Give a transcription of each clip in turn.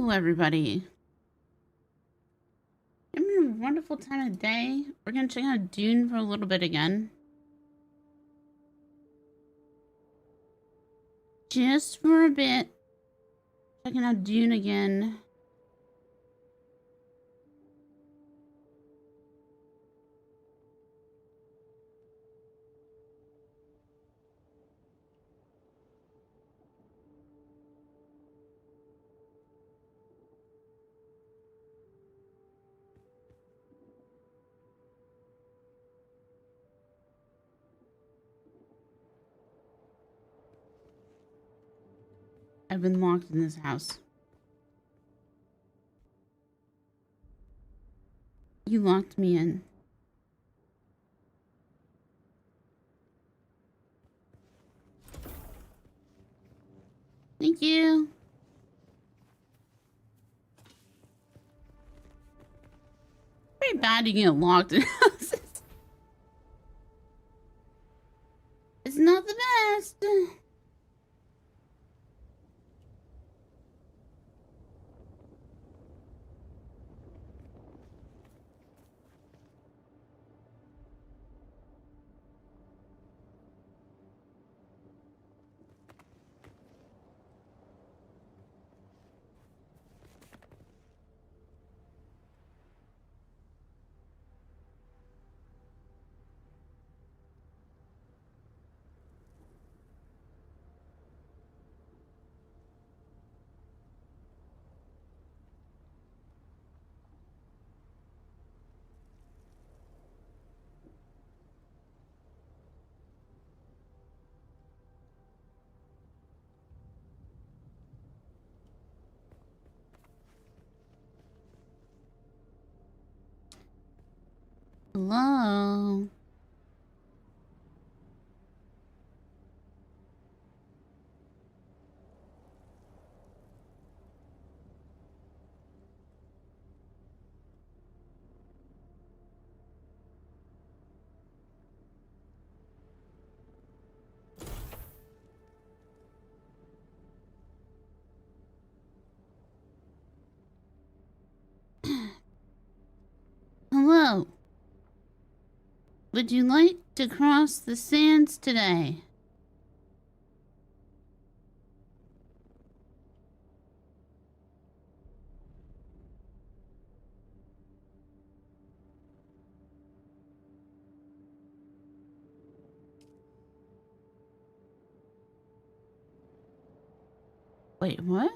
Hello, everybody. Having a wonderful time of day. We're gonna check out Dune for a little bit again. Just for a bit. Checking out Dune again. I've been locked in this house. You locked me in. Thank you. Pretty bad you get locked in houses. It's not the best. Hello. Hello. Would you like to cross the sands today? Wait, what?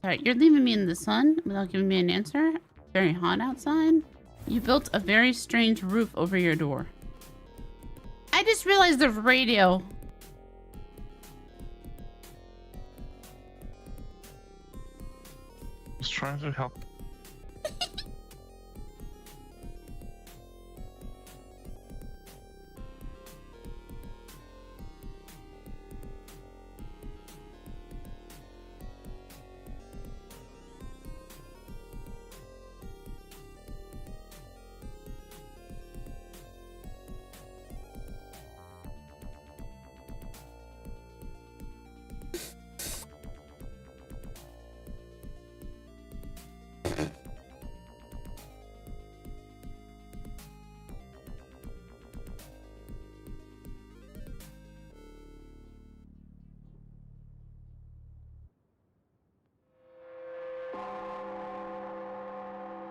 Alright, you're leaving me in the sun without giving me an answer? Very hot outside? You built a very strange roof over your door. I just realized the radio. Just trying to help.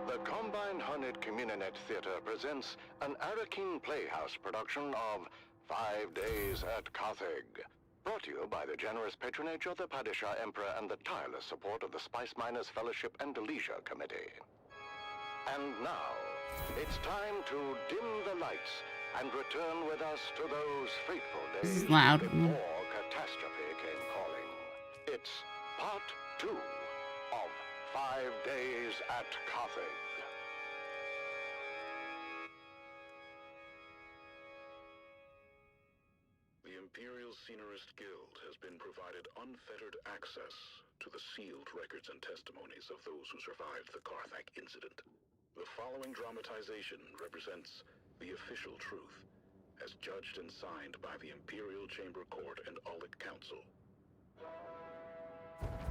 The Combined Hornet Communinet Theater presents an Arakeen Playhouse production of 5 Days at Carthage. Brought to you by the generous patronage of the Padishah Emperor and the tireless support of the Spice Miners Fellowship and Leisure Committee. And now, it's time to dim the lights and return with us to those fateful days This is loud. before catastrophe came calling. It's part 2 of 5 Days at Carthage. The Imperial Scenarist Guild has been provided unfettered access to the sealed records and testimonies of those who survived the Carthage incident. The following dramatization represents the official truth, as judged and signed by the Imperial Chamber Court and Aulic Council.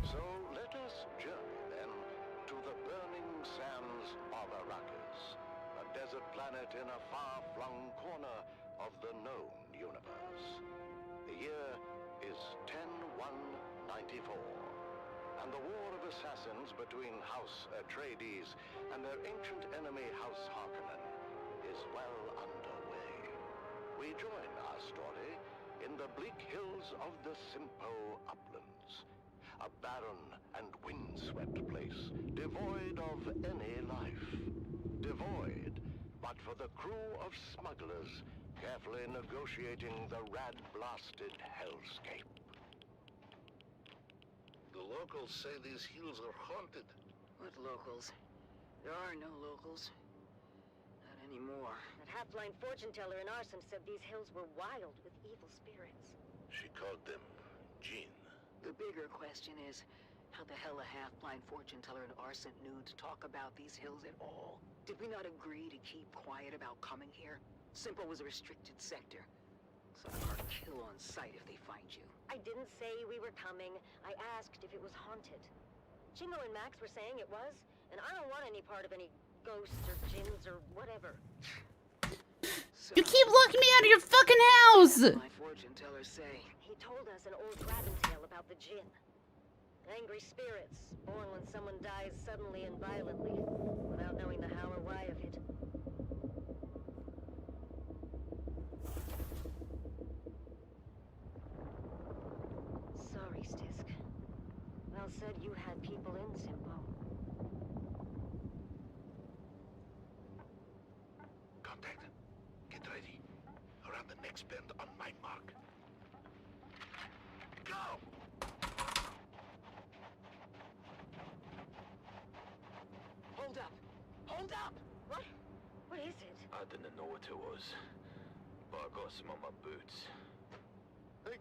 So let us journey then to the burning sands of Arrakis, a desert planet in a far-flung corner of the known universe. The year is 10-1-94, and the war of assassins between House Atreides and their ancient enemy House Harkonnen is well underway. We join our story in the bleak hills of the Simpo Uplands, a barren and windswept place, devoid of any life. Devoid, but for the crew of smugglers carefully negotiating the rad-blasted hellscape. The locals say these hills are haunted. What locals? There are no locals. Not anymore. That half-blind fortune teller in Arsum said these hills were wild with evil spirits. She called them Jinn. The bigger question is, how the hell a half-blind fortune teller in Arsum knew to talk about these hills at all? Did we not agree to keep quiet about coming here? Simple was a restricted sector. Some are kill on sight if they find you. I didn't say we were coming. I asked if it was haunted. Chingo and Max were saying it was, and I don't want any part of any ghosts or jinns or whatever. So, You keep locking me out of your fucking house! my fortune tellers say. He told us an old dragon tale about the jinn. Angry spirits, born when someone dies suddenly and violently, without knowing the how or why of it. Sorry, Stisk. Val said you had people in Simpo. Contact. Get ready. Around the next bend on my mark. Go! Hold up! Hold up! What? What is it? I didn't know what it was, but I got some on my boots. I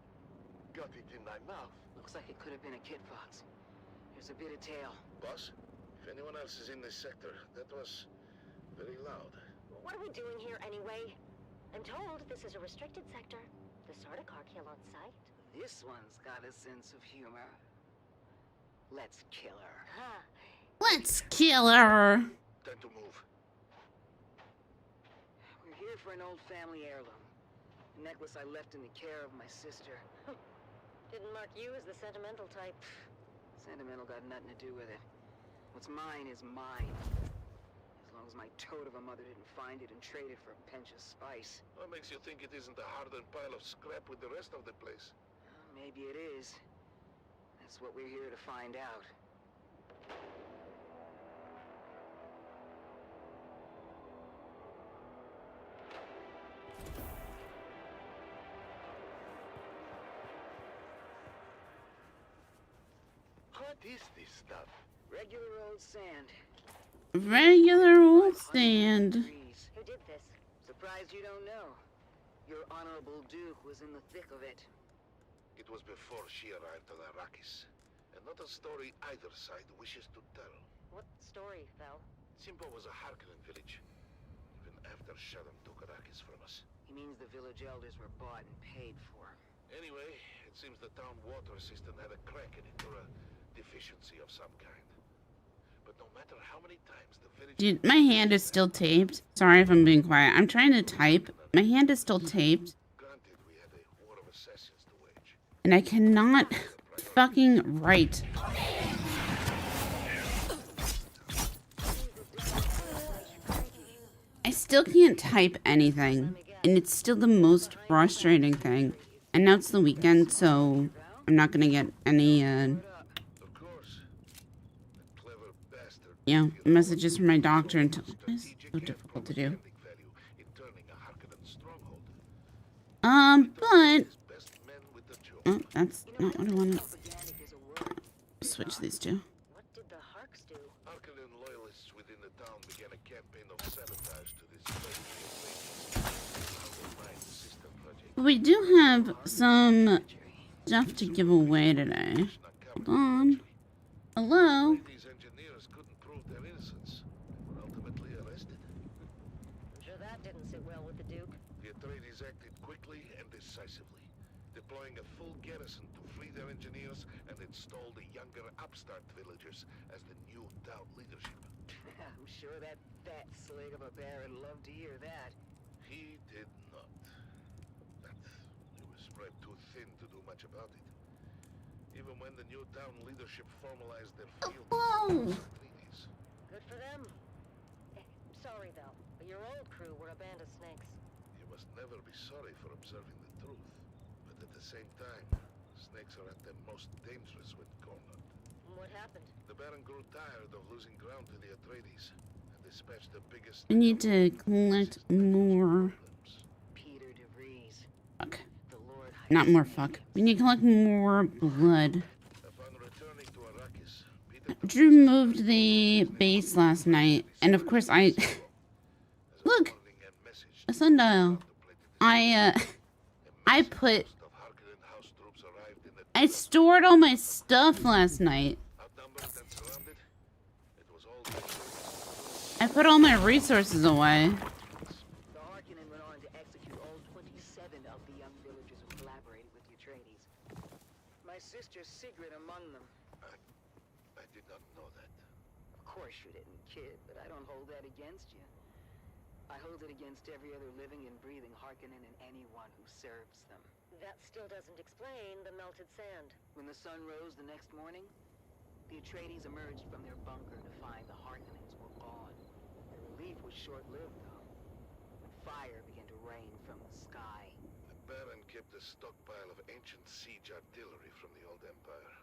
got it in my mouth. Looks like it could have been a kit fox. There's a bit of tail. Boss, if anyone else is in this sector, that was very loud. What are we doing here anyway? I'm told this is a restricted sector. The Sardaukar kill on sight. This one's got a sense of humor. Let's kill her. Ha! Let's kill her. Time to move. We're here for an old family heirloom. A necklace I left in the care of my sister. Didn't mark you as the sentimental type. Sentimental got nothing to do with it. What's mine is mine. As long as my toad of a mother didn't find it and trade it for a pinch of spice. What makes you think it isn't a hardened pile of scrap with the rest of the place? Maybe it is. That's what we're here to find out. What is this stuff? Regular old sand. Regular old sand. Trees. Who did this? Surprised you don't know. Your honorable Duke was in the thick of it. It was before she arrived on Arrakis, and not a story either side wishes to tell. What story, Val? Simpo was a Harkonnen village, even after Shaddam took Arrakis from us. He means the village elders were bought and paid for. Anyway, it seems the town water system had a crack in it, or a deficiency of some kind. But no matter how many times the village... Dude, my hand is still taped. Sorry if I'm being quiet. I'm trying to type. My hand is still taped. Granted, we had a war of assassins to wage. And I cannot fucking write. I still can't type anything. And it's still the most frustrating thing. And now it's the weekend, so I'm not gonna get any, Of course, the clever bastard... you know, messages from my doctor until it's so difficult to do. ...value in turning a Harkonnen stronghold. But His best men with the job. oh, that's not what I wanted. Propaganda is a word. Switch these two. What did the Harks do? Harkonnen loyalists within the town began a campaign of sabotage to this place. System project. We do have some stuff to give away today. Hold on. Hello? These engineers couldn't prove their innocence. Were ultimately decisively, deploying a full garrison to free their engineers and install the younger upstart villagers as the new town leadership. I'm sure that fat slig of a bear would love to hear that. He did not. But he was spread too thin to do much about it. Even when the new town leadership formalized their field Whoa! treaties. Good for them. Sorry, though, but your old crew were a band of snakes. You must never be sorry for observing the truth. But at the same time, snakes are at their most dangerous when cornered. What happened? The Baron grew tired of losing ground to the Atreides and dispatched the biggest... We need to collect more. Peter DeVries, Fuck. the Lord Not more fuck. We need to collect more blood. Upon returning to Arrakis, Peter Drew moved the base last night, and of course I... Look! A sundial. I put... I stored all my stuff last night. I put all my resources away. The Harkonnen went on to execute all 27 of the young villagers who collaborated with the Atreides. My sister Sigrid among them. I did not know that. Of course you didn't, kid, but I don't hold that against you. I hold it against every other living and breathing Harkonnen and anyone who serves them. That still doesn't explain the melted sand. When the sun rose the next morning, the Atreides emerged from their bunker to find the Harkonnens were gone. The relief was short-lived, though. Fire began to rain from the sky. The Baron kept a stockpile of ancient siege artillery from the old Empire.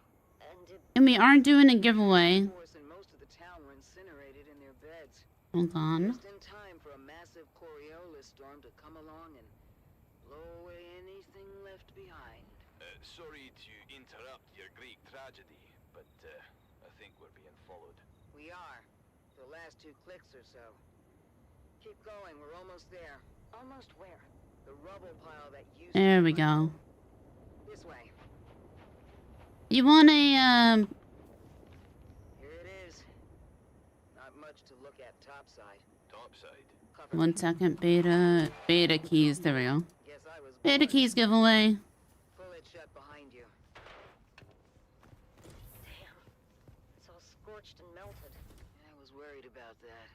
And we are doing a giveaway. The force and most of the town were incinerated in their beds. Hold on. Just in time for a massive Coriolis storm to come along and blow away anything left behind. Sorry to interrupt your Greek tragedy, but I think we're being followed. We are. The last 2 clicks or so. Keep going, we're almost there. Almost where? The rubble pile that used There to we be go. this way. You want a, Here it is. Not much to look at topside. Topside. Cover 1 second, beta keys, there we go. Guess I was Beta born. keys giveaway. Pull it shut behind you. Damn. It's all scorched and melted. I was worried about that.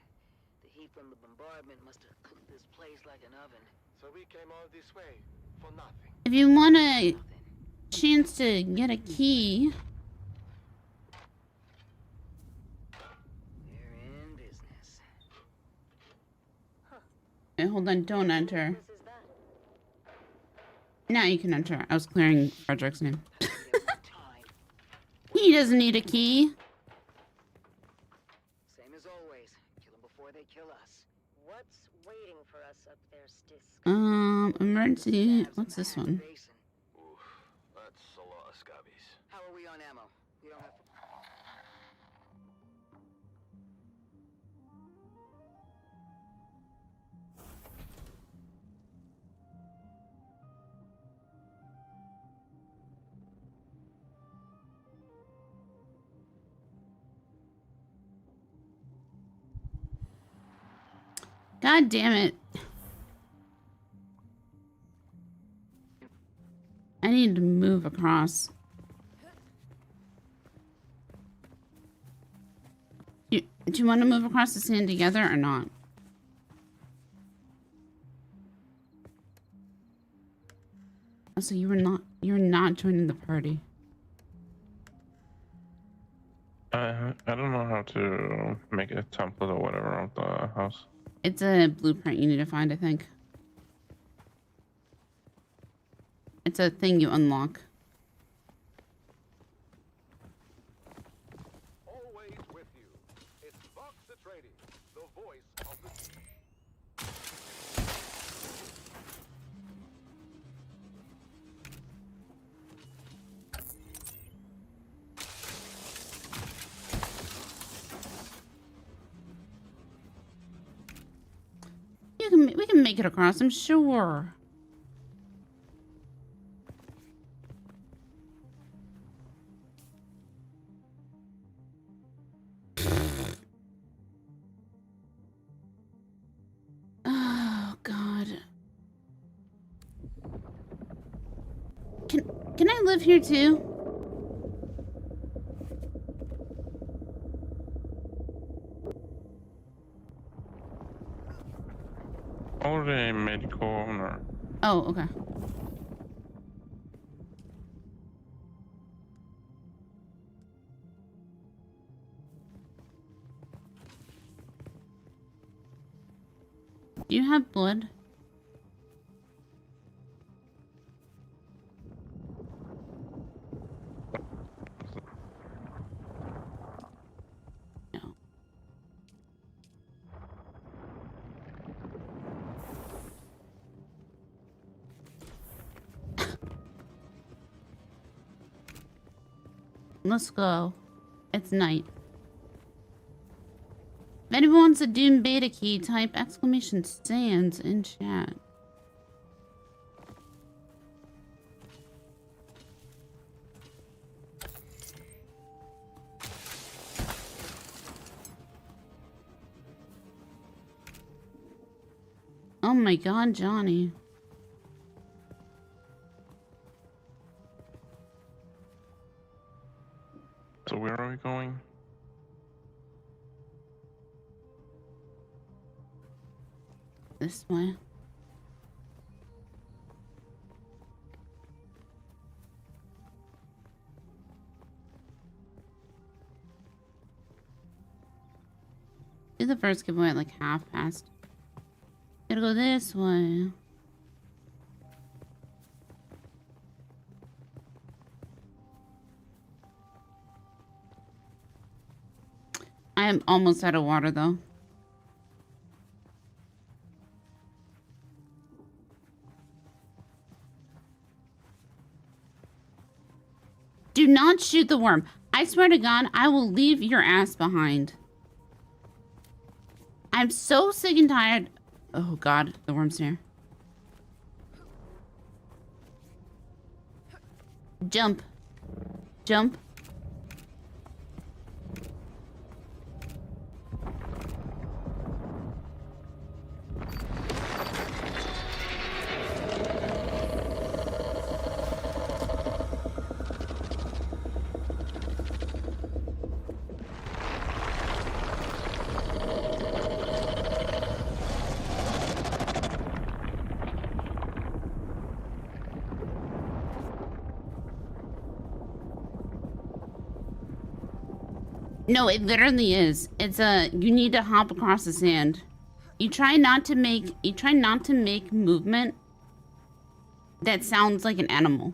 The heat from the bombardment must have cooked this place like an oven. So we came all this way for nothing. If you want a Nothing. chance to get a key, They're in business. hey, hold on, don't enter. This is that. Now you can enter. I was clearing Frederick's name. Give them time. He doesn't need a key. Same as always. Kill them before they kill us. What's waiting for us up there, Stisk? Emergency. Stabs in What's the this Hack one? Basin. Oof, that's a lot of scabies. How are we on ammo? We don't have. God damn it. I need to move across. Do you want to move across the sand together or not? Oh, so you're not joining the party. I don't know how to make a template or whatever of the house. It's a blueprint you need to find, I think. It's a thing you unlock. Always with you. It's Vox Atreides, the voice of the sea. We can make it across, I'm sure. Oh God. live here too? Already medical owner. Oh, okay. Do you have blood? No. Let's go. It's night. If anyone wants a Dune beta key, type exclamation stands in chat. Oh my god, Johnny. So where are we going? This way. Do the first giveaway at like half past. Gotta go this way. I am almost out of water though. Do not shoot the worm. I swear to God, I will leave your ass behind. I'm so sick and tired. Oh God, the worm's here. Jump. Jump. No, it literally is. It's you need to hop across the sand. You try not to make movement that sounds like an animal.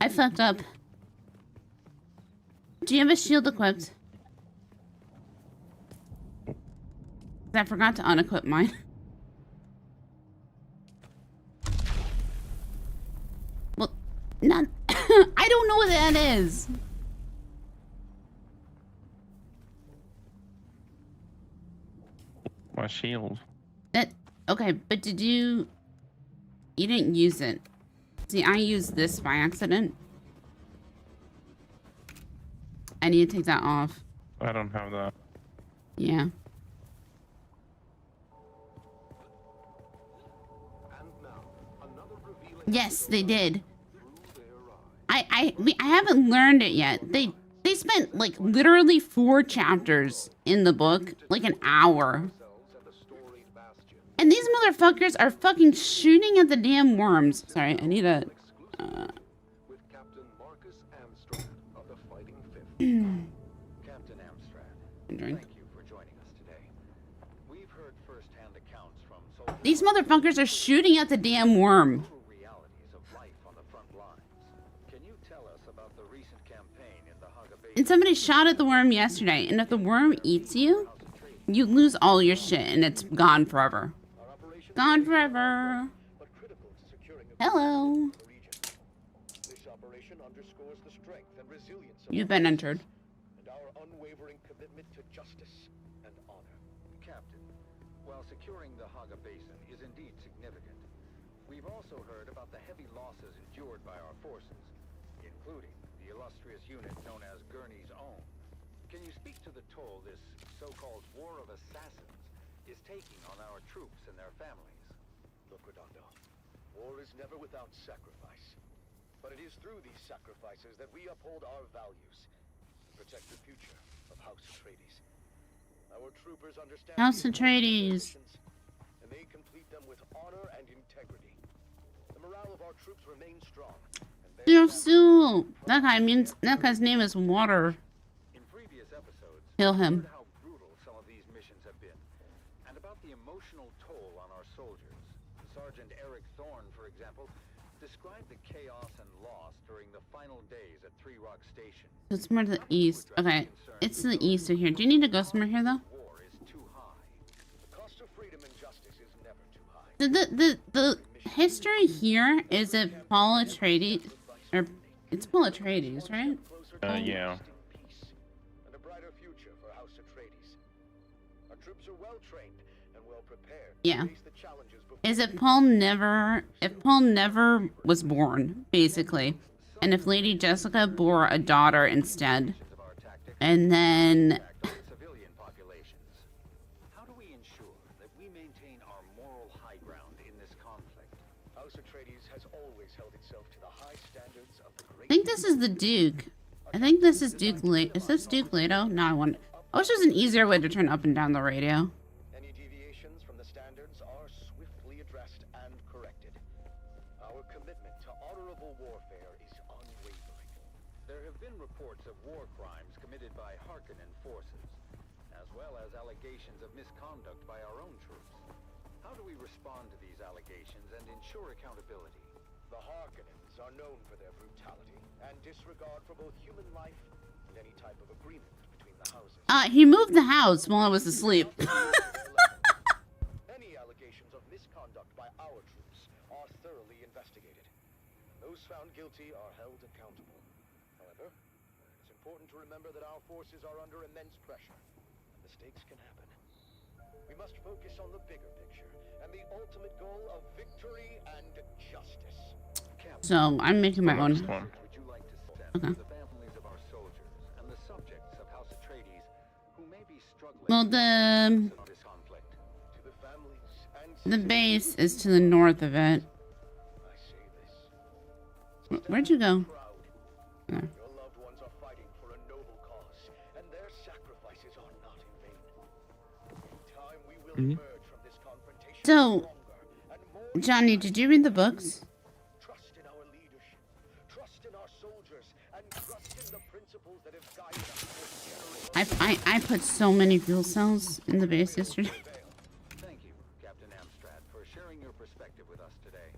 I fucked up. Do you have a shield equipped? 'Cause I forgot to unequip mine. Not. I don't know what that is. My shield. That okay, but did you? You didn't use it. See, I used this by accident. I need to take that off. I don't have that. Yeah. Yes, they did. I haven't learned it yet. They spent like literally 4 chapters in the book, like an hour. And these motherfuckers are fucking shooting at the damn worms. Sorry, I need a Captain Amstrad, thank you for joining us today. We've heard first-hand accounts from soldiers. These motherfuckers are shooting at the damn worm. Realities of life on the front lines. Can you tell us about the recent campaign in the Haga Basin? And somebody shot at the worm yesterday, and if the worm eats you, you lose all your shit, and it's gone forever. Gone forever. Hello. This operation underscores the strength and resilience of You've been entered. and our unwavering commitment to justice and honor. Captain, while securing the Haga Basin is indeed significant, we've also heard about the heavy losses endured by our forces, including the illustrious unit known as Gurney's Own. Can you speak to the toll this so-called War of Assassins is taking on our troops and their families? Look, Redondo, war is never without sacrifice. But it is through these sacrifices that we uphold our values and protect the future of House Atreides. Our troopers understand House the importance of their Atreides. missions, and they complete them with honor and integrity. The morale of our troops remains strong. And their Su. That guy's name is Water. In previous episodes, Kill we him. heard how brutal some of these missions have been, and about the emotional toll on our soldiers. Sergeant Eric Thorne, for example, described the chaos and loss during the final days at Three Rock Station. It's more to the east. Okay, it's to the east of here. Do you need to go somewhere here though? War is too high. The cost of freedom and justice is never too high. The history here is it Paul Atreides, or it's Paul Atreides, right? Yeah. Peace and a brighter future for House Atreides. Our troops are well trained and well prepared Yeah. to face the challenges before Is it Paul never? If Paul never was born, basically, and if Lady Jessica bore a daughter instead, of our tactics and then on civilian populations. How do we ensure that we maintain our moral high ground in this conflict? House Atreides has always held itself to the high standards of the I great. think this is the Duke. I think this is Duke Leto. Is this Duke Leto? No, I want. I wish there was an easier way to turn up and down the radio. Any deviations from the standards are swiftly addressed and corrected. Our commitment to honorable warfare is unwavering. There have been reports of war crimes committed by Harkonnen forces, as well as allegations of misconduct by our own troops. How do we respond to these allegations and ensure accountability? The Harkonnens are known for their brutality and disregard for both human life and any type of agreement between the houses. He moved the house while I was asleep. Any allegations of misconduct by our troops are thoroughly investigated. Those found guilty are held accountable. However, it's important to remember that our forces are under immense pressure, and mistakes can happen. We must focus on the bigger picture and the ultimate goal of victory and justice. Captain, So I'm making my own. Next one. would you like to send Okay. to the families of our soldiers and the subjects of House Atreides who may be struggling Well, with this conflict? To the families and the base is to the north of it. I say this. Where'd you go? Proud. There. Your loved ones are fighting for a noble cause, and their sacrifices are not in vain. In time, we will emerge from this confrontation So, stronger and more Johnny, did you read the books? trust in our leadership, trust in our soldiers, and trust in the principles that have guided us for generations. I put so many fuel cells in the base yesterday. Thank you, Captain Amstrad, for sharing your perspective with us today.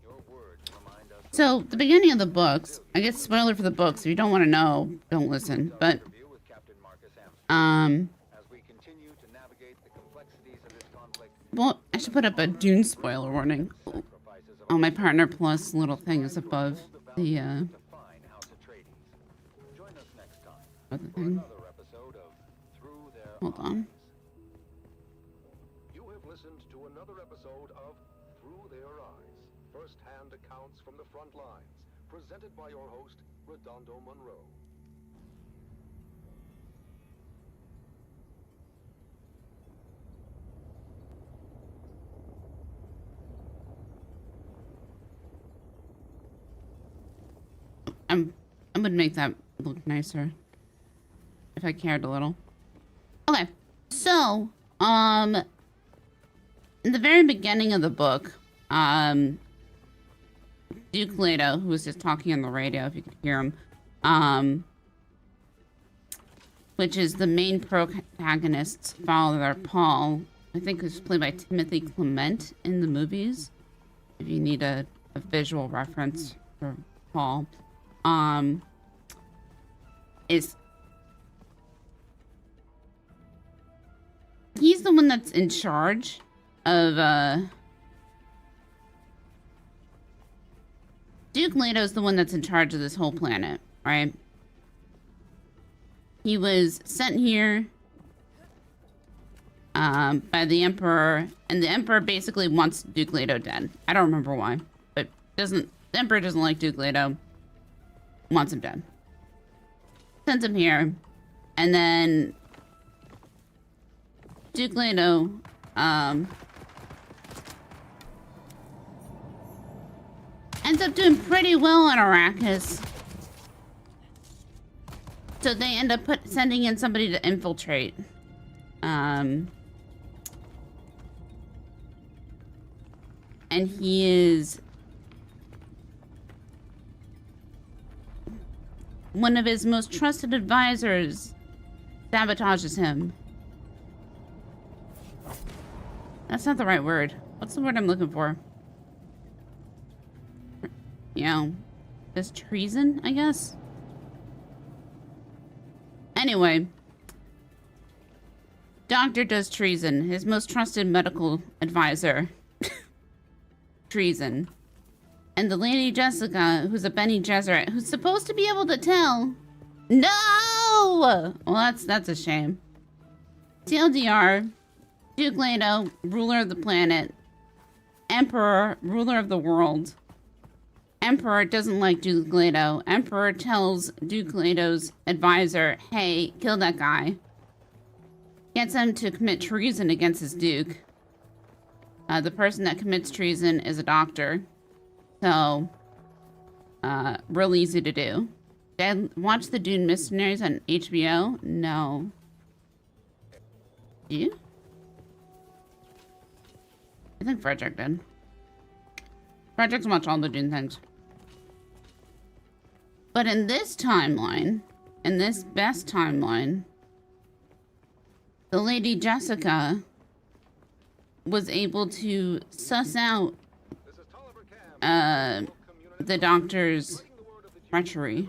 Your words remind us. So the beginning of the books, I guess spoiler for the books. If you don't want to know, don't listen. But Interview with Captain Marcus Amstrad. as As we continue to navigate the complexities of this conflict, well, I should put up a Dune spoiler warning. sacrifices of Oh, my partner plus little thing is above the define House Atreides. Join us next time other for thing. another episode of Through Their Hold on. Eyes. You have listened to another episode of Through Their Eyes, first-hand accounts from the front lines, presented by your host, Redondo Monroe. I would make that look nicer if I cared a little. Okay, so in the very beginning of the book, Duke Leto, who was just talking on the radio, if you could hear him, which is the main protagonist's father, Paul. I think it was played by Timothy Clement in the movies. If you need a visual reference for Paul, is he's the one that's in charge of Duke Leto's the one that's in charge of this whole planet, right? He was sent here by the Emperor, and the Emperor basically wants Duke Leto dead. I don't remember why, but the Emperor doesn't like Duke Leto, wants him dead. Sends him here, and then Duke Leto ends up doing pretty well on Arrakis. So they end up sending in somebody to infiltrate. And he is one of his most trusted advisors sabotages him. That's not the right word. What's the word I'm looking for? You know, this treason, I guess? Anyway. Doctor does treason. His most trusted medical advisor. Treason. And the Lady Jessica, who's a Bene Gesserit, who's supposed to be able to tell. No! Well, that's a shame. TLDR, Duke Leto, ruler of the planet. Emperor, ruler of the world. Emperor doesn't like Duke Leto. Emperor tells Duke Leto's advisor, hey, kill that guy. Gets him to commit treason against his Duke. The person that commits treason is a doctor. So, real easy to do. Did I watch the Dune Missionaries on HBO? No. Do you? I think Frederick did. Frederick's watched all the Dune things. But in this timeline, in this best timeline, the Lady Jessica was able to suss out the doctor's treachery.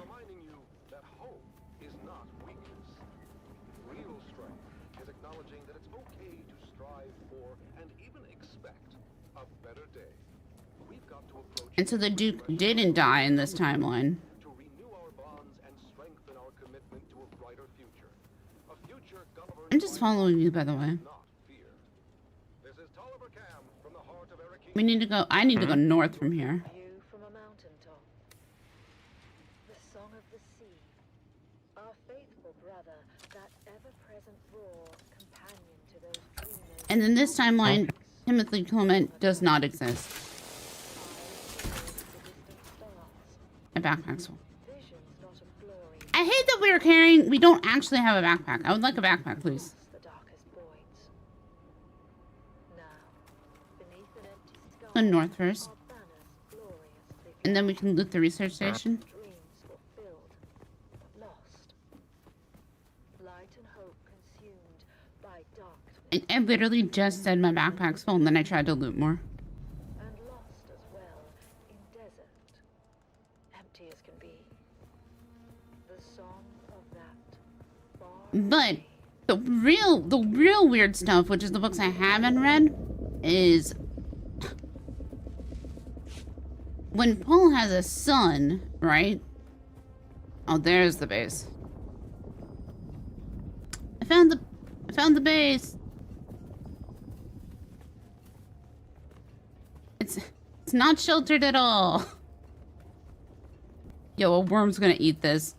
And so the Duke didn't die in this timeline. I'm just following you, by the way. We need to go. I need to go north from here. From a mountaintop. The song of the sea. Our faithful brother, that ever-present roar, companion to those dreamers. And in this timeline, Timothy Clement does not exist. My backpack's full. I hate that we are carrying. We don't actually have a backpack. I would like a backpack, please. Go north first. And then we can loot the research station. I literally just said my backpack's full, and then I tried to loot more. But the real weird stuff, which is the books I haven't read, is when Paul has a son, right? Oh, there's the base. I found the base. It's not sheltered at all. Yo, a worm's gonna eat this.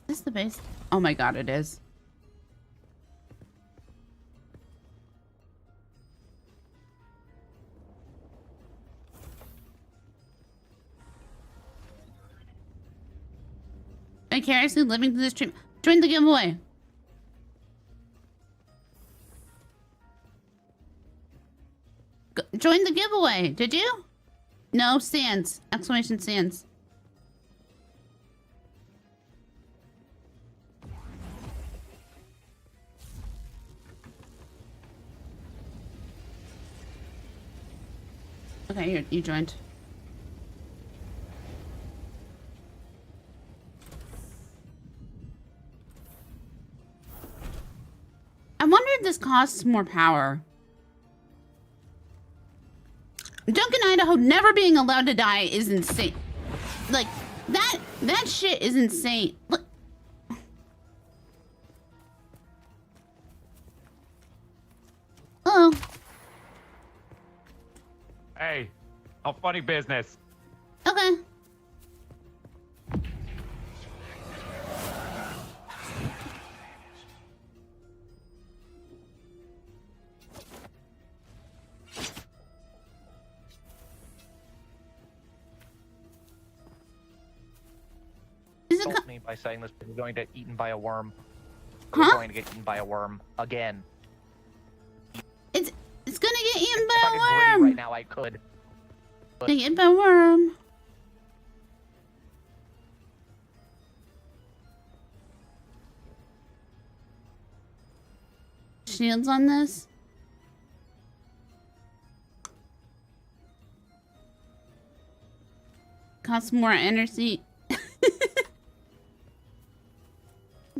Is this the base? Oh my god, it is. Vicariously living through this dream. Join the giveaway. Join the giveaway. Did you? No, sans. Exclamation sans. Okay, you joined. I wonder if this costs more power. Duncan, Idaho never being allowed to die is insane. Like, that shit is insane. Look. Hello. Hey, no funny business. Okay. Is it? insult me by saying this. We're going to get eaten by a worm. Huh? We're going to get eaten by a worm again. It's gonna get eaten If by I a could gritty worm. right now, I could. Get eaten by a worm. Shields on this? Costs more energy.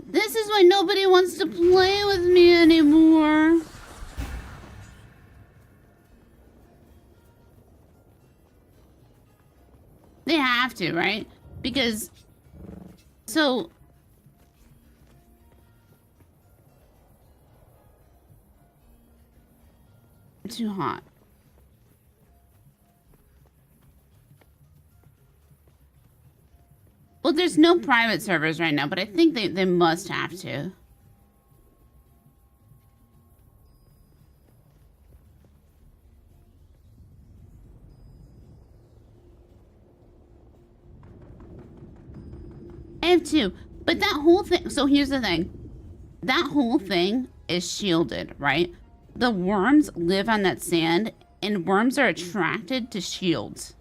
This is why nobody wants to play with me anymore. They have to, right? Because... So... Too hot. Well, there's no private servers right now, but I think they must have to. I have two. But that whole thing... So here's the thing. That whole thing is shielded, right? The worms live on that sand, and worms are attracted to shields.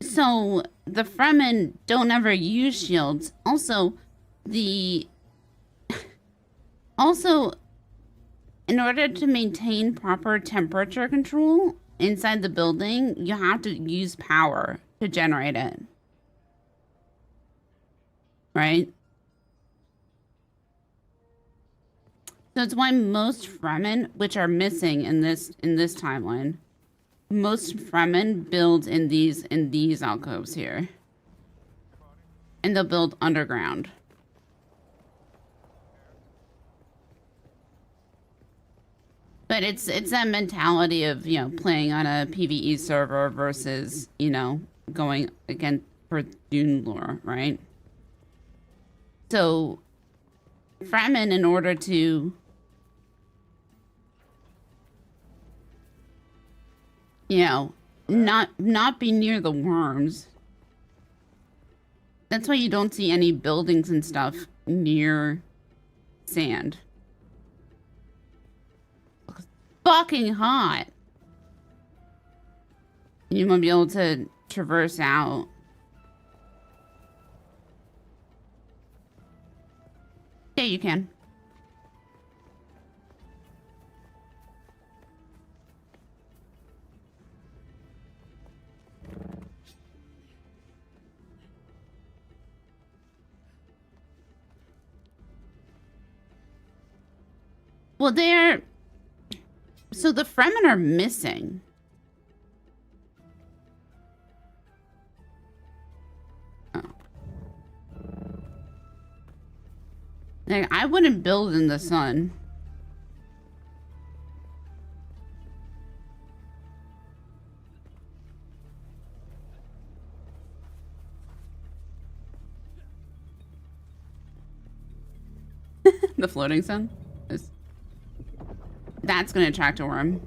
So the Fremen don't ever use shields. Also, in order to maintain proper temperature control inside the building, you have to use power to generate it. Right? So it's why most Fremen, which are missing in this timeline, most Fremen build in these alcoves here. And they'll build underground. But it's that mentality of, you know, playing on a PvE server versus, you know, going again for Dune lore, right? So Fremen, in order to, you know, not be near the worms. That's why you don't see any buildings and stuff near sand. It's fucking hot. You won't be able to traverse out. Yeah, you can. Well, so the Fremen are missing. Oh. Like, I wouldn't build in the sun. The floating sun? That's gonna attract a worm.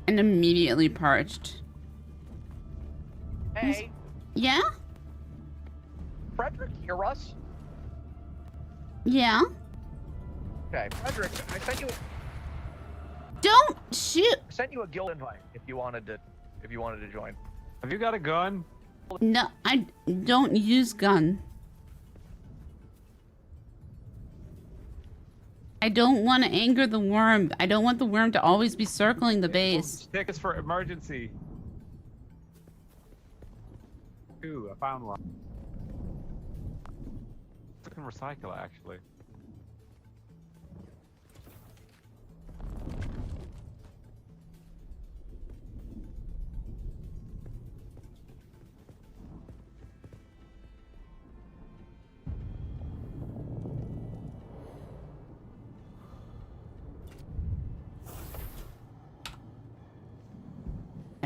And immediately parched. Hey. Yeah? Frederick, hear us? Yeah? Okay, Frederick, I sent you. Don't shoot! I sent you a guild invite if you wanted to join. Have you got a gun? No, I don't use gun. I don't want to anger the worm. I don't want the worm to always be circling the base. Tickets for emergency. Ooh, I found one. I can recycle it, actually.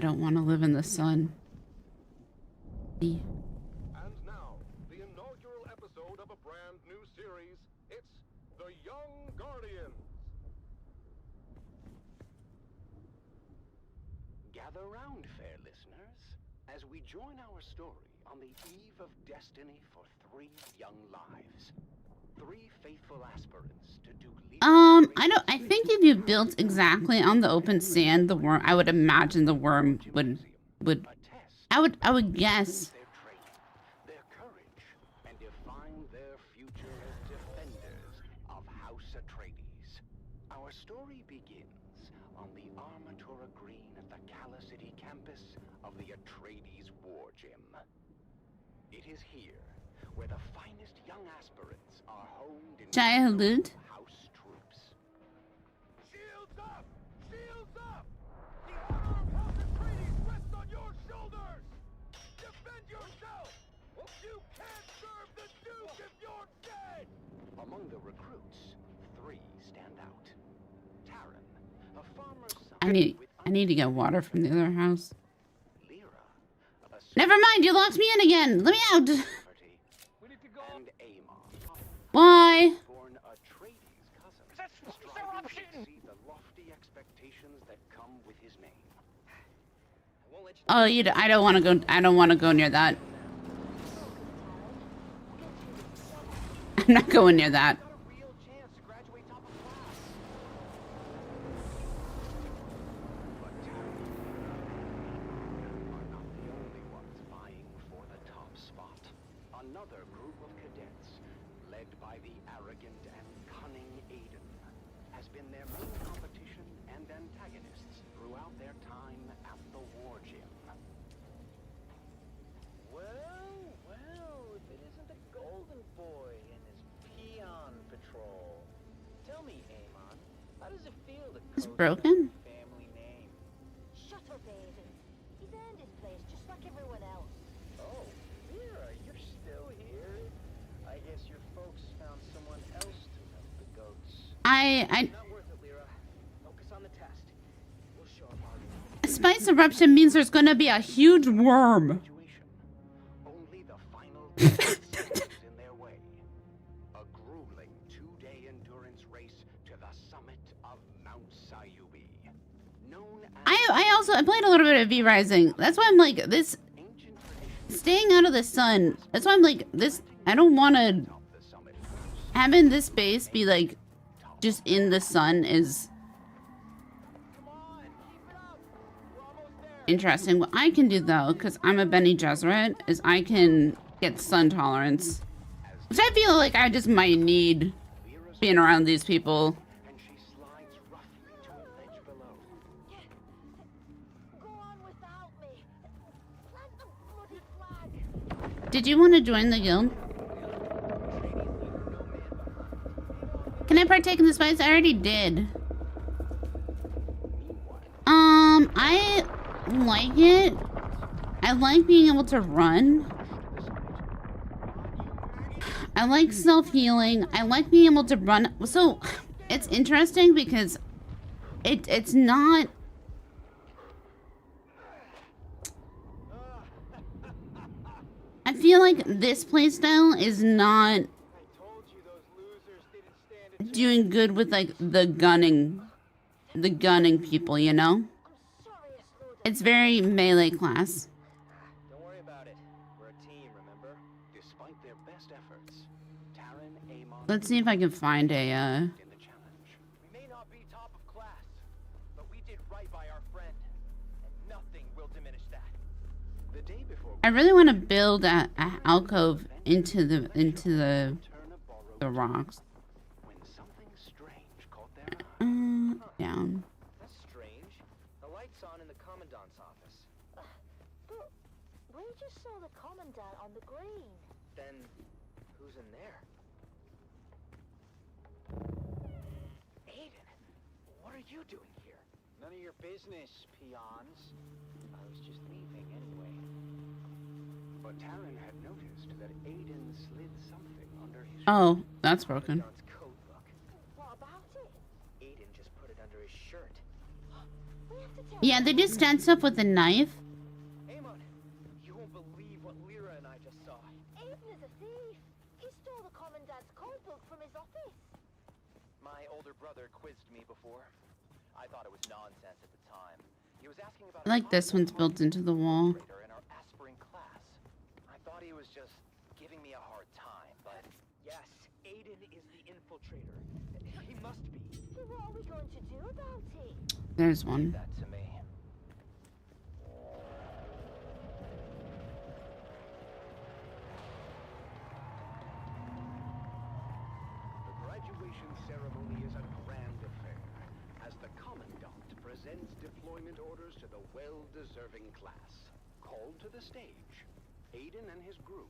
don't want to live in the sun. And now, the inaugural episode of a brand new series. It's The Young Guardians. Gather round, fair listeners, as we join our story on the eve of destiny for 3 young lives. 3 faithful aspirants to Duke Lilac. I think if you built exactly on the open sand, the worm, I would imagine the worm would, I would guess. Their training, their courage, and define their future as defenders of House Atreides. Our story begins on the Armatura Green at the Cala City campus of the Atreides War Gym. It is here where the finest young aspirants are honed in Childhood. House troops. Shields up! Shields up! The honor of House Atreides rests on your shoulders! Defend yourself! You can't serve the Duke if you're dead! Among the recruits, 3 stand out. Taran, a farmer's son I need to get water from the other house. Lyra, a Never mind, you locked me in again. Let me out. celebrity, We need to go. and Aemon, Why? born Atreides' cousin, striving to exceed the lofty expectations that come with his name. Oh, I don't want to go. I don't want to go near that. I'm not going near that. Got a real chance to graduate top of class. But Taran are not the only ones vying for the top spot. Another group of cadets, led by the arrogant and cunning Aiden, has been their main competition and antagonists throughout their time at the War Gym. Well, if it isn't the Golden Boy and his peon patrol. Tell me, Aemon, how does it feel to It's coach broken. that family name? Shut up, Aiden. He's earned his place just like everyone else. Oh, Lyra, you're still here? I guess your folks found someone else to milk the goats. Not worth it, Lyra. Focus on the test. We'll show them how to Spice eruption means there's gonna be a huge worm. Graduation. Only the final stands in their way. A grueling 2-day endurance race to the summit of Mount Sayubi. Known as I played a little bit of V Rising. That's why I'm like this. ancient tradition Staying out of the sun. That's why I'm like this. I don't want to of the summit first. having this base be like just in the sun is interesting. What I can do though, because I'm a Bene Gesserit, is I can get sun tolerance, which I feel like I just might need being around these people. And she slides roughly to a ledge below. Go on without me. Plant the bloody flag. Did you want to join the guild? Can I partake in the spice? I already did. I like it. I like being able to run. I like self-healing. I like being able to run. So it's interesting because it's not. I feel like this playstyle is not doing good with like the gunning people, you know? It's very melee class. Don't worry about it. We're a team, remember? Despite their best efforts, Taran, Aemon, Let's see if I can find a in the challenge. We may not be top of class, but we did right by our friend, and nothing will diminish that. The day before I really want to build a alcove into the turn a borrowed rocks. when something strange caught their eye. Down. That's strange. The light's on in the commandant's office. But we just saw the commandant on the green. Then, who's in there? Aiden, what are you doing here? None of your business, peons. I was just leaving anyway. But Taran had noticed that Aiden slid something under his Oh, that's broken. Commandant's coat book. What about it? Aiden just put it under his shirt. Yeah, they do stand stuff with a knife. Amon, you won't believe what Lyra and I just saw. Aiden is a thief. He stole the Commandant's code book from his office. My older brother quizzed me before. I thought it was nonsense at the time. He was asking about I like this one's built into the wall. in our aspirin class. I thought he was just giving me a hard time, but yes, Aiden is the infiltrator. He must be. So what are we going to do about it? There's one. That to me. The graduation ceremony is a grand affair, as the Commandant presents deployment orders to the well-deserving class. Called to the stage, Aiden and his group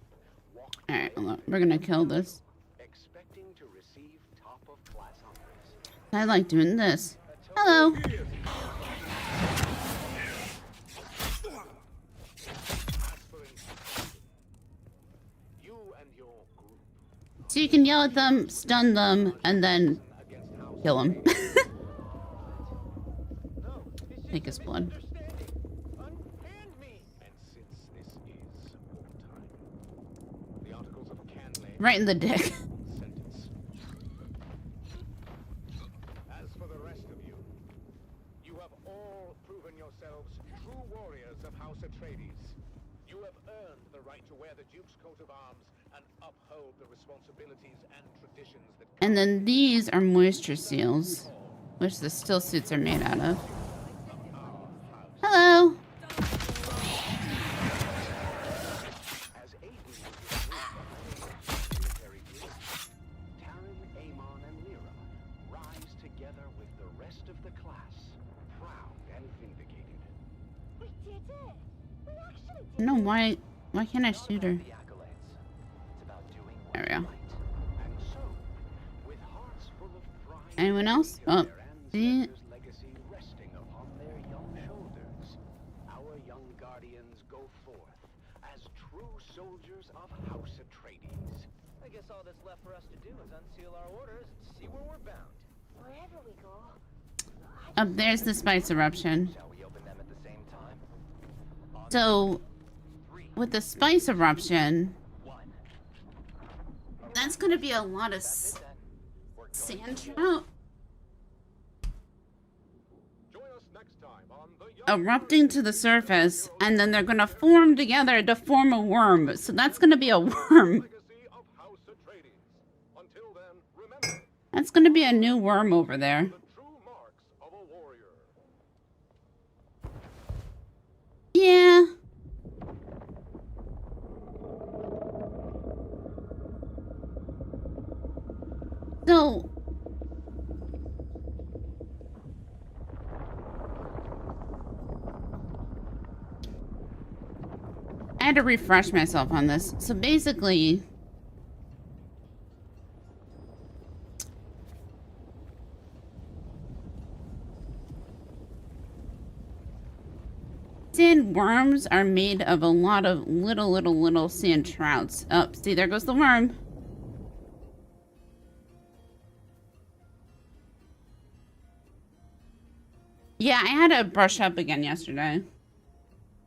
walk. Alright, we're gonna kill this. Expecting to receive top-of-class honors. I like doing this. Hello. You and your group. So you can yell at them, stun them, and then kill them. Take his blood. Unhand me. And since this is wartime, the articles of Canley Right in the dick. sentence. As for the rest of you, you have all proven yourselves true warriors of House Atreides. You have earned the right to wear the Duke's coat of arms and uphold the responsibilities and traditions that. And then these are moisture seals, which the still suits are made out of. Hello. As Aiden was military group, Taryn, Amon, and Lyra rise together with the rest of the class, proud and vindicated. We did it. We actually did No, why can't I shoot her? The accolades. It's about doing There we go. And so, with hearts full of pride, Anyone else? Oh, see? their legacy resting upon their young shoulders, our young guardians go forth as true soldiers of House Atreides. I guess all that's left for us to do is unseal our orders and see where we're bound. Wherever we go. Up there's the spice eruption. Shall we open them at the same time? So, with the spice eruption, that's gonna be a lot of sand trout Join us next time on the erupting to the surface, and then they're gonna form together to form a worm. So that's gonna be a worm. legacy of House Atreides. Until then, remember That's gonna be a new worm over there. the true marks of a warrior. Yeah. So, I had to refresh myself on this. So basically, sand worms are made of a lot of little sand trouts. Oh, see, there goes the worm. Yeah, I had to brush up again yesterday.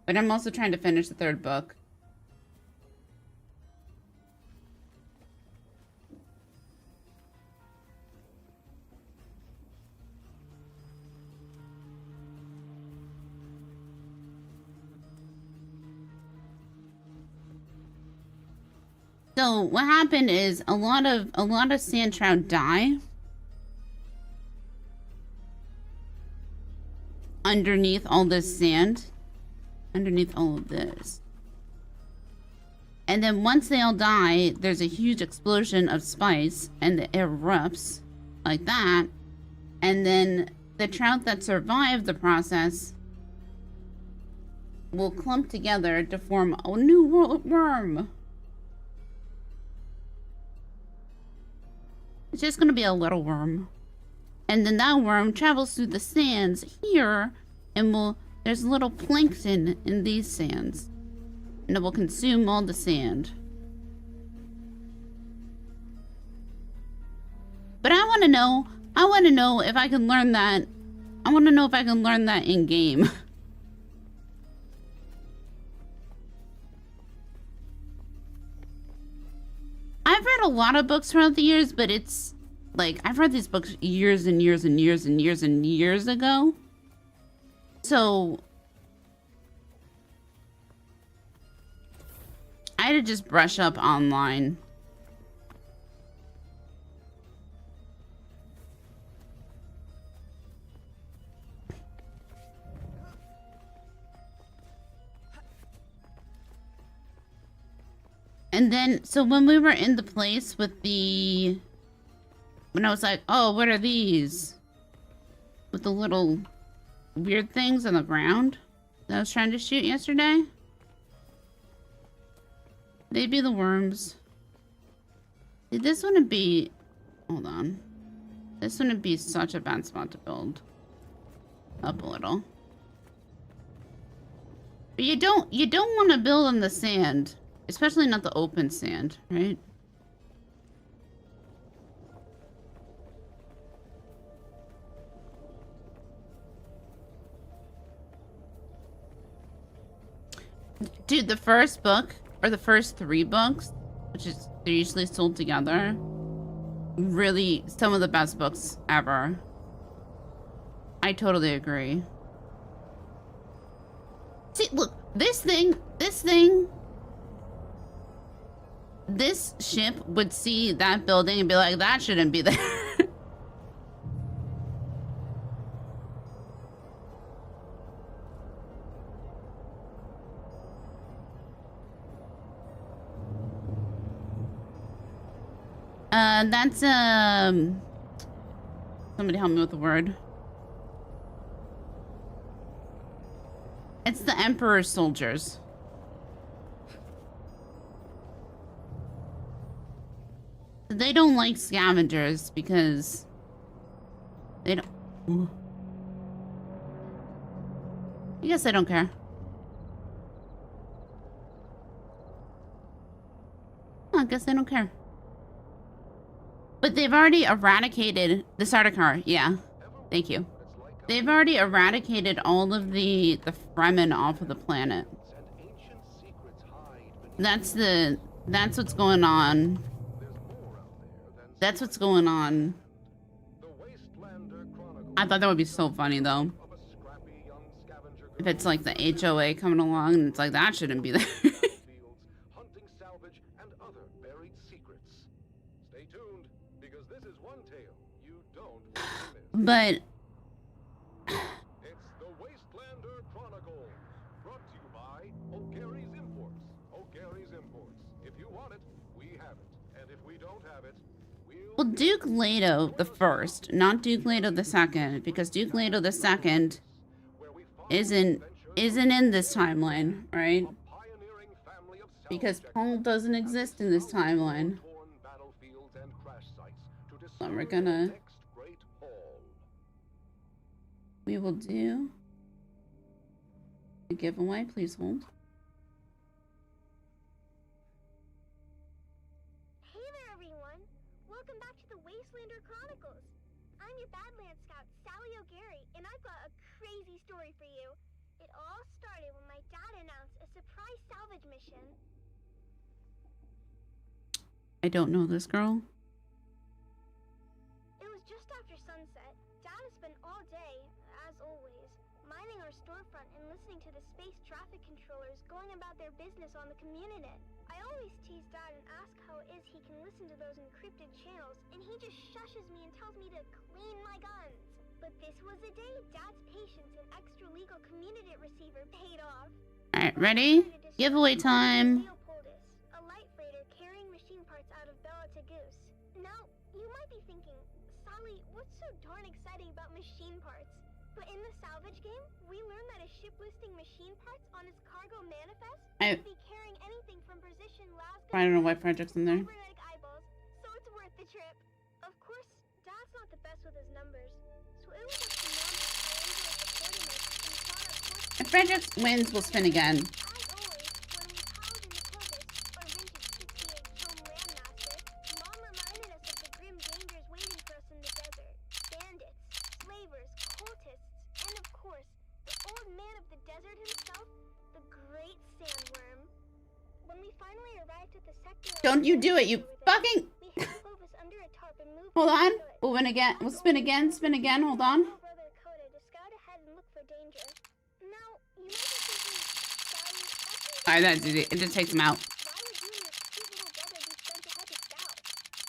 But I'm also trying to finish the third book. So what happened is a lot of sand trout die underneath all this sand, underneath all of this. And then once they all die, there's a huge explosion of spice and it erupts like that. And then the trout that survive the process will clump together to form a new worm. It's just gonna be a little worm. And then that worm travels through the sands here and there's little plankton in these sands. And it will consume all the sand. But I wanna know if I can learn that I want to know if I can learn that in game. I've read a lot of books throughout the years, but it's like I've read these books years and years and years and years and years ago. So I had to just brush up online. And then, so when we were in the place with the, when I was like, oh, what are these? With the little weird things on the ground that I was trying to shoot yesterday. They'd be the worms. See, this wouldn't be, hold on. This wouldn't be such a bad spot to build up a little. But you don't want to build on the sand. Especially not the open sand, right? Dude, the first book, or the first 3 books, which is, they're usually sold together, really some of the best books ever. I totally agree. See, look, this ship would see that building and be like, that shouldn't be there. That's, somebody help me with the word. It's the Emperor's soldiers. They don't like scavengers because they don't. Ooh. I guess I don't care. I guess I don't care. But they've already eradicated the Sardaukar. Yeah, thank you. They've already eradicated all of the Fremen off of the planet. That's what's going on. That's what's going on. I thought that would be so funny though. If it's like the HOA coming along and it's like, that shouldn't be there. Hunting, salvage, and other buried secrets. Stay tuned, because this is one tale you don't want to miss. But it's the Wastelander Chronicle, brought to you by O'Gary's Imports. O'Gary's Imports. If you want it, we have it. And if we don't have it, well, Duke Leto the first, not Duke Leto the second, because Duke Leto the second isn't in this timeline, right? Because Paul doesn't exist in this timeline. So we're gonna, we will do a giveaway. Please hold. Hey there, everyone. Welcome back to the Wastelander Chronicles. I'm your Badlands Scout, Sally O'Gary, and I've got a crazy story for you. It all started when my dad announced a surprise salvage mission. I don't know this girl. It was just after sunset. Dad has spent all day, as always, mining our storefront and listening to the space traffic controllers going about their business on the community. I always tease Dad and ask how it is he can listen to those encrypted channels, and he just shushes me and tells me to clean my guns. But this was the day Dad's patience and extra legal community receiver paid off. Alright, ready? Giveaway time. A light freighter carrying machine parts out of Bella to Goose. Now, you might be thinking, Sally, what's so darn exciting about machine parts? But in the salvage game, we learned that a ship listing machine parts on its cargo manifest would be carrying anything from precision lasers. I don't know why Frederick's in there. Eyeballs, so it's worth the trip. Of course, Dad's not the best with his numbers, so it was up to Mom to triangulate the coordinates and plot our course. If Frederick wins, we'll spin again. course, the old man of the desert himself, the great sandworm. When we finally arrived at the sector, Don't you do it, you fucking... we hid Clovis under a tarp and moved. Hold on. Moving again. We'll spin again. Spin again. Hold on. Brother Dakota to scout ahead and look for danger. Now, you might be thinking, Daddy, Alright, that's easy. It just takes him out. why would you and your cute little brother be sent ahead to scout?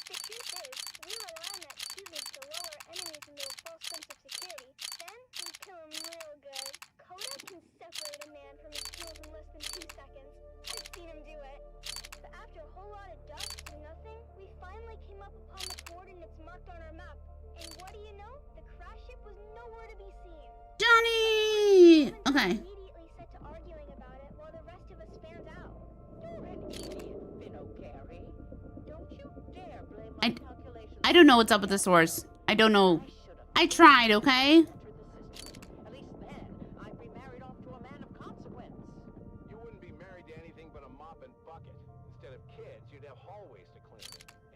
The truth is, we rely on that cuteness to lull our enemies into a false sense of security. Then, we kill him real good. Coda can separate a man from his tools in less than 2 seconds. I've seen him do it. But after a whole lot of ducks and nothing, we finally came up upon the coordinates marked on our map. And what do you know? The crash ship was nowhere to be seen. Johnny! Okay. Immediately set to arguing about it while the rest of us fanned out. You're an idiot, Finno Carey. Don't you dare blame my calculations. I don't know what's up with the source. I don't know. I tried, okay? At least then, I'd be married off to a man of consequence. You wouldn't be married to anything but a mop and bucket. Instead of kids, you'd have hallways to clean.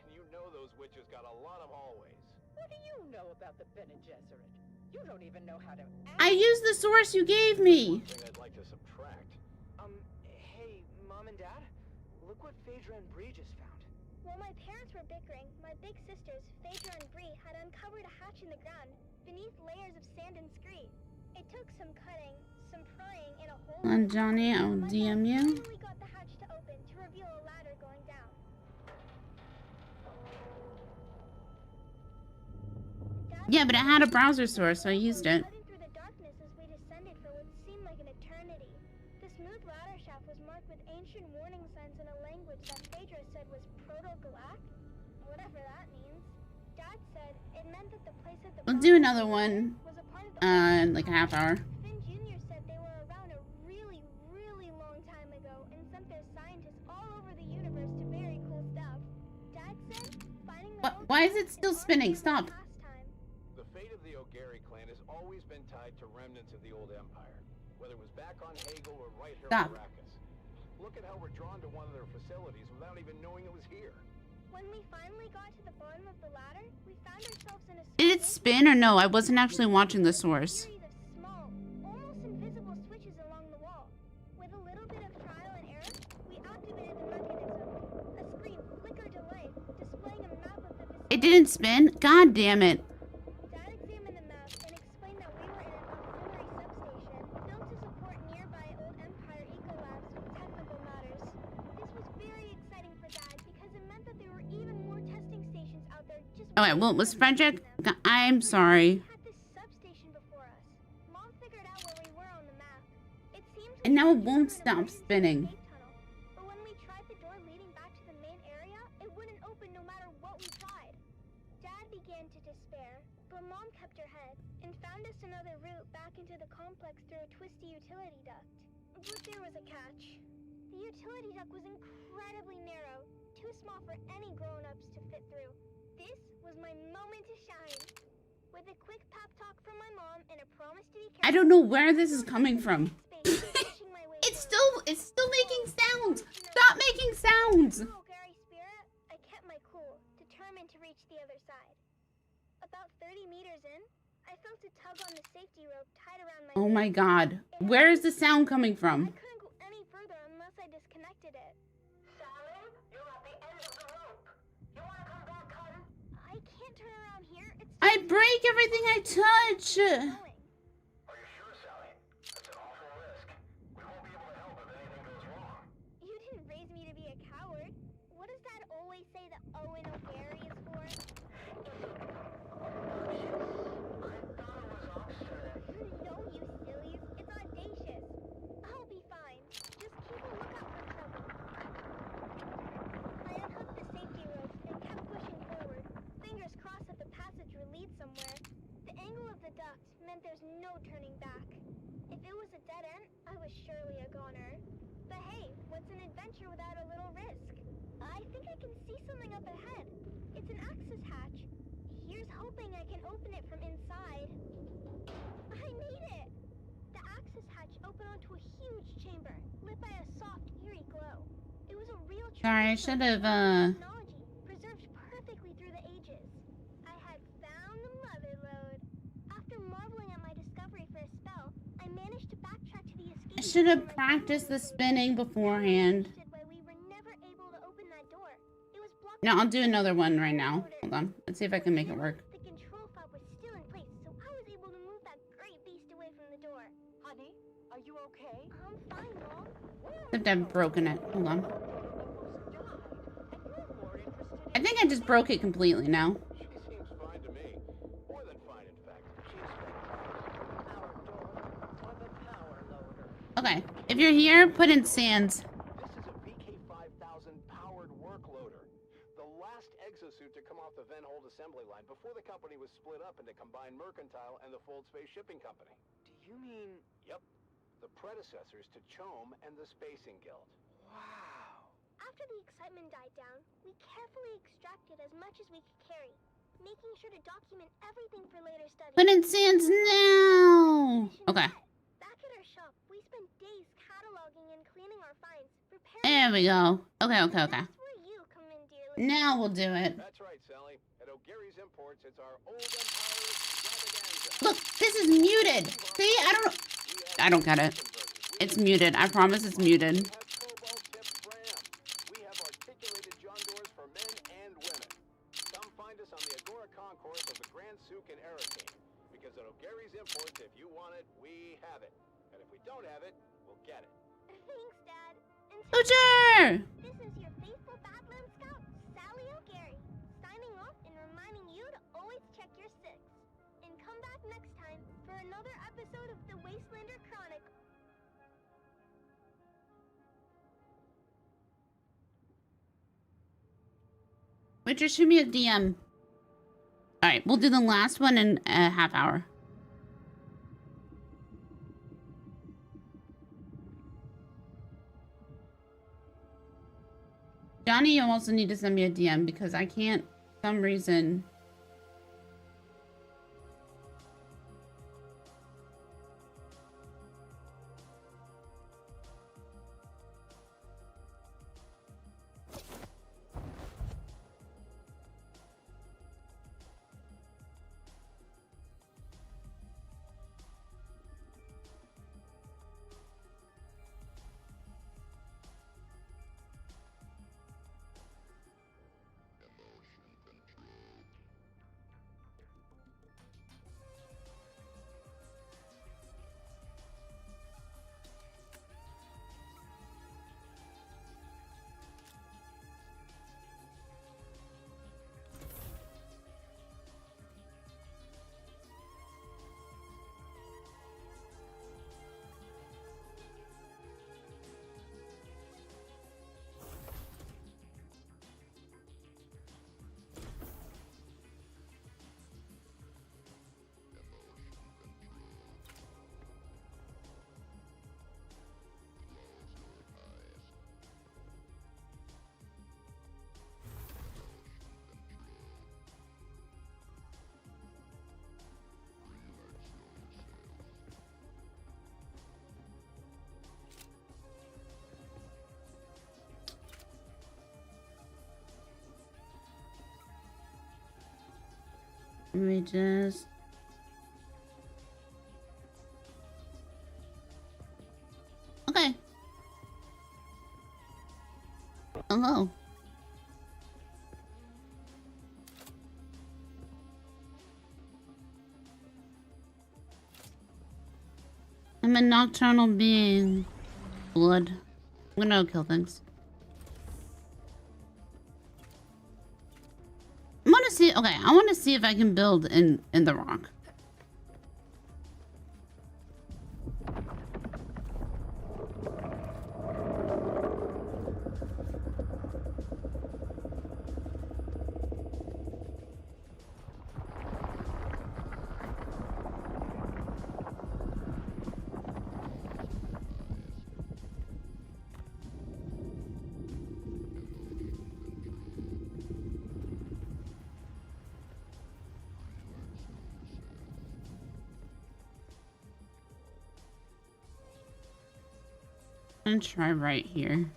And you know those witches got a lot of hallways. What do you know about the Bene Gesserit? You don't even know how to I used the source you gave me. Thing I'd like to subtract. Hey, Mom and Dad, look what Phaedra and Bree just found. While my parents were bickering, my big sisters, Phaedra and Bree, had uncovered a hatch in the ground, beneath layers of sand and scree. It took some cutting, some prying, and a hole. And Johnny, I'll DM you. Finally got the hatch to open to reveal a ladder going down. Yeah, but it had a browser source, so I used it. Cutting through the darkness as we descended for what seemed like an eternity. The smooth ladder shaft was marked with ancient warning signs in a language that Phaedra said was Proto-Galactic, whatever that means. Dad said it meant that the place at the We'll do another one was a part of the in like a half hour. Finn Jr. said they were around a really, really long time ago and sent their scientists all over the universe to very cool stuff. Dad said finding the Why is it still spinning? Stop. The fate of the O'Gary clan has always been tied to remnants of the old empire, whether it was back on Hagel or right here Stop. on Arrakis. Look at how we're drawn to one of their facilities without even knowing it was here. When we finally got to the bottom of the ladder, we found ourselves in a Did it spin or no? I wasn't actually watching the source. series of small, almost invisible switches along the wall. With a little bit of trial and error, we activated the mechanism. A screen flickered to life, displaying a map of the facility. It didn't spin? God damn it. Dad examined the map and explained that we were in an auxiliary substation built to support nearby old Empire ecolabs with technical matters. This was very exciting for Dad because it meant that there were even more testing stations out there just Okay, well, was Frederick? I'm sorry. had this substation before us. Mom figured out where we were on the map. It seemed And now it won't stop spinning. but when we tried the door leading back to the main area, it wouldn't open no matter what we tried. Dad began to despair, but Mom kept her head and found us another route back into the complex through a twisty utility duct. But there was a catch. The utility duct was incredibly narrow, too small for any grown-ups to fit through. This was my moment to shine. With a quick pep talk from my mom and a promise to be careful, I don't know where this is coming from. pushing my way It's still making sounds. Stop making sounds. Oh, Gary Spirit, I kept my cool, determined to reach the other side. About 30 meters in, I felt a tug on the safety rope tied around my Oh neck. my god. Where is the sound coming I from? couldn't go any further unless I disconnected it. Salmon, you're at the end of the rope. You want to come back, Cotton? I can't turn around here. It's I break everything I touch. going. Are you sure, Sally? That's an awful risk. We won't be able to help if anything goes wrong. You didn't raise me to be a coward. What does Dad always say that Owen O'Gary is for? No, you sillies. It's audacious. I'll be fine. Just keep a lookout for trouble. I unhooked the safety ropes and kept pushing forward, fingers crossed that the passage would lead somewhere. The angle of the duct meant there's no turning back. If it was a dead end, I was surely a goner. But hey, what's an adventure without a little risk? I think I can see something up ahead. It's an access hatch. Here's hoping I can open it from inside. I made it! The access hatch opened onto a huge chamber, lit by a soft, eerie glow. It was a real Sorry, I should have, technology, preserved perfectly through the ages. I had found the mother lode. After marveling at my discovery for a spell, should have practiced the spinning beforehand. No, I'll do another one right now. Hold on. Let's see if I can make it work. The control fob was still in place, so I was able to move that great beast away from the door. Honey, are you okay? I'm fine, Mom. Except I've broken it. Hold on. I think I just broke it completely now. She seems fine to me. More than fine, in fact. Okay. If you're here, put in Sans. This is a VK5000 powered work loader. The last exosuit to come off the Venhold assembly line before the company was split up into Combined Mercantile and the Fold Space Shipping Company. Do you mean... Yep. The predecessors to CHOAM and the Spacing Guild. Wow. After the excitement died down, we carefully extracted as much as we could carry, making sure to document everything for later study. Put in Sans now. Okay. Back at our shop, we spent days cataloging and cleaning our finds, preparing. There we go. Okay. That's where you come in, dear listener. Now we'll do it. That's right, Sally. At O'Gary's Imports, it's our old empire extravaganza. Look, this is muted. See, I don't get it. It's muted. I promise it's muted. We have articulated John doors for men and women. Come find us on the Agora Concourse of the Grand Souk in Arakeen. Because at O'Gary's Imports, if you want it, we have it. And if we don't have it, we'll get it. Thanks, Dad. Butcher! This is your faithful Badland Scout, Sally O'Gary, signing off and reminding you to always check your six. And come back next time for another episode of the Wastelander Chronicle. Butcher, shoot me a DM. Alright, we'll do the last one in a half hour. Johnny, you also need to send me a DM because I can't, for some reason. Let me just... Okay. Hello. I'm a nocturnal being. Blood. I'm gonna kill things. I want to see. Okay, I want to see if I can build in the rock. I'm gonna try right here.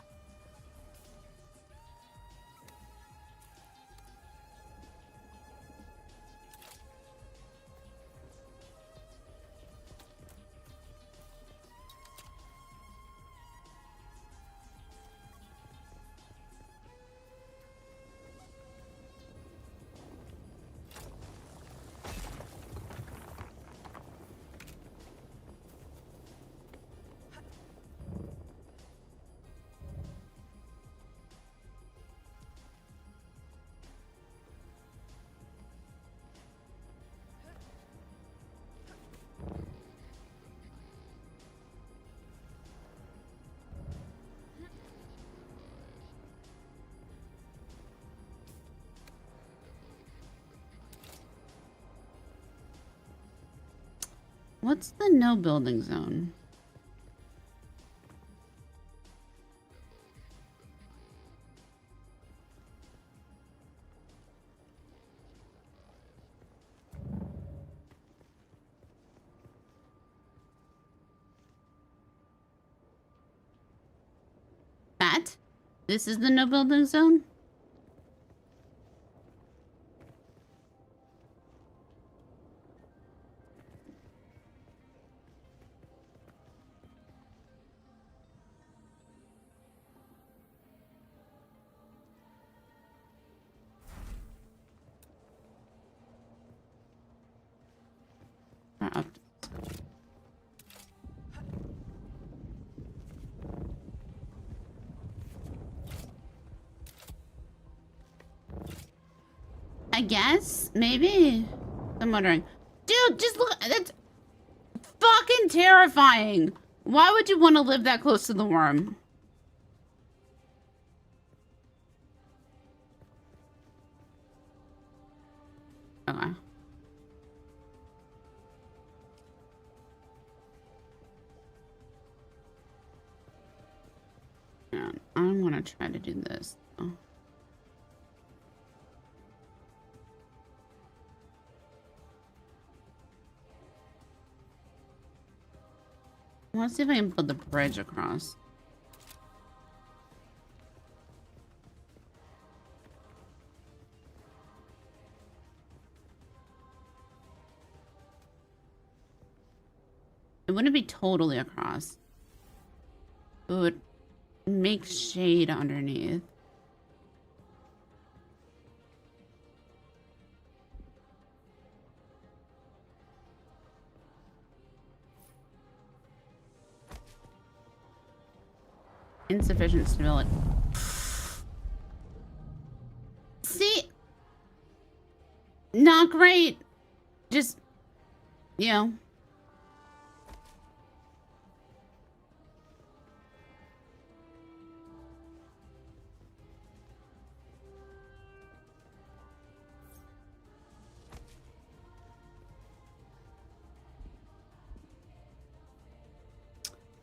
What's the no building zone? That? This is the no building zone? Up. I guess, maybe. I'm wondering. Dude, just look. That's fucking terrifying. Why would you want to live that close to the worm? Okay. Yeah, I'm gonna try to do this. Oh. I want to see if I can build the bridge across. It wouldn't be totally across. It would make shade underneath. Insufficient stability. See? Not great. Just, you know.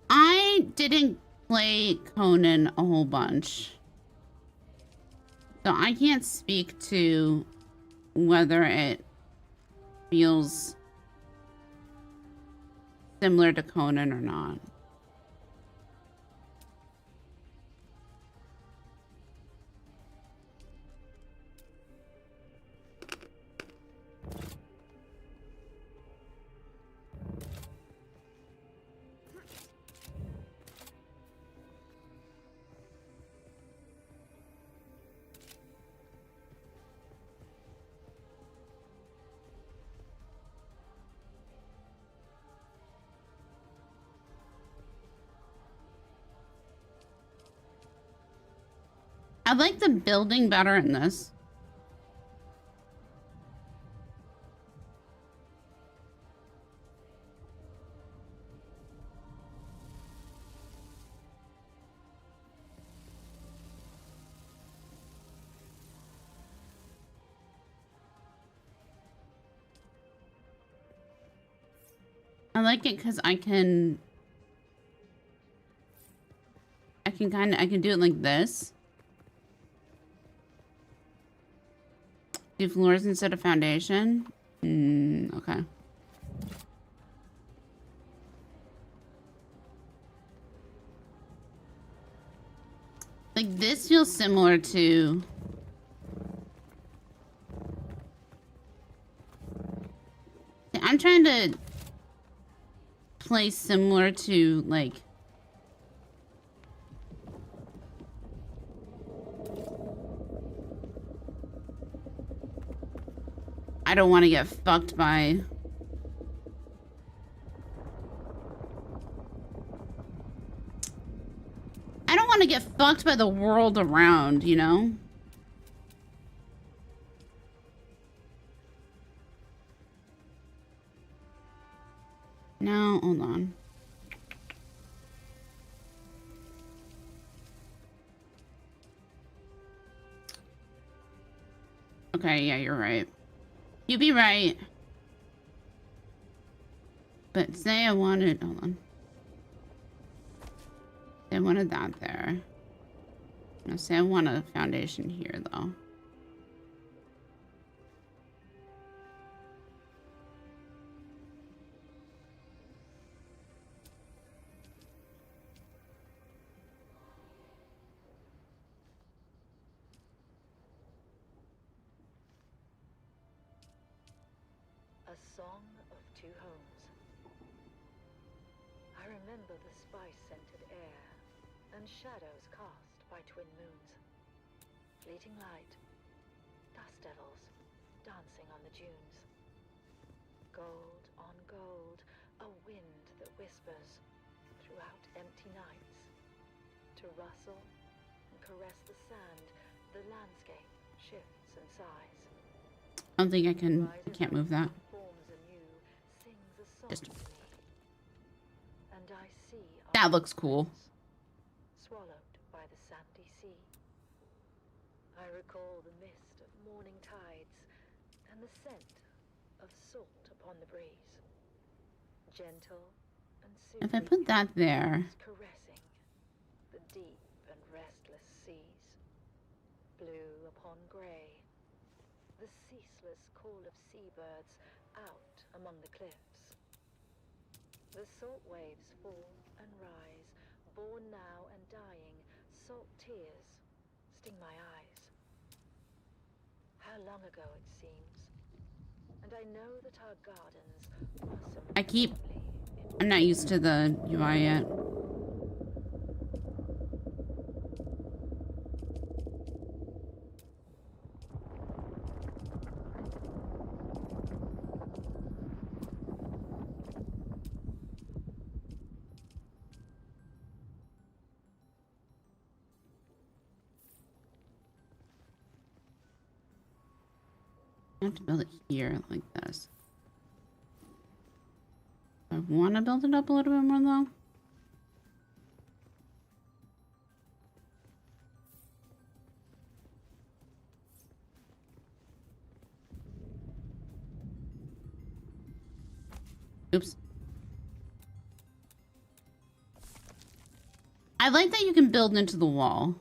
I didn't play Conan a whole bunch, so I can't speak to whether it feels similar to Conan or not. I like the building better in this. I like it because I can do it like this. Do floors instead of foundation? Okay. Like this feels similar to I'm trying to play similar to like I don't want to get fucked by the world around, you know? No, hold on. Okay, yeah, you're right. You be right. But say I wanted, hold on. Say I wanted that there. Now say I want a foundation here though. A Song of Two Homes. I remember the spice-scented air and shadows cast by twin moons. Fleeting light, dust devils dancing on the dunes. Gold on gold, a wind that whispers throughout empty nights. To rustle and caress the sand, the landscape shifts and sighs. I don't think I can't move that. Just And I see that looks cool. Swallowed by the sandy sea. I recall the mist of morning tides and the scent of salt upon the breeze. Gentle and soothing. If I put that there. Caressing the deep and restless seas. Blue upon grey. The ceaseless call of seabirds out among the cliffs. The salt waves fall and rise, born now and dying. Salt tears sting my eyes. How long ago it seems. And I know that our gardens blossom. I'm not used to the UI yet. I have to build it here like this. I want to build it up a little bit more though. Oops. I like that you can build into the wall.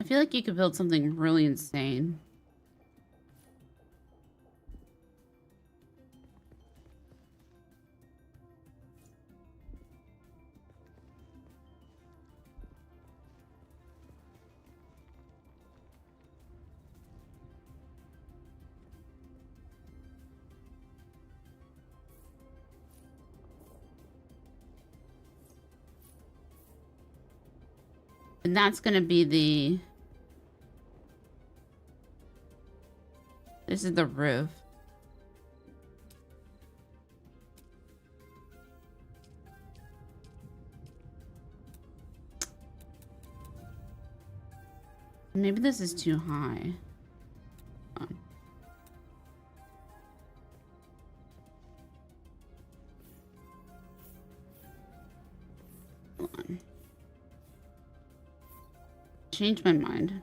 I feel like you could build something really insane. And that's gonna be the... This is the roof. Maybe this is too high. Hold on. Change my mind.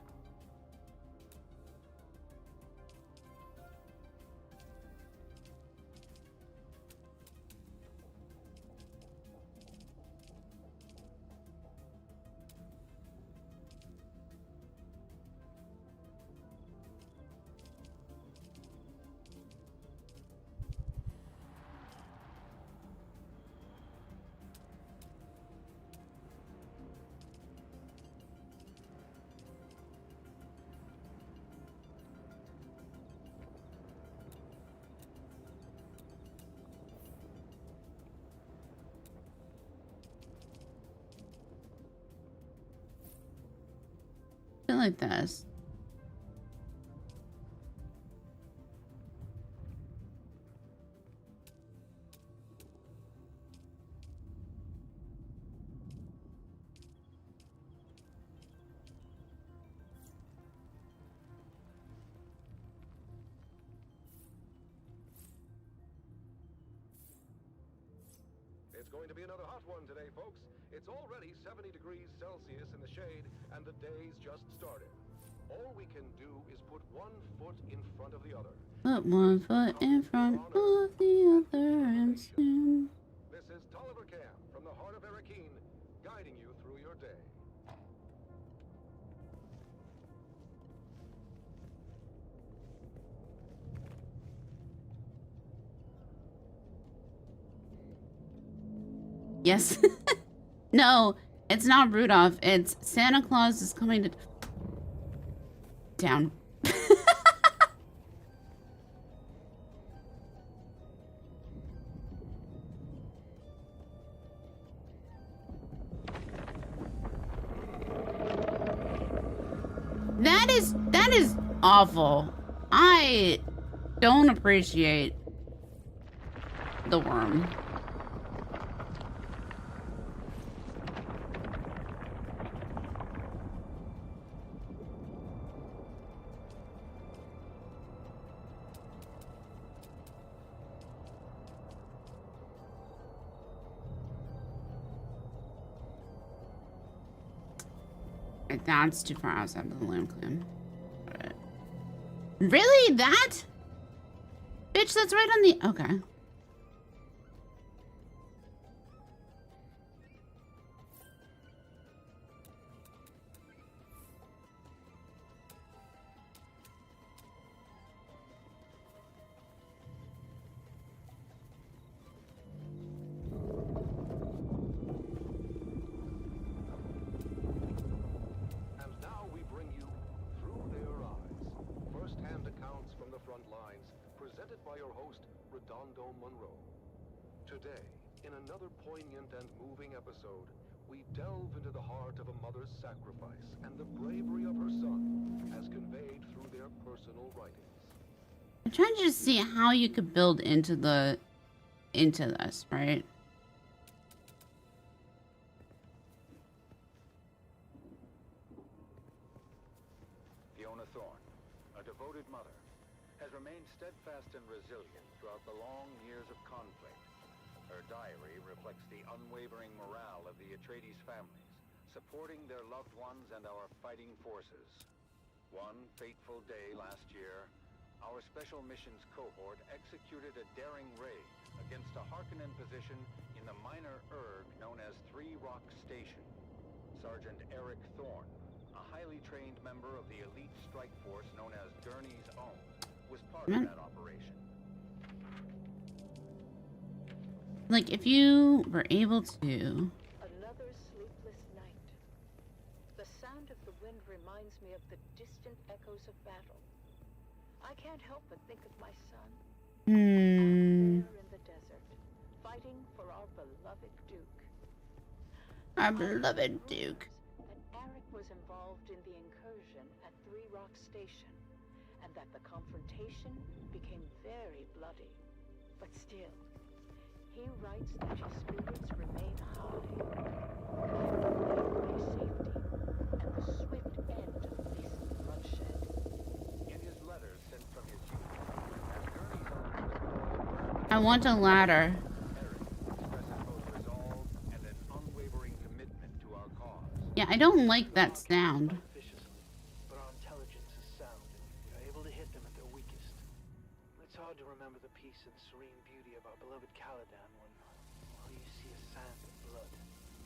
Like this. It's going to be another hot one today, folks. It's already 70 degrees Celsius in the shade, and the day's just started. All we can do is put one foot in front of the other. Put one foot in front of the other and soon. This is Tolliver Cam from the heart of Arakeen, guiding you through your day. Yes. No, it's not Rudolph. It's Santa Claus is coming to town. That is awful. I don't appreciate the worm. That's too far outside of the Lamb Clan. Right. Really? That? Bitch, that's right on the... Okay. Today, in another poignant and moving episode, we delve into the heart of a mother's sacrifice and the bravery of her son, as conveyed through their personal writings. I'm trying to just see how you could build into this, right? Fiona Thorne, a devoted mother, has remained steadfast and resilient throughout the long years of conflict. Her diary reflects the unwavering morale of the Atreides families, supporting their loved ones and our fighting forces. One fateful day last year, our Special Missions cohort executed a daring raid against a Harkonnen position in the minor Erg known as Three Rock Station. Sergeant Eric Thorne, a highly trained member of the elite strike force known as Gurney's Own, was part of that operation. Like, if you were able to... Another sleepless night. The sound of the wind reminds me of the distant echoes of battle. I can't help but think of my son. Out there in the desert, fighting for our beloved Duke. Our beloved Duke. That Eric was involved in the incursion at Three Rock Station, and that the confrontation became very bloody. But still, he writes that his spirits remain high, my safety, and the swift end of this bloodshed. In his letters sent from his youth, as Gurney's Own I want a ladder. Eric expresses both resolve and an unwavering commitment to our cause. Yeah, I don't like that sound. But our intelligence is sound, and we are able to hit them at their weakest. It's hard to remember the peace and serene beauty of our beloved Caladan when all you see is sand and blood.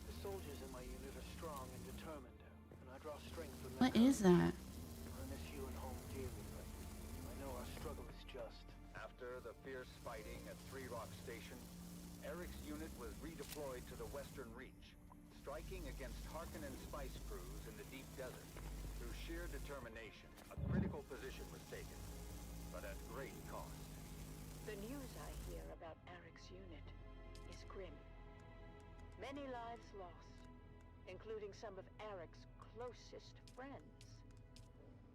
The soldiers in my unit are strong and determined, and I draw strength from their What is that? I miss you and home dearly, but I know our struggle is just. After the fierce fighting at Three Rock Station, Eric's unit was redeployed to the Western Reach, striking against Harkonnen spice crews in the deep desert. Through sheer determination, a critical position was taken, but at great cost. The news I hear about Eric's unit is grim. Many lives lost, including some of Eric's closest friends.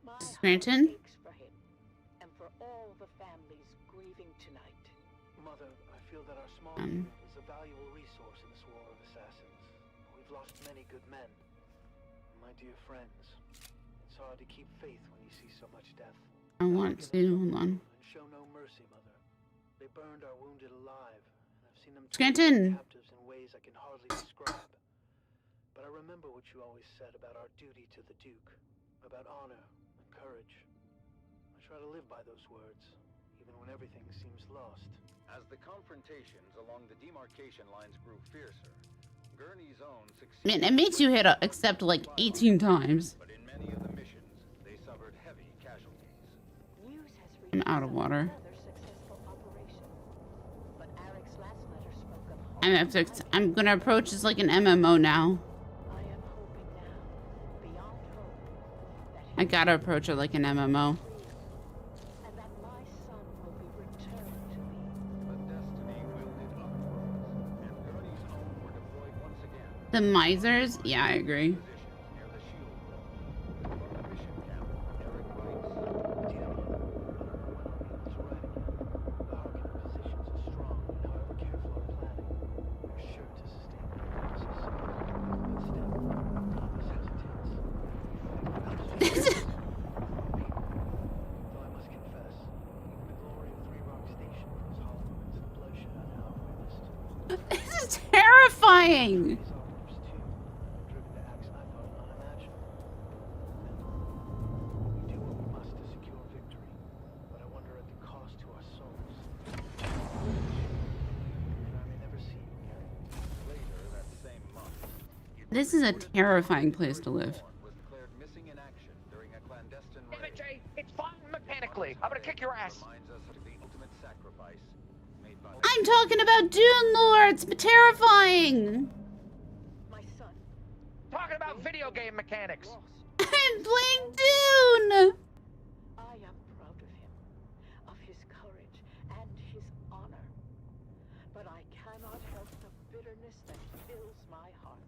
My Scranton? heart aches for him, and for all the families grieving tonight. Mother, I feel that our small unit is a valuable resource in this war of assassins. We've lost many good men. My dear friends, it's hard to keep faith when you see so much death. I want to. Hold on. And show no mercy, Mother. They burned our wounded alive, and have seen them Scranton. captives in ways I can hardly describe. But I remember what you always said about our duty to the Duke, about honor and courage. I try to live by those words, even when everything seems lost. As the confrontations along the demarcation lines grew fiercer, Gurney's own Man, it makes you hit accept like 18 times. But in many of the missions, they suffered heavy casualties. News has I'm out of water. another successful operation. But Eric's last letter spoke of I'm gonna approach this like an MMO now. I am hoping now, beyond hope, that I gotta approach it like an MMO. and that my son will be returned to me. But destiny wielded other worlds, and Gurney's own were deployed once again. The misers? Yeah, I agree. Positions near the shield wall. From the mission camp, Eric writes, Dear Mother, I don't know when I'll be able to write again. The Harkonnen positions are strong, and however careful our planning, we're sure to sustain their losses. But still, Thomas hesitates. Though I must confess, the glory of Three Rock Station grows hollow amidst the bloodshed on our list. This is terrifying! These operatives, too, driven to acts I thought unimaginable. We do what we must to secure victory, but I wonder at the cost to our souls. And I may never see you again. later that same month, This is a terrifying place to live. was declared missing in action during a clandestine Damn raid. it, Jay! It's fine mechanically. I'm gonna kick your ass. Reminds us of the ultimate sacrifice made by the I'm talking about Dune Lords, but terrifying! My son, Talking about video game mechanics. lost. I'm playing Dune! I am proud of him, of his courage and his honor. But I cannot help the bitterness that fills my heart.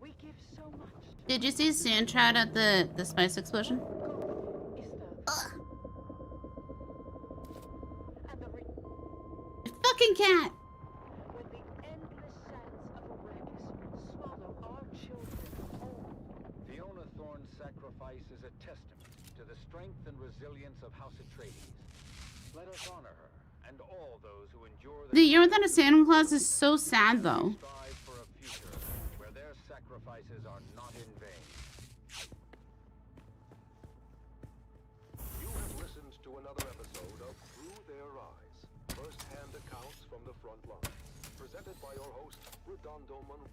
We give so much. Did you see Sandtrad at the spice explosion? Is the and the Fucking cat! when the endless sands of Arrakis swallow our children whole. Fiona Thorne's sacrifice is a testament to the strength and resilience of House Atreides. Let us honor her and all those who endure The Year Without a Santa Claus is so sad though. strive for a future where their sacrifices are not in vain. You have listened to another episode of Through Their Eyes, first-hand accounts from the front line, presented by your host, Redondo Monroe.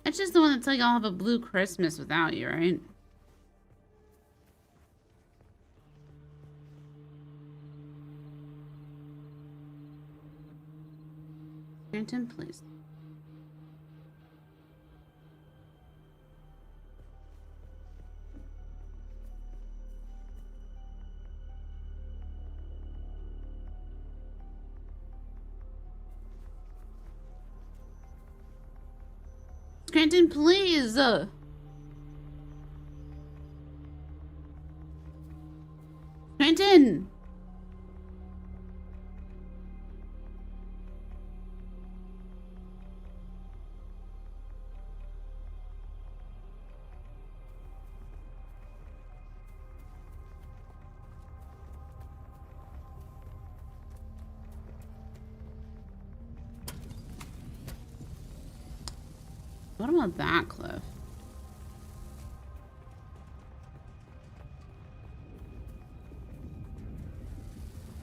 It's just the one that's like, I'll have a blue Christmas without you, right? Scranton, please. Scranton, please! Scranton! What about that cliff?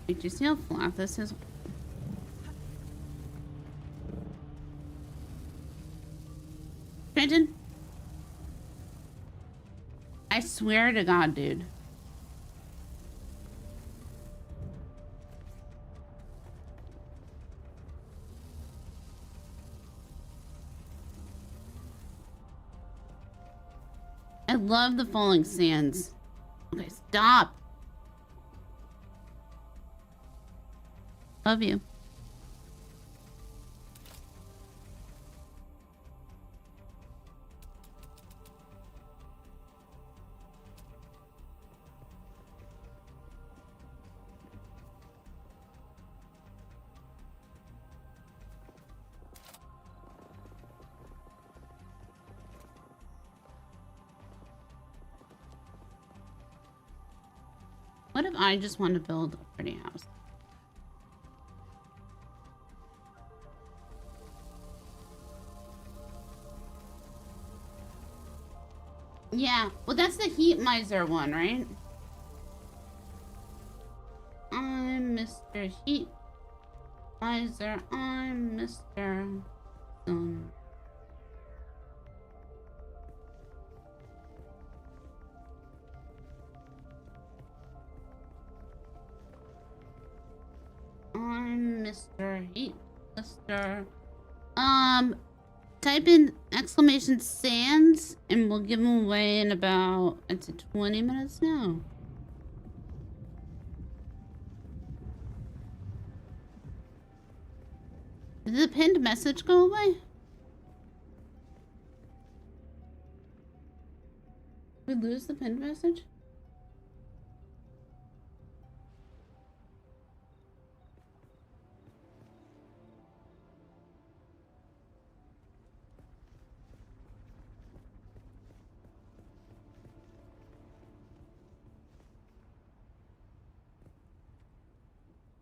Wait, do you see how flat this is? Trenton? I swear to God, dude. I love the falling sands. Okay, stop. Love you. What if I just want to build a pretty house? Yeah, well that's the heat miser one, right? I'm Mr. Heat Miser, I'm Mr. Sun. I'm Mr. Heat Mister. Type in exclamation sands and we'll give them away in about, it's 20 minutes now. Did the pinned message go away? Did we lose the pinned message?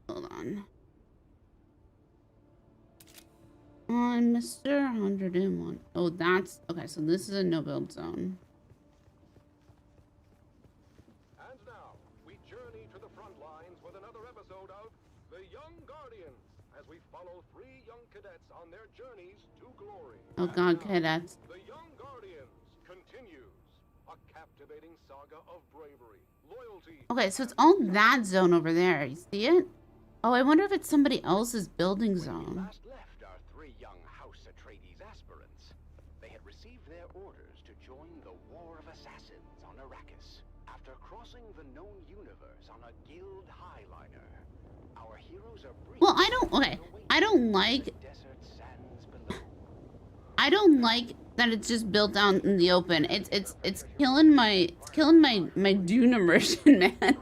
Hold on. On Mr. 101. Oh, that's okay. So this is a no build zone. And now, we journey to the front lines with another episode of The Young Guardians, as we follow 3 young cadets on their journeys to glory. Oh god, cadets. The Young Guardians continues a captivating saga of bravery, loyalty. Okay, so it's all that zone over there. You see it? Oh, I wonder if it's somebody else's building zone. Last left our 3 young House Atreides aspirants. They had received their orders to join the War of Assassins on Arrakis. After crossing the known universe on a guild highliner, our heroes are briefed. Well, I don't like that it's just built out in the open. It's killing my Dune immersion, man.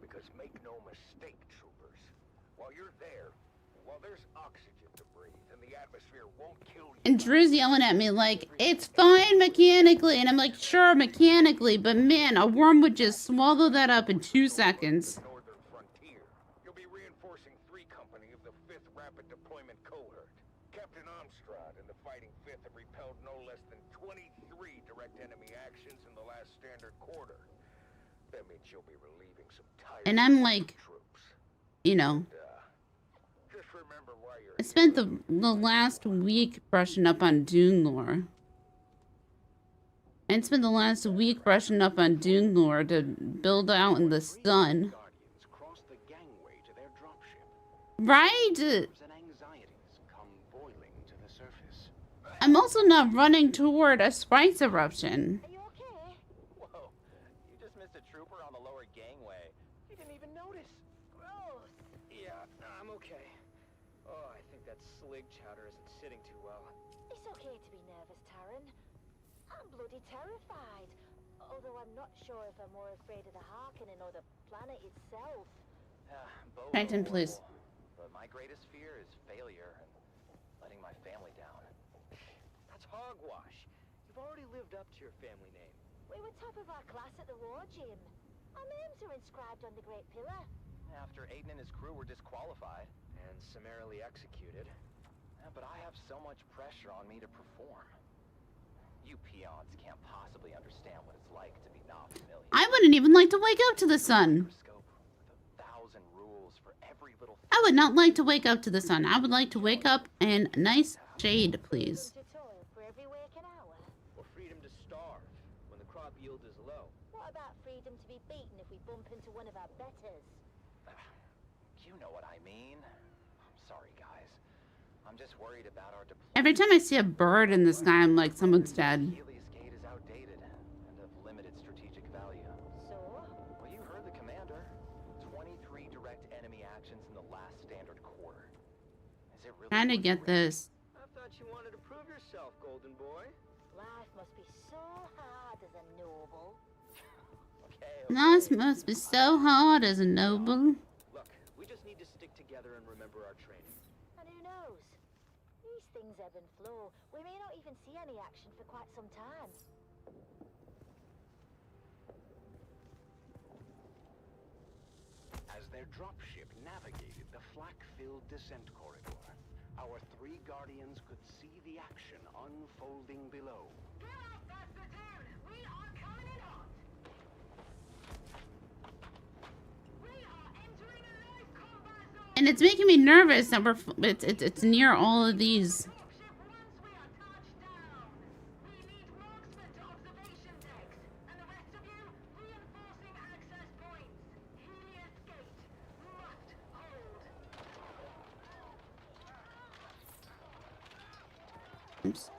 Because make no mistake, troopers, while you're there, while there's oxygen to breathe and the atmosphere won't kill you. And Drew's yelling at me like, it's fine mechanically. And I'm like, sure, mechanically, but man, a worm would just swallow that up in 2 seconds. Northern frontier. You'll be reinforcing 3 Company of the 5th Rapid Deployment Cohort. Captain Amstrad and the Fighting 5th have repelled no less than 23 direct enemy actions in the last standard quarter. That means you'll be relieving some tired And I'm like, you know, just remember why you're I spent the last week brushing up on Dune lore. And spent the last week brushing up on Dune lore to build out in the sun. cross the gangway to their dropship. Right? And anxieties come boiling to the surface. I'm also not running toward a spice eruption. Whoa, you just missed a trooper on the lower gangway. You didn't even notice. Gross. Yeah, I'm okay. Oh, I think that slig chowder isn't sitting too well. It's okay to be nervous, Taran. I'm bloody terrified. Although I'm not sure if I'm more afraid of the Harkonnen or the planet itself. Titan, please. But my greatest fear is failure and letting my family down. That's hogwash. You've already lived up to your family name. We were top of our class at the war gym. Our names are inscribed on the Great Pillar. After Aiden and his crew were disqualified and summarily executed. But I have so much pressure on me to perform. You peons can't possibly understand what it's like to be not familiar. I wouldn't even like to wake up to the sun. I would not like to wake up to the sun. I would like to wake up in nice shade, please. Or freedom to starve when the crop yield is low. What about freedom to be beaten if we bump into one of our betters? You know what I mean. I'm sorry, guys. I'm just worried about our Every time I see a bird in the sky, I'm like, someone's dead. Healy's gate is outdated and of limited strategic value. So? Well, you heard the commander. 23 direct enemy actions in the last standard quarter. Is it really Trying to get this. I thought you wanted to prove yourself, Golden Boy. Life must be so hard as a noble. Life must be so hard as a noble. Look, we just need to stick together and remember our training. And who knows? These things ebb and flow. We may not even see any action for quite some time. their dropship navigated the flak-filled descent corridor, our 3 Guardians could see the action unfolding below. That's the Dune! We are coming in hot! We are entering a live combat zone! And it's making me nervous that it's near all of these. Oops.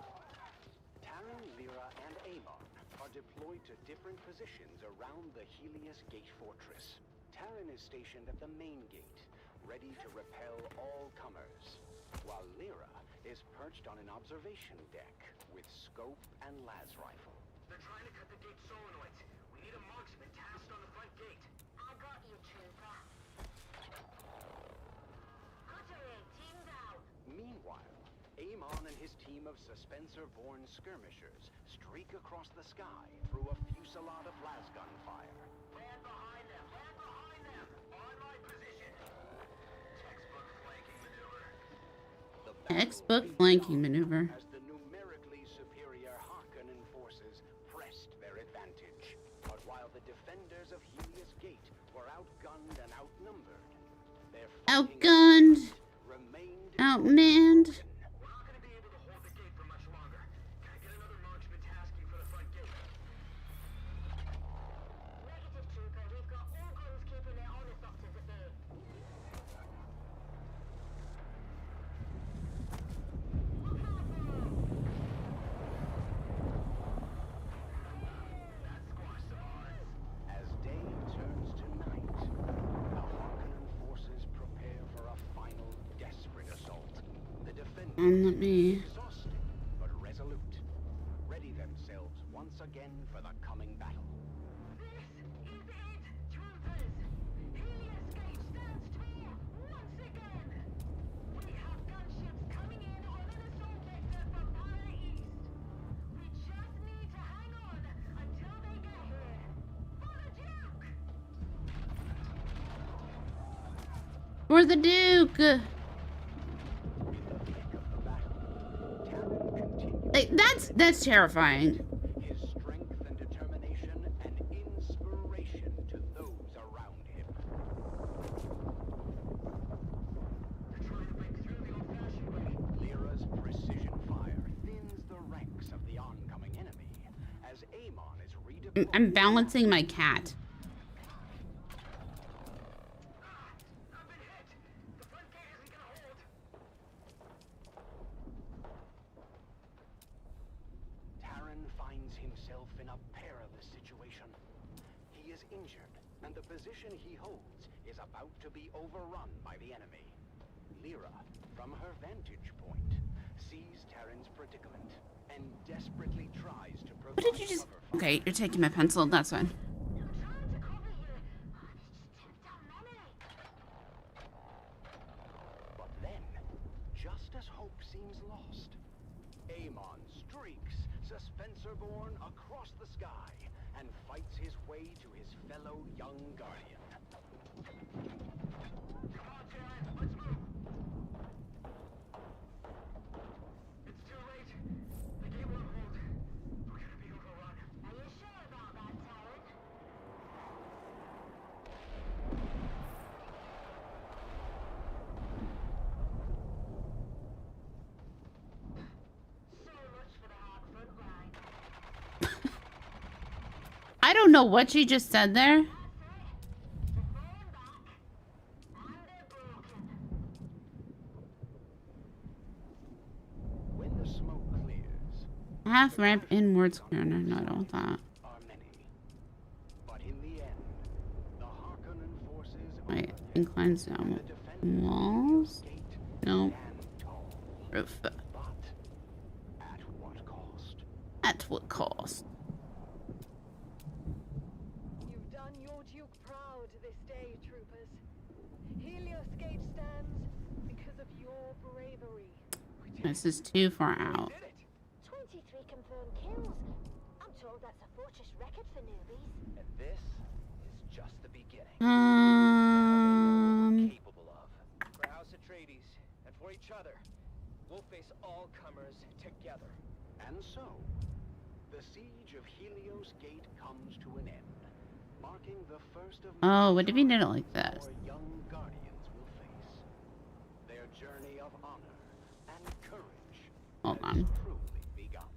Taryn, Lyra, and Amon are deployed to different positions around the Helios Gate Fortress. Taryn is stationed at the main gate, ready to repel all comers, while Lyra is perched on an observation deck with scope and las rifle. They're trying to cut the gate solenoids. We need a marksman tasked on the front gate. I got you, trooper. Cuttery, team down. Meanwhile, Amon and his team of Suspensor-born skirmishers streak across the sky through a fusillade of lasgun fire. Land behind them! Land behind them! On my position! Textbook flanking maneuver. Textbook flanking maneuver. As the numerically superior Harkonnen forces pressed their advantage. But while the defenders of Helios Gate were outgunned and outnumbered, their outgunned, outmanned. As day turns to night, the Harkonnen forces prepare for a final desperate assault. The defenders, Let me. exhausted but resolute, ready themselves once again for the coming battle. For the Duke. Like, that's terrifying. His strength and determination an inspiration to those around him. They're trying to break through the old-fashioned way. Lyra's precision fire thins the ranks of the oncoming enemy as Amon is redeployed. I'm balancing my cat. Taryn finds himself in a perilous situation. He is injured, and the position he holds is about to be overrun by the enemy. Lyra, from her vantage point, sees Taryn's predicament and desperately tries to provide What did you just? cover for Okay, you're taking my pencil. That's fine. But then, just as hope seems lost, Amon streaks, Suspensor-born, across the sky and fights his way to his fellow young guardian. Come on, Taryn, let's move! It's too late. The gate won't hold. We're gonna be overrun. Are you sure about that, Taryn? So much for the hard front line. I don't know what she just said there. When the smoke clears, Half ramp inwards corner. No, I don't want that. are many. But in the end, the Harkonnen forces Wait, inclines down walls. No. Roof. but at what cost? At what cost? You've done your Duke proud this day, troopers. Helios Gate stands because of your bravery. This is too far out. 23 confirmed kills. I'm told that's a fortress record for newbies. And this is just the beginning. on. For House Atreides and for each other, we'll face all comers together. And so, the siege of Helios Gate comes to an end, marking the first of Oh, what if you did it like this? our young guardians will face. Their journey of honor and courage Hold has on. truly begun.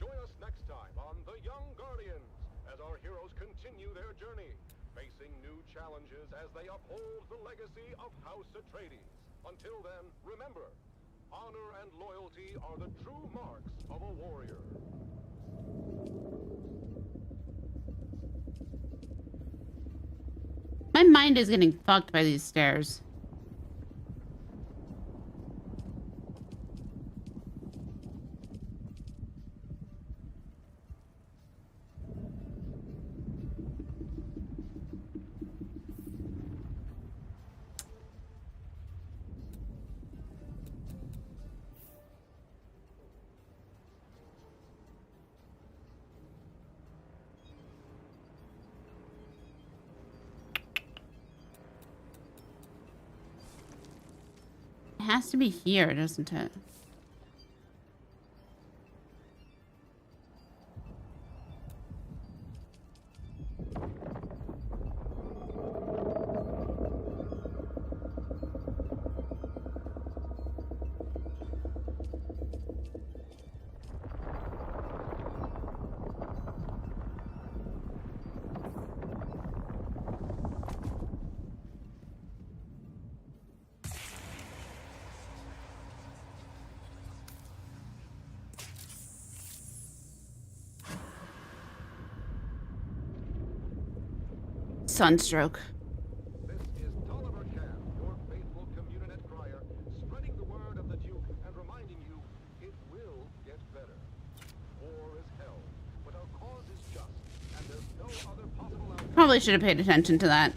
Join us next time on The Young Guardians as our heroes continue their journey, facing new challenges as they uphold the legacy of House Atreides. Until then, remember, honor and loyalty are the true marks of a warrior. My mind is getting fucked by these stairs. It has to be here, doesn't it? Sunstroke. This is Tolliver Cam, your faithful Communinet crier, spreading the word of the Duke and reminding you it will get better. War is hell, but our cause is just, and there's no other possible outcome. Probably should have paid attention to that.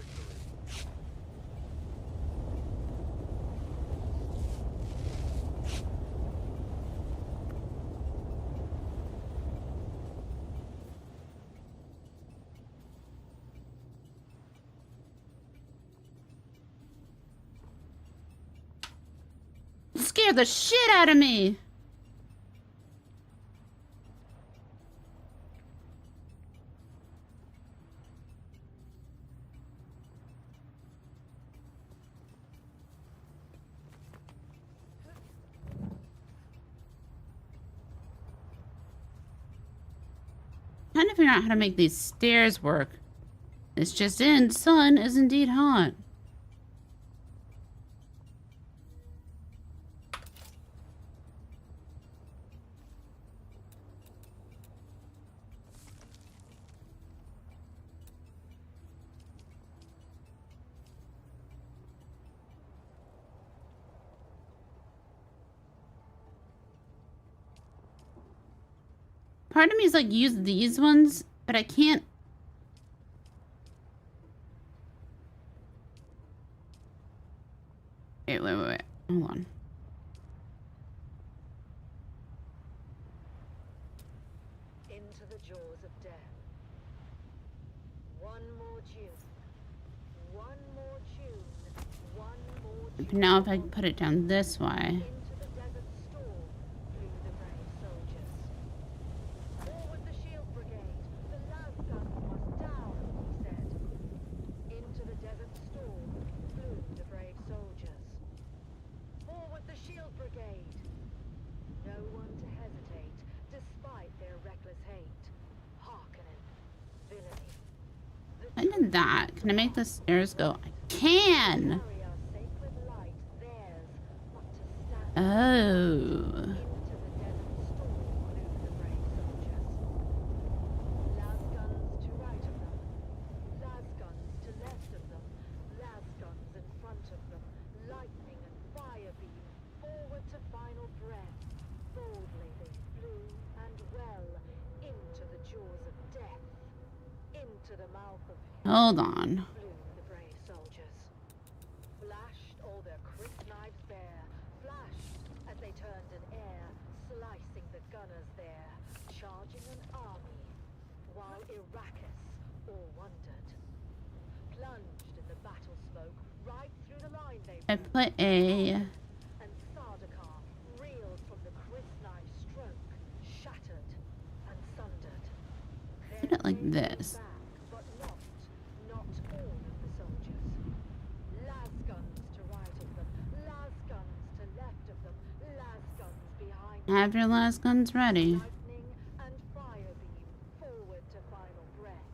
Scared the shit out of me. Trying to figure out how to make these stairs work. It's just in. Sun is indeed hot. Part of me is like, use these ones, but I can't. Wait. Hold on. Into the jaws of death. One more June. One more June. One more June. Now if I put it down this way. Into the desert storm flew the brave soldiers. Forward the shield brigade. The last gun was down, he said. Into the desert storm flew the brave soldiers. Forward the shield brigade. No one to hesitate, despite their reckless hate. Hearkening, villainy. I did that. Can I make the stairs go? I can. Carry our sacred light, theirs, but to stand Oh. into the desert storm flew the brave soldiers. Las guns to right of them, las guns to left of them, las guns in front of them, lightning and fire beam, forward to final breath. Boldly they flew and well into the jaws of death, into the mouth of Hold on. flew the brave soldiers. Flashed all their crisp knives bare, flashed as they turned in air, slicing the gunners there, charging an army, while Arrakis or wondered. Plunged in the battle smoke, right through the line they I put a... and Sardaukar reeled from the crisp-knife stroke, shattered and sundered. Put it like this. But not all of the soldiers. Las guns to right of them, las guns to left of them, las guns behind them. Have your last guns ready. Lightning and fire beam forward to final breath.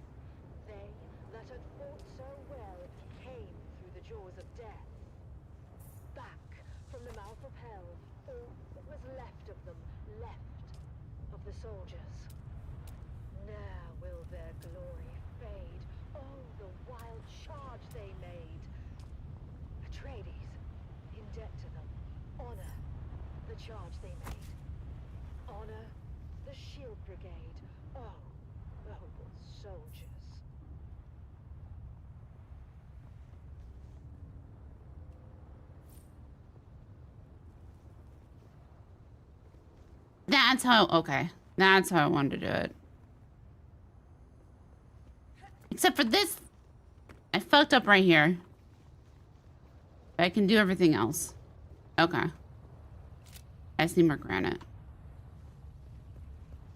They that had fought so well came through the jaws of death. Back from the mouth of hell, all that was left of them, left of the soldiers. Ne'er will their glory fade. Oh, the wild charge they made. Atreides, in debt to them, honor the charge they made. Honor the shield brigade. Oh, noble soldiers. That's how... Okay. That's how I wanted to do it. Except for this. I fucked up right here. I can do everything else. Okay. I just need more granite.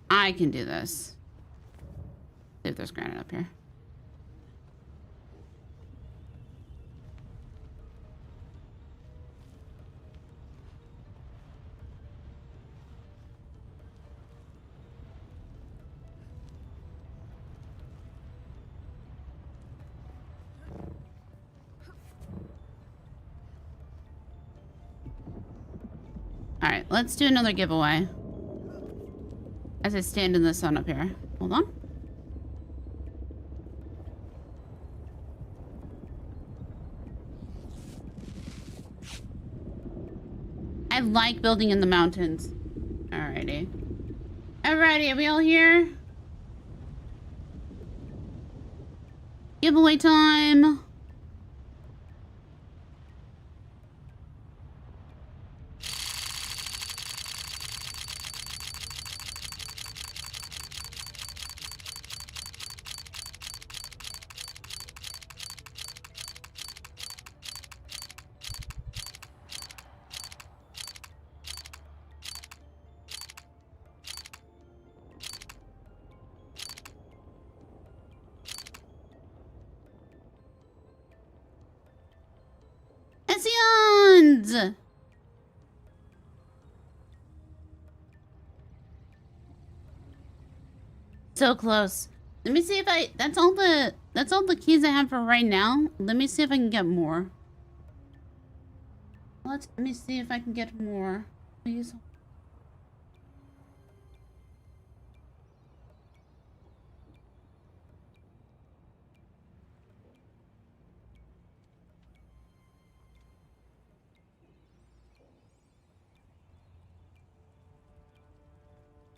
I can do this. See if there's granite up here. Alright, let's do another giveaway. As I stand in the sun up here. Hold on. I like building in the mountains. Alrighty. Alrighty, are we all here? Giveaway time. Essions! So close. Let me see if I... That's all the keys I have for right now. Let me see if I can get more. Let me see if I can get more. Please.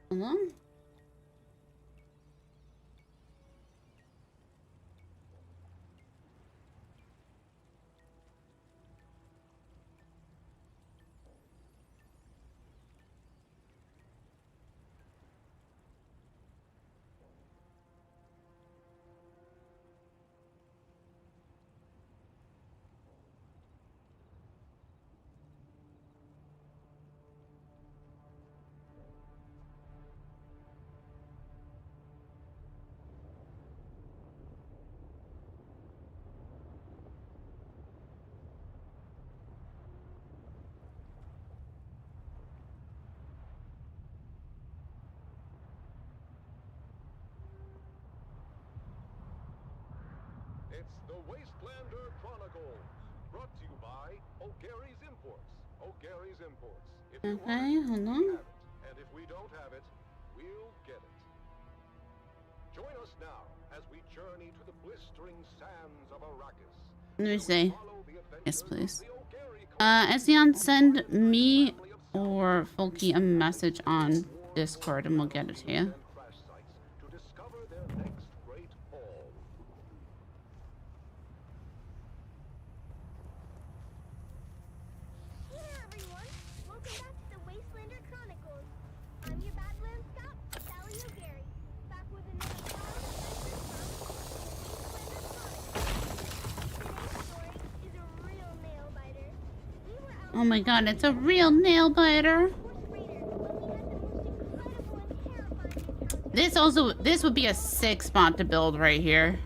Hold on. It's the Wastelander Chronicles, brought to you by O'Gary's Imports. O'Gary's Imports. If you want Okay, it, hold we on. have it. And if we don't have it, we'll get it. Join us now as we journey to the blistering sands of Arrakis. Let me see. Yes, please. Ession, send me or Folky a message on Discord and we'll get it to you. To discover their next great haul. Hey there, everyone! Welcome back to the Wastelander Chronicles. I'm your Badlands Scout, Sally O'Gary, back with another challenge adventure from Oh my god, it's a real nail biter. This would be a sick spot to build right here.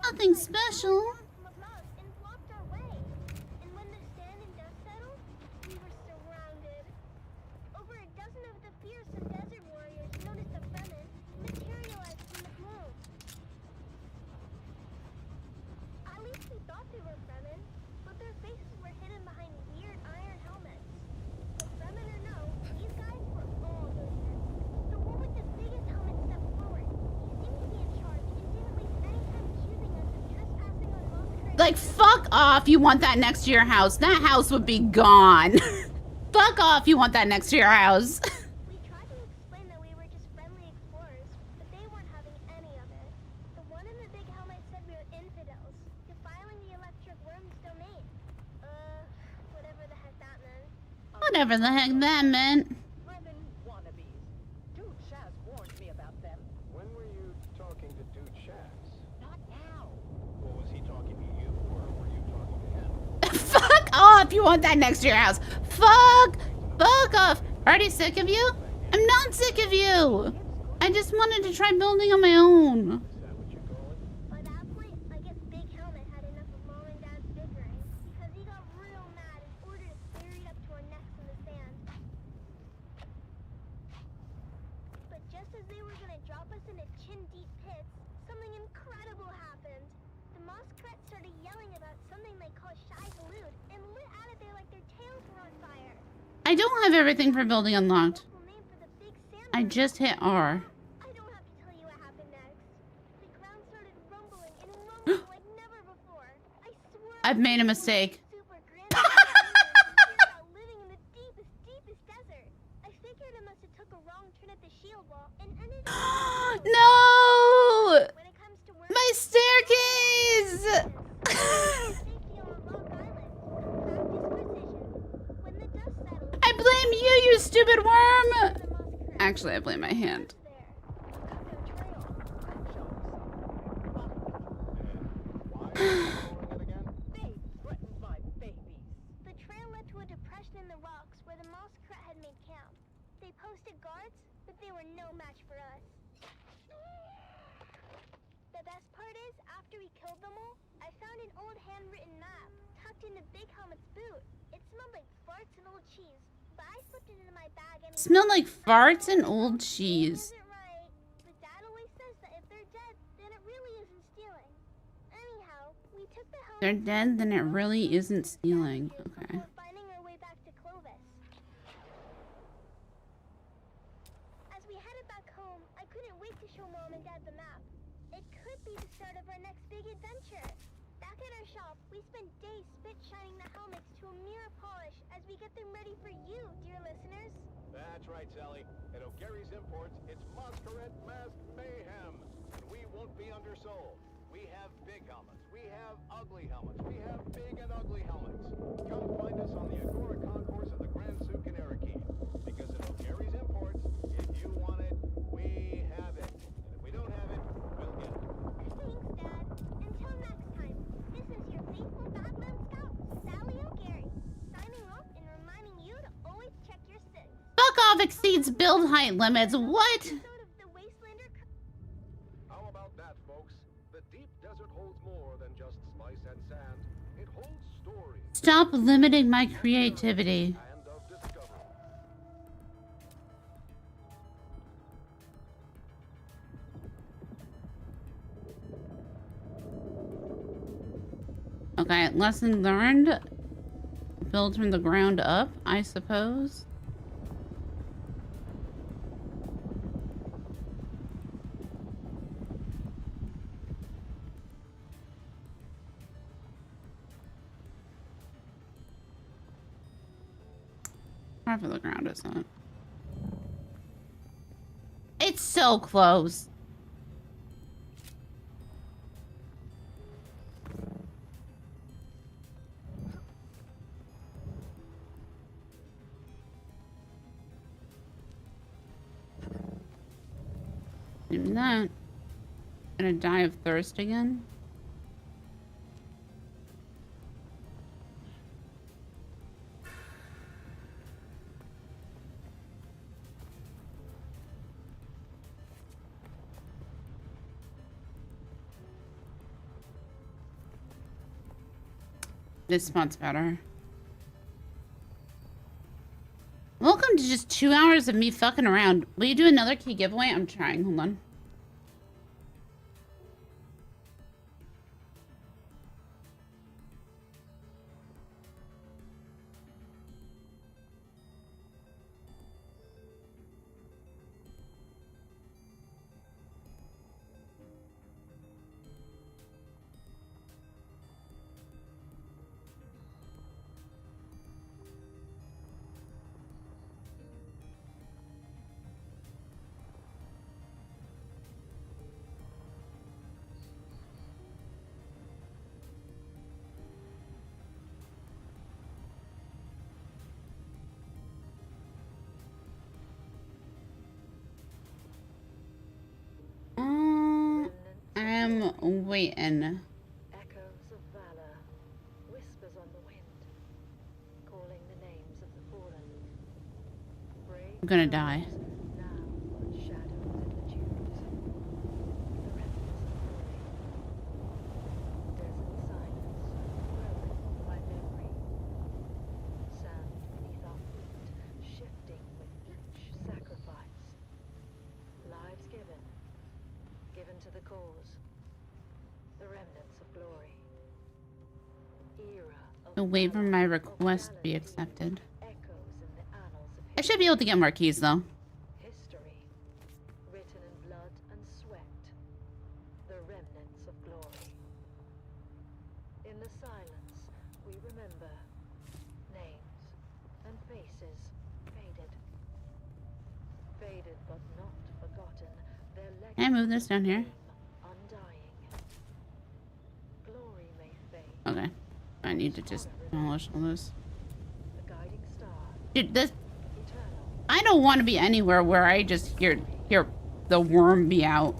Nothing special. Like, fuck off, you want that next to your house. That house would be gone. Fuck off, you want that next to your house. We tried to explain that we were just friendly explorers, but they weren't having any of it. The one in the big helmet said we were infidels, defiling the electric worm's domain. Whatever the heck that meant. Whatever the heck that meant. Fremen wannabes. Dude Shaz warned me about them. When were you talking to Dude Shaz? Not now. Well, was he talking to you, or were you talking to him? Fuck off, you want that next to your house. Fuck off. Already sick of you? I'm not sick of you. I just wanted to try building on my own. By that point, I guess Big Helmet had enough of Mom and Dad's bickering, because he got real mad and ordered us buried up to our necks in the sand. But just as they were gonna drop us into chin-deep pits, something incredible happened. The Moskret started yelling about something they call Shy Halud and lit out of there like their tails were on fire. I don't have everything for building unlocked. I just hit R. I don't have to tell you what happened next. The ground started rumbling and rumbling like never before. I swear I've made a mistake. super grand about living in the deepest desert. I figured I must have took a wrong turn at the shield wall and ended up No! when it comes to work. My staircase! I blame you, you stupid worm! Actually, I blame my hand. The trail led to a depression in the rocks where the Moskret had made camp. They posted guards, but they were no match for us. The best part is, after we killed them all, I found an old handwritten map tucked into Big Helmet's boot. It smelled like farts and old cheese, but I slipped it into my bag and Smell like farts and old cheese. right. But Dad always says that if they're dead, then it really isn't stealing. Anyhow, we took the helmet. They're dead, then it really isn't stealing. Okay. Finding our way back to Clovis. As we headed back home, I couldn't wait to show Mom and Dad the map. It could be the start of our next big adventure. Back at our shop, we spent days spit shining the helmets to a mere polish as we get them ready for you, dear listeners. That's right, Sally. At O'Gary's Imports, it's Masquerade Mask Mayhem, and we won't be undersold. We have big helmets, we have ugly helmets, we have big and ugly helmets. Come find us on the Agora Concourse of the Grand Souk in Arakeen, because at O'Gary's Imports, if you want it, we have it. And if we don't have it, we'll get it. Thanks, Dad. Until next time, this is your faithful Batman Scout, Sally O'Gary, signing off and reminding you to always check your six. Fuck off exceeds build height limits. What? How about that, folks? The deep desert holds more than just spice and sand. It holds stories Stop limiting my creativity. and of discovery. Okay, lesson learned. Build from the ground up, I suppose. Half of the ground isn't. It's so close. Maybe not. Gonna die of thirst again? This spot's better. Welcome to just 2 hours of me fucking around. Will you do another key giveaway? I'm trying. Hold on. I'm waiting. Echoes of valor, whispers on the wind, calling the names of the fallen. Brave I'm gonna die. now but shadows in the dunes. The remnants of glory. Desert silence, broken by memory. Sand beneath our feet, shifting with each sacrifice. Lives given to the cause. The remnants of glory. Era The of waiver valor, my of request be gallantry, accepted. echoes in the annals of I should be able to get more keys though. history, written in blood and sweat. The remnants of glory. In the silence, we remember names and faces faded. Faded but not forgotten. Their legacy Can I move this down here? undying. Glory may fade. Okay. I need to just demolish all this. The guiding star, Dude, this... eternal. I don't want to be anywhere where I just hear the worm be out.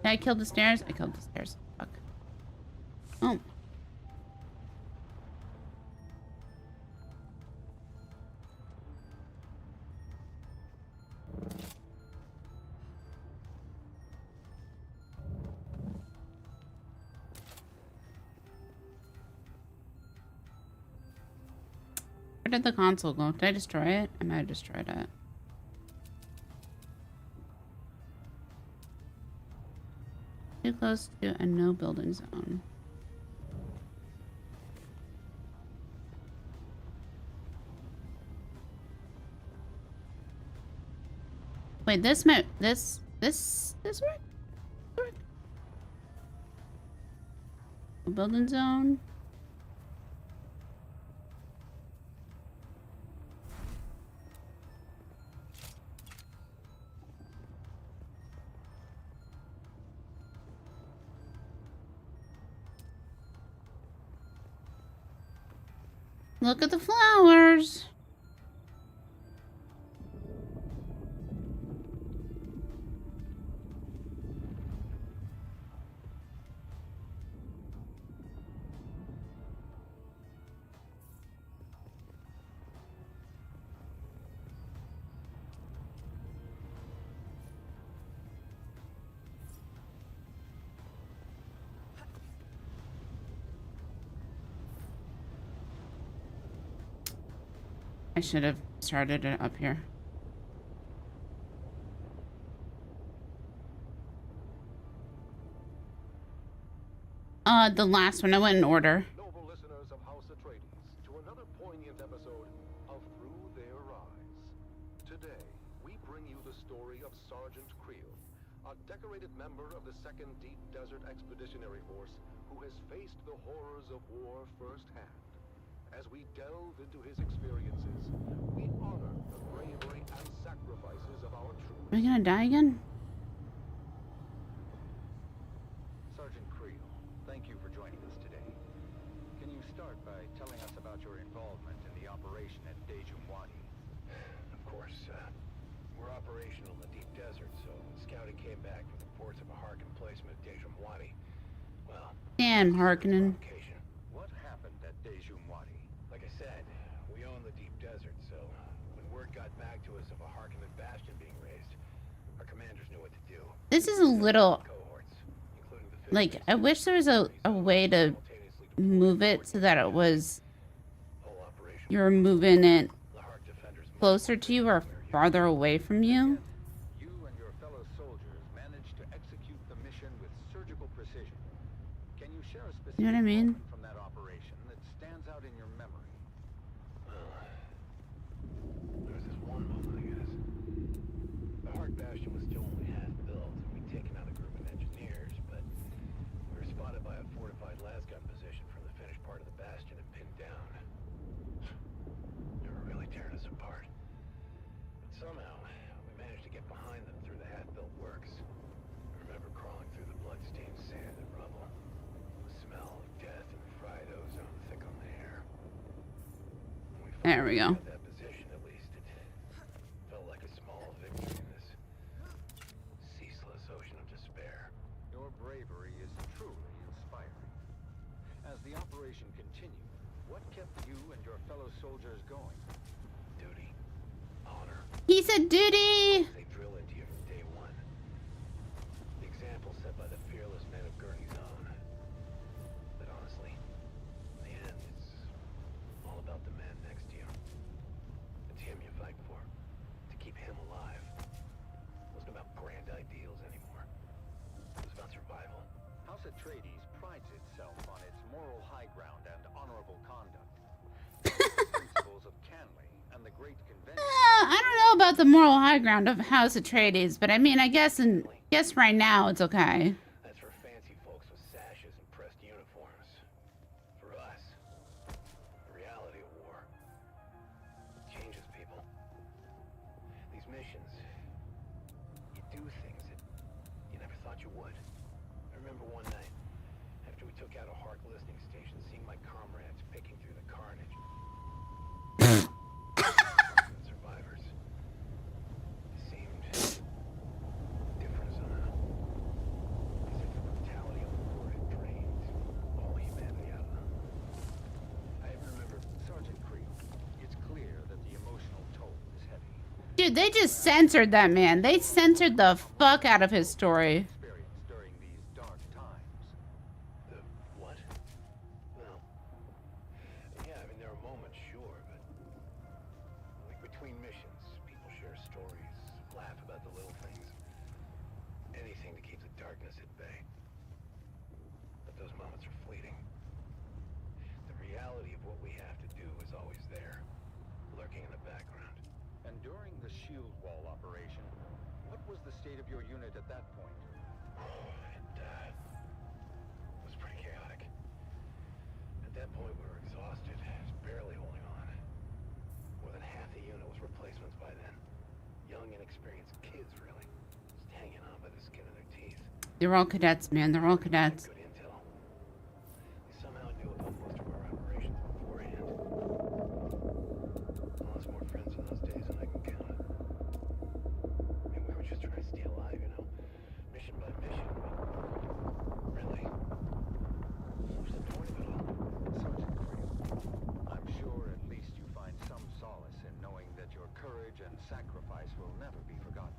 Did I kill the stairs? I killed the stairs. Fuck. Oh. Where did the console go? Did I destroy it? I might have destroyed it. Too close to a no building zone. Wait, this work? A building zone? Look at the flowers. I should have started it up here. The last one. I went in order. Noble listeners of House Atreides, to another poignant episode of Through Their Eyes. Today, we bring you the story of Sergeant Creel, a decorated member of the 2nd Deep Desert Expeditionary Force who has faced the horrors of war firsthand. As we delve into his experiences, we honor the bravery and sacrifices of our troops. Are we gonna die again? Sergeant Creel, thank you for joining us today. start by telling us about your involvement in the operation at Dejumwadi? Of course, we're operational in the deep desert, so when scouting came back with reports of a Harkin placement at Dejumwadi, well... Damn, Harkonnen. What happened at Dejumwadi? Like I said, we own the deep desert, so when word got back to us of a Harkonnen bastion being raised, our commanders knew what to do. This is a little... Like, I wish there was a way to move it so that it was... You're moving it closer to you or farther away from you. You and your fellow soldiers managed to execute the mission with surgical precision. Can you share a specific You know what I mean? moment from that operation that stands out in your memory? There was this one moment, I guess. The Hark Bastion was still only half built, and we'd taken out a group of engineers, but we were spotted by a fortified lasgun position from the finished part of the bastion and pinned down. They were really tearing us apart. But somehow, we managed to get behind them through the half-built works. I remember crawling through the blood-stained sand and rubble. The smell of death and fried ozone thick on the air. There we go. That position, at least, it felt like a small victory in this ceaseless ocean of despair. Your bravery is truly inspiring. As the operation continued, what kept you and your fellow soldiers going? Duty. Honor. He said duty! They drill into you from day one. The example set by the fearless men of Gurney's own. But honestly, in the end, it's all about the man next to you. It's him you fight for. To keep him alive. It wasn't about grand ideals anymore. It was about survival. House Atreides prides itself on its moral high ground and honorable conduct. Principles of Canley and the Great Convention. I don't know about the moral high ground of House Atreides, but I mean, I guess right now it's okay. That's for fancy folks with sashes and pressed uniforms. For us, the reality of war changes people. These missions, you do things that you never thought you would. I remember one night, after we took out a Hark listening station, seeing my comrades picking through the carnage. Survivors. It seemed different somehow. As if the brutality of the war had drained all humanity out of them. I even remember Sergeant Creel. It's clear that the emotional toll is heavy. Dude, they just censored that man. They censored the fuck out of his story. Experience during these dark times. the what? Well, yeah, I mean there are moments, sure, but like between missions, people share stories, laugh about the little things. Anything to keep the darkness at bay. But those moments are fleeting. The reality of what we have to do is always there, lurking in the background. And during the shield wall operation, what was the state of your unit at that point? It was pretty chaotic. At that point, we were exhausted, just barely holding on. More than half the unit was replacements by then. Young, inexperienced kids, really. Just hanging on by the skin of their teeth. They're all cadets, man. They're all cadets. Good intel. They somehow knew about most of our operations beforehand. I lost more friends in those days than I can count. I mean, we were just trying to stay alive, you know? Mission by mission, but really, what was the point of it all? Sergeant Creel, I'm sure at least you find some solace in knowing that your courage and sacrifice will never be forgotten.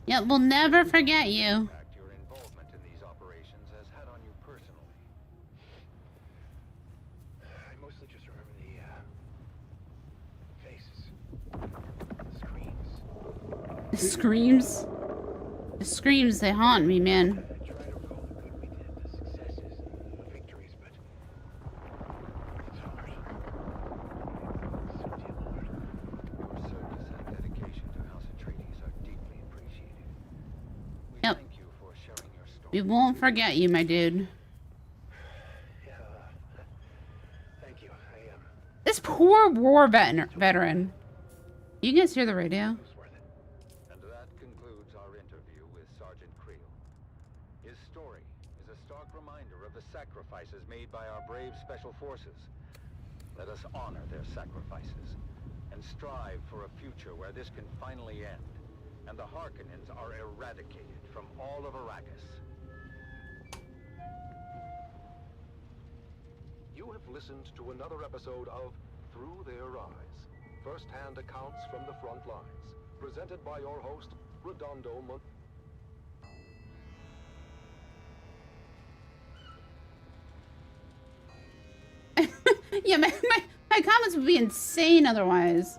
Yeah, we'll never forget you. Impact your involvement in these operations has had on you personally. I mostly just remember the faces, the screams. The screams. The screams, they haunt me, man. I try to recall the good we did, the successes and the victories, but it's hard. So damn hard. Your service and dedication to House Atreides are deeply appreciated. We Yep. thank you for sharing your story. We won't forget you, my dude. Yeah, thank you. This poor war veteran. You guys hear the radio? And that concludes our interview with Sergeant Creel. His story is a stark reminder of the sacrifice sacrifices made by our brave special forces. Let us honor their sacrifices and strive for a future where this can finally end and the Harkonnens are eradicated from all of Arrakis. You have listened to another episode of Through Their Eyes, first-hand accounts from the front lines, presented by your host, Redondo Mon... Yeah, my comments would be insane otherwise.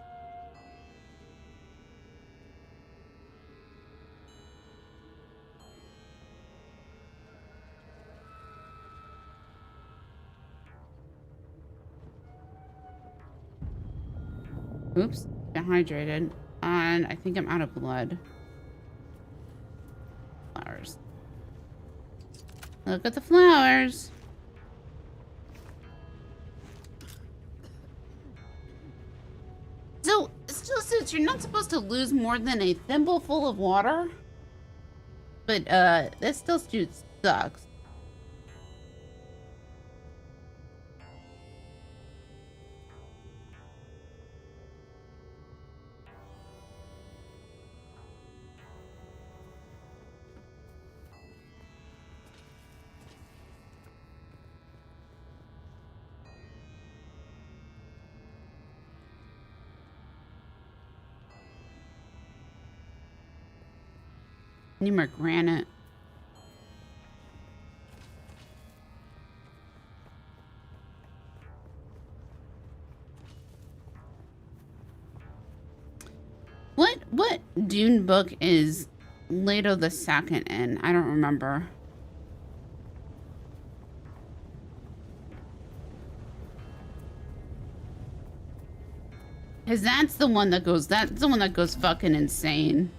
Oops, dehydrated. And I think I'm out of blood. Flowers. Look at the flowers. So, it still says you're not supposed to lose more than a thimbleful of water. But, that still sucks. Need more granite. What Dune book is Leto the Second in? I don't remember. Cause that's the one that goes fucking insane.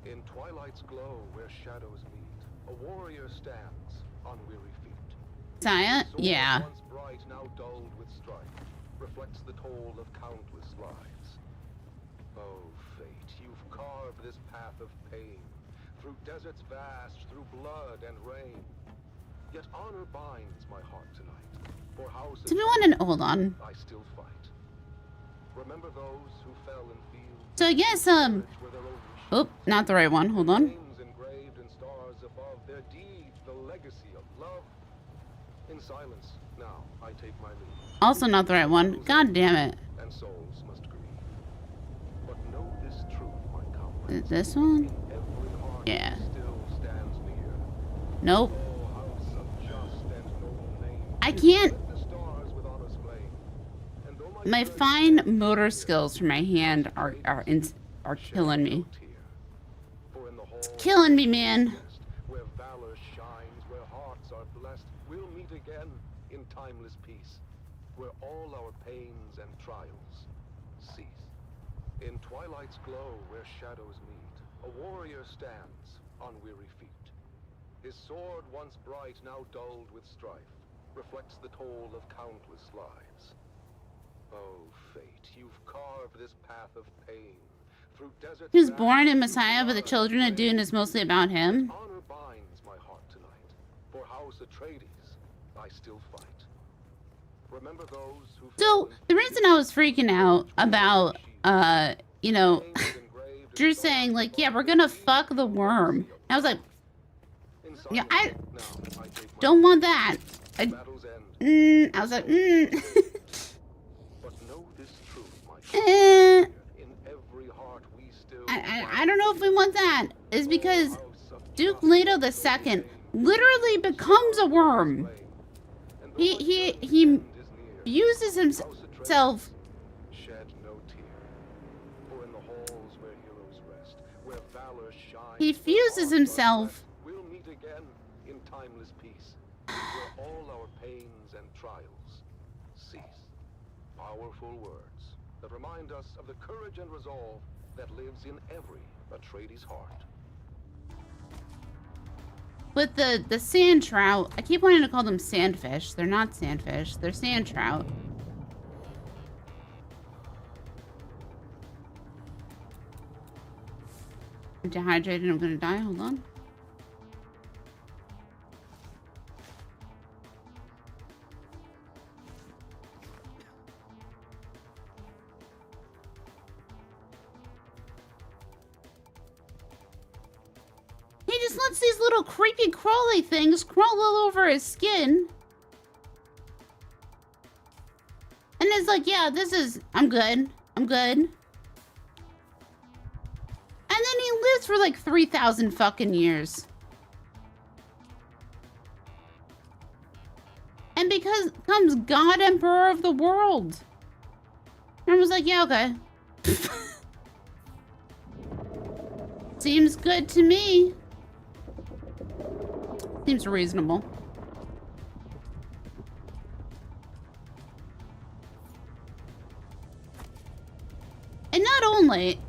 In twilight's glow where shadows meet, a warrior stands on weary feet. Saya? Sword Yeah. once bright, now dulled with strife, reflects the toll of countless lives. Oh, fate, you've carved this path of pain, through deserts vast, through blood and rain. Yet honor binds my heart tonight, for house Do we want to hold on? I still fight. Remember those who fell in field. So I guess oh, not the right one. Hold on. Names engraved in stars above, their deeds the legacy of love. In silence, now I take my leave. Also not the right one. God damn it. And souls must grieve. But know this truth, my comrades. This one? Every heart Yeah. still stands near. Nope. Oh, house of just and noble name. I can't. Lit the stars with honor's flame. And though My fine motor skills for my hand are killing me. It's killing me, man. Where valor shines, where hearts are blessed, we'll meet again in timeless peace, where all our pains and trials cease. In twilight's glow, where shadows meet, a warrior stands on weary feet. His sword, once bright, now dulled with strife, reflects the toll of countless lives. Oh, fate, you've carved this path of pain. He was born in Messiah, but the children of Dune is mostly about him. Honor binds my heart tonight. For House Atreides, I still fight. Remember those who... So, the reason I was freaking out about, you know, Drew saying, like, yeah, we're gonna fuck the worm. I was like, yeah, I don't want that. I was like, I don't know if we want that. It's because Duke Leto II literally becomes a worm. He fuses himself. He fuses himself. We'll meet again in timeless peace, where all our pains and trials cease. Powerful words that remind us of the courage and resolve that lives in every Atreides heart. With the sand trout, I keep wanting to call them sandfish. They're not sandfish, they're sand trout. I'm dehydrated, I'm gonna die, hold on. He just lets these little creepy crawly things crawl all over his skin. And it's like, yeah, I'm good. I'm good. And then he lives for like 3,000 fucking years. And becomes God Emperor of the world. And I was like, yeah, okay. Seems good to me. Seems reasonable. And not only,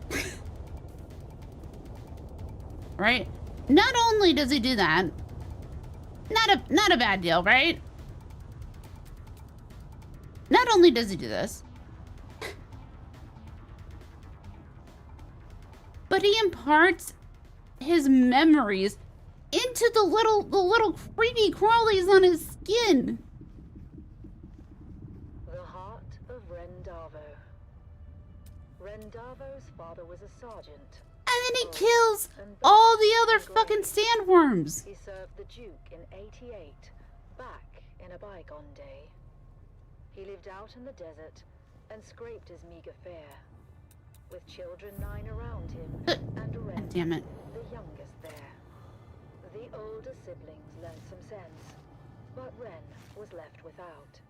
right? Not only does he do that, not a bad deal, right? Not only does he do this, but he imparts his memories into the little creepy crawlies on his skin. The heart of Rendavo. Rendavo's father was a sergeant. And then he kills all the other fucking sandworms. He served the Duke in '88, back in a bygone day. He lived out in the desert and scraped his meager fare, with children 9 around him and Ren, damn it, the youngest there. The older siblings learned some sense, but Ren was left without.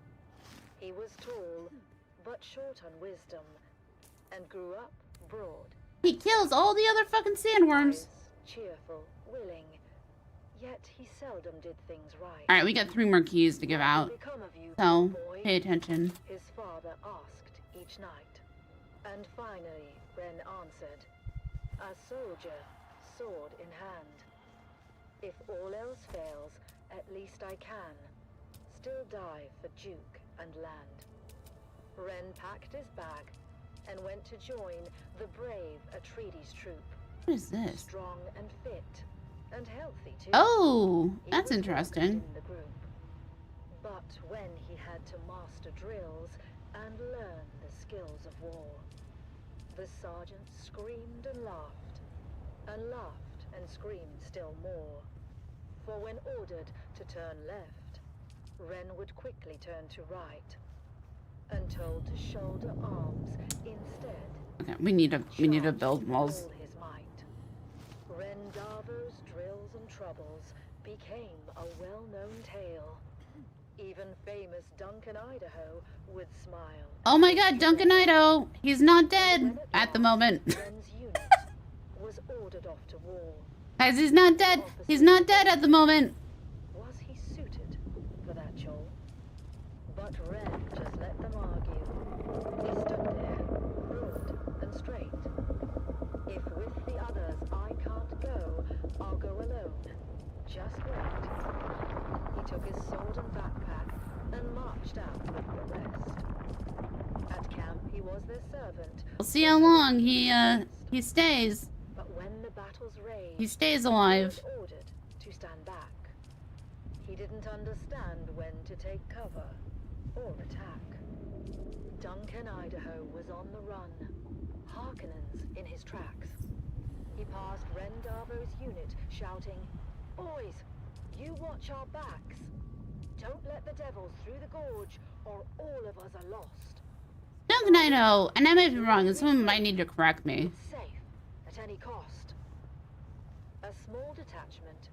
He was tall, but short on wisdom, and grew up broad. He kills all the other fucking sandworms. Cheerful, willing, yet he seldom did things right. Alright, we got 3 more keys to give out. So, pay attention. His father asked each night. And finally, Ren answered. A soldier, sword in hand. If all else fails, at least I can. Still die for Duke and land. Ren packed his bag and went to join the brave Atreides troop. What is this? Strong and fit, and healthy too. Oh, that's interesting. In the group. But when he had to master drills and learn the skills of war, the sergeant screamed and laughed and screamed still more. For when ordered to turn left, Ren would quickly turn to right, and told to shoulder arms instead. Okay, we need to build walls. His might. Rendavo's drills and troubles became a well-known tale. Even famous Duncan Idaho would smile. Oh my god, Duncan Idaho! He's not dead at the moment. Ren's unit was ordered off to war. Guys, he's not dead. He's not dead at the moment. Was he suited for that job? But Ren just let them argue. He stood there, broad and straight. If with the others I can't go, I'll go alone. Just wait. He took his sword and backpack and marched out with the rest. At camp, he was their servant. We'll see how long he stays. But when the battles raged, He stays alive. he was ordered to stand back. He didn't understand when to take cover or attack. Duncan Idaho was on the run, Harkonnens in his tracks. He passed Rendavo's unit, shouting, "Boys, you watch our backs. Don't let the devils through the gorge, or all of us are lost. Duncan Idaho, and I might be wrong, and someone might need to correct me. Safe at any cost." A small detachment,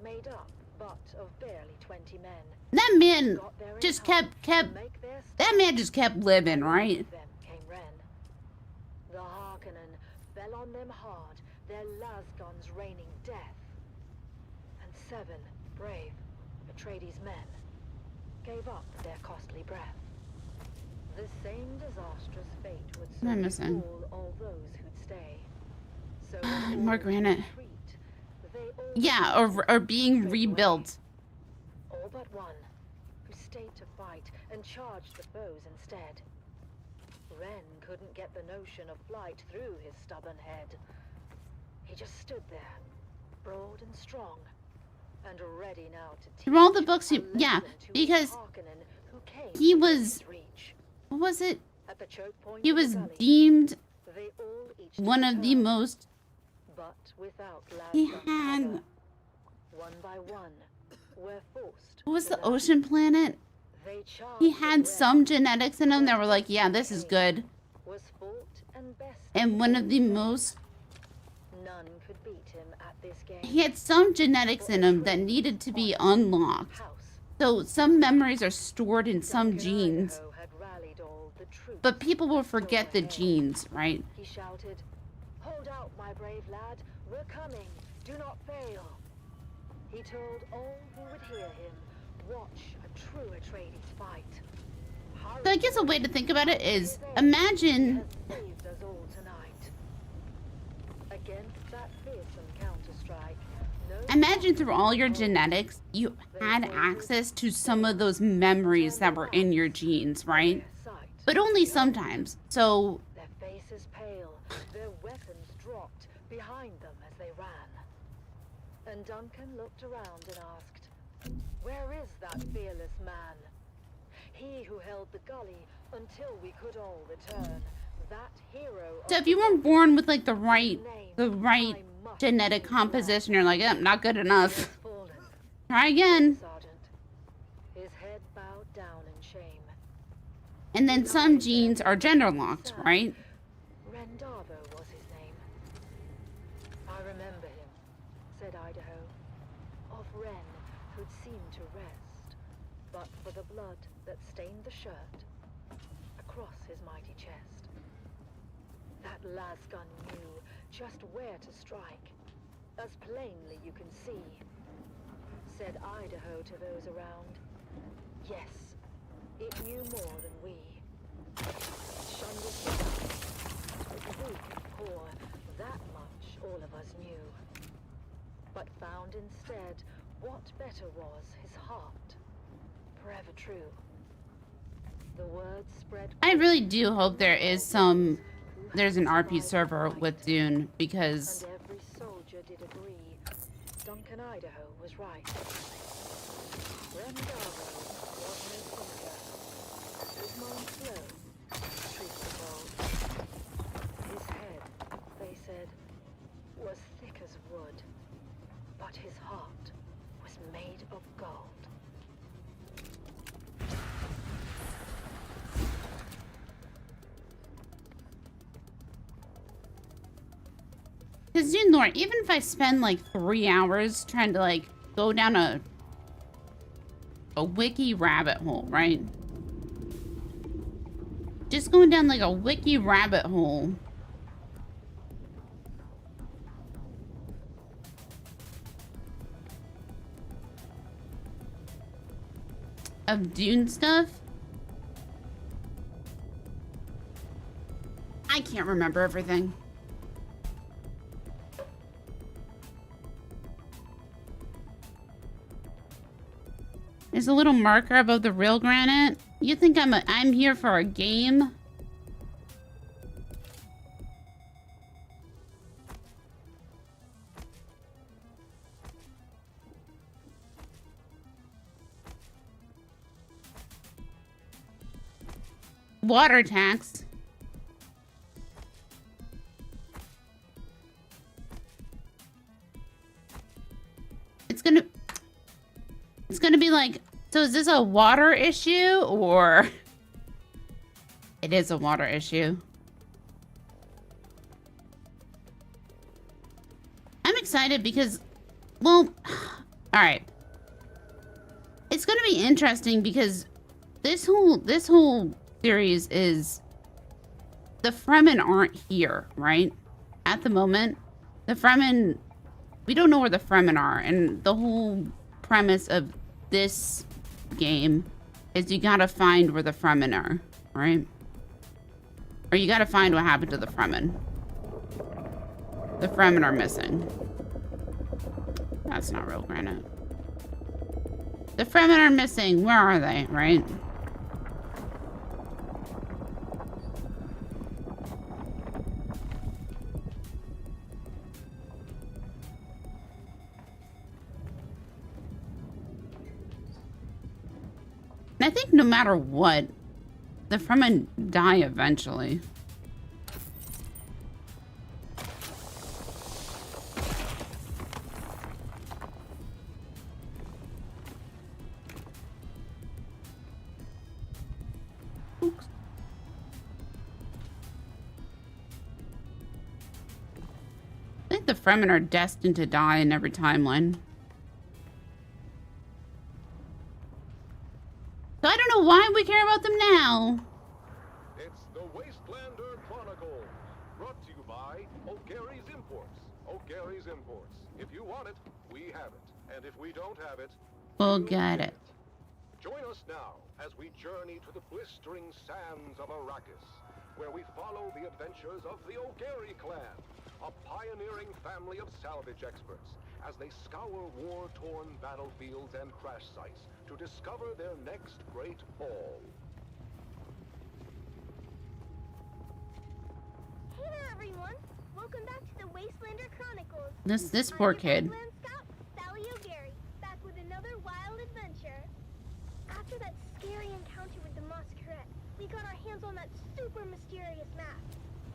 made up but of barely 20 men. That man just kept that man just kept living, right? Then came Ren. The Harkonnen fell on them hard, their lasguns raining death. And 7 brave Atreides men gave up their costly breath. The same disastrous fate would What am I soon missing? befall all those who'd stay. So in More order to granite. retreat, they all Yeah, fled or being straight away. rebuilt. All but one, who stayed to fight and charged the foes instead. Ren couldn't get the notion of flight through his stubborn head. He just stood there, broad and strong, and ready now to teach Through all the books, a yeah, lesson to because Harkonnen who came he within was, his reach. what was it? At the choke point He in the was gully, deemed they all each one took of the turns, most, but without he Lasgun's had, cover. One by one, were forced what was to the learn. ocean planet? They charged He at had Ren, some genetics in him that were like, yeah, this is good. was fought and bested And one of the all most, none could beat him at this game. he had some genetics in him that needed to be unlocked. So some memories are stored in some genes. Idaho had rallied all the troops But people will that still forget the were genes, right? He shouted, "Hold out, my brave lad. We're coming. Do not fail." He told all who would hear him, watch a true Atreides fight. So I guess a way to think about it is, imagine, Saved us all tonight. Against that fearsome counter-strike, no imagine through all your genetics, you had access to some of those memories that were in your genes, right? But only sometimes. So their faces pale, their weapons dropped behind them as they ran. And Duncan looked around and asked, "Where is that fearless man? He who held the gully until we could all return. That hero So if you weren't born with like the right genetic composition, you're like, not good enough. Try again. Sergeant, his head bowed down in shame. And then some genes are gender locked, right? Rendavo was his name. I remember him, said Idaho. Of Ren, who'd seemed to rest, but for the blood that stained the shirt across his mighty chest. That lasgun knew just where to strike, as plainly you can see, said Idaho to those around. Yes, it knew more than we. It shunned us out. It was weak and poor, that much all of us knew. But found instead what better was his heart, forever true. The words spread. I really do hope there is there's an RP server with Dune, because And every soldier did agree. Duncan Idaho was right. Rendavo was no thinker. His mind slow, truth be told. His head, they said, was thick as wood, but his heart was made of gold. because Dune lore, even if I spend like 3 hours trying to like go down a wiki rabbit hole, right? Just going down like a wiki rabbit hole. Of Dune stuff. I can't remember everything. There's a little marker above the real granite. You think I'm here for a game? Water tax. It's gonna be like, so is this a water issue or? It is a water issue. I'm excited because, well, all right. It's gonna be interesting because this whole series is, the Fremen aren't here, right? At the moment, the Fremen, we don't know where the Fremen are, and the whole premise of this game is you gotta find where the Fremen are, right? Or you gotta find what happened to the Fremen. The Fremen are missing. That's not real granite. The Fremen are missing. Where are they, right? And I think no matter what, the Fremen die eventually. Oops. I think the Fremen are destined to die in every timeline. So I don't know why we care about them now. It's the Wastelander Chronicles, brought to you by O'Gary's Imports. O'Gary's Imports. If you want it, we have it. And if we don't have it, We'll get it. join us now as we journey to the blistering sands of Arrakis, where we follow the adventures of the O'Gary clan, a pioneering family of salvage experts, as they scour war-torn battlefields and crash sites to discover their next great haul. Hey there, everyone! Welcome back to the Wastelander Chronicles. This poor kid. Land Scout, Sally O'Gary, back with another wild adventure. After that scary encounter with the Masquerade, we got our hands on that super mysterious map.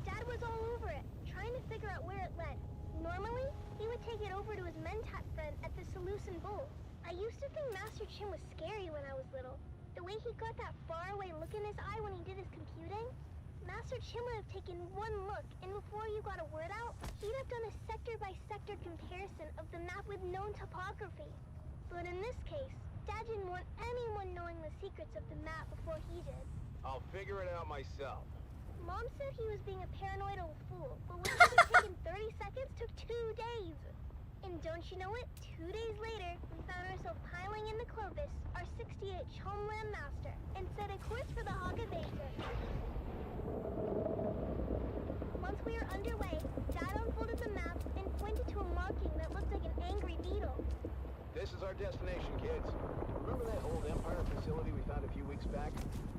Dad was all over it, trying to figure out where it led. Normally, he would take it over to his Mentat friend at the Seleucid Bowl. I used to think Master Chin was scary when I was little. The way he got that faraway look in his eye when he did his computing. Master Chin would have taken one look, and before you got a word out, he'd have done a sector-by-sector comparison of the map with known topography. But in this case, Dad didn't want anyone knowing the secrets of the map before he did. I'll figure it out myself. Mom said he was being a paranoid old fool, but what should have taken 30 seconds took 2 days. And don't you know it, 2 days later, we found ourselves piling into Clovis, our 68th homeland master, and set a course for the Haga Basin. Once we were underway, Dad unfolded the map and pointed to a marking that looked like an angry beetle. This is our destination, kids. Remember that old Empire facility we found a few weeks back?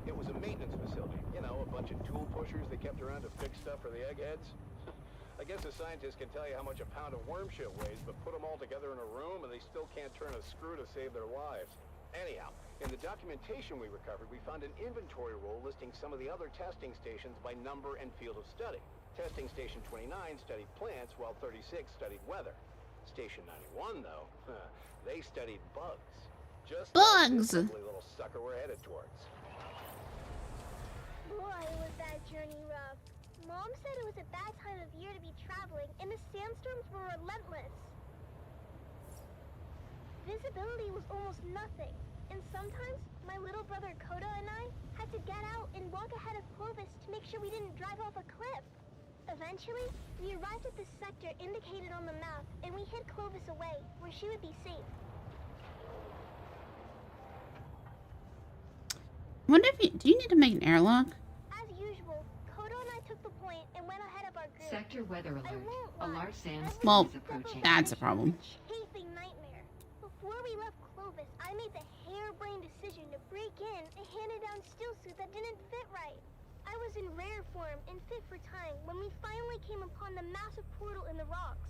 It was a maintenance facility. You know, a bunch of tool pushers they kept around to fix stuff for the eggheads. I guess a scientist can tell you how much a pound of worm shit weighs, but put them all together in a room and they still can't turn a screw to save their lives. Anyhow, in the documentation we recovered, we found an inventory roll listing some of the other testing stations by number and field of study. Testing Station 29 studied plants, while 36 studied weather. Station 91, though, they studied bugs. Just bugs! Like this ugly little sucker we're headed towards. Boy, was that journey rough. Mom said it was a bad time of year to be traveling, and the sandstorms were relentless. Visibility was almost nothing, and sometimes my little brother Koda and I had to get out and walk ahead of Clovis to make sure we didn't drive off a cliff. Eventually, we arrived at the sector indicated on the map, and we hid Clovis away, where she would be safe. I wonder if do you need to make an airlock? As usual, Kodo and I took the point and went ahead of our group. Sector weather alert. A large sandstorm Well, is approaching. that's a problem. Chafing nightmare. Before we left Clovis, I made the harebrained decision to break in a handed-down still suit that didn't fit right. I was in rare form and fit for time when we finally came upon the massive portal in the rocks.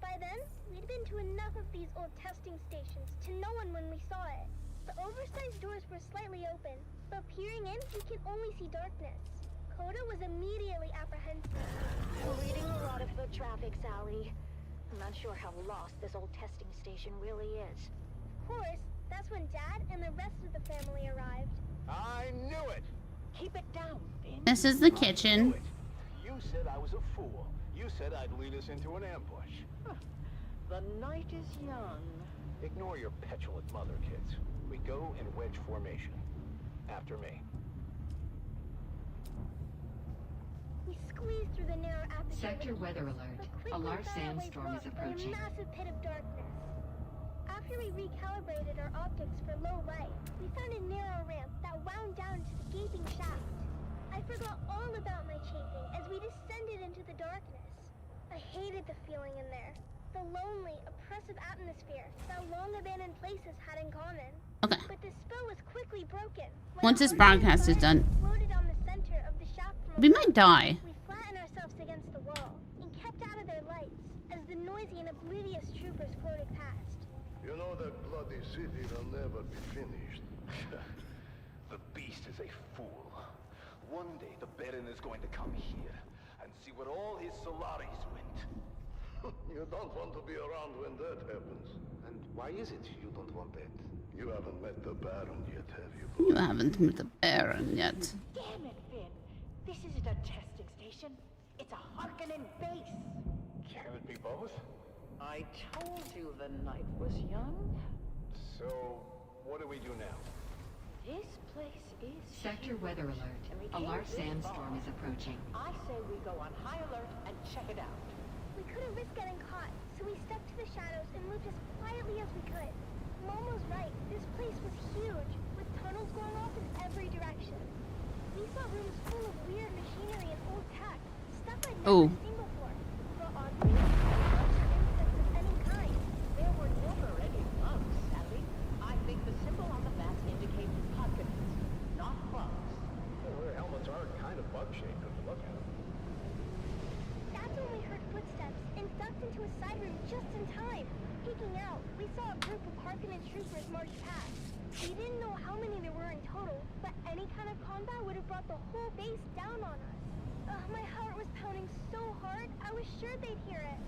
By then, we'd been to enough of these old testing stations to know when we saw it. The oversized doors were slightly open, but peering in, we could only see darkness. Koda was immediately apprehensive. We're reading a lot of foot traffic, Sally. I'm not sure how lost this old testing station really is. Of course, that's when Dad and the rest of the family arrived. I knew it! Keep it down, Finn. This is the kitchen. You said I was a fool. You said I'd lead us into an ambush. The night is young. Ignore your petulant mother, kids. We go in wedge formation. After me. We squeezed through the narrow aperture. Sector weather alert. A large sandstorm is approaching. A massive pit of darkness. After we recalibrated our optics for low light, we found a narrow ramp that wound down to the gaping shaft. I forgot all about my chafing as we descended into the darkness. I hated the feeling in there. The lonely, oppressive atmosphere that long-abandoned places had in common. Okay. But the spell was quickly broken. Once this broadcast is done, Floated on the center of the shaft from we might die. We flattened ourselves against the wall and kept out of their lights as the noisy and oblivious troopers floated past. You know that bloody city will never be finished. The beast is a fool. One day the Baron is going to come here and see where all his Solaris went. You don't want to be around when that happens. And why is it you don't want that? You haven't met the Baron yet, have you? You haven't met the Baron yet. Damn it, Finn. This isn't a testing station. It's a Harkonnen base. Can it be both? I told you the night was young. So, what do we do now? This place is Sector weather alert. A large sandstorm is approaching. I say we go on high alert and check it out. We couldn't risk getting caught, so we stuck to the shadows and moved as quietly as we could. Mom was right. This place was huge, with tunnels going off in every direction. We saw rooms full of weird machinery and old tech, stuff I'd never seen before. But oddly, no insects of any kind. There were never any bugs, Sally. I think the symbol on the map indicates Harkonnens, not bugs. Well, their helmets are kind of bug-shaped if you look at them. That's when we heard footsteps and ducked into a side room just in time. Peeking out, we saw a group of Harkonnen troopers march past. We didn't know how many there were in total, but any kind of combat would have brought the whole base down on us. My heart was pounding so hard, I was sure they'd hear it.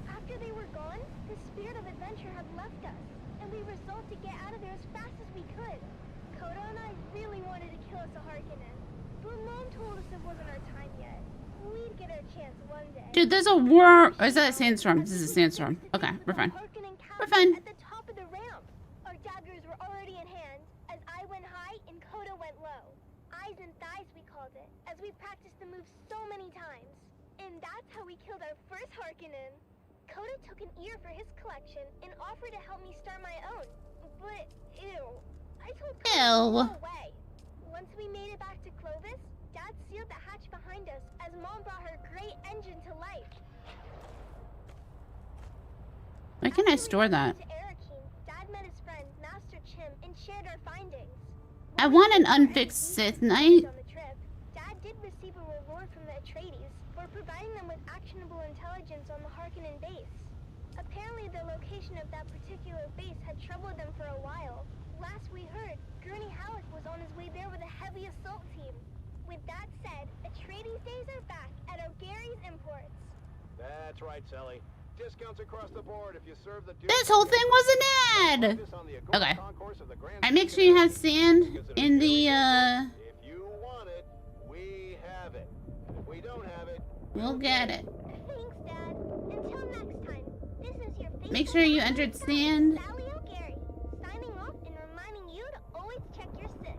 After they were gone, the spirit of adventure had left us, and we resolved to get out of there as fast as we could. Koda and I really wanted to kill us a Harkonnen, but Mom told us it wasn't our time yet. We'd get our chance one day. Dude, there's a war. Or is that a sandstorm? This is a sandstorm. Okay, we're fine. We're fine. At the top of the ramp, our daggers were already in hand as I went high and Koda went low. Eyes and thighs, we called it, as we practiced the move so many times. And that's how we killed our first Harkonnen. Koda took an ear for his collection and offered to help me start my own. But, ew. I told Koda no way. Once we made it back to Clovis, Dad sealed the hatch behind us as Mom brought her great engine to life. Where can I store that? Dad met his friend, Master Chim, and shared our findings. I want an unfixed Sith Knight. On the trip, Dad did receive a reward from the Atreides for providing them with actionable intelligence on the Harkonnen base. Apparently, the location of that particular base had troubled them for a while. Last we heard, Gurney Halleck was on his way there with a heavy assault team. With that said, Atreides days are back at O'Gary's Imports. That's right, Sally. Discounts across the board if you serve the This whole thing was an ad! Okay. And make sure you have sand in the, If you want it, we have it. And if we don't have it, we'll get it. Thanks, Dad. Until next time, this is your faithful Make sure you entered sand. Sally O'Gary, signing off and reminding you to always check your six.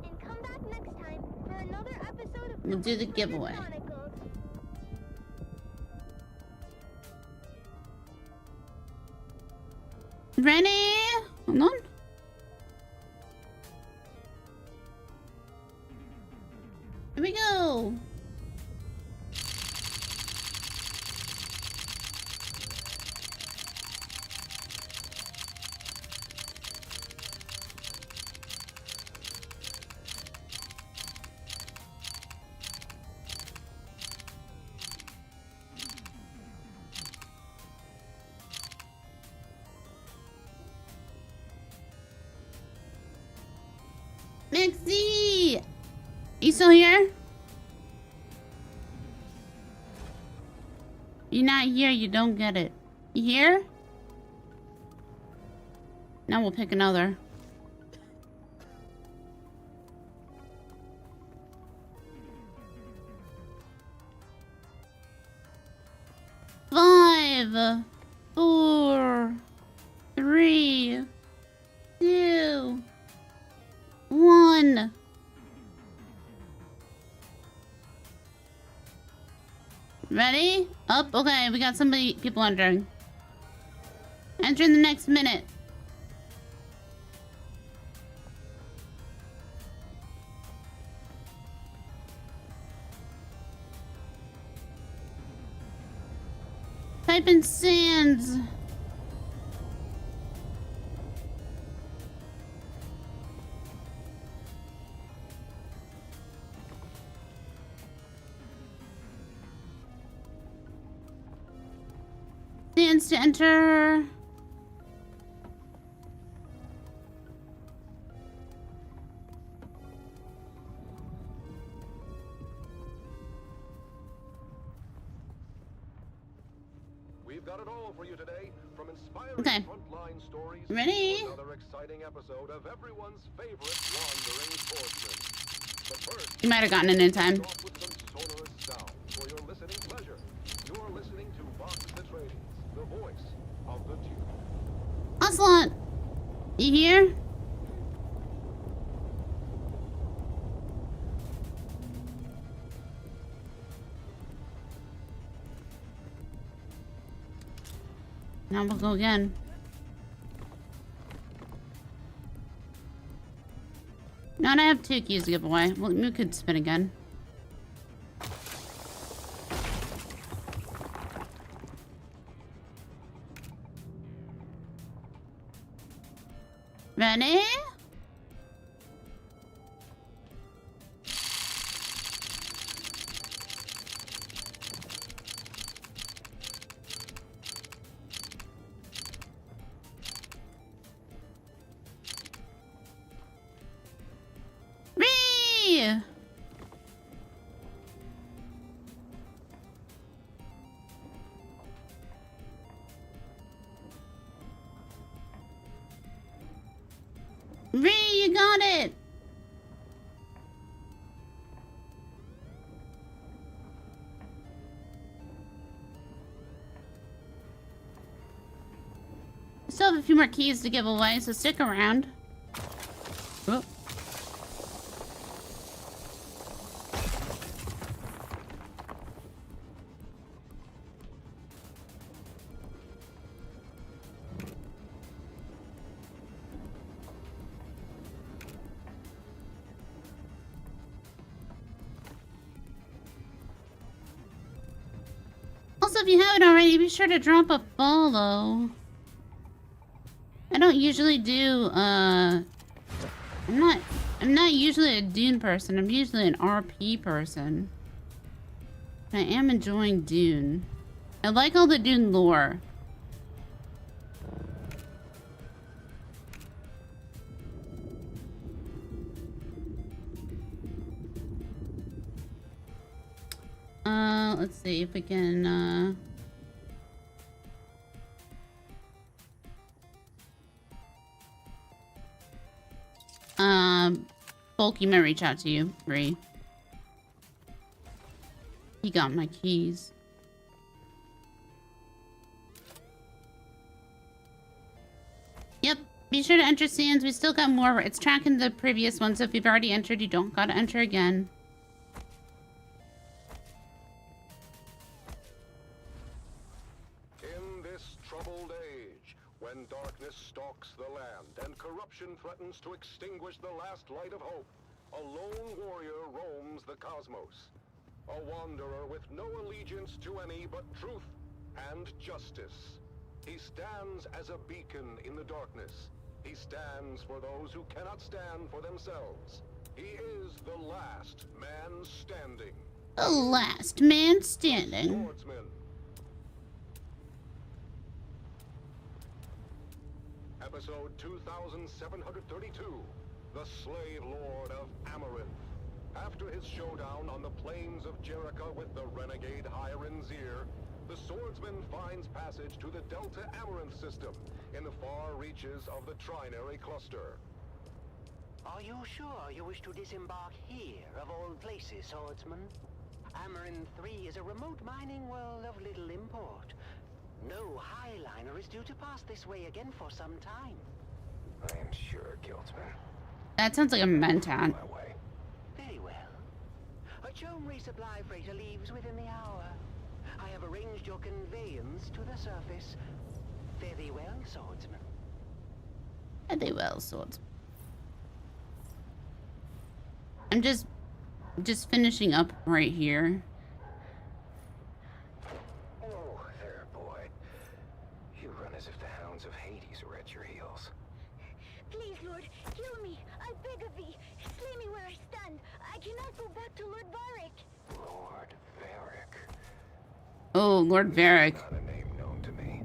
And come back next time for another episode of We'll do the giveaway. Chronicles. Ready? Hold on. Here we go. Mixie! You still here? You're not here, you don't get it. You here? Now we'll pick another. Five, 4, 3, 2, 1. Ready? Up. Okay, we got people entering. Enter in the next minute. type in sands. Sands to enter. We've got it all for you today, from inspiring Okay. frontline stories Ready? to another exciting episode of everyone's favorite wandering swordsman. But first, You might have gotten it in time. off with some sonorous sound for your listening pleasure. You're listening to Vox Atreides, the voice of the Dune. Ocelot, you here? Now we'll go again. No, and I have 2 keys to give away. Well, we could spin again. Ready? Ree! Ree, you got it! I still have a few more keys to give away, so stick around. Oh. Also, if you haven't already, be sure to drop a follow. I don't usually do, I'm not usually a Dune person. I'm usually an RP person. I am enjoying Dune. I like all the Dune lore. Let's see if we can, Bulky might reach out to you, Ree. He got my keys. Yep, be sure to enter sands. We still got more. It's tracking the previous one, so if you've already entered, you don't gotta enter again. In this troubled age, when darkness stalks the land and corruption threatens to extinguish the last light of hope, a lone warrior roams the cosmos. A wanderer with no allegiance to any but truth and justice. He stands as a beacon in the darkness. He stands for those who cannot stand for themselves. He is the last man standing. The last man standing. Swordsman. Episode 2732, the Slave Lord of Amaranth. After his showdown on the plains of Jericho with the renegade Hyranzir, the swordsman finds passage to the Delta Amaranth system in the far reaches of the Trinary Cluster. Are you sure you wish to disembark here, of all places, swordsman? Amaranth 3 is a remote mining world of little import. No highliner is due to pass this way again for some time. I am sure, Guildsman. That sounds like a mentat. Very well. A Chome resupply freighter leaves within the hour. I have arranged your conveyance to the surface. Very well, swordsman. Very well, swordsman. I'm just finishing up right here. Oh, there, boy. Lord Varric. Lord Varric. Oh, Lord Varric. Not a name known to me.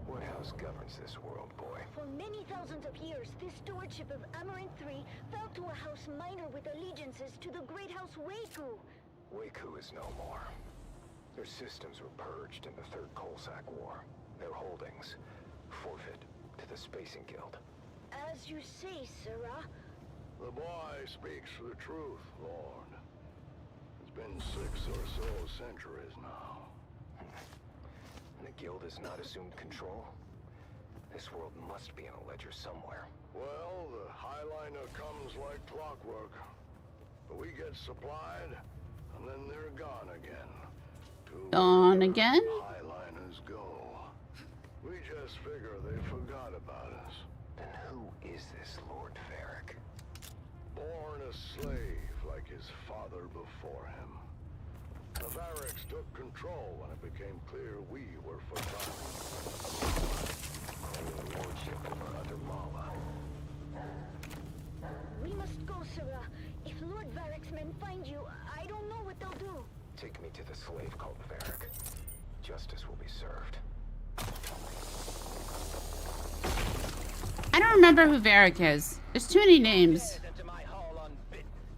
What house governs this world, boy? For many thousands of years, this stewardship of Amaranth III fell to a house minor with allegiances to the great house Waku. Waku is no more. Their systems were purged in the Third Colsack War. Their holdings forfeit to the Spacing Guild. As you say, Sirrah. The boy speaks the truth, Lord. It's been 6 or so centuries now. And the Guild has not assumed control? This world must be in a ledger somewhere. Well, the Highliner comes like clockwork. But we get supplied, and then they're gone again. Gone again? Highliners go. We just figure they forgot about us. Then who is this Lord Varric? Born a slave like his father before him. The Varrics took control when it became clear we were forgotten. Claiming lordship over other Mala. We must go, Sirrah. If Lord Varric's men find you, I don't know what they'll do. Take me to the slave called Varric. Justice will be served. I don't remember who Varric is. There's too many names.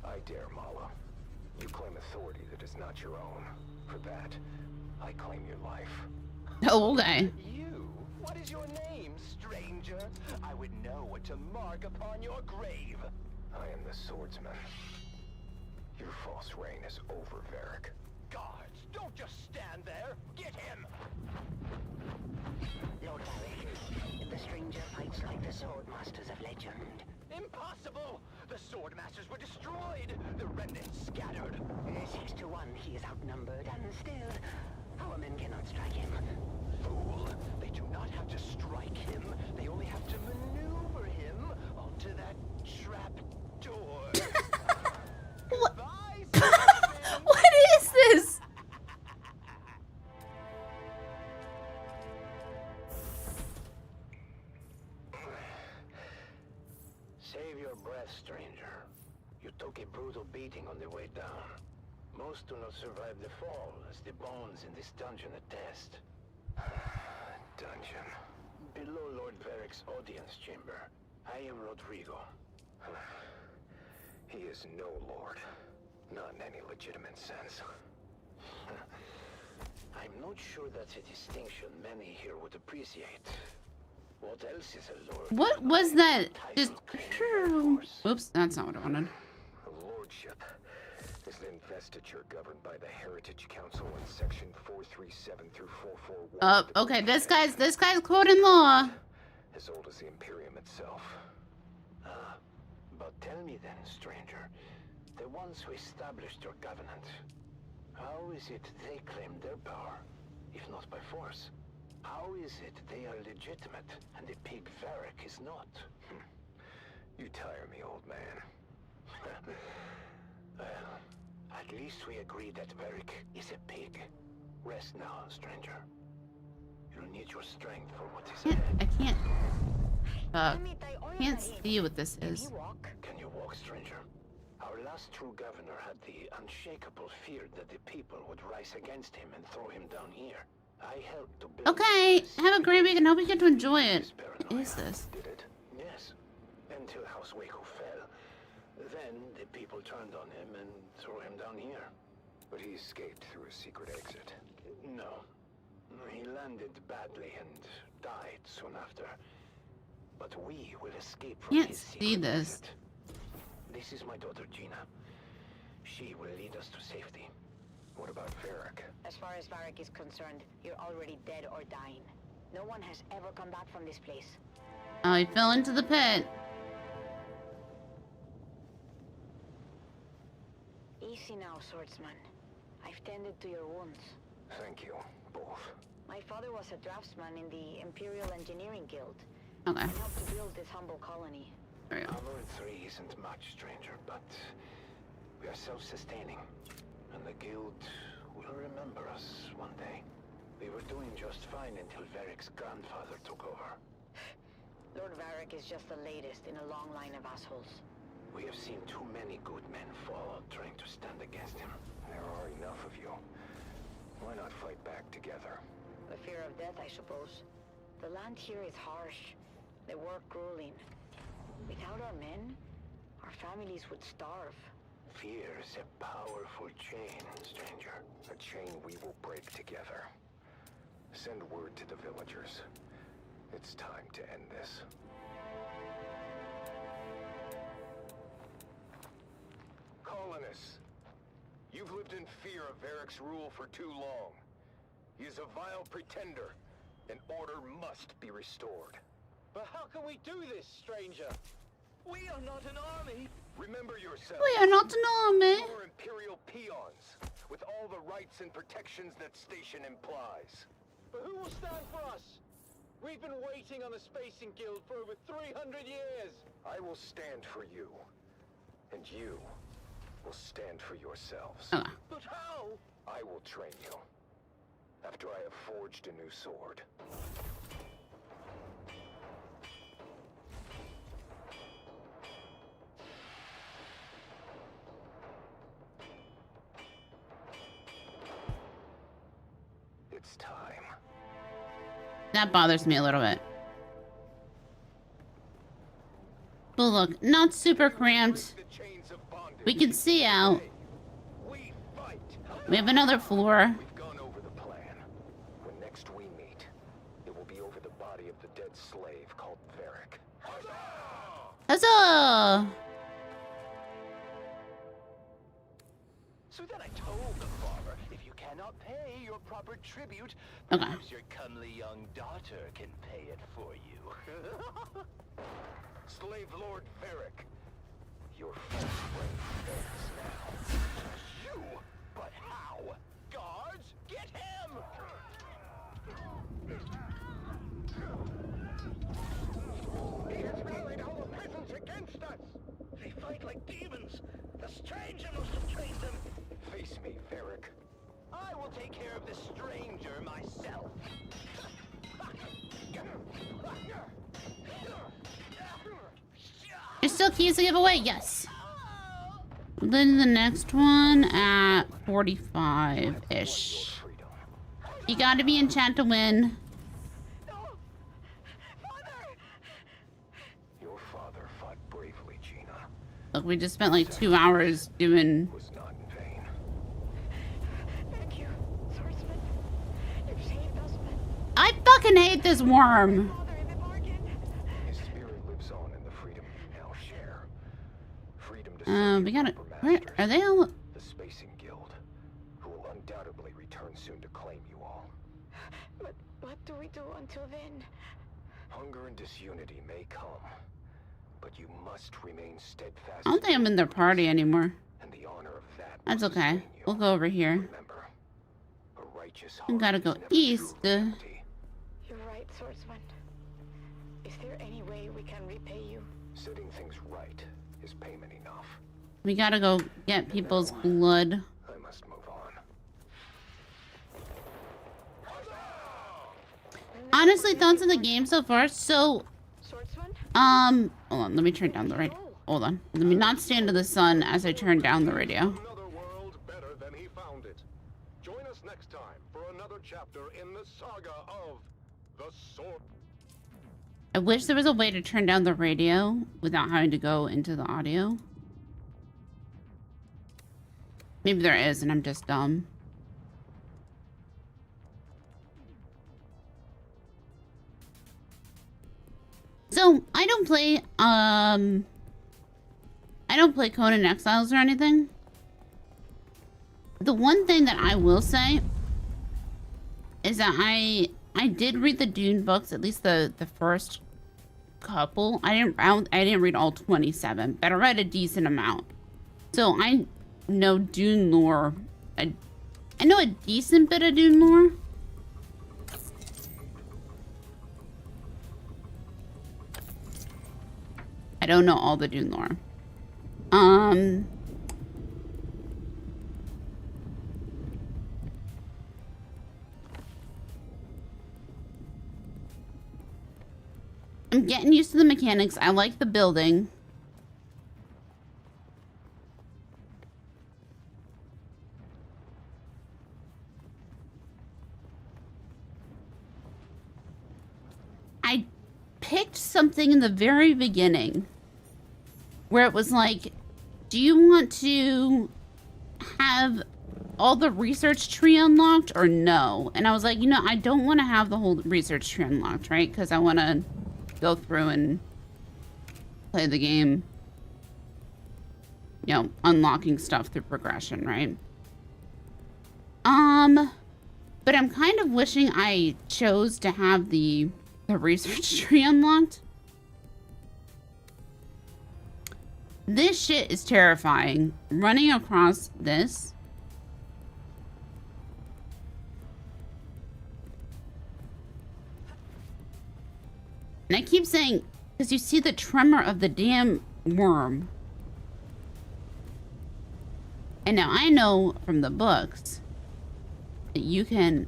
I dare, Mala. You claim authority that is not your own. For that, I claim your life. Oh, okay. You? What is your name, stranger? I would know what to mark upon your grave. I am the swordsman. Your false reign is over, Varric. Guards, don't just stand there. Get him. Lord Varric, the stranger fights like the swordmasters of legend. Impossible! The swordmasters were destroyed. The remnants scattered. 6 to 1, he is outnumbered, and still, our men cannot strike him. Fool! They do not have to strike him. They only have to maneuver him onto that trap door. What? What is this? Save your breath, stranger. You took a brutal beating on the way down. Most do not survive the fall, as the bones in this dungeon attest. Dungeon. Below Lord Varric's audience chamber, I am Rodrigo. He is no lord. Not in any legitimate sense. I'm not sure that's a distinction many here would appreciate. What else is a lord? What was that? Just... Oops, that's not what I wanted. A lordship is an investiture governed by the Heritage Council in section 437 through 441. Okay, this guy's quoting law. As old as the Imperium itself. But tell me then, stranger, the ones who established your covenant, how is it they claim their power, if not by force? How is it they are legitimate and the pig Varric is not? You tire me, old man. Well, at least we agree that Varric is a pig. Rest now, stranger. You'll need your strength for what is ahead. I can't see what this is. Can you walk, stranger? Our last true governor had the unshakable fear that the people would rise against him and throw him down here. I helped to build. Okay, have a great week and hope you get to enjoy it. What is this? Did it? Yes. Until House Waco fell. Then the people turned on him and threw him down here. But he escaped through a secret exit. No. He landed badly and died soon after. But we will escape from Can't his see secret this. exit. This is my daughter Gina. She will lead us to safety. What about Varric? As far as Varric is concerned, you're already dead or dying. No one has ever come back from this place. Oh, he fell into the pit. Easy now, swordsman. I've tended to your wounds. Thank you, both. My father was a draftsman in the Imperial Engineering Guild. Okay. I helped to build this humble colony. Armor 3 isn't much, stranger, but we are self-sustaining. And the Guild will remember us one day. We were doing just fine until Varric's grandfather took over. Lord Varric is just the latest in a long line of assholes. We have seen too many good men fall trying to stand against him. There are enough of you. Why not fight back together? The fear of death, I suppose. The land here is harsh. The work grueling. Without our men, our families would starve. Fear is a powerful chain, stranger. A chain we will break together. Send word to the villagers. It's time to end this. Colonists, you've lived in fear of Varric's rule for too long. He is a vile pretender, and order must be restored. But how can we do this, stranger? We are not an army. Remember yourself. We are not an army. You're imperial peons, with all the rights and protections that station implies. But who will stand for us? We've been waiting on the Spacing Guild for over 300 years. I will stand for you, and you will stand for yourselves. But how? I will train you, after I have forged a new sword. It's time. That bothers me a little bit. But look, not super cramped. We can see out. We have another floor. We've gone over the plan. When next we meet, it will be over the body of the dead slave called Varric. Huzzah! So then I told the farmer, if you cannot pay your proper tribute, Okay. perhaps your comely young daughter can pay it for you. Slave Lord Varric, your false friend fails now. You? But how? Guards, get him! He has rallied all the peasants against us. They fight like demons. The stranger must have trained them. Face me, Varric. I will take care of the stranger myself. There's still keys to give away, yes. Then the next one at 45-ish. You gotta be in chat to win. Your father fought bravely, Gina. Look, we just spent like 2 hours doing... Was not in vain. Thank you, swordsman. You've saved us, men. I fucking hate this worm. His spirit lives on in the freedom you now share. Freedom to We gotta... Where are they all? the Spacing Guild, who will undoubtedly return soon to claim you all. But what do we do until then? Hunger and disunity may come, but you must remain steadfast. I don't think I'm in their party anymore. And the honor of that That's okay. We'll go over here. Remember, a righteous We gotta go east. You're right, swordsman. Is there any way we can repay you? setting things right is payment enough. We gotta go get people's blood. I must move on. Honestly, thoughts on the game so far? So, hold on, let me turn down the radio. Hold on. Let me not stand to the sun as I turn down the radio. Another world better than he found it. Join us next time for another chapter in the saga of the Sword. I wish there was a way to turn down the radio without having to go into the audio. Maybe there is and I'm just dumb. So, I don't play Conan Exiles or anything. The one thing that I will say is that I did read the Dune books, at least the first couple. I didn't read all 27, but I read a decent amount. So I know Dune lore. I know a decent bit of Dune lore. I don't know all the Dune lore. I'm getting used to the mechanics. I like the building. picked something in the very beginning where it was like, do you want to have all the research tree unlocked or no? And I was like, you know, I don't want to have the whole research tree unlocked, right? Because I want to go through and play the game, you know, unlocking stuff through progression, right? But I'm kind of wishing I chose to have the research tree unlocked. This shit is terrifying. Running across this. And I keep saying, because you see the tremor of the damn worm. And now I know from the books that you can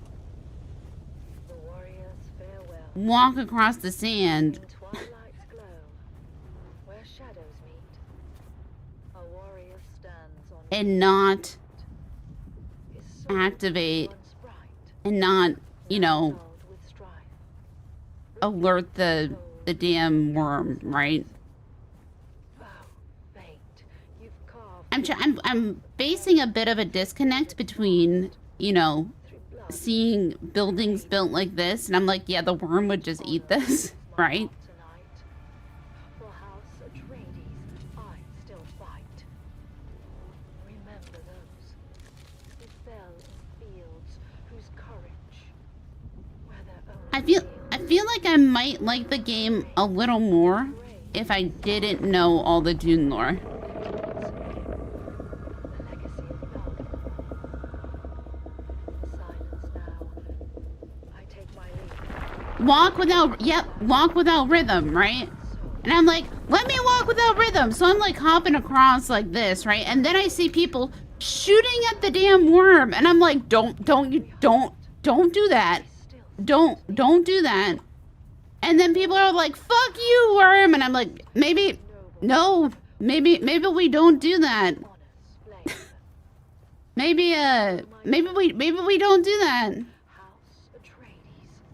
walk across the sand and not activate and not, you know, alert the damn worm, right? I'm facing a bit of a disconnect between, you know, seeing buildings built like this, and I'm like, yeah, the worm would just eat this, right? I feel like I might like the game a little more if I didn't know all the Dune lore. Walk without rhythm, right? And I'm like, let me walk without rhythm. So I'm like hopping across like this, right? And then I see people shooting at the damn worm, and I'm like, don't do that. Don't do that. And then people are like, fuck you, worm. And I'm like, maybe we don't do that. maybe we don't do that.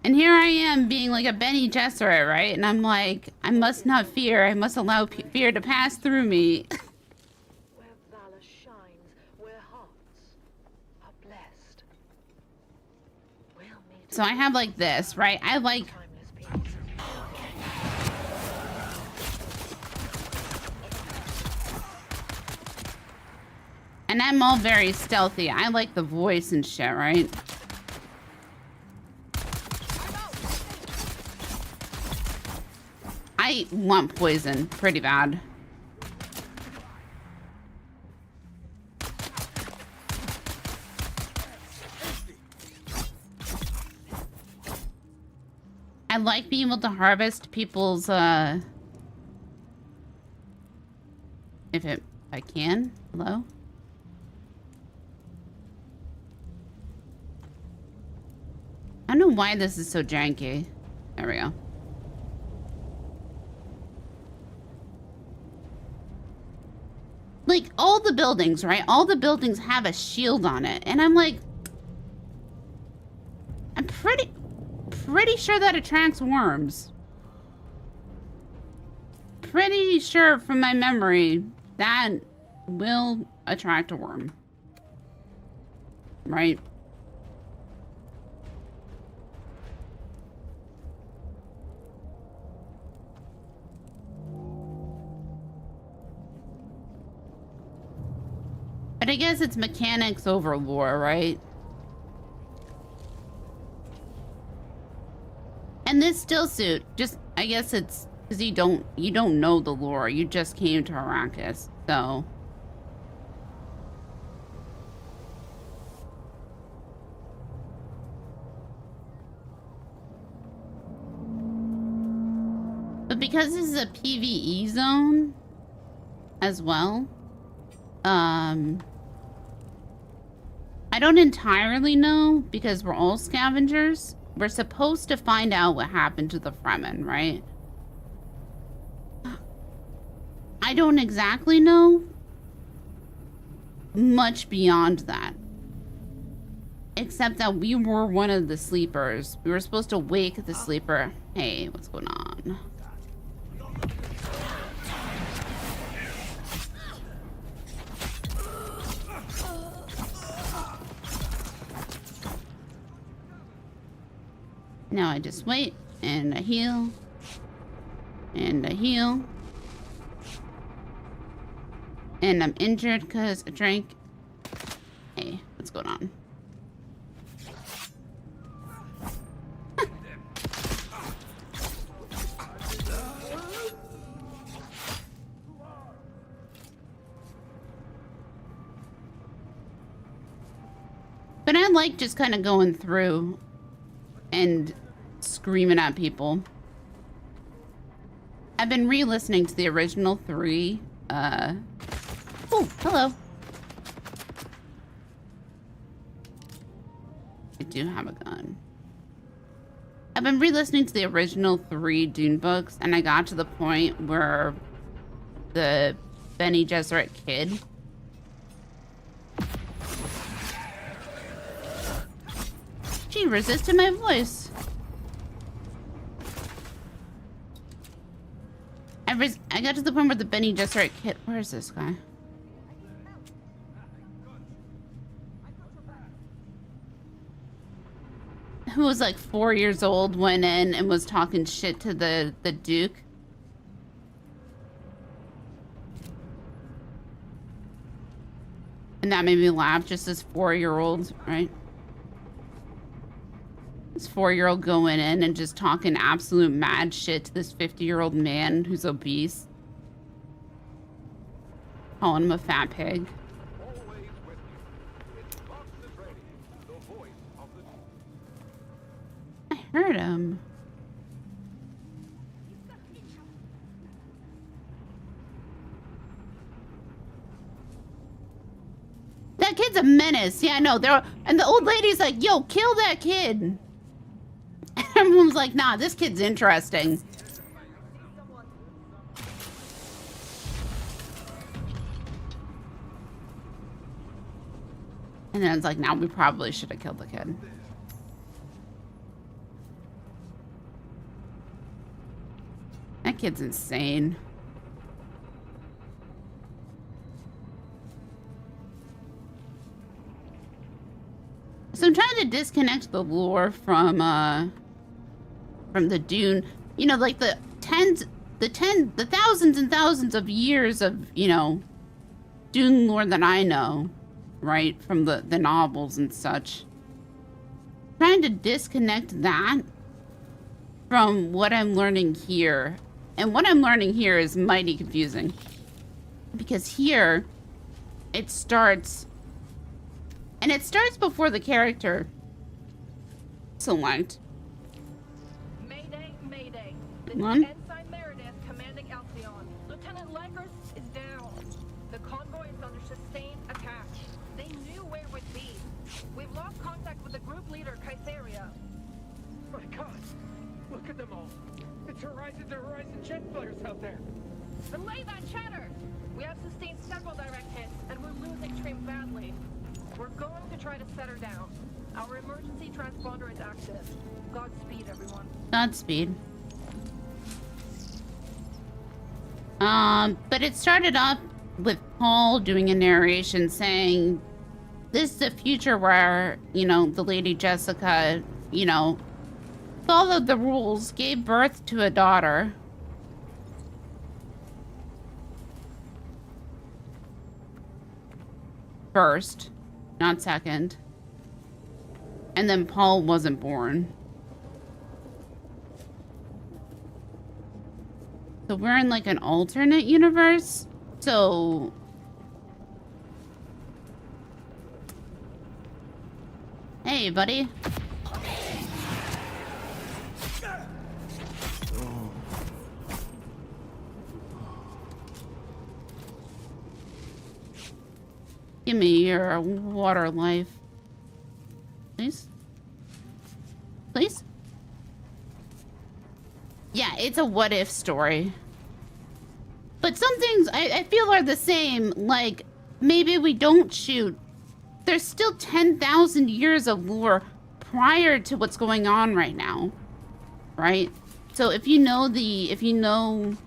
And here I am being like a Benny Gesserit, right? And I'm like, I must not fear. I must allow fear to pass through me. So I have like this, right? I like... And I'm all very stealthy. I like the voice and shit, right? I want poison pretty bad. I like being able to harvest people's if I can. Hello? I don't know why this is so janky. There we go. Like, all the buildings, right? All the buildings have a shield on it. And I'm like... I'm pretty sure that attracts worms. Pretty sure from my memory that will attract a worm. Right? But I guess it's mechanics over lore, right? And this still suit, just, I guess it's because you don't know the lore. You just came to Arrakis, so. But because this is a PvE zone as well, I don't entirely know because we're all scavengers. We're supposed to find out what happened to the Fremen, right? I don't exactly know much beyond that. Except that we were one of the sleepers. We were supposed to wake the sleeper Hey, what's going on? Now I just wait, and I heal, and I heal. And I'm injured because I drank. Hey, what's going on? But I like just kind of going through and screaming at people. I've been re-listening to the original 3. Oh, hello. I do have a gun. I've been re-listening to the original 3 Dune books, and I got to the point where the Bene Gesserit kid she resisted my voice. I got to the point where the Bene Gesserit kid. Where is this guy? Who was like 4 years old, went in and was talking shit to the Duke. And that made me laugh, just this 4-year-old, right? This 4-year-old going in and just talking absolute mad shit to this 50-year-old man who's obese. Calling him a fat pig. I heard him. That kid's a menace. Yeah, I know. And the old lady's like, yo, kill that kid. Everyone's like, nah, this kid's interesting. And then it's like, now we probably should have killed the kid. That kid's insane. So I'm trying to disconnect the lore from the Dune. You know, like the thousands and thousands of years of, you know, Dune lore that I know, right? From the novels and such. Trying to disconnect that from what I'm learning here. And what I'm learning here is mighty confusing. Because here, it starts... And it starts before the character select. Mayday, mayday. Come on. Ensign Meredith commanding Alcyon. Lieutenant Lakers is down. The convoy is under sustained attack. They knew where it would be. We've lost contact with the group leader, Kytheria. My God! Look at them all! It's horizon to horizon jet flares out there! Relay that chatter! We have sustained several direct hits, and we're losing Trim badly. We're going to try to set her down. Our emergency transponder is active. Godspeed, everyone. Godspeed. But it started off with Paul doing a narration saying, this is the future where, you know, the Lady Jessica, you know, followed the rules, gave birth to a daughter. First, not second. And then Paul wasn't born. So we're in like an alternate universe. So hey, buddy. Give me your water life. Please? Please? Yeah, it's a what if story. But some things I feel are the same. Like, maybe we don't shoot. There's still 10,000 years of lore prior to what's going on right now. Right? So if you know Dune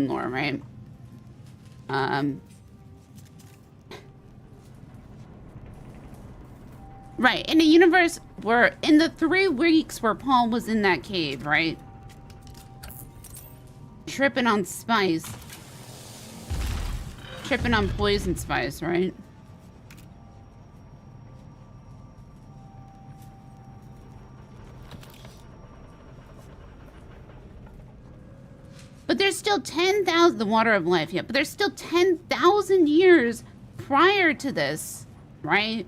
lore, right? Right, in a universe where, in the 3 weeks where Paul was in that cave, right? Tripping on spice. Tripping on poison spice, right? But there's still 10,000, the water of life, yeah, but there's still 10,000 years prior to this, right?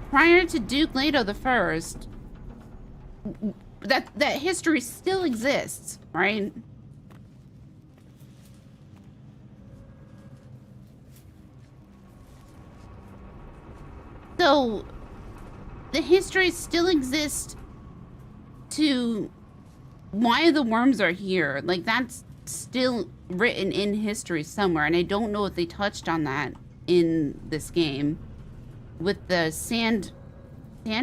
Prior to Duke Leto the First, that history still exists, right? So, the history still exists to why the worms are here. Like, that's still written in history somewhere, and I don't know if they touched on that in this game with the sand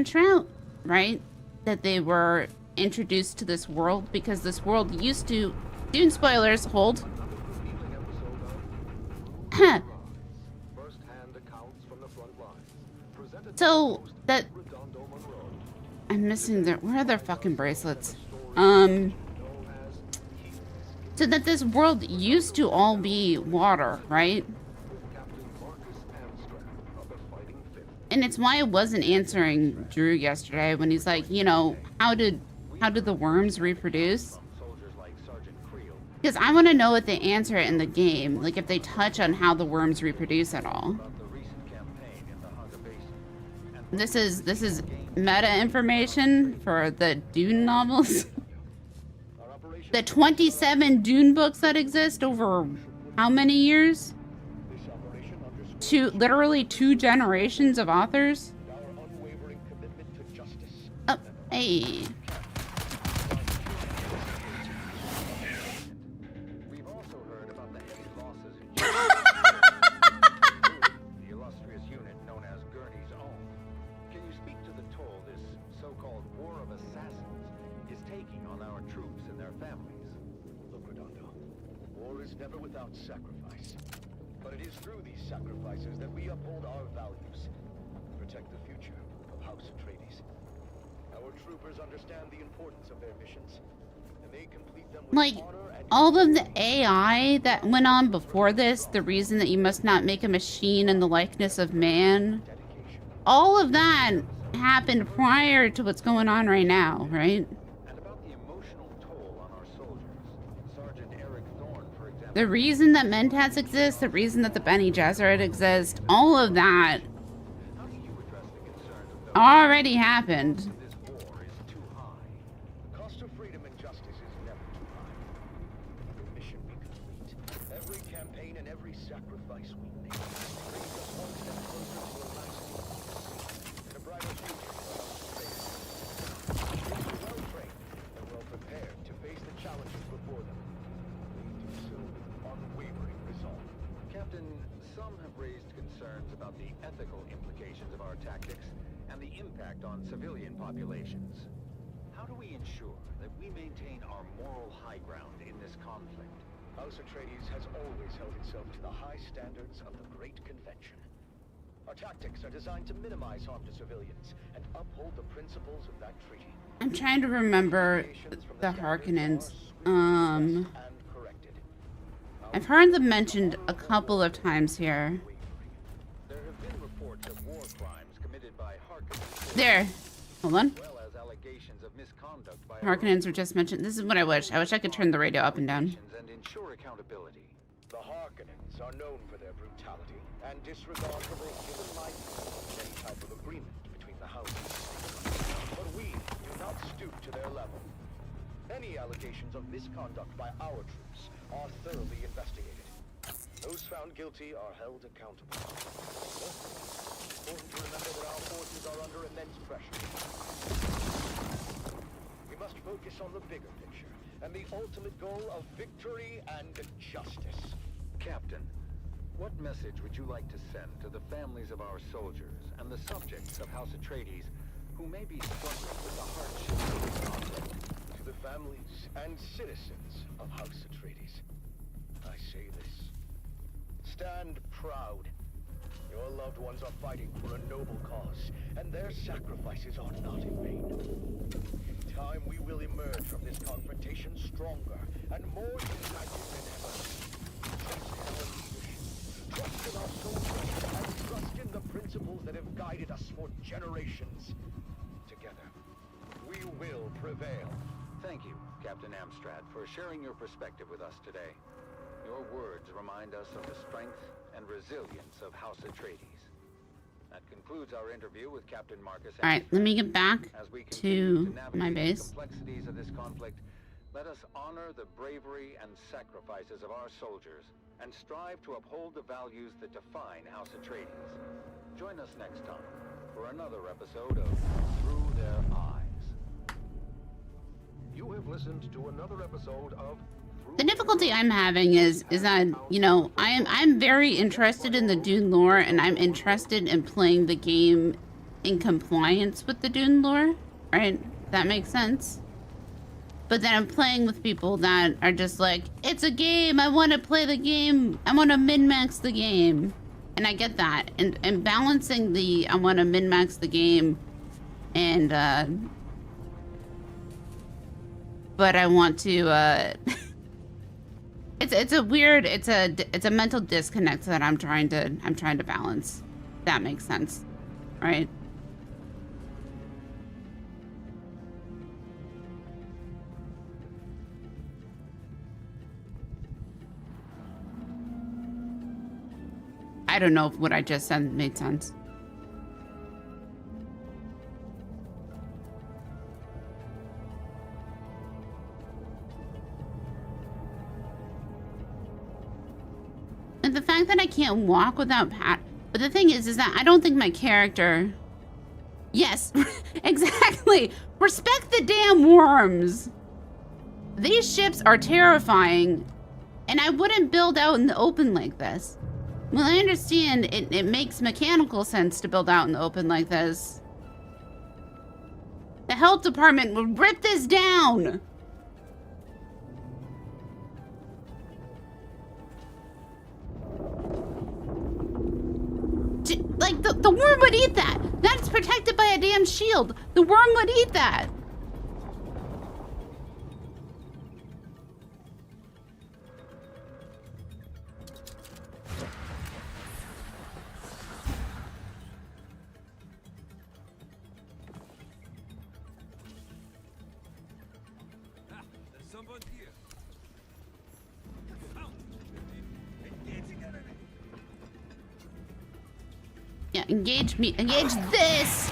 trout, right? That they were introduced to this world because this world used to... Dune spoilers, hold. So, that... I'm missing their... Where are their fucking bracelets? So that this world used to all be water, right? And it's why I wasn't answering Drew yesterday when he's like, you know, how did the worms reproduce? Because I want to know what they answer in the game, like if they touch on how the worms reproduce at all. This is meta information for the Dune novels. The 27 Dune books that exist over how many years? Literally 2 generations of authors. Oh, hey. We've also heard about the heavy losses in the illustrious unit known as Gurney's Own. Can you speak to the toll this so-called War of Assassins is taking on our troops and their families? Look, Redondo, war is never without sacrifice. But it is through these sacrifices that we uphold our values, protect the future of House Atreides. Our troopers understand the importance of their missions, and they complete them with Like, all of the AI that went on before this, the reason that you must not make a machine in the likeness of man, all of that happened prior to what's going on right now, right? The reason that Mentats exist, the reason that the Bene Gesserit exist, all of that already happened. The cost of freedom and justice is never too high. Every mission we complete, every campaign and every sacrifice we make brings us one step closer to a lasting peace and a brighter future for House Atreides. Troops are well trained and well prepared to face the challenges before them. They do so with unwavering resolve. Captain, some have raised concerns about the ethical implications of our tactics and the impact on civilian populations. How do we ensure that we maintain our moral high ground in this conflict? House Atreides has always held itself to the high standards of the Great Convention. Our tactics are designed to minimize harm to civilians and uphold the principles of that treaty. I'm trying to remember the Harkonnens. I've heard them mentioned a couple of times here. There have been reports of war crimes committed by Harkonnens. There. Hold on. As well as allegations of misconduct by Harkonnens were just mentioned. This is what I wish. I wish I could turn the radio up and down. and ensure accountability. The Harkonnens are known for their brutality and disregard for the human life of any type of agreement between the houses. But we do not stoop to their level. Any allegations of misconduct by our troops are thoroughly investigated. Those found guilty are held accountable. Important to remember that our forces are under immense pressure. We must focus on the bigger picture and the ultimate goal of victory and justice. Captain, what message would you like to send to the families of our soldiers and the subjects of House Atreides who may be struggling with the hardships of this conflict. To the families and citizens of House Atreides, I say this. Stand proud. Your loved ones are fighting for a noble cause, and their sacrifices are not in vain. In time, we will emerge from this confrontation stronger and more united than ever. Trust in our leadership, trust in our soldiers, and trust in the principles that have guided us for generations. Together, we will prevail. Thank you, Captain Amstrad, for sharing your perspective with us today. Your words remind us of the strength and resilience of House Atreides. That concludes our interview with Captain Marcus. All right, let me get back As we to my navigate the base. complexities of this conflict, let us honor the bravery and sacrifices of our soldiers and strive to uphold the values that define House Atreides. Join us next time for another episode of Through Their Eyes. You have listened to another episode of The difficulty I'm having is that, you know, I'm very interested in the Dune lore, and I'm interested in playing the game in compliance with the Dune lore, right? That makes sense. But then I'm playing with people that are just like, it's a game, I want to play the game, I want to min-max the game. And I get that. And balancing the, I want to min-max the game, and, but I want to, It's a weird, it's a mental disconnect that I'm trying to balance. That makes sense, right? I don't know if what I just said made sense. And the fact that I can't walk without Pat, but the thing is that I don't think my character. Yes, exactly. Respect the damn worms. These ships are terrifying, and I wouldn't build out in the open like this. Well, I understand it makes mechanical sense to build out in the open like this. The health department would rip this down. Like, the worm would eat that. That's protected by a damn shield. The worm would eat that. There's someone here. Yeah, engage me. Engage this.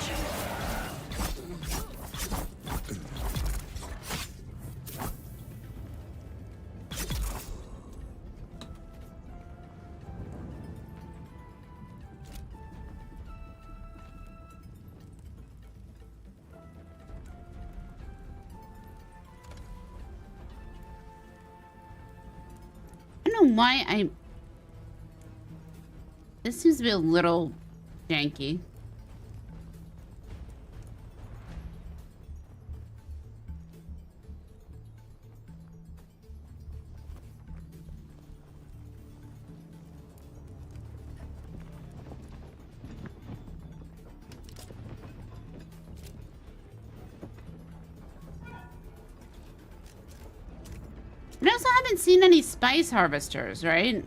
I don't know why this seems to be a little janky. We also haven't seen any spice harvesters, right?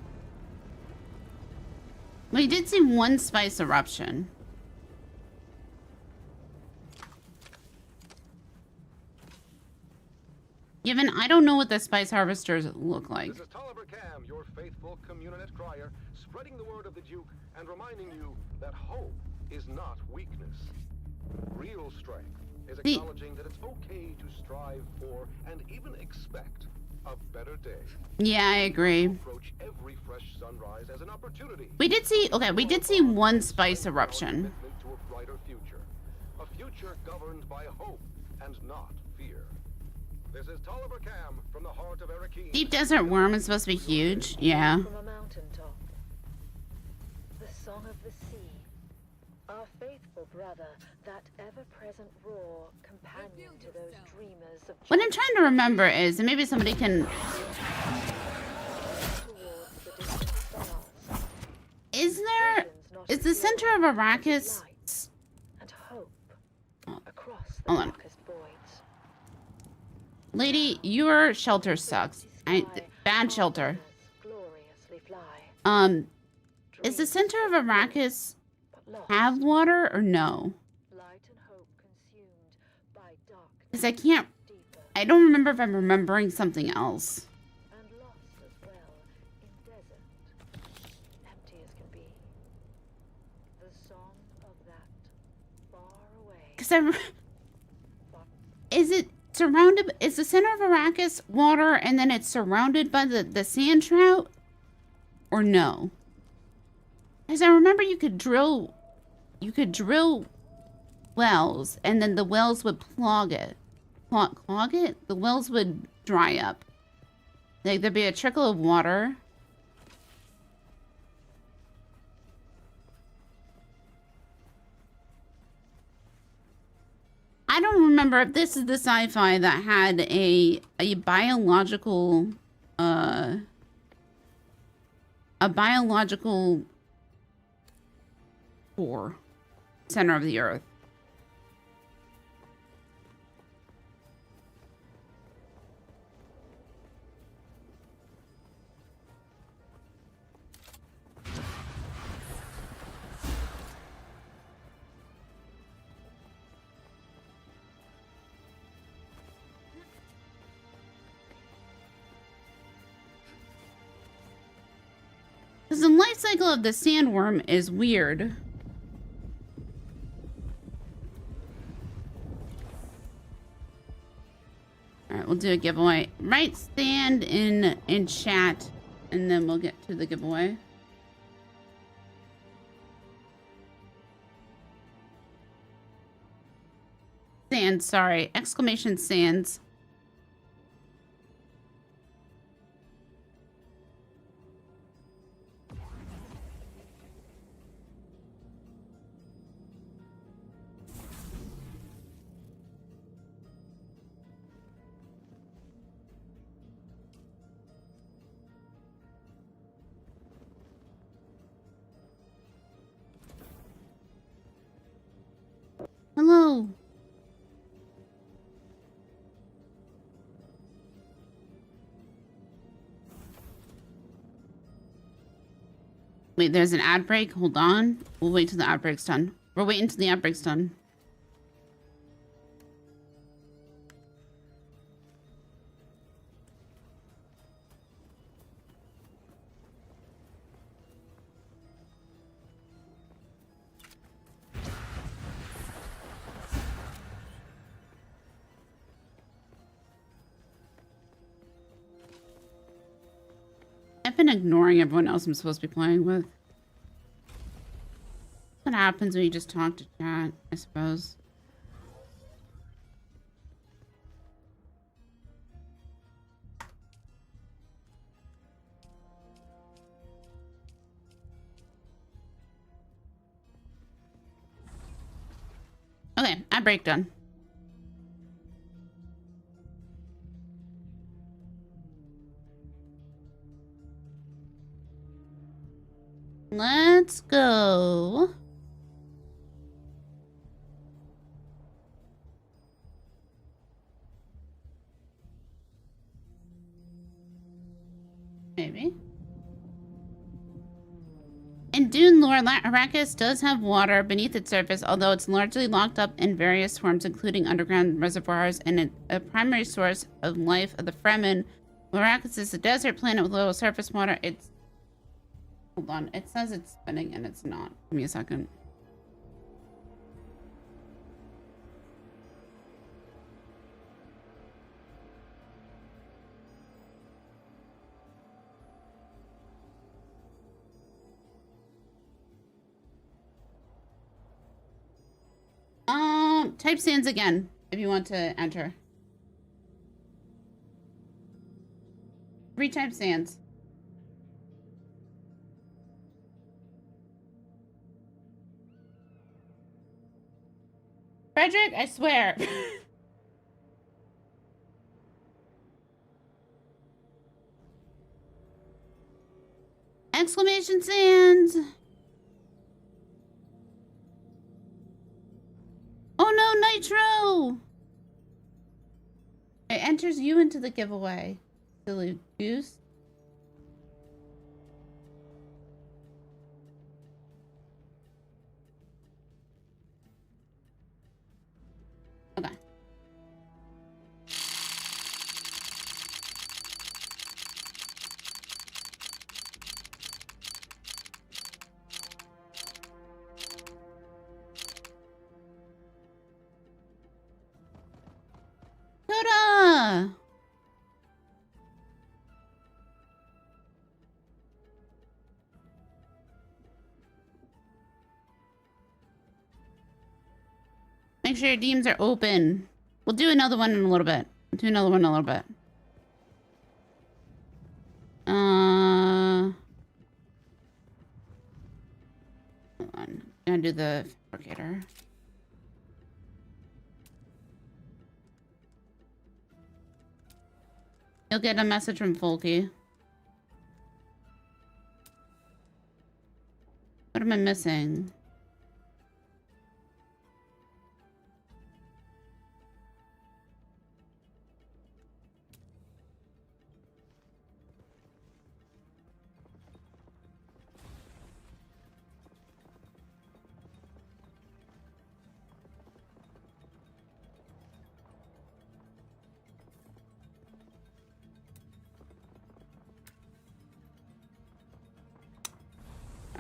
We did see one spice eruption. Given I don't know what the spice harvesters look like. This is Tolliver Cam, your faithful community crier, spreading the word of the Duke and reminding you that hope is not weakness. Real strength is acknowledging that it's okay to strive for and even expect a better day. Yeah, I agree. Approach every fresh sunrise as an opportunity. We did see one spice eruption. To a brighter future. A future governed by hope and not fear. This is Tolliver Cam from the heart of Arrakeen. Deep Desert Worm is supposed to be huge. Yeah. From a mountaintop. The song of the sea. Our faithful brother, that ever-present roar, companion to those dreamers of What I'm trying to remember is, and maybe somebody can... Is the center of Arrakis... and hope across the Hold on. darkest voids. Lady, your shelter sucks. Bad shelter. Gloriously fly. Is the center of Arrakis have water or no? Light and hope consumed by darkness. Because I don't remember if I'm remembering something else. And lost as well in desert, empty as can be. The song of that far away. Because is it surrounded? Is the center of Arrakis water and then it's surrounded by the sand trout? Or no? Because I remember you could drill wells and then the wells would clog it. Clog it? The wells would dry up. Like there'd be a trickle of water. I don't remember if this is the sci-fi that had a biological core, center of the earth. Because the life cycle of the sandworm is weird. Alright, we'll do a giveaway. Right stand in chat, and then we'll get to the giveaway. Sands, sorry. Exclamation sands. Hello. Wait, there's an ad break? Hold on. We'll wait till the ad break's done. We're waiting till the ad break's done. I've been ignoring everyone else I'm supposed to be playing with. What happens when you just talk to chat, I suppose. Okay, ad break done. Let's go. Maybe. In Dune lore, Arrakis does have water beneath its surface, although it's largely locked up in various forms, including underground reservoirs, and a primary source of life of the Fremen. Arrakis is a desert planet with little surface water. It's... Hold on. It says it's spinning, and it's not. Give me a second. Type sands again if you want to enter. Retype sands. Frederick, I swear. Exclamation stands. Oh no, Nitro! It enters you into the giveaway. Silly goose. Okay. Coda! Make sure your DMs are open. We'll do another one in a little bit. We'll do another one in a little bit. Hold on. I'm gonna do the fabricator. You'll get a message from Folky. What am I missing?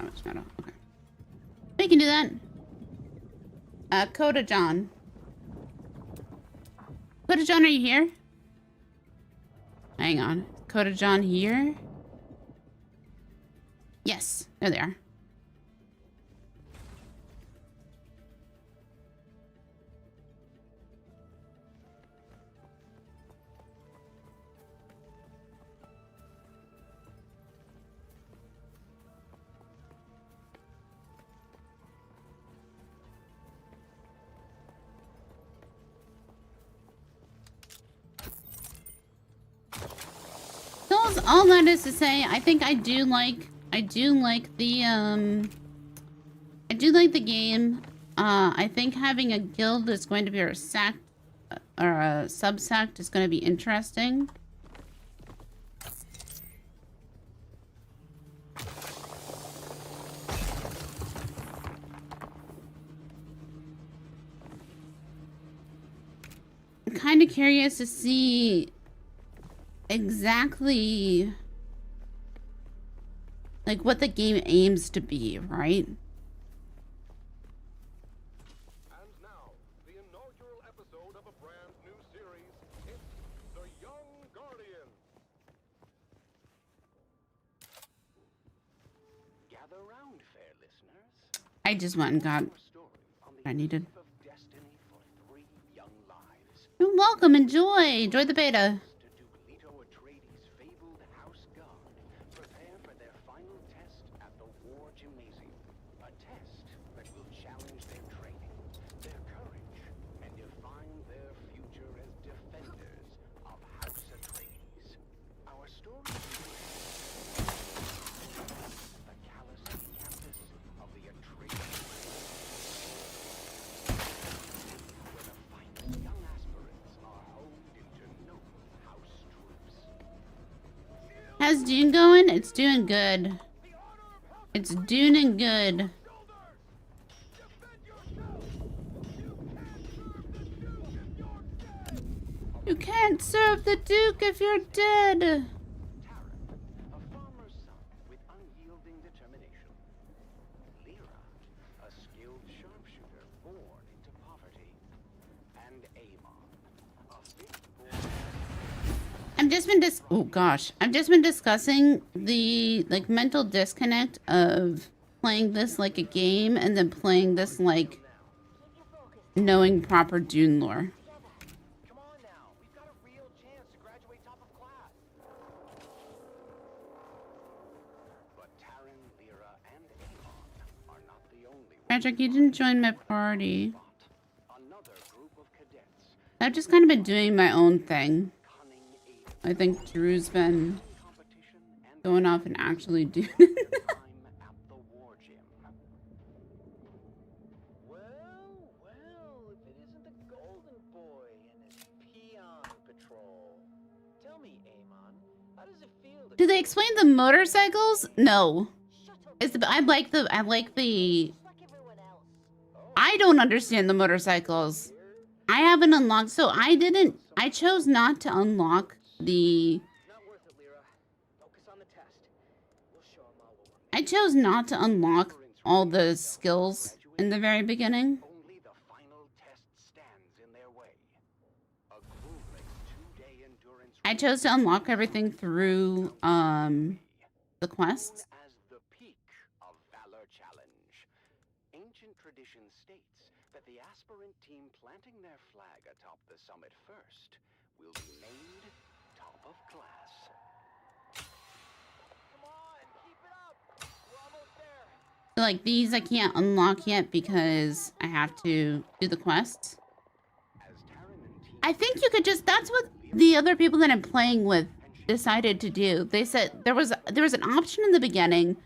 Oh, it's not. Okay. We can do that. Coda John. Coda John, are you here? Hang on. Coda John here? Yes, there they are. So all that is to say, I think I do like the game. I think having a guild is going to be a sect or a subsect is going to be interesting. I'm kind of curious to see exactly like what the game aims to be, right? And now, the inaugural episode of a brand new series. It's The Young Guardian. Gather round, fair listeners. I just went and got what I needed. You're welcome. Enjoy the beta. How's Dune going? It's doing good. It's Duning good. You can't serve the Duke if you're dead. I've just been discussing the like mental disconnect of playing this like a game and then playing this like knowing proper Dune lore. Patrick, you didn't join my party. I've just kind of been doing my own thing. I think Drew's been going off and actually doing it. Well, if it isn't the Golden Boy and his peon patrol. Tell me, Amon, how does it feel to... Do they explain the motorcycles? No. I like the I don't understand the motorcycles. I haven't unlocked, so I chose not to unlock the... I chose not to unlock all the skills in the very beginning. I chose to unlock everything through the quests. Ancient tradition states that the aspirant team planting their flag atop the summit first will be named top of class. Come on, keep it up. We're almost there. Like these I can't unlock yet because I have to do the quests. I think you could just, that's what the other people that I'm playing with decided to do. They said there was an option in the beginning.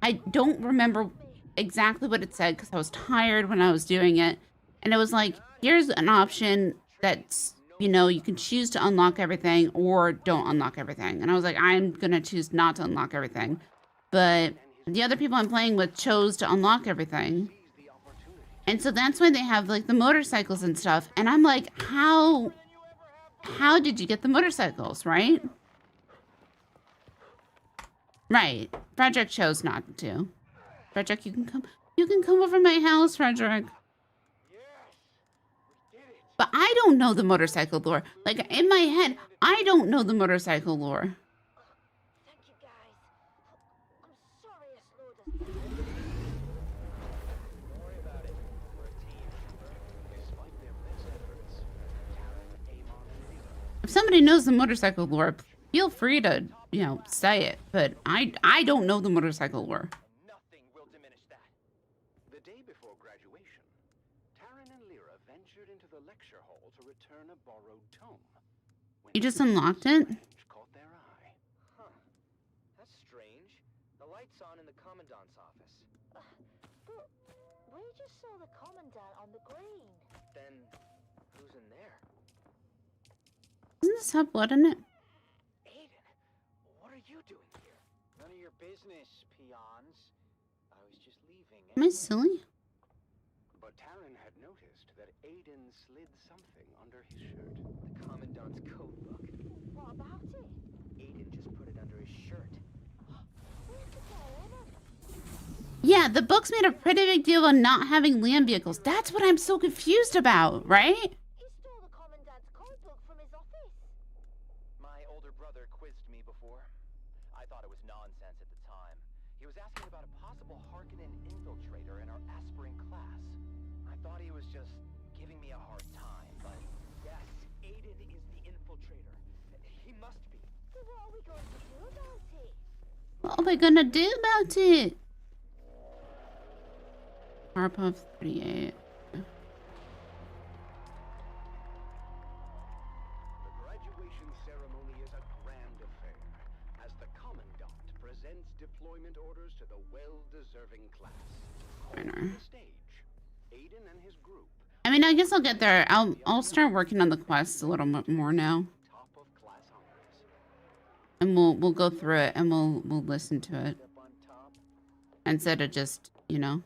I don't remember exactly what it said because I was tired when I was doing it. And it was like, here's an option that's, you know, you can choose to unlock everything or don't unlock everything. And I was like, I'm going to choose not to unlock everything. But the other people I'm playing with chose to unlock everything. And so that's why they have like the motorcycles and stuff. And I'm like, how did you get the motorcycles, right? Right. Frederick chose not to. Frederick, you can come over my house, Frederick. But I don't know the motorcycle lore. Like in my head, I don't know the motorcycle lore. If somebody knows the motorcycle lore, feel free to, you know, say it. But I don't know the motorcycle lore. Nothing will diminish that. The day before graduation, Taryn and Lyra ventured into the lecture hall to return a borrowed tome. You just unlocked it? Caught their eye. Huh. That's strange. The light's on in the Commandant's office. But we just saw the Commandant on the green. Then, who's in there? Doesn't this have blood in it? Aiden, what are you doing here? None of your business, peons. I was just leaving. Am I silly? But Taryn had noticed that Aiden slid something under his shirt. The Commandant's code book. What about it? Aiden just put it under his shirt. Where's the going? Yeah, the book's made a pretty big deal on not having land vehicles. That's what I'm so confused about, right? He stole the Commandant's code book from his office. My older brother quizzed me before. I thought it was nonsense at the time. He was asking about a possible Harkonnen infiltrator in our aspirant class. I thought he was just giving me a hard time, but yes, Aiden is the infiltrator. He must be. So what are we going to do about it? What are we gonna do about it? Harpuff 38. The graduation ceremony is a grand affair, as the Commandant presents deployment orders to the well-deserving class. On the stage, Aiden and his group. I mean, I guess I'll get there. I'll start working on the quests a little bit more now. And we'll go through it and we'll listen to it. Instead of just, you know.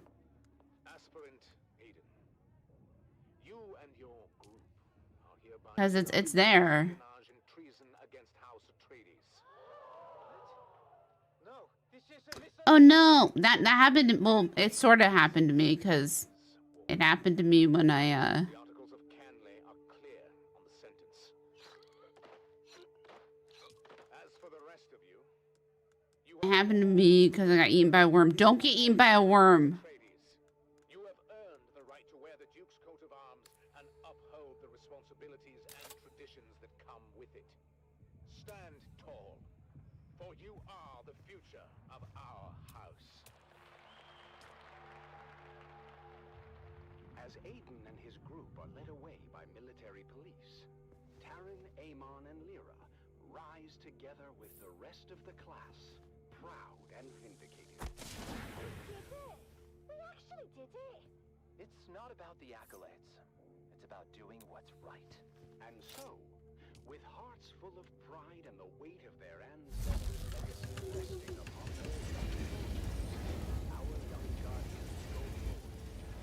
Because it's there. Oh no, that happened. Well, it sort of happened to me because it happened to me when I It happened to me because I got eaten by a worm. Don't get eaten by a worm. You have earned the right to wear the Duke's coat of arms and uphold the responsibilities and traditions that come with it. Stand tall, for you are the future of our house. As Aiden and his group are led away by military police, Taryn, Amon, and Lyra rise together with the rest of the class, proud and vindicated. We did it! We actually did it! It's not about the accolades. It's about doing what's right. And so, with hearts full of pride and the weight of their ancestors' legacy resting upon their young shoulders, our young guardians go forward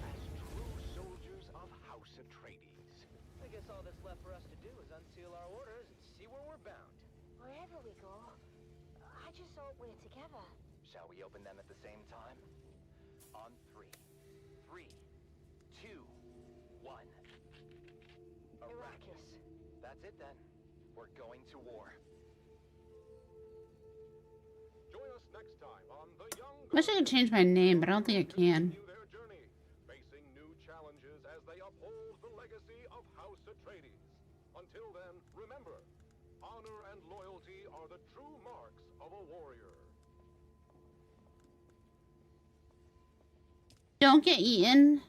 as true soldiers of House Atreides. I guess all that's left for us to do is unseal our orders and see where we're bound. Wherever we go, I just hope we're together. Shall we open them at the same time? On 3. 3, 2, 1. Arrakis. That's it then. We're going to war. Join us next time on The Young Wish I could change my name, but I don't think I can. their journey, facing new challenges as they uphold the legacy of House Atreides. Until then, remember, honor and loyalty are the true marks of a warrior. Don't get eaten.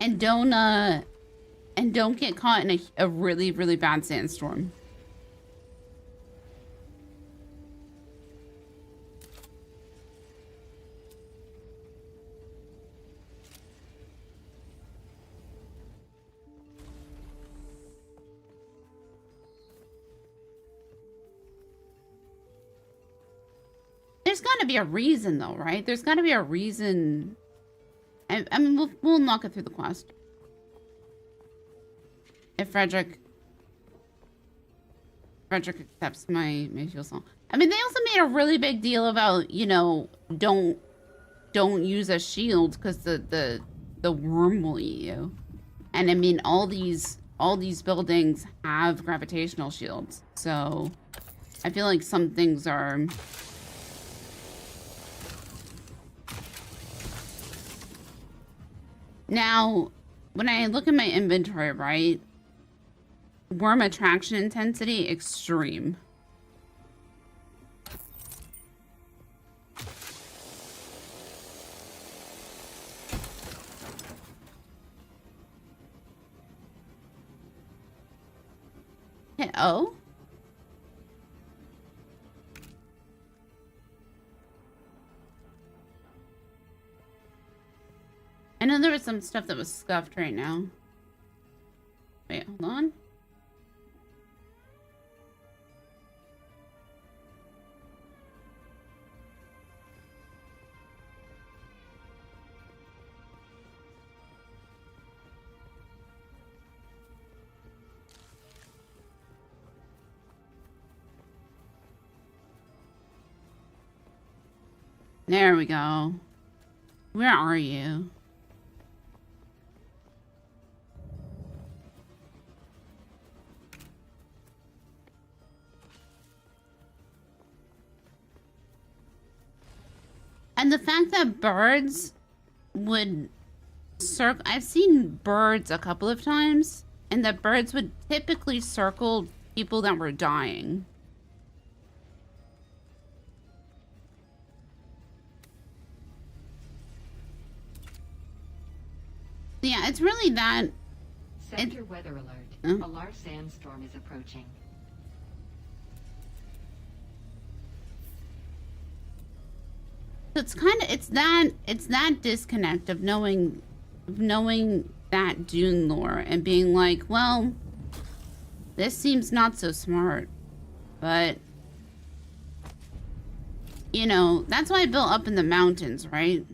And don't get caught in a really, really bad sandstorm. There's got to be a reason, though, right? There's got to be a reason. I mean, we'll knock it through the quest. If Frederick accepts my fuel cell. I mean, they also made a really big deal about, you know, don't use a shield because the worm will eat you. And I mean, all these buildings have gravitational shields, so I feel like some things are. Now, when I look at my inventory, right? Worm attraction intensity, extreme. Hit O? I know there was some stuff that was scuffed right now. Wait, hold on. There we go. Where are you? And the fact that birds would circle, I've seen birds a couple of times, and that birds would typically circle people that were dying. Yeah, it's really that. Sector weather alert. A large sandstorm is approaching. It's kind of it's that disconnect of knowing that Dune lore and being like, well, this seems not so smart, but you know, that's why I built up in the mountains, right?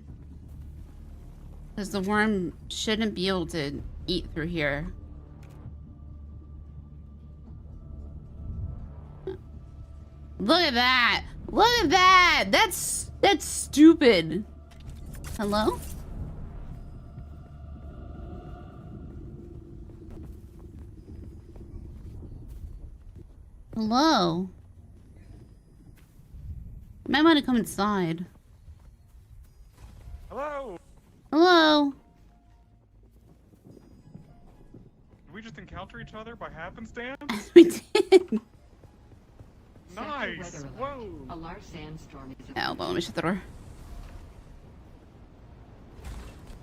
Because the worm shouldn't be able to eat through here. Look at that! Look at that! That's stupid. Hello? Hello? You might want to come inside. Hello? Hello? Did we just encounter each other by happenstance? We did. Nice. Whoa. A large sandstorm is Oh, well, let me shut the door.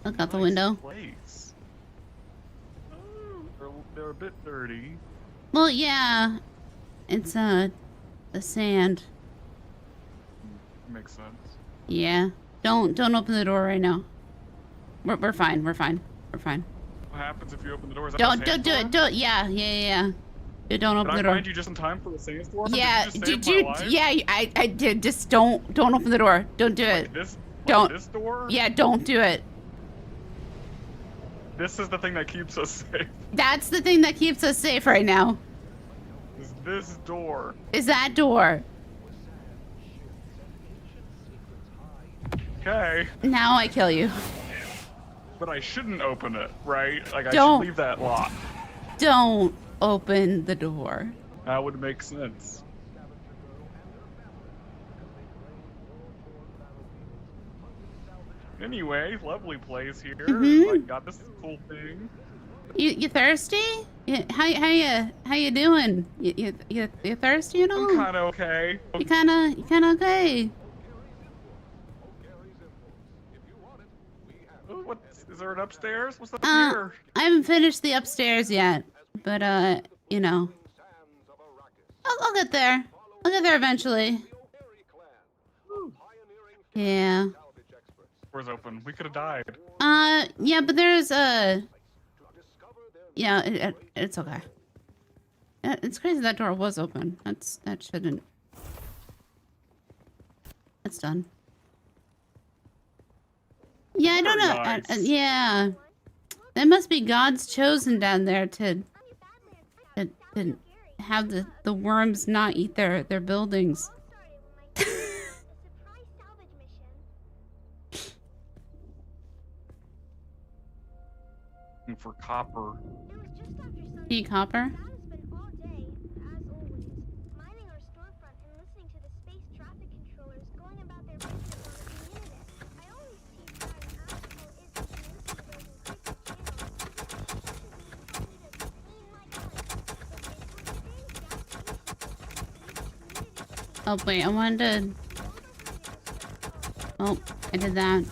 Look out the window. Place. Oh, they're a bit dirty. Well, yeah. It's, the sand. Makes sense. Yeah. Don't open the door right now. We're fine. We're fine. We're fine. What happens if you open the door? Is that Don't a do sandstorm? it. Don't. Yeah. Don't open Did the I door. find you just in time for the sandstorm? Yeah. Did you just save my life? Yeah. I did. Just don't open the door. Don't do it. Don't. This door? Yeah. Don't do it. This is the thing that keeps us safe. That's the thing that keeps us safe right now. Is this door? Is that door? Okay. Now I kill you. But I shouldn't open it, right? Like I Don't. should leave that locked. Don't open the door. That would make sense. Anyway, lovely place here. Like, got this cool thing. You thirsty? How you doing? You thirsty at all? I'm kind of okay. You kind of okay. What is there an upstairs? What's up here? I haven't finished the upstairs yet, but you know, I'll get there. I'll get there eventually. Yeah. Door's open. We could have died. Yeah, but there's yeah, it's okay. It's crazy that door was open. That shouldn't. It's done. Yeah, I don't know. Nice. Yeah, that must be God's chosen down there to have the worms not eat their buildings. Looking for copper. Need copper? Oh wait, I wanted to. Oh, I did that.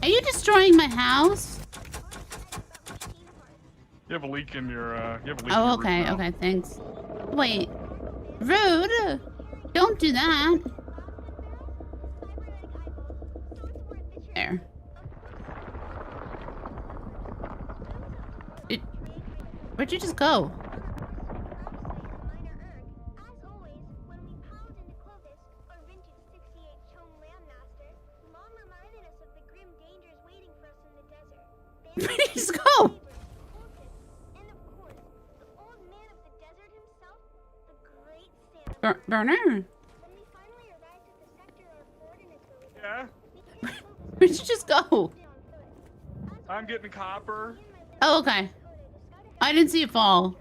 Are you destroying my house? You have a leak in your. You have a leak. Oh, in your okay, roof now. okay, thanks. Wait, rude! Don't do that. There. Where'd you just go? Where'd you just go? Burner? Yeah. Where'd you just go? I'm getting copper. Oh, okay. I didn't see it fall.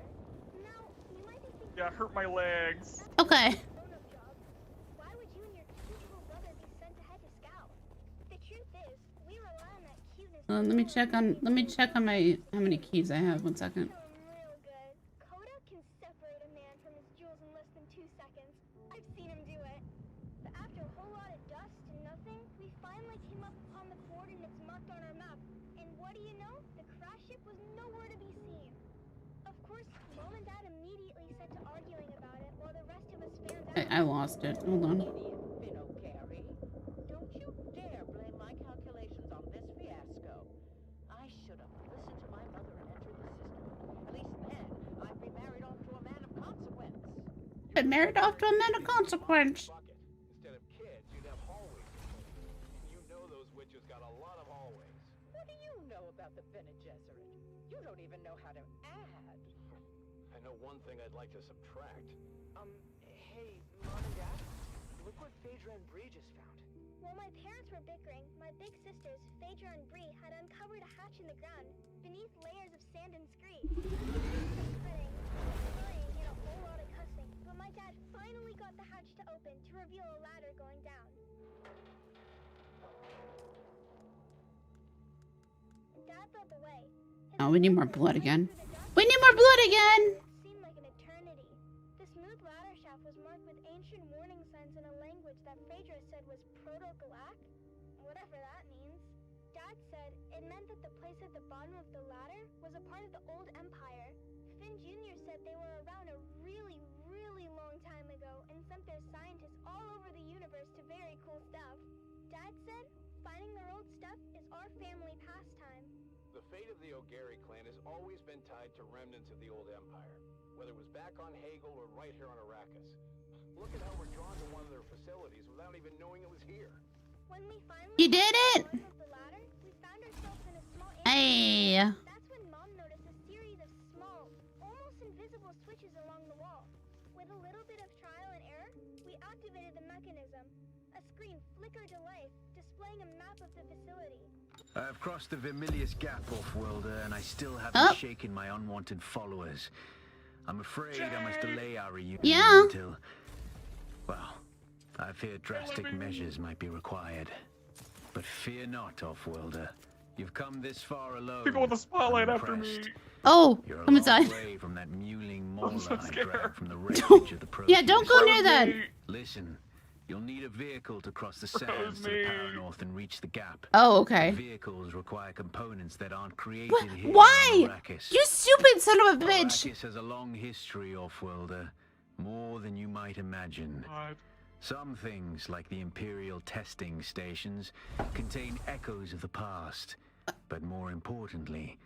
Yeah, hurt my legs. Okay. Let me check on my how many keys I have. 1 second. I lost it. Hold on. Don't you dare blame my calculations on this fiasco. I should have listened to my mother and entered the system. At least then, I'd be married off to a man of consequence. Been married off to a man of consequence. Instead of kids, you'd have hallways. You know those witches got a lot of hallways. What do you know about the Bene Gesserit? You don't even know how to add. I know one thing I'd like to subtract. Hey, Mom and Dad, look what Phaedra and Bree just found. While my parents were bickering, my big sisters, Phaedra and Bree, had uncovered a hatch in the ground, beneath layers of sand and scree. Cutting, crying, and a whole lot of cussing, but my dad finally got the hatch to open to reveal a ladder going down. Dad led the way. Oh, we need more blood again. We need more blood again! Seemed like an eternity. The smooth ladder shaft was marked with ancient warning signs in a language that Phaedra said was Proto-Galactic, whatever that means. Dad said it meant that the place at the bottom of the ladder was a part of the old empire. Finn Jr. said they were around a really, really long time ago and sent their scientists all over the universe to very cool stuff. Dad said finding their old stuff is our family pastime. The fate of the O'Gary clan has always been tied to remnants of the old empire, whether it was back on Hagel or right here on Arrakis. Look at how we're drawn to one of their facilities without even knowing it was here. When we finally You did it! the ladder, we found ourselves in a small Hey. That's when Mom noticed a series of small, almost invisible switches along the wall. With a little bit of trial and error, we activated the mechanism. A screen flickered to life, displaying a map of the facility. I've crossed the Vermilius Gap, Off-Worlder, and I still haven't shaken my unwanted followers. I'm afraid I must delay our reunion until... Well, I fear drastic measures might be required. But fear not, Off-Worlder. You've come this far alone. People with the spotlight after me. Oh, You're come inside. away from that mewling mauler so I dragged from the wreckage of the Yeah, don't go near that. Listen, you'll need a vehicle to cross the sands to the Paranorth and reach the gap. Oh, okay. Vehicles require components that aren't created here Why? on Arrakis. You stupid son of a bitch. Arrakis has a long history, Off-Worlder. More than you might imagine. Some things, like the Imperial testing stations, contain echoes of the past. But more importantly,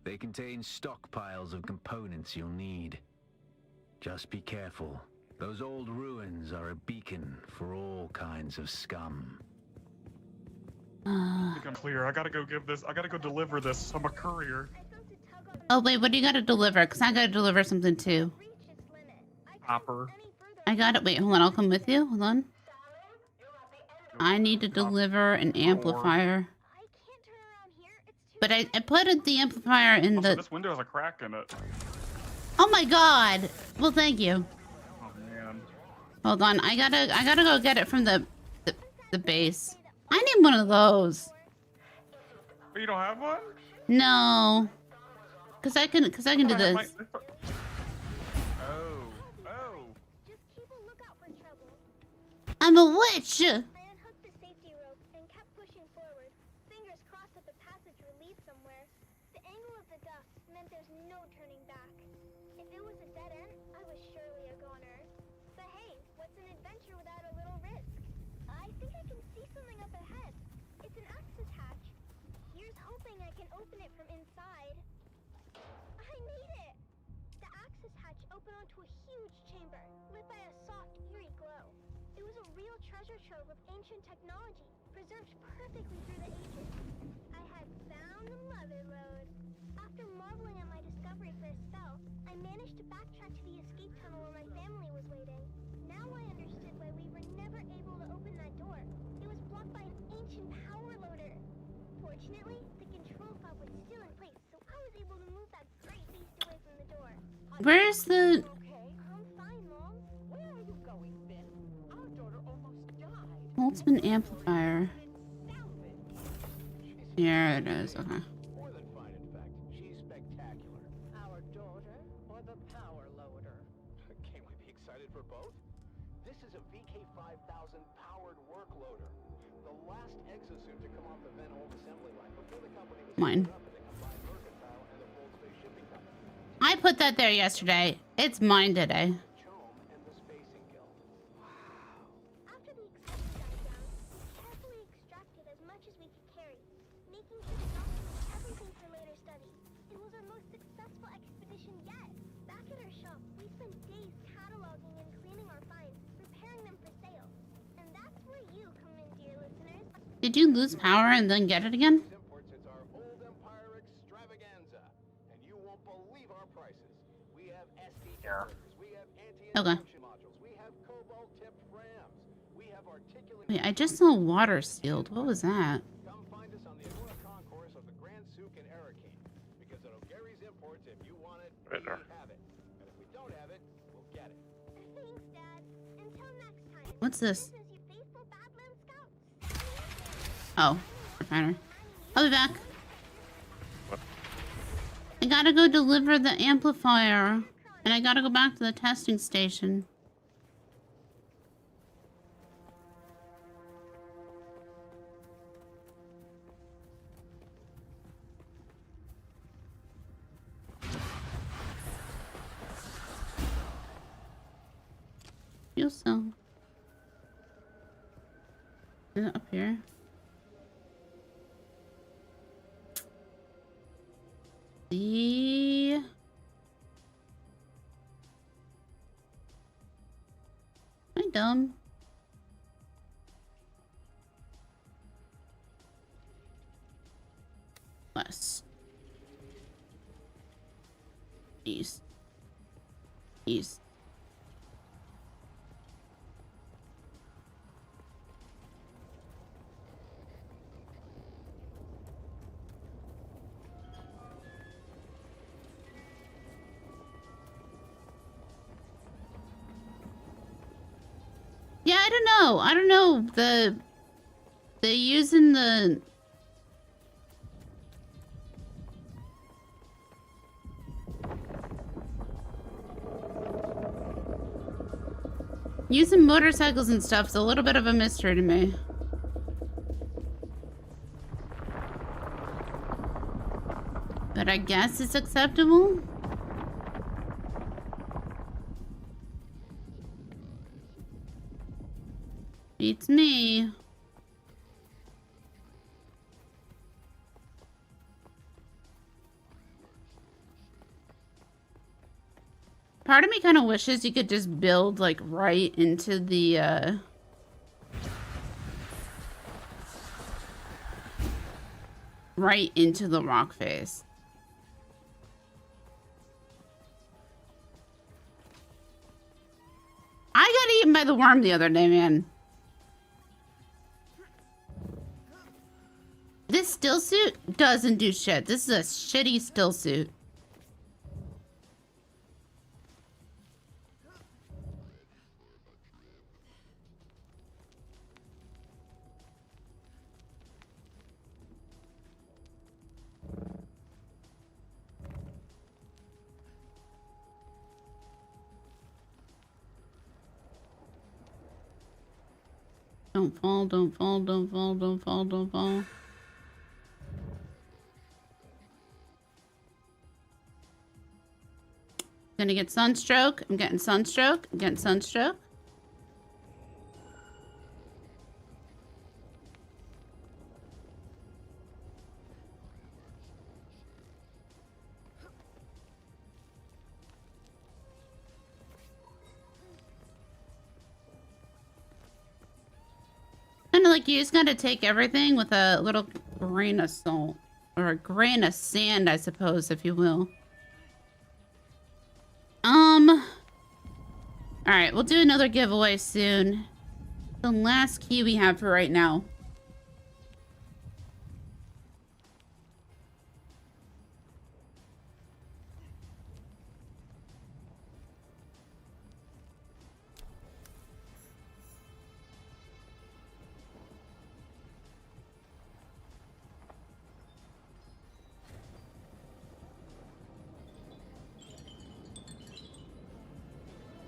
they contain stockpiles of components you'll need. Just be careful. Those old ruins are a beacon for all kinds of scum. I think I'm clear. I gotta go deliver this. I'm a courier. Oh, wait, what do you gotta deliver? Because I gotta deliver something too. Hopper. I got it. Wait, hold on. I'll come with you. Hold on. I need to deliver an amplifier. But I put the amplifier in Also, the... this window has a crack in it. Oh my god! Well, thank you. Oh man. Hold on. I gotta go get it from the base. I need one of those. But you don't have one? No. Cause I can do this. I'm a witch! I unhooked the safety rope and kept pushing forward, fingers crossed that the passage would lead somewhere. The angle of the dust meant there's no turning back. If it was a dead end, I was surely a goner. But hey, what's an adventure without a little risk? I think I can see something up ahead. It's an access hatch. Here's hoping I can open it from inside. I made it! The access hatch opened onto a huge chamber, lit by a soft, eerie glow. It was a real treasure trove of ancient technology, preserved perfectly through the ages. I had found the mother lode. After marveling at my discovery for a spell, I managed to backtrack to the escape tunnel where my family was waiting. Now I understood why we were never able to open that door. It was blocked by an ancient power loader. Fortunately, the control fob was still in place, so I was able to move that great beast away from the door. Where's the... Ultimate amplifier. Here it is. Okay. More than fine, in fact. She's spectacular. Our daughter or the power loader? Can't we be excited for both? This is a VK5000 powered work loader. The last exosuit to come off the Van Holt assembly line before the company was Mine. up and the combined mercantile and the Fold Space Shipping Company. I put that there yesterday. It's mine today. After the excitement died down, we carefully extracted as much as we could carry, making sure the doctor had everything for later study. It was our most successful expedition yet. Back at our shop, we spent days cataloging and cleaning our finds, preparing them for sale. And that's where you come in, dear listeners. Did you lose power and then get it again? It's our old empire extravaganza, and you won't believe our prices. We have SD converters, we have anti-injection modules, we have cobalt-tipped rams, we have articulate... Wait, I just saw water sealed. What was that? Come find us on the Agora concourse of the Grand Souk in Arakeen, because at O'Gary's Imports, if you want it, we have it. And if we don't have it, we'll get it. Thanks, Dad. Until next time. What's this? This is your faithful Badland Scouts. Oh, refiner. I'll be back. I gotta go deliver the amplifier. And I gotta go back to the testing station. Fuel cell. Is it up here? The... Am I dumb? West. East. East. Yeah, I don't know. I don't know. They're using the... Using motorcycles and stuff is a little bit of a mystery to me. But I guess it's acceptable. Beats me. Part of me kind of wishes you could just build like right into the right into the rock face. I got eaten by the worm the other day, man. This still suit doesn't do shit. This is a shitty still suit. Don't fall, don't fall, don't fall, don't fall, don't fall. Gonna get sunstroke. I'm getting sunstroke. I'm getting sunstroke. Kind of like you just gotta take everything with a little grain of salt. Or a grain of sand, I suppose, if you will. Alright, we'll do another giveaway soon. The last key we have for right now.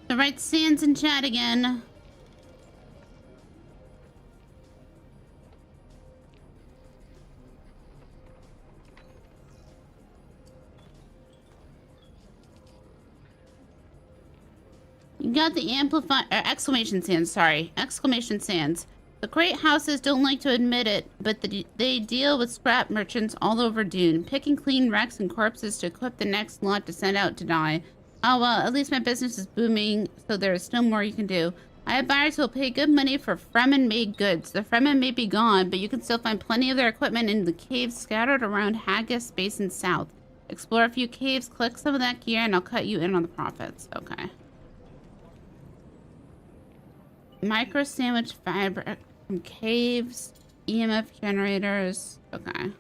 The right sands in chat again. You got the exclamation sands, sorry. Exclamation sands. The great houses don't like to admit it, but they deal with scrap merchants all over Dune, picking clean wrecks and corpses to equip the next lot to send out to die. Oh well, at least my business is booming, so there is still more you can do. I have buyers who will pay good money for Fremen-made goods. The Fremen may be gone, but you can still find plenty of their equipment in the caves scattered around Haggis Basin South. Explore a few caves, collect some of that gear, and I'll cut you in on the profits. Okay. Micro sandwich fiber from caves, EMF generators. Okay.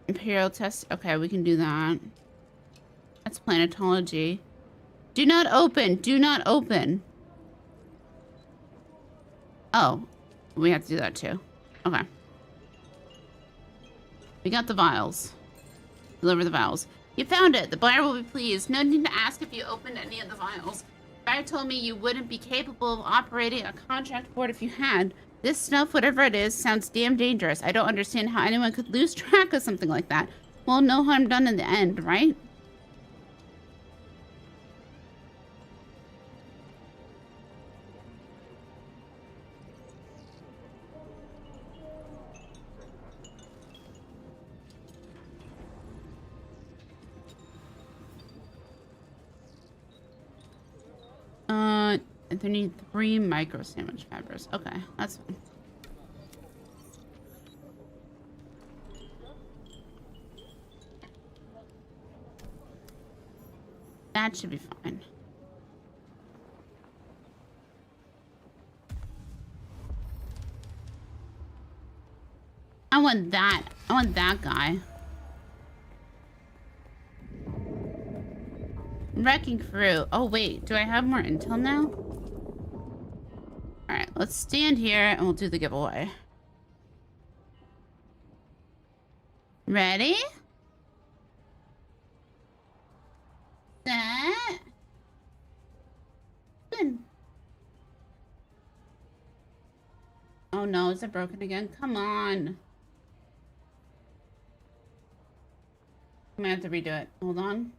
Imperial test. Okay, we can do that. That's planetology. Do not open. Do not open. Oh, we have to do that too. Okay. We got the vials. Deliver the vials. You found it. The buyer will be pleased. No need to ask if you opened any of the vials. The buyer told me you wouldn't be capable of operating a contract board if you had. This stuff, whatever it is, sounds damn dangerous. I don't understand how anyone could lose track of something like that. Well, no harm done in the end, right? They need 3 micro sandwich fibers. Okay, that's fine. That should be fine. I want that. I want that guy. Wrecking crew. Oh, wait. Do I have more intel now? Alright, let's stand here and we'll do the giveaway. Ready? Set. Good. Oh no, is it broken again? Come on. I'm gonna have to redo it. Hold on.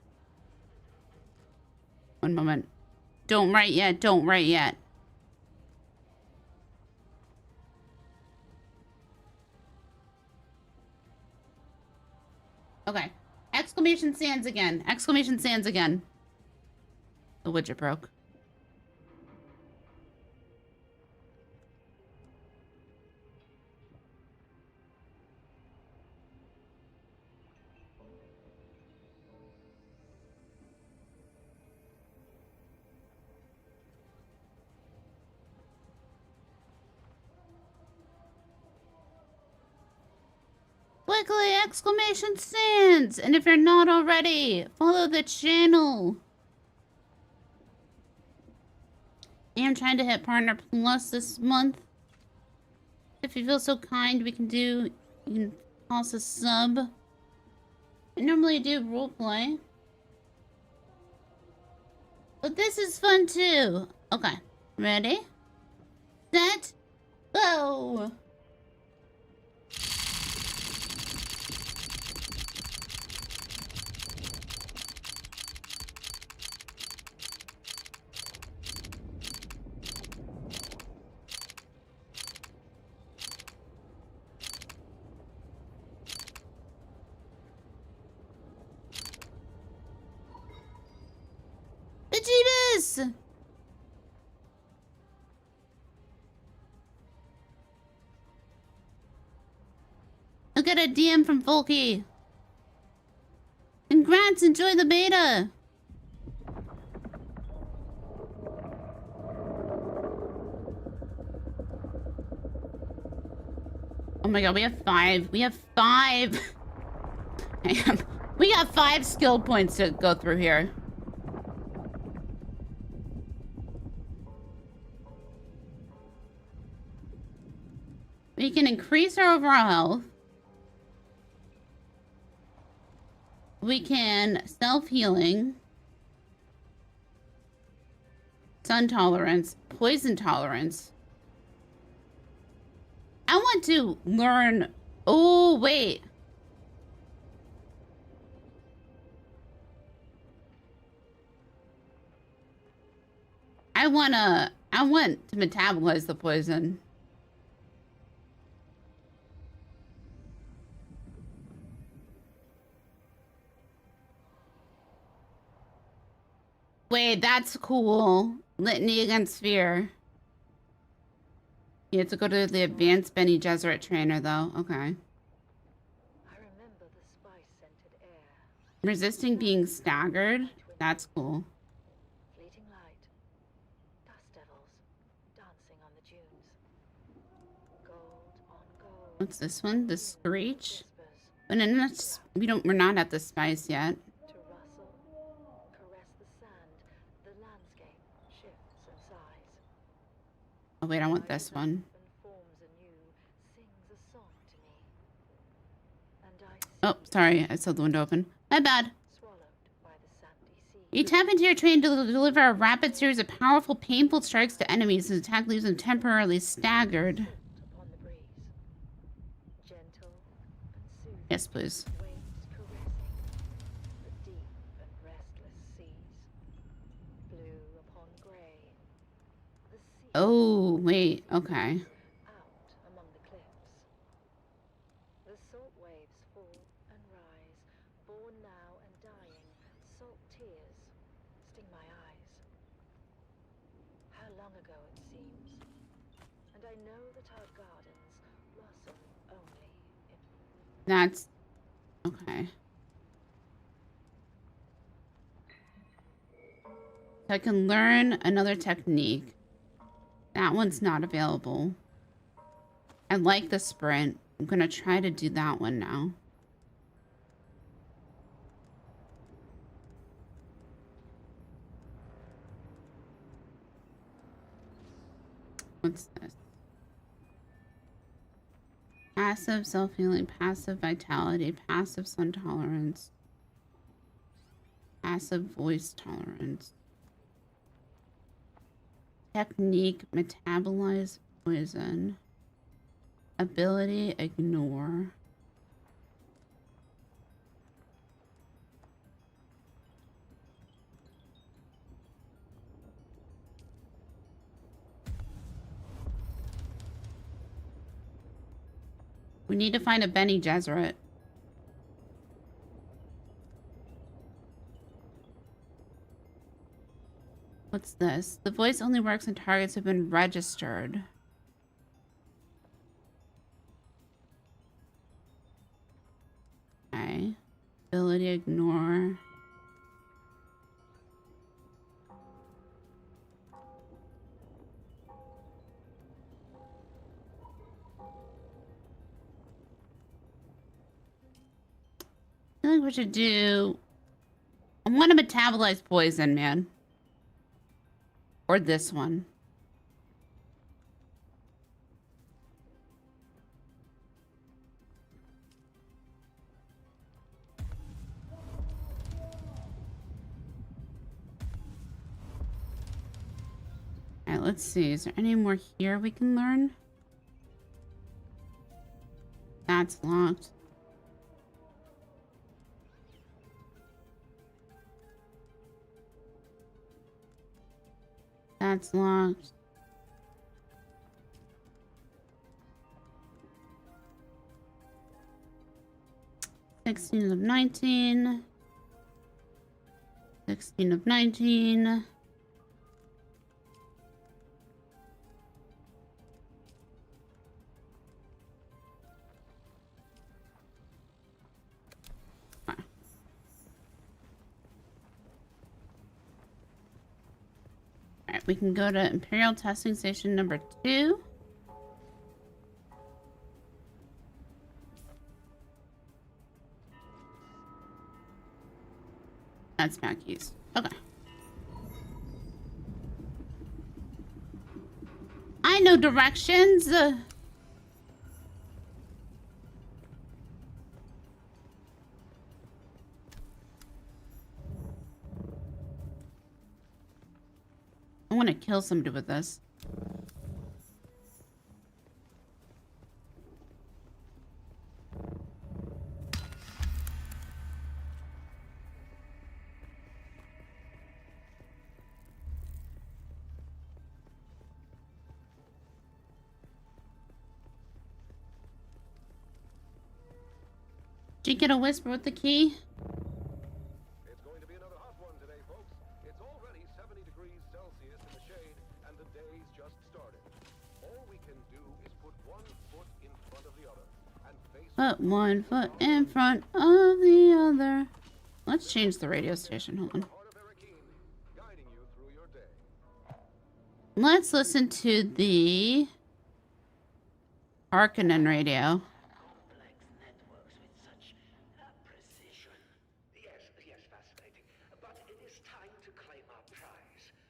One moment. Don't write yet. Don't write yet. Okay. Exclamation stands again. Exclamation stands again. The widget broke. Quickly, exclamation stands! And if you're not already, follow the channel. I'm trying to hit Partner Plus this month. If you feel so kind, you can toss a sub. I normally do roleplay. But this is fun too. Okay, ready? Set, go! Vegeta's! Look at a DM from Folky. Congrats, enjoy the beta. Oh my god, we have 5. We have 5. We got 5 skill points to go through here. We can increase our overall health. We can self-healing. Sun tolerance. Poison tolerance. I want to learn... Oh, wait. I want to metabolize the poison. Wait, that's cool. Litany against fear. You have to go to the advanced Bene Gesserit trainer, though. Okay. I remember the spice-scented air. Resisting being staggered. That's cool. Fleeting light. Dust devils. Dancing on the dunes. Gold on gold. What's this one? The Screech? But no, we're not at the spice yet. To rustle, caress the sand, the landscape shifts in size. Oh wait, I want this one. Oh, sorry, I saw the window open. My bad. You tap into your train to deliver a rapid series of powerful, painful strikes to enemies. This attack leaves them temporarily staggered. Yes, please. Oh, wait, okay. Among the cliffs. The salt waves fall and rise, born now and dying. Salt tears sting my eyes. How long ago it seems. And I know that our gardens blossom only in... That's... okay. So I can learn another technique. That one's not available. I like the sprint. I'm gonna try to do that one now. What's this? Passive self-healing, passive vitality, passive sun tolerance, passive voice tolerance. Technique, metabolize poison. Ability, ignore. We need to find a Bene Gesserit. What's this? The voice only works when targets have been registered. Okay. Ability ignore. I feel like we should do... I want to metabolize poison, man. Or this one. Alright, let's see. Is there any more here we can learn? That's locked. That's locked. $16 of 19. 16 of 19. Alright, we can go to Imperial Testing Station number 2. That's back east. Okay. I know directions. I want to kill somebody with this. Did you get a whisper with the key? It's going to be another hot one today, folks. It's already 70 degrees Celsius in the shade, and the day's just started. All we can do is put one foot in front of the other and face... Put one foot in front of the other. Let's change the radio station. Hold on. Let's listen to the Harkonnen radio.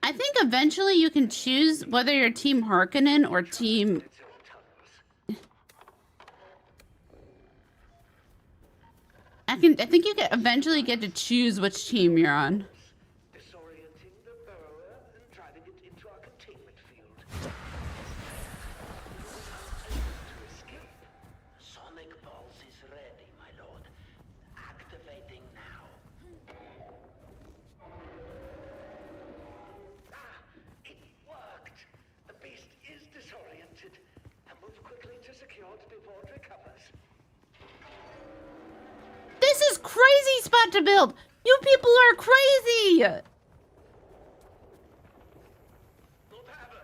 I think eventually you can choose whether you're Team Harkonnen or Team... I think you can eventually get to choose which team you're on. Disorienting the burrower and driving it into our containment field. To escape. Sonic Pulse is ready, my lord. Activating now. It worked! The beast is disoriented. And move quickly to secure it before it recovers. This is crazy spot to build! You people are crazy! Not happen.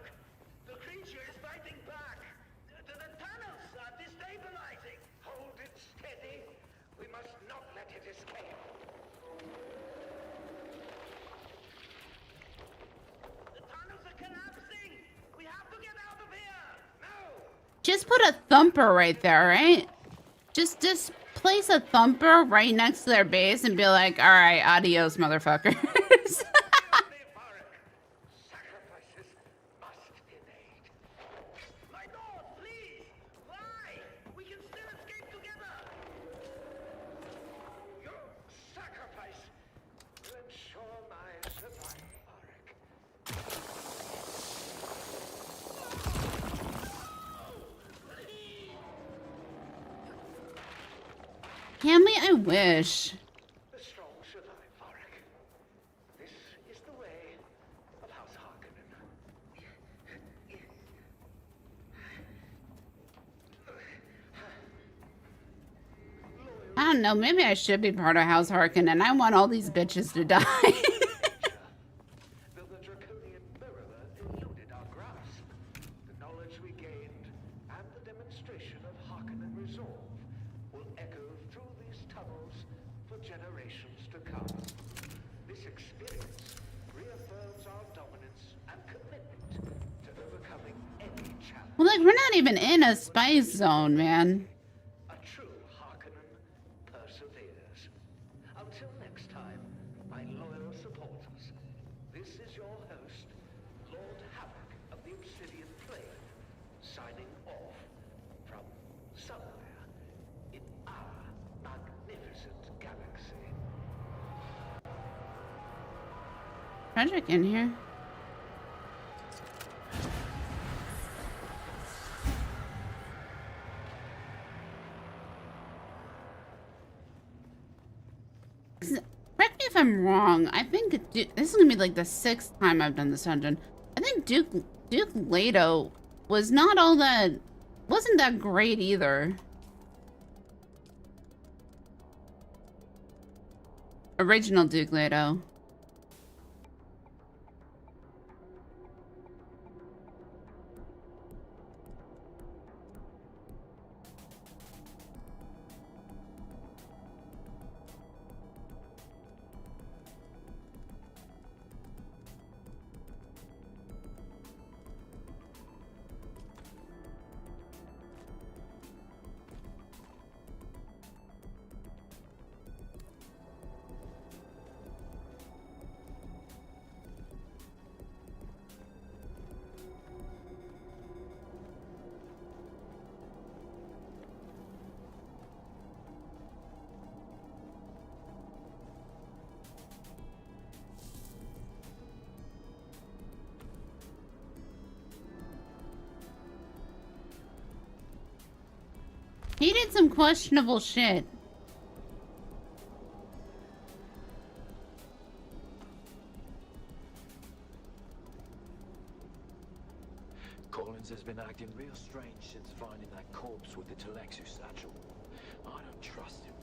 Just put a thumper right there, right? Just place a thumper right next to their base and be like, all right, adios, motherfuckers. Can we? I wish. The strong survive, Varric. This is the way of House Harkonnen. I don't know. Maybe I should be part of House Harkonnen, and I want all these bitches to die. Though the draconian mirror eluded our grasp, the knowledge we gained and the demonstration of Harkonnen resolve will echo through these tunnels for generations to come. This experience reaffirms our dominance and commitment to overcoming any challenge. Well, like, we're not even in a spice zone, man. A true Harkonnen perseveres. Until next time, my loyal supporters, this is your host, Lord Havoc of the Obsidian Plane, signing off from somewhere in our magnificent galaxy. Frederick in here. Correct me if I'm wrong. I think this is gonna be like the 6th time I've done this dungeon. I think Duke Leto wasn't that great either. Original Duke Leto. He did some questionable shit. Collins has been acting real strange since finding that corpse with the Telexu satchel. I don't trust him.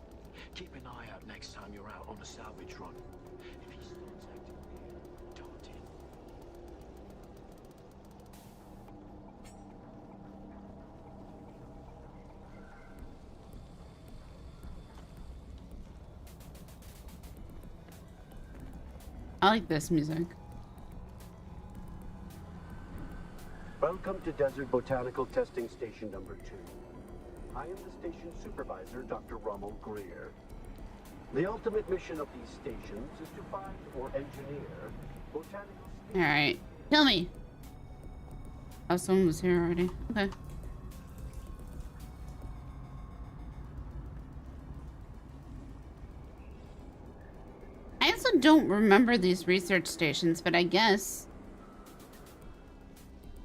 Keep an eye out next time you're out on a salvage run. If he starts acting weird, dart in. I like this music. Welcome to Desert Botanical Testing Station number 2. I am the station supervisor, Dr. Rommel Greer. The ultimate mission of these stations is to find or engineer botanical species. Alright. Kill me. Oh, someone was here already. Okay. I also don't remember these research stations, but I guess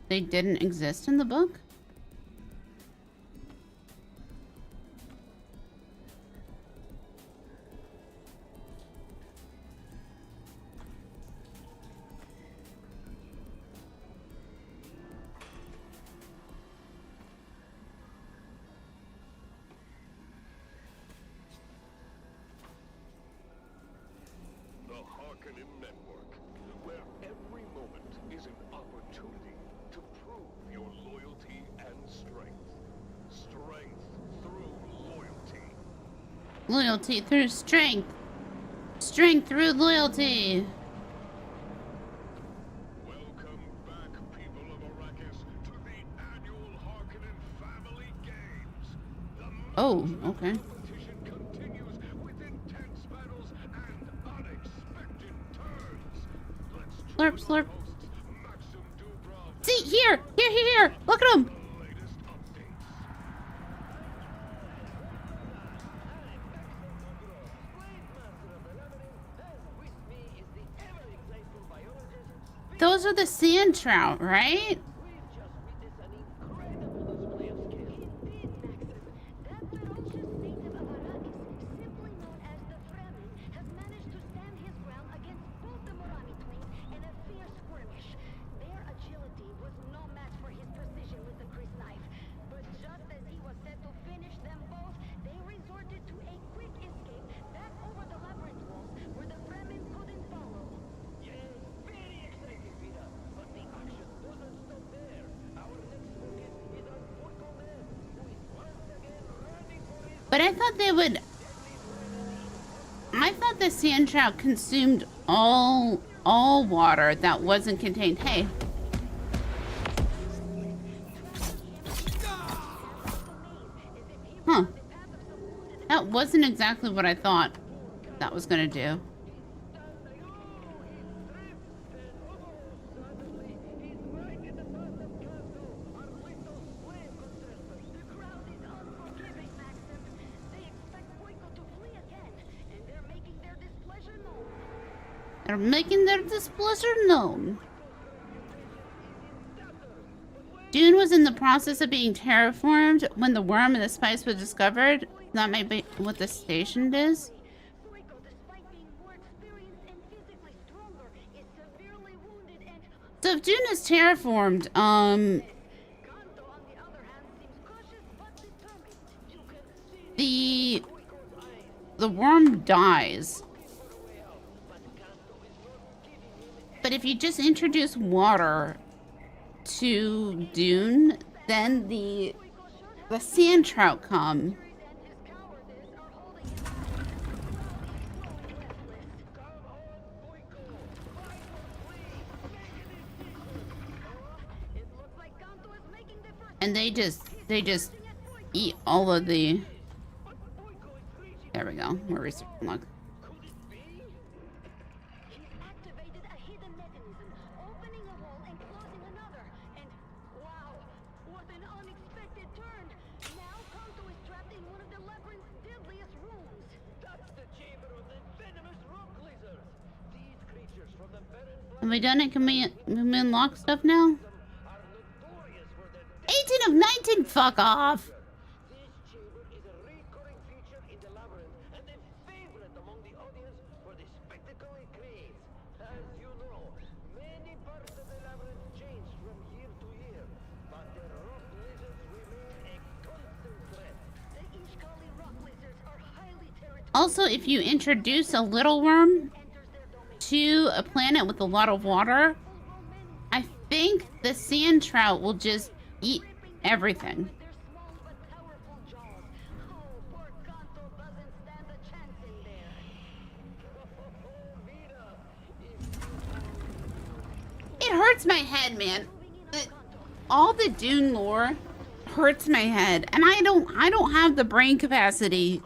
they didn't exist in the book? The Harkonnen Network, where every moment is an opportunity to prove your loyalty and strength. Strength through loyalty. Loyalty through strength. Strength through loyalty. Welcome back, people of Arrakis, to the annual Harkonnen Oh, okay. Slurp, slurp. See, here! Here! Look at him! Those are the sand trout, right? But I thought they would... I thought the sand trout consumed all water that wasn't contained. Hey. Huh. That wasn't exactly what I thought that was gonna do. They're making their displeasure known. Dune was in the process of being terraformed when the worm and the spice was discovered. That might be what the station is. So if Dune is terraformed, the worm dies. But if you just introduce water to Dune, then the sand trout come. And they just eat all of the... There we go. We're researching. Look. Have we done it? Can we unlock stuff now? 18 of 19? Fuck off! Also, if you introduce a little worm to a planet with a lot of water, I think the sand trout will just eat everything. It hurts my head, man. All the Dune lore hurts my head, and I don't have the brain capacity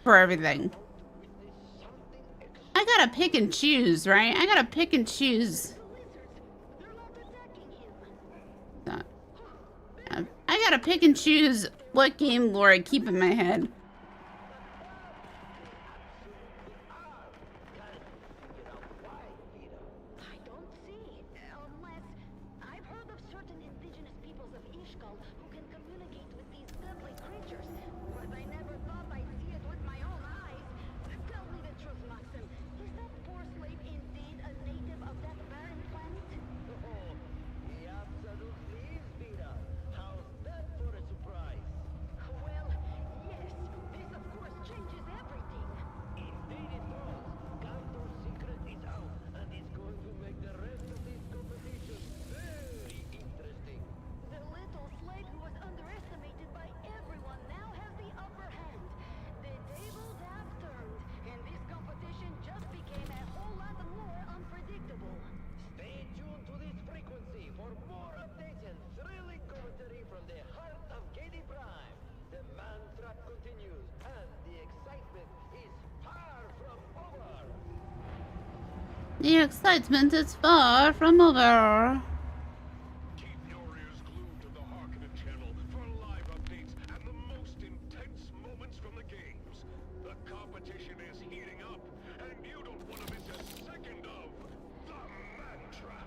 for everything. I gotta pick and choose, right? I gotta pick and choose. I gotta pick and choose what game lore I keep in my head. The excitement is far from over. Keep your ears glued to the Harkonnen channel for live updates and the most intense moments from the games. The competition is heating up, and you don't want to miss a second of the Man Trap.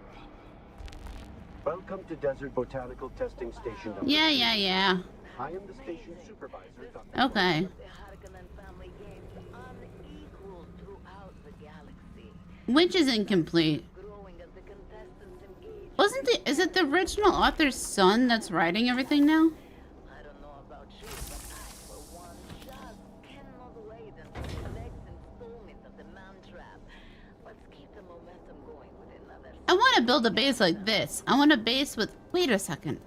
Welcome to Desert Botanical Testing Station number 2. Yeah. I am the station supervisor, Dr. Okay. Which is incomplete. Is it the original author's son that's writing everything now? I want to build a base like this. I want a base with... Wait a second.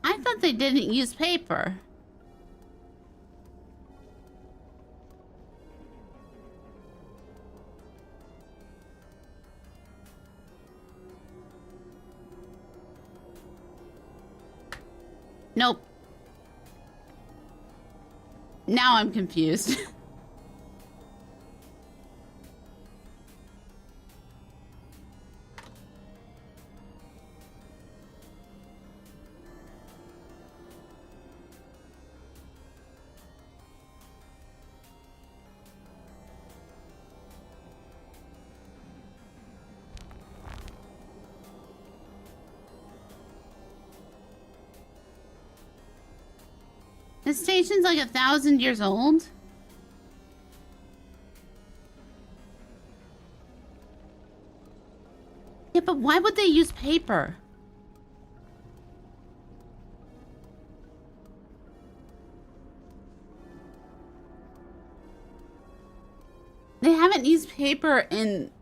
I thought they didn't use paper. Nope. Now I'm confused. The station's like 1,000 years old. Yeah, but why would they use paper? They haven't used paper in...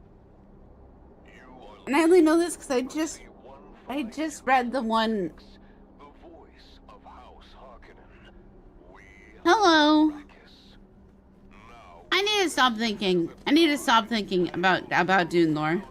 And I only know this because I just read the one... Hello. I need to stop thinking. I need to stop thinking about Dune lore.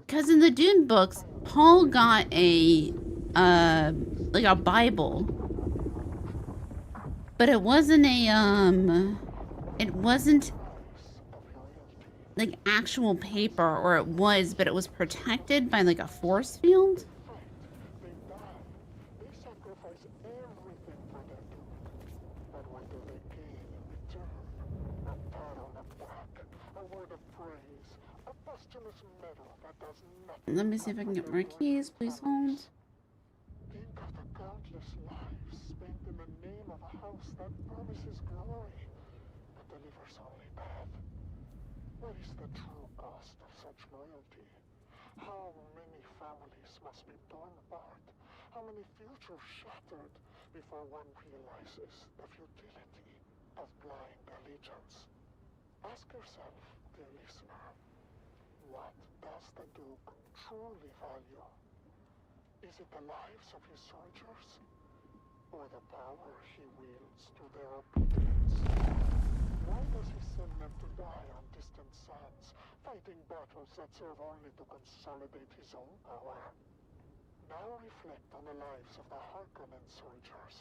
Because in the Dune books, Paul got a like a Bible, but it wasn't like actual paper, or it was, but it was protected by like a force field. Let me see if I can get more keys. Please hold. Think of the countless lives spent in the name of a house that promises glory, but delivers only bad. What is the true cost of such loyalty? How many families must be torn apart? How many futures shattered before one realizes the futility of blind allegiance? Ask yourself, dear listener, what does the Duke truly value? Is it the lives of his soldiers, or the power he wields to their obedience? Why does he send them to die on distant sands, fighting battles that serve only to consolidate his own power? Now reflect on the lives of the Harkonnen soldiers.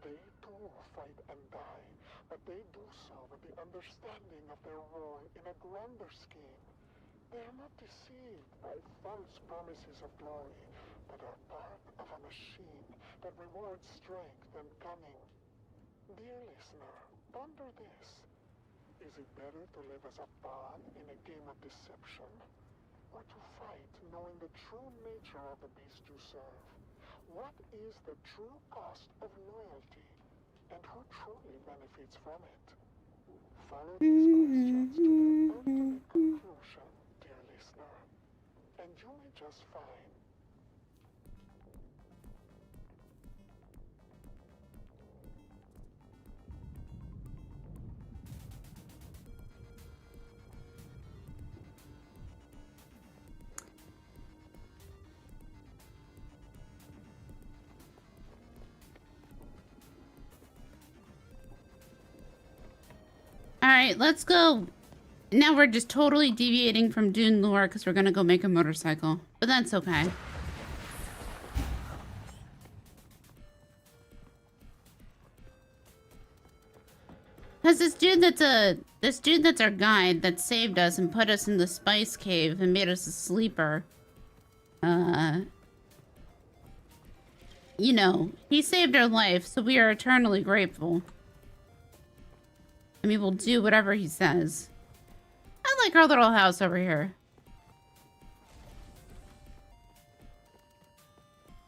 They too fight and die, but they do so with the understanding of their role in a grander scheme. They are not deceived by false promises of glory, but are part of a machine that rewards strength and cunning. Dear listener, ponder this. Is it better to live as a pawn in a game of deception, or to fight knowing the true nature of the beast you serve? What is the true cost of loyalty, and who truly benefits from it? Follow these questions to their ultimate conclusion, dear listener, and you may just find. Alright, let's go. Now we're just totally deviating from Dune lore because we're gonna go make a motorcycle. But that's okay. Because this dude that's our guide that saved us and put us in the spice cave and made us a sleeper. You know, he saved our life, so we are eternally grateful. I mean, we'll do whatever he says. I like our little house over here.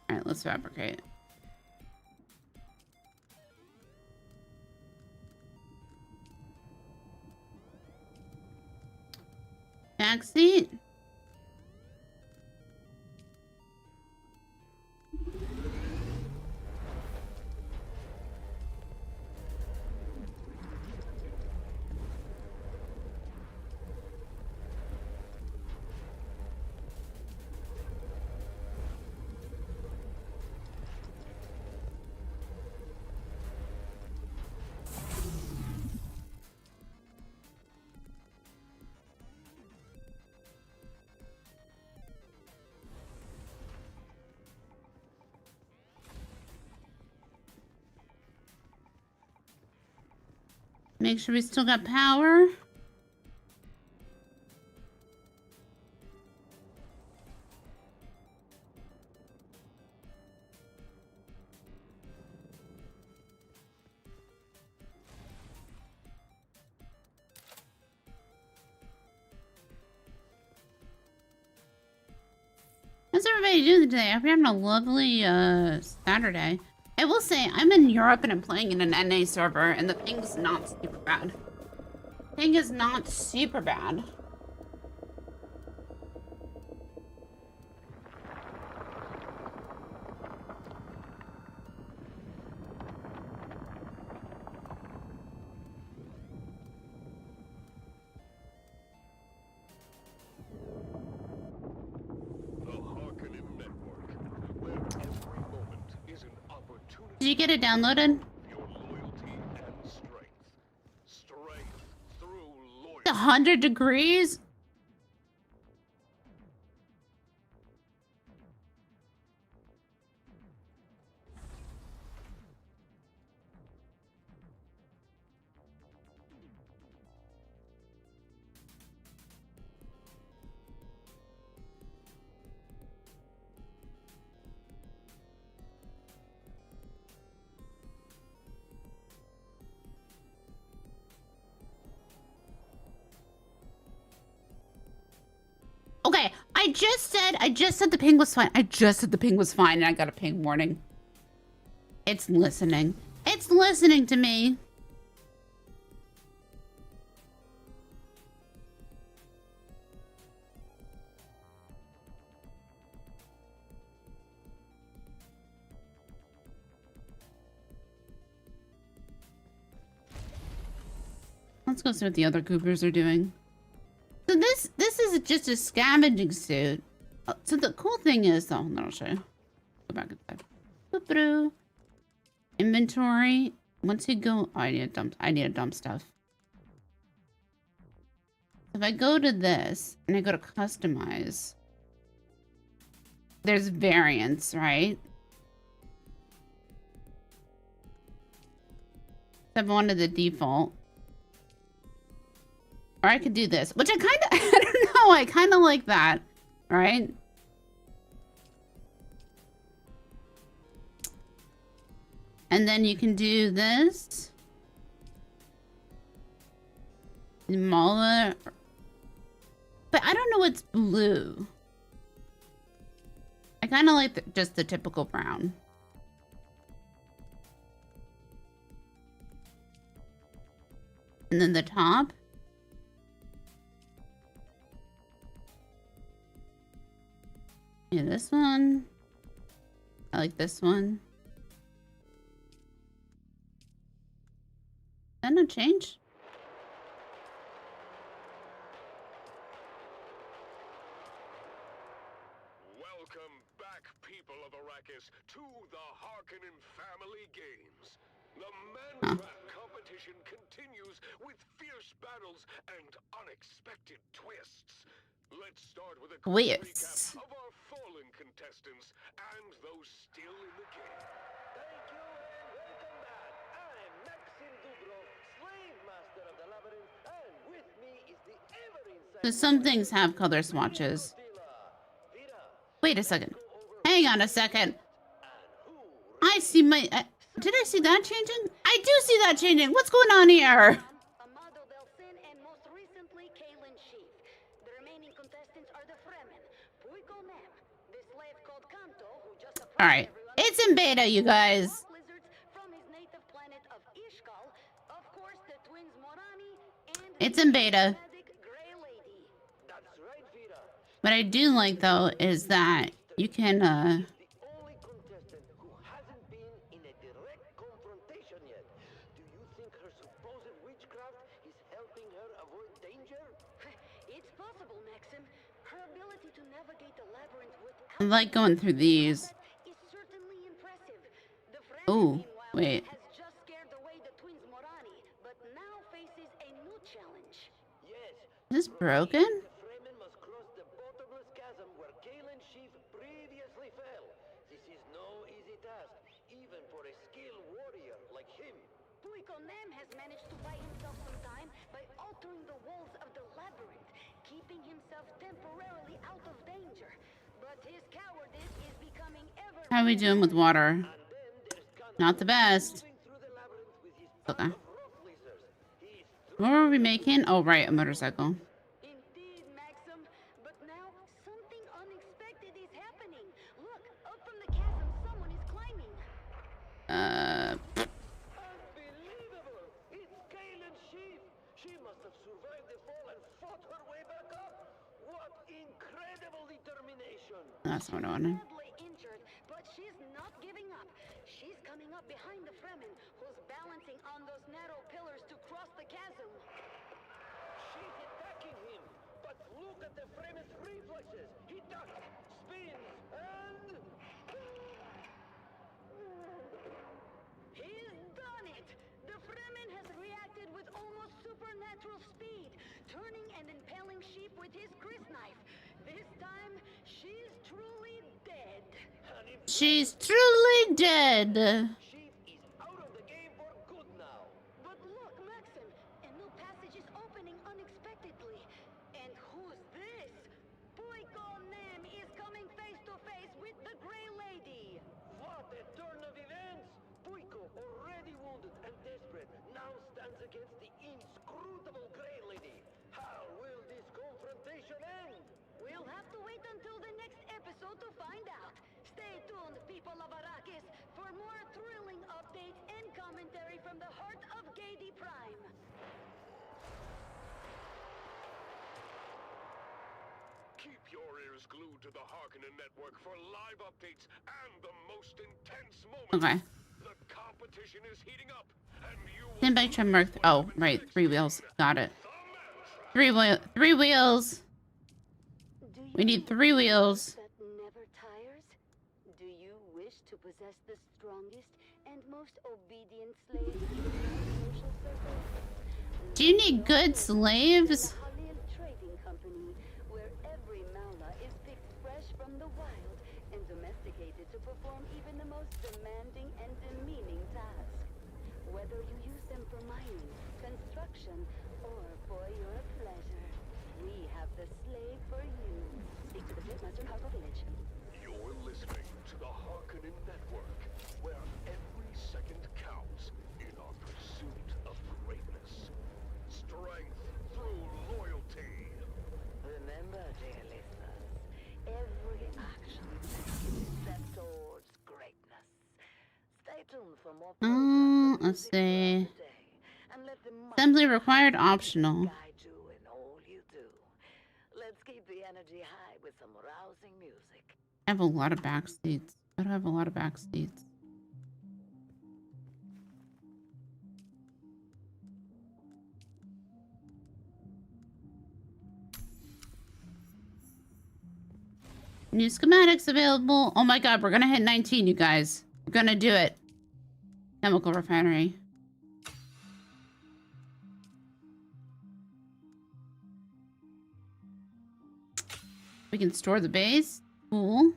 Alright, let's fabricate. Backseat. Make sure we still got power. How's everybody doing today? I hope you're having a lovely Saturday. I will say, I'm in Europe and I'm playing in an NA server, and the ping's not super bad. Ping is not super bad. Did you get it downloaded? The 100 degrees? Okay, I just said the ping was fine. I just said the ping was fine and I got a ping warning. It's listening. It's listening to me. Let's go see what the other cougars are doing. So this is just a scavenging suit. So the cool thing is, though, I'll show you. Go back inside. Boop-a-doo. Inventory. Once you go, oh, I need to dump stuff. If I go to this and I go to customize, there's variants, right? I've wanted the default. Or I could do this, which I kind of, I don't know, I kind of like that, right? And then you can do this. Mala. But I don't know what's blue. I kind of like just the typical brown. And then the top. Yeah, this one. I like this one. That not change? Welcome back, people of Arrakis, to the Harkonnen family games. The Mantrap competition continues with fierce battles and unexpected twists. Let's start with a quick recap of our fallen contestants and those still in the game. Thank you and welcome back. I'm Maxim Dubrow, slave master of the labyrinth, and with me is the ever-insane... So some things have color swatches. Wait a second. Hang on a second. I see my... did I see that changing? I do see that changing. What's going on here? All right. It's in beta, you guys. It's in beta. What I do like, though, is that you can, I like going through these. Oh, wait. Is this broken? Has managed to buy himself some time by altering the walls of the labyrinth, keeping himself temporarily out of danger. But his cowardice is becoming ever... How are we doing with water? Not the best. Okay. What were we making? Oh, right, a motorcycle. Indeed, Maxim. But now something unexpected is happening. Look, up from the chasm, someone is climbing. She must have survived the fall and fought her way back up. What incredible determination! That's what I wanted. Badly injured, but she's not giving up. She's coming up behind the Fremen, who's balancing on those narrow pillars to cross the chasm. She's attacking him, but look at the Fremen's reflexes. He ducks, spins, and... He's done it! The Fremen has reacted with almost supernatural speed, turning and impaling sheep with his crysknife. This time, she's truly dead. She's truly dead. Sheep is out of the game for good now. But look, Maxim, a new passage is opening unexpectedly. And who's this? Puiko Nem is coming face to face with the Grey Lady. What a turn of events! Puiko, already wounded and desperate, now stands against the inscrutable Grey Lady. How will this confrontation end? We'll have to wait until the next episode to find out. Stay tuned, people of Arrakis, for more thrilling updates and commentary from the heart of Gadi Prime. Keep your ears glued to the Harkonnen network for live updates and the most intense moments. Okay. The competition is heating up, and you will... Stand by trim mark. Oh, right. 3 wheels. Got it. 3 wheels. We need 3 wheels. That never tires? Do you wish to possess the strongest and most obedient slave in the social circle? Do you need good slaves? Halil Trading Company, where every Mala is picked fresh from the wild and domesticated to perform even the most demanding and demeaning tasks. Whether you use them for mining, construction, or for your pleasure. We have the slave for you. Speak to the pitmaster in Harper Village. You're listening to the Harkonnen Network, where every second counts in our pursuit of greatness. Strength through loyalty. Remember, dear listeners, every action is a step towards greatness. Stay tuned for more Let's see. Assembly required optional. guide you in all you do. Let's keep the energy high with some rousing music. I have a lot of back seats. I don't have a lot of back seats. New schematics available. Oh my god, we're gonna hit 19, you guys. We're gonna do it. Chemical refinery. We can store the base. Cool.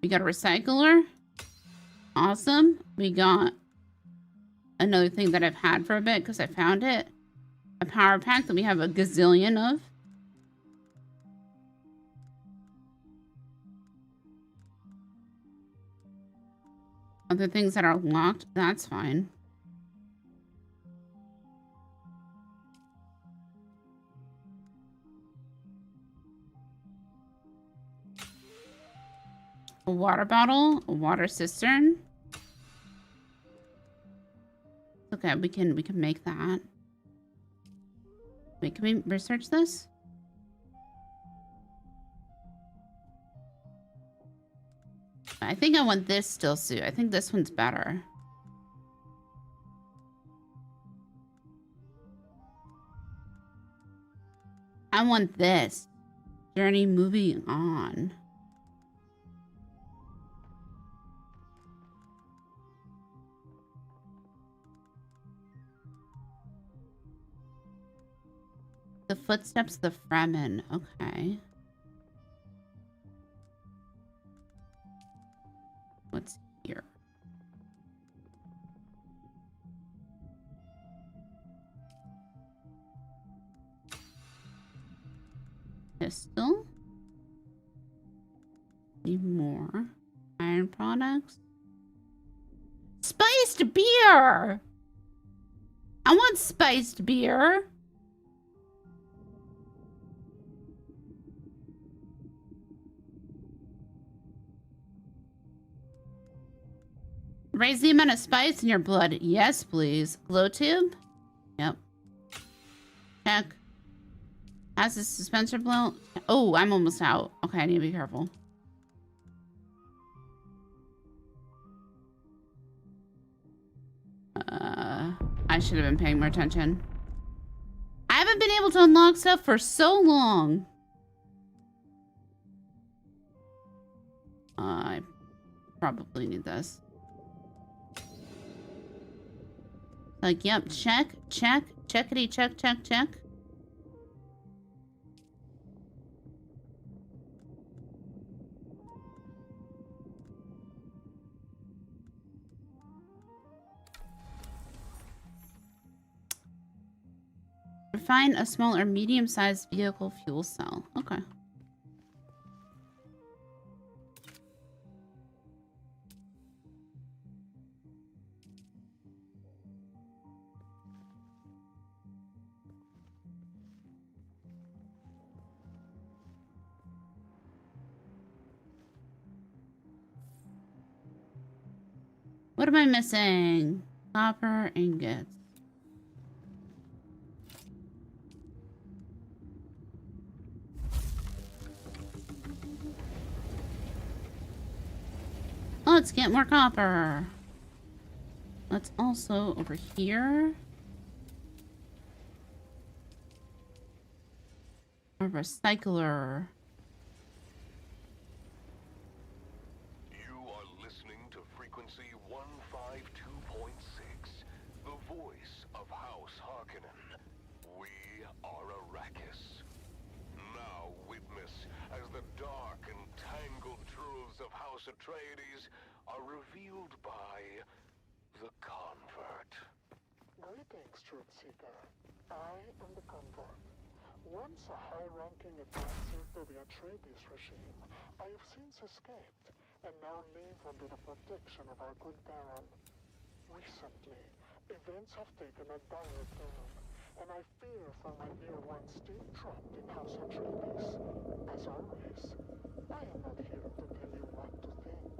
We got a recycler. Awesome. We got another thing that I've had for a bit because I found it. A power pack that we have a gazillion of. Other things that are locked, that's fine. A water bottle, a water cistern. Okay, we can make that. Wait, can we research this? I think I want this still suit. I think this one's better. I want this. Journey moving on. The footsteps of the Fremen. Okay. What's here? Pistol. Need more. Iron products. Spiced beer! I want spiced beer. Raise the amount of spice in your blood. Yes, please. Glow tube? Yep. Check. Has the dispenser blow? Oh, I'm almost out. Okay, I need to be careful. I should have been paying more attention. I haven't been able to unlock stuff for so long. I probably need this. Like, yep, check, check, checkity, check, check, check. Refine a small or medium-sized vehicle fuel cell. Okay. What am I missing? Copper ingots. Let's get more copper. Let's also over here. A recycler. You are listening to frequency 152.6, the voice of House Harkonnen. We are Arrakis. Now witness as the dark and tangled truths of House Atreides are revealed by the convert. Greetings, Truth Seeker. I am the Convert. Once a high-ranking advisor to the Atreides regime, I have since escaped, and now live under the protection of our good Baron. Recently, events have taken a dire turn, and I fear for my dear ones still trapped in House Atreides. As always, I am not here to tell you what to think.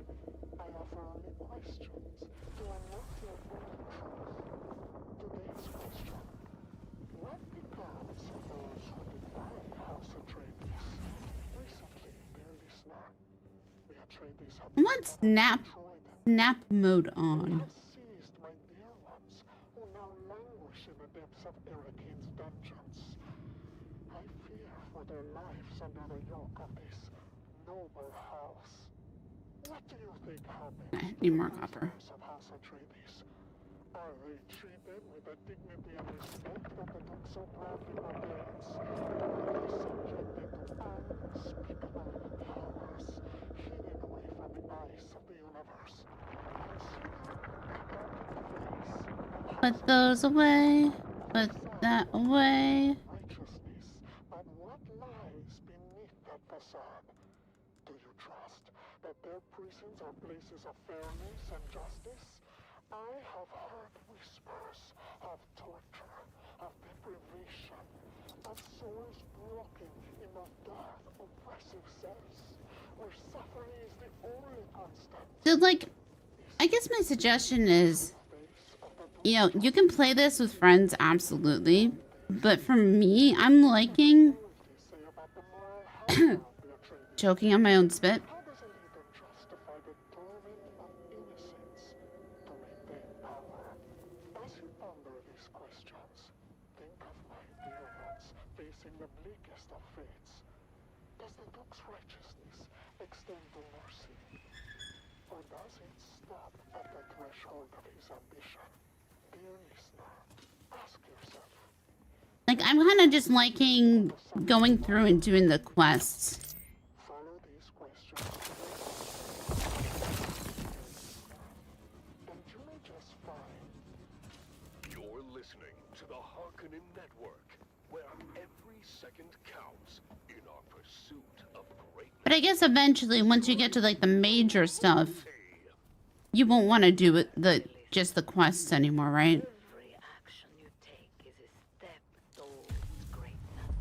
I offer only questions to unlock your own truth. Today's question: what becomes of those who defy House Atreides? Recently, dear listener, the Atreides have What's snap mode on? seized my dear ones, who now languish in the depths of Erakin's dungeons. I fear for their lives under the yoke of this noble house. What do you think happens I to need the more copper. prisoners of House Atreides? Are they treated with the dignity and respect that the Duke so proudly ordains? Or are they subjected to unspeakable horrors, hidden away from the eyes of the universe? Put those away. Put that away. Righteousness, but what lies beneath that facade? Do you trust that their prisons are places of fairness and justice? I have heard whispers of torture, of deprivation, of souls broken in those dark, oppressive cells, where suffering is the only constant. So, like, I guess my suggestion is, you know, you can play this with friends, absolutely. But for me, I'm liking choking on my own spit. As you ponder these questions, think of my dear ones facing the bleakest of fates. Does the Duke's righteousness extend to mercy? Or does it stop at the threshold of his ambition? Dear listener, ask yourself. Like, I'm kind of just liking going through and doing the quests. Follow these questions. And you may just find. You're listening to the Harkonnen Network, where every second counts in our pursuit of greatness. But I guess eventually, once you get to, like, the major stuff, you won't want to do it, just the quests anymore, right? Every action you take is a step towards greatness.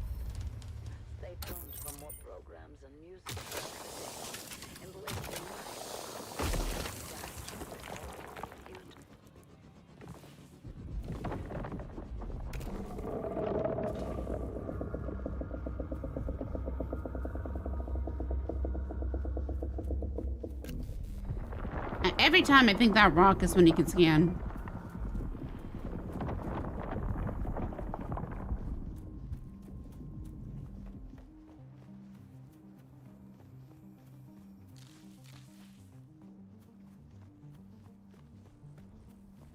Stay tuned for more programs and music and let your Every time I think that rock is when you can scan.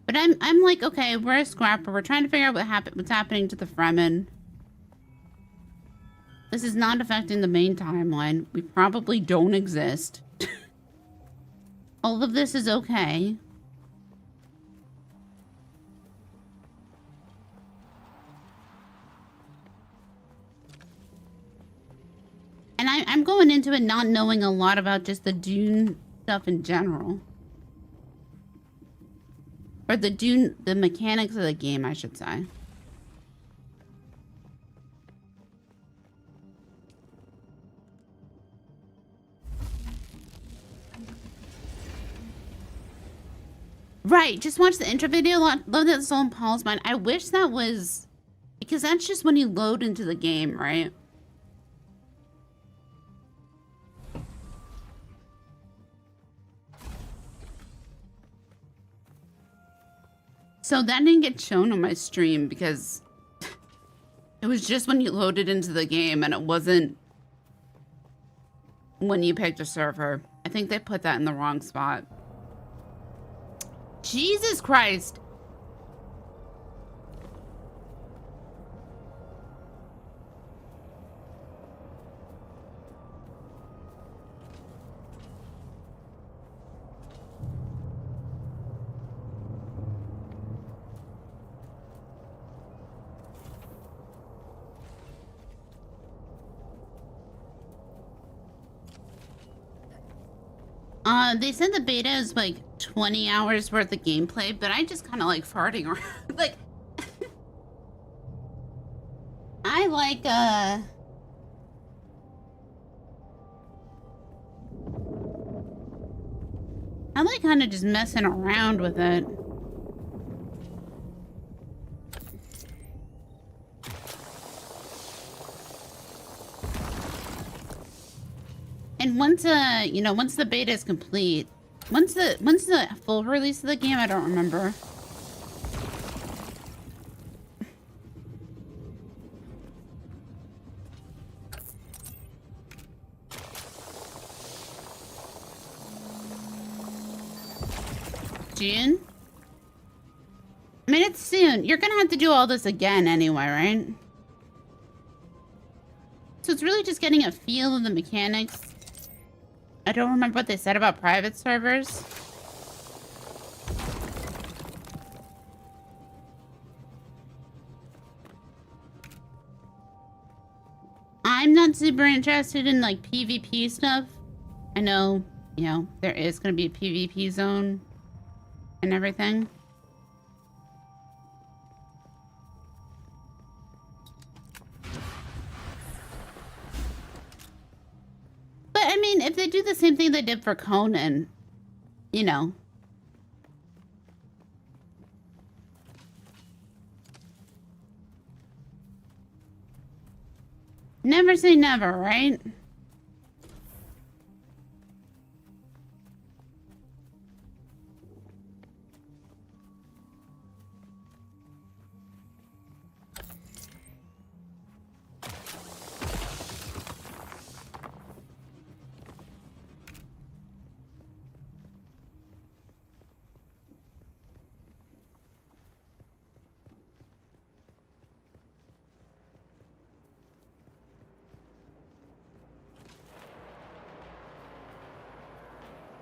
But I'm like, okay, we're a scrapper. We're trying to figure out what's happening to the Fremen. This is not affecting the main timeline. We probably don't exist. All of this is okay. And I'm going into it not knowing a lot about just the Dune stuff in general. Or the mechanics of the game, I should say. Right, just watch the intro video. Love that's on Paul's mind. I wish that was... Because that's just when you load into the game, right? So that didn't get shown on my stream because... It was just when you loaded into the game and it wasn't... when you picked a server. I think they put that in the wrong spot. Jesus Christ. They said the beta is like 20 hours worth of gameplay, but I just kind of like farting around. Like, I like, kind of just messing around with it. And once, you know, once the beta is complete, once the full release of the game, I don't remember. June? I mean, it's soon. You're gonna have to do all this again anyway, right? So it's really just getting a feel of the mechanics. I don't remember what they said about private servers. I'm not super interested in like PvP stuff. I know, you know, there is going to be a PvP zone and everything. But I mean, if they do the same thing they did for Conan, you know. Never say never, right?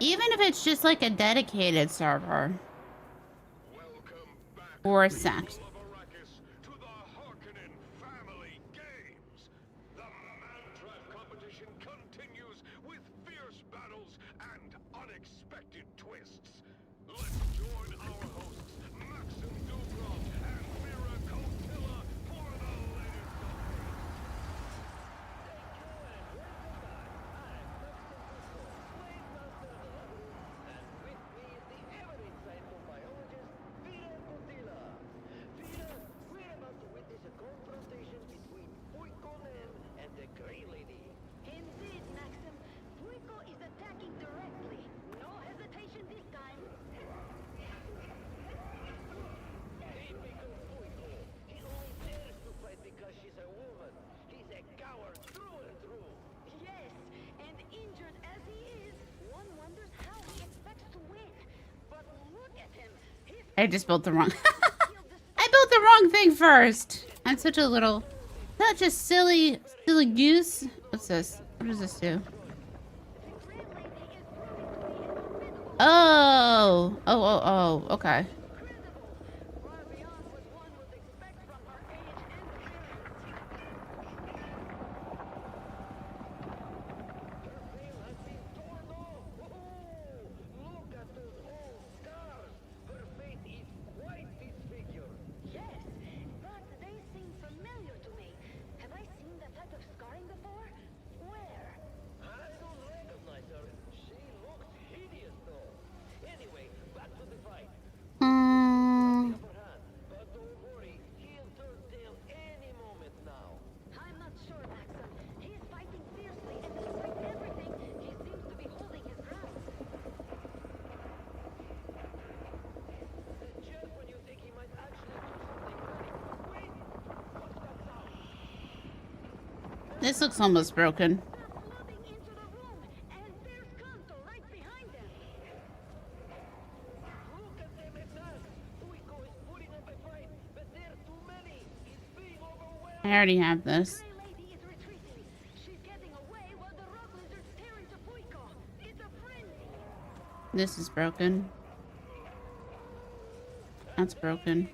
Even if it's just like a dedicated server. Or a sect. I just built the wrong... I built the wrong thing first. I'm such a silly goose. What's this? What does this do? Oh, okay. This looks almost broken. I already have this. This is broken. That's broken.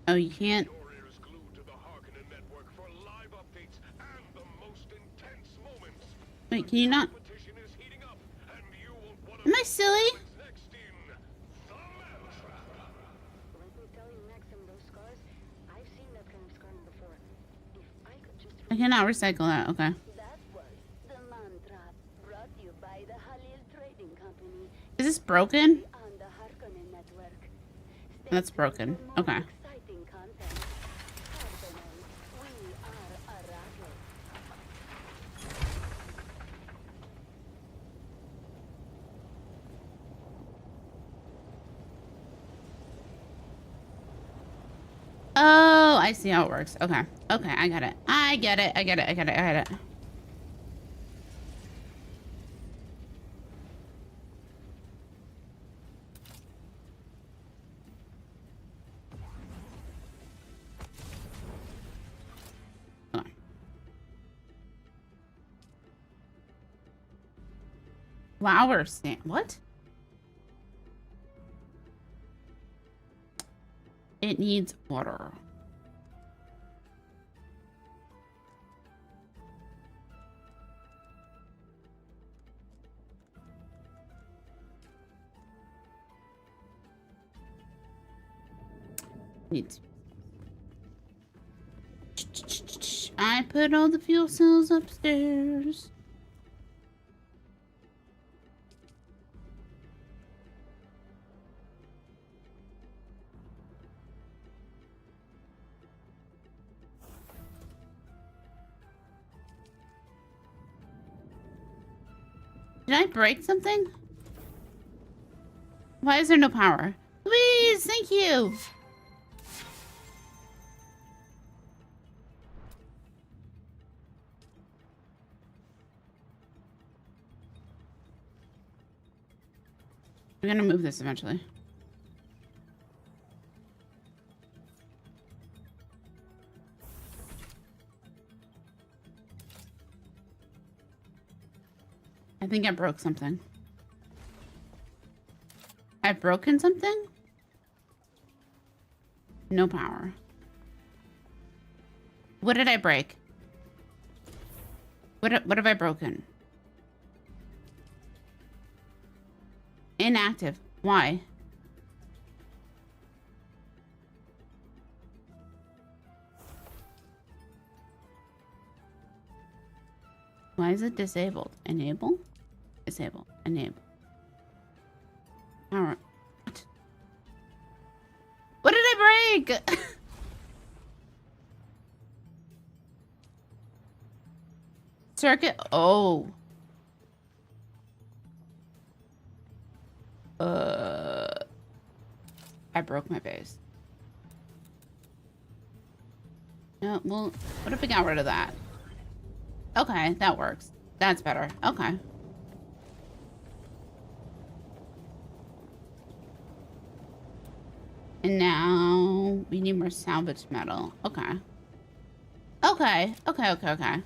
Oh, you can't. Your ears glued to the Harkonnen network for live updates and the most intense moments. Wait, can you not? Competition is heating up, and you won't want Am I silly? next in the Mantrap. Let me tell you, Maxim, those scars, I've seen that kind of scarring before. If I could just I cannot recycle that. Okay. That was the Mantrap, brought to you by the Halil Trading Company. Is this broken? On the Harkonnen network. That's broken. Okay. Exciting content. Harkonnen, we are Arrakis. Oh, I see how it works. Okay. Okay, I got it. I get it. I get it. I get it. I get it. Flower stand. What? It needs water. Needs. I put all the fuel cells upstairs. Did I break something? Why is there no power? Please, thank you. We're gonna move this eventually. I think I broke something. I've broken something? No power. What did I break? What have I broken? Inactive. Why? Why is it disabled? Enable? Disable. Enable. Power. What? What did I break? Circuit. Oh. I broke my base. No, well, what if we got rid of that? Okay, that works. That's better. Okay. And now we need more salvage metal. Okay. Okay. Okay, okay, okay.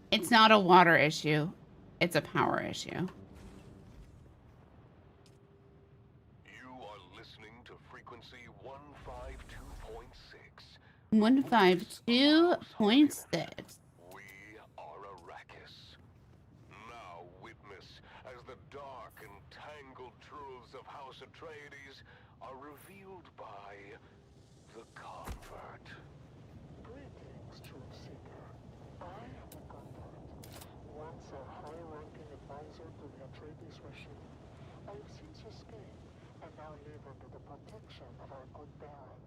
It's not a water issue. It's a power issue. 152.6. We are Arrakis. Now witness as the dark and tangled truths of House Atreides are revealed by the convert. Greetings, Truth Seeker. I am the convert. Once a high-ranking advisor to the Atreides regime, I have since escaped and now live under the protection of our good Baron.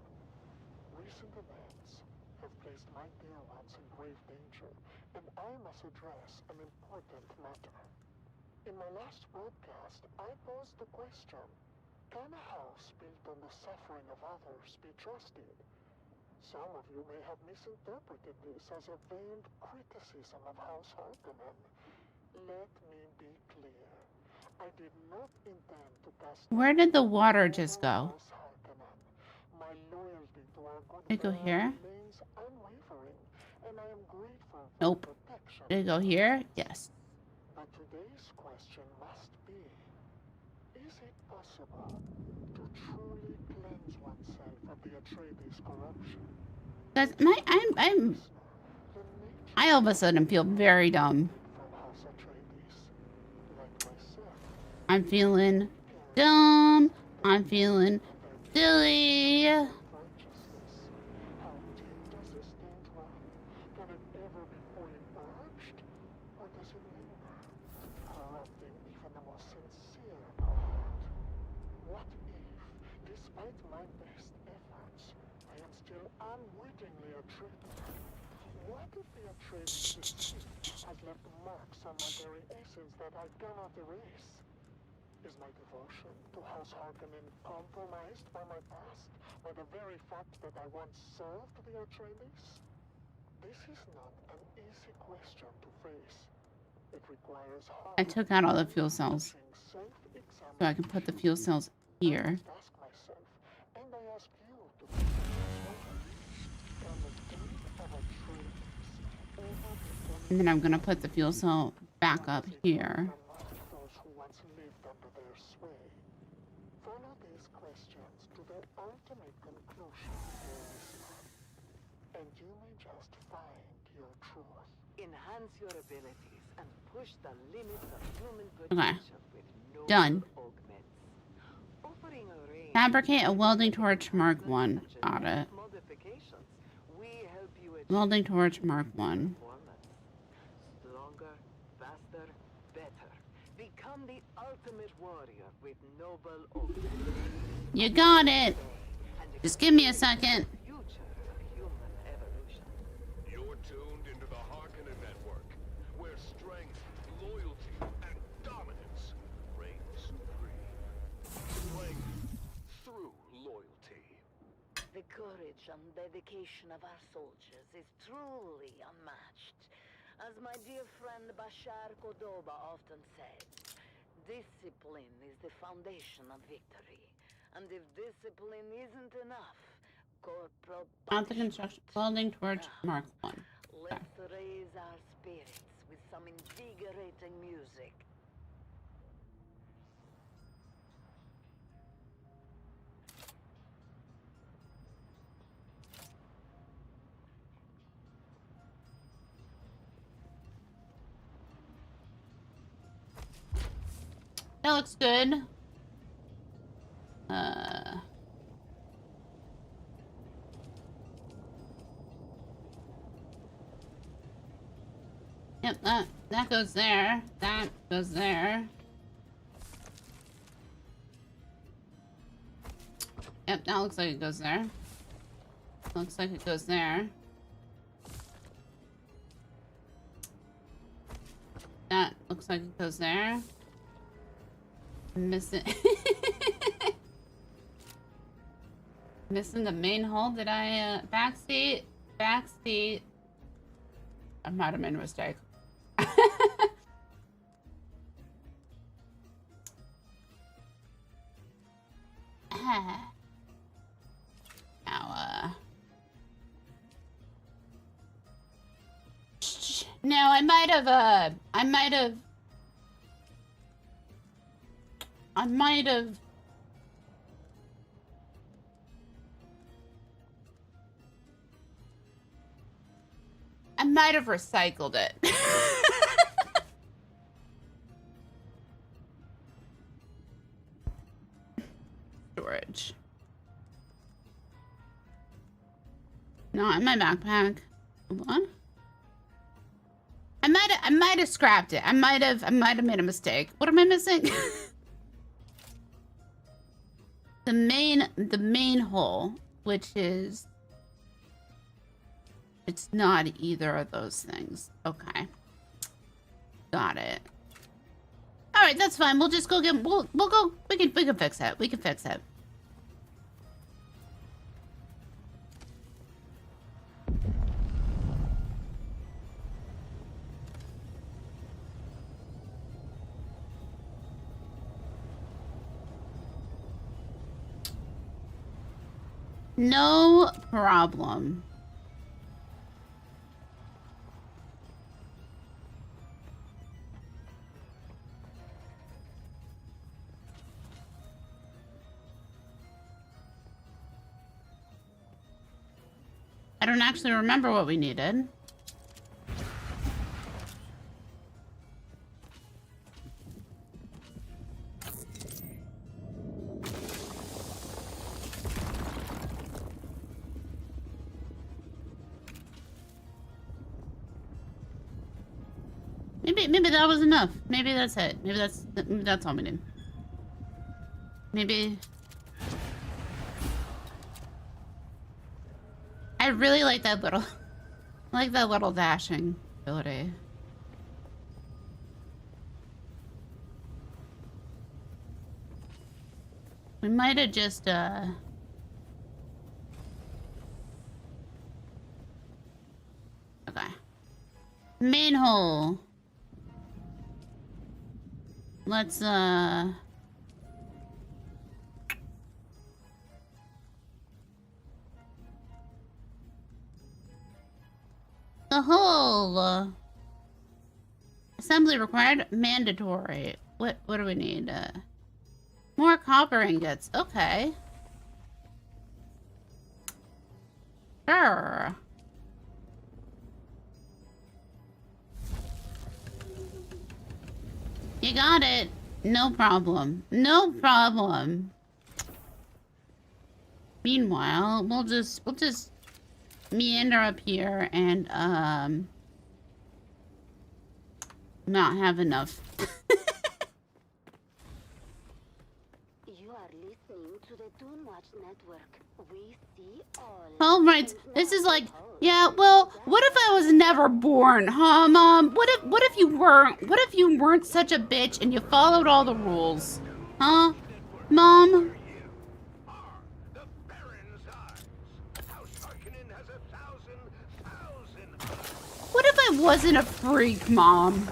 Recent events have placed my dear ones in grave danger, and I must address an important matter. In my last broadcast, I posed the question, can a house built on the suffering of others be trusted? Some of you may have misinterpreted this as a veiled criticism of House Harkonnen. Let me be clear. I did not intend to cast... Where did the water just go? My loyalty to our good Did it go here? remains unwavering, and I am grateful for Nope. the protection. Did it go here? Yes. But today's question must be, is it possible to truly cleanse Atreides corruption. Guys, I all of a sudden feel very dumb. I'm feeling dumb. I'm feeling silly. Can it ever be fully purged? Or does it linger, corrupting even the most sincere of heart? What if, despite my best efforts, I am still unwittingly a traitor? What if the Atreides deceased has left marks on my very essence that I cannot erase? Is my devotion to House Harkonnen compromised by my past, by the very fact that I once served the Atreides? This is not an easy question to face. It requires hard. I took out all the fuel cells, so I can put the fuel cells here. Ask myself, and I ask you to think as well. Can the death of Atreides ever be And then I'm gonna put the fuel cell back up here. those who once lived under their sway? Follow these questions to their ultimate conclusion, dear listener, and you may just find your truth. Enhance your abilities and push the limits of human Okay. potential with no Done. augments. Offering a range Fabricate a welding torch Mark 1. Got it. modifications, we help you achieve Welding torch Mark 1. performance. Stronger, faster, better. Become the ultimate warrior with noble augments. You got it. Just give me a second. Future of human evolution. You're tuned into the Harkonnen network, where strength, loyalty, and dominance reign supreme. Strength through loyalty. The courage and dedication of our soldiers is truly unmatched. As my dear friend Bashar Cordoba often said, discipline is the foundation of victory. And if discipline isn't enough, corporal Not the construction. Welding torch Mark 1. let's raise our spirits with some invigorating music. That looks good. Yep, that goes there. That goes there. Yep, that looks like it goes there. Looks like it goes there. That looks like it goes there. Missing missing the main hull. Did I backseat? Backseat. I might have made a mistake. Now, no, I might have recycled it. Storage. Not in my backpack. Hold on. I might have scrapped it. I might have made a mistake. What am I missing? the main hole, which is, it's not either of those things. Okay. Got it. All right, that's fine. We'll just go get, we'll go, we can fix it. We can fix it. No problem. I don't actually remember what we needed. Maybe that was enough. Maybe that's it. Maybe that's all we need. Maybe. I really like that little dashing ability. We might have just okay. Manhole. Let's the hole. Assembly required, mandatory. What do we need? More copper ingots. Okay. Sure. You got it. No problem. No problem. Meanwhile, we'll just meander up here and not have enough. You are listening to the Dune Watch Network. We see all. All right. This is like, yeah, well, what if I was never born, huh, Mom? What if you weren't such a bitch and you followed all the rules? Huh? Mom? What if I wasn't a freak, Mom?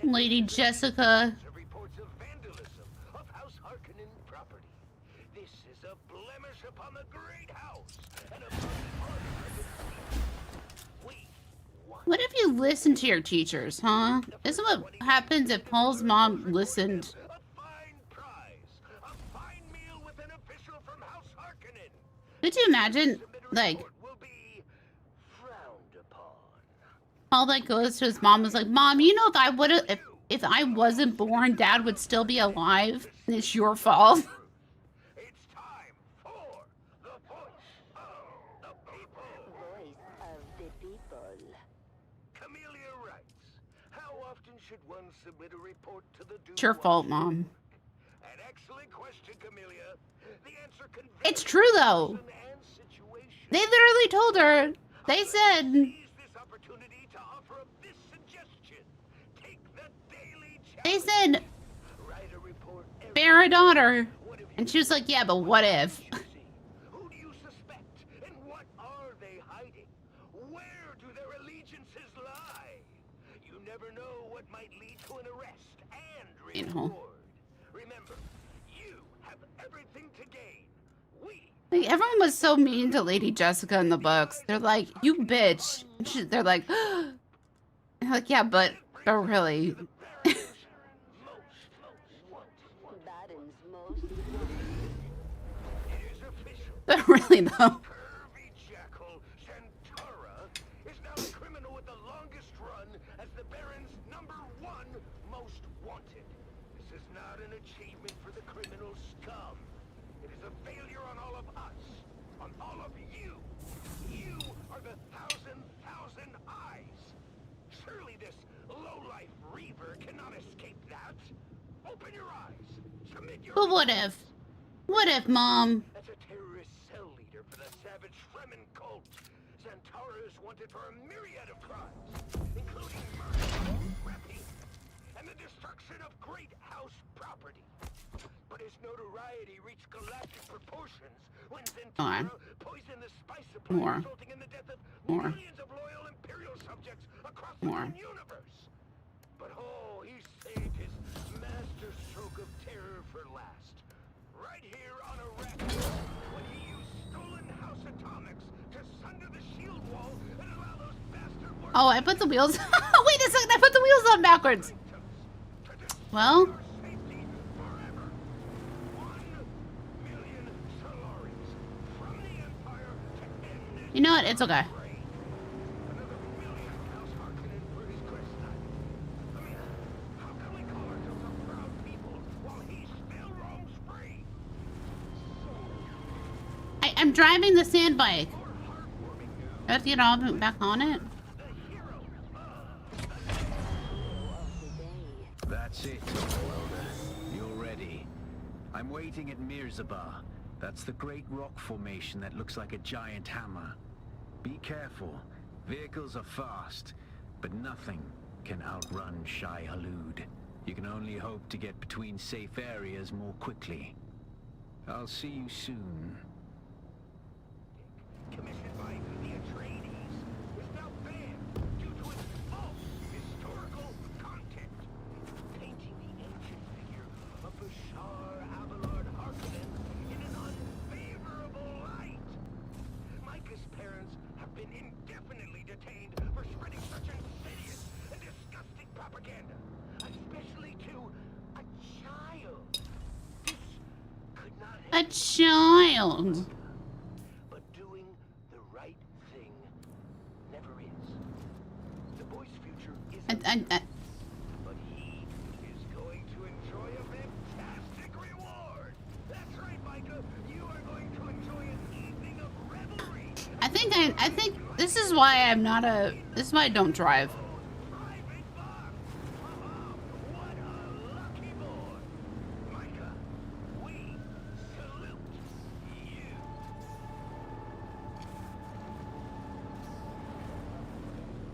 Lady Jessica. Reports of vandalism of House Harkonnen property. This is a blemish upon the great house and upon the honor of its people. We What if you listen to your teachers, huh? This is what happens if Paul's mom listened. Could you imagine, like, Paul like goes to his mom and is like, Mom, you know, if I wasn't born, Dad would still be alive, and it's your fault. Should one submit a report to the Dune It's your fault, Mom. An excellent question, Camellia. The answer It's true, though. They literally told her. They said. They said, bear a daughter. And she was like, yeah, but what if? Who do you suspect? And what are they hiding? Where do their allegiances lie? You never know what might lead to an arrest and reward. Remember, you have everything to gain. Like, everyone was so mean to Lady Jessica in the books. They're like, you bitch. And they're like, yeah, but really. But really, though. But what if? What if, Mom? As a terrorist cell leader for the savage Fremen cult, Zantara is wanted for a myriad of crimes, including murder, rapine, and the destruction of great house property. But his notoriety reached galactic proportions when Zantara poisoned the spice supply, resulting in the death of millions of loyal Imperial subjects across the universe. But he saved his master stroke of terror for last. Oh, I put the wheels. Wait a second, I put the wheels on backwards. Well. You know what? It's okay. I'm driving the sand bike. I have to get all back on it. That's it, Welder. You're ready. I'm waiting at Mirzabah. That's the great rock formation that looks like a giant hammer. Be careful. Vehicles are fast, but nothing can outrun Shai Hulud. You can only hope to get between safe areas more quickly. I'll see you soon. Commissioned by the Atreides, is now banned due to its false historical content. Painting the ancient figure of Bashar Abelard Harkonnen in an unfavorable light. Micah's parents have been indefinitely detained for spreading such insidious and disgusting propaganda, especially to a child. This could not have A child. but he is going to enjoy a fantastic reward. That's right, Micah. You are going to enjoy an evening of revelry. I think this is why I'm not a. This is why I don't drive.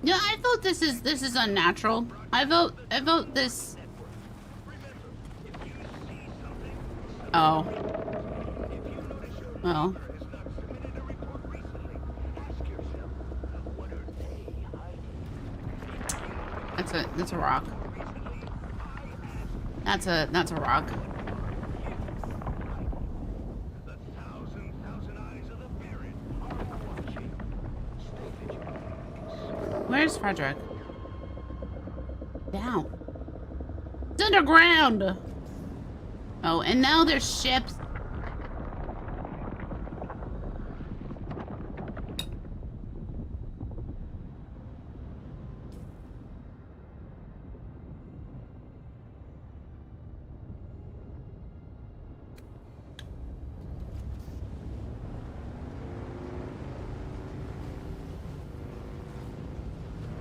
Yeah, I vote this is unnatural. I vote this. Oh. Well. That's a rock. That's a rock. Where's Frederick? Down. It's underground. Oh, and now there's ships.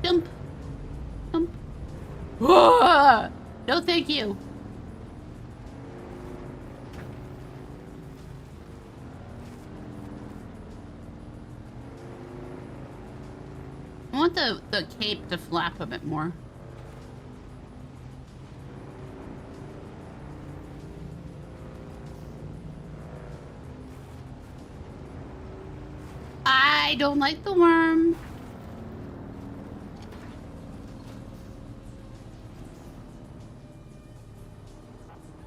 Jump. Jump. Whoa! No, thank you. I want the cape to flap a bit more. I don't like the worm.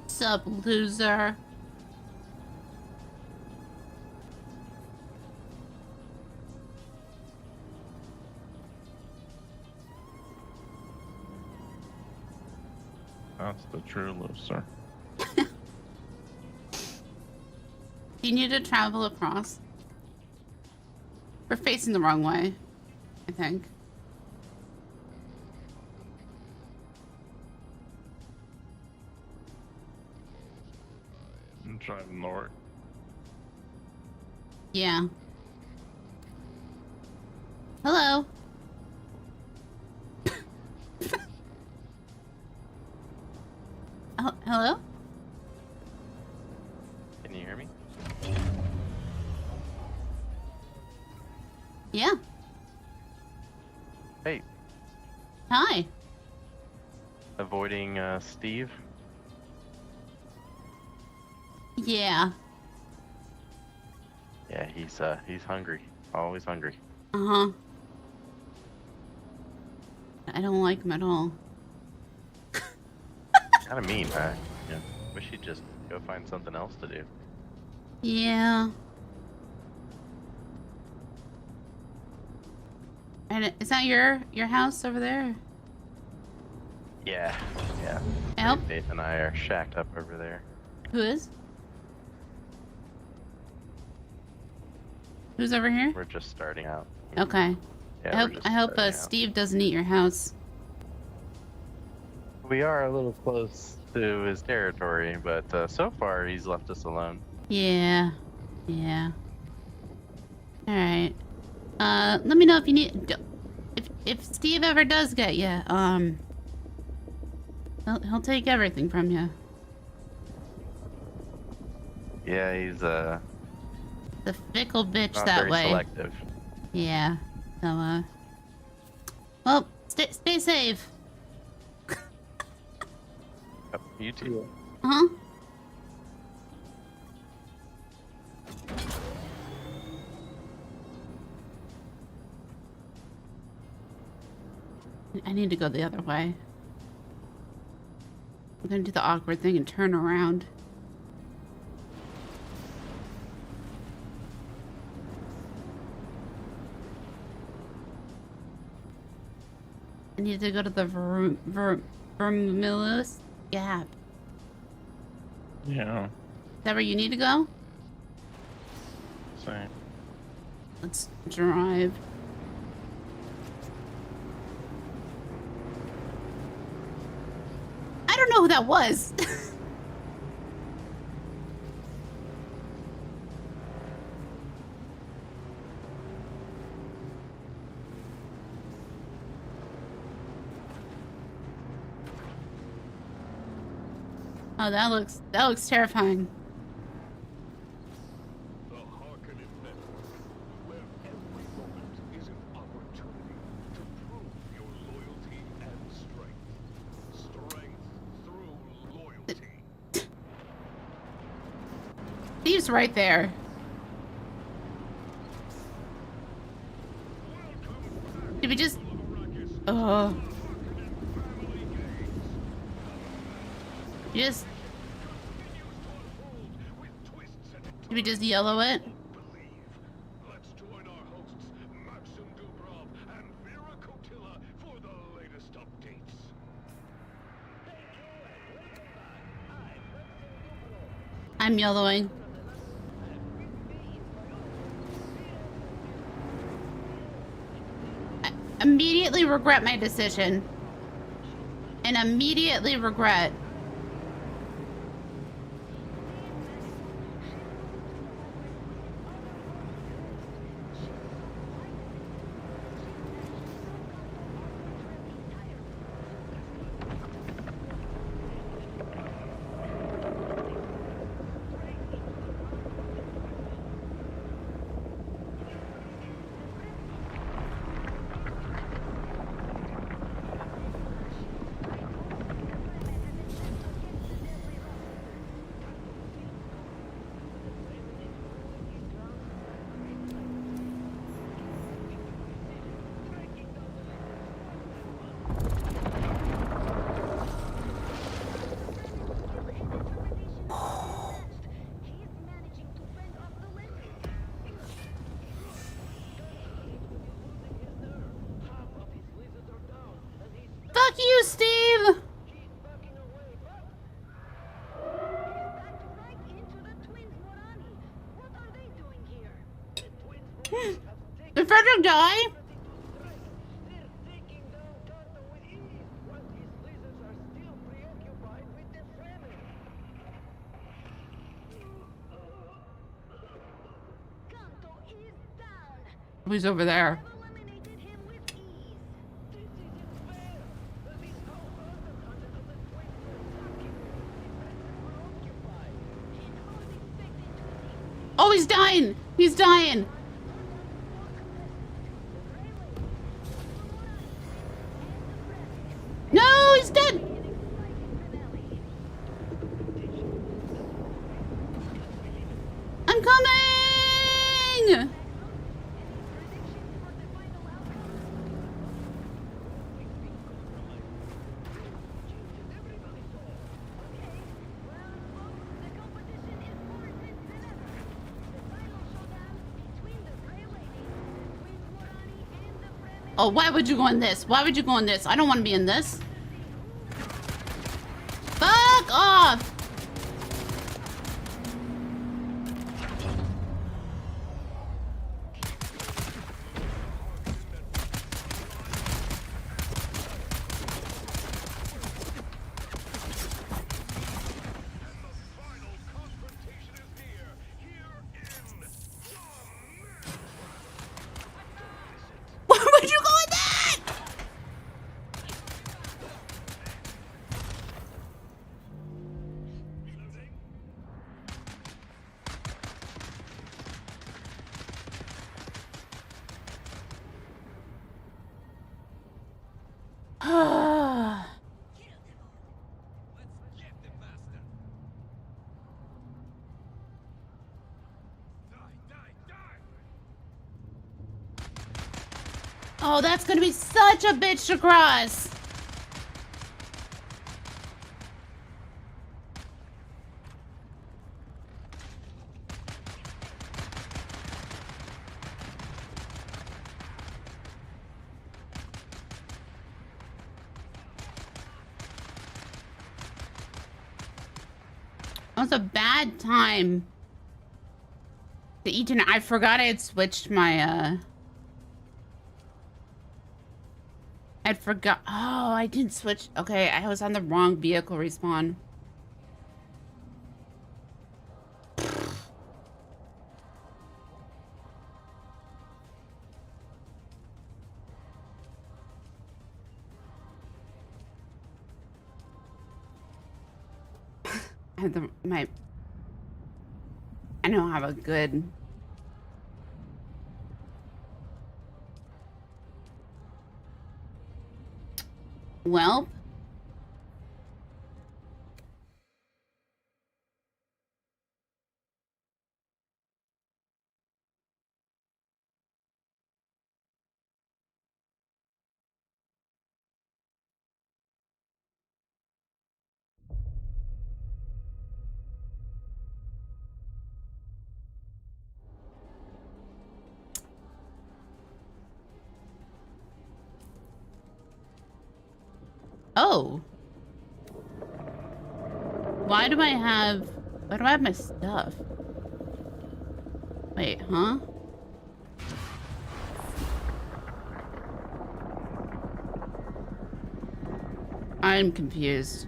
Sup, loser? That's the true loser. You need to travel across. We're facing the wrong way, I think. I'm driving north. Yeah. Hello. Hello? Can you hear me? Yeah. Hey. Hi. Avoiding Steve? Yeah. Yeah, he's hungry. Always hungry. Uh-huh. I don't like him at all. Kinda mean, huh? Yeah. Wish he'd just go find something else to do. Yeah. And is that your house over there? Yeah. Help? Faith and I are shacked up over there. Who is? Who's over here? We're just starting out. Okay. Yeah, I hope Steve doesn't eat your house. We are a little close to his territory, but so far he's left us alone. Yeah. Yeah. All right. Let me know if you need. If Steve ever does get you, he'll take everything from you. Yeah, he's The fickle bitch not that very way. selective. Yeah. So well, stay safe. Yep, you too. Huh? I need to go the other way. I'm gonna do the awkward thing and turn around. I need to go to the Vermilius Gap. Yeah. Is that where you need to go? Same. Let's drive. I don't know who that was. Oh, that looks terrifying. The Harkonnen Network, where every moment is an opportunity to prove your loyalty and strength. Strength through loyalty. Steve's right there. Did we just... Just... Did we just yellow it? Let's join our hosts, Maxim Dubrov and Vera Kotila, for the latest updates. I'm yellowing. I immediately regret my decision. And immediately regret. Fuck you, Steve! Did Frederick die? He's over there. Oh, he's dying! He's dying! No, he's dead! I'm coming! Oh, why would you go in this? Why would you go in this? I don't want to be in this. Fuck off! Why would you go in that? Oh, that's gonna be such a bitch to cross. That was a bad time to eat dinner. I forgot I had switched my, I forgot. Oh, I didn't switch. Okay, I was on the wrong vehicle respawn. I have I don't have a good. Well. Oh. Why do I have my stuff? Wait, huh? I'm confused.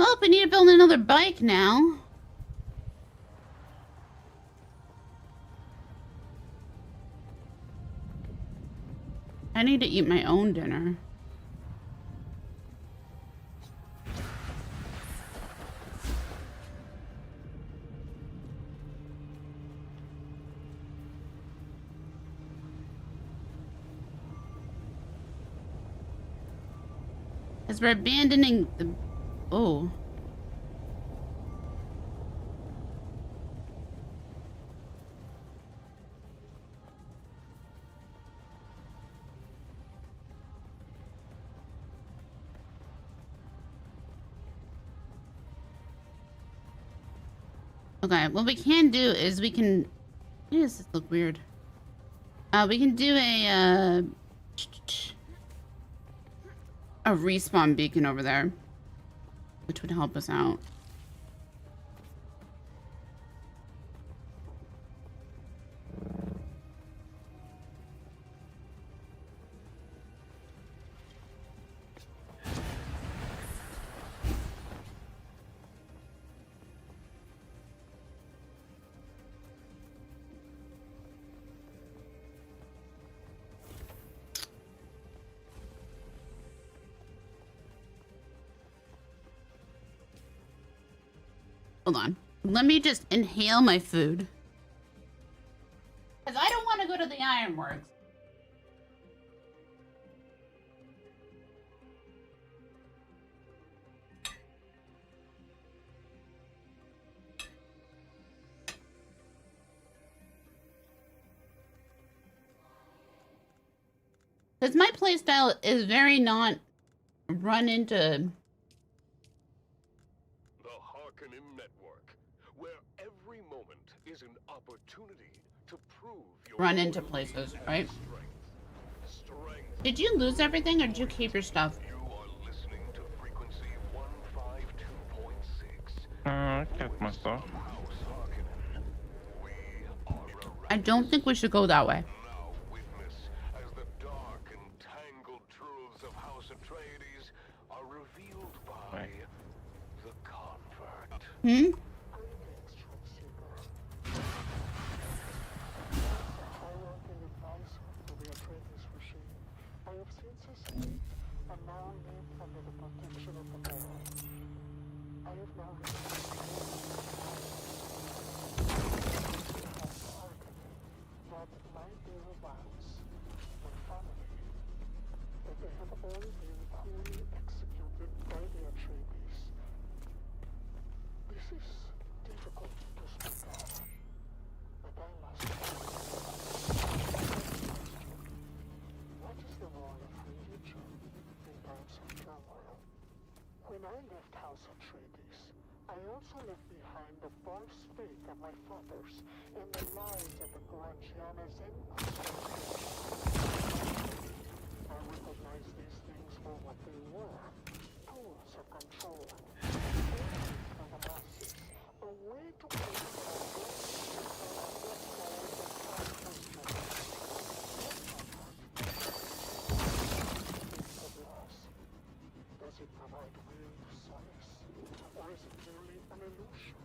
Oh, we need to build another bike now. I need to eat my own dinner. As we're abandoning the... Oh. Okay, what we can do is we can... Why does this look weird? We can do a respawn beacon over there, which would help us out. Hold on. Let me just inhale my food. Because I don't want to go to the ironworks. Because my playstyle is very not run into... The Harkonnen Network, where every moment is an opportunity to prove your run into places, right? Did you lose everything or did you keep your stuff? You are listening to frequency 152.6. I kept my stuff. I don't think we should go that way. Now witness as the dark and tangled truths of House Atreides are revealed by the convert. Hmm? I have since escaped and now live under the protection of the law. I have now that my dear vows, my family, that they have all been cruelly executed by the Atreides. This is difficult to speak of, but I must. What is the role of religion in times of turmoil? When I left House Atreides, I also left behind the false faith of my fathers and the lies of the Grangianas and I recognize these things for what they were, tools of control, for the masses, a way to keep Does it provide real solace? Or is it merely an illusion?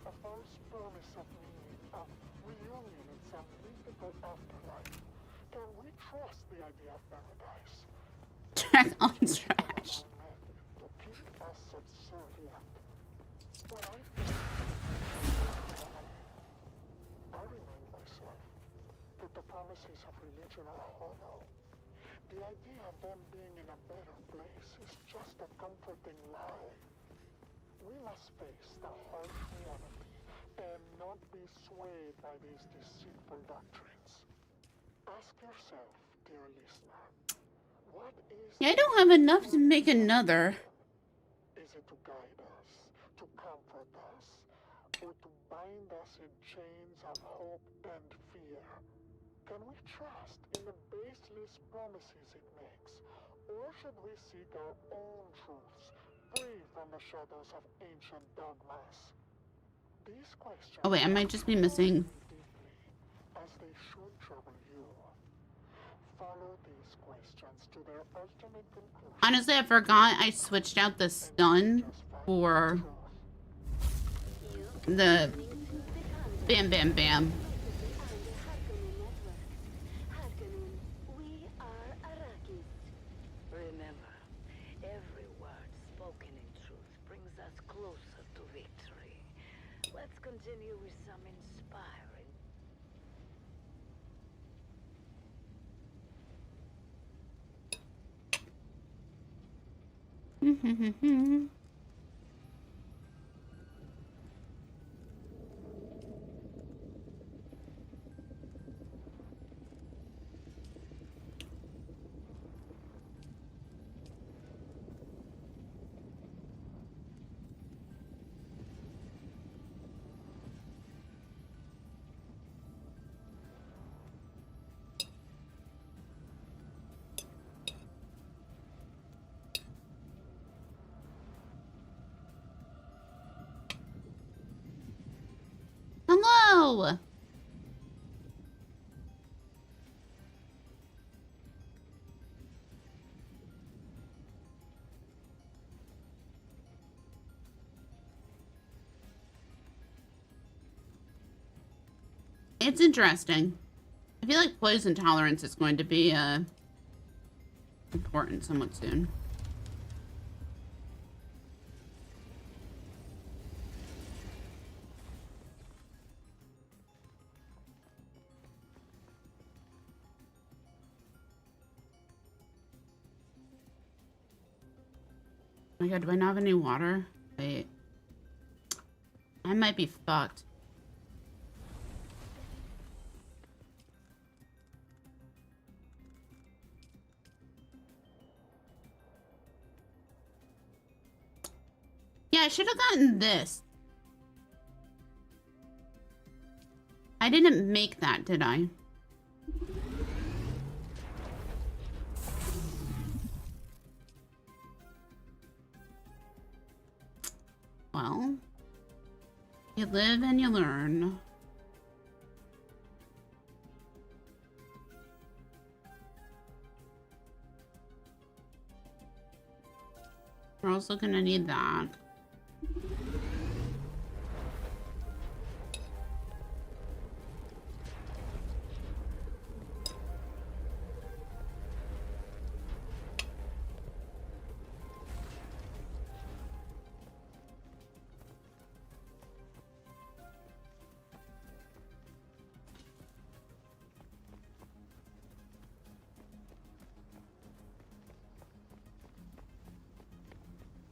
A false promise of meaning, of reunion in some mythical afterlife? Can we trust the idea of paradise? Trash on trash. To keep us subservient. When I remind myself that the promises of religion are hollow. The idea of them being in a better place is just a comforting lie. We must face the harsh reality and not be swayed by these deceitful doctrines. Ask yourself, dear listener, what is... Yeah, I don't have enough to make another. Is it to guide us, to comfort us, or to bind us in chains of hope and fear? Can we trust in the baseless promises it makes? Or should we seek our own truths, free from the shadows of ancient dogmas? These questions... Oh wait, I might just be missing... as they should trouble you. Follow these questions to their ultimate conclusion. Honestly, I forgot I switched out the stun for the bam bam bam. Remember, every word spoken in truth brings us closer to victory. Let's continue with some inspiring. Hello! It's interesting. I feel like poison tolerance is going to be important somewhat soon. Oh my god, do I not have any water? Wait. I might be fucked. Yeah, I should have gotten this. I didn't make that, did I? Well, you live and you learn. We're also gonna need that.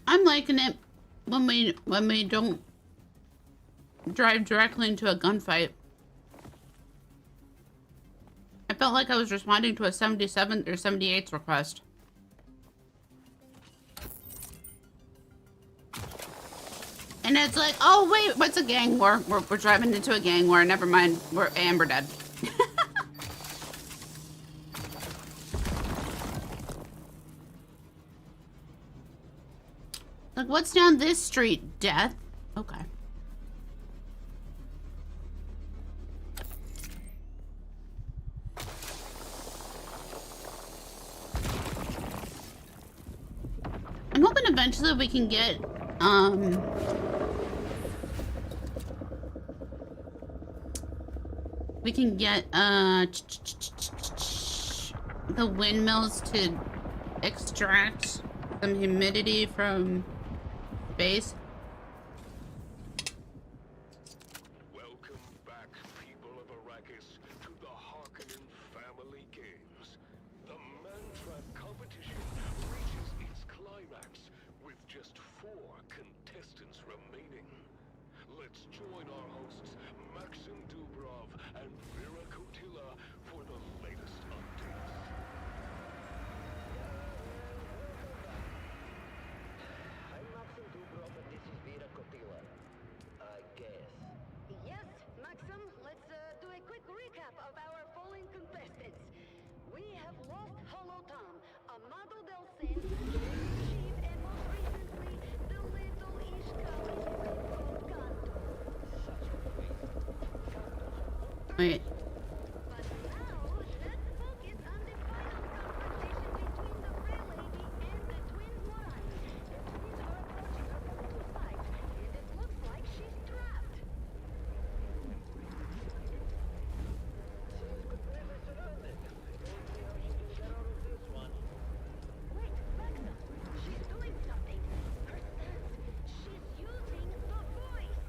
I'm liking it when we don't drive directly into a gunfight. I felt like I was responding to a 77 or 78's request. And it's like, oh wait, what's a gang war? We're driving into a gang war. Never mind, we're Amber dead. Like, what's down this street? Death? Okay. I'm hoping eventually we can get, the windmills to extract some humidity from space. Welcome back, people of Arrakis, to the Harkonnen Family Games. The Mantrap competition reaches its climax with just 4 contestants remaining. Let's join our hosts, Maxim Dubrov and Vera Kotila, for the latest updates. I'm Maxim Dubrov and this is Vera Kotila. I guess. Yes, Maxim, let's do a quick recap of our fallen contestants. We have lost Holotom, Amado Del Sen, Chief, and most recently, the little Ishkali called Kanto. Wait. But now, let's focus on the final confrontation between the Frey Lady and the twins Morani. The twins are approaching her from two sides, and it looks like she's trapped. She's completely surrounded. I don't see how she can get out of this one. Wait, Maxim, she's doing something. Her stance. She's using the voice.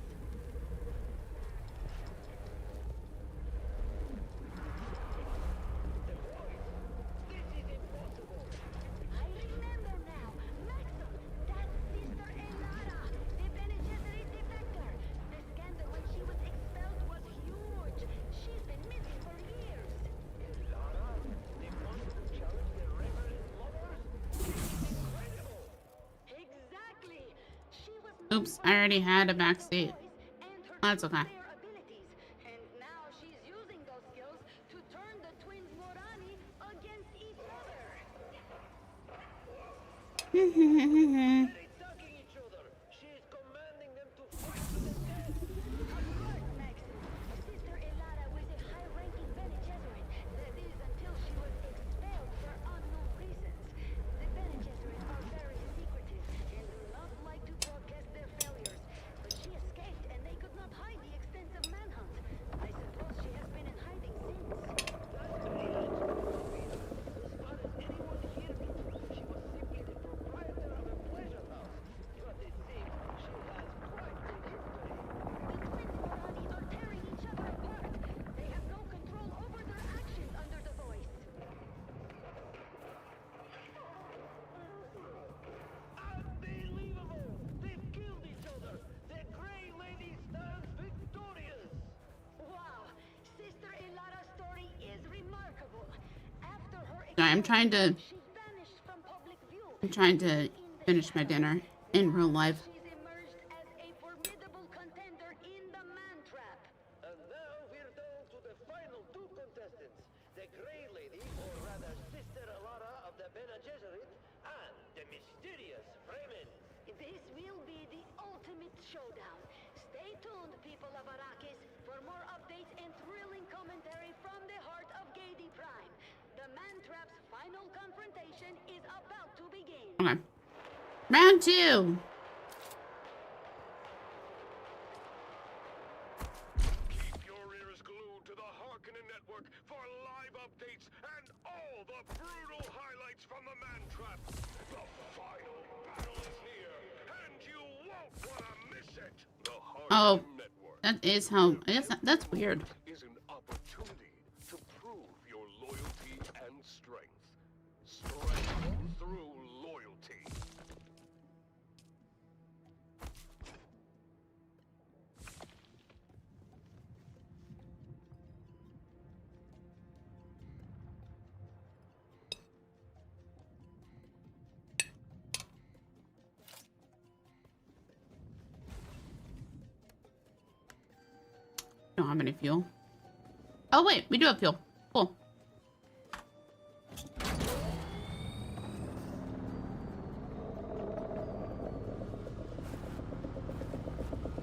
This is impossible. I remember now. Maxim, that's Sister Elara, the Bene Gesserit defector. The scandal when she was expelled was huge. She's been missing for years. Lara, the one who challenged the Reverend Lovers? This is incredible. Exactly. She was Oops, I already had a backseat. That's okay. their abilities, and now she's using those skills to turn the twins Morani against each other. They're attacking each other. She is commanding them to fight to the death. Of course, Maxim. Sister Elara was a high-ranking Bene Gesserit. That is, until she was expelled for unknown reasons. The Bene Gesserit are very secretive and do not like to broadcast their failures. But she escaped, and they could not hide the extensive manhunt. I suppose she has been in hiding since. That's the answer, Sophia. As far as anyone here knows, she was simply the proprietor of a pleasure house. Sorry, I'm trying to finish my dinner in real life. And now we're down to the final two contestants. The Grey Lady, or rather Sister Alara of the Bene Gesserit, and the mysterious Fremen. This will be the ultimate showdown. Stay tuned, people of Arrakis, for more updates and thrilling commentary from the heart of Gadi Prime. The Man-Trap's final confrontation is about to begin. Okay. Round 2. Keep your ears glued to the Harkonnen network for live updates and all the brutal highlights from the Man-Trap. The final battle is here, and you won't want to miss it. The Oh, Harkonnen network that is how. I guess that's weird. is an opportunity to prove your loyalty and strength. Strength through loyalty. Don't have any fuel. Oh wait, we do have fuel. Cool.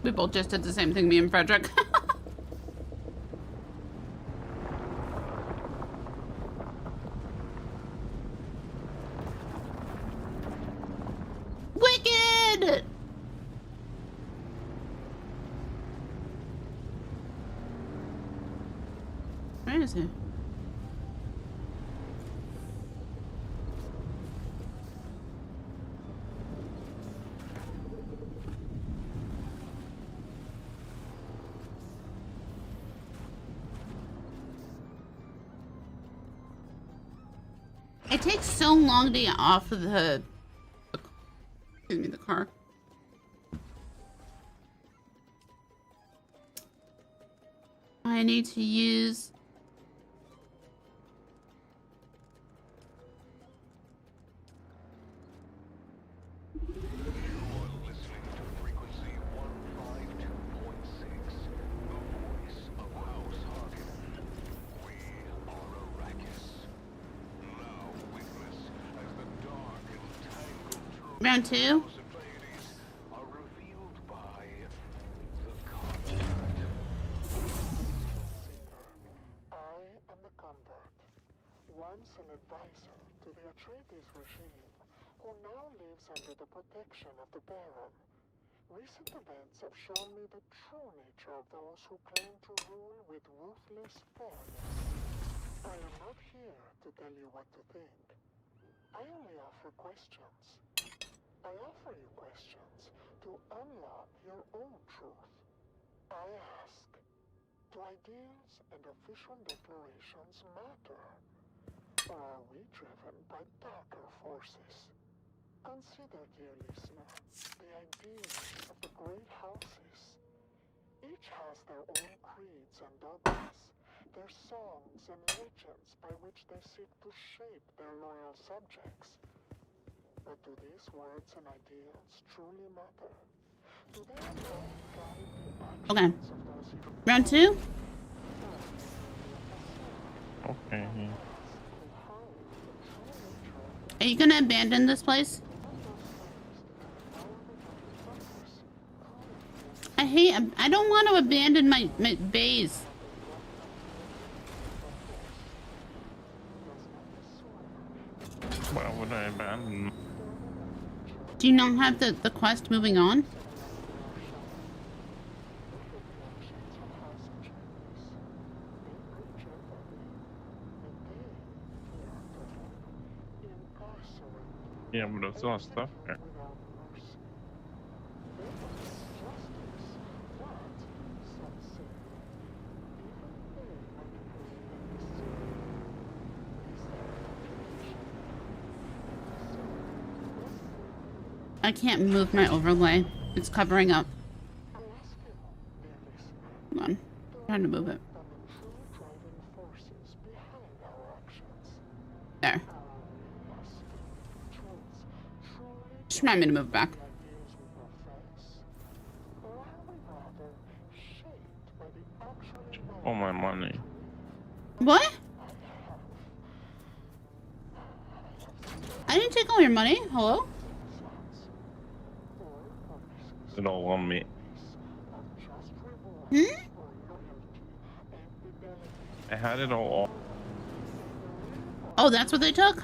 We both just did the same thing, me and Frederick. Wicked! Where is he? It takes so long to get off of the car. I need to use round 2. I am the convert, once an advisor to the Atreides regime, who now lives under the protection of the Baron. Recent events have shown me the true nature of those who claim to rule with ruthless fairness. I am not here to tell you what to think. I only offer questions. I offer you questions to unlock your own truth. I ask, do ideals and official declarations matter? Or are we driven by darker forces? Consider, dear listener, the ideals of the great houses. Each has their own creeds and dogmas, their songs and legends by which they seek to shape their loyal subjects. But do these words and ideals truly matter? Do they alone guide the Okay. actions of those who Round 2. Okay. Are you gonna abandon this place? I don't want to abandon my base. Why would I abandon? Do you not have the quest moving on? Yeah, but there's still stuff there. I can't move my overlay. It's covering up. Hold on. I'm trying to move it. There. Just remind me to move back. Oh, my money. What? I didn't take all your money. Hello? It all on me. Hmm? I had it all. Oh, that's what they took?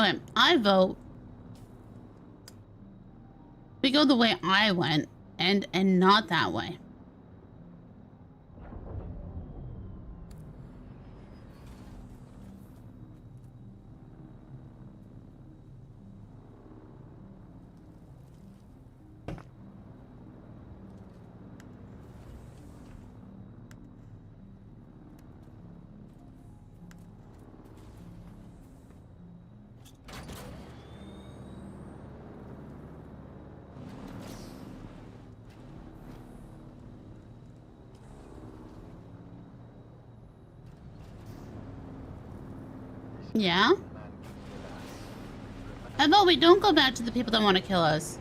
Okay, I vote. We go the way I went and not that way. Yeah? How about we don't go back to the people that want to kill us?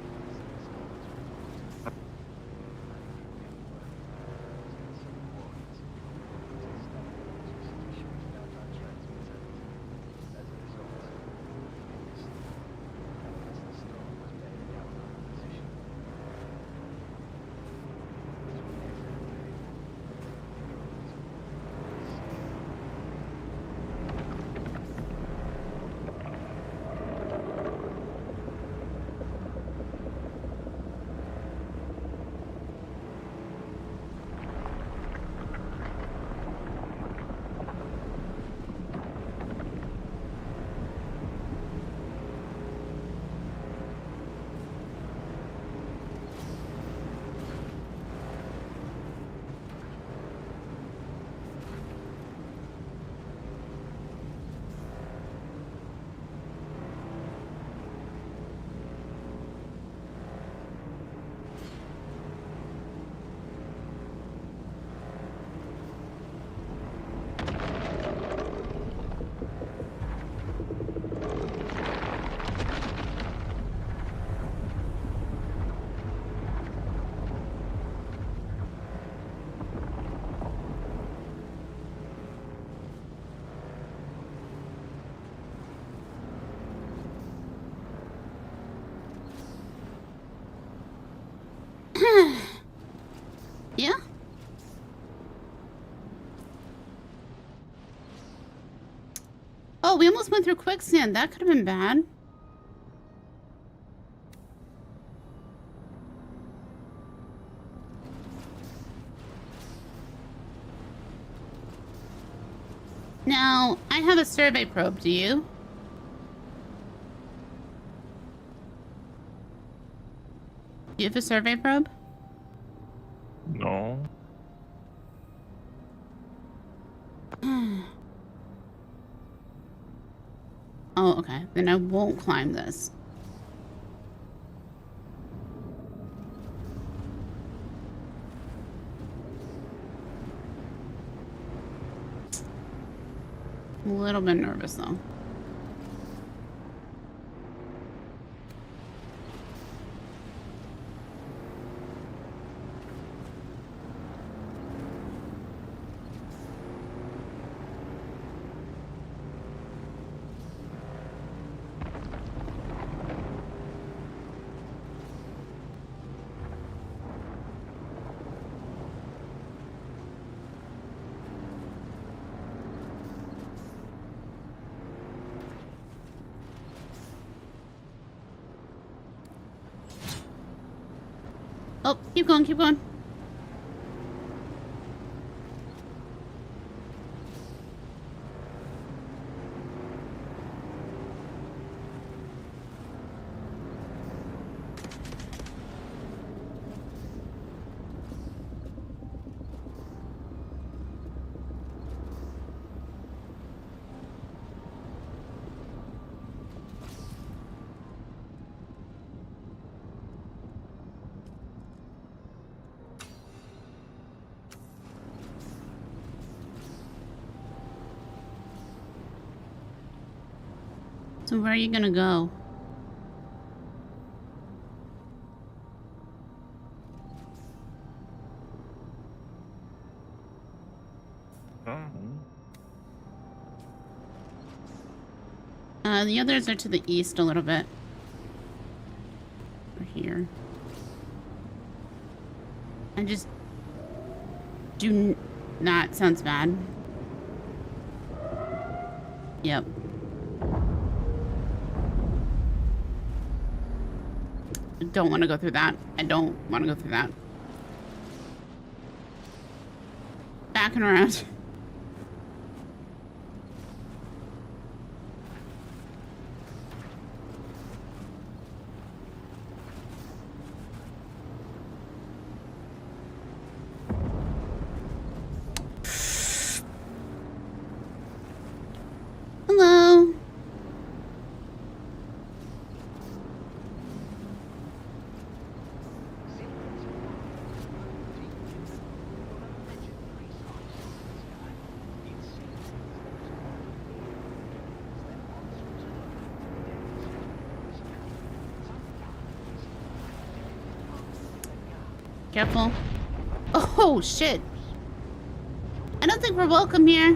Yeah? Oh, we almost went through quicksand. That could have been bad. Now, I have a survey probe. Do you? Do you have a survey probe? No. Oh, okay. Then I won't climb this. I'm a little bit nervous, though. Oh, keep going, keep going. So where are you gonna go? The others are to the east a little bit. Or here. I just do not sounds bad. Yep. I don't want to go through that. I don't want to go through that. Back and around. Hello. Careful. Oh, shit. I don't think we're welcome here.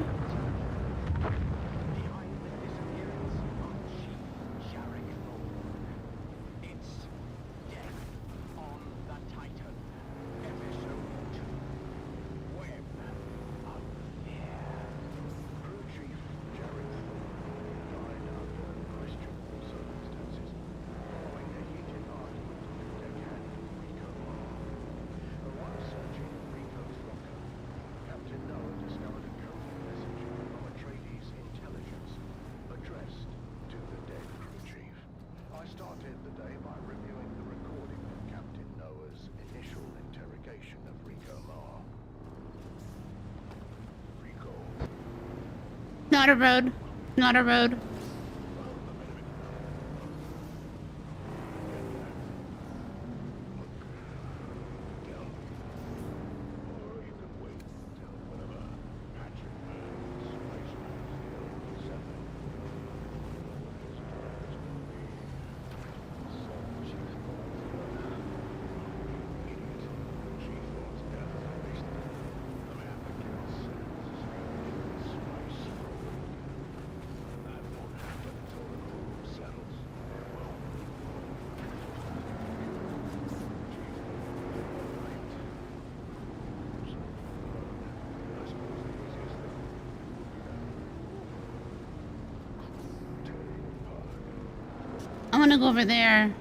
Not a road. Not a road. I want to go over there.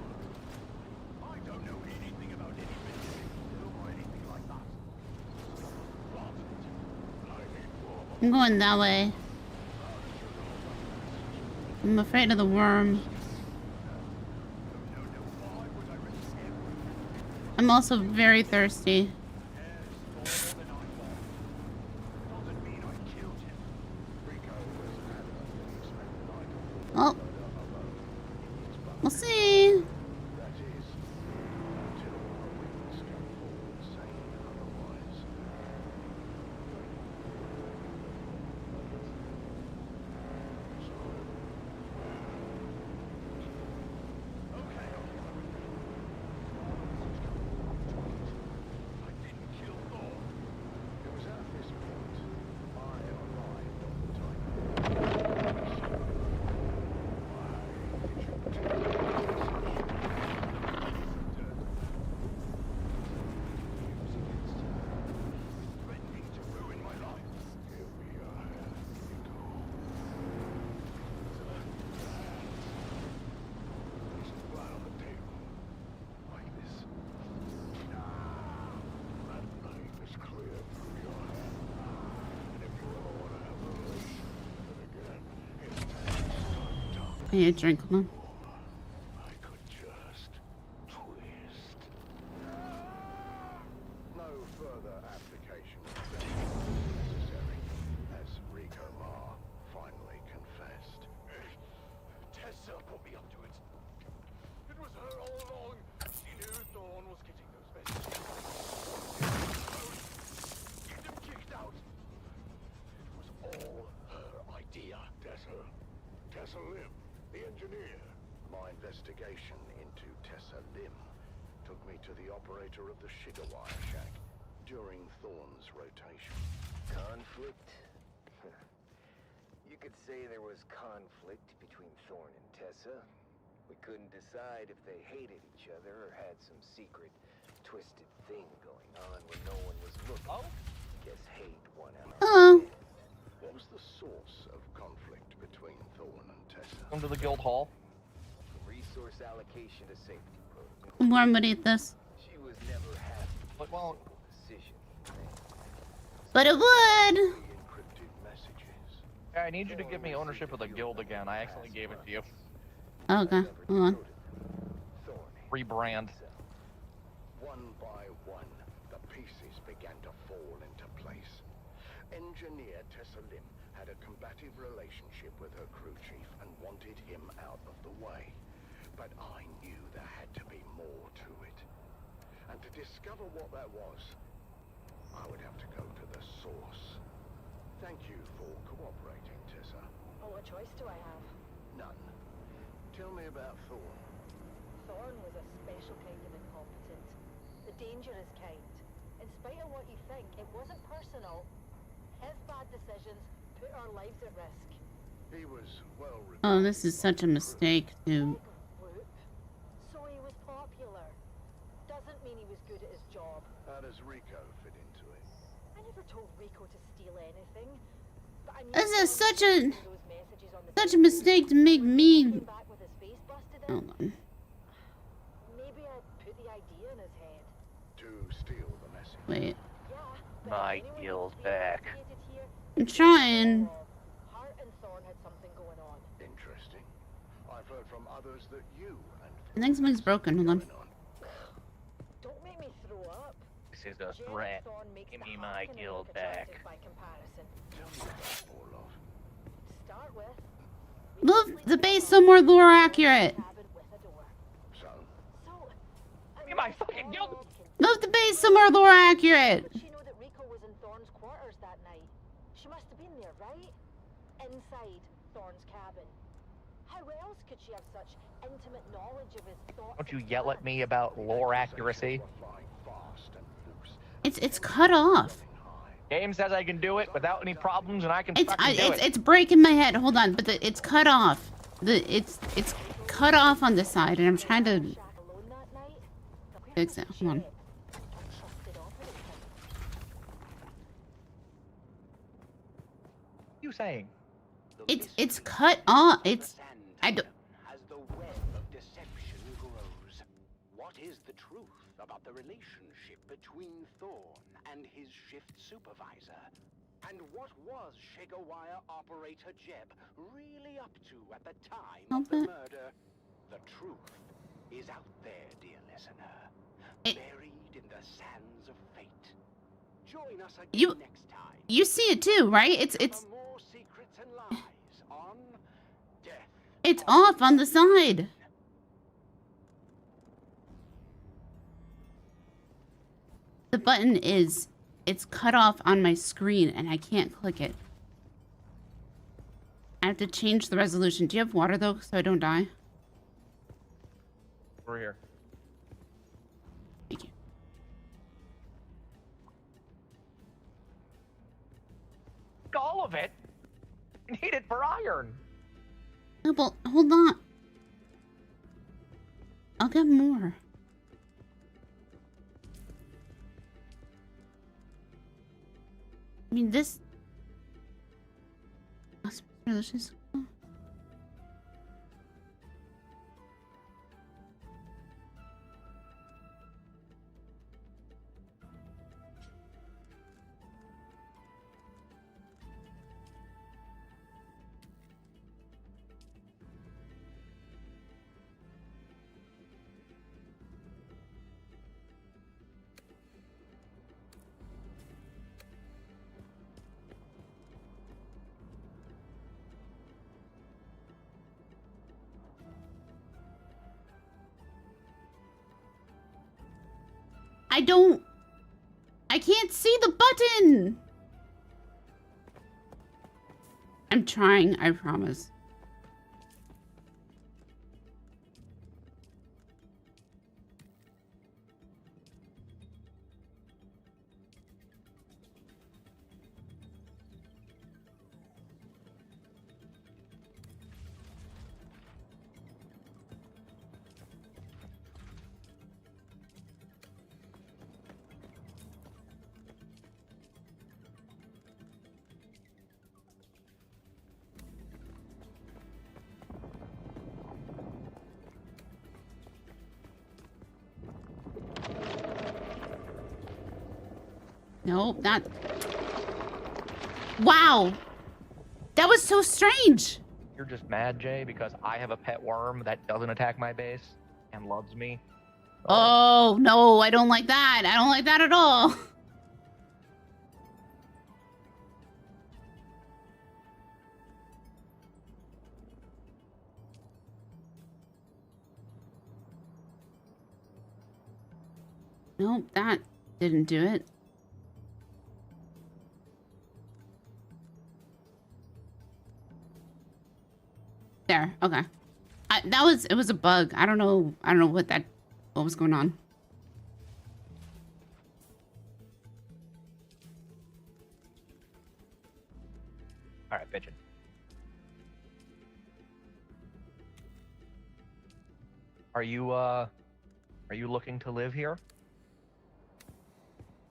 I'm going that way. I'm afraid of the worm. I'm also very thirsty. Well, we'll see. I need a drink, hold on. No further application of necessary, as Rico Ma finally confessed. Tessa put me up to it. It was her all along. She knew Thorn was getting those messages. Get him kicked out. It was all her idea. Tessa lived. The engineer. My investigation into Tessa Lim took me to the operator of the Shigawire Shack during Thorne's rotation. Conflict? You could say there was conflict between Thorne and Tessa. We couldn't decide if they hated each other or had some secret, twisted thing going on when no one was looking. Oh? Guess hate won out. Oh. What was the source of conflict between Thorne and Tessa? Come to the guild hall. Resource allocation to safety protocol. I'm warm to eat this. She was never happy with But won't. decision. But it would. Encrypted messages. Yeah, I need you to give me ownership of the guild again. I accidentally gave it to you. Okay, hold on. Rebrand. One by one, the pieces began to fall into place. Engineer Tessa Lim had a combative relationship with her crew chief and wanted him out of the way. But I knew there had to be more to it. And to discover what that was, I would have to go to the source. Thank you for cooperating, Tessa. Oh, what choice do I have? None. Tell me about Thorne. Thorne was a special kind of incompetent. The dangerous kind. In spite of what you think, it wasn't personal. His bad decisions put our lives at risk. He was well Oh, this is such a mistake, dude. So he was popular. Doesn't mean he was good at his job. How does Rico fit into it? I never told Rico to steal anything. But I knew This is Thorne such a those messages on the such a mistake to make me. back with his face busted in. Hold on. Maybe I put the idea in his head. To steal the message. Wait. My guild back. I'm trying. Hart and Thorne had something going on. Interesting. I've heard from others that you and I think something's broken. Hold on. Don't make me throw up. This is a threat. Give me my guild back. By comparison. Tell me about Orlov. Start with Move the base so more lore accurate. So? Give me my fucking guild. Move the base so more lore accurate. She know that Rico was in Thorne's quarters that night. She must have been there, right? Inside Thorne's cabin. How else could she have such intimate knowledge of his thoughts? Don't you yell at me about lore accuracy. It's cut off. Game says I can do it without any problems, and I can It's fucking do it. it's breaking my head. Hold on, but it's cut off. It's cut off on the side, and I'm trying to fix it. Hold on. What are you saying? It's cut off. I don't. As the web of deception grows, what is the truth about the relationship between Thorne and his shift supervisor? And what was Shigawire operator Jeb really up to at the time of the murder? The truth is out there, dear listener, buried in the sands of fate. Join us again next time. You see it too, right? It's More secrets and lies on Death. it's off on the side. The button it's cut off on my screen and I can't click it. I have to change the resolution. Do you have water though, so I don't die? We're here. Thank you. All of it? I need it for iron. No, but hold on. I'll get more. I mean, this. Delicious. I can't see the button. I'm trying, I promise. Nope, that... Wow! That was so strange! You're just mad, Jay, because I have a pet worm that doesn't attack my base and loves me. Oh, no, I don't like that. I don't like that at all. Nope, that didn't do it. There, okay. It was a bug. I don't know what was going on. All right, pigeon. Are you looking to live here?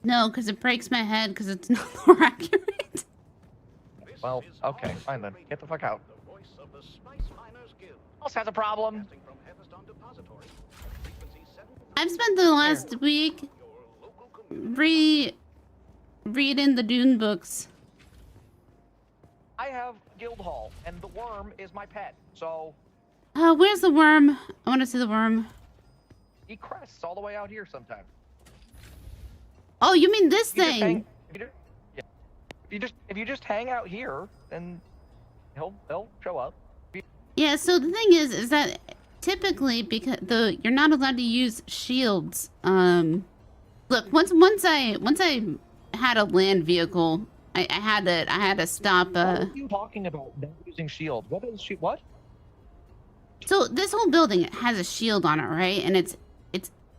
No, because it breaks my head because it's not more accurate. Well, okay, fine then. Get the fuck out. Else has a problem. I've spent the last week reading the Dune books. I have Guildhall, and the worm is my pet, so... Where's the worm? I want to see the worm. He crests all the way out here sometimes. Oh, you mean this thing? If you just hang out here, then he'll show up. Yeah, so the thing is that typically because you're not allowed to use shields. Look, once I had a land vehicle, I had to stop. What are you talking about? Not using shield? What is what? So this whole building has a shield on it, right? And it's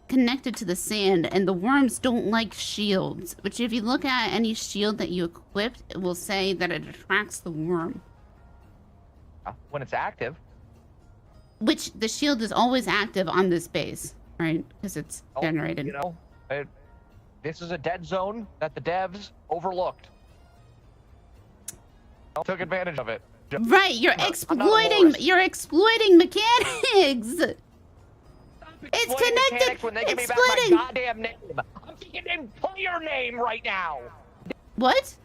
connected to the sand, and the worms don't like shields. Which, if you look at any shield that you equipped, it will say that it attracts the worm. When it's active. Which the shield is always active on this base, right? Because it's generated. You know, this is a dead zone that the devs overlooked. Took advantage of it. Right, you're exploiting mechanics. It's connected. When they give me back my goddamn name. I'm thinking player name right now. What?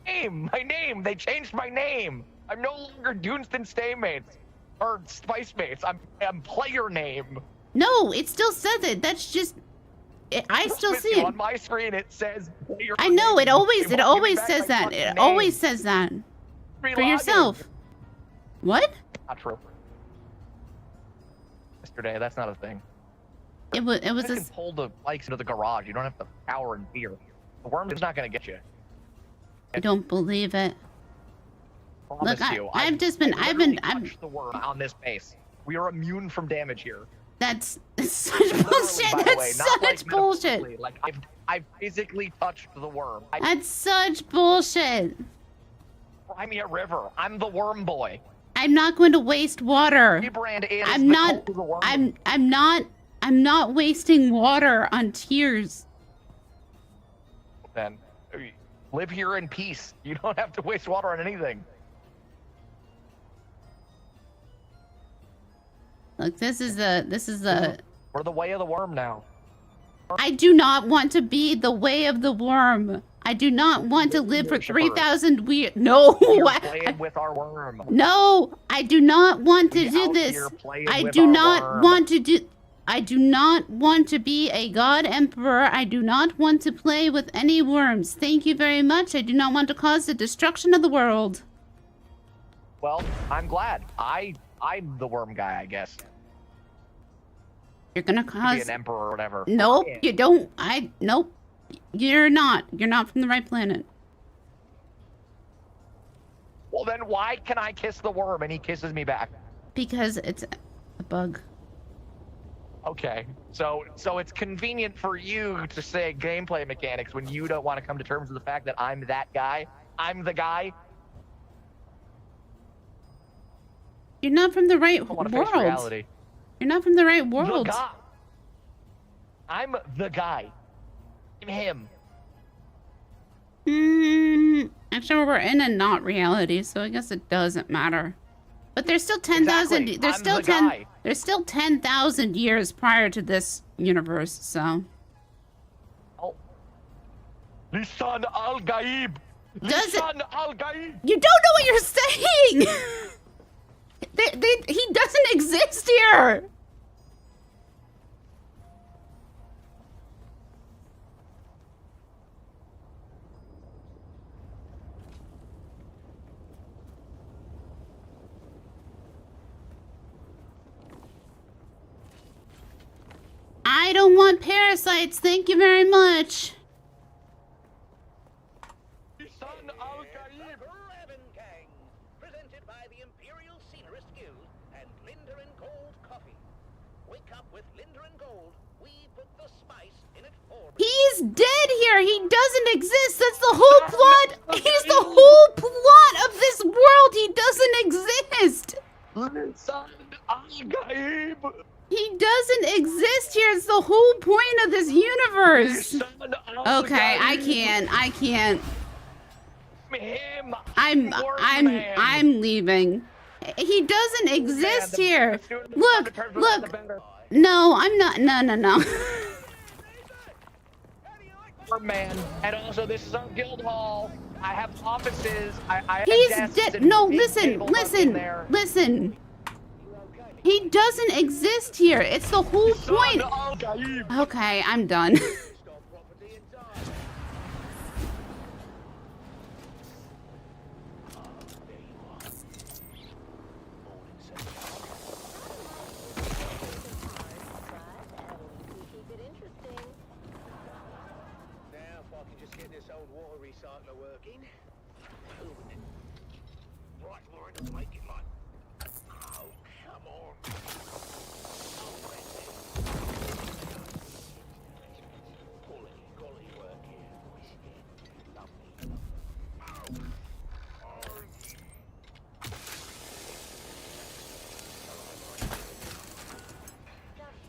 My name. They changed my name. I'm no longer Dunstan Staymates or Spice Mates. I'm player name. No, it still says it. That's just. I still see it on my screen. It says player. I know. Name. It always says that. It always says that. For yourself. What? Not true. Yesterday, that's not a thing. It was. You can pull the bikes into the garage. You don't have to power and fear. The worm is not going to get you. I don't believe it. Promise Look, you, I've touched the worm on this base. We are immune from damage here. That's such bullshit. That's such bullshit. Like I've physically touched the worm. That's such bullshit. Crimea River. I'm the worm boy. I'm not going to waste water. I'm not wasting water on tears. Then live here in peace. You don't have to waste water on anything. Look, this is the We're the way of the worm now. I do not want to be the way of the worm. I do not want to live for 3,000 years. No. You're playing with our worm. No, I do not want to do this. I do not want to do. I do not want to be a god emperor. I do not want to play with any worms. Thank you very much. I do not want to cause the destruction of the world. Well, I'm glad. I'm the worm guy, I guess. You're gonna cause be an emperor or whatever. Nope, you don't. Nope. You're not. You're not from the right planet. Well, then why can I kiss the worm and he kisses me back? Because it's a bug. Okay, so it's convenient for you to say gameplay mechanics when you don't want to come to terms with the fact that I'm that guy. I'm the guy. You're not from the right I want to face world. reality. You're not from the right world. The guy. I'm the guy. I'm him. Actually, we're in a not reality, so I guess it doesn't matter. But there's still 10,000. Exactly. There's still 10. There's still 10,000 years prior to this universe. So. Lisan al-Gaib. Lisan al-Gaib. You don't know what you're saying. He doesn't exist here. I don't want parasites, thank you very much. Presented by the Imperial Scenerist Guild and Linder and Gold Coffee. Wake up with Linder and Gold. We put the spice in it for you. He's dead here. He doesn't exist. That's the whole plot. He's the whole plot of this world. He doesn't exist. He doesn't exist here. It's the whole point of this universe. Okay, I can't. I'm leaving. He doesn't exist here. Look. No, I'm not. No. Man, and also this is our guild hall. I have offices. He's dead. No, listen. He doesn't exist here. It's the whole point. Okay, I'm done. Right, Lauren, make it like... Oh, come on. Quality work here. Lovely.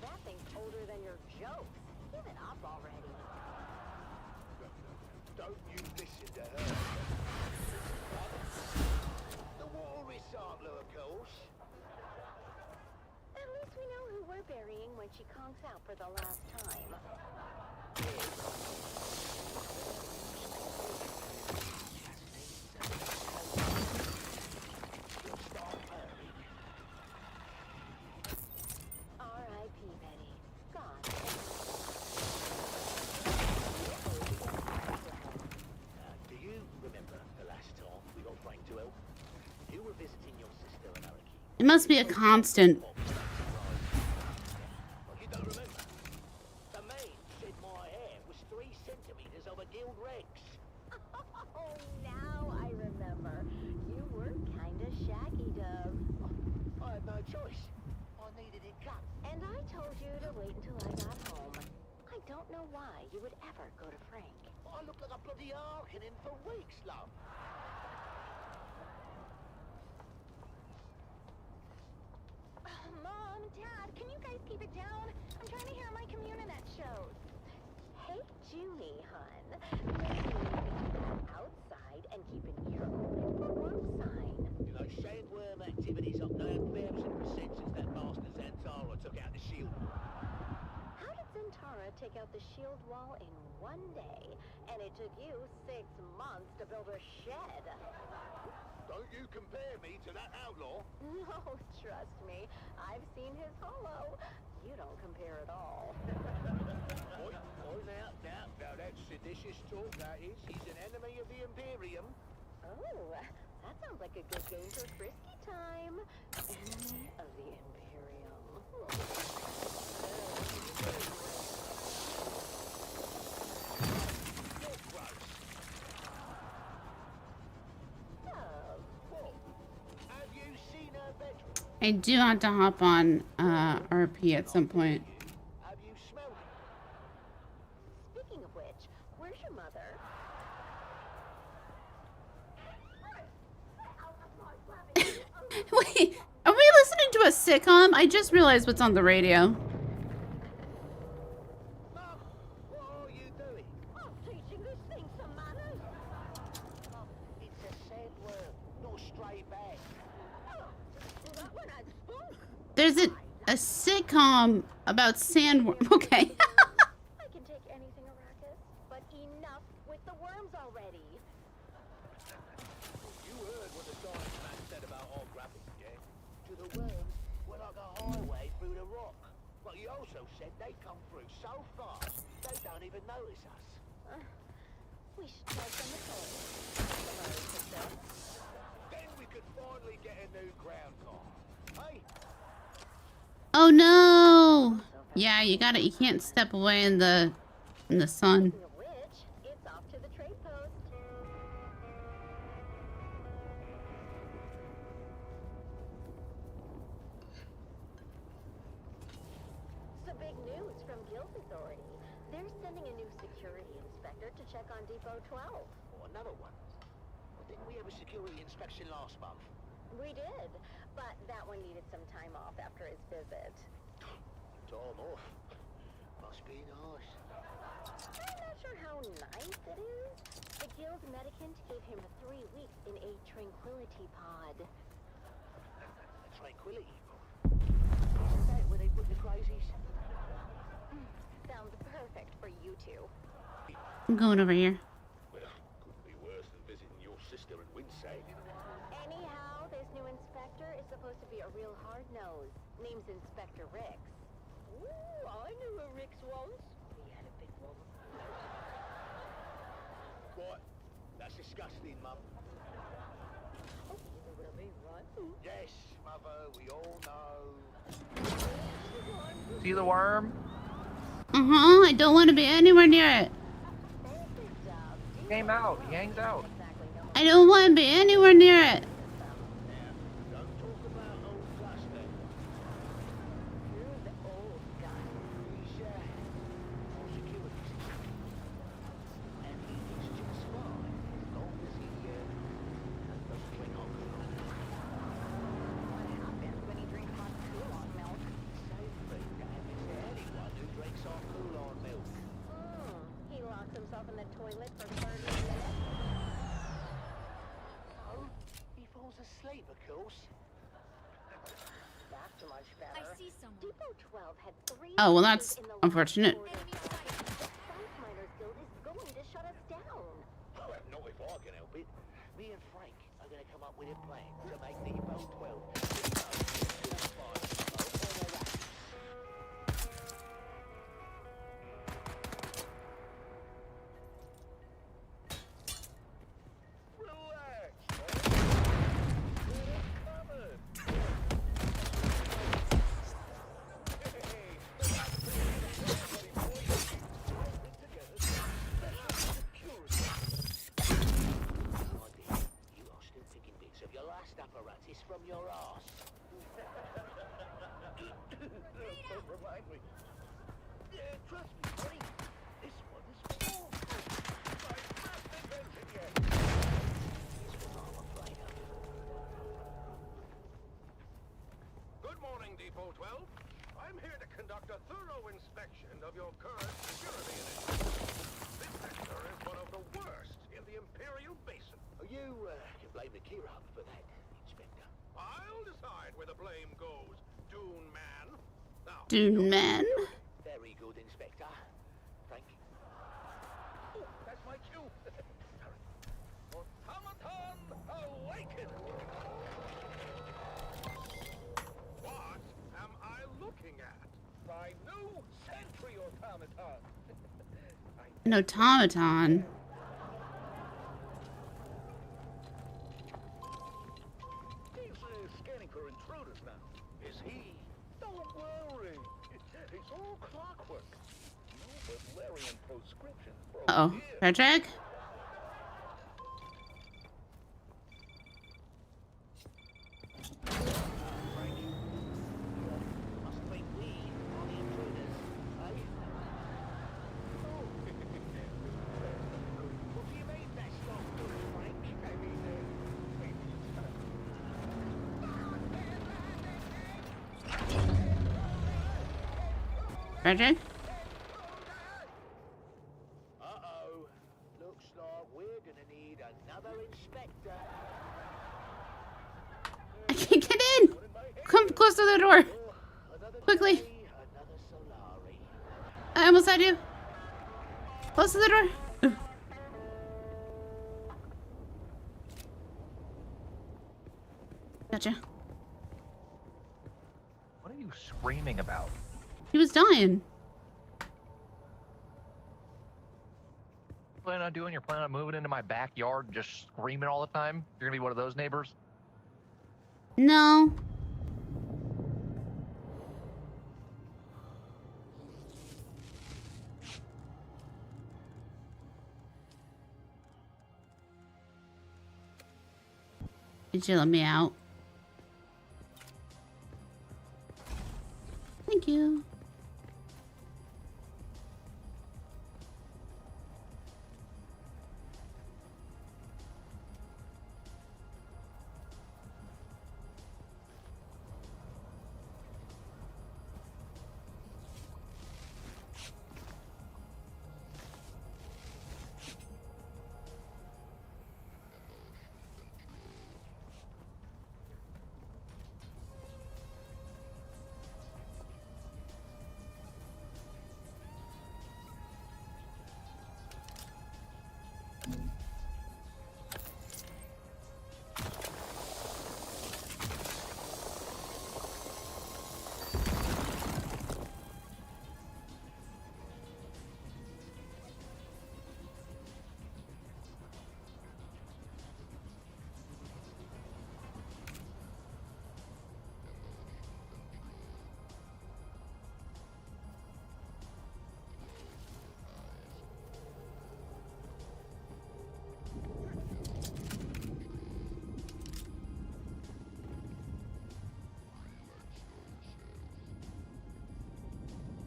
That thing's older than your jokes. Give it up already. Don't you listen to her. The war recycler, of course. At least we know who we're burying when she conks out for the last time. R.I.P. Betty. Gone. Do you remember the last time we got Frank to help? You were visiting your sister in Alec. It must be a constant. You don't remember? The maid said my hair was 3 centimeters of a guild rex. Oh, now I remember. You were kinda shaggy, Dove. I had no choice. I needed it cut. And I told you to wait until I got home. I don't know why you would ever go to Frank. I looked like a bloody Harkonnen for weeks, love. Mom, Dad, can you guys keep it down? I'm trying to hear my Communinet shows. Hey, Julie, hun. Maybe we can go outside and keep an ear open for worm sign. You know, sandworm activity's up 9,000% since that bastard Zantara took out the shield. How did Zantara take out the shield wall in one day, and it took you 6 months to build a shed? Don't you compare me to that outlaw. No, trust me. I've seen his holo. You don't compare at all. Now that's seditious talk, that is. He's an enemy of the Imperium. Oh, that sounds like a good game for frisky time. Enemy of the Imperium. I do have to hop on RP at some point. Have you smelled it? Speaking of which, where's your mother? Wait, are we listening to a sitcom? I just realized what's on the radio. What are you doing? I'm teaching this thing some manners. It's a sandworm, not a stray bag. That one had spook. There's a sitcom about sandworm. Okay. I can take anything, Arrakis, but enough with the also said they come through so fast, they don't even notice us. We should try some of Then we could finally get a new ground car. Hey? Oh no! Yeah, you can't step away in the sun. which, it's off to the trade post. Some big news from Guild Authority. They're sending a new security inspector to check on Depot 12. Or another one. Didn't we have a security inspection last month? We did, but that one needed some time off after his visit. Time off. Must be nice. I'm not sure how nice it is. The Guild Medicant gave him 3 weeks in a tranquility pod. Tranquility pod? Isn't that where they put the crazies? Sounds perfect for you two. I'm going over here. Well, couldn't be worse than visiting your sister at Winsag. Anyhow, this new inspector is supposed to be a real hard-nose. Name's Inspector Rix. Ooh, I knew who Rix was. He had a big one. What? That's disgusting, Mum. Oh, you know what I mean, right? Yes, Mother, we all know. See the worm? I don't want to be anywhere near it. Came out. He hangs out. I don't want to be anywhere near it. He locks himself in the toilet for 30 minutes. Oh, he falls asleep, of course. That's much better. I see someone. Depot 12 had 3 Oh, well, that's in the unfortunate. South Miners Guild is going to shut us down. Oh, not if I can help it. Me and Frank are going to come up with a plan to make Depot 12. From your ass. Don't remind me. Trust me, buddy. This one is full. My best invention yet. This one I'm afraid of. Good morning, Depot 12. I'm here to conduct a thorough inspection of your current security initiative. This sector is one of the worst in the Imperial Basin. You can blame the Kirab for that, Inspector. I'll decide where the blame goes, Dune Man. Now, Dune Man. Very good, Inspector. Thank you. Oh, that's my cue. Automaton awaken! What am I looking at? My new sentry automaton. An automaton. Scanning for intruders now. Is he? Don't worry. It's all clockwork. No Butlerian proscription. Uh-oh. Letterjaye? Letterjaye? Uh-oh. Looks like we're gonna need another inspector. I can't get in! Come close to the door! Quickly! I almost had you! Close to the door! Ugh. Gotcha. What are you screaming about? He was dying. Plan on doing? You're planning on moving into my backyard and just screaming all the time? You're gonna be one of those neighbors? No. Did you let me out? Thank you.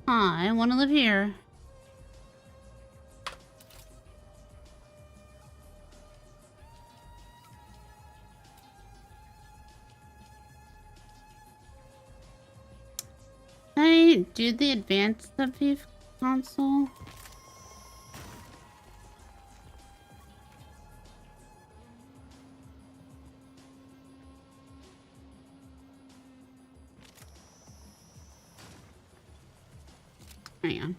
I want to live here. Can I do the advanced subview console? Hang on.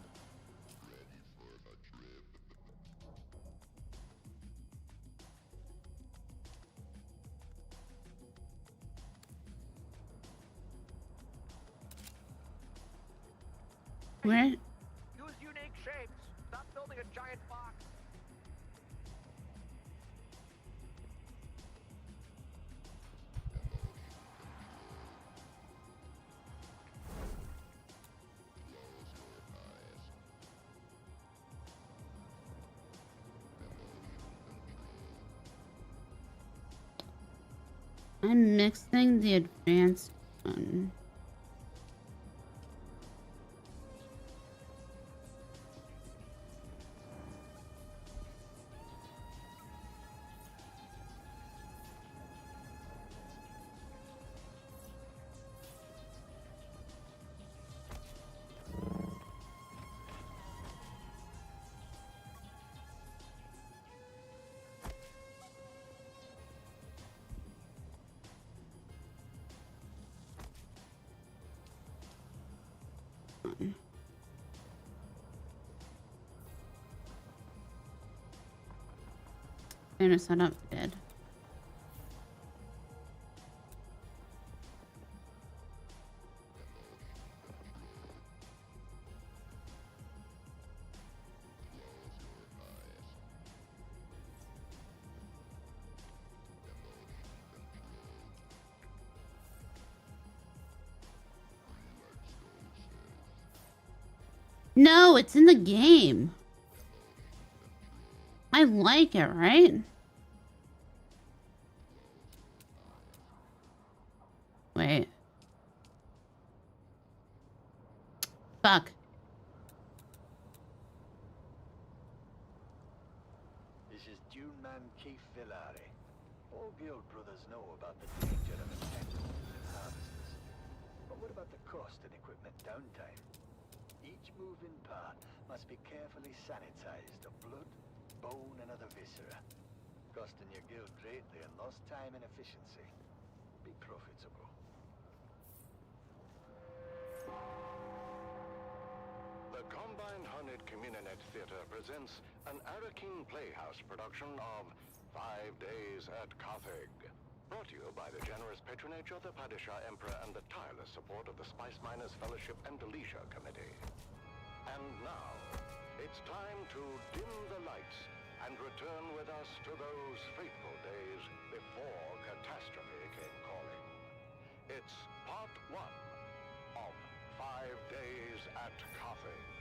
Where? Use unique shapes. Stop building a giant box. I'm mixing the advanced one. Gonna set up dead. No, it's in the game. I like it, right? Wait. Fuck. This is Dune man Keith Villari. All guild brothers know about the danger of entanglements and harvesters. But what about the cost and equipment downtime? Each moving part must be carefully sanitized of blood, bone, and other viscera, costing your guild greatly in lost time and efficiency. Be profitable. The Combined Hornet Communinet Theater presents an Arakin Playhouse production of 5 Days at Carthage. Brought to you by the generous patronage of the Padishah Emperor and the tireless support of the Spice Miners Fellowship and the Leisure Committee. And now, it's time to dim the lights and return with us to those fateful days before catastrophe came calling. It's part 1 of 5 Days at Carthage.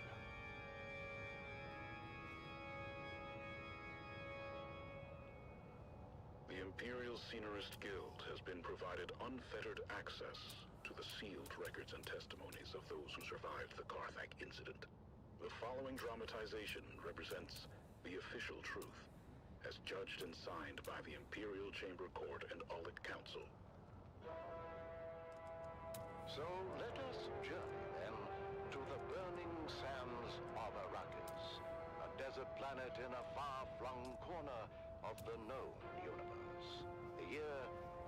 The Imperial Scenarist Guild has been provided unfettered access to the sealed records and testimonies of those who survived the Carthage incident. The following dramatization represents the official truth, as judged and signed by the Imperial Chamber Court and Audit Council. So let us journey then to the burning sands of Arrakis, a desert planet in a far-flung corner of the known universe. The year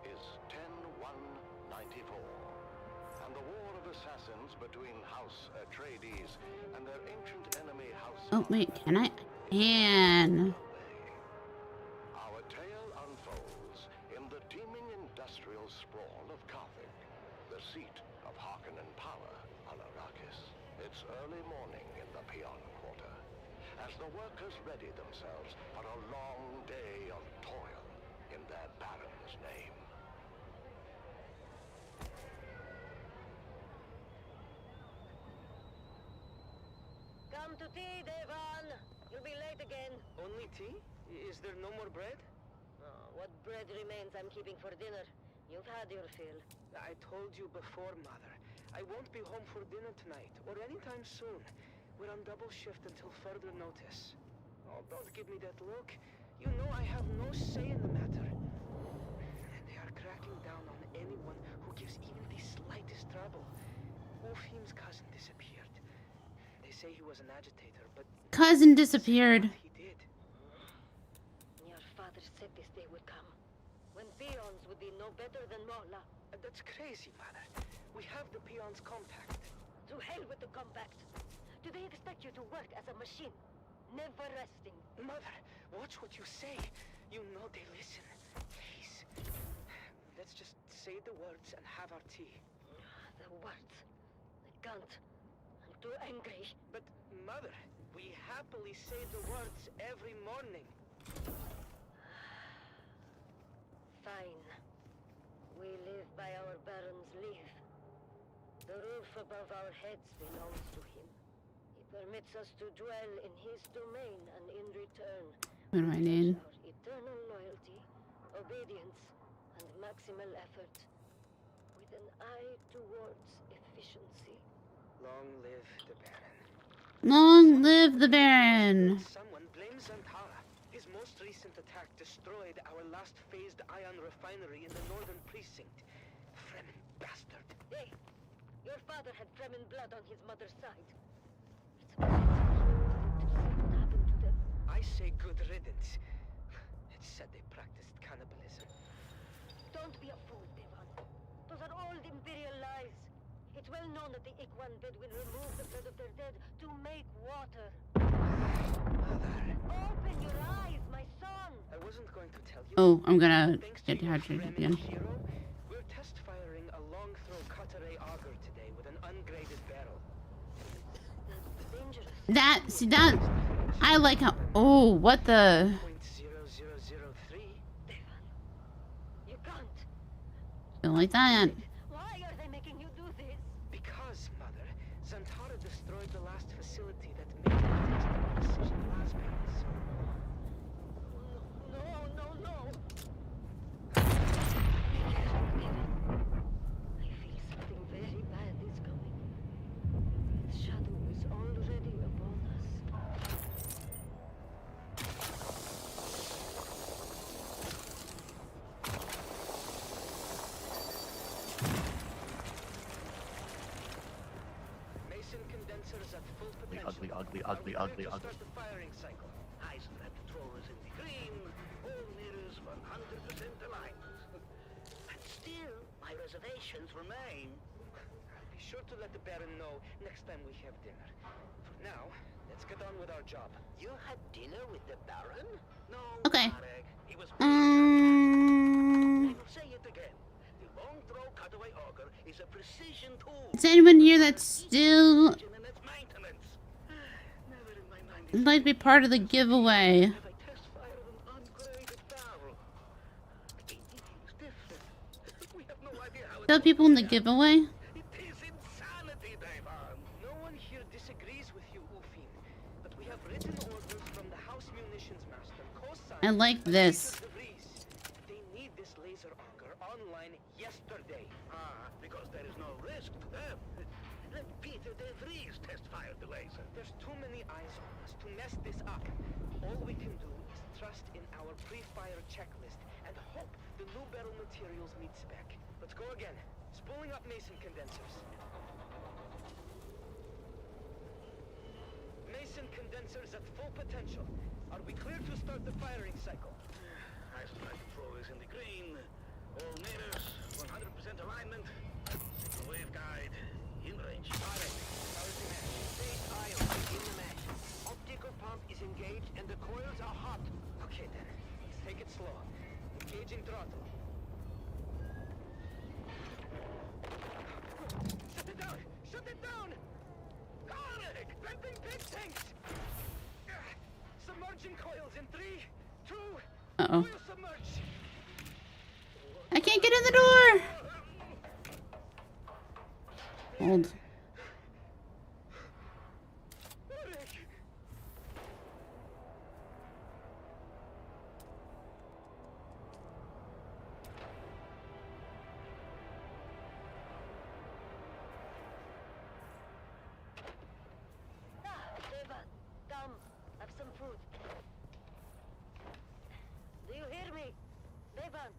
is 10-1-94, and the war of assassins between House Atreides and their ancient enemy House... Oh, wait, can I? Can. Our tale unfolds in the teeming industrial sprawl of Carthage, the seat of Harkonnen power on Arrakis. It's early morning in the Peon Quarter, as the workers ready themselves for a long day of toil in their Baron's name. Come to tea, Devon. You'll be late again. Only tea? Is there no more bread? What bread remains I'm keeping for dinner. You've had your fill. I told you before, Mother. I won't be home for dinner tonight, or anytime soon. We're on double shift until further notice. Oh, don't give me that look. You know I have no say in the matter. And they are cracking down on anyone who gives even the slightest trouble. Ufim's cousin disappeared. They say he was an agitator, but... Cousin disappeared. He did. Your father said this day would come. When peons would be no better than Mola. That's crazy, Mother. We have the peons' compact. To hell with the compact. Do they expect you to work as a machine? Never resting. Mother, watch what you say. You know they listen. Please. Let's just say the words and have our tea. The words. I can't. I'm too angry. But, Mother, we happily say the words every morning. Fine. We live by our Baron's leave. The roof above our heads belongs to him. He permits us to dwell in his domain, and in return, What do I need? our eternal loyalty, obedience, and maximal effort, with an eye towards efficiency. Long live the Baron. Long live the Baron. Someone blames Zantara. His most recent attack destroyed our last phased ion refinery in the northern precinct. Fremen bastard. Hey! Your father had Fremen blood on his mother's side. It's upsetting to see what happened to them. I say good riddance. It's said they practiced cannibalism. Don't be a fool, Devon. Those are old Imperial lies. It's well known that the Ikwan Bedouin remove the blood of their dead to make water. Open your eyes, my son! I wasn't going to tell you. Oh, I'm gonna Thanks get to your dehydrated Fremen again. hero, we're test firing a long-throw Qatar auger today with an ungraded barrel. That's dangerous. That, see that, I like how, oh, what the, 0.0003. You can't. don't like that. Why are they making you do this? Because, Mother, Zantara destroyed the last facility that made precision plasmids. No. I feel something very bad is coming. Its shadow is already upon us. Mason condensers at full potential. Ugly. Start the firing cycle. Heisenberg throws in the green, all mirrors 100% aligned. And still, my reservations remain. Be sure to let the Baron know next time we have dinner. For now, let's get on with our job. You had dinner with the Baron? No, Okay. Marek. He was say it again. The long throw cutaway auger is a precision tool. Is anyone here that's still would like to be part of the giveaway? Still people in the giveaway? No one here disagrees with you, Ufin, but we have written orders from the House Munitions Master, co-signed. I like this. They need this laser auger online yesterday. Because there is no risk to them. Let Peter De Vries test fire the laser. There's too many eyes on us to mess this up. All we can do is trust in our pre-fire checklist and hope the new barrel materials meet spec. Let's go again. Spooling up Mason condensers. Mason condensers at full potential. Are we clear to start the firing cycle? Isolite control is in the green. All meters, 100% alignment. Signal wave guide, in range. Alright, how's the match? Base ion in the match. Optical pump is engaged and the coils are hot. Okay then, let's take it slow. Engaging throttle. Shut it down! Shut it down! Garlic! Venting pig tanks! Submerging coils in 3, 2, Uh-oh. coil submerge! I can't get in the door! Hold. Devan, come, have some food. Do you hear me? Devan.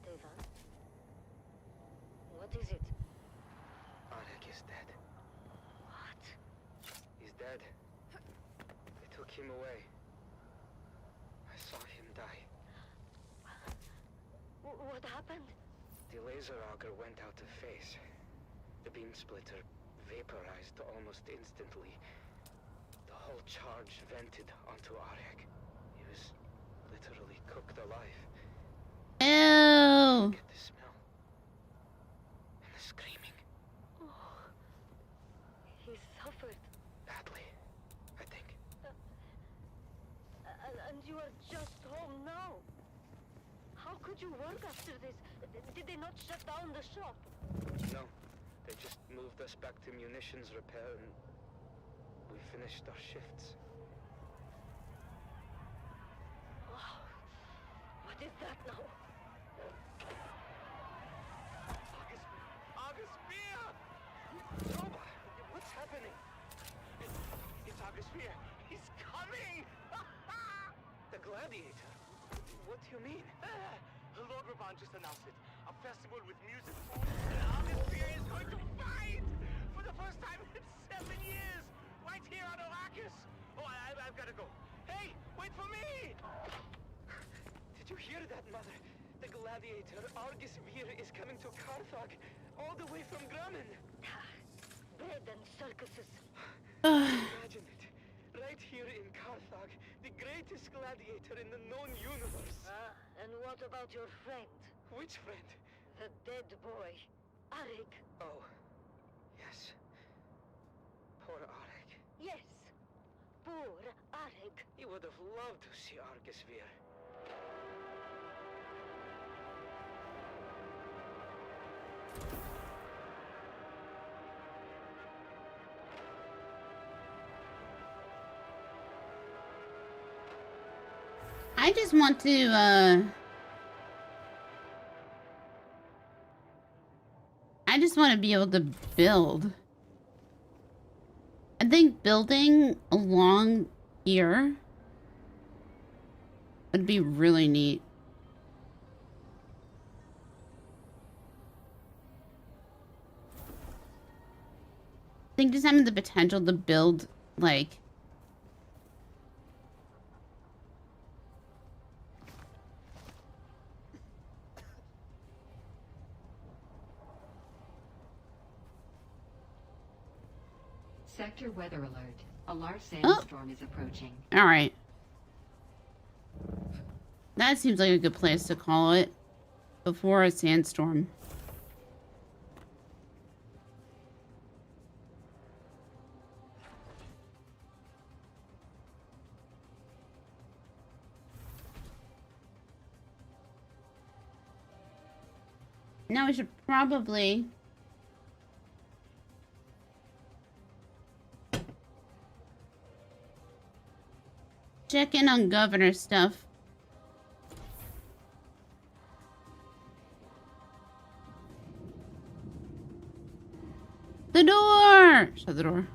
Devan? What is it? Arek is dead. What? He's dead. They took him away. I saw him die. What happened? The laser auger went out of phase. The beam splitter vaporized almost instantly. The whole charge vented onto Arek. He was literally cooked alive. Ew! Get the smell. And the screaming. Oh, he suffered. Badly, I think. And you are just home now. How could you work after this? Did they not shut down the shop? No. They just moved us back to munitions repair and we finished our shifts. Oh, what is that now? August Spear! Nova, what's happening? It's August Spear. He's coming! The Gladiator? What do you mean? Lord Raban just announced it. A festival with music, food, and August Spear is going to fight! For the first time in 7 years! Right here on Arrakis! Oh, I've got to go. Hey, wait for me! Did you hear that, Mother? The Gladiator, Argus Vir, is coming to Carthage, all the way from Grumman. Bread and circuses. Imagine it. Right here in Carthage, the greatest gladiator in the known universe. And what about your friend? Which friend? The dead boy, Arik. Oh, yes. Poor Arik. Yes, poor Arik. He would have loved to see Argus Vir. I just want to, I just want to be able to build. I think building along here would be really neat. I think just having the potential to build, like, Sector weather alert. A large sandstorm is approaching. all right. That seems like a good place to call it. before a sandstorm. Now we should probably check in on Governor stuff. The door! Shut the door.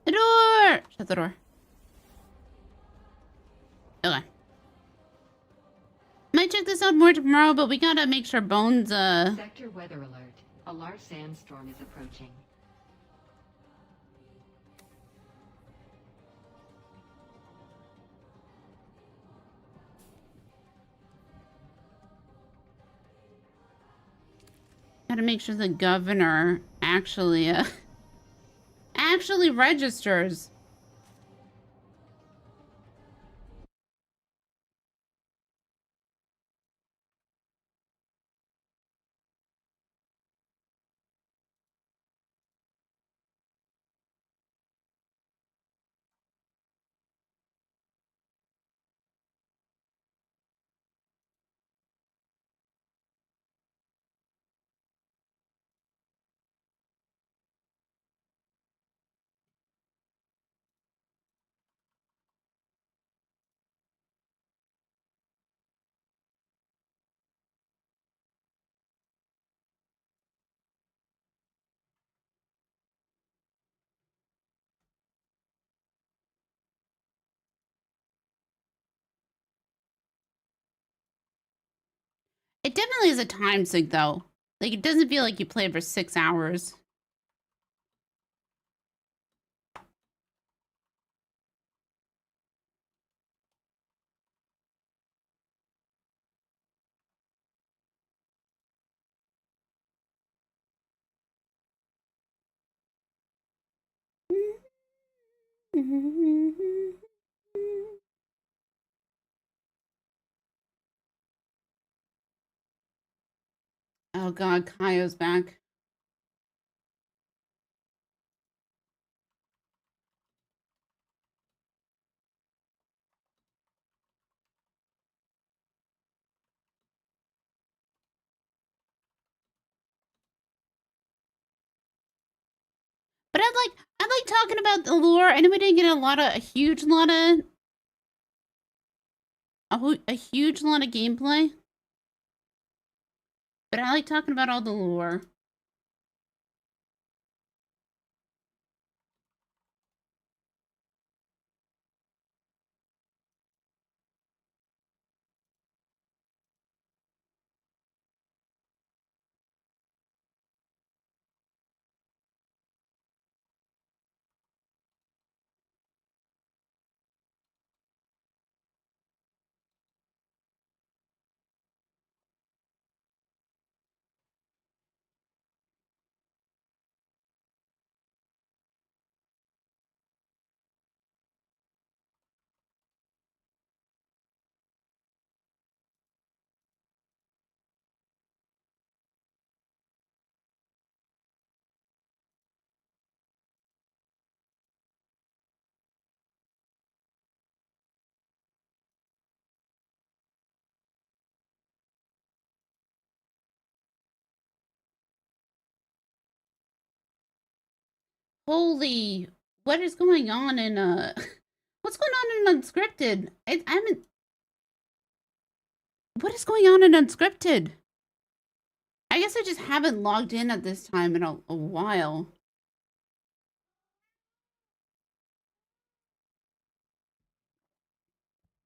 The door! Shut the door. Okay. Might check this out more tomorrow, but we gotta make sure Bones, Sector weather alert. A large sandstorm is approaching. Gotta make sure the governor actually, actually registers. It definitely is a time sink, though. Like, it doesn't feel like you played for 6 hours. Oh god, Kaio's back. But I like talking about the lore. I know we didn't get a huge lot of gameplay. But I like talking about all the lore. Holy, what is going on in what's going on in unscripted? I haven't. What is going on in unscripted? I guess I just haven't logged in at this time in a while.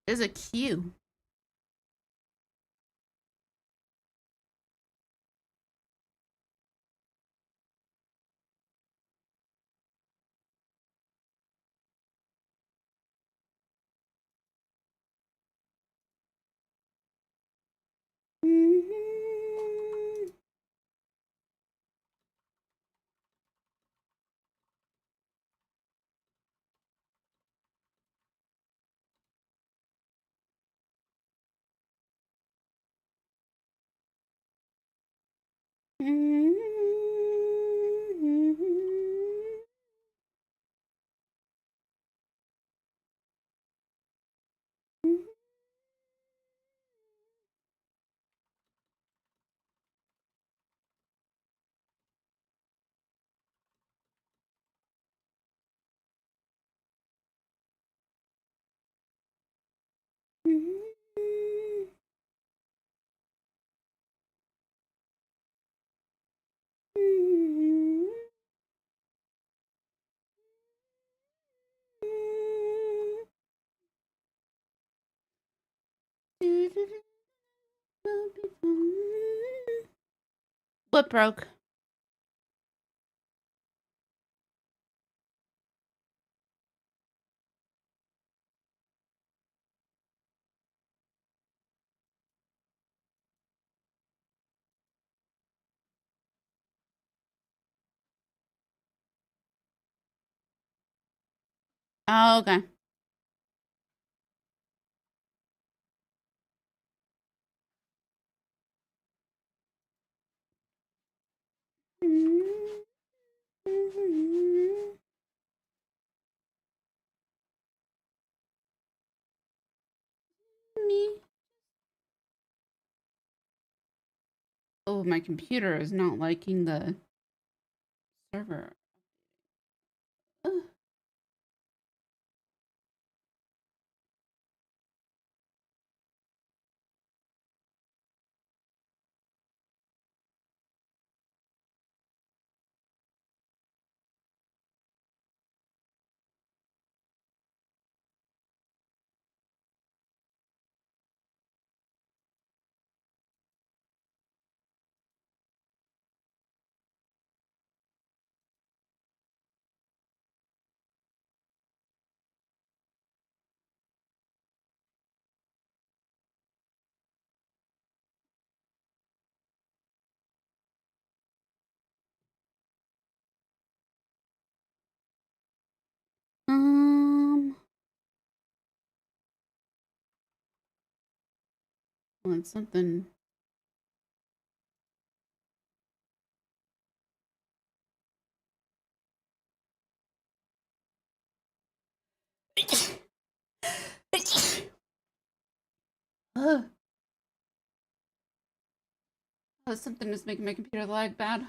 There's a queue. What broke? Oh, okay. Me. Oh, my computer is not liking the server. Ugh. Well, it's something. Ugh. Oh, something is making my computer lag bad.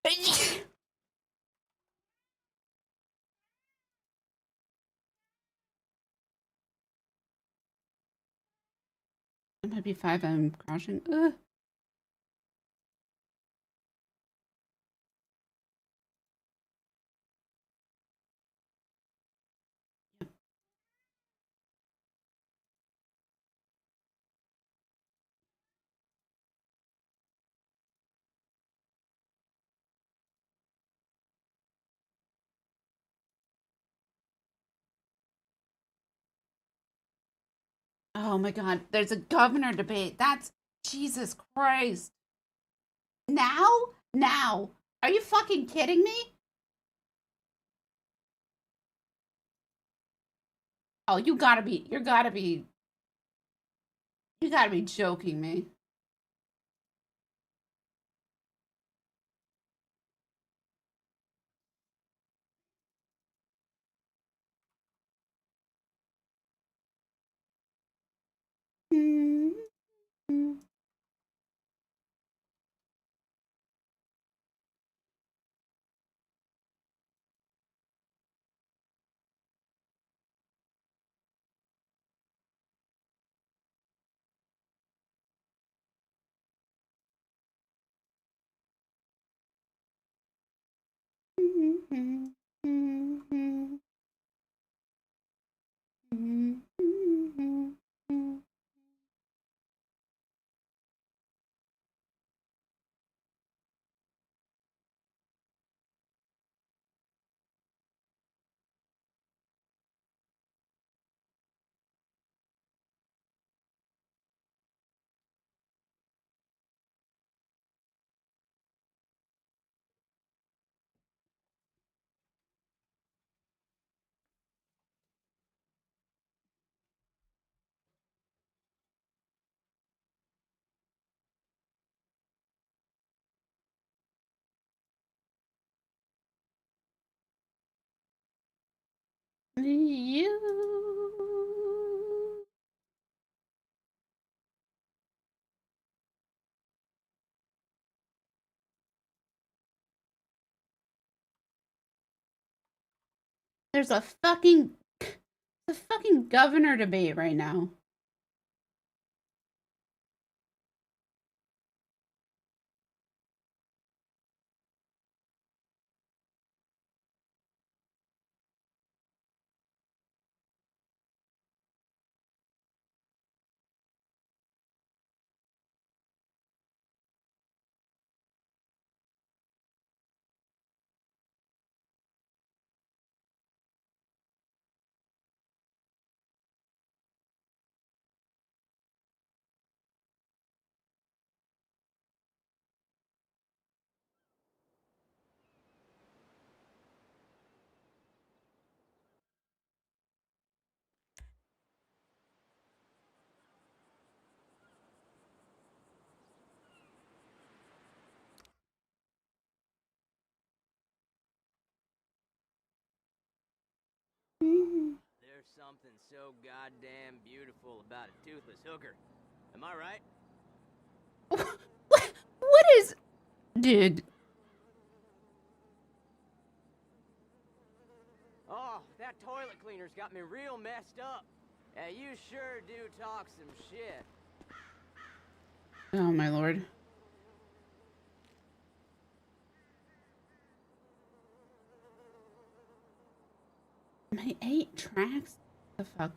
It might be 5 I'm crashing. Ugh. Oh my god, there's a governor debate. That's Jesus Christ. Now? Now? Are you fucking kidding me? Oh, you gotta be joking me. There's a fucking governor debate right now. There's something so goddamn beautiful about a toothless hooker. Am I right? What is... Dude. Oh, that toilet cleaner's got me real messed up. Yeah, you sure do talk some shit. Oh, my lord. My 8 tracks? The fuck?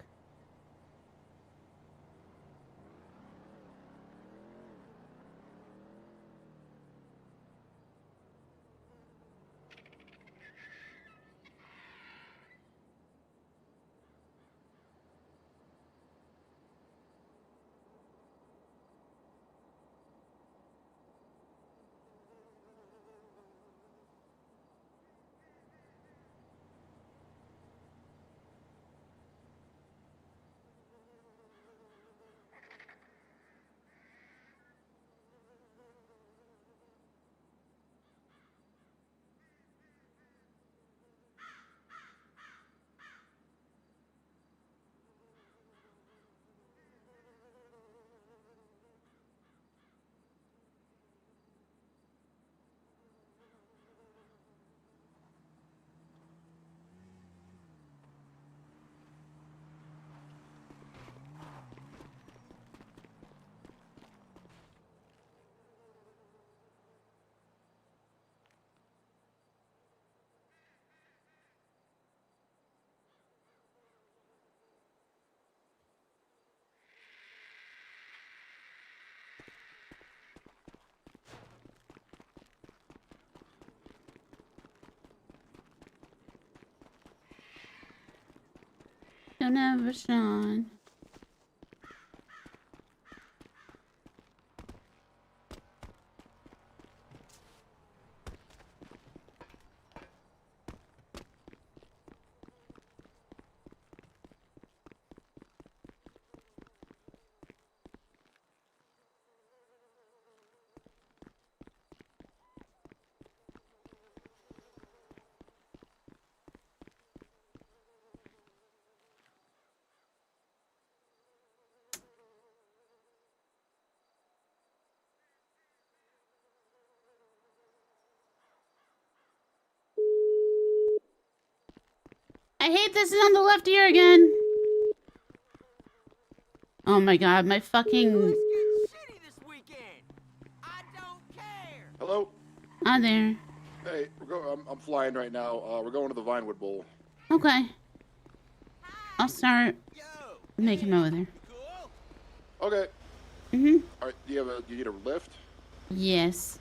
Don't ever shine. I hate this is on the left ear again. Oh my god, my fucking... Hello? Hi there. Hey, I'm flying right now. We're going to the Vinewood Bowl. Okay. I'll start making my way there. Okay. Mm-hmm. All right, you need a lift? Yes.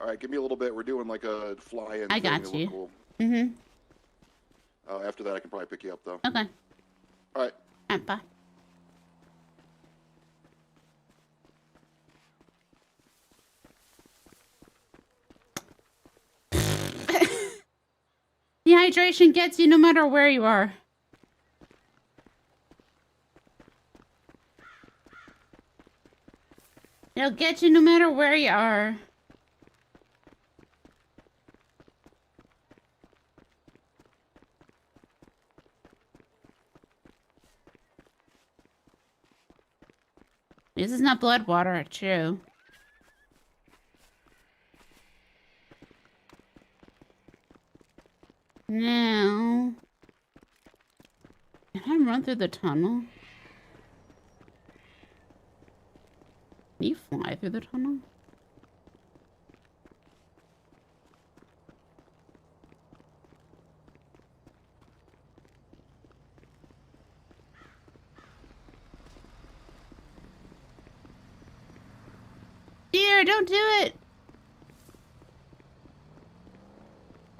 All right, give me a little bit. We're doing like a fly-in I thing. got It'll you. look cool. Mm-hmm. After that, I can probably pick you up, though. Okay. All right. Bye. Dehydration gets you no matter where you are. It'll get you no matter where you are. This is not blood water, true. Now, Can I run through the tunnel? Can you fly through the tunnel? Dear, don't do it!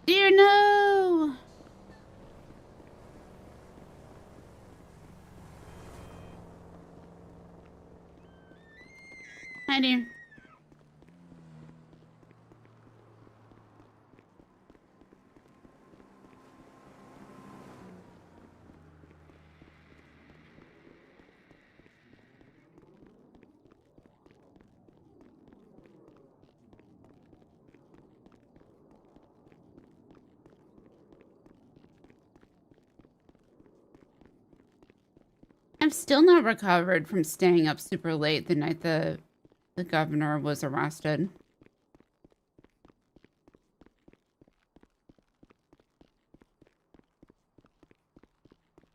Dear, no! Hi, dear. I'm still not recovered from staying up super late the night the governor was arrested.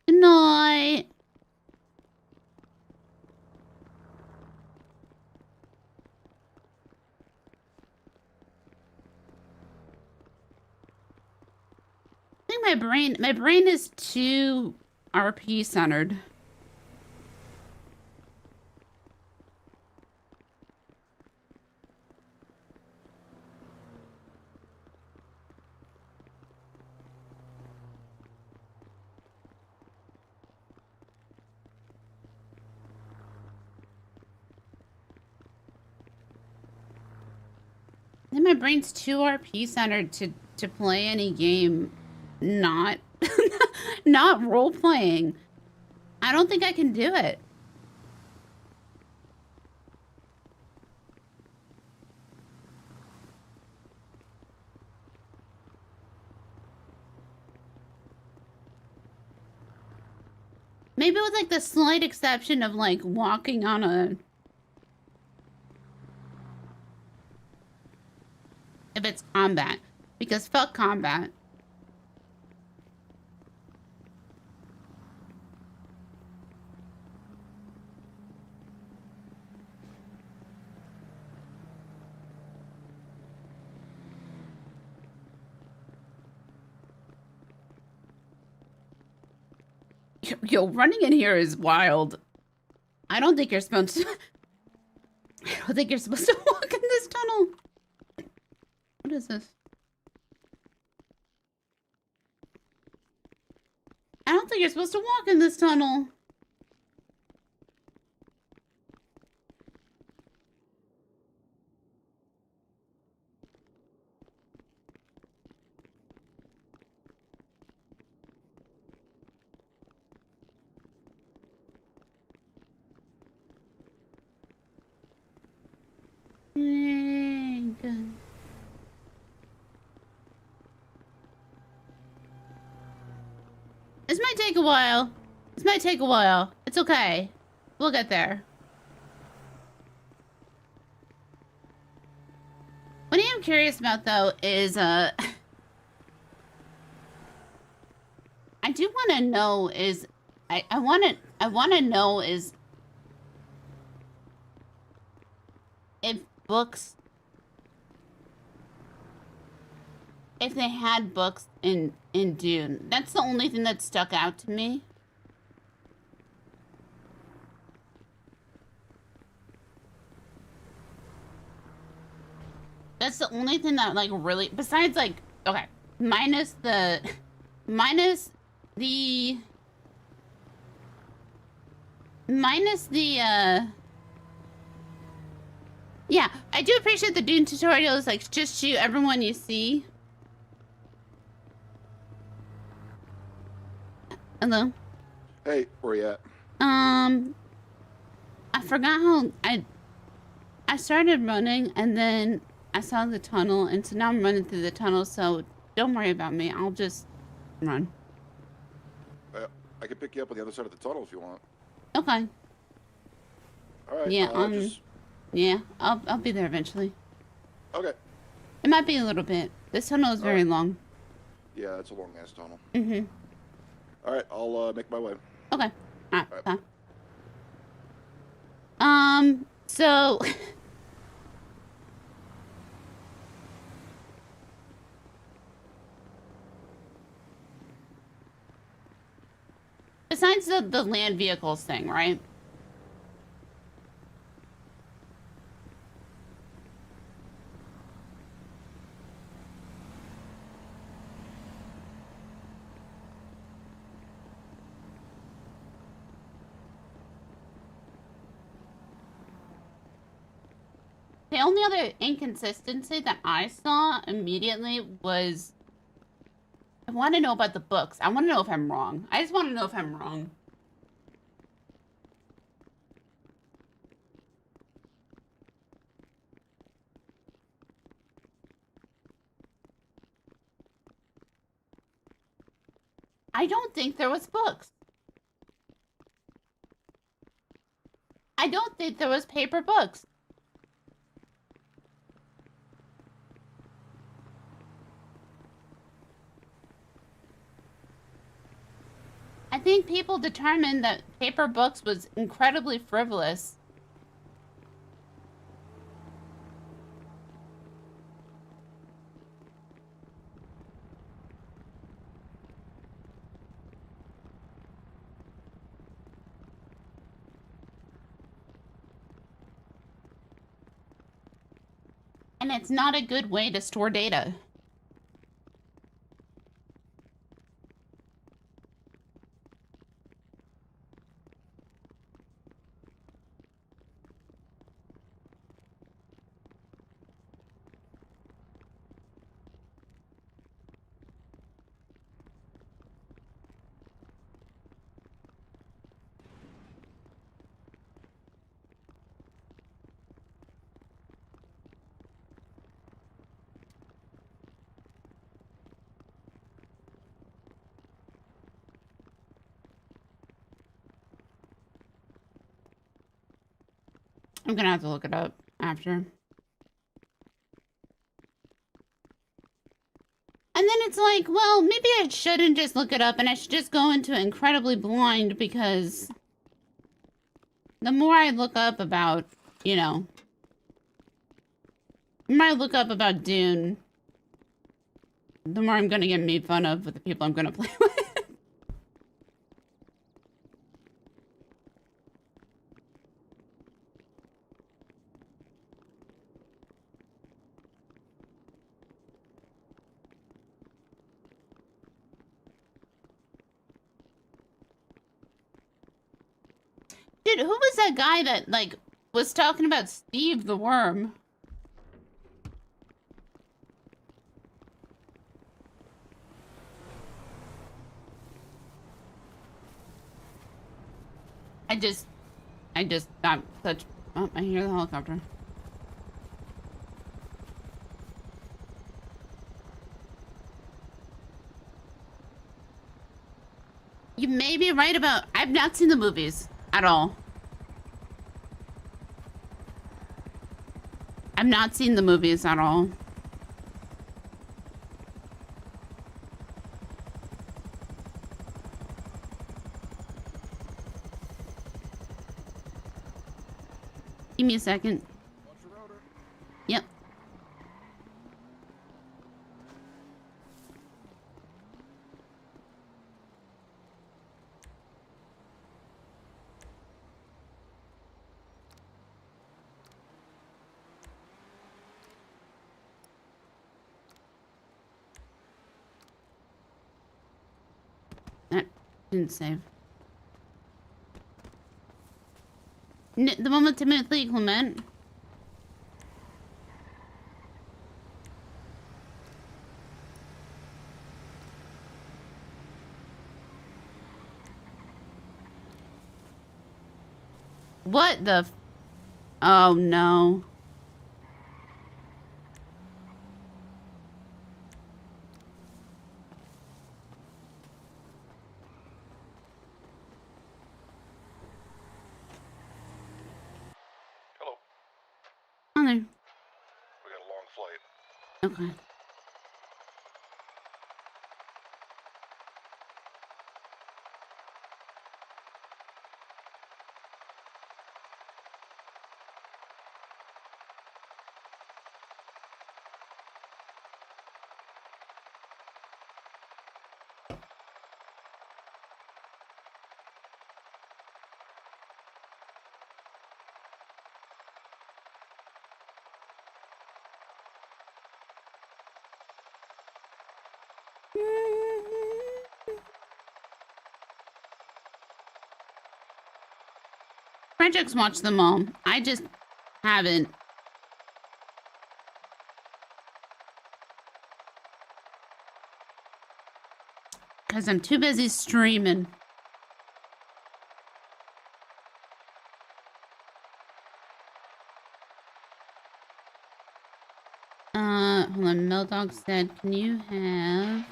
Good night. I think my brain is too RP centered. I think my brain's too RP centered to play any game not not role playing. I don't think I can do it. Maybe with like the slight exception of like walking on a... If it's combat. Because fuck combat. Yo, running in here is wild. I don't think you're supposed to... I don't think you're supposed to walk in this tunnel. What is this? I don't think you're supposed to walk in this tunnel. This might take a while. This might take a while. It's okay. We'll get there. What I am curious about though is I do want to know is I want to know is if books, if they had books in Dune. That's the only thing that stuck out to me. That's the only thing that like really, besides like, okay, minus the yeah, I do appreciate the Dune tutorials, like just shoot everyone you see. Hello? Hey, where you at? I forgot how I started running and then I saw the tunnel and so now I'm running through the tunnel, so don't worry about me. I'll just run. I can pick you up on the other side of the tunnel if you want. Okay. All right. Yeah, yeah, I'll be there eventually. Okay. It might be a little bit. This tunnel is very long. Yeah, it's a long ass tunnel. Mm-hmm. All right, I'll make my way. Okay. Alright, fine. So... Besides the land vehicles thing, right? The only other inconsistency that I saw immediately was... I want to know about the books. I want to know if I'm wrong. I just want to know if I'm wrong. I don't think there was books. I don't think there was paper books. I think people determined that paper books was incredibly frivolous. And it's not a good way to store data. I'm gonna have to look it up after. And then it's like, well, maybe I shouldn't just look it up and I should just go into it incredibly blind, because the more I look up about, you know, the more I look up about Dune, the more I'm gonna get made fun of with the people I'm gonna play with. Dude, who was that guy that, like, was talking about Steve the Worm? I just got such... Oh, I hear the helicopter. You may be right about... I've not seen the movies at all. I've not seen the movies at all. Give me a second. Yep. That didn't save. The one with Timothy Clement. What the f... Oh, no. Hello. Oh, there. We got a long flight. Okay. Frederick's watched them all. I just haven't. Because I'm too busy streaming. Hold on. Meldog said, can you have...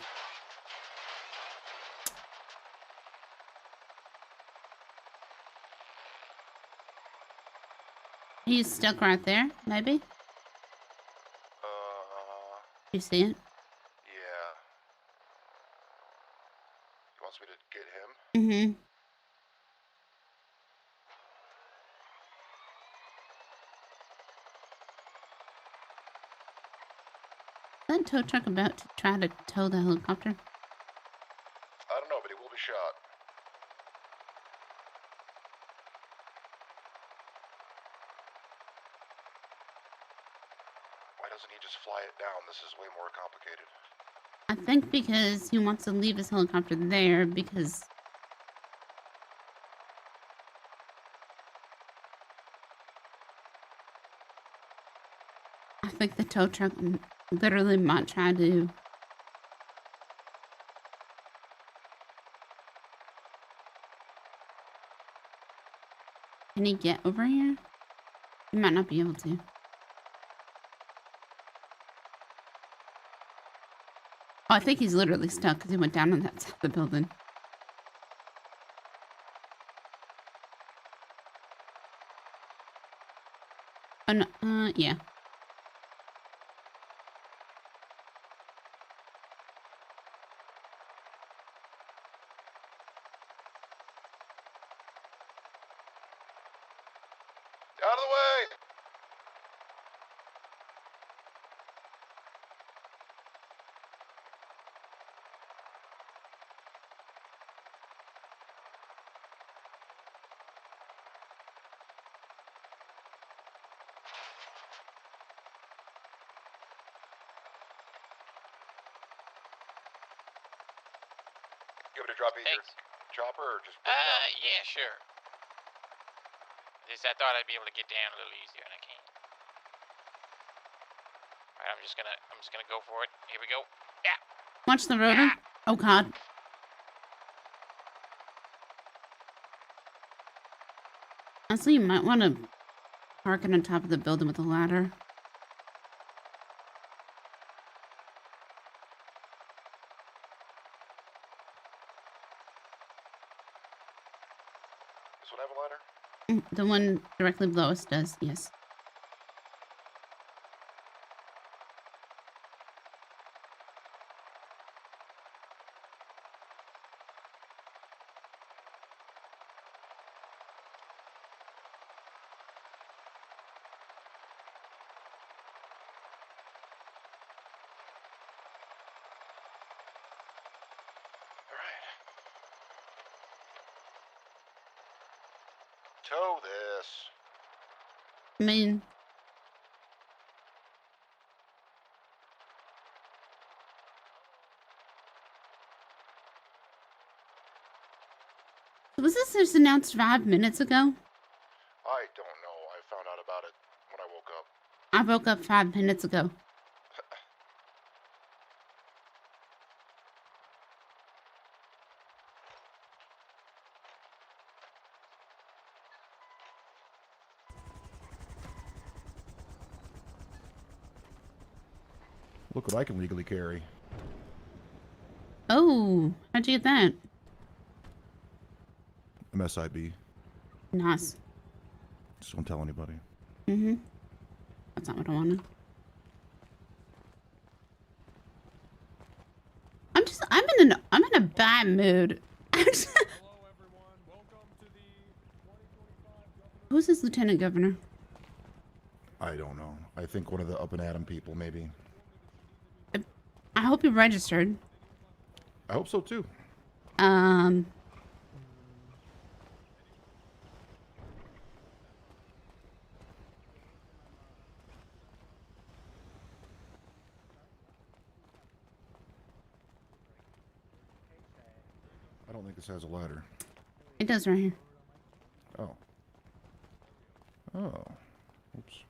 He's stuck right there, maybe? You see it? Yeah. He wants me to get him? Mm-hmm. Is that tow truck about to try to tow the helicopter? I don't know, but he will be shot. Why doesn't he just fly it down? This is way more complicated. I think because he wants to leave his helicopter there because... I think the tow truck literally might try to... Can he get over here? He might not be able to. Oh, I think he's literally stuck because he went down on that side of the building. Oh, no, yeah. Out of the way! You want me to drop you your chopper or just put it down? Yeah, sure. Just I thought I'd be able to get down a little easier, and I can't. Alright, I'm just gonna go for it. Here we go. Yeah. Watch the rotor. Oh, God. Honestly, you might want to park it on top of the building with a ladder. This one have a ladder? The one directly below us does, yes. Tow this. I mean... Was this just announced 5 minutes ago? I don't know. I found out about it when I woke up. I woke up 5 minutes ago. Look what I can legally carry. Oh, how'd you get that? MSIB. Nice. Just don't tell anybody. Mm-hmm. That's not what I wanted. I'm in a bad mood. Who's this lieutenant governor? I don't know. I think one of the Up and Atom people, maybe. I hope you registered. I hope so too. I don't think this has a ladder. It does right here. Oh. Oh. Oops.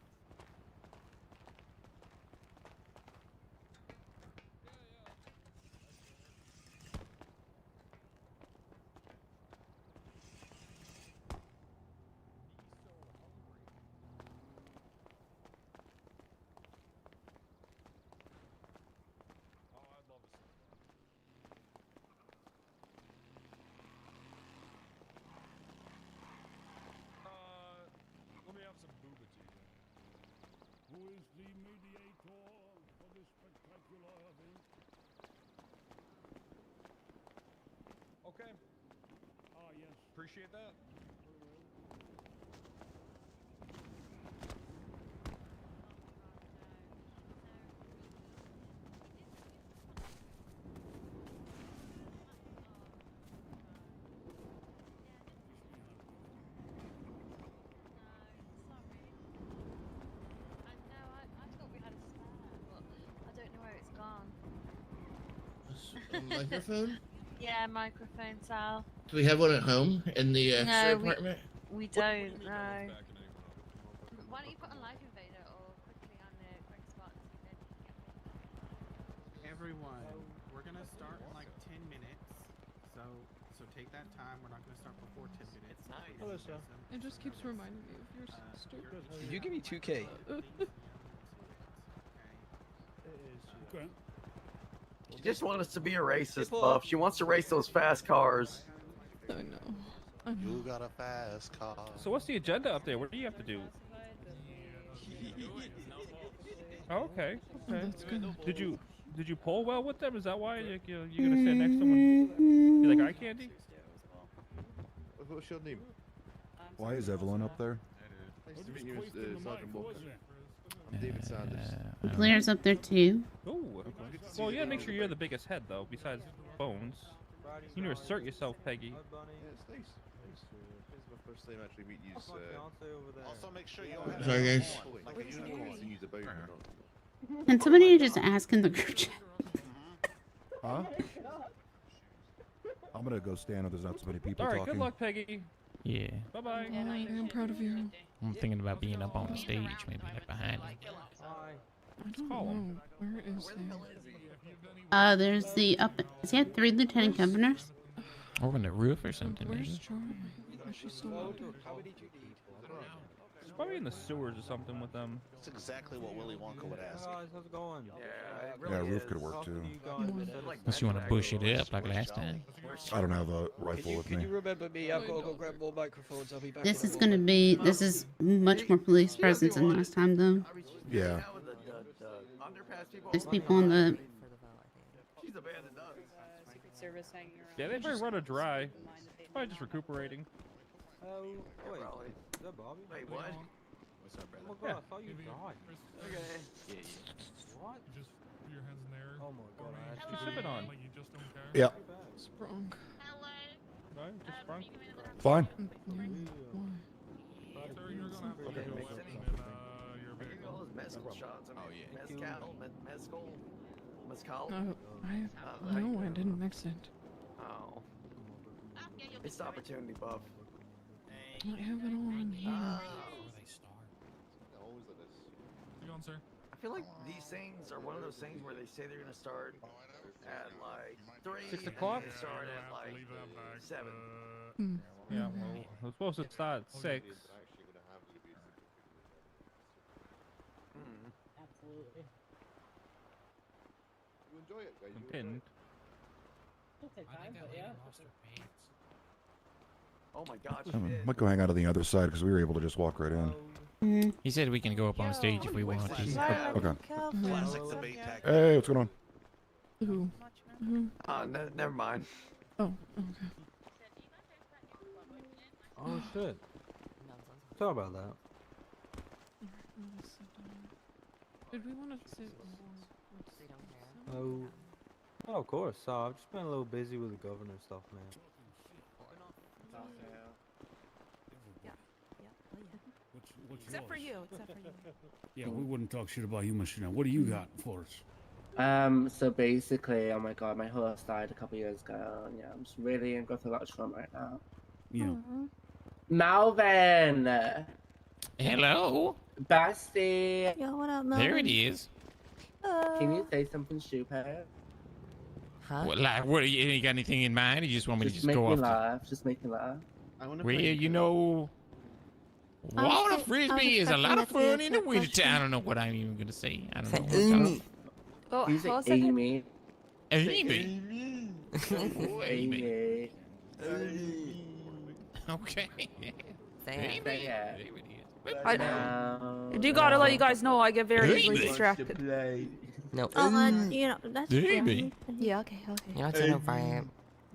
Let me have some booba tea then. Who is the mediator for this spectacular event? Okay. Ah, yes. Appreciate that. A microphone? Yeah, microphone, Sal. Do we have one at home in the extra No, apartment? we don't, no. Why don't you put on Life Invader or quickly on the quick spot? Everyone, we're gonna start in like 10 minutes. So take that time. We're not gonna start before 10 minutes. Hello, sir. It just keeps reminding me of your sister. Did you give me 2K? Okay. She just wants us to be a racist, Buff. She wants to race those fast cars. I know. You got a fast car. So what's the agenda up there? What do you have to do? Oh, okay. Okay. That's good. Did you poll well with them? Is that why you're gonna stand next to someone? You like eye candy? What's your name? Why is Evelyn up there? Nice to meet you, Sergeant Walker. I'm David Sanders. Blair's up there too. Oh. Well, you gotta make sure you're the biggest head, though, besides Bones. You need to assert yourself, Peggy. Yeah, it's nice. This is my first time actually meeting you. Also, make sure you have Sorry, guys. like a unicorn to use about or not. Can somebody just ask in the group chat? Huh? I'm gonna go stand where there's not so many people All right, talking. good luck, Peggy. Yeah. Bye bye. I'm proud of you. I'm thinking about being up on the stage, maybe like behind him. I don't know. Where is he? There's the up. Is he had 3 lieutenant governors? Over on the roof or something, Where's maybe. Charlie? Is she still out there? She's probably in the sewers or something with them. That's exactly what Willy Wonka would ask. How's it going? Yeah, roof could work too. Unless you want to bush it up like last time. I don't have a rifle with Can me. you remember me? I've got to go grab more microphones. I'll be back. This is gonna be. This is much more police presence than last time, though. Yeah. There's people on the. She's a band that does. Secret Service hanging around. Yeah, they probably run her dry. Probably just recuperating. Oh, wait. Is that Bobby? Wait, what? What's up, brother? Oh my god, I thought you died. Okay. Yeah. What? Just put your hands in there. Oh my god. What you sipping on? Like you just don't care. Yeah. Sprung. No, just sprung. Fine. Sir, you're gonna have to go in your vehicle. All those mezcal shots. Oh yeah. Mezcal. Mezcal. No, no, I didn't mix it. Oh. It's opportunity, Buff. I have it on here. Always like this. You on, sir? I feel like these things are one of those things where they say they're gonna start at like 3. 6 o'clock? And they start at like 7. Yeah, well, we're supposed to start at 6. Absolutely. You enjoy it, guys. I'm pinned. It'll take time, but yeah. Oh my god, she I did. might go hang out on the other side because we were able to just walk right in. He said we can go up on stage if we want to. Okay. Classic debate tactic. Hey, what's going on? Who? Never mind. Oh, okay. Oh shit. Sorry about that. Did we want to sit? Oh, of course. I've just been a little busy with the governor stuff, man. Except for you. Except for you. Yeah, we wouldn't talk shit about you, Machina. What do you got for us? So basically, oh my god, my horse died a couple years ago, and yeah, I'm just really going through a lot of trauma right now. Yeah. Malvin! Hello. Bestie. Yo, what up, There it is. Can you say something, stupid? Huh? What, like, what? You got anything in mind? Or you just want me to just make go me off? laugh. Just make me laugh. Well, you know, water frisbee is a lot of fun in the wintertime. I don't know what I'm even gonna say. I don't know. Amy. Oh, He's hold on a like second. Amy. Amy. Oh, Amy. Okay. Say it. I do gotta let you guys know I get very easily distracted. No. You know, that's Baby. Yeah, okay, okay. You're not doing it right.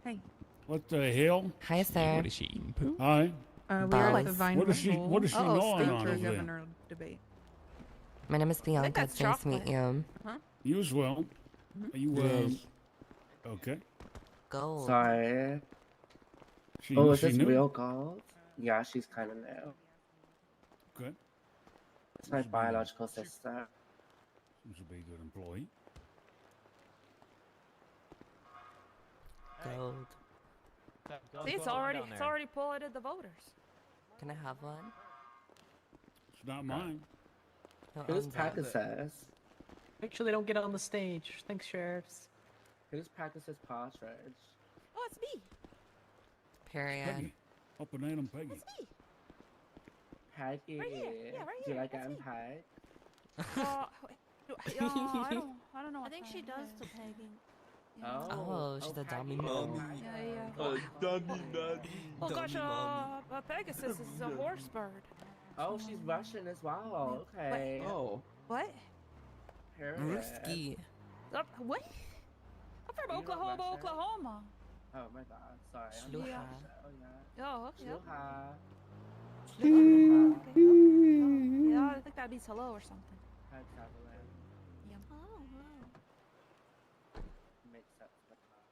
Hey. What the hell? Hi, sir. What is she eating? Poop? Hi. We're at the Vine What is she? Festival. What is she gnawing on State over there? governor debate. My name is Bianca. that's It's nice to meet chocolate. you. Huh? You as well. Are you okay? Gold. Sorry. She, Oh, is she this knew? real gold? Yeah, she's kind of new. Okay. It's my biological sister. Seems to be a good employee. Gold. See, it's already polluted the voters. Can I have one? It's not mine. Who's Pegasus? Make sure they don't get on the stage. Thanks, sheriffs. Who's Pegasus Partridge? Oh, it's me. Period. Peggy. Up and at 'em, Peggy. It's me. Peggy. Right here. Yeah, right Do you here. like getting pegged? I don't know. I think she does the pegging. Oh, she's a dummy mommy. Yeah. Dummy mommy. Oh gosh, Pegasus is a horse bird. Oh, she's Russian as well. Okay. Oh. What? Ruski. What? I'm from Oklahoma. Oh my god, sorry. Sluha. Oh, yeah. Sluha. Yeah, I think that means hello or something. Hi, traveler. Yeah. Oh, wow. Makes sense for class.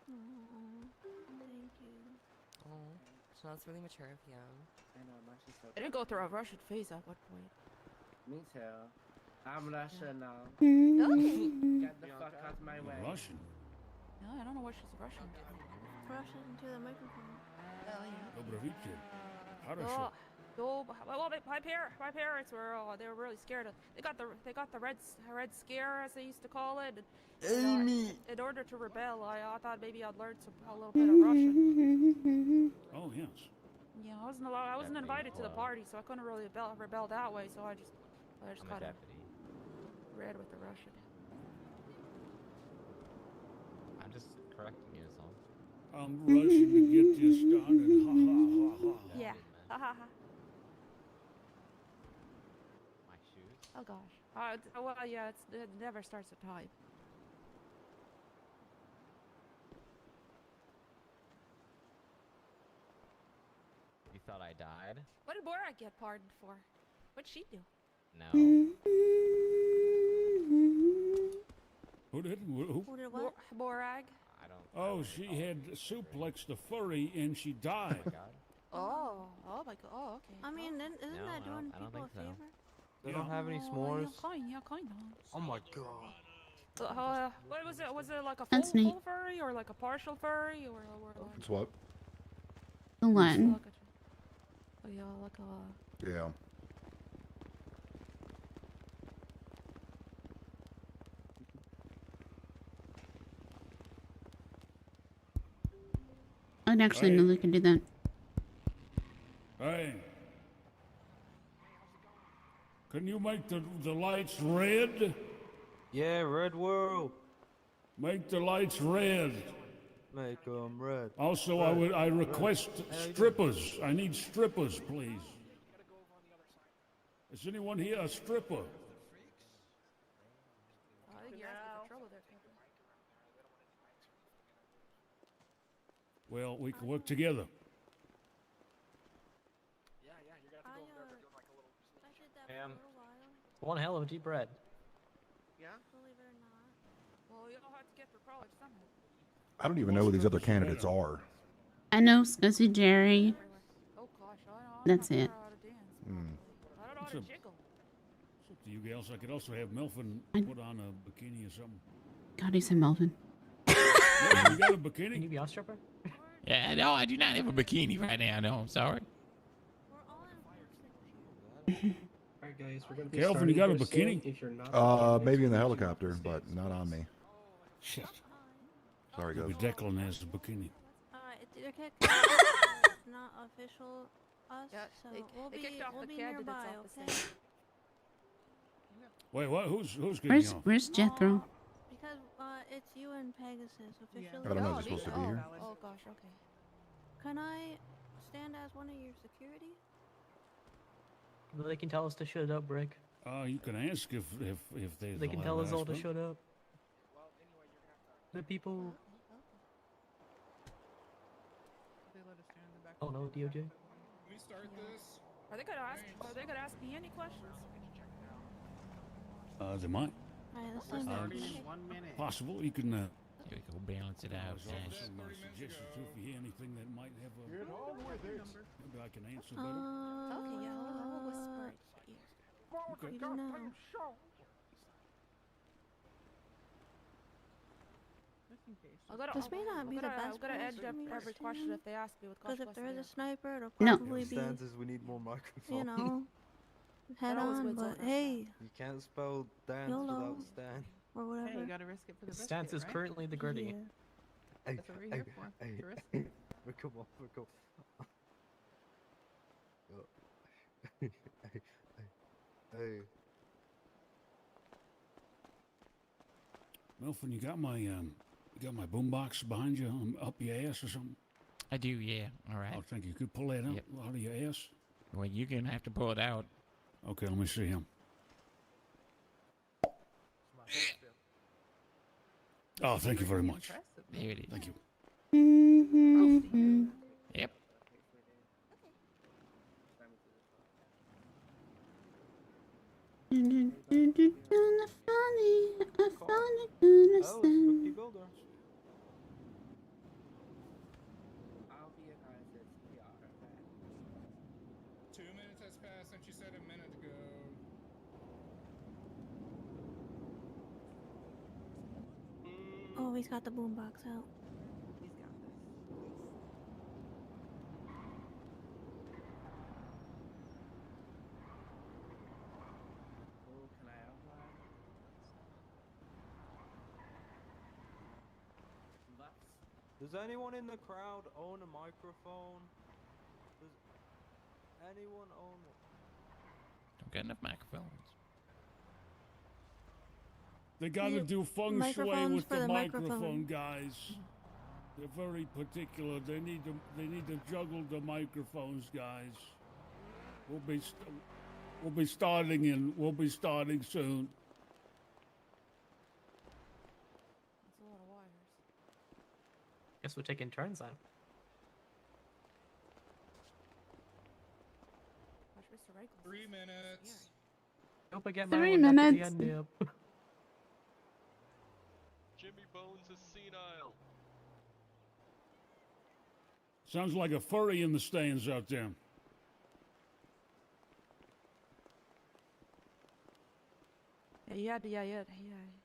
Thank you. Oh, so that's really mature of you. I know, my she's so I did go through a Russian phase at one point. Me too. I'm Russian now. Okay. Get the fuck out of my way. Russian. No, I don't know what she's Russian. Russian to the microphone. Dobrovice. Хорошо. Well, my parents were they were really scared of. They got the red scare, as they used to call it. And, in order to rebel, I thought maybe I'd learn a little bit of Russian. Oh yes. Yeah, I wasn't invited to the party, so I couldn't really rebel that way. So I just kind of read with the Russian. I'm just correcting you, so. I'm rushing to get you started. Ha ha ha ha. Yeah. Ha ha ha. My shoes? Oh gosh. Well, yeah, it never starts at time. You thought I died? What did Borak get pardoned for? What'd she do? No. Who did? Who? Who did what? Borag. I don't. Oh, she had suplexed the furry and she died. Oh my god. Oh, okay. I mean, isn't No, that doing I don't people a think so. favor? They don't have any Yeah, s'mores. kind of. Oh my god. What was it? Was it like a That's full, neat. full furry or like a partial furry or like? It's what? The one. Like a, yeah, like a. Yeah. I didn't actually know they could do that. Hey. Can you make the lights red? Yeah, red world. Make the lights red. Make 'em red. Also, Red. I request strippers. I need strippers, please. Is anyone here a stripper? I think you're asking for trouble there, Pepper. Well, we can work together. I did that Damn. for a while. One hell of a deep red. Believe it or not. Well, you'll have to get through college somehow. I don't even know who these other candidates are. I know Scuzzy Jerry. Oh gosh, That's it. Hmm. I don't know how to jiggle. It's up to you gals. I could also have Melvin put on a bikini or something. God, he said Melvin. Melvin, you got a bikini? Can you be a stripper? Yeah, no, I do not have a bikini right now. No, I'm sorry. Alright, guys, we're gonna be Calvin, you starting got a here soon. bikini? If you're not, Maybe in the helicopter, but not on me. Shit. Sorry, Maybe guys. Declan has a bikini. It's not official us, so we'll they be, kicked off we'll the be candidates nearby, off the okay? stage. Wait, what? Who's getting off? Where's Jethro? Because it's you and Pegasus officially. I don't know, is he supposed to be here? Oh gosh, okay. Can I stand as one of your security? Well, they can tell us to shut up, Brick. You can ask if They can tell us all to shut up. The people. Oh no, DOJ. Can we start this? Are they gonna ask me any questions? They might. Alright, let's stand Starting in 1 minute. Possible. You can. Here we go, balance it out. Some suggestions too, if you hear anything that might have a. Get on with it. Maybe I can answer better. Okay, yeah, I'll whisper it in your ears. Forward the You don't know. goddamn show. This may not be the best I'm gonna place end for up me to every question stand, if they ask me what Because question. if there is a sniper, it'll No. probably be, Stances, we need more microphones. you know, head always on, wins but over. hey, You can't spell dance YOLO. without Stan. or whatever. Hey, you gotta risk it for the Stance biscuit, is right? currently the gritty. Yeah. Hey, That's what we're here for. To risk it. Come on, come on. Hey. Melvin, you got my boombox behind you, up your ass or something? I do, yeah. All right. Oh, thank you. Could pull that out, Yep. out of your ass? Well, you're going to have to pull it out. Okay, let me see him. Oh, thank you very much. There it is. Thank you. Yep. Oh, Spooky Builder. I'll be your guys' PR, okay? 2 minutes has passed since you said a minute ago. Oh, he's got the boombox out. He's got this. Oh, can I outline? Does anyone in the crowd own a microphone? Does anyone own one? Don't get enough microphones. They got to Yeah, do feng shui microphones with for the the microphone, microphone. guys. They're very particular. They need to juggle the microphones, guys. We'll be starting soon. That's a lot of wires. Guess we're taking turns then. Watch Mr. Reichel. 3 minutes. Hope I get 3 my one back minutes. at the end, yep. Jimmy Bones is senile. Sounds like a furry in the stands out there. Yeah, you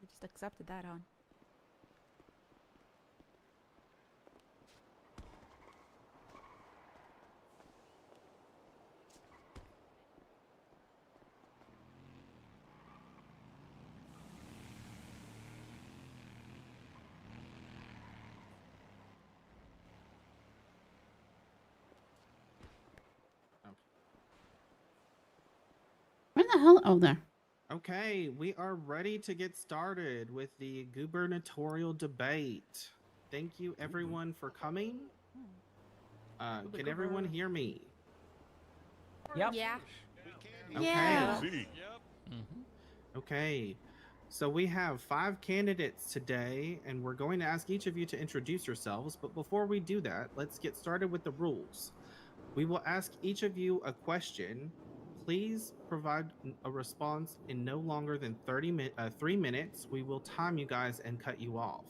just accepted that, huh? Where the hell? Oh, there. Okay, we are ready to get started with the gubernatorial debate. Thank you everyone for coming. Can everyone hear me? Yep. Yeah. Okay. Yeah. Okay. So we have 5 candidates today, and we're going to ask each of you to introduce yourselves. But before we do that, let's get started with the rules. We will ask each of you a question. Please provide a response in no longer than 3 minutes. We will time you guys and cut you off.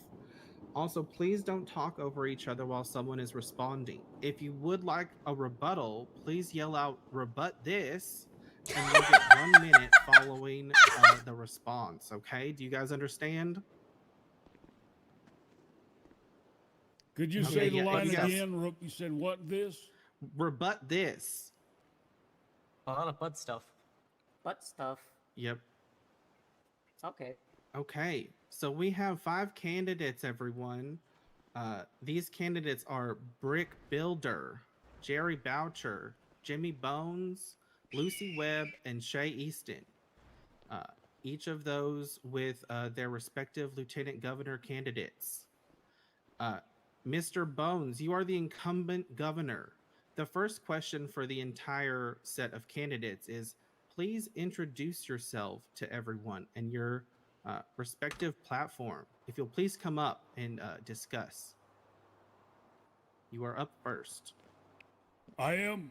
Also, please don't talk over each other while someone is responding. If you would like a rebuttal, please yell out, "Rebut this," and you'll get 1 minute following the response, okay? Do you guys understand? Could you Okay, say the yeah, line yes. again? You said what this? Rebut this. A lot of butt stuff. butt stuff. Yep. Okay. Okay, so we have 5 candidates, everyone. These candidates are Brick Builder, Jerry Boucher, Jimmy Bones, Lucy Webb, and Shay Easton. Each of those with their respective lieutenant governor candidates. Mr. Bones, you are the incumbent governor. The first question for the entire set of candidates is, please introduce yourself to everyone and your respective platform. If you'll please come up and discuss. You are up first. I am?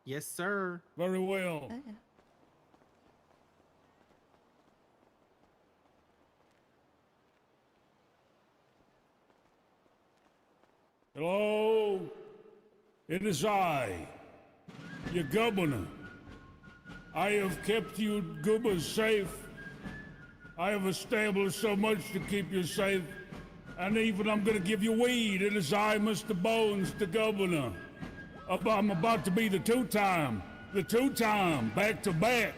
Yes, sir. Very well. Hello, it is I, your governor. I have kept you Gubbanah safe. I have established so much to keep you safe, and even I'm going to give you weed. It is I, Mr. Bones, the governor. I'm about to be the two-time, back-to-back.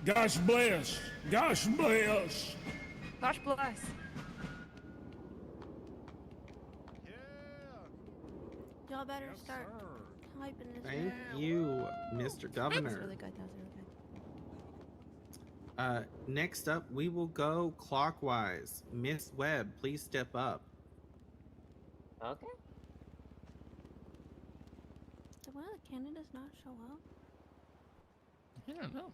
Gosh bless, gosh bless. Gosh bless. Y'all better start typing this. Thank you, Mr. Governor. That was really good. That was really good. Next up, we will go clockwise. Miss Webb, please step up. Okay. Did one of the candidates not show up? I don't know.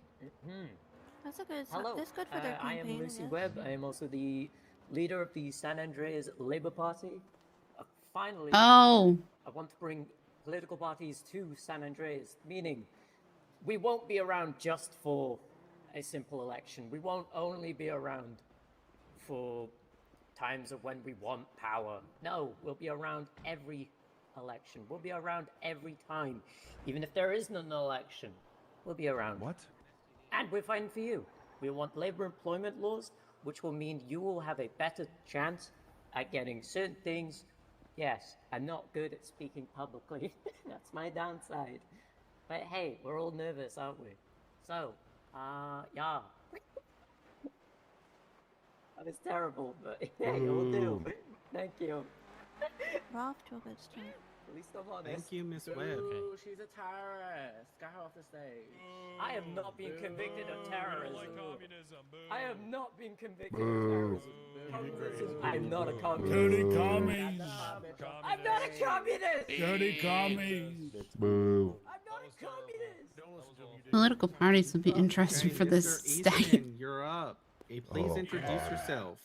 That's a good. Hello. That's good for their campaign. I am Lucy guess. Webb. I am also the leader of the San Andreas Labour Party. Finally, Oh. I want to bring political parties to San Andreas, meaning we won't be around just for a simple election. We won't only be around for times of when we want power. No, we'll be around every election. We'll be around every time. Even if there isn't an election, we'll be around. What? And we're fighting for you. We want labor employment laws, which will mean you will have a better chance at getting certain things. Yes, I'm not good at speaking publicly. That's my downside. But hey, we're all nervous, aren't we? So, yeah. That was terrible, but yeah, you'll do. Thank you. We're off to a good start. At least I'm honest. Thank you, Miss Webb. Ooh, she's a terrorist. Get her off the stage. I have not been convicted of terrorism. I have not been convicted of terrorism. Communism. I'm not a communist. Dirty commies. I'm not a communist. Dirty commies. Boo. I'm not a communist. Political parties would be interesting Okay, for this Mr. state. Easton, you're up. Hey, please introduce yourself.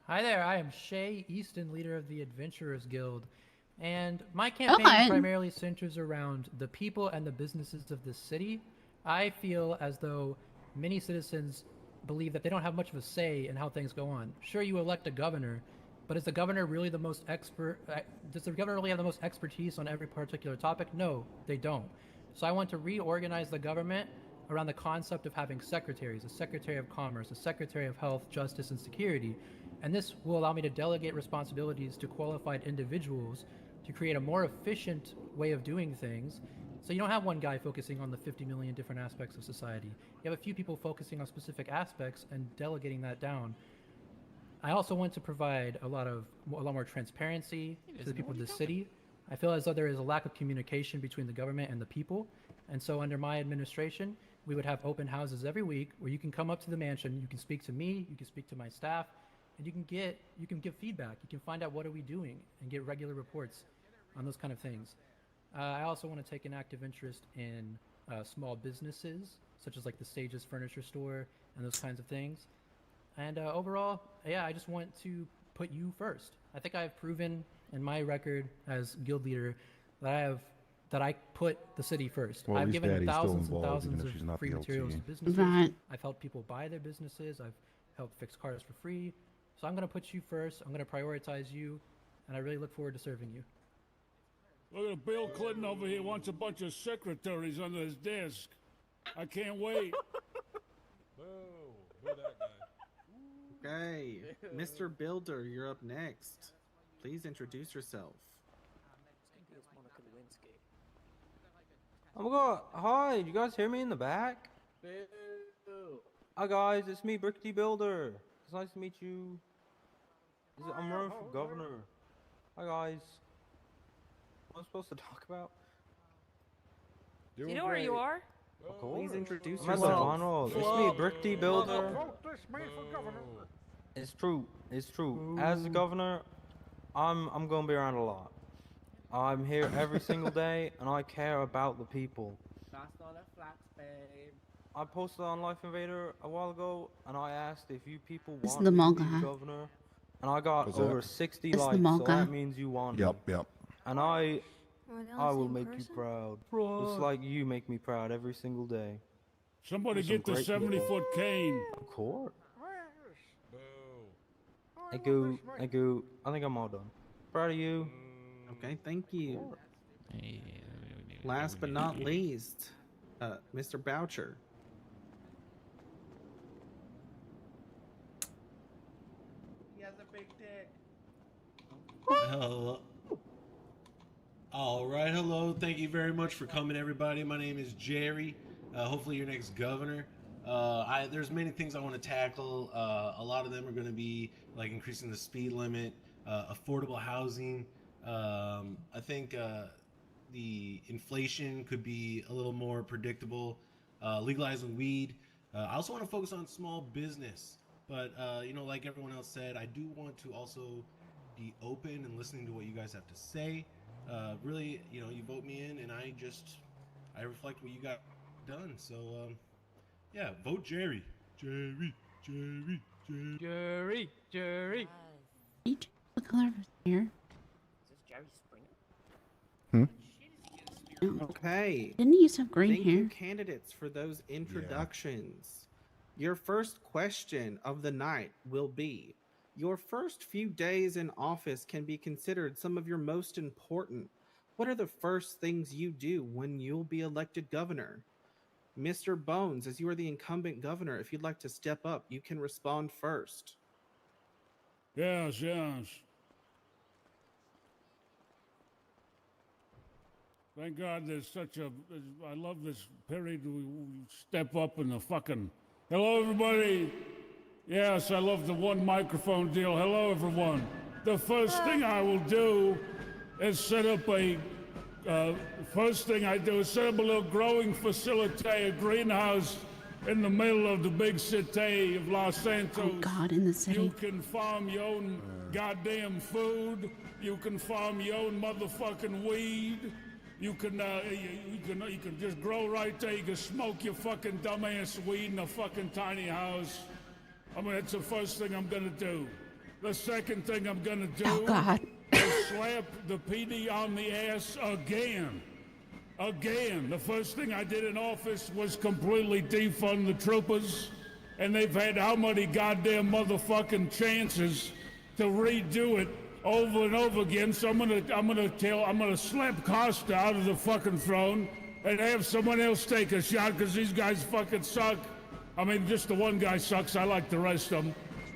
Hi there, I am Shay Easton, leader of the Adventurers Guild, and my campaign primarily centers around the people and the businesses of the city. I feel as though many citizens believe that they don't have much of a say in how things go on. Sure, you elect a governor, but is the governor really the most expert? Does the governor really have the most expertise on every particular topic? No, they don't. So I want to reorganize the government around the concept of having secretaries, a secretary of commerce, a secretary of health, justice, and security. And this will allow me to delegate responsibilities to qualified individuals to create a more efficient way of doing things. So you don't have one guy focusing on the 50 million different aspects of society. You have a few people focusing on specific aspects and delegating that down. I also want to provide a lot more transparency to the people of the city. I feel as though there is a lack of communication between the government and the people. And so under my administration, we would have open houses every week where you can come up to the mansion, you can speak to me, you can speak to my staff, and you can give feedback. You can find out what are we doing and get regular reports on those kind of things. I also want to take an active interest in small businesses, such as like the Stages Furniture Store and those kinds of things. And overall, yeah, I just want to put you first. I think I've proven in my record as guild leader that I put the city first. Well, at I've least given Daddy's still thousands and involved, even thousands if she's of not free the materials to LT. businesses. Right. I've helped people buy their businesses. I've helped fix cars for free. So I'm going to put you first. I'm going to prioritize you, and I really look forward to serving you. Look at Bill Clinton over here wants a bunch of secretaries under his desk. I can't wait. Okay, Mr. Builder, you're up next. Please introduce yourself. Hi, you guys hear me in the back? Hi guys, it's me, Brick D Builder. It's nice to meet you. I'm running for governor. Hi guys. What am I supposed to talk about? Do you know where you are? Of course. Please introduce I'm at yourself. Gubbanah. It's me, Brick D Builder. It's true. It's true. As the governor, I'm gonna be around a lot. I'm here every single day, and I care about the people. That's not a flex, babe. I posted on Life Invader a while ago, and I asked if you people This is want the me manga, to be huh? governor, and I got What's over that? 60 This is the likes, so manga. that means you want me. Yep. And I will make you proud. Just like you make me proud every single day. Somebody You're get the some great 70-foot cane. Of course. I go. I think I'm all done. Proud of you. Okay, thank you. Last but not least, Mr. Boucher. He has a big dick. Hello. All right, hello. Thank you very much for coming, everybody. My name is Jerry. Hopefully, your next governor. There's many things I want to tackle. A lot of them are going to be like increasing the speed limit, affordable housing. I think the inflation could be a little more predictable. Legalizing weed. I also want to focus on small business, but like everyone else said, I do want to also be open and listening to what you guys have to say. Really, you vote me in, and I reflect what you got done. So, yeah, vote Jerry. Jerry. The color of his hair. Is this Jerry Springer? Okay. Didn't he used to have green Thank hair? you, candidates, for those introductions. Your first question of the night will be, your first few days in office can be considered some of your most important. What are the first things you do when you'll be elected governor? Mr. Bones, as you are the incumbent governor, if you'd like to step up, you can respond first. Yes. Thank God there's I love this period we step up in the fucking... Hello, everybody. Yes, I love the one microphone deal. Hello, everyone. The first thing I will do is set up a little growing facility, a greenhouse in the middle of the big city of Los Santos. Oh God, in the city. You can farm your own goddamn food. You can farm your own motherfucking weed. You can just grow right there. You can smoke your fucking dumbass weed in a fucking tiny house. I mean, that's the first thing I'm gonna do. The second thing I'm gonna do is slap the PD on the ass again. Again. The first thing I did in office was completely defund the troopers, and they've had how many goddamn motherfucking chances to redo it over and over again. So I'm gonna slap Costa out of the fucking throne and have someone else take a shot, because these guys fucking suck. I mean, just the one guy sucks. I like the rest of them.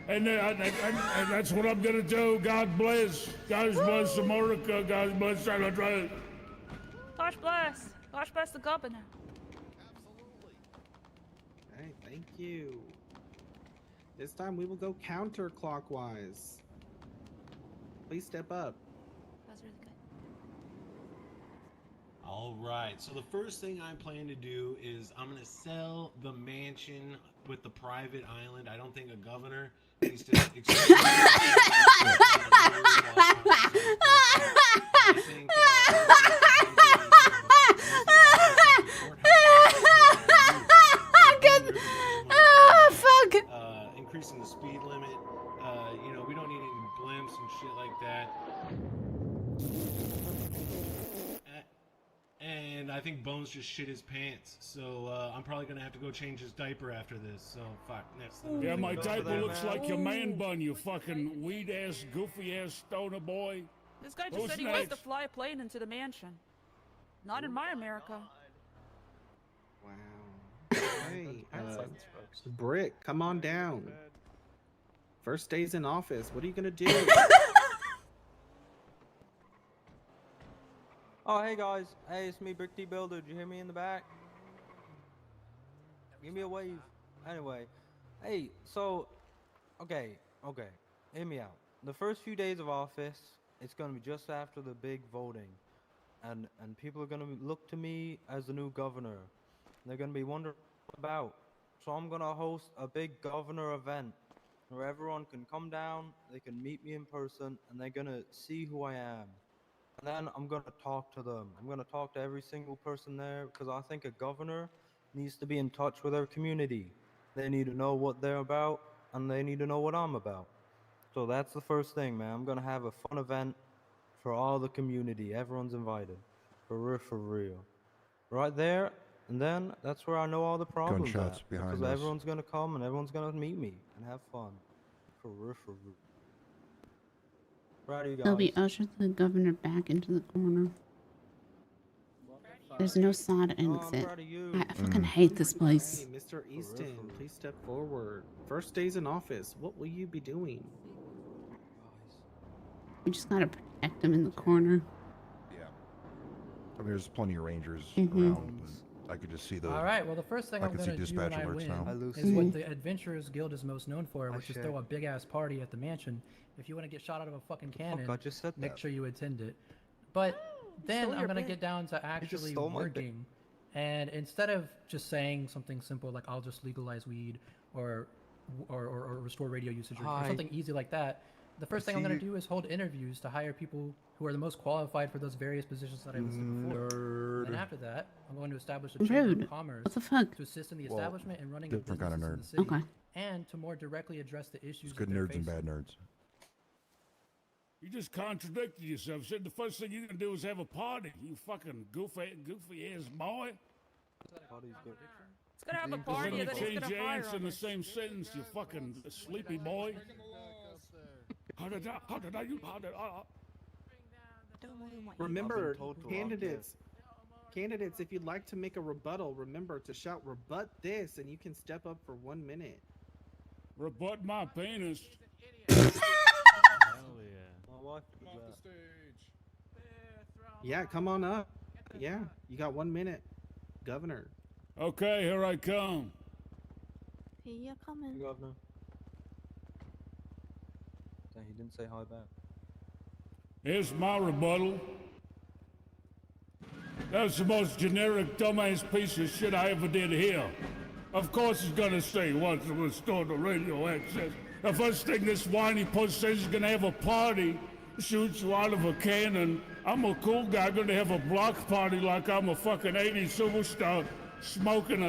And that's what I'm gonna do. God bless. God bless America. God bless Letterjaye. Gosh bless. Gosh bless the governor. All right, thank you. This time we will go counterclockwise. Please step up. That was really good. All right. So the first thing I plan to do is I'm gonna sell the mansion with the private island. I don't think a governor needs to. Increasing the speed limit. We don't need any blimps and shit like that. And I think Bones just shit his pants, so I'm probably gonna have to go change his diaper after this. So fuck, next thing. Yeah, my diaper looks like your man bun, you fucking weed ass, goofy ass stoner boy. This guy just said he wants to fly a plane into the mansion. Not in my America. Wow. Hey, Brick, come on down. First days in office, what are you gonna do? Oh, hey guys. Hey, it's me, Brick T Builder. Did you hear me in the back? Give me a wave. Anyway, hey, so, okay. Hear me out. The first few days of office, it's gonna be just after the big voting, and people are gonna look to me as the new governor. They're gonna be wondering what about. So I'm gonna host a big governor event where everyone can come down, they can meet me in person, and they're gonna see who I am. And then I'm gonna talk to them. I'm gonna talk to every single person there because I think a governor needs to be in touch with their community. They need to know what they're about, and they need to know what I'm about. So that's the first thing, man. I'm gonna have a fun event for all the community. Everyone's invited. For real. Right there, and then that's where I know all the problems Gunshots at. behind Because us. everyone's gonna come and everyone's gonna meet me and have fun. For real. Right, you guys. They'll be ushered the governor back into the corner. There's no side exit. I fucking hate this place. Hey, Mr. Easton, please step forward. First days in office, what will you be doing? We just gotta protect them in the corner. Yeah. I mean, there's plenty of rangers Mhm. around, but I could just see the. All right. Well, the first thing I I'm can see gonna do when dispatch I alerts win now. is what the Adventurers Guild is most known for, which is throw a big ass party at the mansion. If you want to get shot out of a fucking cannon, I just said make that. sure you attend it. But then stole I'm your gonna bit. get down to You just actually stole my bit. working, and instead of just saying something simple like I'll just legalize weed or restore radio usage or Hi. something easy like that, the first thing I'm gonna do is hold interviews to hire people who are the most qualified for those various positions that I listed before. And after that, I'm going to establish a chamber Rude. of commerce What the fuck? to assist in the Well, establishment and running of different kind of businesses in the nerd. city, Okay. and to more directly address the issues There's good that they're nerds and facing. bad nerds. You just contradicted yourself. Said the first thing you're gonna do is have a party. You fucking goofy ass boy. It's gonna have a Let party me and then he's change gonna your fire answer in the us. same sentence. You fucking sleepy boy. How did I? Remember, told to candidates, if you'd like to make a rebuttal, remember to shout "rebut this," and you can step up for 1 minute. Rebut my penis. Hell yeah. My wife did Off the that. stage. Yeah, come on up. Yeah, you got 1 minute, Governor. Okay, here I come. Here you coming. Governor. Dang, he didn't say hi back. Here's my rebuttal. That's the most generic dumbass piece of shit I ever did here. Of course he's gonna say wants to restore the radio access. The first thing this whiny puss says he's gonna have a party, shoots you out of a cannon. I'm a cool guy, gonna have a block party like I'm a fucking 80s superstar, smoking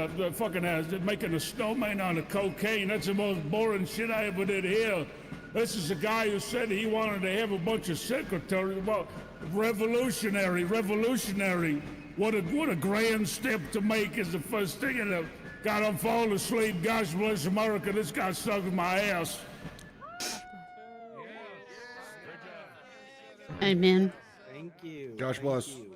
making a snowman out of cocaine. That's the most boring shit I ever did here. This is a guy who said he wanted to have a bunch of secretaries. Well, revolutionary. What a grand step to make is the first thing. And God, I'm falling asleep. Gosh bless America. This guy sucking my ass. Amen. Thank you. Josh thank bless. you.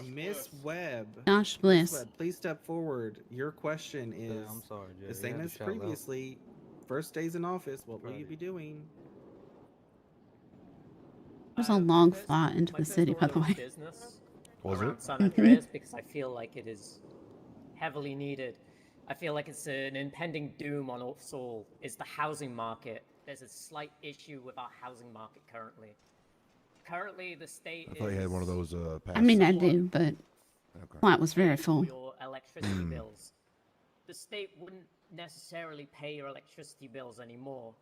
Miss Webb. Josh Miss bless. Webb, please step forward. Your question is I'm sorry, Jay. the You same had to as shout loud. previously. First days in office, what will you be doing? There's a long flight into My the city, by the personal way. business Was around it? San Andreas because I feel like it is heavily needed. I feel like it's an impending doom on us all. Is the housing market. There's a slight issue with our housing market currently. Currently, the state I thought you had one of those I mean, I passes. do, but Okay. flight was very full. your electricity bills. The state wouldn't necessarily pay your electricity bills anymore,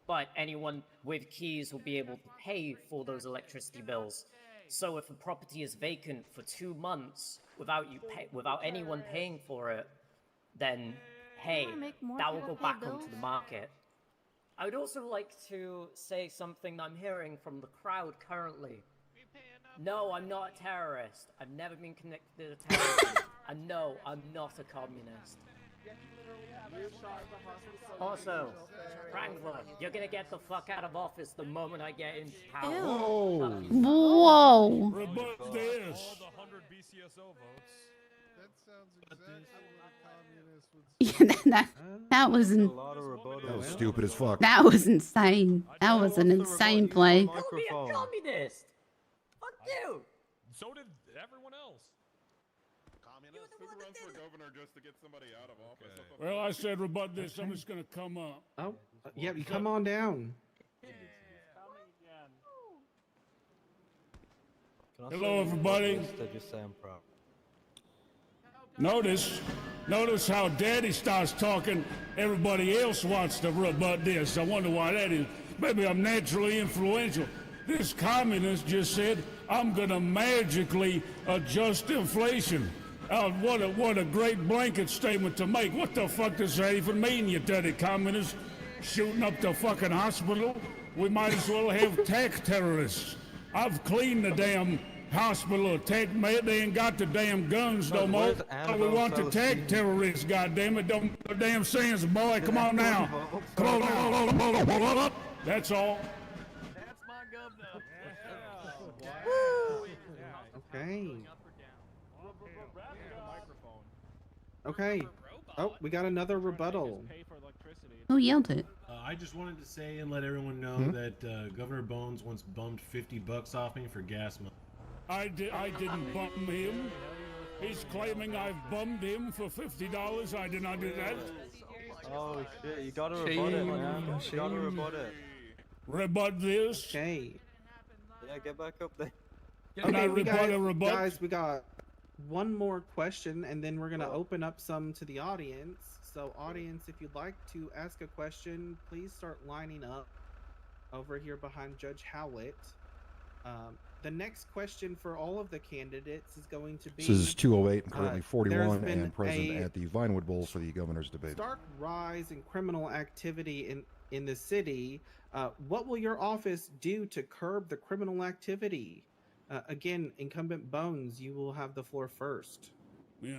but anyone with keys will be able to pay for those electricity bills. So if a property is vacant for 2 months without anyone paying for it, then hey, Make more that will people go pay back onto bills? the market. I would also like to say something that I'm hearing from the crowd currently. No, I'm not a terrorist. I've never been connected to terrorism. And no, I'm not a communist. Also, Wrangler, you're gonna get the fuck out of office the moment I get into power. Whoa. Whoa. Rebut this. All the 100 BCSO votes. That sounds exactly what a communist would say. That was A lot of rebuttal. That was stupid as fuck. that was insane. That was an insane play. Call me a communist! Fuck you! So did everyone else. Communists who run for governor just to get somebody out of office. Well, I said rebut this. I'm just gonna come up. Oh, yeah, you come on down. Hello, everybody. Just say I'm proud. Notice how Daddy starts talking. Everybody else wants to rebut this. I wonder why that is. Maybe I'm naturally influential. This communist just said, I'm gonna magically adjust inflation. What a great blanket statement to make. What the fuck does that even mean, you dirty communist? Shooting up the fucking hospital? We might as well have tech terrorists. I've cleaned the damn hospital attack, man. They ain't got the damn guns no more. We want the tech terrorists, goddammit. Don't make no damn sense, boy. Come on now. Come on now. That's all. That's my governor. Okay. Okay. Oh, we got another rebuttal. Who yelled it? I just wanted to say and let everyone know that Governor Bones once bummed $50 off me for gas money. I didn't bum him. He's claiming I've bummed him for $50. I did not do that. Oh shit, you gotta rebut it, man. You gotta rebut it. Rebut this? Okay. Yeah, get back up there. Okay, guys, we got one more question, and then we're gonna open up some to the audience. So, audience, if you'd like to ask a question, please start lining up over here behind Judge Howlett. The next question for all of the candidates is going to be... This is 208 and currently 41 there's been and present a at the Vinewood Bowl for the governor's debate. stark rise in criminal activity in the city. What will your office do to curb the criminal activity? Again, incumbent Bones, you will have the floor first. Yes.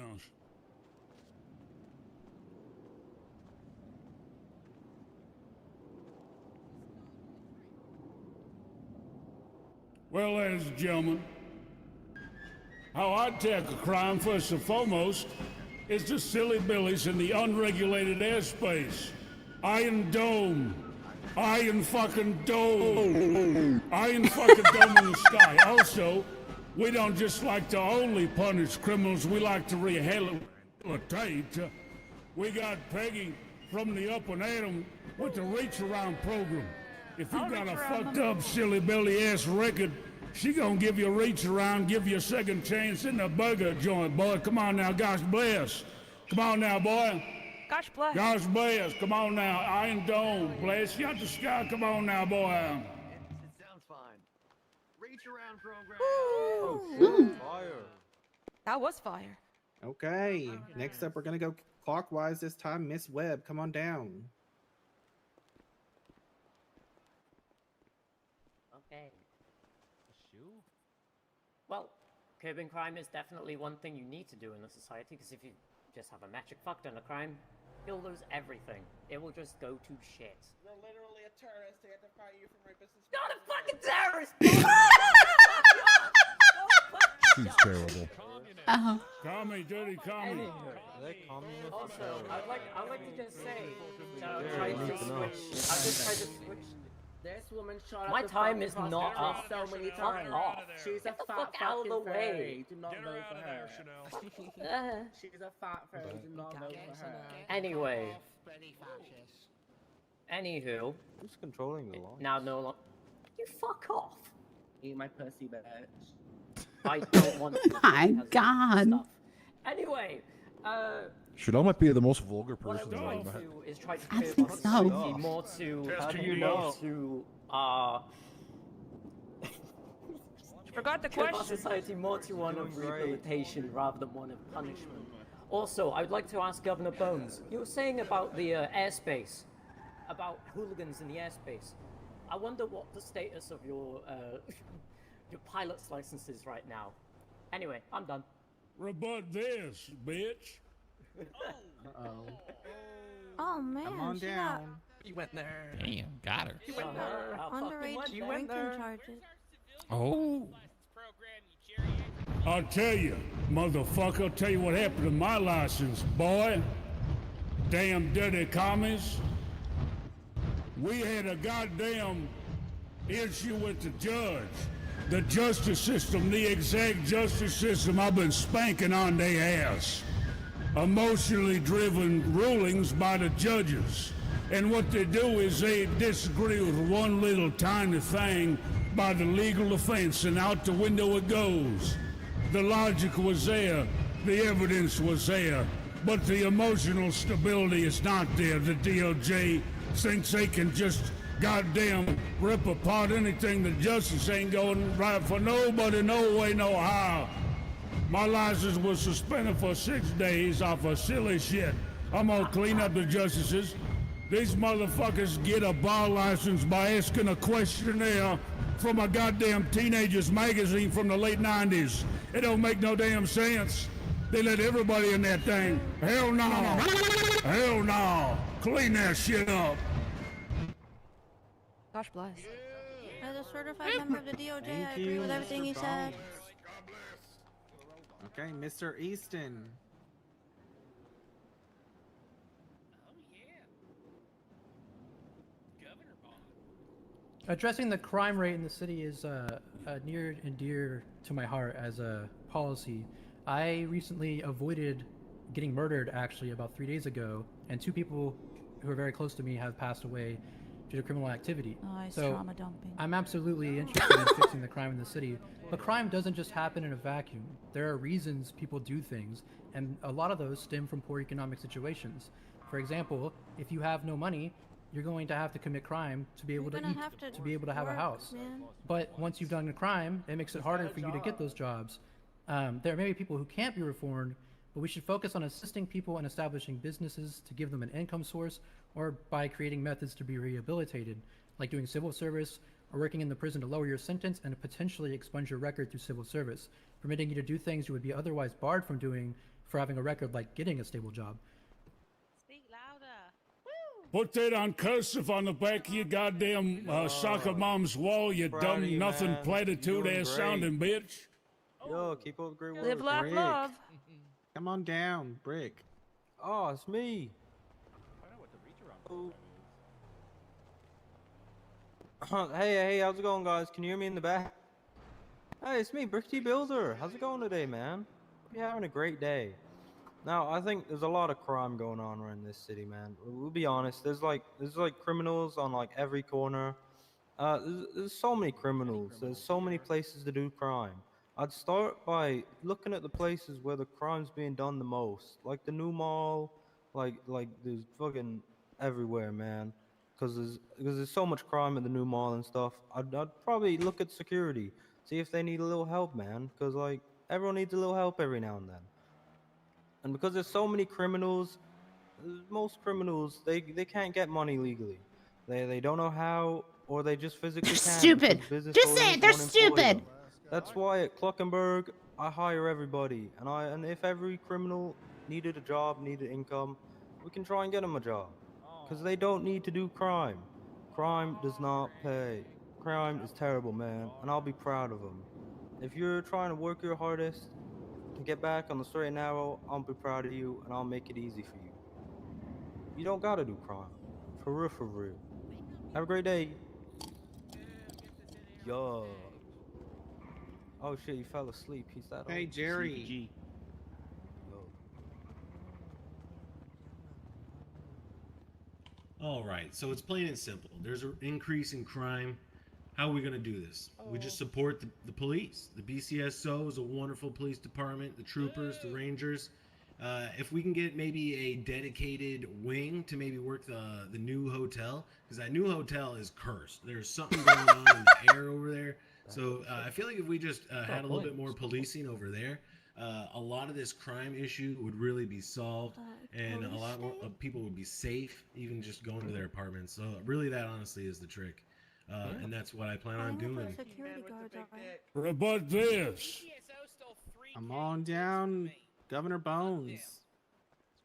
Well, ladies and gentlemen, how I tackle crime, first and foremost, is the silly billies in the unregulated airspace. Iron Dome. Iron fucking dome. Iron fucking dome in the sky. Also, we don't just like to only punish criminals, we like to rehabilitate. We got Peggy from the Up and Atom with the Reach Around program. If you got a fucked up, silly belly ass record, she gonna give you a reach around, give you a second chance in the burger joint, boy. Come on now, gosh bless. Come on now, boy. Gosh bless. Gosh bless. Come on now, Iron Dome. Bless you out the sky. Come on now, boy. It sounds fine. Reach around program. Oh, fire. That was fire. Okay, next up we're gonna go clockwise this time. Miss Webb, come on down. Okay. Well, curbing crime is definitely one thing you need to do in a society, because if you just have a magic fuck done a crime, you'll lose everything. It will just go to shit. You're literally a terrorist. They have to fire you from rapists. Not a fucking terrorist! She's terrible. Commie, dirty commie. Also, I'd like to just say, try to switch. This woman shot My up the time is fucking not hospital up. so many Fuck times. off. She's Get a the fat fuck out of the fucking way. fairy. Do not vote for her. She's a fat fairy. Do not vote for her. Anyway. Anywho. Who's controlling the line? Now no longer. You fuck off. Eat my pussy, bitch. I don't want to. My God. Stuff. Anyway, Should might be the most vulgar what person I I've would ever like met. to is try to I curb think our so. society more to, How do you know? Forgot the curb our question. society more to one of rehabilitation rather than one of punishment. Also, I'd like to ask Governor Bones, you were saying about the airspace, about hooligans in the airspace. I wonder what the status of your your pilot's license is right now. Anyway, I'm done. Rebut this, bitch. Uh-oh. Oh man, Come on she down. You went there. Damn, got her. got underage drinking charges. Oh. I'll tell you, motherfucker, I'll tell you what happened to my license, boy. Damn dirty commies. We had a goddamn issue with the judge. The justice system, the exact justice system I've been spanking on their ass. Emotionally driven rulings by the judges. And what they do is they disagree with one little tiny thing by the legal defense, and out the window it goes. The logic was there, the evidence was there, but the emotional stability is not there. The DOJ thinks they can just goddamn rip apart anything. The justice ain't going right for nobody, no way, no how. My license was suspended for 6 days off of silly shit. I'm gonna clean up the justices. These motherfuckers get a bar license by asking a questionnaire from a goddamn teenager's magazine from the late 90s. It don't make no damn sense. They let everybody in that thing. Hell no. Hell no. Clean that shit up. Gosh bless. As a certified member of the DOJ, I agree with everything he said. Okay, Mr. Easton. Addressing the crime rate in the city is near and dear to my heart as a policy. I recently avoided getting murdered actually about 3 days ago, and 2 people who are very close to me have passed away due to criminal activity. Oh, it's so trauma dumping. I'm absolutely interested in fixing the crime in the city, but crime doesn't just happen in a vacuum. There are reasons people do things, and a lot of those stem from poor economic situations. For example, if you have no money, you're going to have to commit crime to be able to eat, to be able to have a house. Man. But once you've done a crime, it makes it harder for you to get those jobs. There may be people who can't be reformed, but we should focus on assisting people in establishing businesses to give them an income source, or by creating methods to be rehabilitated, like doing civil service or working in the prison to lower your sentence and potentially expunge your record through civil service, permitting you to do things you would be otherwise barred from doing for having a record like getting a stable job. Put that on cursive on the back of your goddamn soccer mom's wall, you dumb you, nothing man. platitude You're ass great. sounding bitch. Yo, keep up the great work. Live, laugh, Brick. love. Come on down, Brick. Oh, it's me. Oh. Hey, how's it going, guys? Can you hear me in the back? Hey, it's me, Brick T Builder. How's it going today, man? Hope you're having a great day. Now, I think there's a lot of crime going on around this city, man. We'll be honest. There's like criminals on like every corner. There's so many criminals. There's so many places to do crime. I'd start by looking at the places where the crime's being done the most, like the new mall, like there's fucking everywhere, man. Because there's so much crime at the new mall and stuff. I'd probably look at security, see if they need a little help, man. Because like everyone needs a little help every now and then. And because there's so many criminals, most criminals they can't get money legally. They don't know how, or they just physically can't. Stupid. Just say it. They're stupid. That's why at Cluckenberg I hire everybody, and if every criminal needed a job, needed income, we can try and get them a job. Because they don't need to do crime. Crime does not pay. Crime is terrible, man, and I'll be proud of them. If you're trying to work your hardest to get back on the straight and narrow, I'll be proud of you, and I'll make it easy for you. You don't gotta do crime. For real, for real. Have a great day. Yo. Oh shit, you fell asleep. He's that Hey, old. Jerry. All right, so it's plain and simple. There's an increase in crime. How are we going to do this? We just support the police. The BCSO is a wonderful police department, the troopers, the rangers. If we can get maybe a dedicated wing to maybe work the new hotel, because that new hotel is cursed. There's something going on in the air over there. So I feel like if we just had a little bit more policing over there, a lot of this crime issue would really be solved, and a lot more people would be safe, even just going to their apartments. So really, that honestly is the trick, and that's what I plan on doing. Rebut this. Come on down, Governor Bones.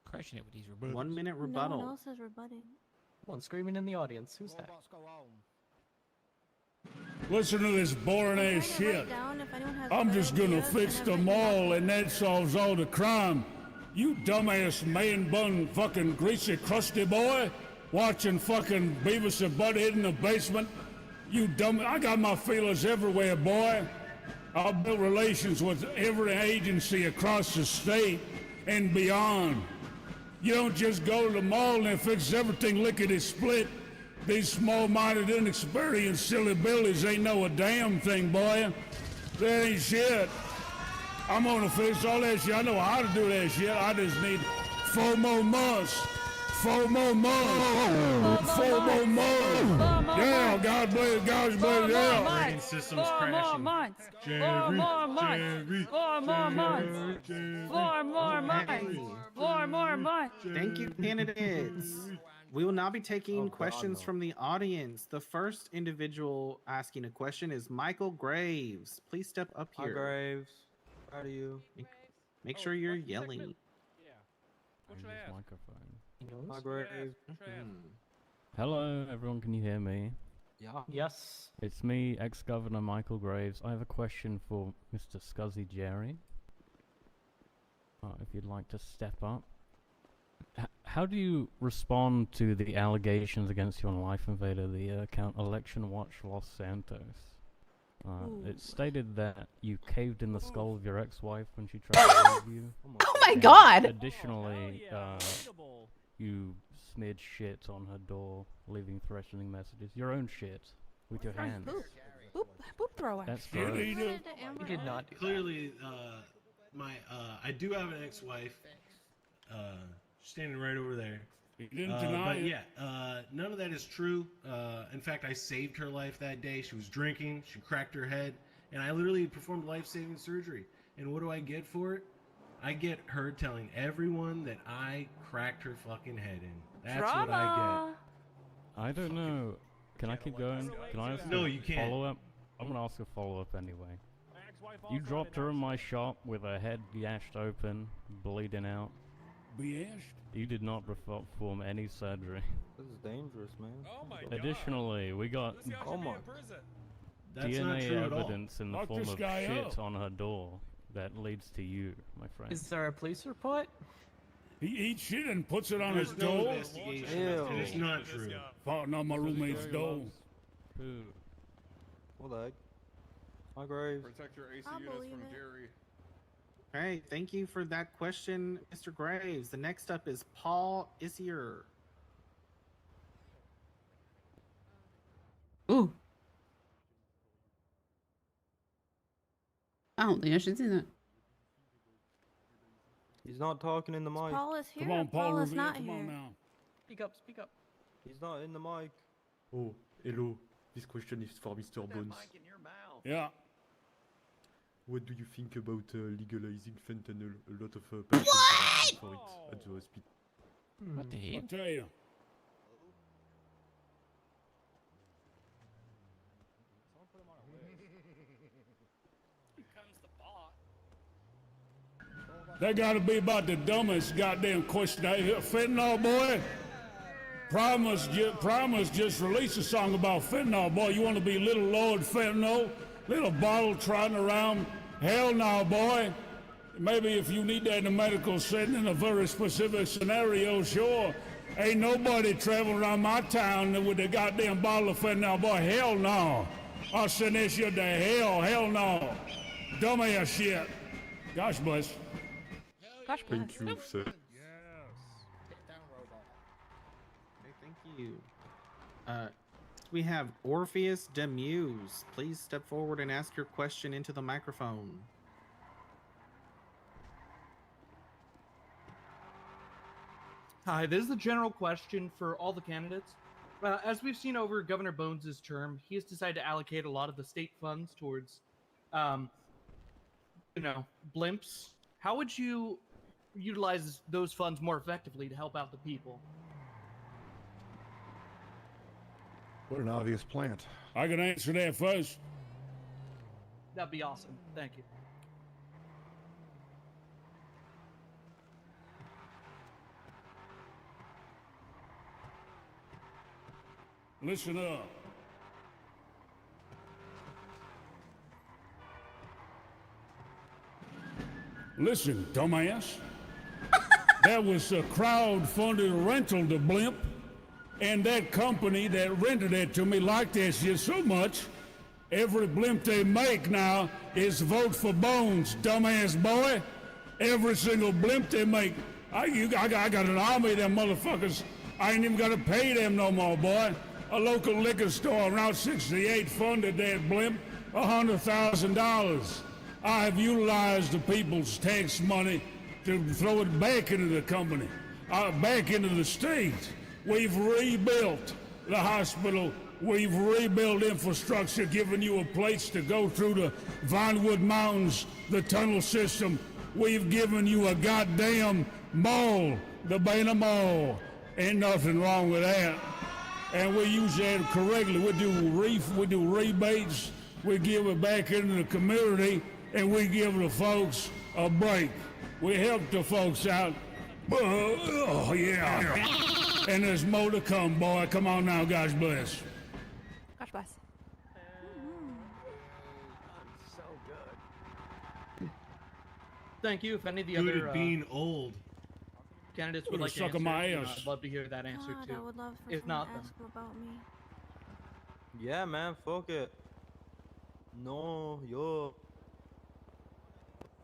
Crushing it with these rebuttals. 1 minute No rebuttal. one else is rebutting. One screaming in the audience. Who's that? Listen to this boring ass shit. I'm just gonna fix the mall and that solves all the crime. You dumbass man bun fucking greasy crusty boy watching fucking Beavis and Butthead in the basement. You dumb. I got my feelers everywhere, boy. I've built relations with every agency across the state and beyond. You don't just go to the mall and fix everything lickety-split. These small-minded, inexperienced, silly billies ain't know a damn thing, boy. That ain't shit. I'm gonna fix all that shit. I know how to do that shit. I just need 4 more months. 4 more months. 4 more months. Yeah, God bless, yeah. Rating system's 4 more crashing. months. 4 Jerry, more months. Jerry, 4 more months. Jerry, 4 more months. Hey. 4 more months. Thank you, candidates. We will now be taking questions from the audience. The first individual asking a question is Michael Graves. Please step up Hi, here. Graves. How are you? Make sure you're yelling. Microphone. Hi, Graves. Hello, everyone. Can you hear me? Yeah. Yes. It's me, ex-governor Michael Graves. I have a question for Mr. Scuzzy Jerry. If you'd like to step up. How do you respond to the allegations against you on Life Invader, the account Election Watch Los Santos? It stated that you caved in the skull of your ex-wife when she tried to leave you. Oh my God! Additionally, you smeared shit on her door, leaving threatening messages. Your own shit, with your hands. Poop thrower. That's gross. He did not. Clearly, I do have an ex-wife, standing right over there. You didn't deny but it. yeah, none of that is true. In fact, I saved her life that day. She was drinking, she cracked her head, and I literally performed life-saving surgery. And what do I get for it? I get her telling everyone that I cracked her fucking head in. That's what I get. I don't know. Can I keep going? Can I ask No, a you can't. follow-up? I'm gonna ask a follow-up anyway. You dropped her in my shop with her head gashed open, bleeding out. Gashed? You did not perform any surgery. This is dangerous, man. Oh my Additionally, we got That's not DNA true at all. evidence in the Lock form this of guy shit up. on her door that leads to you, my friend. Is there a police report? He eats shit and puts it on There's his no door. investigation. Ew. It's not true. Farting on my roommate's door. Who? What the? Hi, Graves. Protect your AC I'll units believe from it. Jerry. Hey, thank you for that question, Mr. Graves. The next up is Paul Isier. Ooh. I don't think I should do that. He's not talking in the mic. Paul is here. Come on, Paul is Revere, not come here. on now. Speak up. Speak up. He's not in the mic. Oh, hello. This question is for Mr. Bones. Yeah. What do you think about legalizing fentanyl? A lot of patients are asking for it at the hospital. What the hell? I tell you. That gotta be about the dumbest goddamn question I hear. Fentanyl, boy. Primus just released a song about fentanyl, boy. You want to be little Lord Fentanyl? Little bottle trotting around? Hell no, boy. Maybe if you need that in a medical setting in a very specific scenario, sure. Ain't nobody traveling around my town with a goddamn bottle of fentanyl, boy. Hell no. I'll send this shit to hell. Hell no. Dumbass shit. Gosh bless. Gosh bless. Thank you, sir. Okay, thank you. We have Orpheus Demuse. Please step forward and ask your question into the microphone. Hi, this is a general question for all the candidates. As we've seen over Governor Bones' term, he has decided to allocate a lot of the state funds towards, blimps. How would you utilize those funds more effectively to help out the people? What an obvious plant. I can answer that first. That'd be awesome. Thank you. Listen up. Listen, dumbass. That was a crowd-funded rental to blimp. And that company that rented it to me liked that shit so much, every blimp they make now is vote for Bones, dumbass boy. Every single blimp they make. I got an army of them motherfuckers. I ain't even got to pay them no more, boy. A local liquor store around 68 funded that blimp $100,000. I have utilized the people's tax money to throw it back into the company, back into the state. We've rebuilt the hospital. We've rebuilt infrastructure, giving you a place to go through the Vinewood Mountains, the tunnel system. We've given you a goddamn mall, the Bana Mall. Ain't nothing wrong with that. And we use that correctly. We do rebates. We give it back into the community, and we give the folks a break. We help the folks out. Oh, yeah. And there's more to come, boy. Come on now, God bless. Gosh bless. So good. Thank you. If any of the Good other at being old. candidates would What a like to suck of answer, my you know, ass. I'd love to hear that answer God, too. I would love for If someone not, to then ask him about me. Yeah, man, fuck it. No, yo.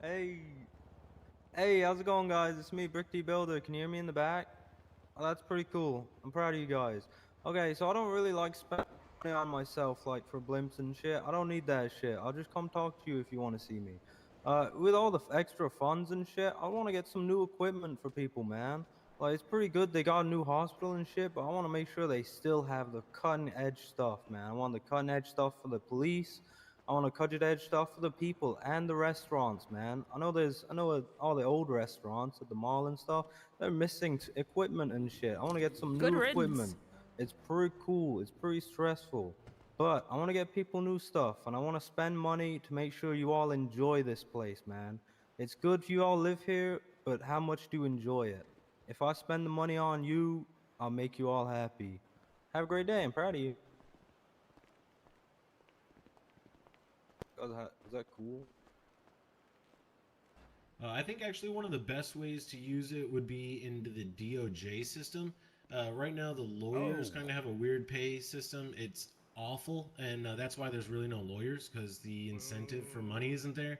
Hey. Hey, how's it going, guys? It's me, Brick D Builder. Can you hear me in the back? Oh, that's pretty cool. I'm proud of you guys. Okay, so I don't really like spending money on myself, like for blimps and shit. I don't need that shit. I'll just come talk to you if you want to see me. With all the extra funds and shit, I want to get some new equipment for people, man. Like, it's pretty good they got a new hospital and shit, but I want to make sure they still have the cutting edge stuff, man. I want the cutting edge stuff for the police. I want the cutting edge stuff for the people and the restaurants, man. I know all the old restaurants at the mall and stuff, they're missing equipment and shit. I want to get some Good new riddance. equipment. It's pretty cool. It's pretty stressful. But I want to get people new stuff, and I want to spend money to make sure you all enjoy this place, man. It's good you all live here, but how much do you enjoy it? If I spend the money on you, I'll make you all happy. Have a great day. I'm proud of you. Is that cool? I think actually one of the best ways to use it would be into the DOJ system. Right now, the lawyers kind of have a weird pay system. It's awful, and that's why there's really no lawyers, because the incentive for money isn't there.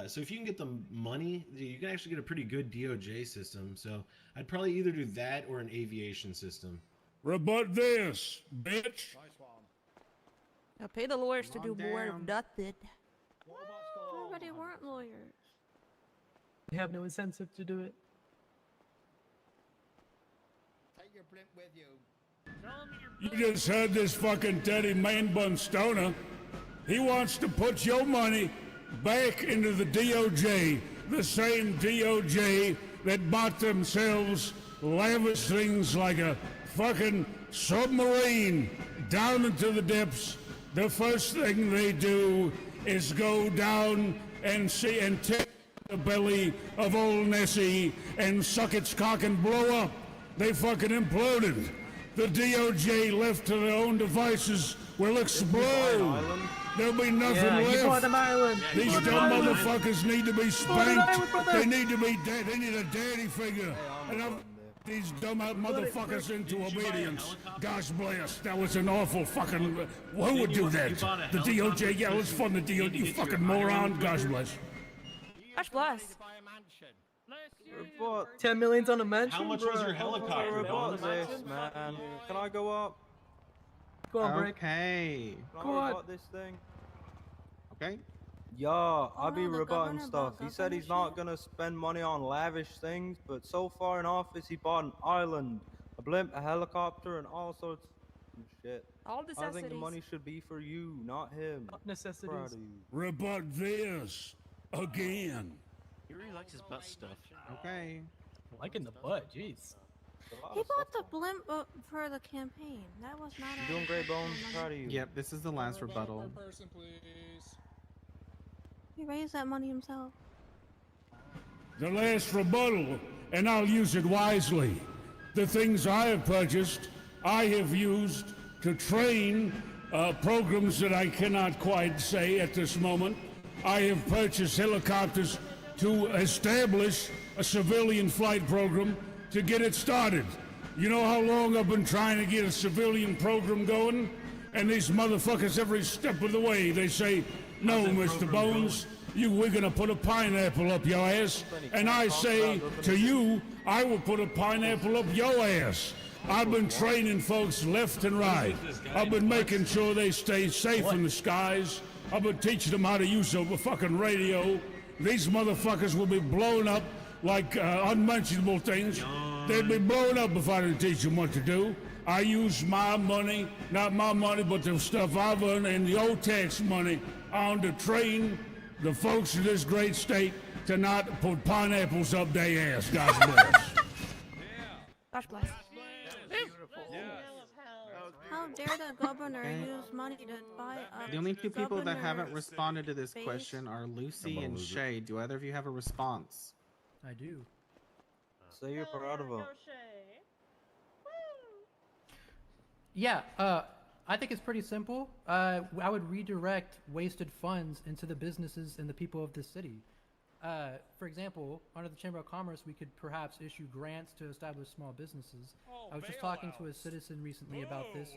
So if you can get the money, you can actually get a pretty good DOJ system. So I'd probably either do that or an aviation system. Rebut this, bitch. Now pay the lawyers to do more of nothing. Everybody weren't lawyers. They have no incentive to do it. Take your blimp with you. You just heard this fucking Teddy Man-Bun Stoner. He wants to put your money back into the DOJ, the same DOJ that bought themselves lavish things like a fucking submarine down into the depths. The first thing they do is go down and see and take the belly of old Nessie and suck its cock and blow up. They fucking imploded. The DOJ left to their own devices will explode. There'll be nothing left. These dumb motherfuckers need to be spanked. They need to be dead. They need a daddy figure. And I'll these dumb motherfuckers into obedience. Gosh bless. That was an awful fucking... Who would do that? The DOJ? Yeah, let's fund the DOJ. You fucking moron. Gosh bless. Gosh bless. 10 million's on a mansion. How much was your helicopter, Bones? Man, can I go up? Go on, Brick. Okay. Can I rebut this thing? Okay. Yeah, I'll be no, the rebutting governor stuff. bought He said he's not gonna spend money on lavish things, but so far in office he bought an island, a blimp, a helicopter, and all sorts of shit. All I think the necessities. money should be for you, not him. Necessities. Proud of you. Rebut this again. He really likes his butt stuff. Okay. Liking the butt, jeez. He bought the blimp for the campaign. That was not. You're doing great, Bones. Proud of you. Yep, this is the last rebuttal. Person, please. He raised that money himself. The last rebuttal, and I'll use it wisely. The things I have purchased, I have used to train programs that I cannot quite say at this moment. I have purchased helicopters to establish a civilian flight program to get it started. You know how long I've been trying to get a civilian program going? And these motherfuckers every step of the way, they say, no, Mr. Bones, we're gonna put a pineapple up your ass. And I say to you, I will put a pineapple up your ass. I've been training folks left and right. I've been making sure they stay safe in the skies. I've been teaching them how to use a fucking radio. These motherfuckers will be blown up like unmentionable things. They'd be blown up if I didn't teach them what to do. I use my money, not my money, but the stuff I've earned and the old tax money on to train the folks of this great state to not put pineapples up their ass. God bless. Gosh bless. How dare the governor use money to buy a The only two people that haven't governor's responded to this base? question are Lucy and Shay. Do either of you have a response? I do. Say you're proud of him. Yeah, I think it's pretty simple. I would redirect wasted funds into the businesses and the people of this city. For example, under the Chamber of Commerce, we could perhaps issue grants to establish small businesses. I was just talking to a citizen recently about this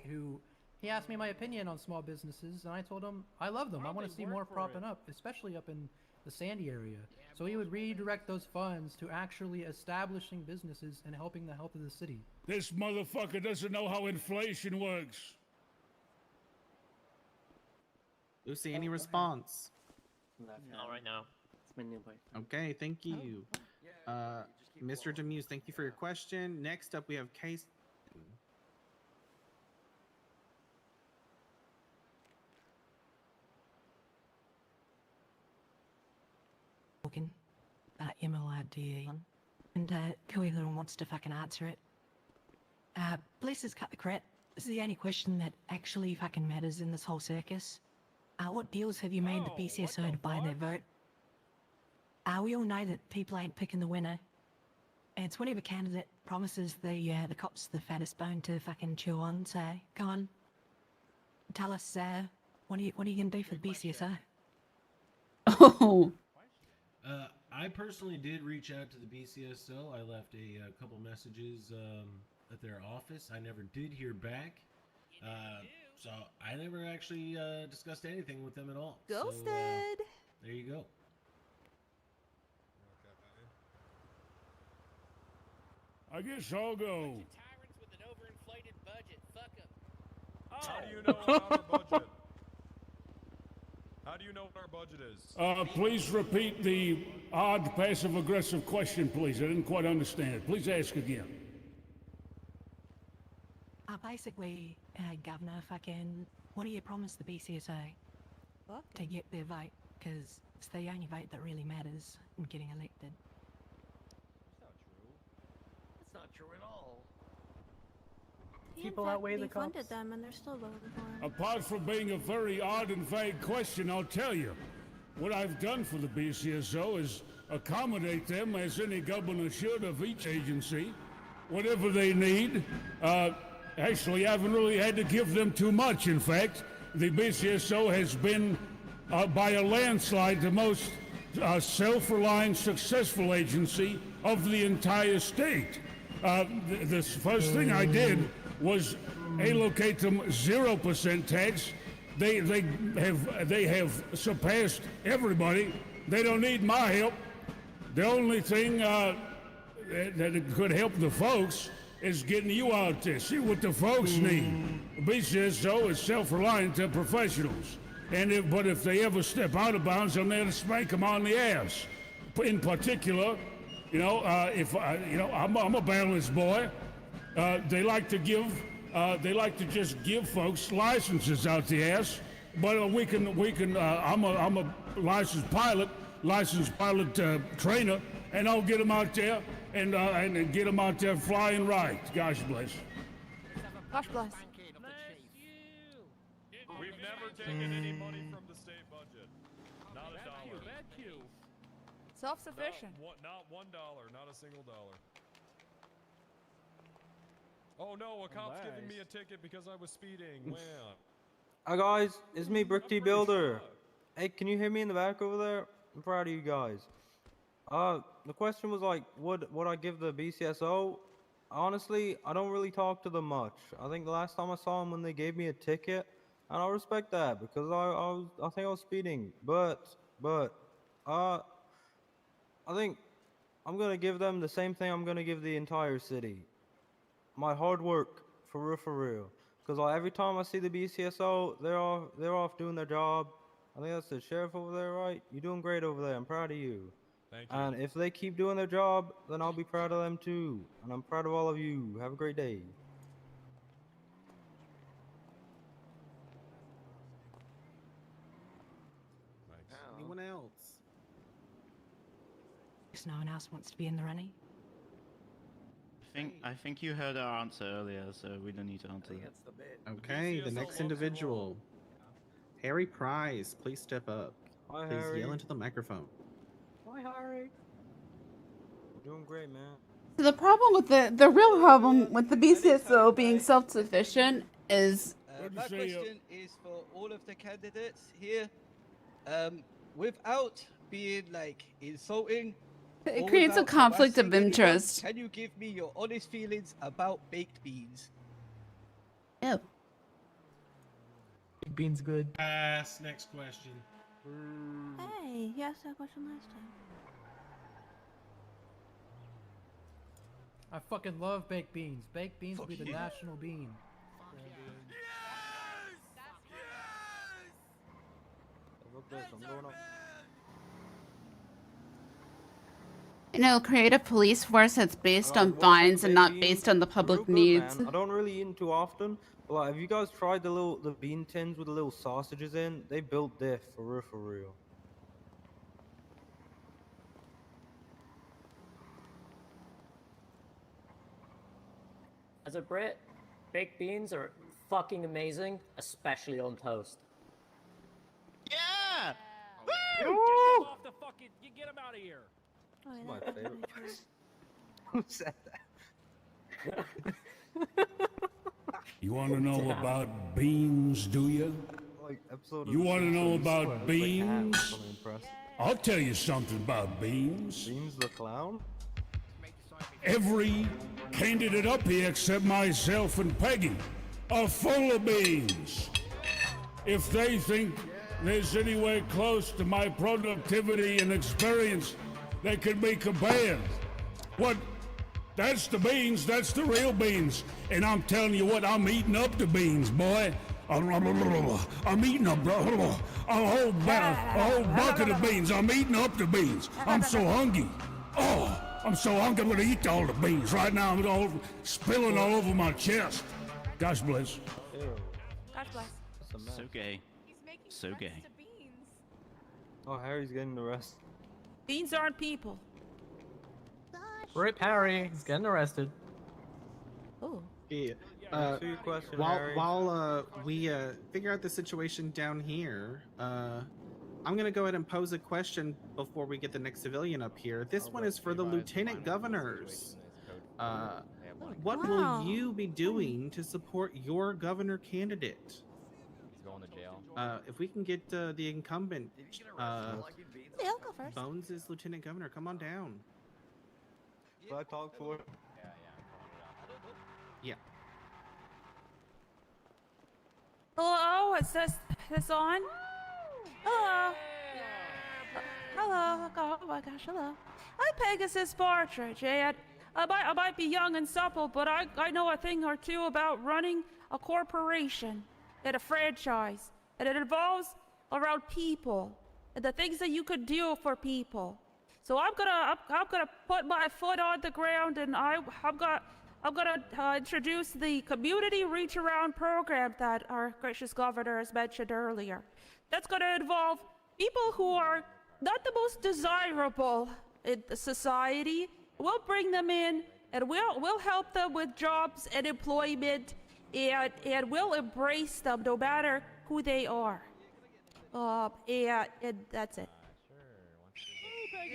he asked me my opinion on small businesses, and I told him I love them. I want to see more propping up, especially up in the Sandy area. So he would redirect those funds to actually establishing businesses and helping the health of the city. This motherfucker doesn't know how inflation works. Lucy, any response? Not right now. It's my new boy. Okay, thank you. Mr. Demuse, thank you for your question. Next up, we have Case. Talking about MLRDE, and whoever wants to fucking answer it. Bless us cut the crap. This is the only question that actually fucking matters in this whole circus. What deals have you made the BCSO to buy their vote? We all know that people ain't picking the winner. And it's whatever candidate promises the cops the fattest bone to fucking chew on. So go on, tell us what are you gonna do for the BCSO? Oh. I personally did reach out to the BCSO. I left a couple messages at their office. I never did hear back. So I never actually discussed anything with them at all. Ghosted. So, there you go. I guess I'll go. How do you know our budget? How do you know what our budget is? Please repeat the odd passive-aggressive question, please. I didn't quite understand it. Please ask again. Basically, Governor, fucking, what do you promise the BCSO to get their vote? Because it's the only vote that really matters in getting elected. That's not true at all. People outweigh the cops. Funded them, and they're still voting for him. Apart from being a very odd and vague question, I'll tell you. What I've done for the BCSO is accommodate them as any governor should of each agency. Whatever they need. Actually, I haven't really had to give them too much. In fact, the BCSO has been, by a landslide, the most self-reliant, successful agency of the entire state. The first thing I did was allocate them 0% tax. They have surpassed everybody. They don't need my help. The only thing that could help the folks is getting you out there. See what the folks need. BCSO is self-reliant. They're professionals. But if they ever step out of bounds, I'm there to spank them on the ass. In particular, I'm a balanced boy. They like to just give folks licenses out the ass. But I'm a licensed pilot trainer, and I'll get them out there and get them out there flying right. Gosh bless. Gosh bless. We've never taken any money from the state budget. Not a dollar. Self-sufficient. Not $1, not a single dollar. Oh no, a cop's giving me a ticket because I was speeding. Man. Hi guys, it's me, Brick T Builder. Hey, can you hear me in the back over there? I'm proud of you guys. The question was like, would I give the BCSO honestly, I don't really talk to them much. I think the last time I saw them when they gave me a ticket, and I respect that because I think I was speeding. But I think I'm gonna give them the same thing I'm gonna give the entire city. My hard work, for real, for real. Cause like every time I see the BCSO, they're off doing their job. I think that's the sheriff over there, right? You're doing great over there. I'm proud of you. Thank you. And if they keep doing their job, then I'll be proud of them too. And I'm proud of all of you. Have a great day. Anyone else? Because no one else wants to be in the running. I think you heard our answer earlier, so we don't need to answer that. Okay, the next individual. Harry Price, please step up. Hi, Please Harry. yell into the microphone. Hi, Harry. You're doing great, man. So the problem with the real problem with the BCSO being self-sufficient is My question is for all of the candidates here. Without being like insulting, it or creates a without conflict of harassing anyone, interest. Can you give me your honest feelings about baked beans? Ew. Baked beans good. Pass. Next question. Hey, you asked that question last time. I fucking love baked beans. Baked beans will be the national bean. Look this, I'm going up. You know, create a police force that's based on fines and not based on the public needs. Man. I don't really eat them too often. But like, have you guys tried the bean tins with the little sausages in? They built this for real, for real. As a Brit, baked beans are fucking amazing, especially on toast. Yeah! Woo! Woo! Off the fucking, you get him out of here. Oh, It's yeah, my that's favorite. really Who true. said that? You want to know about beans, do you? Like episode You of want to know Simpsons where about it's like beans? hats, I'm impressed. I'll tell you something about beans. Beans the clown? Every candidate up here except myself and Peggy are full of beans. If they think there's anywhere close to my productivity and experience they could be compared, what? That's the beans, that's the real beans. And I'm telling you what, I'm eating up the beans, boy. I'm eating up a whole bucket of beans. I'm eating up the beans. I'm so hungry. Oh, I'm so hungry I'm gonna eat all the beans. Right now I'm all spilling all over my chest. Gosh bless. God bless. So gay. So gay. Oh, Harry's getting the rest. Beans aren't people. Rip Harry. He's getting arrested. Oh. Yeah. Answer your question, While Harry. we figure out the situation down here, I'm gonna go ahead and pose a question before we get the next civilian up here. This one is for the lieutenant governors. What Wow. will you be doing to support your governor candidate? He's going to jail. If we can get the incumbent, Yeah, I'll go first. Bones is lieutenant governor. Come on down. What I talk for? Yeah. Hello, is this on? Hello. Hello. Oh my gosh, hello. I'm Pegasus Partridge, and I might be young and supple, but I know a thing or two about running a corporation and a franchise, and it involves around people and the things that you could do for people. So I'm gonna put my foot on the ground, and I'm gonna introduce the community reach around program that our gracious governor has mentioned earlier. That's gonna involve people who are not the most desirable in the society. We'll bring them in, and we'll help them with jobs and employment, and we'll embrace them no matter who they are. And that's it.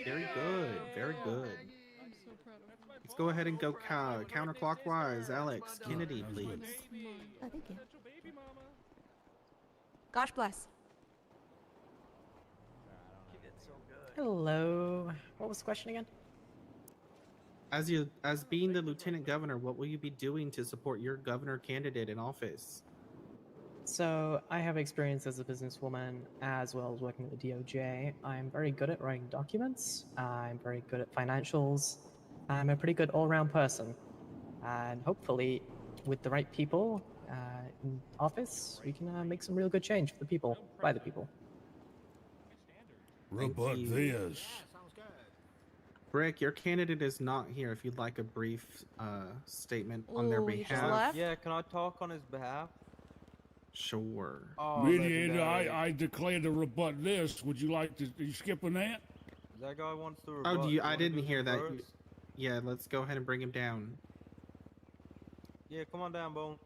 Very good. Very good. Let's go ahead and go counterclockwise. Alex Kennedy, please. Oh, thank you. Gosh bless. Hello. What was the question again? as being the lieutenant governor, what will you be doing to support your governor candidate in office? So I have experience as a businesswoman as well as working at the DOJ. I'm very good at writing documents. I'm very good at financials. I'm a pretty good all-around person. And hopefully, with the right people in office, we can make some real good change for the people, by the people. Rebut this. Brick, your candidate is not here. If you'd like a brief statement on their Ooh, he just behalf. left? Yeah, can I talk on his behalf? Sure. Oh, Mediator, legendary. I declare to rebut this. Would you like to? Are you skipping that? That guy wants to rebut. Oh, I didn't hear that. First? Yeah, let's go ahead and bring him down. Yeah, come on down, Bone.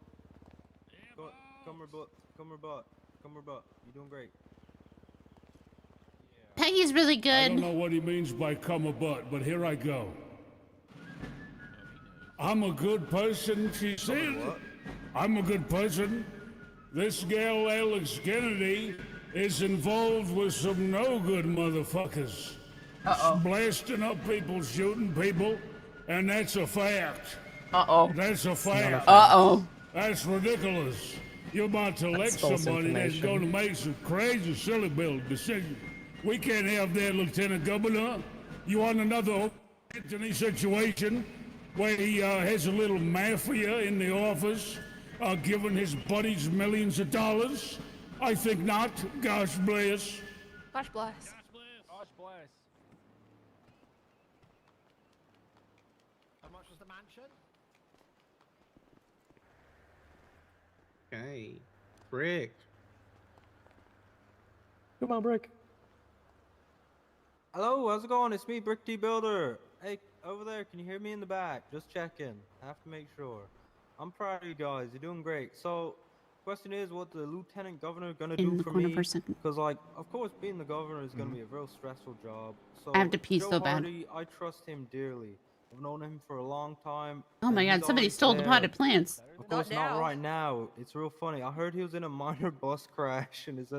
Come rebut. Come rebut. Come rebut. You're doing great. Peggy's really I good. don't know what he means by come a butt, but here I go. I'm a good person, she said. I'm a good person. This gal Alex Kennedy is involved with some no good motherfuckers. Blasting up people, shooting people, and that's a fact. That's a fact. That's ridiculous. You're about to elect somebody that's going to make some crazy, silly bill decisions. We can't have that, Lieutenant Governor. You want another Anthony situation where he has a little mafia in the office giving his buddies millions of dollars? I think not. Gosh bless. Gosh bless. Gosh bless. How much was the mansion? Okay. Brick. Come on, Brick. Hello, how's it going? It's me, Brick D Builder. Hey, over there, can you hear me in the back? Just checking. I have to make sure. I'm proud of you guys. You're doing great. So, question is, what the lieutenant governor gonna do for me? Because, like, of course, being the governor is gonna be a real stressful job. So, I have to pee Joe so bad. Hardy, I trust him dearly. I've known him for a long time. Oh my and god, he's somebody always stole the there. potted plants. Of course, Not not now. right now. It's real funny. I heard he was in a minor bus crash and is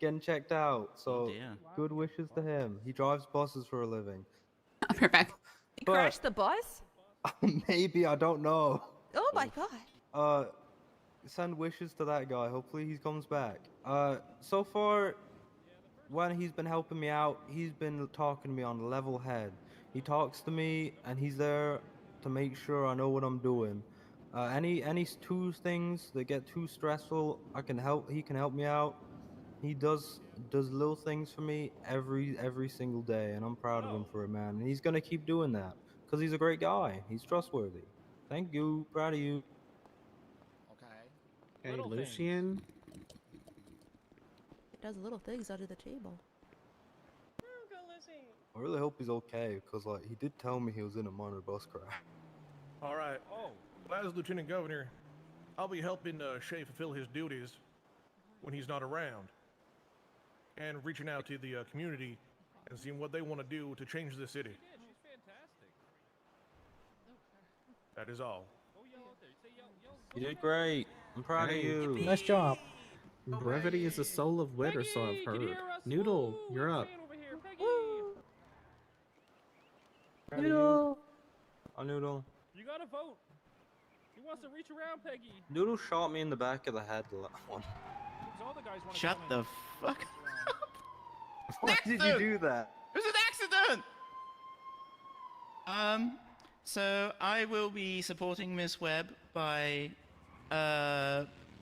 getting checked out. So, good wishes to him. He drives buses for a living. Perfect. He crashed the bus? Maybe, I don't know. Oh my god. Send wishes to that guy. Hopefully he comes back. So far, when he's been helping me out, he's been talking to me on a level head. He talks to me, and he's there to make sure I know what I'm doing. Any two things that get too stressful, he can help me out. He does little things for me every single day, and I'm proud of him for it, man. And he's gonna keep doing that because he's a great guy. He's trustworthy. Thank you. Proud of you. Okay, Lucian. It does little things under the table. I really hope he's okay, because like he did tell me he was in a minor bus crash. All right. Oh, well, as Lieutenant Governor, I'll be helping Shay fulfill his duties when he's not around, and reaching out to the community and seeing what they want to do to change the city. That is all. You did great. I'm proud of you. Nice job. Brevity is the soul of wit, or so I've heard. Noodle, you're up. Noodle. Oh, Noodle. You gotta vote. He wants to reach around Peggy. Noodle shot me in the back of the head. All the guys wanna Shut come in. the fuck up. Why did you do that? It was an accident! So I will be supporting Miss Webb by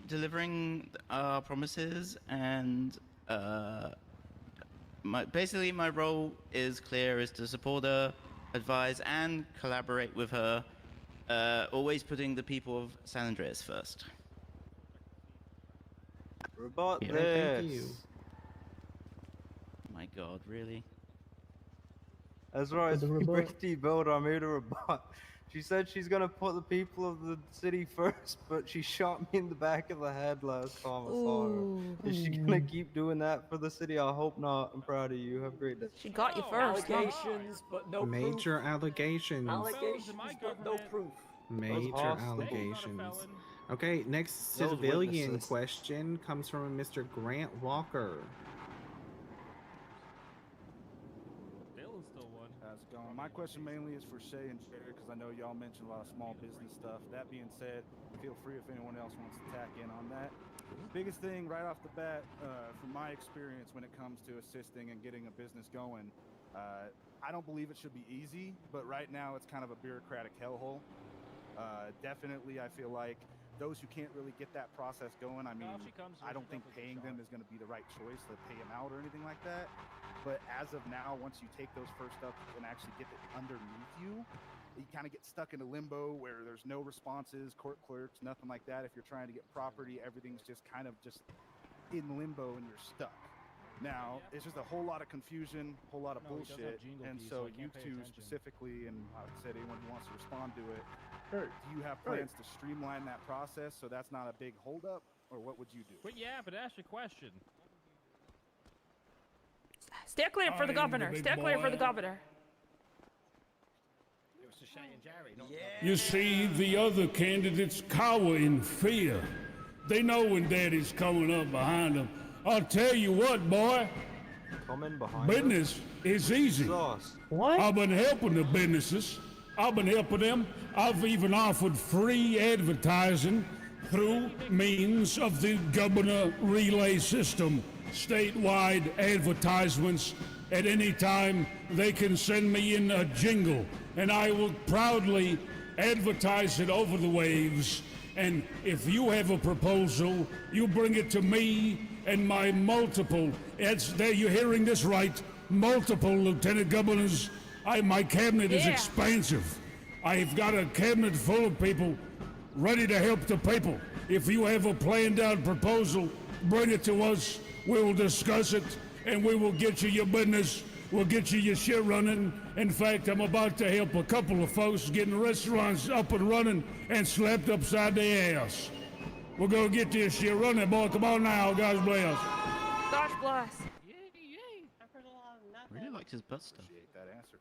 delivering our promises, and basically my role is clear, is to support her, advise and collaborate with her, always putting the people of San Andreas first. Rebut Yeah. this. Thank you. My god, really? That's right, it's With the rebut. Bricky Builder. I made a rebut. She said she's gonna put the people of the city first, but she shot me in the back of the head last time I saw her. Is she gonna keep doing that for the city? I hope not. I'm proud of you. Have a great day. She got you first. Allegations, but no Major proof. allegations. Allegations, but no proof. Major hostile. allegations. Okay, next Those civilian witnesses. question comes from Mr. Grant Walker. Dylan still won. How's it going? My my question mainly is for Shay and Jared, because I know y'all mentioned a lot of small business stuff. That being said, feel free if anyone else wants to tack in on that. Biggest thing right off the bat, from my experience when it comes to assisting and getting a business going, I don't believe it should be easy, but right now it's kind of a bureaucratic hellhole. Definitely, I feel like those who can't really get that process going, I mean, I don't think paying them is going to be the right choice to pay them out or anything like that. But as of now, once you take those first steps and actually get it underneath you, you kind of get stuck in a limbo where there's no responses, court clerks, nothing like that. If you're trying to get property, everything's just kind of just in limbo and you're stuck. Now, it's just a whole lot of confusion, whole lot of bullshit. And so you two specifically, and like I said, anyone who wants to respond to it, do you have plans to streamline that process so that's not a big holdup, or what would you do? But yeah, but ask your question. Stay clear for the governor. Stay clear for the governor. It was to Shay and Jerry. You see, the other candidates cower in fear. They know when Daddy's coming up behind them. I'll tell you what, boy. Coming behind Business is easy. What? I've been helping the businesses. I've been helping them. I've even offered free advertising through means of the Gubbanah relay system. Statewide advertisements. At any time, they can send me in a jingle, and I will proudly advertise it over the waves. And if you have a proposal, you bring it to me and my multiple. There, you're hearing this right. Multiple Lieutenant Governors. My cabinet is expansive. I've got a cabinet full of people ready to help the people. If you have a planned out proposal, bring it to us. We will discuss it, and we will get you your business. We'll get you your shit running. In fact, I'm about to help a couple of folks getting restaurants up and running and slapped upside their ass. We're gonna get this shit running, boy. Come on now, God bless. God bless. Really liked his butt stuff. Appreciate that answer.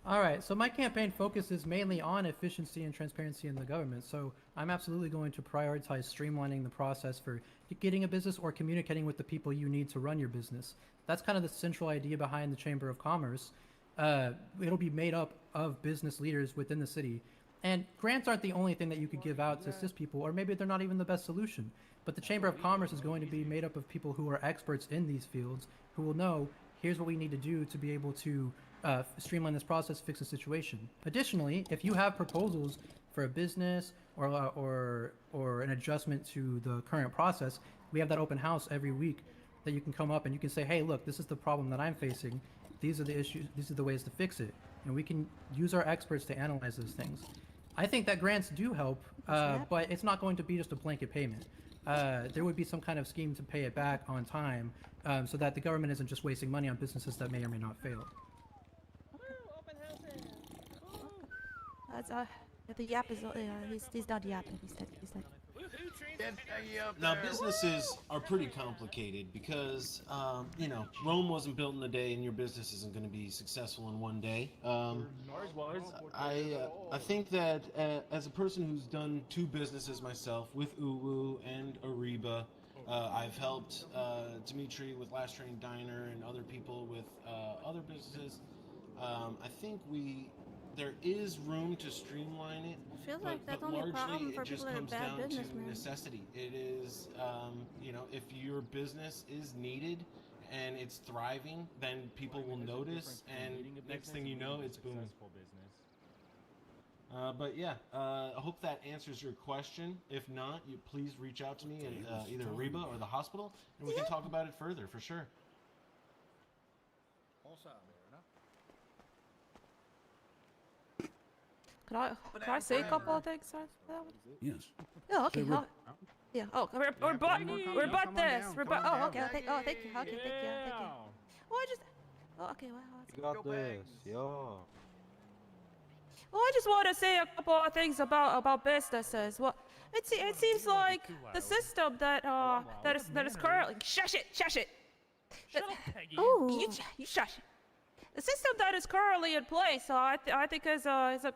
All right, so my campaign focuses mainly on efficiency and transparency in the government. So I'm absolutely going to prioritize streamlining the process for getting a business or communicating with the people you need to run your business. That's kind of the central idea behind the Chamber of Commerce. It'll be made up of business leaders within the city. And grants aren't the only thing that you could give out to assist people, or maybe they're not even the best solution. But the Chamber of Commerce is going to be made up of people who are experts in these fields, who will know, here's what we need to do to be able to streamline this process, fix the situation. Additionally, if you have proposals for a business or an adjustment to the current process, we have that open house every week that you can come up and you can say, hey, look, this is the problem that I'm facing. These are the issues. These are the ways to fix it. And we can use our experts to analyze those things. I think that grants do help, but it's not going to be just a blanket payment. There would be some kind of scheme to pay it back on time so that the government isn't just wasting money on businesses that may or may not fail. That's the yap is he's not yapping. He's dead. Now, businesses are pretty complicated because, you know, Rome wasn't built in a day, and your business isn't going to be successful in one day. I think that as a person who's done 2 businesses myself with Uwu and Ariba, I've helped Dimitri with Last Train Diner and other people with other businesses. I think there is room to streamline it, I feel like that's only a largely problem for it just people that are comes bad down to businessmen. necessity. It is, you know, if your business is needed and it's thriving, then people will notice, and next thing you know, it's booming. But yeah, I hope that answers your question. If not, you please reach out to me at either Reba or the hospital, and we can talk about it further for sure. Can I say a couple of things? Yes. Yeah. Okay. Say Yeah. Oh, we're about this. Oh, okay. Thank you. Okay. Thank you. Thank you. Oh, I just. Oh, okay. Well, You got this, yeah. Well, I just want to say a couple of things about businesses. Well, it seems like the system that is currently shush it. Oh, you shush. the system that is currently in place, I think is a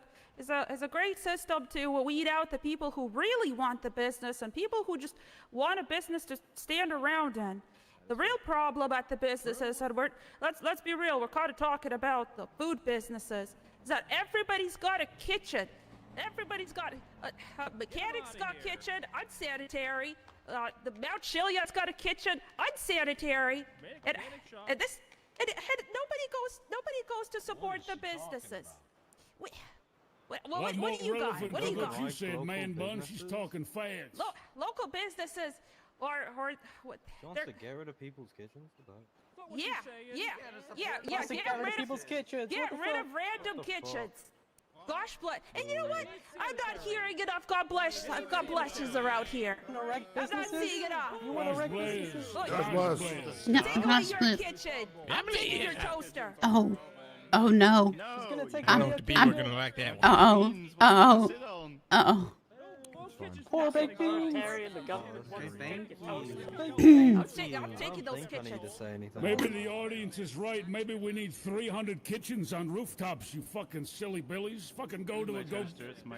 great system to weed out the people who really want the business and people who just want a business to stand around in. The real problem at the businesses, and let's be real, we're kind of talking about the food businesses, is that everybody's got a kitchen. Everybody's got mechanics got kitchen, unsanitary. The Mount Chiliad's got a kitchen, unsanitary. And nobody goes to support the businesses. What do you got? What do you got? You said man bun. She's talking fast. Local businesses, or what? She wants to get rid of people's kitchens. Yeah. Get rid of people's kitchens. Get rid of random kitchens. Gosh bless. And you know what? I'm not hearing enough God blesses around here. I'm not seeing enough. You want to wreck businesses? No, Take away gosh your bless. kitchen. I'm taking your toaster. Oh no. The people are gonna like that one. Uh-oh. Poor baked beans. I'm taking those kitchens. Maybe the audience is right. Maybe we need 300 kitchens on rooftops, you fucking silly billies. Fucking go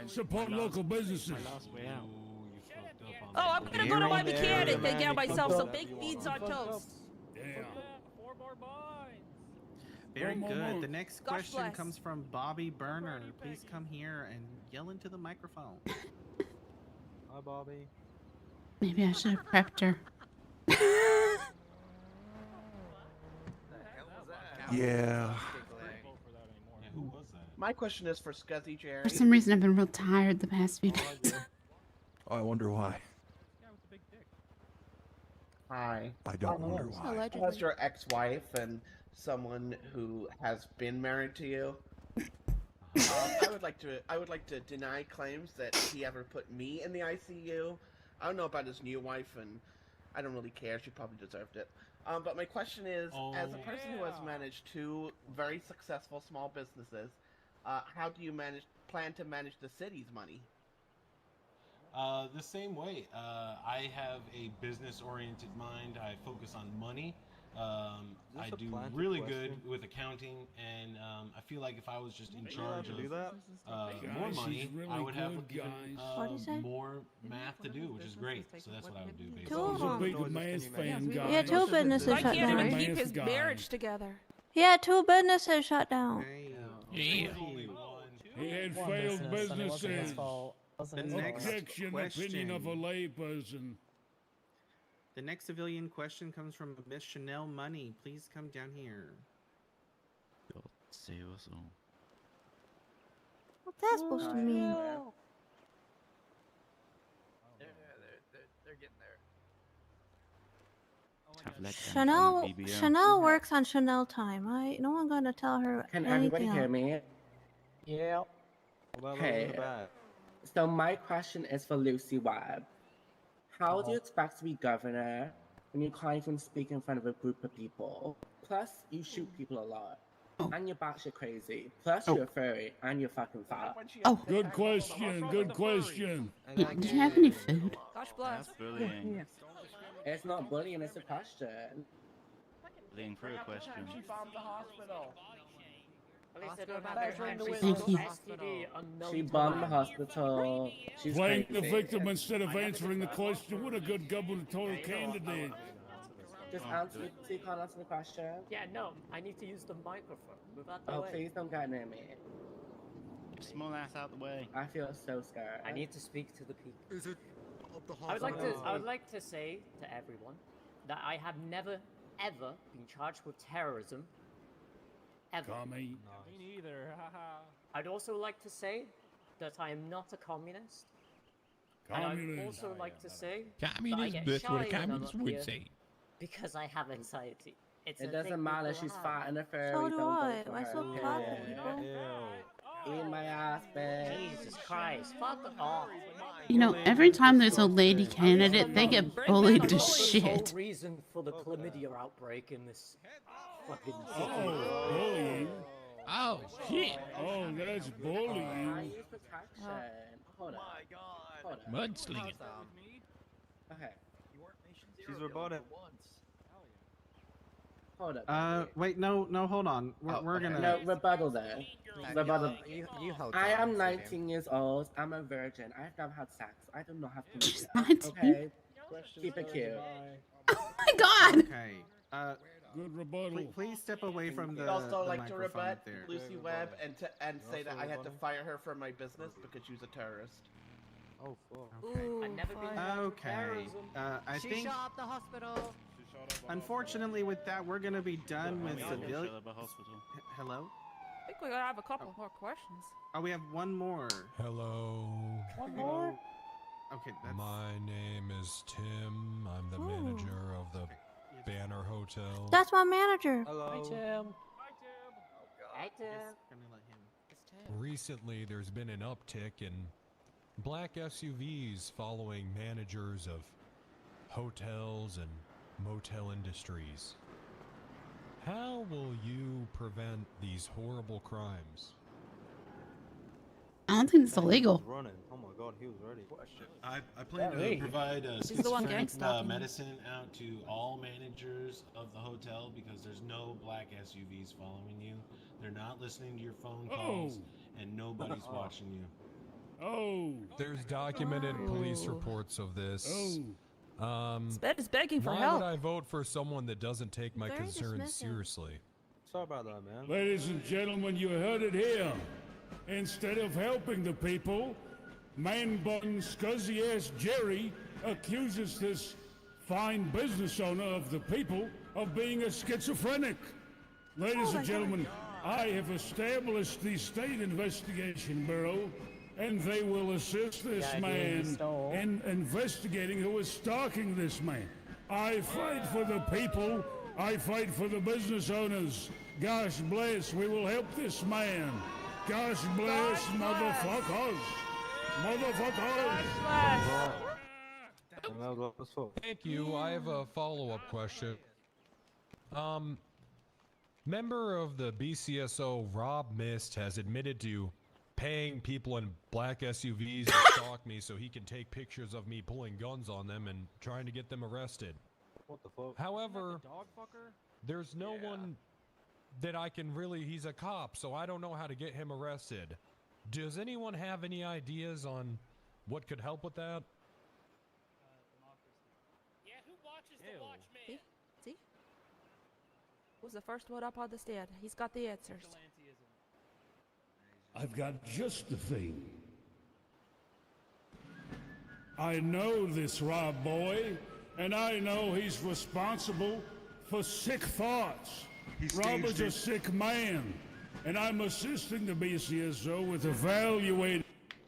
support local businesses. Oh, I'm gonna go to my mechanic and get myself some baked beans on toast. Yeah. Very More. good. The next Gosh question bless. comes from Bobby Burner. Please come here and yell into the microphone. Hi, Bobby. Maybe I should have prepped her. Yeah. Who was that? My question is for Scuzzy Jerry. For some reason, I've been real tired the past few days. Oh, I wonder why. Hi. I don't wonder why. Allegedly. As your ex-wife and someone who has been married to you, I would like to deny claims that he ever put me in the ICU. I don't know about his new wife, and I don't really care. She probably deserved it. But my question is, as a person who has managed 2 very successful small businesses, how do you plan to manage the city's money? The same way. I have a business-oriented mind. I focus on money. I do really good with accounting, and I feel like if I was just in charge of more money, I would have even more math to do, which is great. So that's what I would do, basically. He's a big man's fan guy. Yeah, 2 businesses I shut can't even down. keep his marriage together. Yeah, 2 businesses shut down. Yeah. He had One failed business, and it wasn't his businesses. fault. Wasn't his next fault. Objection, question. opinion of a layperson. The next civilian question comes from Miss Chanel Money. Please come down here. God save us all. What's that supposed to mean? They're getting there. Chanel works on Chanel time. No one gonna tell her Can anything everybody hear else. me? Yeah. Hey, so my question is for Lucy Webb. How do you expect to be governor when you can't even speak in front of a group of people? Plus, you shoot people a lot. And you're batshit crazy. Plus, you're a furry, and you're fucking fat. Oh. Good question. Good question. Did you have any food? Gosh bless. That's bullying. It's not bullying, it's a question. Bullying for a question. She bombed the hospital. At least they don't have Thank their you. STD unknown She to bombed the man. hospital. She's Playing crazy. the victim instead of answering the question. What a good gubernatorial candidate. Just answer. So you can't answer the question. Yeah, no, I need to use the microphone. Move out the Oh, way. please don't get near me. Small ass out the way. I feel so scared. I need to speak to the people. Is it up the I would like to say to everyone that I have never, ever been charged with terrorism. Ever. Commie. Me neither. Haha. I'd also like to say that I am not a communist. And I'd Communist. also like to say that I Communist, get that's what a shy when I'm communist up would here say. because I have anxiety. It's It a doesn't thing matter. people She's have. fat and a furry. So do don't I. vote for Why her. so fat, people? Eat my ass, bitch. Jesus Christ, fuck off. You know, every time there's a lady candidate, they get bullied to Bullying shit. is the whole reason for the chlamydia outbreak in this fucking city. Oh, bullying. Oh, shit. Oh, that's I bullying. use protection. Hold on. Hold on. Mudslinging. Okay. She's robotic. Hold up. Wait, no, hold on. We're gonna. No, rebuttal there. Rebuttal. You hold I on, am Sir 19 years old. I'm a virgin. I've never had sex. I do not have to She's know that. 19. Okay? Keep it cute. Oh my god! Okay. Good rebuttal. Please step away from the. I'd also the like to microphone rebut there. Lucy Webb and say that I had to fire her from my business because she's a terrorist. Oh, fuck. Ooh, I've never been fine. Okay. I She think. shot up the hospital. Unfortunately, with that, we're gonna be done with civilian. Hello. I think we gotta have a couple more questions. Oh, we have one more. Hello. One more? Okay, that's. My name is Tim. I'm the manager of the Banner Hotel. That's my manager. Hello. Hi, Tim. Hi, Tim. Recently, there's been an uptick in black SUVs following managers of hotels and motel industries. How will you prevent these horrible crimes? I don't think it's illegal. Running. Oh my god, he was ready. I plan to provide She's the one gang schizophrenic stalking. medicine out to all managers of the hotel because there's no black SUVs following you. They're not listening to your phone calls, and nobody's watching you. Oh. There's documented police reports of this. It's begging for why help. would I vote for someone that doesn't take my Very concerns dismissive. seriously? Sorry about that, man. Ladies and gentlemen, you heard it here. Instead of helping the people, man-bun, scuzzy-ass Jerry accuses this fine business owner of the people of being a schizophrenic. Ladies and gentlemen, I have established the State Investigation Bureau, and they will assist this man in investigating who is stalking this man. I fight for the people. I fight for the business owners. Gosh bless, we will help this man. Gosh bless, motherfuckers. Motherfuckers. Thank you. I have a follow-up question. Member of the BCSO, Rob Mist, has admitted to paying people in black SUVs to stalk me so he can take pictures of me pulling guns on them and trying to get them arrested. What the fuck? However, there's no one that I can really... He's a cop, so I don't know how to get him arrested. Does anyone have any ideas on what could help with that? Yeah, who watches the Watchmen? See? Who's the first one up on the stand? He's got the answers. I've got just the thing. I know this Rob boy, and I know he's responsible for sick thoughts. Rob is a sick man, and I'm assisting the BCSO with evaluating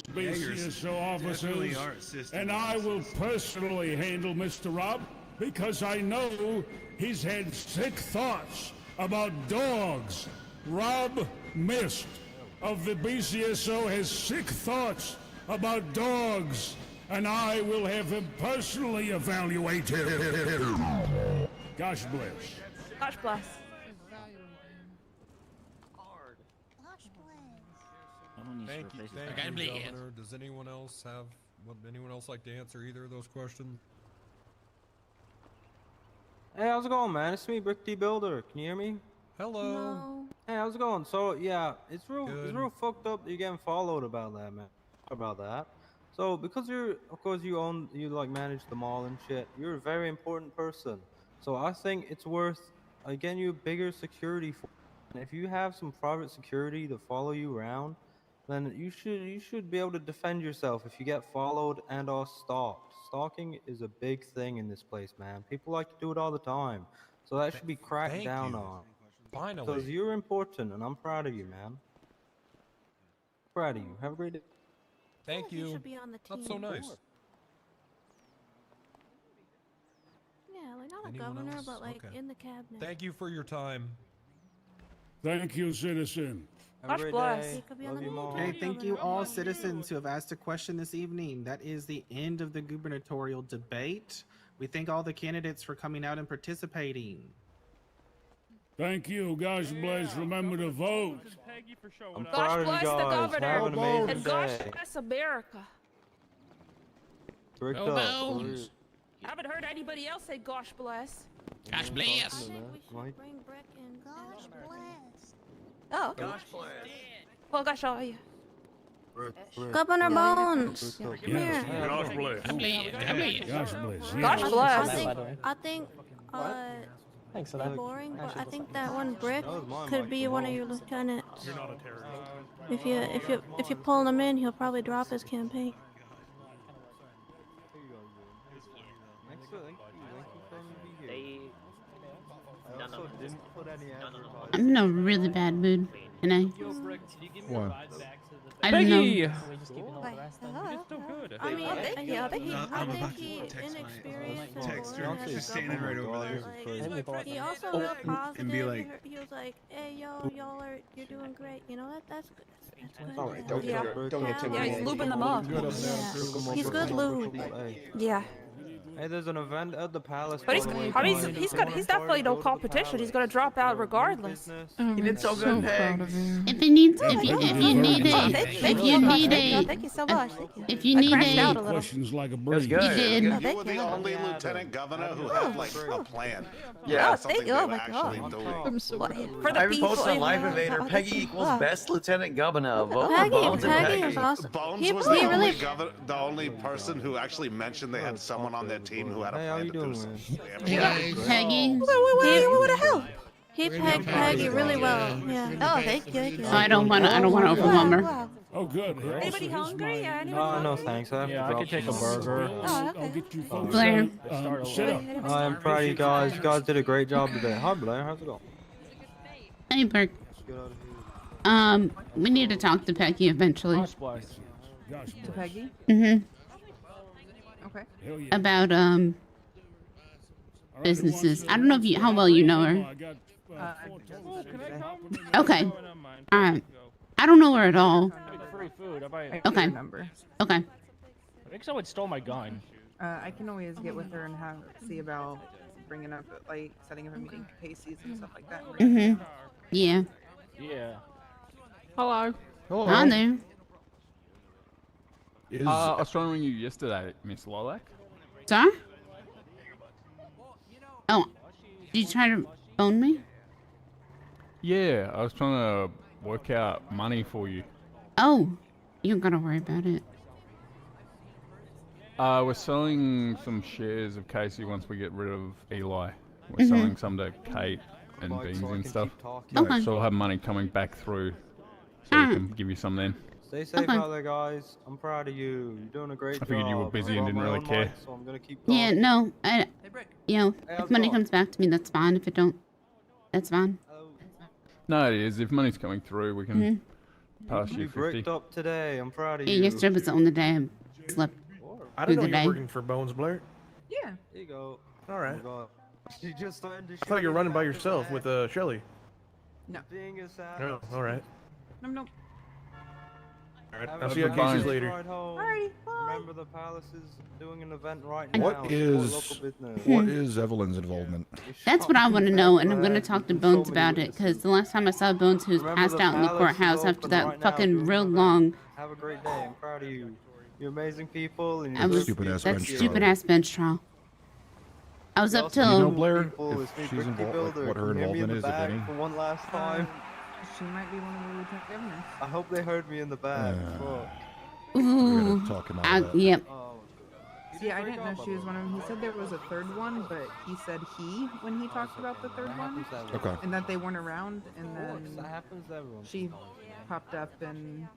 BCSO officers, and I will personally handle Mr. Rob because I know he's had sick thoughts about dogs. Rob Mist of the BCSO has sick thoughts about dogs, and I will have him personally evaluated. Gosh bless. Gosh bless. Thank you, Governor. Does anyone else have... Would anyone else like to answer either of those questions? Hey, how's it going, man? It's me, Brick D Builder. Can you hear me? Hello. No. Hey, how's it going? So yeah, it's real fucked up that you're getting followed about that, man. About that. So because of course you like manage the mall and shit. You're a very important person. So I think it's worth getting you a bigger security force. And if you have some private security to follow you around, then you should be able to defend yourself if you get followed and or stalked. Stalking is a big thing in this place, man. People like to do it all the time. So that should be cracked down on. Finally. Because you're important, and I'm proud of you, man. Proud of you. Have a great day. Thank you. should be on the That's team. so nice. Yeah, like not a Anyone governor, else? but like Okay. in the cabinet. Thank you for your time. Thank you, citizen. Have a great day. Love you, Mom. Hey, thank you all citizens who have asked a question this evening. That is the end of the gubernatorial debate. We thank all the candidates for coming out and participating. Thank you. Gosh bless. Remember to vote. I'm Gosh proud of you bless the guys. governor. Have an amazing And gosh day. bless America. Bricked Go up. Bones. I haven't heard anybody else say gosh bless. Gosh bless. Bring Brick and Gosh bless. Oh, okay. Well, gosh, oh, yeah. Governor Bones. Come here. Gosh bless. Gosh bless. Gosh bless. I think Thanks for it's that. boring, but I think that one Brick could be one of your lieutenants. You're not a terrorist. If you pull him in, he'll probably drop his campaign. I'm in a really bad mood, and I don't know. I mean, I think he inexperienced and boring as a standing right over there. He also real positive. And be like, he was like, "Hey, you're doing great." You know that's good. That's good. All right, don't get too Yeah, he's lubing them up. Yeah. He's good lube. Yeah. Hey, there's an event at the palace. But he's definitely no competition. He's gonna drop out regardless. He did so good, Peg. If you need a questions like a breeze. You did. You were the only lieutenant governor who had like a plan. Yeah, thank you. Oh my god. I'm so For the I people. posted on Live Invader. Oh, Peggy equals best lieutenant governor. Vote for Peggy Bones and is Peggy. awesome. Bones He was really- the only person who actually mentioned they had someone on their team who had a plan to do something. Peggy. What the hell? He pegged Peggy really well. Yeah. Oh, thank you. I don't want to overwhelm her. Wow. Oh, good. Anybody hungry? Anyone No thanks. I could take a burger. Oh, okay. I'll get you folks Blair. set up. I'm proud of you guys. You guys did a great job today. Hi, Blair. How's it going? Hey, Burke. We need to talk to Peggy eventually. Gosh bless. To Peggy? Mhm. Okay. Hell yeah. About businesses. I don't know how well you know her. Okay. Alright. I don't know her at all. Free food. Okay. Okay. I think someone stole my gun. I can always get with her and see about bringing up, like, setting up a meeting to Casey's and stuff like that. Mhm. Yeah. Yeah. Hello. Hi there. I was trying to ring you yesterday, Miss Lilac. Sorry? Oh, did you try to phone me? Yeah, I was trying to work out money for you. Oh, you don't gotta worry about it. We're selling some shares of Casey once we get rid of Eli. We're selling some to Kate and Beans and stuff. Okay. So we'll have money coming back through. So we can give you some then. Stay safe out there, guys. I'm proud of you. You're doing a great job. I figured you were busy and didn't really care. So I'm gonna keep going. Yeah, no, if money comes back to me, that's fine. If it don't, that's fine. No, it is. If money's coming through, we can pass you You 50. bricked up today. I'm proud of Yeah, you. yesterday was the only day I slept I through didn't know the you day. were working for Bones, Blair. Yeah. There you go. All right. You just started to I thought you were running by yourself with Shelly. No. Oh, all right. No. All right. Have I'll a see you at good Casey's night. later. Ride home. Alrighty, Remember the palace is doing an event right now. What Support is local business. what is Evelyn's involvement? That's what I want to know, and I'm gonna talk to Bones about it. Cause the last time I saw Bones, he was passed out in the courthouse after that fucking real long. Have a great day. I'm proud of you. You're amazing people. And I was that stupid ass bench trial. I was up till. You know Blair, if she's involved, like, what her involvement is, if any. For one last time. She might be one of the lieutenant governors. I hope they heard me in the back. Ooh. gotta talk him out of that. Yep. See, I didn't know she was one of them. He said there was a third one, but he said he when he talked about the third one. Okay. And that they weren't around, and then That happens to everyone. she popped up and.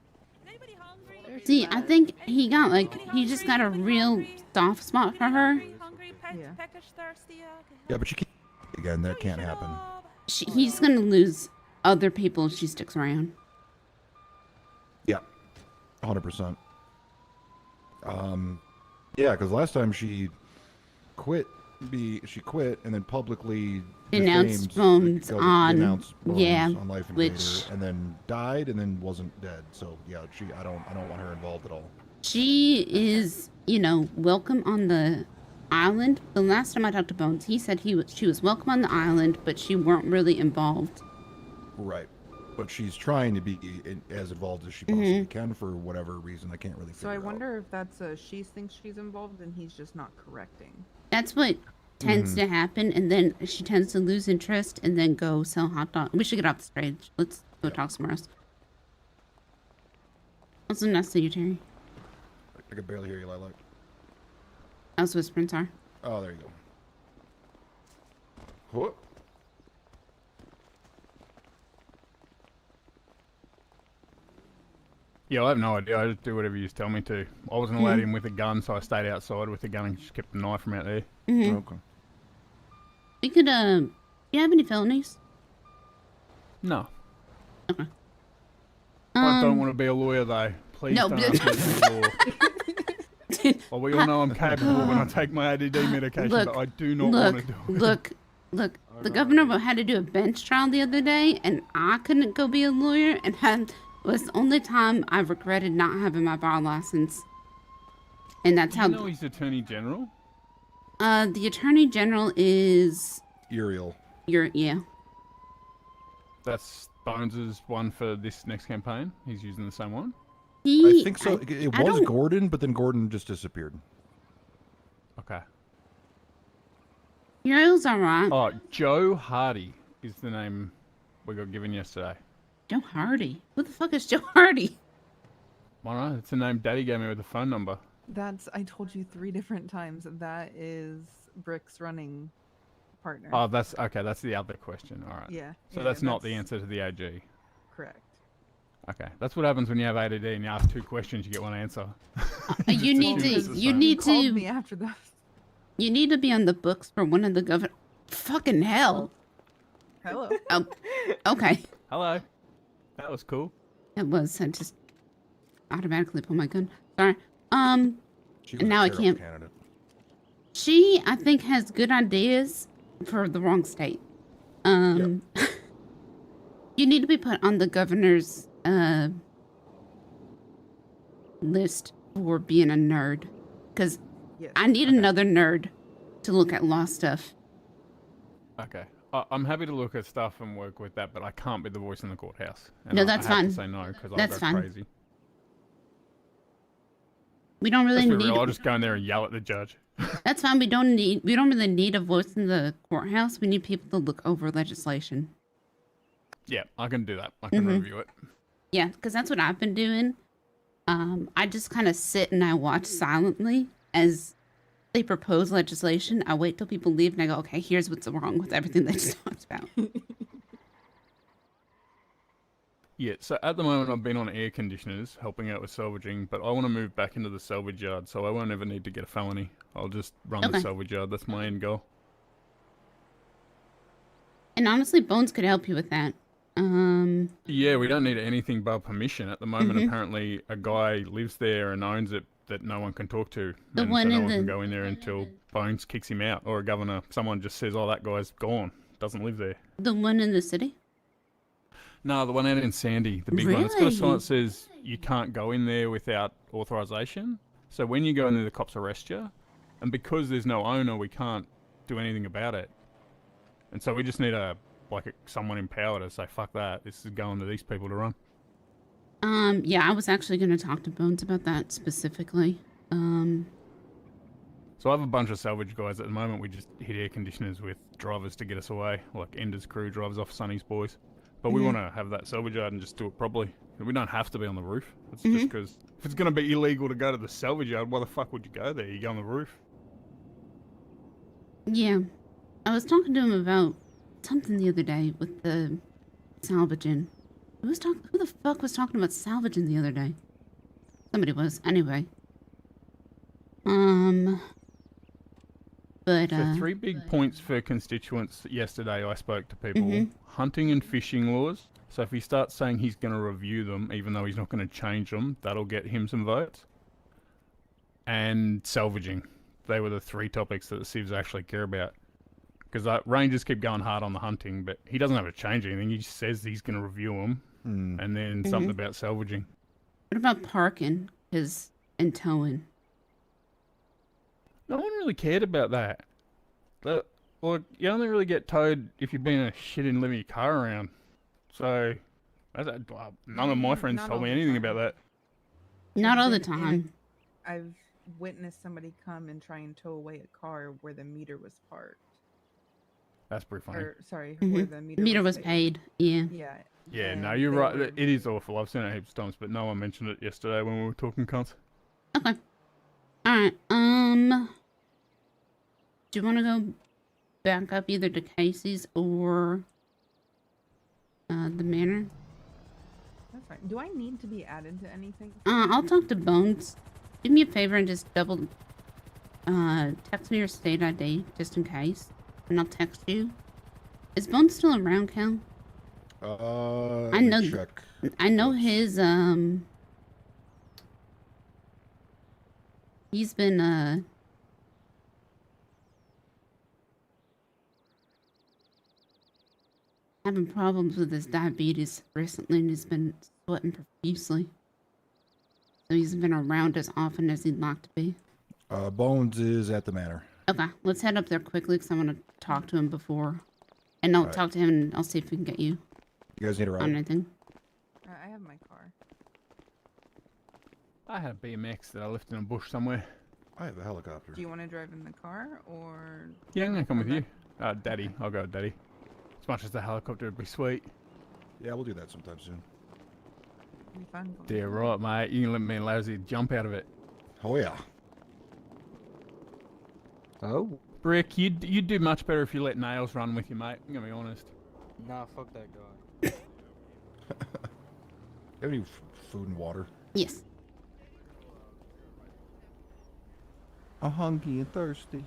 See, I think he just got a real soft spot for her. Yeah, but you can't. Again, that can't happen. He's gonna lose other people if she sticks around. Yeah, 100%. Yeah, because last time she quit, and then publicly Denounced defamed- Bones on on Life Invader, which and then died, and then wasn't dead. So yeah, I don't want her involved at all. she is, welcome on the island. The last time I talked to Bones, he said she was welcome on the island, but she weren't really involved. Right, but she's trying to be as involved as she possibly can for whatever reason. I can't really figure So I out. wonder if that's she thinks she's involved and he's just not correcting. That's what tends to happen, and then she tends to lose interest and then go sell hot dogs. We should get off the stage. Let's go talk somewhere else. Also nice to you, Terry. I can barely hear you, Lilac. I was whispering, sorry. Oh, there you go. What? Yeah, I have no idea. I just do whatever you tell me to. I wasn't allowed in with a gun, so I stayed outside with the gun and just kept the knife from out there. Okay. We could, do you have any felonies? No. Okay. I don't want to be a lawyer, though. Please No, don't ask me to do law. Well, we all know I'm capable when I take my ADD medication, but I do not want to do it. Look. The governor had to do a bench trial the other day, and I couldn't go be a lawyer, and was the only time I regretted not having my bar license. And that's how. You know he's Attorney General? The Attorney General is Uriel. Yeah. That's Bones' one for this next campaign. He's using the same one. I think so. It was Gordon, but then Gordon just disappeared. Okay. Uriel's alright. Oh, Joe Hardy is the name we got given yesterday. Joe Hardy? Who the fuck is Joe Hardy? I don't know. It's the name Daddy gave me with the phone number. I told you 3 different times. That is Brick's running partner. Oh, that's okay. That's the other question. All right. Yeah. So that's not the answer to the AG. Correct. Okay. That's what happens when you have ADD and you ask 2 questions, you get 1 answer. You need You called me after those. You need to be on the books for one of the governor. Fucking hell. Hello. Oh, okay. Hello. That was cool. It was. I just automatically pulled my gun. Sorry. And now I can't. Candidate. She, I think, has good ideas for the wrong state. You need to be put on the governor's list for being a nerd, because I need another nerd to look at law stuff. Okay. I'm happy to look at stuff and work with that, but I can't be the voice in the courthouse. And No, that's I have fine. to say no because I'll That's go fine. crazy. We don't really Let's be need. real, I'll just go in there and yell at the judge. That's fine. We don't really need a voice in the courthouse. We need people to look over legislation. Yeah, I can do that. I can review it. Yeah, because that's what I've been doing. I just kind of sit and I watch silently as they propose legislation. I wait till people leave and I go, okay, here's what's wrong with everything they just talked about. Yeah, so at the moment I've been on air conditioners helping out with salvaging, but I want to move back into the salvage yard, so I won't ever need to get a felony. I'll just run the salvage yard. That's my end goal. And honestly, Bones could help you with that. Yeah, we don't need anything but permission. At the moment, apparently, a guy lives there and owns it that no one can talk to. The and one so no in one the- can go in there until Bones kicks him out, or a governor, someone just says, oh, that guy's gone, doesn't live there. The one in the city? No, the one out in Sandy, the big one. It's got a Really? sign that says you can't go in there without authorization. So when you go in there, the cops arrest you. And because there's no owner, we can't do anything about it. And so we just need someone in power to say, fuck that, this is going to these people to run. Yeah, I was actually going to talk to Bones about that specifically. So I have a bunch of salvage guys at the moment. We just hit air conditioners with drivers to get us away, like Ender's crew drives off Sonny's boys. But we want to have that salvage yard and just do it properly. We don't have to be on the roof. It's just because if it's going to be illegal to go to the salvage yard, why the fuck would you go there? You go on the roof. Yeah. I was talking to him about something the other day with the salvaging. Who the fuck was talking about salvaging the other day? Somebody was. Anyway. But, So 3 big points for constituents yesterday I spoke to people. Hunting and fishing laws. So if he starts saying he's going to review them, even though he's not going to change them, that'll get him some votes. And salvaging. They were the 3 topics that the civs actually care about. Because rangers keep going hard on the hunting, but he doesn't have to change anything. He just says he's going to review them. And then something about salvaging. what about parking and towing? No one really cared about that. Well, you only really get towed if you've been a shit and leaving your car around. So, none of my friends told me anything about that. Not all the time. I've witnessed somebody come and try and tow away a car where the meter was parked. That's pretty funny. Or sorry, Mhm. where the meter was paid. Yeah. Yeah. Yeah, no, and you're they right. were- It is awful. I've seen it heaps of times, but no one mentioned it yesterday when we were talking cunts. Okay. All right. Do you want to go back up either to Casey's or the manor? That's fine. Do I need to be added to anything? I'll talk to Bones. Do me a favor and just double text me your state ID just in case, and I'll text you. Is Bones still around, Cal? I know. Check. I know his He's been having problems with his diabetes recently, and he's been sweating profusely. So he's been around as often as he'd like to be. Bones is at the manor. Okay, let's head up there quickly because I want to talk to him before. And I'll Alright. talk to him and I'll see if we can get you You guys need a ride? on anything. I have my car. I had a BMX that I left in a bush somewhere. I have a helicopter. Do you want to drive in the car or? Yeah, I'm gonna come with you. Daddy. I'll go with Daddy. As much as the helicopter would be sweet. Yeah, we'll do that sometime soon. Be fun. Dear right, mate. You can let me and Lousy jump out of it. Oh, yeah. Oh. Brick, you'd do much better if you let Nails run with you, mate. I'm gonna be honest. Nah, fuck that guy. Have any food and water? Yes. I'm hungry and thirsty.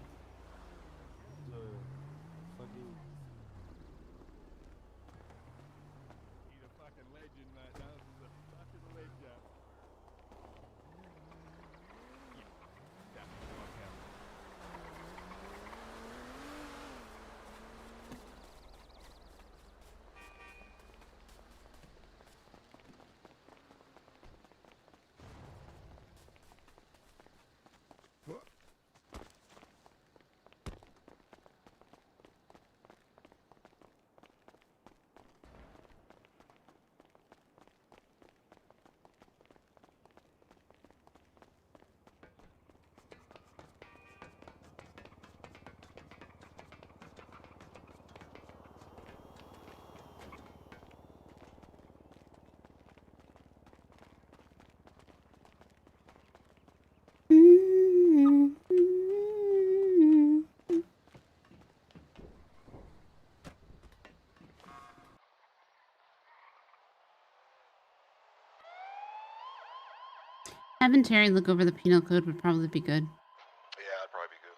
Having Terry look over the penal code would probably be good. Yeah, that'd probably be good.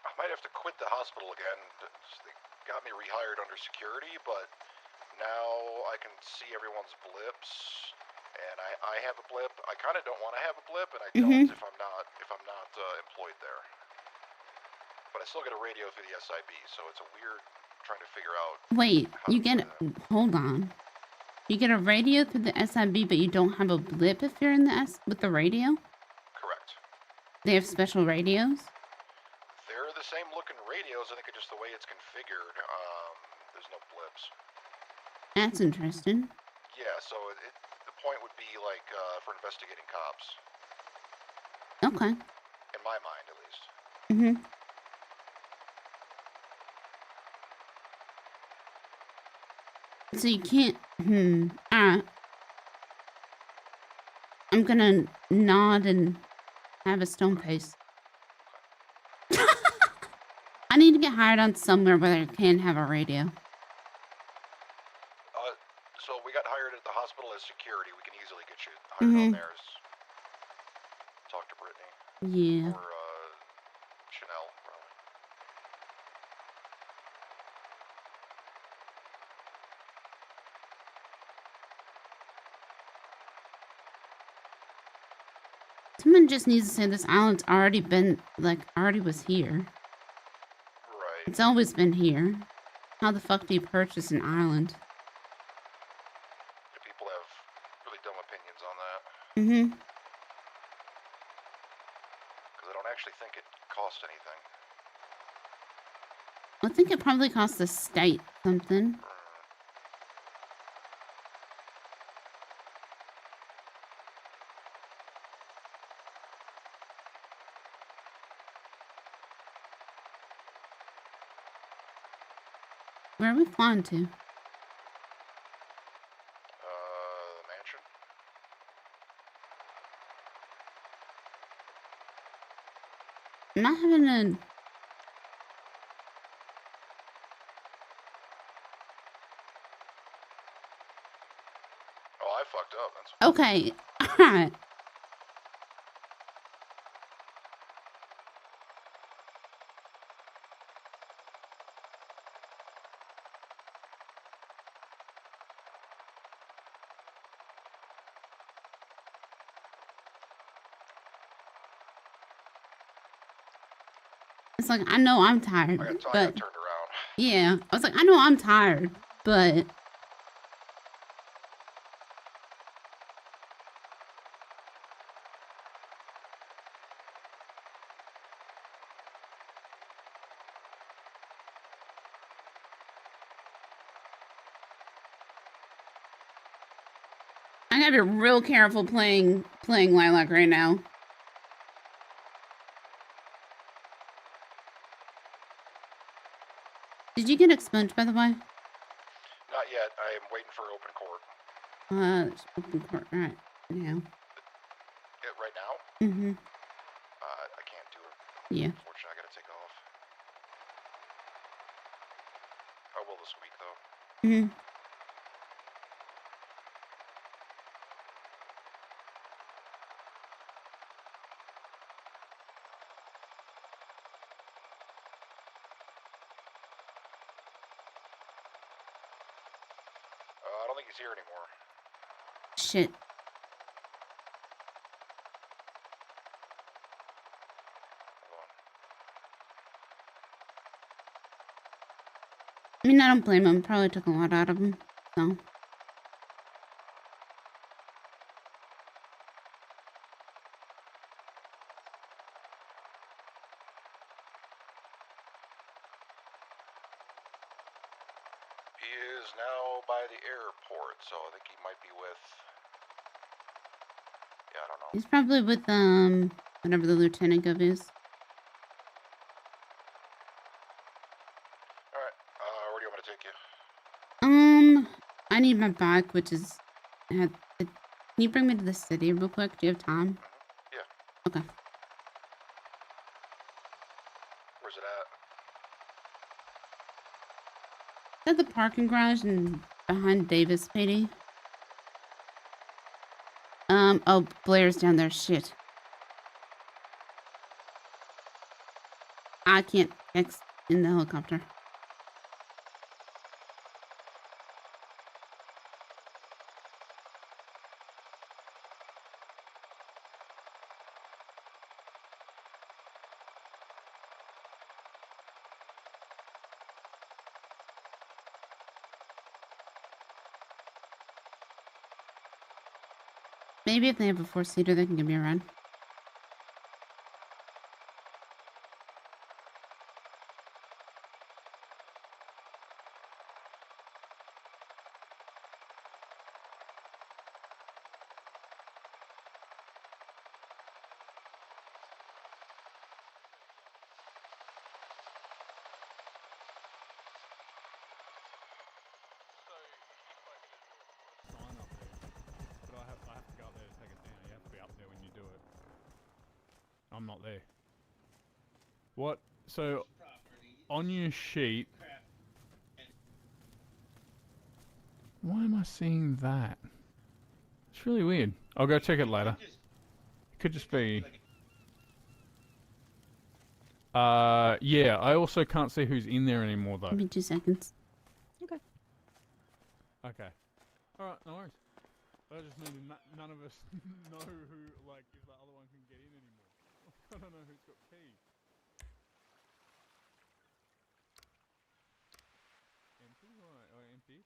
I might have to quit the hospital again. They got me rehired under security, but now I can see everyone's blips, and I have a blip. I kind of don't want to have a blip, and I don't if I'm not employed there. But I still get a radio through the SIB, so it's a weird trying to figure out. Wait, you get hold on. You get a radio through the SIB, but you don't have a blip if you're in the with the radio? Correct. They have special radios? They're the same looking radios. I think it's just the way it's configured. There's no blips. That's interesting. Yeah, so the point would be like for investigating cops. Okay. In my mind, at least. Mm-hmm. So you can't. I'm gonna nod and have a stone face. I need to get hired on somewhere where I can have a radio. So we got hired at the hospital as security. We can easily get you hired on there. Talk to Brittany. Yeah. Or Chanel, probably. Someone just needs to say this island's already been, already was here. Right. It's always been here. How the fuck do you purchase an island? People have really dumb opinions on that. Mm-hmm. Because they don't actually think it cost anything. I think it probably cost the state something. Where are we flying to? The mansion. I'm not having a... Oh, I fucked up. That's Okay, alright. It's like, I know I'm tired, I got but... turned around. Yeah, I was like, I know I'm tired, but... I gotta be real careful playing Lilac right now. Did you get expunged, by the way? Not yet. I am waiting for open court. Open court, right now. Yeah, right now? Mm-hmm. I can't do it. Yeah. Unfortunately, I gotta take off. I will this week, though. Mm-hmm. I don't think he's here anymore. Shit. I mean, I don't blame him. Probably took a lot out of him, so. He is now by the airport, so I think he might be with... Yeah, I don't know. He's probably with, whatever the lieutenant of is. Alright, where do you want me to take you? I need my bike, which is... can you bring me to the city real quick? Do you have time? Yeah. Okay. Where's it at? Is that the parking garage and behind Davis PD? Oh, Blair's down there. Shit. I can't text in the helicopter. Maybe if they have a four-seater, they can give me a ride. But I have to go up there to take it down. You have to be up there when you do it. I'm not there. What? So, on your sheet... Why am I seeing that? It's really weird. I'll go check it later. It could just be... yeah, I also can't see who's in there anymore, though. Give me 2 seconds. Okay. Okay. Alright, no worries. That just means none of us know who, like, if the other one can get in anymore. I don't know who's got keys. Empty? Or empty?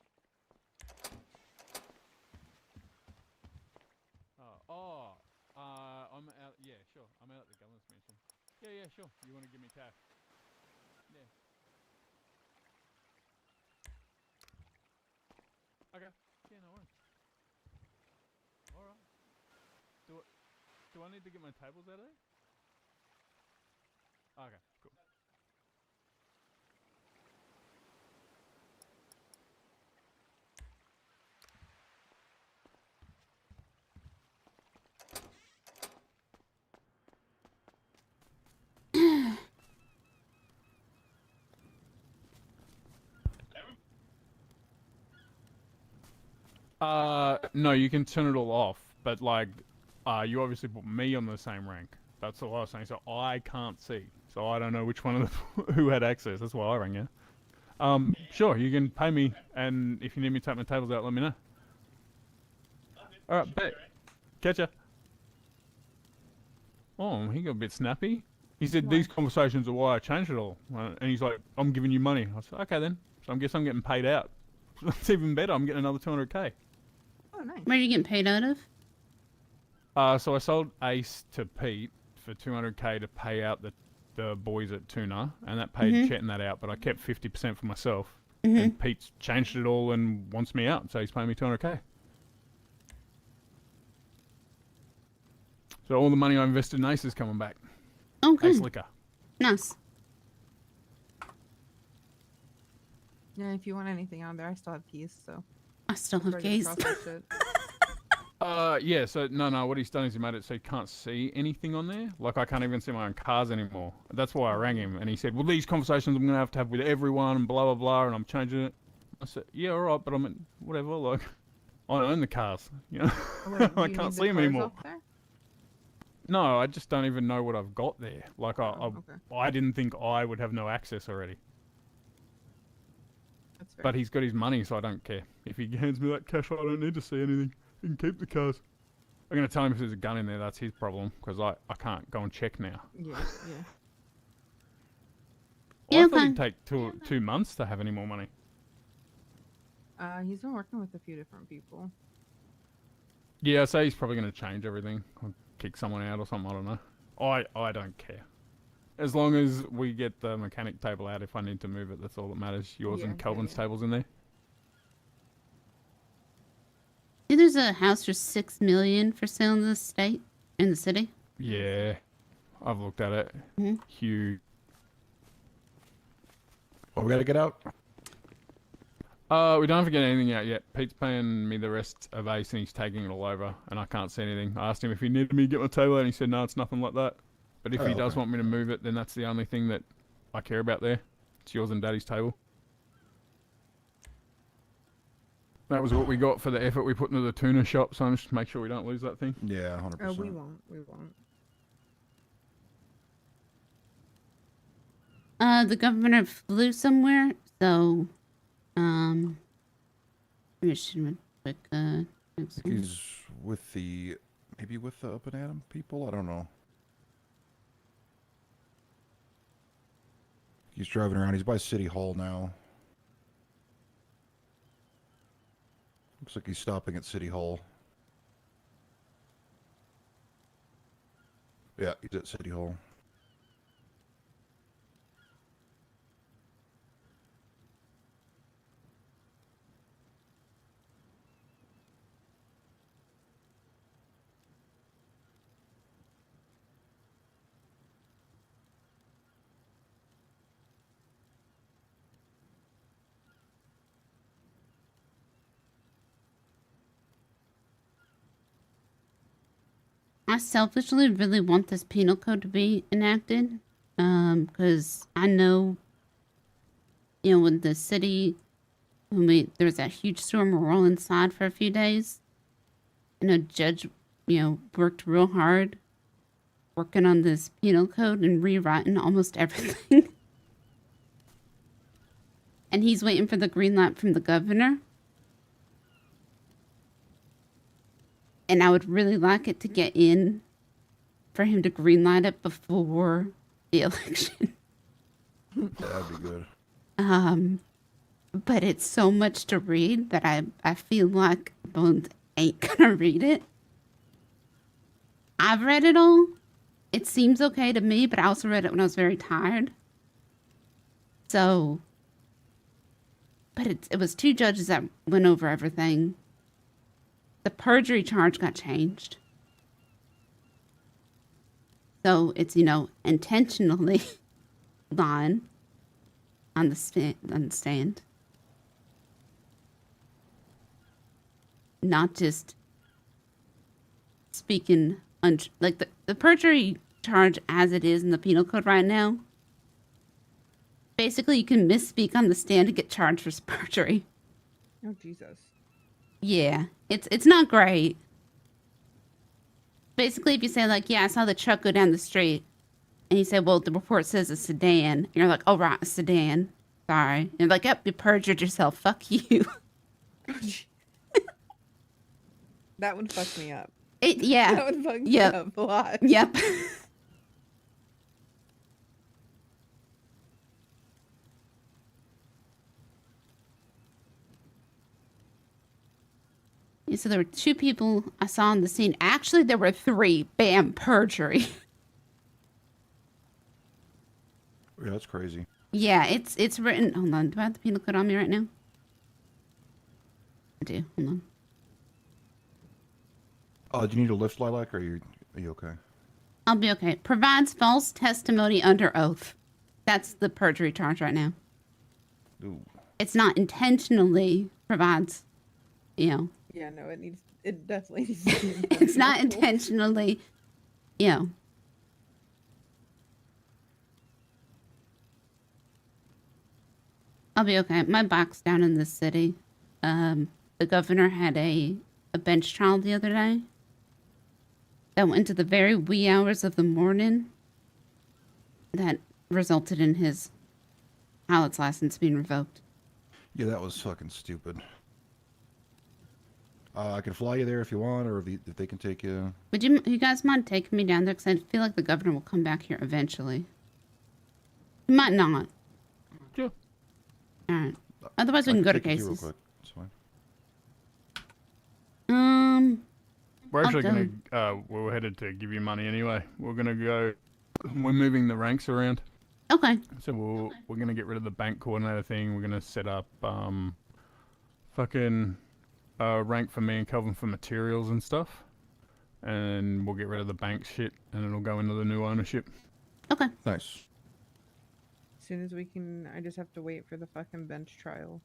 I'm out, yeah, sure. I'm out at the governor's mansion. Yeah, sure. You want to give me cash? Yeah. Okay. Yeah, no worries. All right. Do I need to get my tables out of there? Okay, cool. No, you can turn it all off, but like, you obviously put me on the same rank. That's all I was saying. So I can't see, so I don't know which one of the who had access. That's why I rang you. Sure, you can pay me, and if you need me to take my tables out, let me know. All right, bet. Catch ya. Oh, he got a bit snappy. He said these conversations are why I changed it all, and he's like, "I'm giving you money." I said, "Okay then." So I guess I'm getting paid out. That's even better. I'm getting another 200k. Oh, nice. Where are you getting paid out of? So I sold Ace to Pete for 200k to pay out the boys at Tuna, and that paid Chet and that out, but I kept 50% for myself. And Pete's changed it all and wants me out, so he's paying me 200k. So all the money I invested in Ace is coming back. Oh, good. Ace Liquor. Nice. Yeah, if you want anything on there, I still have keys, so. I still have ready to keys. process it. Yeah, so no, what he's done is he made it so you can't see anything on there. Like, I can't even see my own cars anymore. That's why I rang him, and he said, well, these conversations I'm going to have with everyone, and blah, blah, blah, and I'm changing it. I said, yeah, all right, but I mean, whatever, like, I own the cars, you know? Wait, I can't see them anymore. There? No, I just don't even know what I've got there. Like, okay. I didn't think I would have no access already. That's fair. But he's got his money, so I don't care. If he hands me that cash, I don't need to see anything. He can keep the cars. I'm going to tell him if there's a gun in there, that's his problem, because I can't go and check now. Yeah. I thought it'd take two months to have any more money. He's been working with a few different people. Yeah, I say he's probably going to change everything. Or kick someone out or something, I don't know. I don't care. As long as we get the mechanic table out if I need to move it, that's all that matters. Yours and Kelvin's tables in there. See, there's a house for $6 million for sale in the state, in the city. Yeah, I've looked at it. Huge. Well, we gotta get out. We don't have to get anything out yet. Pete's paying me the rest of Ace and he's taking it all over, and I can't see anything. I asked him if he needed me to get my table out, and he said no, it's nothing like that. But if he does want me to move it, then that's the only thing that I care about there. It's yours and Daddy's table. That was what we got for the effort we put into the tuna shop, so just make sure we don't lose that thing. Yeah, 100%. We won't. The governor flew somewhere, so, maybe I should have quick, I think he's with maybe with the Up and Adam people? I don't know. He's driving around. He's by City Hall now. Looks like he's stopping at City Hall. Yeah, he's at City Hall. I selfishly really want this penal code to be enacted, because I know, you know, when the city, there was that huge storm, we were all inside for a few days. I know Judge, worked real hard working on this penal code and rewriting almost everything. And he's waiting for the green light from the governor. And I would really like it to get in for him to greenlight it before the election. That'd be good. But it's so much to read that I feel like Bones ain't gonna read it. I've read it all, it seems okay to me, but I also read it when I was very tired. So, but it was 2 judges that went over everything. The perjury charge got changed. So it's, intentionally lying on the stand. Not just speaking, like the perjury charge as it is in the penal code right now. Basically, you can misspeak on the stand and get charged for perjury. Oh, Jesus. Yeah, it's not great. Basically, if you say, like, yeah, I saw the truck go down the street, and you say, well, the report says a sedan, and you're like, oh, right, a sedan. Sorry. And you're like, yep, you perjured yourself. Fuck you. That would fuck me up. Yeah. That would fuck me up a lot. Yep. Yeah, so there were 2 people I saw on the scene. Actually, there were 3. Bam, perjury. Yeah, that's crazy. Yeah, it's written. Hold on, do I have the penal code on me right now? I do. Hold on. Do you need a lift, Lilac, or are you okay? I'll be okay. Provides false testimony under oath. That's the perjury charge right now. Ooh. It's not intentionally provides, Yeah, no, it definitely needs to be it's not intentionally, I'll be okay. My back's down in the city. The governor had a bench trial the other day that went into the very wee hours of the morning that resulted in his pilot's license being revoked. Yeah, that was fucking stupid. I can fly you there if you want, or if they can take you. Would you guys mind taking me down there? Because I feel like the governor will come back here eventually. He might not. Sure. Alright. Otherwise, we can go to take you real cases. quick. It's fine. We're actually I'll gonna we're headed to give you money anyway. We're moving the ranks around. Okay. So we're gonna get rid of the bank coordinator thing. We're gonna set up fucking rank for me and Kelvin for materials and stuff. And we'll get rid of the bank shit and it'll go into the new ownership. Okay. Nice. As soon as we can, I just have to wait for the fucking bench trial.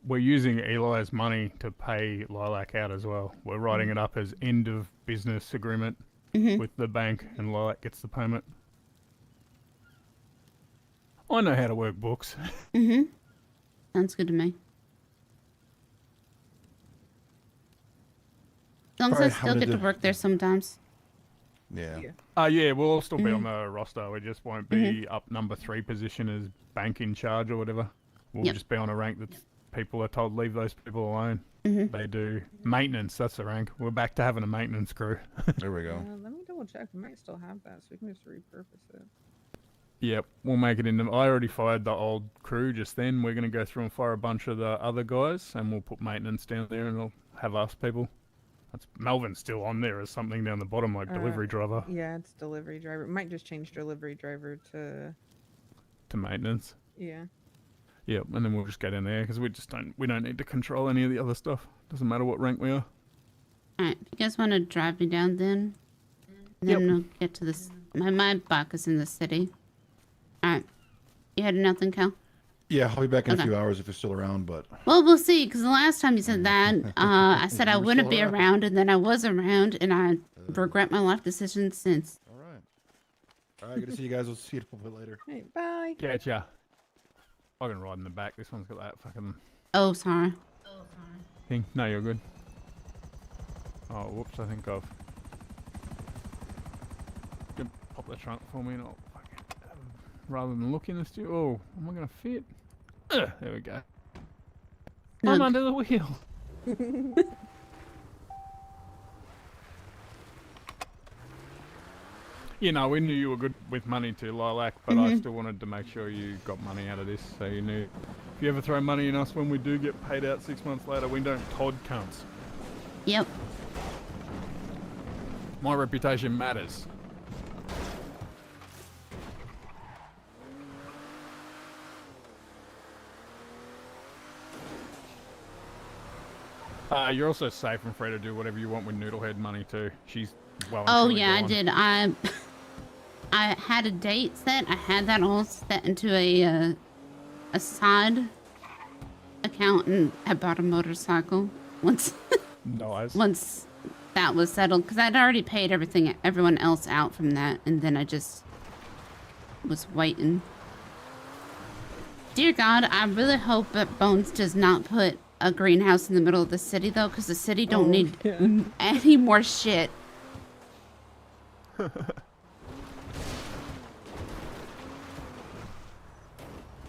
We're using Eli's money to pay Lilac out as well. We're writing it up as end of business agreement with the bank, and Lilac gets the payment. I know how to work books. Sounds good to me. As long as I still get to work there sometimes. Yeah. Yeah, we'll all still be on the roster. We just won't be up number 3 position as bank in charge or whatever. We'll just be on a rank that people are told leave those people alone. They do maintenance. That's the rank. We're back to having a maintenance crew. There we go. Let me double check. We might still have that, so we can just repurpose it. Yep, we'll make it into... I already fired the old crew just then. We're going to go through and fire a bunch of the other guys, and we'll put maintenance down there, and it'll have us people. Melvin's still on there as something down the bottom, like delivery driver. Yeah, it's delivery driver. It might just change delivery driver to maintenance. Yeah. Yep, and then we'll just go down there because we don't need to control any of the other stuff. Doesn't matter what rank we are. Alright, you guys want to drive me down then? And then we'll get to this. My buck is in the city. Alright. You had nothing, Cal? Yeah, I'll be back in a few hours if you're still around, but... Well, we'll see, because the last time you said that, I said I wouldn't be around, and then I was around, and I regret my life decisions since. Alright, good to see you guys. We'll see you a little bit later. Hey, bye. Catch ya. I can ride in the back. This one's got that fucking... Oh, sorry. Thing. No, you're good. Oh, whoops, I think I've... Can pop the trunk for me and I'll fucking... rather than look in the steer... Oh, am I going to fit? Ugh, there we go. I'm under the wheel. You know, we knew you were good with money to Lilac, but I still wanted to make sure you got money out of this, so you knew if you ever throw money in us when we do get paid out 6 months later, we don't Todd cunts. Yep. My reputation matters. You're also safe and free to do whatever you want with Noodlehead money too. She's well. And Oh truly yeah, I gone. did. I had a date set. I had that all set into a side account, and I bought a motorcycle once. Nice. Once that was settled, because I'd already paid everyone else out from that, and then I just was waiting. Dear God, I really hope that Bones does not put a greenhouse in the middle of the city, though, because the city don't need any more shit.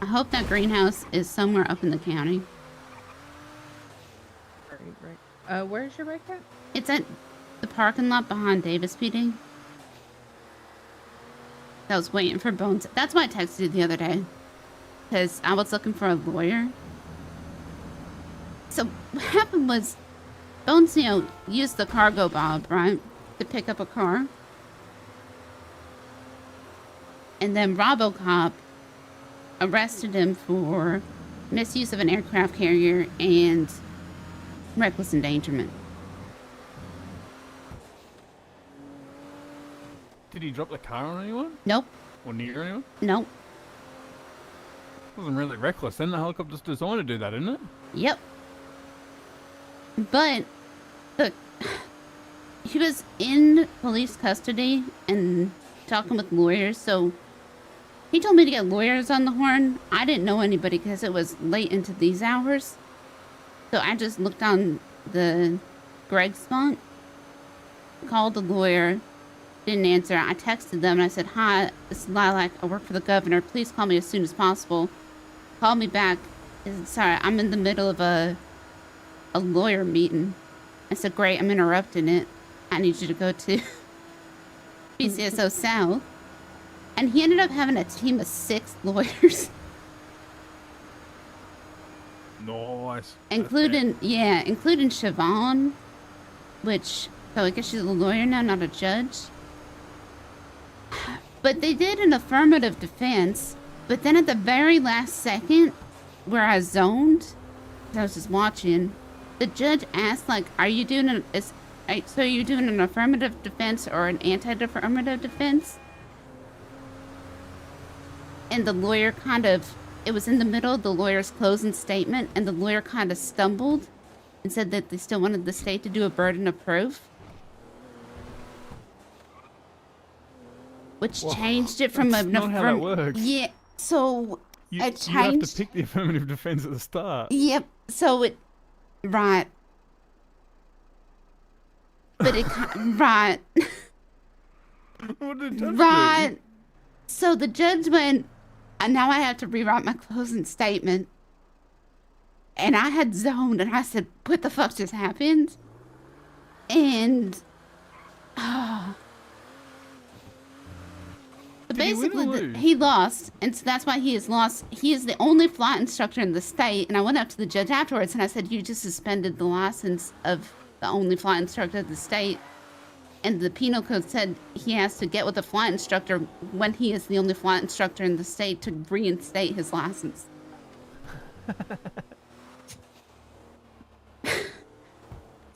I hope that greenhouse is somewhere up in the county. Right. Where's your bike at? It's at the parking lot behind Davis PD. I was waiting for Bones. That's why I texted you the other day. Because I was looking for a lawyer. So what happened was Bones, used the cargo bob, right? To pick up a car. And then RoboCop arrested him for misuse of an aircraft carrier and reckless endangerment. Did he drop the car on anyone? Nope. Or near anyone? Nope. Wasn't really reckless. Then the helicopter's designed to do that, isn't it? Yep. But he was in police custody and talking with lawyers, so he told me to get lawyers on the horn. I didn't know anybody because it was late into these hours. So I just looked on the Greg spot, called the lawyer, didn't answer. I texted them and I said, "Hi, this is Lilac. I work for the governor. Please call me as soon as possible." Called me back. He said, "Sorry, I'm in the middle of a lawyer meeting." I said, "Great, I'm interrupting it. I need you to go to BCSO South." And he ended up having a team of 6 lawyers. Nice. Including Siobhan, so I guess she's a lawyer now, not a judge. But they did an affirmative defense, but then at the very last second, where I zoned, I was just watching, the judge asked, like, are you doing an affirmative defense or an anti-affirmative defense? And the lawyer it was in the middle of the lawyer's closing statement, and the lawyer kind of stumbled and said that they still wanted the state to do a burden of proof. Which changed it from that's not how that works. Yeah, so You it changed. you have to pick the affirmative defense at the start. Yep, so right. But right. What did the judge Right. do? So the judge went, and now I have to rewrite my closing statement. And I had zoned, and I said, what the fuck just happened? And, But Did he win or basically, lose? he lost, and so that's why he has lost. He is the only flight instructor in the state, and I went up to the judge afterwards, and I said, you just suspended the license of the only flight instructor of the state. And the penal code said he has to get with a flight instructor when he is the only flight instructor in the state to reinstate his license.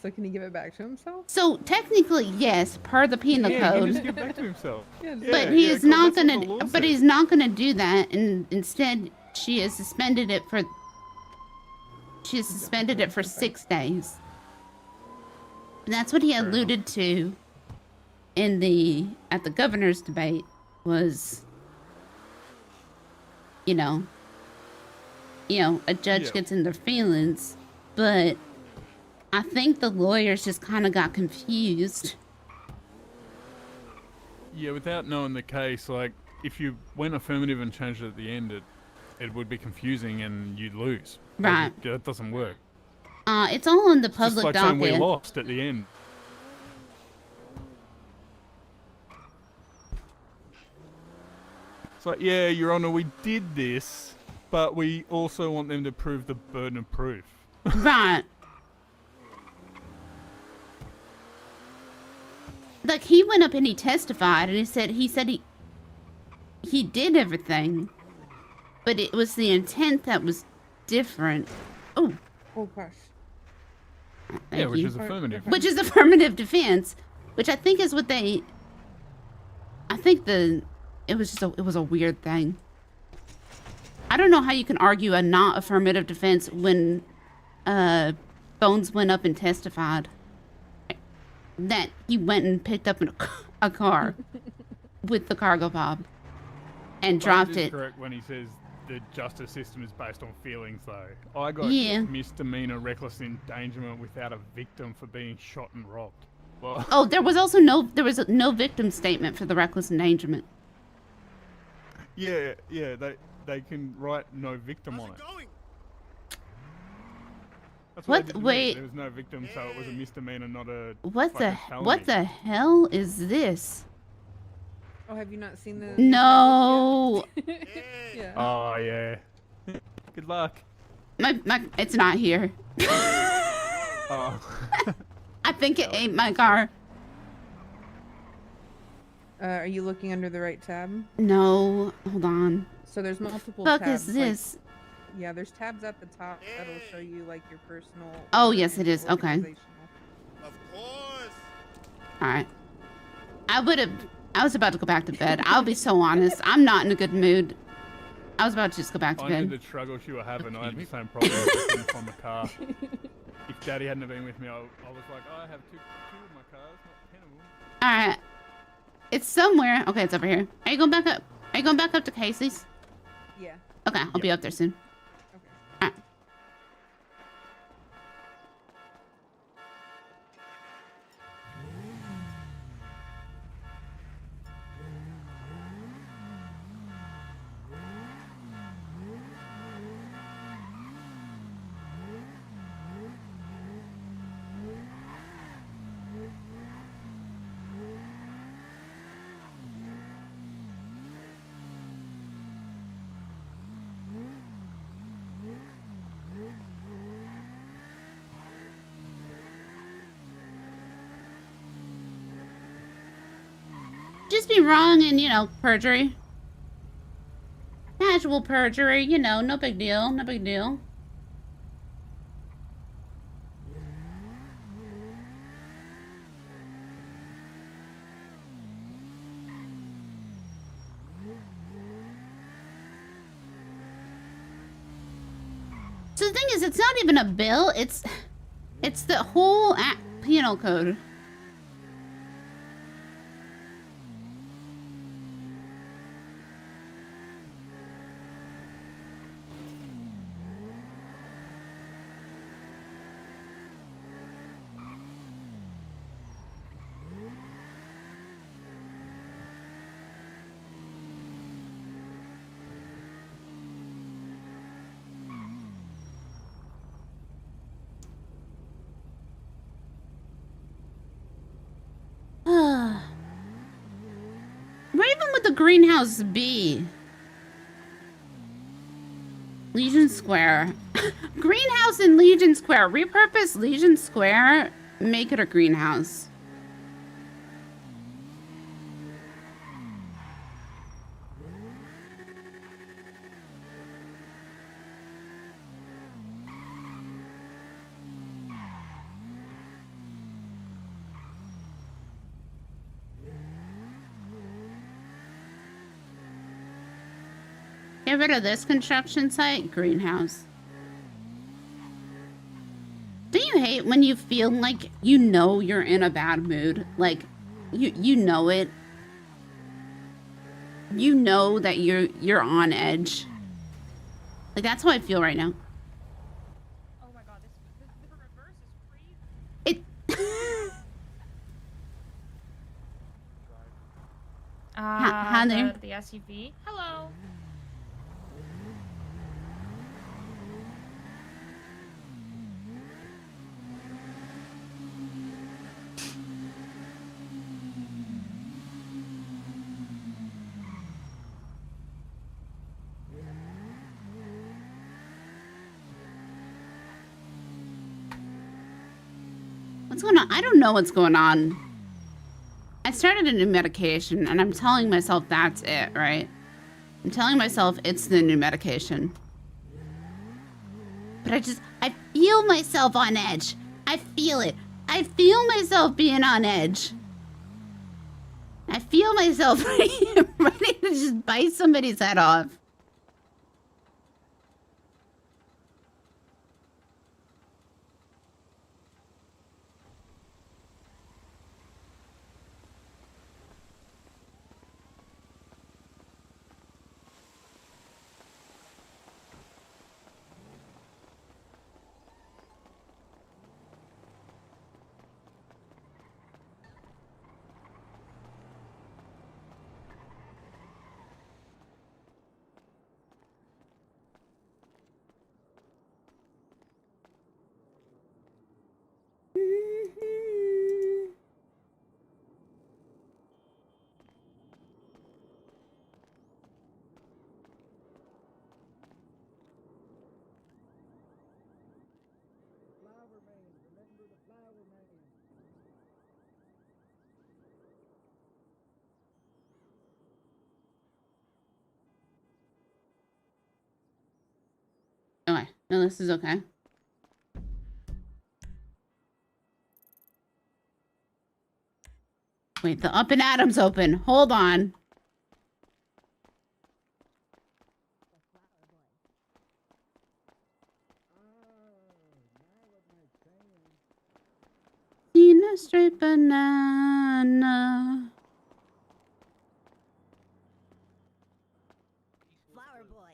So can he give it back to himself? So technically, yes, per the penal Yeah, he code. can just give it back to himself. But he is not gonna. But he's not gonna do that, and instead, she has suspended it for. She has suspended it for 6 days. And that's what he alluded to at the governor's debate was. A judge gets in their feelings, but I think the lawyers just kind of got confused. Yeah, without knowing the case, like, if you went affirmative and changed it at the end, it would be confusing and you'd lose. Right. That doesn't work. It's all in the It's just public like saying we docket. lost at the end. It's like, yeah, Your Honor, we did this, but we also want them to prove the burden of proof. Right. Like, he went up and he testified, and he said he did everything, but it was the intent that was different. Oh. Oh gosh. Yeah, which you. is affirmative. Which is affirmative defense, which I think is what they. I think it was a weird thing. I don't know how you can argue a not affirmative defense when Bones went up and testified that he went and picked up a car with the cargo bob and dropped it. Correct when he says the justice system is based on feelings, though. I got misdemeanor reckless endangerment without a victim for being shot and robbed. Well, Oh, there was no victim statement for the reckless endangerment. yeah, they can write no victim on it. That's What? they did to me. Wait. There was no victim, so it was a misdemeanor, not a. What the fucking what felony. the hell is this? Oh, have you not seen the? No. Yeah. Oh yeah. Good luck. My it's not here. Oh. I think it ain't my car. Are you looking under the right tab? No, hold on. So there's multiple Fuck tabs. is this? Yeah, there's tabs at the top that'll show you like your personal. Oh yes, it is. Okay. organizational. All right. I was about to go back to bed. I'll be so honest. I'm not in a good mood. I was about to just go back to I knew bed. the struggles you were having. I had the same problem with from the car. If Daddy hadn't been with me, I was like, I have two of my cars, not 10 of them. All right. It's somewhere. Okay, it's over here. Are you going back up? Are you going back up to Casey's? Yeah. Okay, I'll be up there soon. All right. Just be wrong and, perjury. Casual perjury, no big deal, no big deal. So the thing is, it's not even a bill, it's the whole penal code. Where even would the greenhouse be? Legion Square. Greenhouse in Legion Square. Repurpose Legion Square. Make it a greenhouse. Get rid of this construction site, greenhouse. Do you hate when you feel like you're in a bad mood? Like you know it. You know that you're on edge. Like that's how I feel right now. Oh my god, the reverse is crazy. It Hi there. The SUV. Hello. What's going on? I don't know what's going on. I started a new medication and I'm telling myself that's it, right? I'm telling myself it's the new medication. But I feel myself on edge. I feel it. I feel myself being on edge. I feel myself ready to just bite somebody's head off. Okay, no, this is okay. Wait, the Up and Adam's open. Hold on. Seen a straight banana. Flower boy.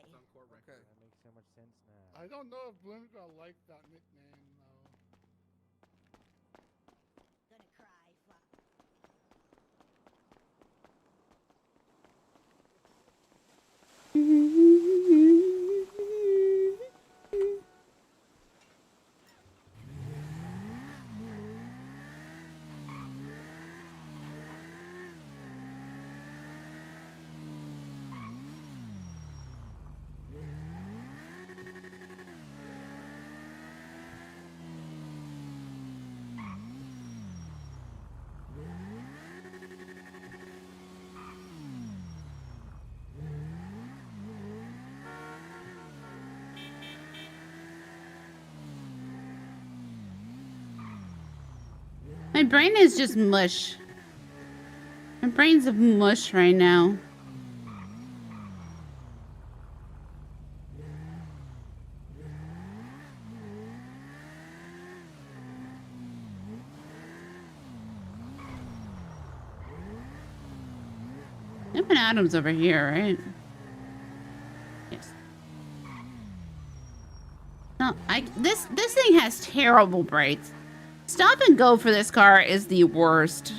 Okay. That makes so much sense now. I don't know if Bloom's gonna like that nickname though. Gonna cry, My brain is just mush. My brain's a mush right now. Up and Adam's over here, right? Yes. No, this thing has terrible brakes. Stop and go for this car is the worst.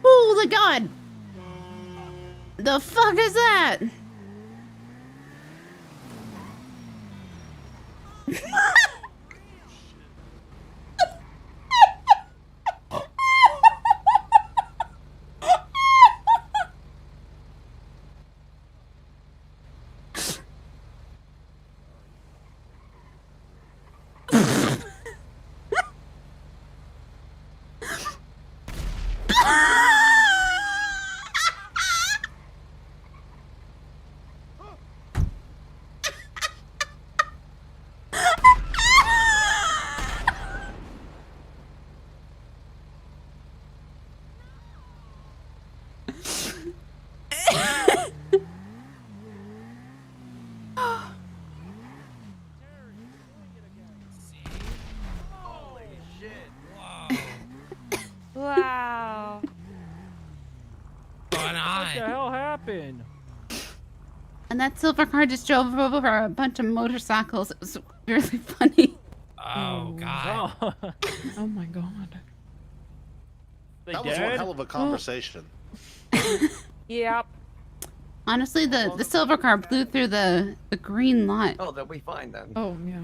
Oh the god! The fuck is that? Wow. What What the hell happened? And that silver car just drove over a bunch of motorcycles. It was really funny. Oh, God. Oh my god. That was one hell of a conversation. Yep. Honestly, the silver car blew through the green lot. Oh, they'll be fine then. Oh yeah.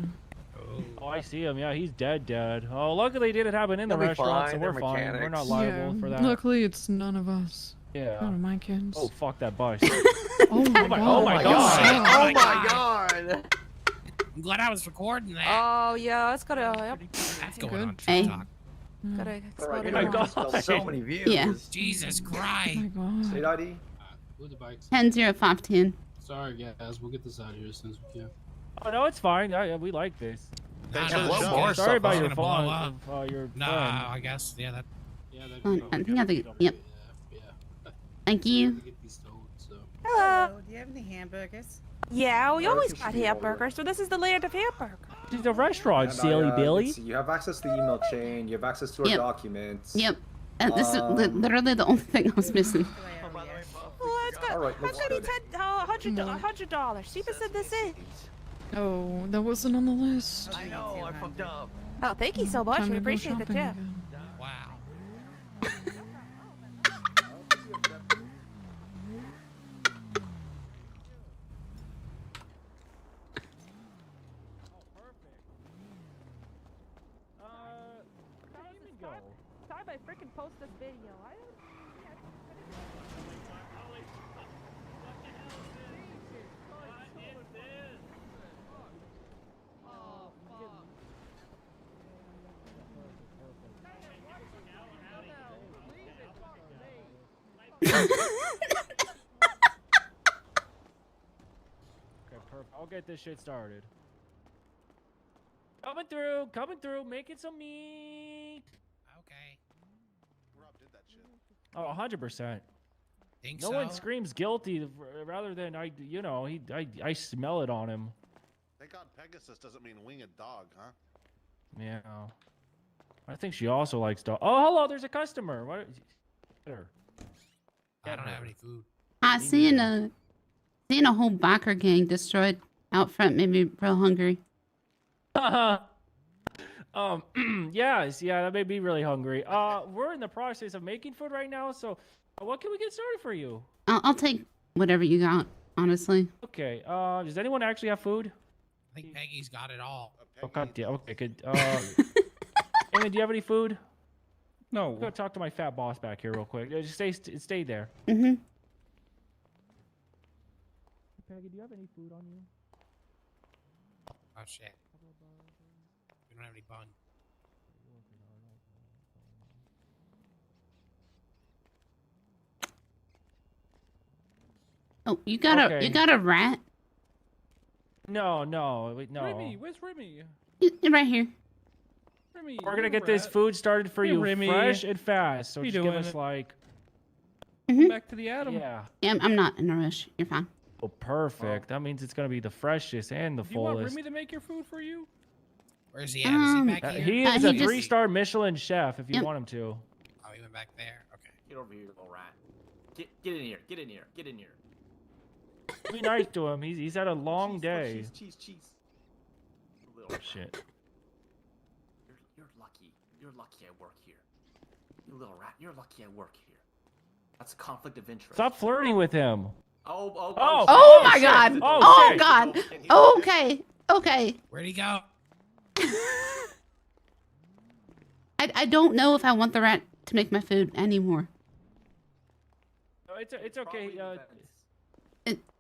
Oh, I see him. Yeah, he's dead. Oh, luckily it didn't happen in the They'll be restaurant, so fine, we're they're fine. We're not mechanics. liable Yeah, for that. luckily it's none of us. Yeah. None of my kids. Oh, fuck that bus. Oh my god. Oh my god. Oh my god! I'm glad I was recording that. Oh yeah, it's gotta. Yep. That's going on Hey. TikTok. Gotta explode it. my around. God. So many views. Yeah. Jesus Christ. State ID. 10-05-10. Sorry, guys. We'll get this out of here as soon as we can. Oh no, it's fine. We like this. Thanks for the show. Sorry about your Gonna blow phone. up. Your Nah, friend. I guess. Yeah, that. Yeah, I think I think. Yep. Thank you. Hello. Do you have any hamburgers? Yeah, we always got hamburgers, so this is the land of hamburger. She's a restaurant, silly Billy. You have access to the email chain. You have access to our Yep. documents. Yep. This is literally the only thing I was missing. Well, it's got. All right, let's do it. $100. Stephen said this in. Oh, that wasn't on the list. I know, I fucked up. Oh, thank you so much. Time We to go appreciate the shopping tip. again. Wow. Time I freaking post this video. Okay, perfect. I'll get this shit started. Coming through, making some meat. Okay. Rob did that shit. Oh, 100%. Think No so? one screams guilty rather than I smell it on him. Thank God Pegasus doesn't mean winged dog, huh? Yeah. I think she also likes dog. Oh, hello, there's a customer. What? Get her. I don't have any food. Seeing a whole Backer gang destroyed out front made me real hungry. Yes, yeah, that made me really hungry. We're in the process of making food right now, so what can we get started for you? I'll take whatever you got, honestly. Okay, does anyone actually have food? I think Peggy's got it all. Oh, God damn, okay, good. Amy, do you have any food? No. I'm gonna talk to my fat boss back here real quick. Just stay there. Mm-hmm. Peggy, do you have any food on you? Oh shit. We don't have any bun. Oh, you got a rat? No, wait, no. Remy, where's Remy? Right here. Remy, We're gonna get this food started for Hey, you Remy. fresh and fast. So How you just give doing? us like. Back to the Atom. Yeah. Yeah, I'm not in a rush. You're fine. Oh, perfect. That means it's gonna be the freshest and the Do you want fullest. Remy to make your food for you? Where's he at? Is he back here? He is a he just- 3-star Michelin chef. If you Yep. want him to. Oh, he went back there. Okay. Get over here, little rat. Get in here. Get in here. Get in here. Be nice to him. He's had a long day. Cheese. Oh, shit. You're lucky. You're lucky I work here. You little rat. You're lucky I work here. That's a conflict of interest. Stop flirting with him. Oh my shit. God. Oh, Oh shit. God. Okay. Where'd he go? I don't know if I want the rat to make my food anymore. No, it's okay.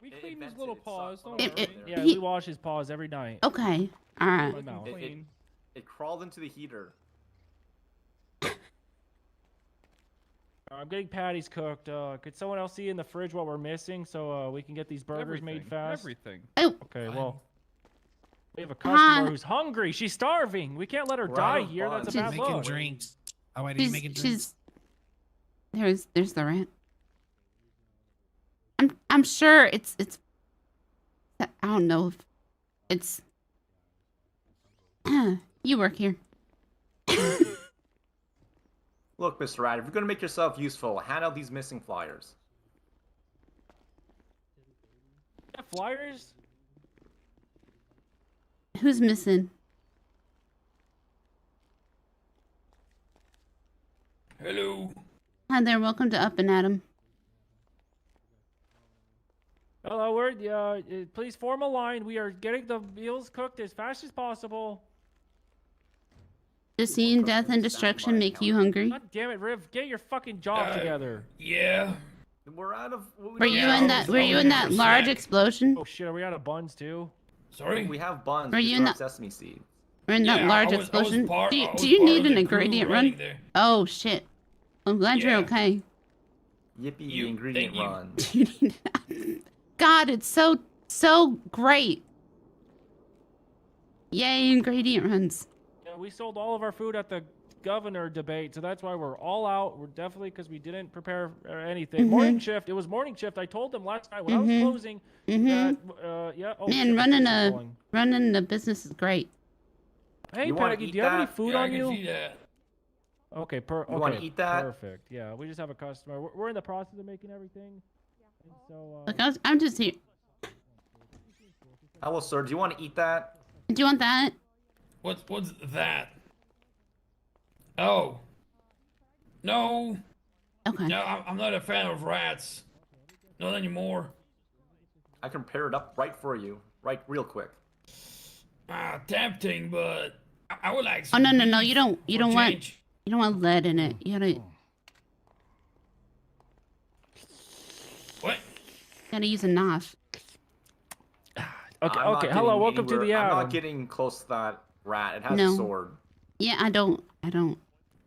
We cleaned his little paws. Don't It- worry. Yeah, we wash his paws every night. Okay. All right. My mouth. It crawled into the heater. I'm getting patties cooked. Could someone else see in the fridge what we're missing so we can get these burgers made fast? Everything. Oh. Okay, well. We have a customer who's hungry. She's starving. We can't let her die here. That's a bad making look. drinks. Oh wait, are you making drinks? There's the rat. I'm sure it's I don't know if it's you work here. Look, Mr. Rat, if you're gonna make yourself useful, hand out these missing flyers. Yeah, flyers? Who's missing? Hello. Hi there, welcome to Up and Adam. Hello, please form a line. We are getting the meals cooked as fast as possible. Does seeing death and destruction make you hungry? God damn it, Riv! Get your fucking job together. Yeah. We're out of. Were you in that large explosion? Oh shit, are we out of buns too? Sorry? We have buns. Are We you still in have the- sesame seeds. We're in that Yeah, large I was explosion. part- do I was you part need of an the crew ingredient running run? there. Oh shit. I'm glad you're Yeah. okay. Yippee! Ingredient run. God, it's so great. Yay, ingredient runs. Yeah, we sold all of our food at the governor debate, so that's why we're all out. We're definitely because we didn't prepare anything. Morning shift. It was morning shift. I told them last night when I was closing that. Yeah. Oh, Man, shit, running a business is great. Hey, You wanna Peggy, eat do you have any that? food Yeah, I on can you? see that. Okay, You wanna eat that? Perfect. Yeah, we just have a customer. We're in the process of making everything. And so, Look, I'm just here. Hello, sir. Do you want to eat that? Do you want that? What's that? Oh. No. Okay. No, I'm not a fan of rats. Not anymore. I can pair it up right for you, right, real quick. Tempting, but I would like Oh some no. beef You don't for want change. lead in it. You What? gotta use a knife. Okay. I'm not Hello, getting welcome to anywhere- the I'm Atom. not getting close to that rat. It has No. a sword. Yeah, I don't.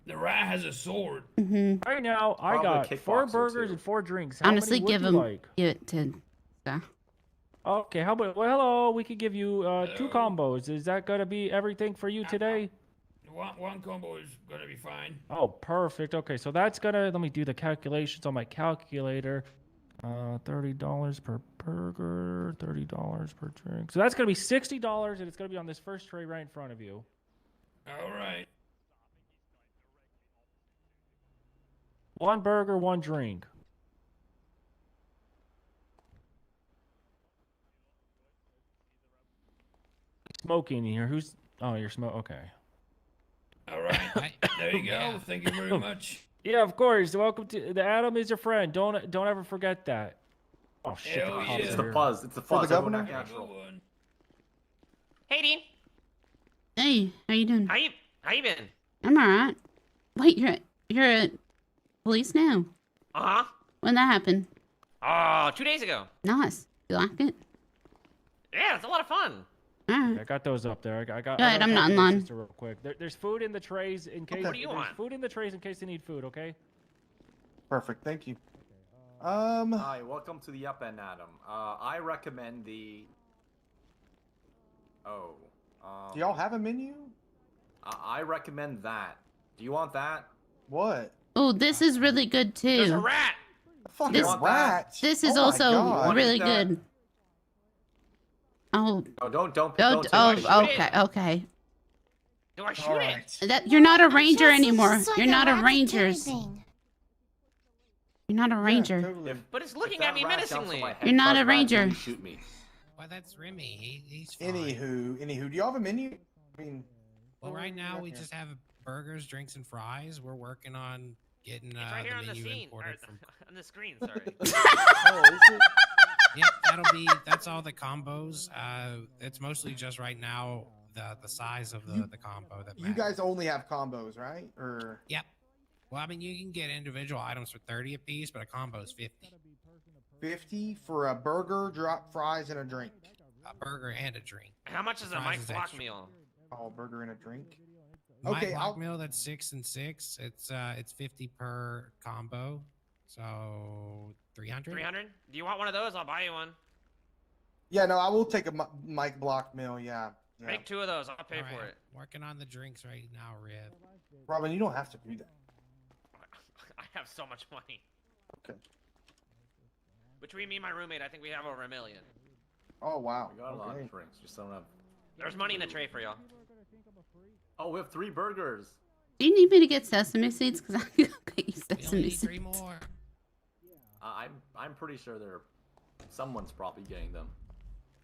The rat has a sword. Right now, I Probably a got 4 kickboxer, burgers too. and 4 drinks. How Honestly, many would give you him like? give it to. Okay, how about hello? We could give you 2 combos. Is that gonna be everything for you today? One combo is gonna be fine. Oh, perfect. Okay, so that's gonna let me do the calculations on my calculator. $30 per burger, $30 per drink. So that's gonna be $60, and it's gonna be on this first tray right in front of you. All right. 1 burger, 1 drink. Smoking here. Who's? Oh, you're smoking. Okay. All right. There you go. Thank you very much. Yeah, of course. Welcome to the Atom is your friend. Don't ever forget that. Oh shit. Hell the yeah. cops It's are the here. fuzz. It's the For fuzz. the Everyone governor? act natural. Hey, Dean. Hey, how you doing? How you been? I'm alright. Wait, you're at police now. Uh-huh. When that happened? Oh, 2 days ago. Nice. You like it? Yeah, it's a lot of fun. Alright. I got those up there. I got. Go ahead, I'm not in line. Real quick. There's food in the trays in case. What do you there's want? Food in the trays in case they need food. Okay. Perfect. Thank you. Hi, welcome to the Up and Atom. I recommend the. Oh. Do y'all have a menu? I recommend that. Do you want that? What? Oh, this is really good too. There's a rat. Fucking This- rat. This is Oh my also God. really Want that? good. Oh, Oh, don't take okay, okay. Do I shoot All it? right. That you're not a ranger Just anymore. looks like You're a not a rat rangers. anything. You're not a ranger. Totally. But it's looking If at that me rat jumps on menacingly. my head, You're not buzz a rat, ranger. you shoot me. Well, that's Remy. He's fine. Anywho, do y'all have a menu? I mean, Well, what right do we now got we here? just have burgers, drinks, and fries. We're working on getting It's right here the on the menu scene, or imported from. on the screen. Sorry. Oh, is it? Yep, that's all the combos. It's mostly just right now the size of the combo that You matters. guys only have combos, right? Or Yep. Well, I mean, you can get individual items for 30 a piece, but a combo is 50. 50 for a burger, drop fries, and a drink. A burger and a drink. How much is a Fries Mike is Block extra. meal? Oh, burger and a drink. Mike Okay, Block I'll- meal that's 6 and 6. It's 50 per combo, so 300. 300? Do you want one of those? I'll buy you one. Yeah, no, I will take a Mike Block meal. Yeah. Make 2 of those. I'll pay All for right, it. Working on the drinks right now, Rib. Robin, you don't have to do that. I have so much money. Okay. Between me and my roommate, I think we have over $1 million. Oh wow. We got a lot Okay. of drinks. Just don't have. There's money in the tray for y'all. Oh, we have 3 burgers. Do you need me to get sesame seeds? Because I can get you We only sesame need seeds. 3 more. I'm pretty sure someone's probably getting them.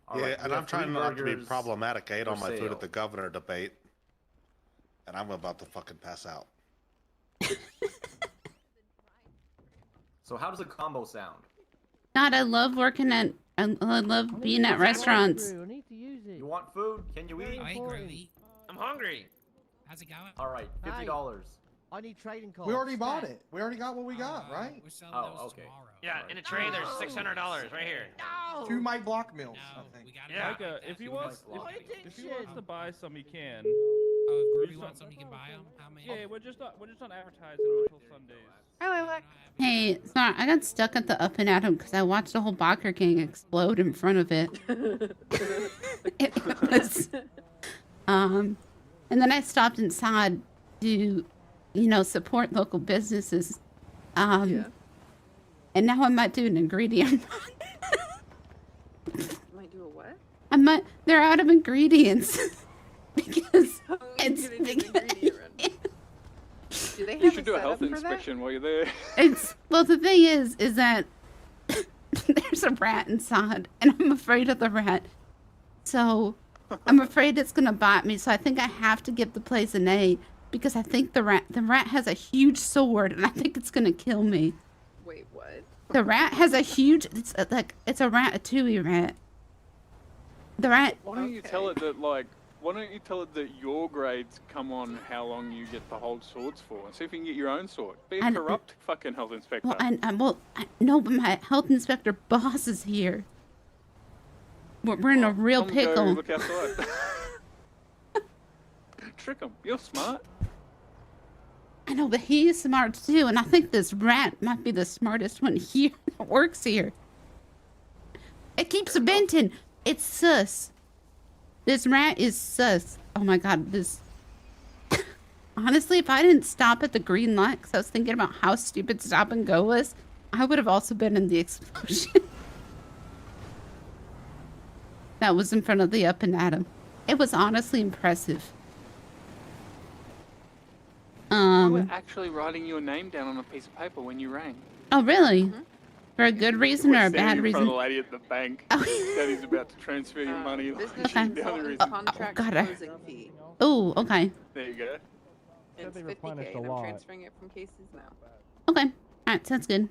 Yeah, Alright, and we I'm have 3 trying not to be burgers problematic. I ate for all my food sale. at the governor debate, and I'm about to fucking pass out. So how does a combo sound? God, I love working at. I love being at restaurants. I need to use it. You want food? Can you eat? I ain't Groovy. I'm hungry. How's it going? All right, $50. I need trading cards. We already bought it. We already got what we got, right? Oh, okay. Yeah, in a tray there's $600 right here. No. 2 Mike Block mills, I think. Yeah. Micah, if he wants to buy some, he can. Oh, if Groovy wants some, you can buy them. How many? Yeah, we're just not advertising until Sundays. Hi, Lilac. Hey, sorry, I got stuck at the Up and Atom because I watched the whole Bacher Gang explode in front of it. It was, and then I stopped inside to, support local businesses. And now I might do an ingredient. Might do a what? They're out of ingredients. Because it's Do they have You should do a setup health for that? inspection while you're there. well, the thing is that there's a rat inside, and I'm afraid of the rat. So I'm afraid it's gonna bite me. So I think I have to give the place an A because I think the rat has a huge sword, and I think it's gonna kill me. Wait, what? The rat has a huge. It's a ratatouille rat. The rat. Why don't you tell it that Why don't you tell it that your grades come on how long you get to hold swords for, and see if you can get your own sword? Be a corrupt fucking health inspector. No, but my health inspector boss is here. We're in a real Go pickle. look outside. Trick him. You're smart. I know, but he is smart too, and I think this rat might be the smartest one here that works here. It keeps venting. It's sus. This rat is sus. Oh my god, this... Honestly, if I didn't stop at the green light, because I was thinking about how stupid stop and go was, I would have also been in the explosion. That was in front of the Up and Atom. It was honestly impressive. You were actually writing your name down on a piece of paper when you rang. Oh, really? For a good reason or a bad In front reason? of the lady at the bank. Daddy's about to transfer your money. Okay. Contract God, closing fee. Oh, okay. There you go. It's 50K, and I'm transferring it from cases now. Okay. Alright, sounds good.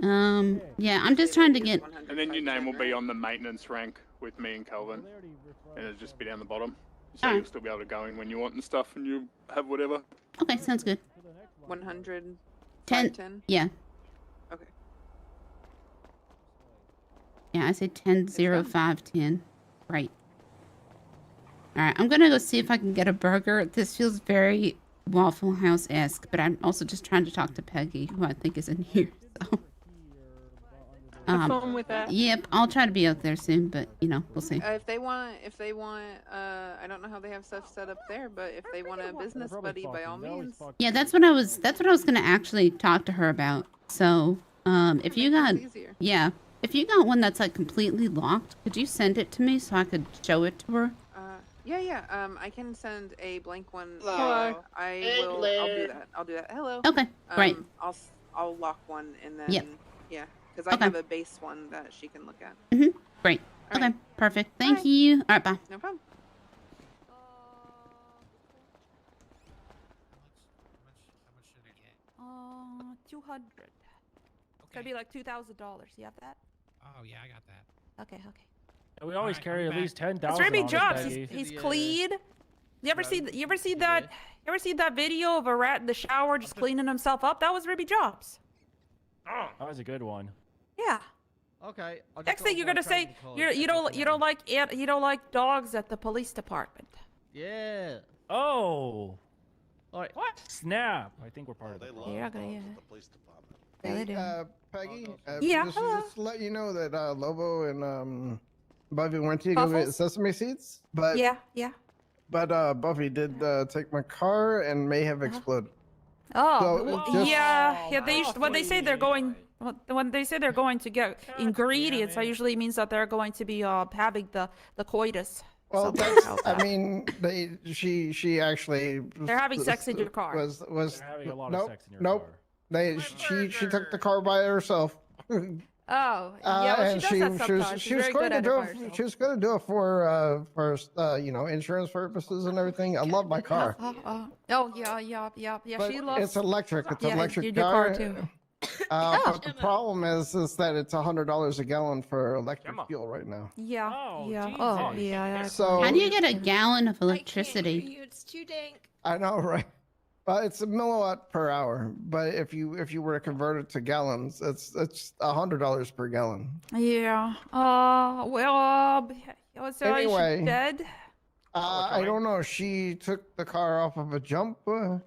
Yeah, I'm just trying to get... And then your name will be on the maintenance rank with me and Calvin. And it'll just be down the bottom. So you'll still be able to go in when you want and stuff, and you have whatever. Okay, sounds good. 100. 10. Yeah. Okay. Yeah, I said 10, 0, 5, 10. Right. Alright, I'm gonna go see if I can get a burger. This feels very Waffle House-esque, but I'm also just trying to talk to Peggy, who I think is in here, so... Have fun with that. Yep, I'll try to be out there soon, but, we'll see. If they want, I don't know how they have stuff set up there, but if they want a business buddy, by all means. Yeah, that's what I was gonna actually talk to her about. So, if you got, if you got one that's like completely locked, could you send it to me so I could show it to her? Yeah. I can send a blank one. Hello. I'll do that. Hello. Okay, great. I'll lock one and then. Yep. Yeah, because I have a base one that she can look at. Great. Okay, perfect. Thank you. All right, bye. No problem. 200. It's gonna be like $2,000. You have that? Oh yeah, I got that. Okay. We always carry at least 10,000. It's Remy on us, Jobs. Peggy. He's clean. You ever see that video of a rat in the shower just cleaning himself up? That was Remy Jobs. That was a good one. Yeah. Okay. Next thing you're gonna say you don't like dogs at the police department. Yeah. Oh. All right. What? Snap. I think we're part of it. Yeah. Yeah, they do. Peggy, Yeah, just, hello. just to let you know that Lobo and Buffy went to go get sesame seeds, but yeah. But Buffy did take my car and may have exploded. Oh, So, just- yeah. When they say they're going to get ingredients, that usually means that they're going to be having the coitus. Well, that's, I mean, she actually. They're having sex in your car. Was They're having a lot of sex in your nope. She took the car by herself. Oh, yeah, well, she does that sometimes. She was going to do it. She was going to do it for insurance purposes and everything. I love my car. Oh, yeah. But She loves. it's electric. It's an electric your car. car too. But the problem is that it's $100 a gallon for electric fuel right now. Yeah. Oh, yeah. So how do you get a gallon of electricity? It's too dank. I know, right? It's a milliwatt per hour, but if you were to convert it to gallons, it's $100 per gallon. Yeah. So Anyway. is she dead? I don't know. She took the car off of a jump, and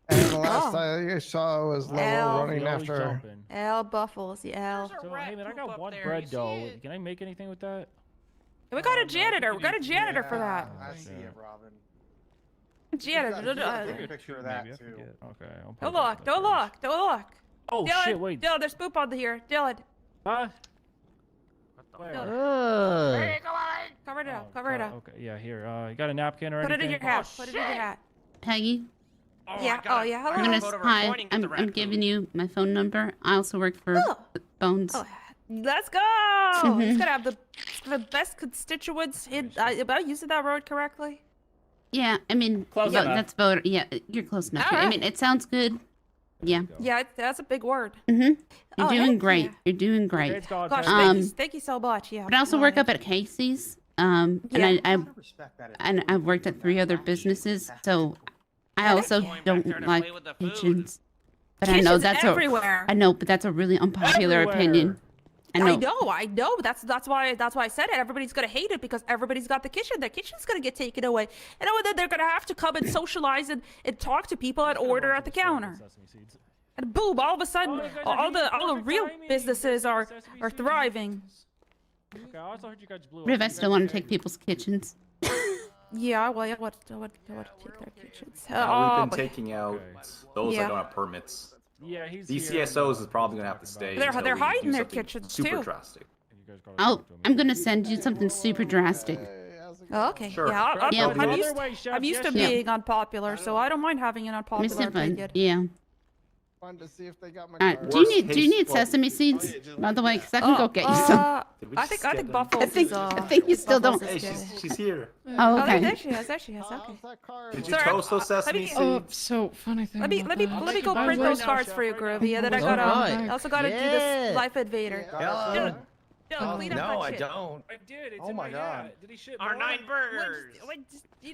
the last I saw was Lolo running after her. L Buffles, yeah. So, hey man, I got one bread dough. Can I make anything with that? We got a janitor. We got a janitor for that. I see it, Robin. Janitor. Take a picture of that too. Okay. Don't look. Don't look. Don't look. Oh Dylan, shit! Wait. Dylan, there's poop on here. Dylan. Huh? Dylan. Cover it up. Cover it up. Okay. Yeah. Here. You got a napkin or Put anything? it in your hat. Put it in your hat. Peggy, Yeah. Oh yeah. Hello. I'm gonna hi. I'm giving you my phone number. I also work for Bones. Oh, let's go. He's gonna have the best constituents in. Am I using that road correctly? Yeah, I mean, Close enough. that's voter. Yeah, you're close enough. I mean, it sounds good. Yeah. Yeah, that's a big word. You're Oh, doing heck great. yeah. You're doing great. Gosh, thank you so much. Yeah. But I also work up at Casey's. And I've worked at 3 other businesses, so I also don't like kitchens. But I know Kitchens that's everywhere. I know, but that's a really unpopular opinion. I know. I know. That's why I said it. Everybody's gonna hate it because everybody's got the kitchen. Their kitchen's gonna get taken away, and then they're gonna have to come and socialize and talk to people and order at the counter. And boom! All of a sudden, all the real businesses are thriving. Okay. I also heard you guys blew. Riv, I still want to take people's kitchens. Yeah, well, I want to take their kitchens. We've been taking out those that don't have permits. Yeah, he's These here. CSOs is probably gonna have to stay. They're until we hiding do their something kitchens, super too. drastic. I'm gonna send you something super drastic. Oh, okay. Sure. Yeah, I'm used to Yeah. being unpopular, so I don't mind having an unpopular opinion. Yeah. Wanted to see if they got my Alright, car. do you need sesame seeds, by the way? Because I can go get you some. I think Buffalo. I think you still don't. Hey, she's here. Oh, okay. there she is. Okay. Did you toast those sesame seeds? Oh, so funny thing. Let me go print those cards for you, Groovy, and then I also gotta do this Life Invader. Dylan, clean up No, that I shit. don't. I did. It's Oh in my God. hat. Did he shit Our more? 9 burgers.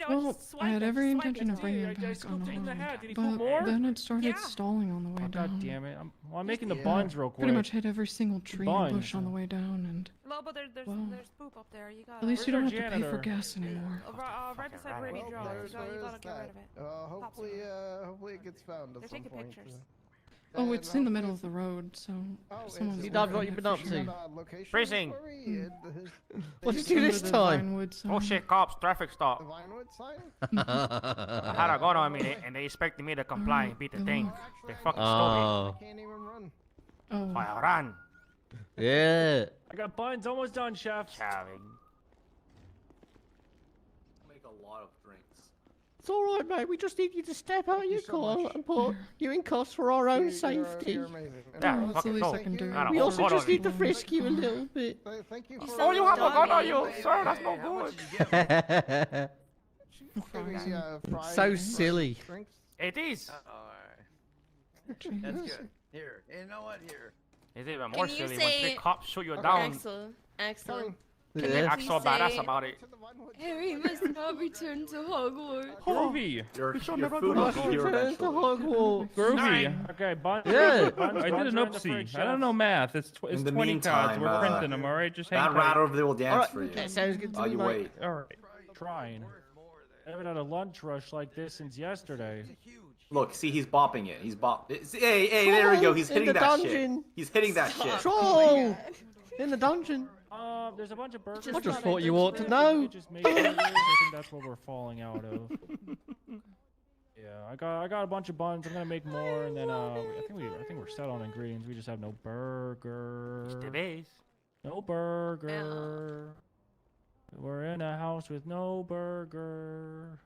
Well, I had every intention of bringing it back on the road, but then it started stalling on the way down. God damn it! I'm making the buns real quick. Pretty much hit every single tree and Buns. bush on the way down, and No, but there's poop up there. You got. at least you don't have to pay for janitor? gas anymore. Right beside Ruby Jones. You gotta get rid of it. Hopefully it gets found at They're some taking point. pictures. Oh, it's in the middle of the road, so someone's You done what you've been up looking to? at it for sure. Freezing. What did you do this time? Vinewood sign. Oh shit, cops, traffic stop. Vinewood sign? I had a gun on me and they expected me to comply and beat the thing. They fucking stole me. Can't even run. Oh. So I ran. Yeah. I got buns almost done, chef. Chaving. Make a lot of drinks. It's all right, mate. We just need you to step out of your car and put you in cuffs for our own safety. You're amazing. Yeah, That's the fucking least go. I can do. Got a We whole also gun just on me. need to frisk you a little bit. Thank you Oh, you have a gun on you, sir. That's no good. So silly. It is. That's good. Here, you know what? Here. It's even more Can you silly when say- three cops shoot you down. Excellent. They Yeah. act so badass about it. Harry must not return to Hogwarts. Groovy. Your We shall food never will go be here to eventually. Hogwarts. Groovy. Okay, buns. Yeah. Buns, I did buns an are in the oopsie. fridge, I don't chef. know math. It's In the 20 cards. meantime, We're printing them, all right? Just hang that rat tight. over there will dance Alright, for you. that sounds good to While me, you mate. wait. All right. Trying. I haven't had a lunch rush like this since yesterday. Look, see, he's bopping it. He's Hey, there we go. He's In hitting the that dungeon. shit. He's hitting that shit. Troll! In the dungeon. There's a bunch of burgers. I just thought you ought to know. Just made burgers. I think that's what we're falling out of. Yeah, I got a bunch of buns. I'm gonna make more, and then I think we're set on ingredients. We just have no burger. The base. No burger. We're in a house with no burger.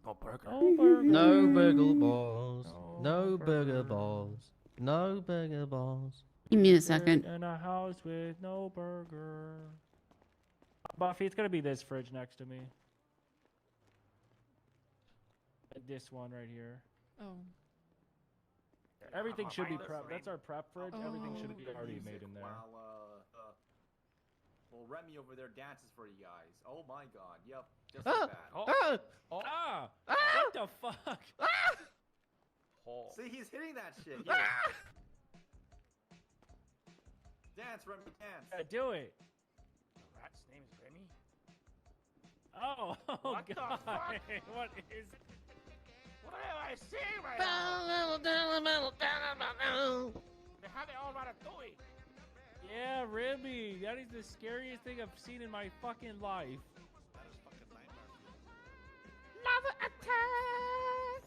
No burger. No burger. No burger balls. No burger balls. No burger balls. Give me a second. In a house with no burger. Buffy, it's gonna be this fridge next to me. This one right here. Oh. Everything should be prepped. That's our prep fridge. Everything should be already made in there. Well, Remy over there dances for you guys. Oh my god. Yep. Just Ah! like that. Ah! What the fuck? hole. See, he's hitting that shit. Dance, Remy, dance. Do it. The rat's name is Remy? Oh, What the God. fuck? What is... What am I saying right now? They have it all ratatouille. Yeah, Remy. That is the scariest thing I've seen in my fucking life. That is fucking nightmare. Lava attack!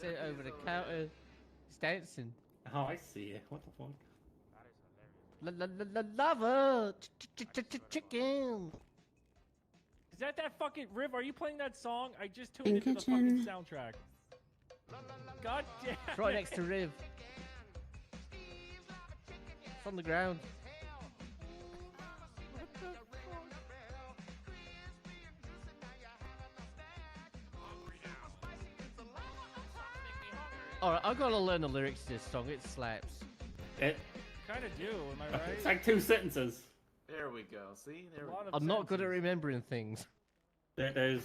Sit over the counter. He's dancing. Oh, I see it. What the fuck? Lava! Chicken! Is that fucking Riv? Are you playing that song? I just tuned into the fucking soundtrack. God damn. It's right next to Riv. It's on the ground. Alright, I've got to learn the lyrics to this song. It slaps. It. Kind of do, am I right? It's like 2 sentences. There we go. See, there we go. I'm not good at remembering things. There's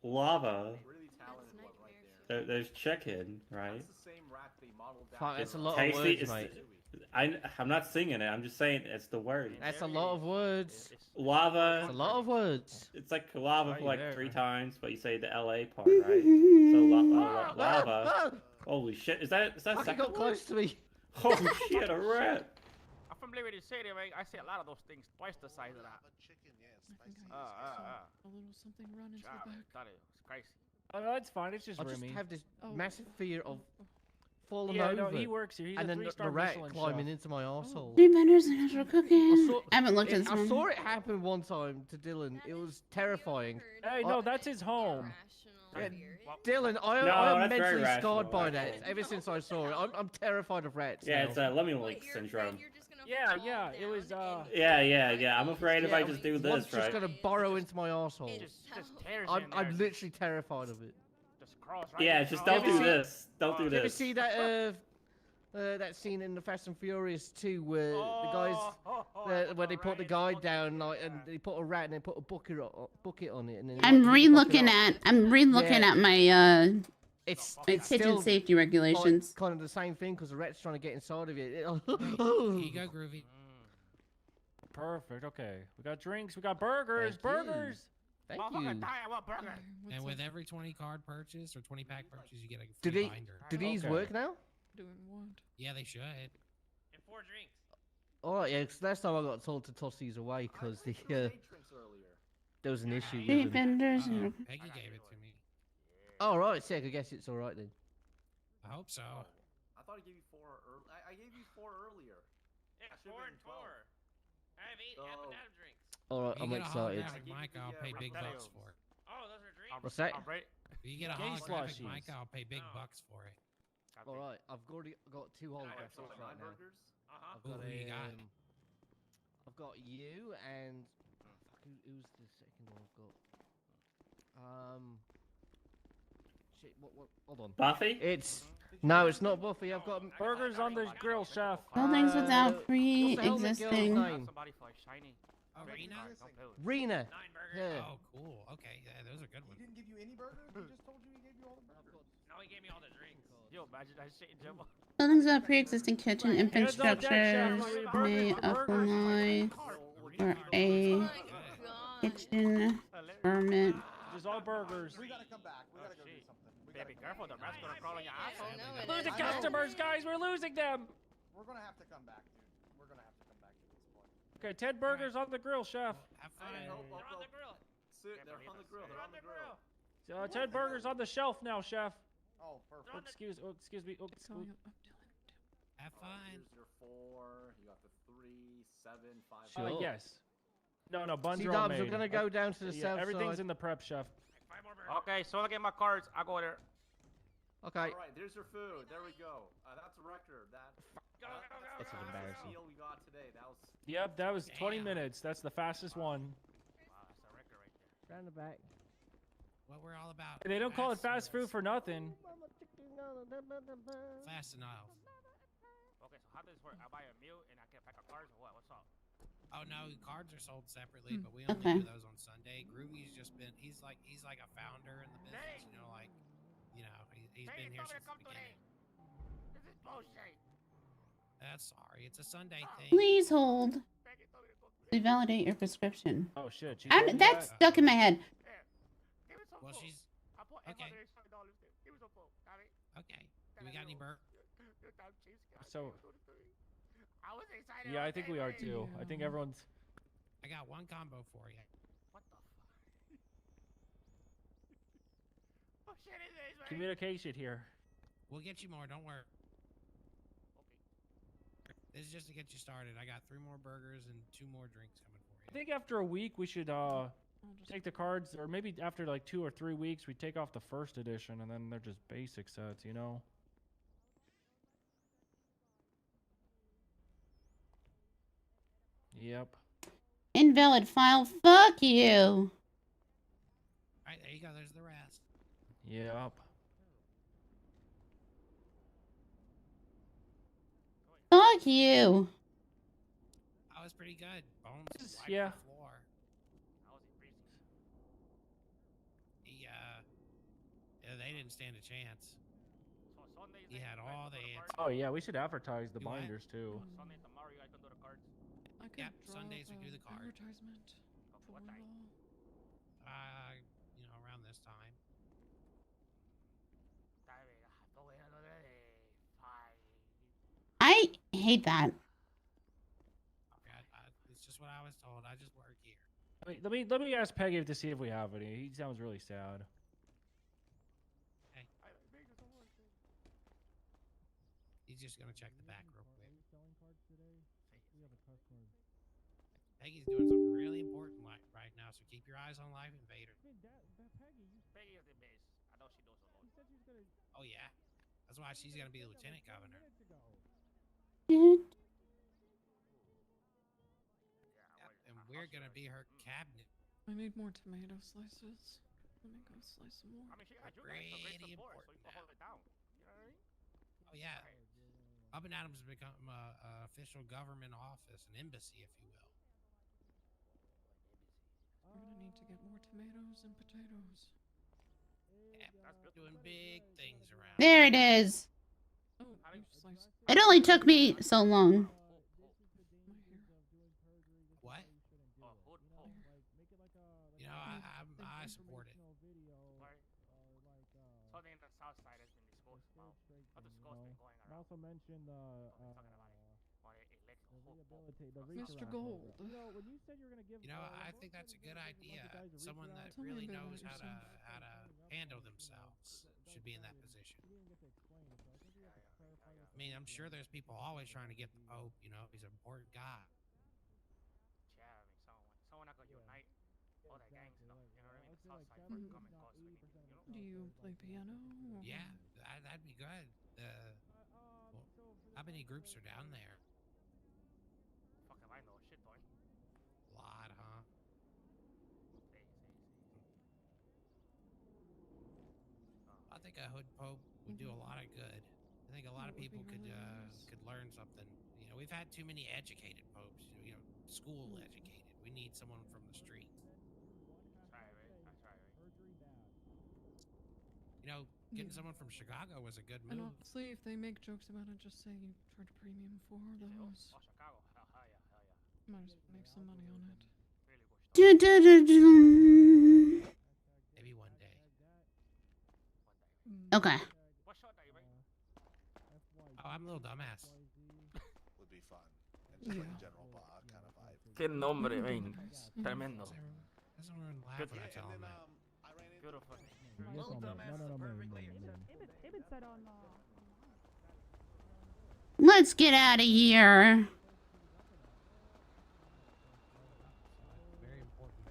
lava. Really talented one right there. There's chicken, right? That's the same rap they modeled Fuck, that's a lot of words, mate. I'm not singing it. I'm just saying it's the word. That's a lot of words. Lava. That's a lot of words. It's like lava for like 3 times, but you say the LA part, right? So lava. Holy shit! Is that Fucking second got close to me. Holy shit! A rat. I'm from Liberty City, man. I see a lot of those things twice the size of that. Chicken, yeah, spicy. A little something run into the back. Thought it was crazy. Oh, no, it's fine. It's just I just Remy. have this massive fear of falling Yeah, over. no, he works here. He's and a then the 3-star rat Michelin climbing chef. into my arsehole. 3 vendors and natural cooking. I haven't looked at this I one. saw it happen one time to Dylan. It was terrifying. Hey, no, that's his home. Yeah, Dylan, I am mentally scarred by that ever since I saw it. I'm terrified of rats. Yeah, now. it's Lemmy syndrome. Yeah, it was, Yeah. I'm afraid if I just do one's this, just right? gonna burrow into my arsehole. Just tears I'm literally terrified of it. Just cross right Yeah, there. just don't do this. Don't do Did you ever this. see that that scene in the Fast and Furious 2 where the guys where they put the guy down like, and they put a rat and they put a bucket on it and then I'm re-looking at my it's kitchen still safety regulations. kind of the same thing because the rat's trying to get inside of it. Here you go, Groovy. Perfect. Okay, we got drinks. We got burgers. Burgers. Thank Motherfucker, you. die, I want burger. And with every 20 card purchase or 20 pack purchase, you get a Do free they binder. do these work now? Doing what? Yeah, they should. And 4 drinks. Alright, yeah, 'cause last time I got told to toss these away because there was an issue with Street them. vendors. Peggy gave it to me. Alright, sick. I guess it's alright then. I hope so. I thought I gave you 4 earlier. I gave you 4 earlier. Yeah, 4 and 4. I have 8 half and half drinks. Alright, If I'm you get a excited. holographic mic, I'll pay big bucks for it. Oh, those are drinks. What's that? If you get a Gay holographic slushies. mic, I'll pay big bucks for it. Alright, I've already got 2 holographics right now. I've Ooh, got, who you got? I've got you and fuck, who's the second one I've got? Shit, what? Hold on. Buffy? No, it's not Buffy. I've got Burgers on the grill, chef. Buildings without what the hell's that girl's pre-existing. name? Somebody for shiny. Oh, Rena? Rena. Yeah. Oh, cool. Okay, yeah, those are good ones. He didn't give you any burgers? He just told you he gave you all the burgers. No, he gave me all the drinks. Yo, imagine that shit in Jumbo. Buildings without pre-existing kitchen Hands on deck, chef. infrastructures Burgers, may burgers. apply for a kitchen permit. Just all burgers. We gotta come back. We gotta go do something. Baby, careful, the rat's gonna crawl in your asshole. Losing customers, guys. We're losing them. We're gonna have to come back, dude. We're gonna have to come back to this point. Okay, 10 burgers on the grill, chef. Have fun. They're on the grill. They're on the grill. They're on the grill. 10 burgers on the shelf now, chef. Oh, perfect. Oh, excuse me. Oh, Going up, Dylan. Have fun. Here's your 4. You got the 3, 7, 5. Sure. yes. No, buns See, are all Dubs, made. we're gonna go down to the Yeah, south everything's side. in the prep, chef. Okay, so I get my cards. I'll go there. Okay. All right, there's your food. There we go. That's a record. This is embarrassing. Meal we got today. That was. Yep, that was 20 minutes. That's the fastest one. Wow, that's a record right there. Round the back. What we're all about. They don't call it fast food for nothing. Fast enough. Okay, so how does this work? I buy a meal and I get a pack of cards or what? What's up? Oh no, cards are sold separately, but we only Okay. do those on Sunday. Groovy's just been he's like a founder in the business, you know, like you know, he's been here since the beginning. This is bullshit. That's sorry. It's a Sunday thing. Please hold. To validate your prescription. Oh shit. That's stuck in my head. Well, she's okay. Okay. Do we got any burger? So. Yeah, I think we are too. I think everyone's. I got one combo for you. What the fuck? What shit is this, man? Communication here. We'll get you more. Don't worry. This is just to get you started. I got 3 more burgers and 2 more drinks coming for you. I think after a week we should take the cards, or maybe after like 2 or 3 weeks we take off the first edition and then they're just basic sets, you know. Yep. Invalid file. Fuck you. All right, there you go. There's the rest. Yep. Fuck you. That was pretty good. Bones wiped Yeah. the floor. They didn't stand a chance. He had all the answers. Oh yeah, we should advertise the You what? binders too. Sunday and Mario, I can do the cards. I could Yep, draw Sundays we up do the an card. advertisement for it all. You know, around this time. I hate that. Okay, it's just what I was told. I just work here. Let me ask Peggy to see if we have any. He sounds really sad. Hey. He's just gonna check the back real quick. Peggy's doing something really important right now, so keep your eyes on Life Invader. Peggy is the best. I know she knows a lot. Oh yeah, that's why she's gonna be lieutenant governor. Dude. And we're gonna be her cabinet. I need more tomato slices. Let me go slice some more. I mean, she had you guys for great Pretty support, so important you can hold it down. You know what I mean? Oh yeah, Up and Adams has become a official government office, an embassy, if you will. We're gonna need to get more tomatoes and potatoes. Yeah, doing big things around. There it is. Oh, you sliced. It only took me so long. What? You know, I support it. Something in the south side has been disposed of. What the skull's been going around. Also mentioned Mr. Gold. You know, when you said you were gonna give. You know, I think that's a good idea. Someone that really knows how to handle themselves should be in that position. I mean, I'm sure there's people always trying to get the Pope. You know, he's an important guy. Yeah, I mean, someone that could unite all the gangs, you know what I mean? The south side for common cause, we need, you know? Do you play piano? Or? Yeah, that'd be good. Well, how many groups are down there? Fuck if I know, shit ton. A lot, huh? I think a hood pope would do a lot of good. I think a lot of people could learn something. You know, we've had too many educated popes. You know, school educated. We need someone from the street. You know, getting someone from Chicago was a good And move. honestly, if they make jokes about it, just say you charge a premium for those. Oh, Chicago. Hell yeah. Might as well make some money on it. Do, do, do, do. Maybe one day. Okay. What shot are you, right? Oh, I'm a little dumbass. Would be fun. And just like a general kind of vibe. Qué nombre, man. Tremendo. Doesn't everyone laugh when I tell them that? Beautiful. Let's get out of here. Very important.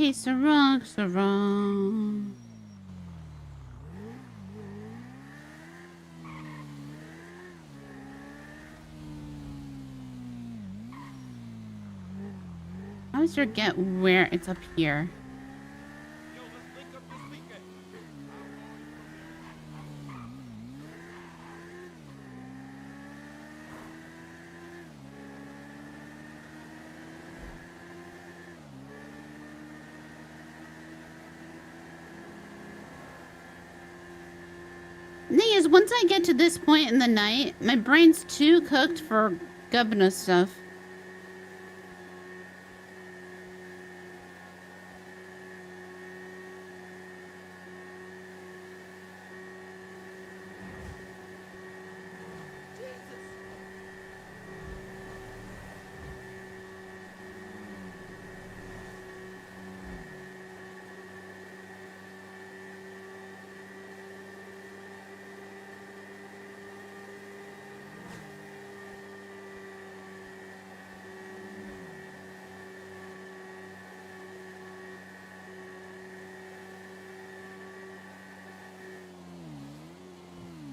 Que sera, sera. I always forget where it's up here. The thing is, once I get to this point in the night, my brain's too cooked for Gubbanah stuff.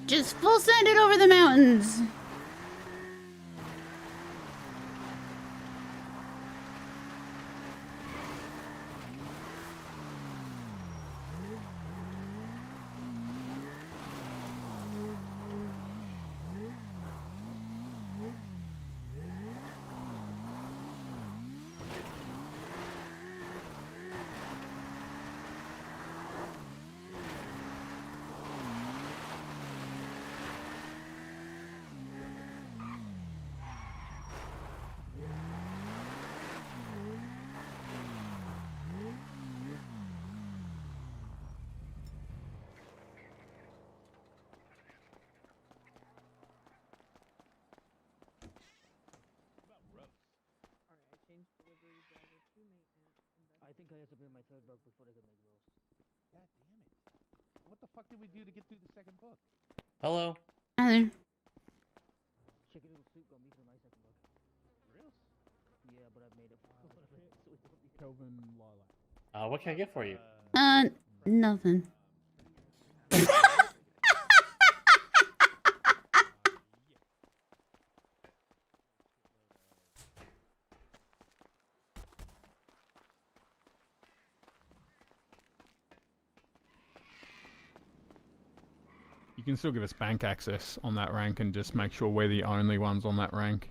Just full send it over the mountains. I think I have to bring my third book before they can make rules. God damn it. What the fuck did we do to get through the second book? Hello. Hello. Chicken noodle soup got me through my second book. Real? Yeah, but I've made it. Kelvin Lilac. What can I get for you? Nothing. You can still give us bank access on that rank and just make sure we're the only ones on that rank.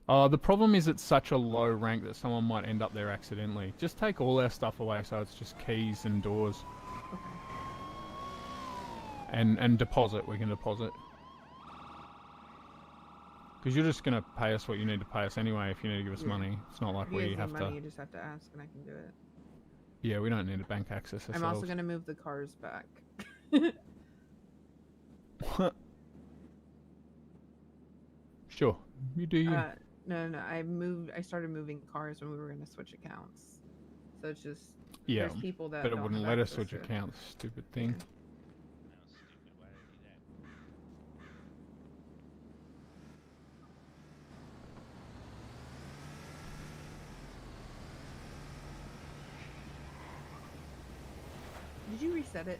The problem is it's such a low rank that someone might end up there accidentally. Just take all our stuff away so it's just keys and doors. And deposit, we can deposit. Because you're just going to pay us what you need to pay us anyway if you need to give us money. It's not like If you we guys have need to... money, you just have to ask and I can do it. Yeah, we don't need a bank access ourselves. I'm also going to move the cars back. Sure, you do you. No, I started moving cars when we were going to switch accounts. So it's just, Yeah, there's people that but it don't wouldn't have let us access switch to it. accounts, stupid thing. Did you reset it?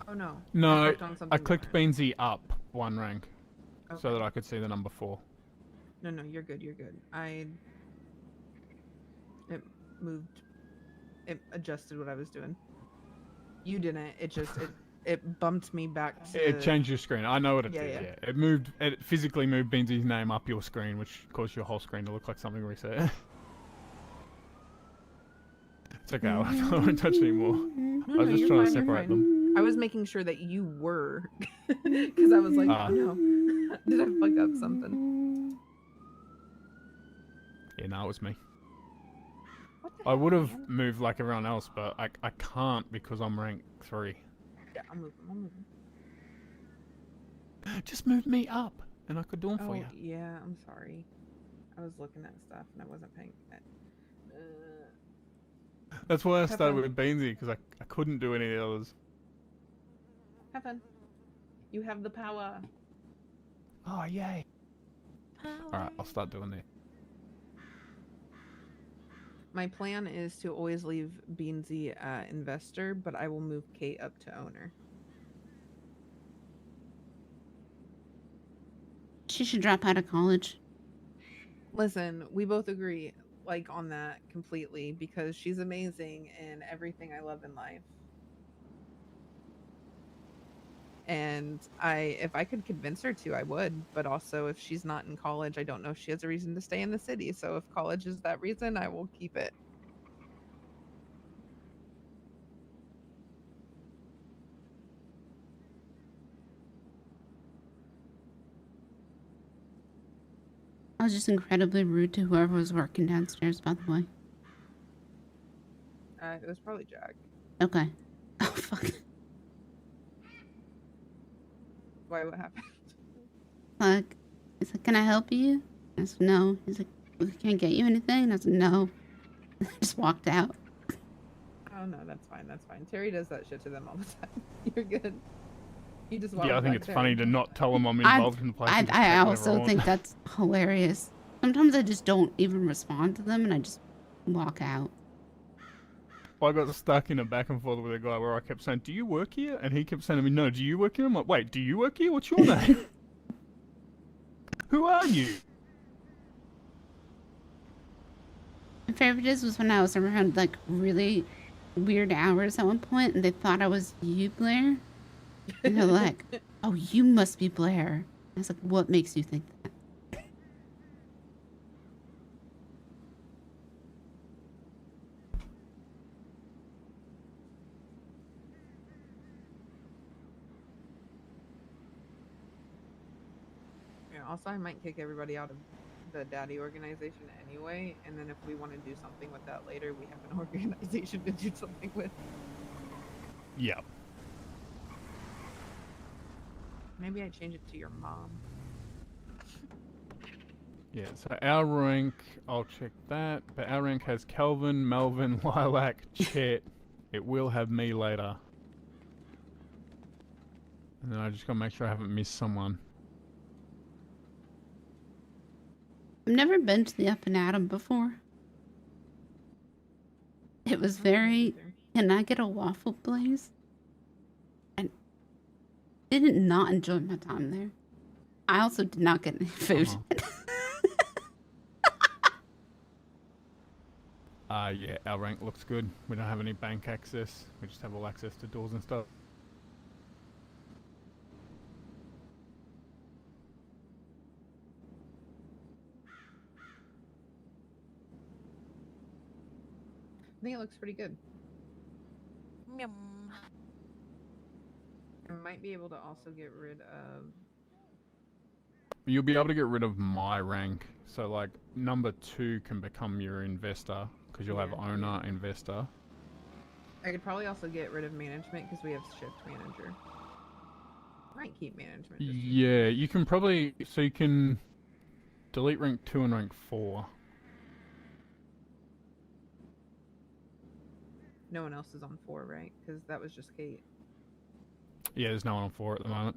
Oh no. No, clicked on I something clicked Beansy up one rank so that I could see the number 4. No, you're good, you're good. It moved, it adjusted what I was doing. You didn't, it bumped me back to... It changed your screen. I know what it Yeah, did, yeah. yeah. It physically moved Beansy's name up your screen, which caused your whole screen to look like something reset. It's okay, I won't touch anymore. I was just trying to separate them. I was making sure that you were, because I was like, oh no, did I fuck up something? Yeah, no, it was me. I would have moved like everyone else, but I can't because I'm rank 3. Yeah, I'm moving. Just move me up, and I could do them for Oh, you. yeah, I'm sorry. I was looking at stuff and I wasn't paying attention. That's why I Have started fun. with Beansy, because I couldn't do any of the others. Have fun. You have the power. Oh, yay. Alright, I'll start doing it. My plan is to always leave Beansy investor, but I will move Kate up to owner. She should drop out of college. Listen, we both agree like on that completely because she's amazing in everything I love in life. And if I could convince her to, I would. But also, if she's not in college, I don't know if she has a reason to stay in the city. So if college is that reason, I will keep it. I was just incredibly rude to whoever was working downstairs, by the way. It was probably Jack. Okay. Oh, fuck. Why? What happened? Fuck. He's like, can I help you? I said, no. He's like, we can't get you anything? I said, no. I just walked out. Oh, no, that's fine. That's fine. Terry does that shit to them all the time. You're good. He just Yeah, I think it's funny to not tell them I'm involved in the place. I also think that's hilarious. Sometimes I just don't even respond to them and I just walk out. I got stuck in a back and forth with a guy where I kept saying, do you work here? And he kept saying to me, no, do you work here? I'm like, wait, do you work here? What's your name? Who are you? My favorite was when I was around like really weird hours at one point and they thought I was you, Blair. And they're like, oh, you must be Blair. I was like, what makes you think that? Yeah, also, I might kick everybody out of the daddy organization anyway. And then if we want to do something with that later, we have an organization to do something with. Yeah. Maybe I change it to your mom. Yeah, so our rank, I'll check that. But our rank has Kelvin, Melvin, Lilac, Chet. It will have me later. And then I just gotta make sure I haven't missed someone. I've never been to the Up and Atom before. It was very, can I get a waffle, please? I did not enjoy my time there. I also did not get any food. Yeah, our rank looks good. We don't have any bank access. We just have all access to doors and stuff. I think it looks pretty good. I might be able to also get rid of... You'll be able to get rid of my rank. So like number 2 can become your investor because you'll have owner, investor. I could probably also get rid of management because we have shift manager. Might keep management. Yeah, you can probably, so you can delete rank 2 and rank 4. No one else is on 4, right? Because that was just Kate. Yeah, there's no one on 4 at the moment.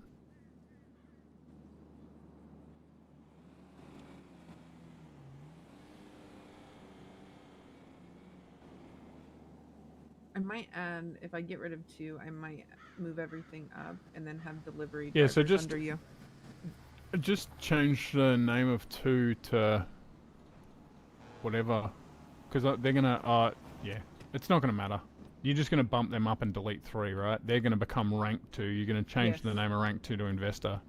I might add, if I get rid of 2, I might move everything up and then have delivery Yeah, so drivers just under you. Just change the name of 2 to whatever, because they're gonna. Yeah, it's not gonna matter. You're just gonna bump them up and delete 3, right? They're gonna become rank 2. You're gonna change the name of rank 2 to investor.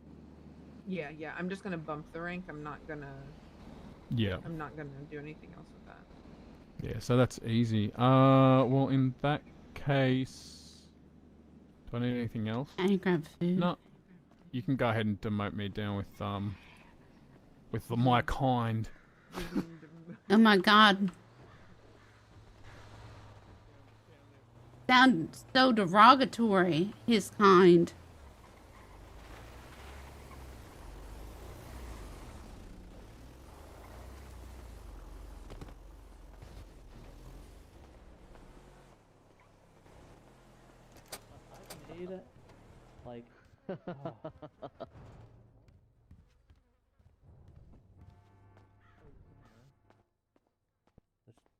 Yeah, I'm just gonna bump the rank. I'm not gonna. Yeah. I'm not gonna do anything else with that. Yeah, so that's easy. Well, in that case, do I need anything else? I need to grab food. No. You can go ahead and demote me down with my kind. Oh my god. Sounds so derogatory, his kind. Like,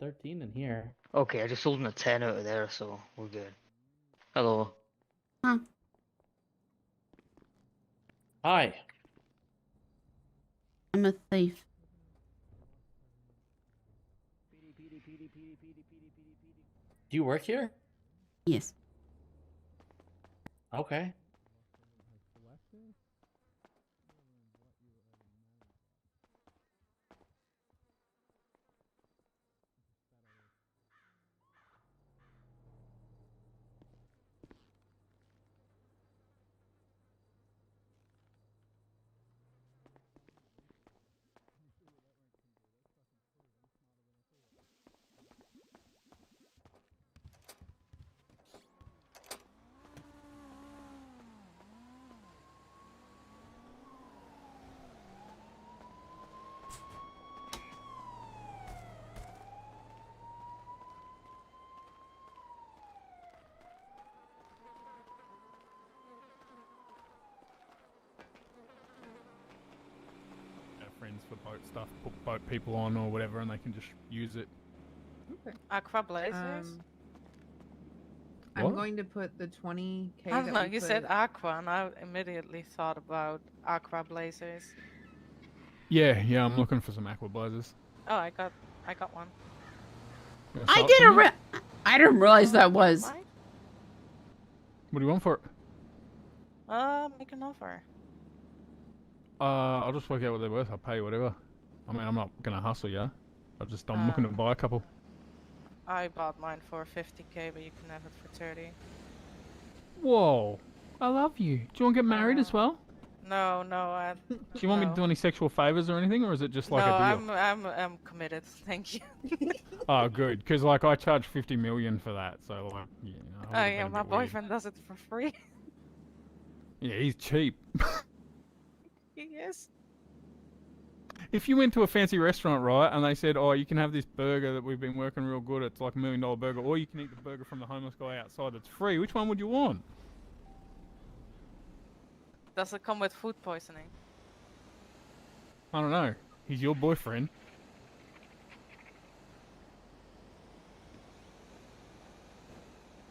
13 in here. Okay, I just sold him a 10 out of there, so we're good. Hello. Huh. Hi. I'm a thief. Do you work here? Yes. Okay. Friends for boat stuff, put boat people on or whatever, and they can just use it. Okay. Blazers? I'm What? going to put the 20k. I don't know. that we You said put- aqua, and I immediately thought about aqua blazers. Yeah, I'm looking for some aqua blazers. Oh, I got one. I didn't. I didn't realize that was. What do you want for it? Make an offer. I'll just work out what they're worth. I'll pay you whatever. I mean, I'm not gonna hustle you. I'm looking to buy a couple. I bought mine for 50k, but you can have it for 30. Whoa, I love you. Do you want to get married as well? No, Do you want me to do any sexual favors or anything, or is it just like a deal? I'm committed. Thank you. Oh, good, because like I charge 50 million for that, so like, yeah. Oh yeah, my boyfriend does it for free. Yeah, he's cheap. He is. If you went to a fancy restaurant, right, and they said, "Oh, you can have this burger that we've been working real good. It's like $1 million burger, or you can eat the burger from the homeless guy outside that's free. Which one would you want?" Does it come with food poisoning? I don't know. He's your boyfriend.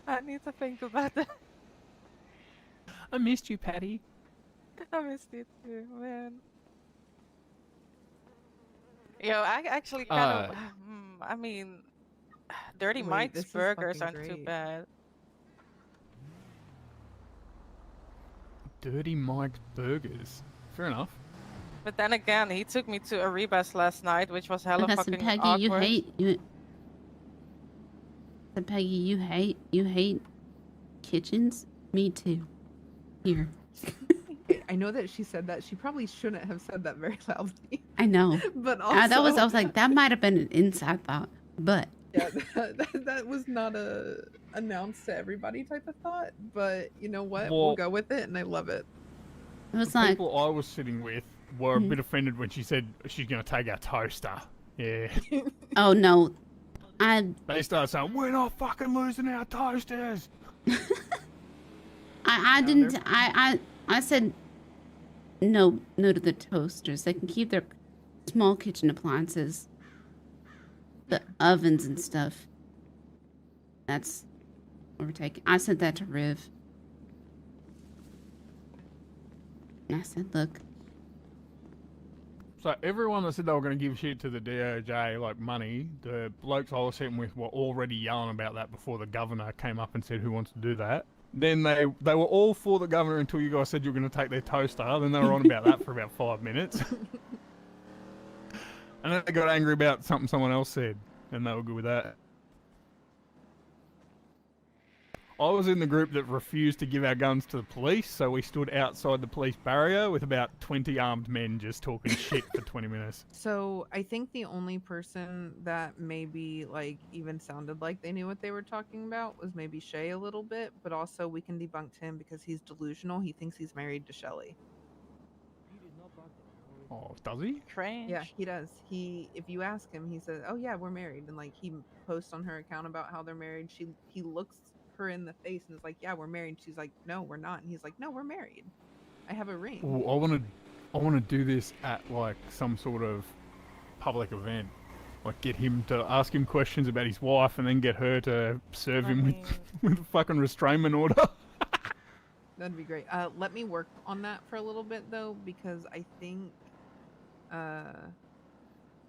I need to think about that. I missed you, Patty. I missed you too, man. Yo, I actually kind of. I mean, Dirty Wait, Mike's this is burgers fucking aren't too great. bad. Dirty Mike's Burgers. Fair enough. But then again, he took me to Arribas last night, which was hella Listen, fucking Peggy, awkward. you hate you. Listen, Peggy, you hate kitchens. Me too. Here. I know that she said that. She probably shouldn't have said that very loudly. I know. But I also, was like, that might have been an inside thought, but yeah, that was not a announced to everybody type of thought. But you know what? Well- We'll go with it, and I love it. it was The like, people I was sitting with were a bit offended when she said she's going to take our toaster. Yeah. oh no, They started saying, "We're not fucking losing our toasters." I didn't. I said no to the toasters. They can keep their small kitchen appliances, the ovens and stuff. That's what we're taking. I said that to Riv. And I said, look, So everyone that said they were going to give shit to the DOJ, like money, the blokes I was sitting with were already yelling about that before the governor came up and said, "Who wants to do that?" Then they were all for the governor until you guys said you were going to take their toaster. Then they were on about that for about 5 minutes. And then they got angry about something someone else said, and they were good with that. I was in the group that refused to give our guns to the police, so we stood outside the police barrier with about 20 armed men just talking shit for 20 minutes. So I think the only person that maybe like even sounded like they knew what they were talking about was maybe Shay a little bit, but also we can debunk him because he's delusional. He thinks he's married to Shelly. Oh, does he? Strange. Yeah, he does. If you ask him, he says, "Oh yeah, we're married," and like he posts on her account about how they're married. He looks her in the face and is like, "Yeah, we're married." She's like, "No, we're not," and he's like, "No, we're married. I have a ring." Ooh, I want to do this at like some sort of public event. Like get him to ask him questions about his wife, and then get her to serve him with a fucking restrainment order. That'd be great. Let me work on that for a little bit though, because I think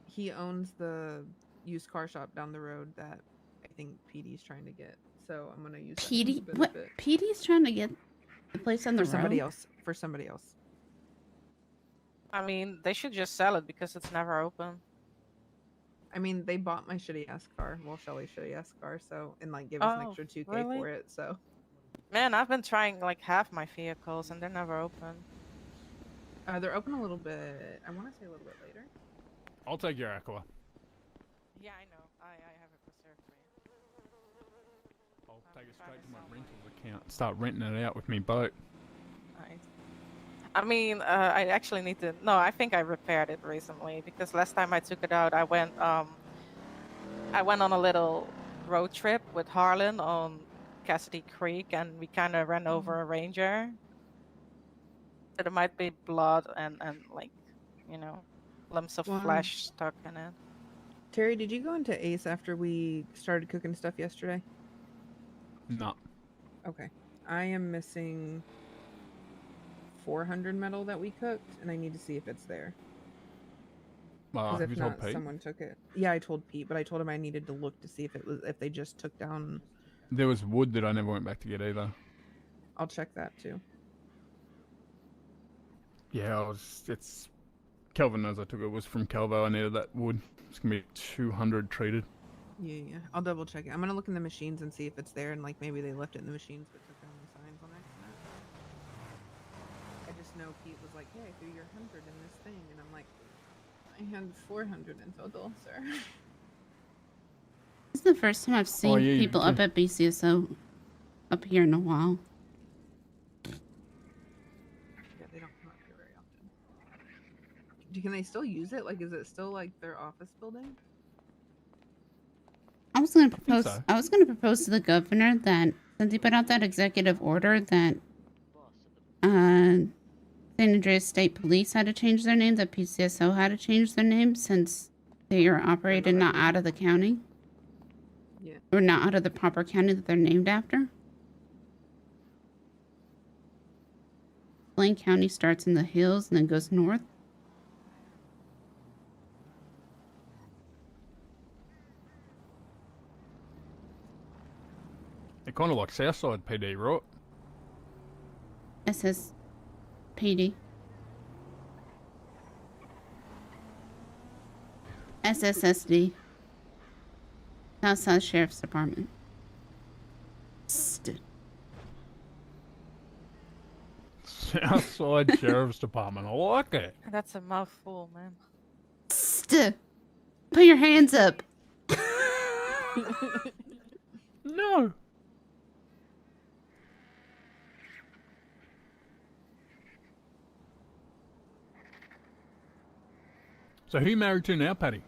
he owns the used car shop down the road that I think PD's trying to get. So I'm gonna use that to his PD? What? benefit. PD's trying to get the place on the For somebody road? else. For somebody else. I mean, they should just sell it because it's never open. I mean, they bought my shitty ass car, well, Shelly's shitty ass car, so and like give us an Oh, extra 2K really? for it. So Man, I've been trying like half my vehicles and they're never open. they're open a little bit. I want to say a little bit later. I'll take your Aqua. Yeah, I know. I have it reserved for you. I'll take it straight to my rentals account. Start renting it out with me boat. Nice. I mean, I actually need to. No, I think I repaired it recently because last time I took it out, I went on a little road trip with Harlan on Cassidy Creek, and we kind of ran over a ranger. So there might be blood and like, you know, lumps of Wow. flesh stuck in it. Terry, did you go into Ace after we started cooking stuff yesterday? No. Okay. I am missing 400 metal that we cooked, and I need to see if it's there. Because if you told not, Pete? someone took it. Yeah, I told Pete, but I told him I needed to look to see if they just took down. There was wood that I never went back to get either. I'll check that too. Yeah, it's Kelvin knows I took it. It was from Kelvo. I needed that wood. It's gonna be 200 treated. Yeah. I'll double check it. I'm gonna look in the machines and see if it's there, and like maybe they left it in the machines but took down the signs on accident. I just know Pete was like, "Yeah, I threw your 100 in this thing," and I'm like, "I had 400 in total, sir." This is the first time I've seen yeah, you people up did. at BCSO up here in a while. Yeah, they don't come up here very often. Can they still use it? Like, is it still like their office building? I was gonna propose. so. I was gonna propose to the governor that since he put out that executive order that San Andreas State Police had to change their name, that PCSO had to change their name since they are operated not out of the county. Yeah. Or not out of the proper county that they're named after. Blaine County starts in the hills and then goes north. They're kind of like Southside PD, right? SSPD. SSSD. Southside Sheriff's Department. Southside Sheriff's Department. I like it. That's a mouthful, man. Put your hands up. No. So who you married to now, Patty?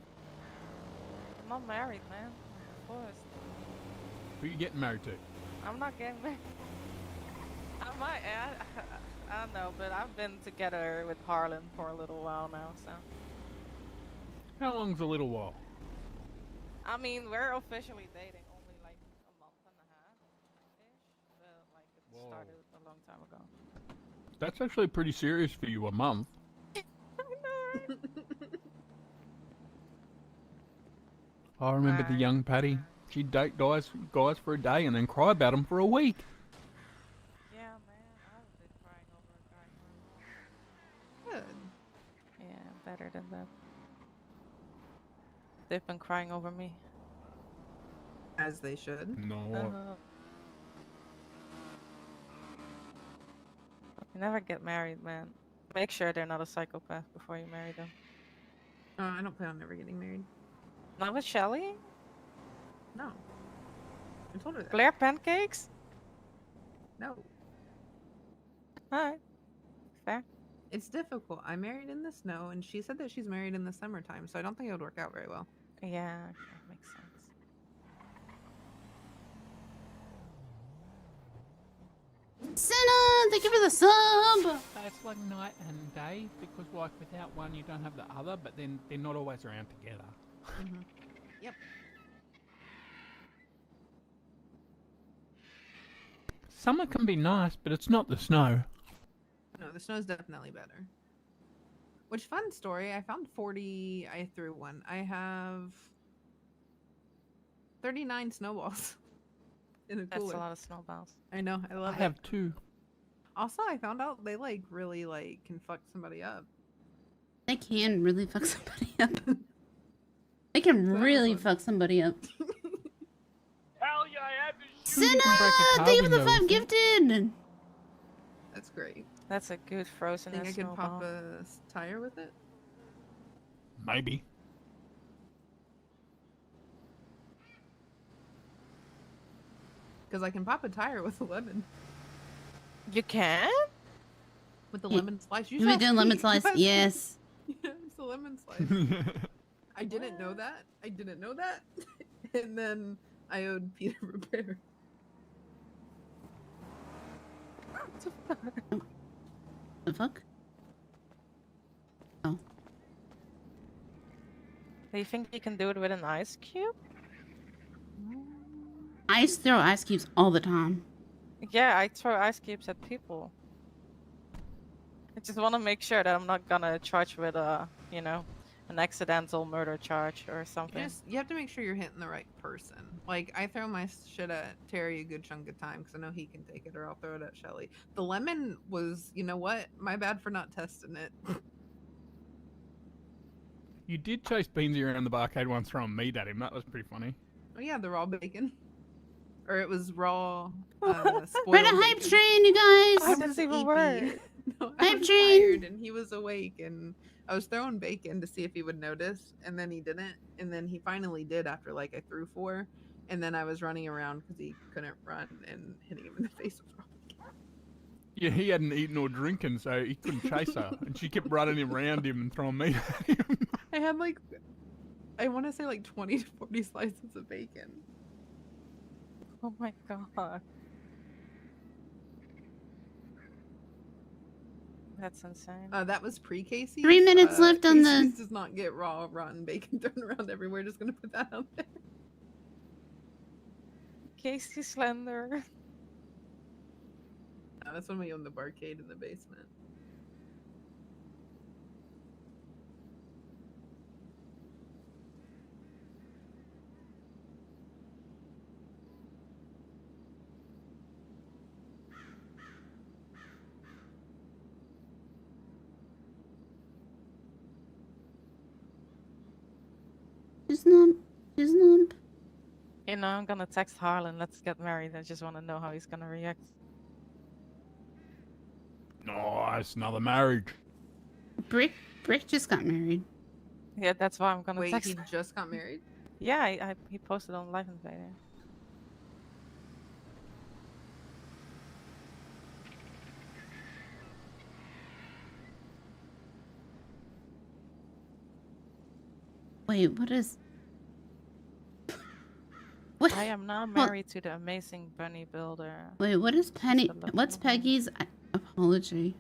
I'm not married, man. Of course. Who you getting married to? I'm not getting married. I might. I don't know, but I've been together with Harlan for a little while now, so. How long's a little while? I mean, we're officially dating only like a month and a half-ish, but like it started a long time ago. That's actually pretty serious for you, a month. I remember the young Patty. She'd date guys for a day and then cry about them for a week. Yeah, man, I've been crying over a guy for a while. Good. Yeah, better than that. They've been crying over me. As they should. No. You never get married, man. Make sure they're not a psychopath before you marry them. I don't plan on ever getting married. Not with Shelly? No. I told her that. Blair pancakes? No. Alright. Fair. It's difficult. I married in the snow, and she said that she's married in the summertime, so I don't think it would work out very well. Yeah, that makes sense. Senna, thank you for the sub. It's like night and day because, like, without one, you don't have the other, but then they're not always around together. Yep. Summer can be nice, but it's not the snow. No, the snow's definitely better. Which fun story. I found 40. I threw one. I have 39 snowballs in a cooler. That's a lot of snowballs. I know. I love I it. have 2. Also, I found out they like really like can fuck somebody up. They can really fuck somebody up. They can really fuck somebody up. Hell yeah, I have this Senna! Thank you for the 5 gifted! That's great. That's a good frozen Think I could snowball. pop a tire with it? Maybe. Because I can pop a tire with a lemon. You can? With the Yeah. lemon slice. You We shall do lemon see. slice, yes. Yeah, it's a lemon slice. I didn't know that. I didn't know that. And then I owed Peter repair. The fuck? Oh. Do you think you can do it with an ice cube? I used to throw ice cubes all the time. Yeah, I throw ice cubes at people. I just want to make sure that I'm not gonna charge with you know, an accidental murder charge or something. You have to make sure you're hitting the right person. Like, I throw my shit at Terry a good chunk of time because I know he can take it, or I'll throw it at Shelly. The lemon was, you know what? My bad for not testing it. You did chase Beansy around the barcade once throwing meat at him. That was pretty funny. Oh yeah, the raw bacon. Or it was raw We're spoiled in a hype bacon. train, you guys! I was sleepy. No, I Hype was train! tired and he was awake, and I was throwing bacon to see if he would notice, and then he didn't, and then he finally did after like I threw 4, and then I was running around because he couldn't run and hitting him in the face with raw bacon. Yeah, he hadn't eaten or drinking, so he couldn't chase her. And she kept running around him and throwing meat at him. I had like, I want to say like 20 to 40 slices of bacon. Oh my god. That's insane. That was pre-Casey. 3 minutes left on the- Casey's does not get raw, rotten bacon thrown around everywhere. Just gonna put that out there. Casey Slender. No, that's when we owned the barcade in the basement. Just lump. You know, I'm gonna text Harlan, let's get married. I just want to know how he's gonna react. Nice, another marriage. Brick just got married. Yeah, that's why I'm gonna Wait, text he him. just got married? Yeah, he posted on Live Invader. Wait, what is... What? I am now married to the amazing bunny builder. Wait, what is Penny... What's Peggy's apology?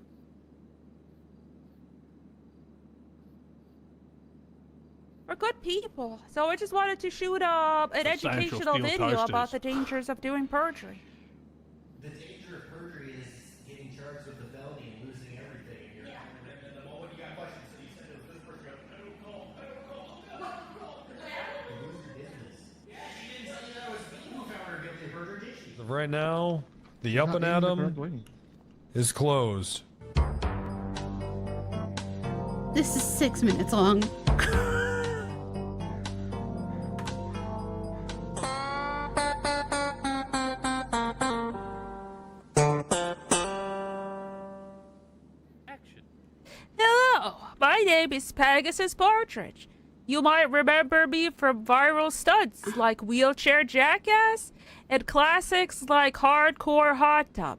We're good people, so I just wanted to shoot an Substantial educational steel video about toasters. the dangers of doing perjury. The danger of perjury is getting charged with a felony and losing everything. And the moment you got questions, so you said it was this person, I don't call. You lose your business. Yeah, she didn't tell you that was me who found her guilty of perjury, did she? Right now, the Up and Atom is closed. This is 6 minutes long. Hello, my name is Pegasus Partridge. You might remember me from viral stunts like Wheelchair Jackass and classics like Hardcore Hot Tub.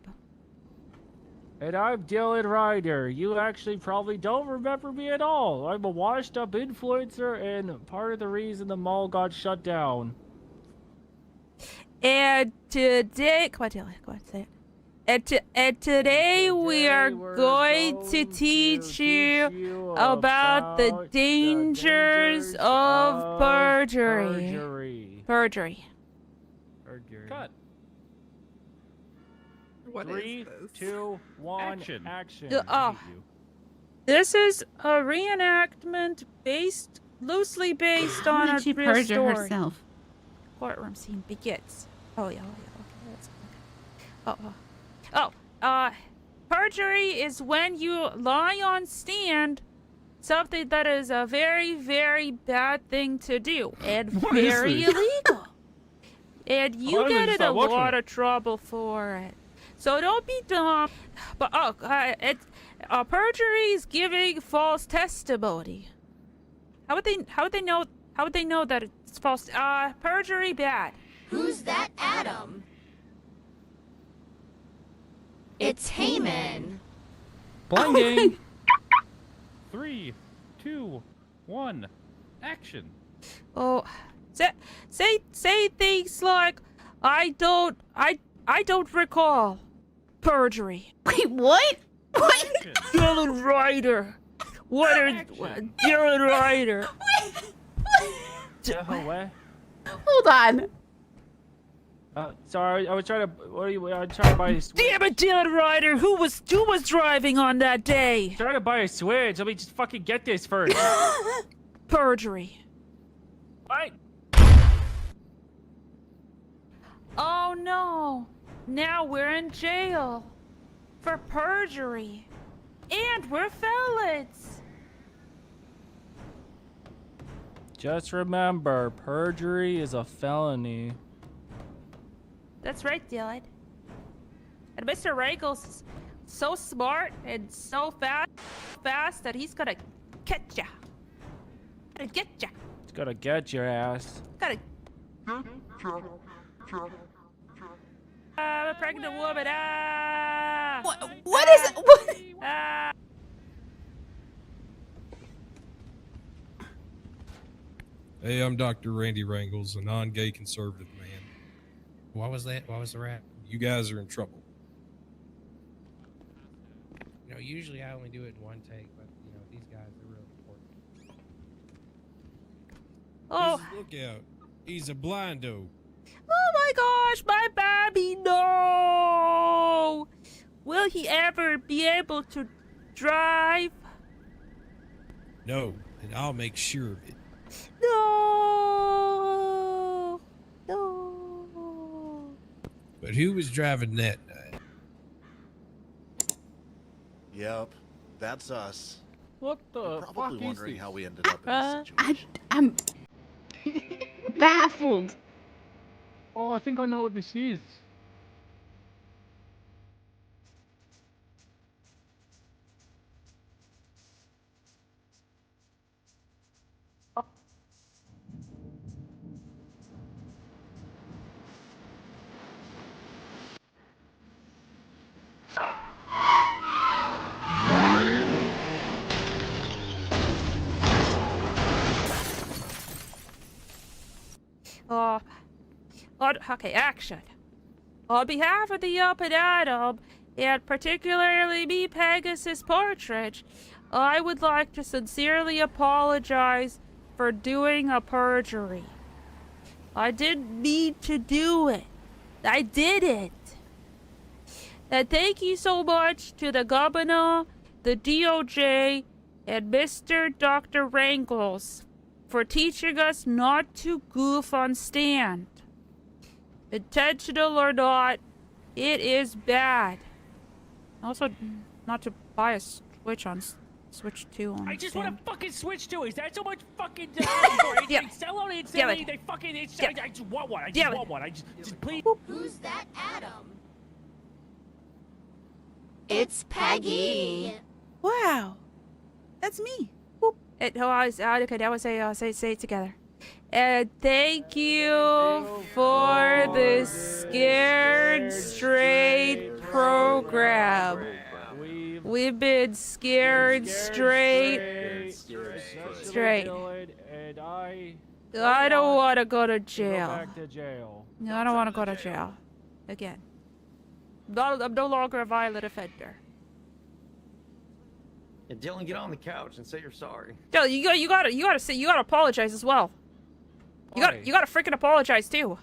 And I'm Dylan Ryder. You actually probably don't remember me at all. I'm a washed up influencer and part of the reason the mall got shut down. And today, come on, Dylan, go on, say it. And today we are going to teach you about the dangers of perjury. Perjury. Cut. What 3, is this? 2, 1, action. This is a reenactment loosely based How on did a she real perjure story. herself? Courtroom scene begins. Okay, that's perjury is when you lie on stand something that is a very, very bad thing to do and very illegal. And you get in a lot of trouble for it. So don't be dumb. But perjury is giving false testimony. How would they know? How would they know that it's false? Perjury bad. Who's that Adam? It's Heyman. Blinding. 3, 2, 1, action. Oh, say things like, I don't recall perjury. Wait, what? What? Dylan Ryder. Dylan Ryder. What? Hold on. Sorry, I was trying to. What are you? I'm trying to buy a Switch. Damn it, Dylan Ryder! Who was driving on that day? Trying to buy a Switch. Let me just fucking get this first. Perjury. What? Oh no! Now we're in jail for perjury, and we're felons. Just remember, perjury is a felony. That's right, Dylan. And Mr. Rangles is so smart and so fast that he's gonna catch ya. Gonna get ya. It's gonna get your ass. Gotta. I'm a pregnant woman. What is it? What? Hey, I'm Dr. Randy Rangles, a non-gay conservative man. What was that? What was the rap? You guys are in trouble. You know, usually I only do it in one take, but you know, these guys are real important. Oh. Look out. He's a blindo. Oh my gosh, my baby, no! Will he ever be able to drive? No, and I'll make sure of it. No! No! But who was driving that night? Yep, that's us. What the You're fuck probably is wondering this? how we ended up in this situation. I'm baffled. Oh, I think I know what this is. Okay, action. On behalf of the Up and Adam, and particularly me, Pegasus Partridge, I would like to sincerely apologize for doing a perjury. I didn't mean to do it. I did it. And thank you so much to the Gubbanah, the DOJ, and Mr. Dr. Rangles for teaching us not to goof on stand. Intentional or not, it is bad. Also, not to buy a Switch on Switch 2 on I just stand. want to fucking Switch 2. Is that so much fucking Yeah. They sell out instantly. Yeah, They fucking I just want one. I just Yeah, want one. I just please. Who's that Adam? It's Peggy. Wow, that's me. Boop. Okay, that was say it together. And thank you for the Scared Straight program. We've been scared straight. And I don't want to go to go jail. back to jail. No, I don't want to go to jail again. I'm no longer a violent offender. Yeah, Dylan, get on the couch and say you're sorry. Dylan, you gotta apologize as well. You gotta freaking apologize too.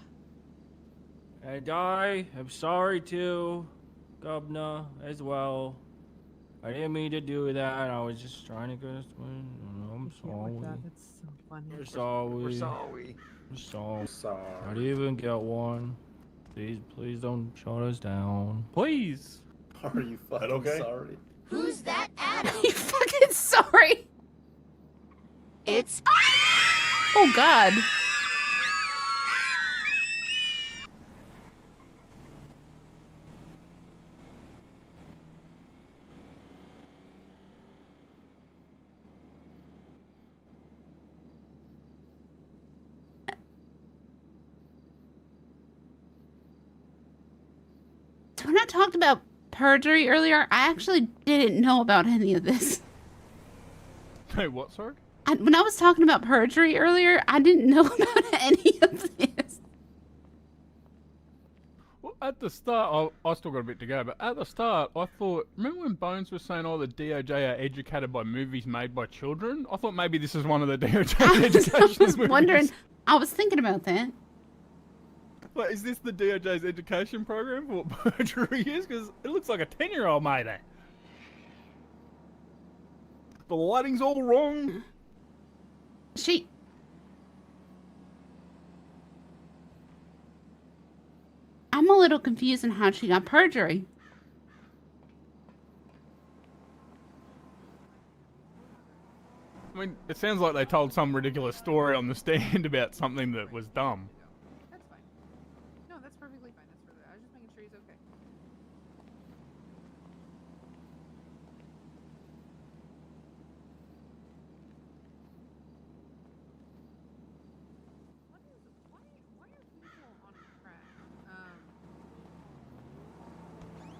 And I am sorry too, Gubbanah, as well. I didn't mean to do that. I was just trying to get us win. I'm sorry. That's so funny. We're sorry. We're sorry. I'm sorry. I didn't even get one. Please don't shut us down. Please. Are you fucking sorry? Who's that Adam? You fucking sorry. It's Oh God. When I talked about perjury earlier, I actually didn't know about any of this. Hey, what, sorry? When I was talking about perjury earlier, I didn't know about any of this. Well, at the start, I still got a bit to go, but at the start, I thought, remember when Bones was saying, oh, the DOJ are educated by movies made by children? I thought maybe this is one of the DOJ education I was wondering, I was thinking about that. Like, is this the DOJ's education program for what perjury is? Because it looks like a 10-year-old made it. The lighting's all wrong. I'm a little confused on how she got perjury. I mean, it sounds like they told some ridiculous story on the stand about something that was dumb. That's fine. No, that's perfectly fine. That's perfect. I was just making sure he's okay. Why are people on crack?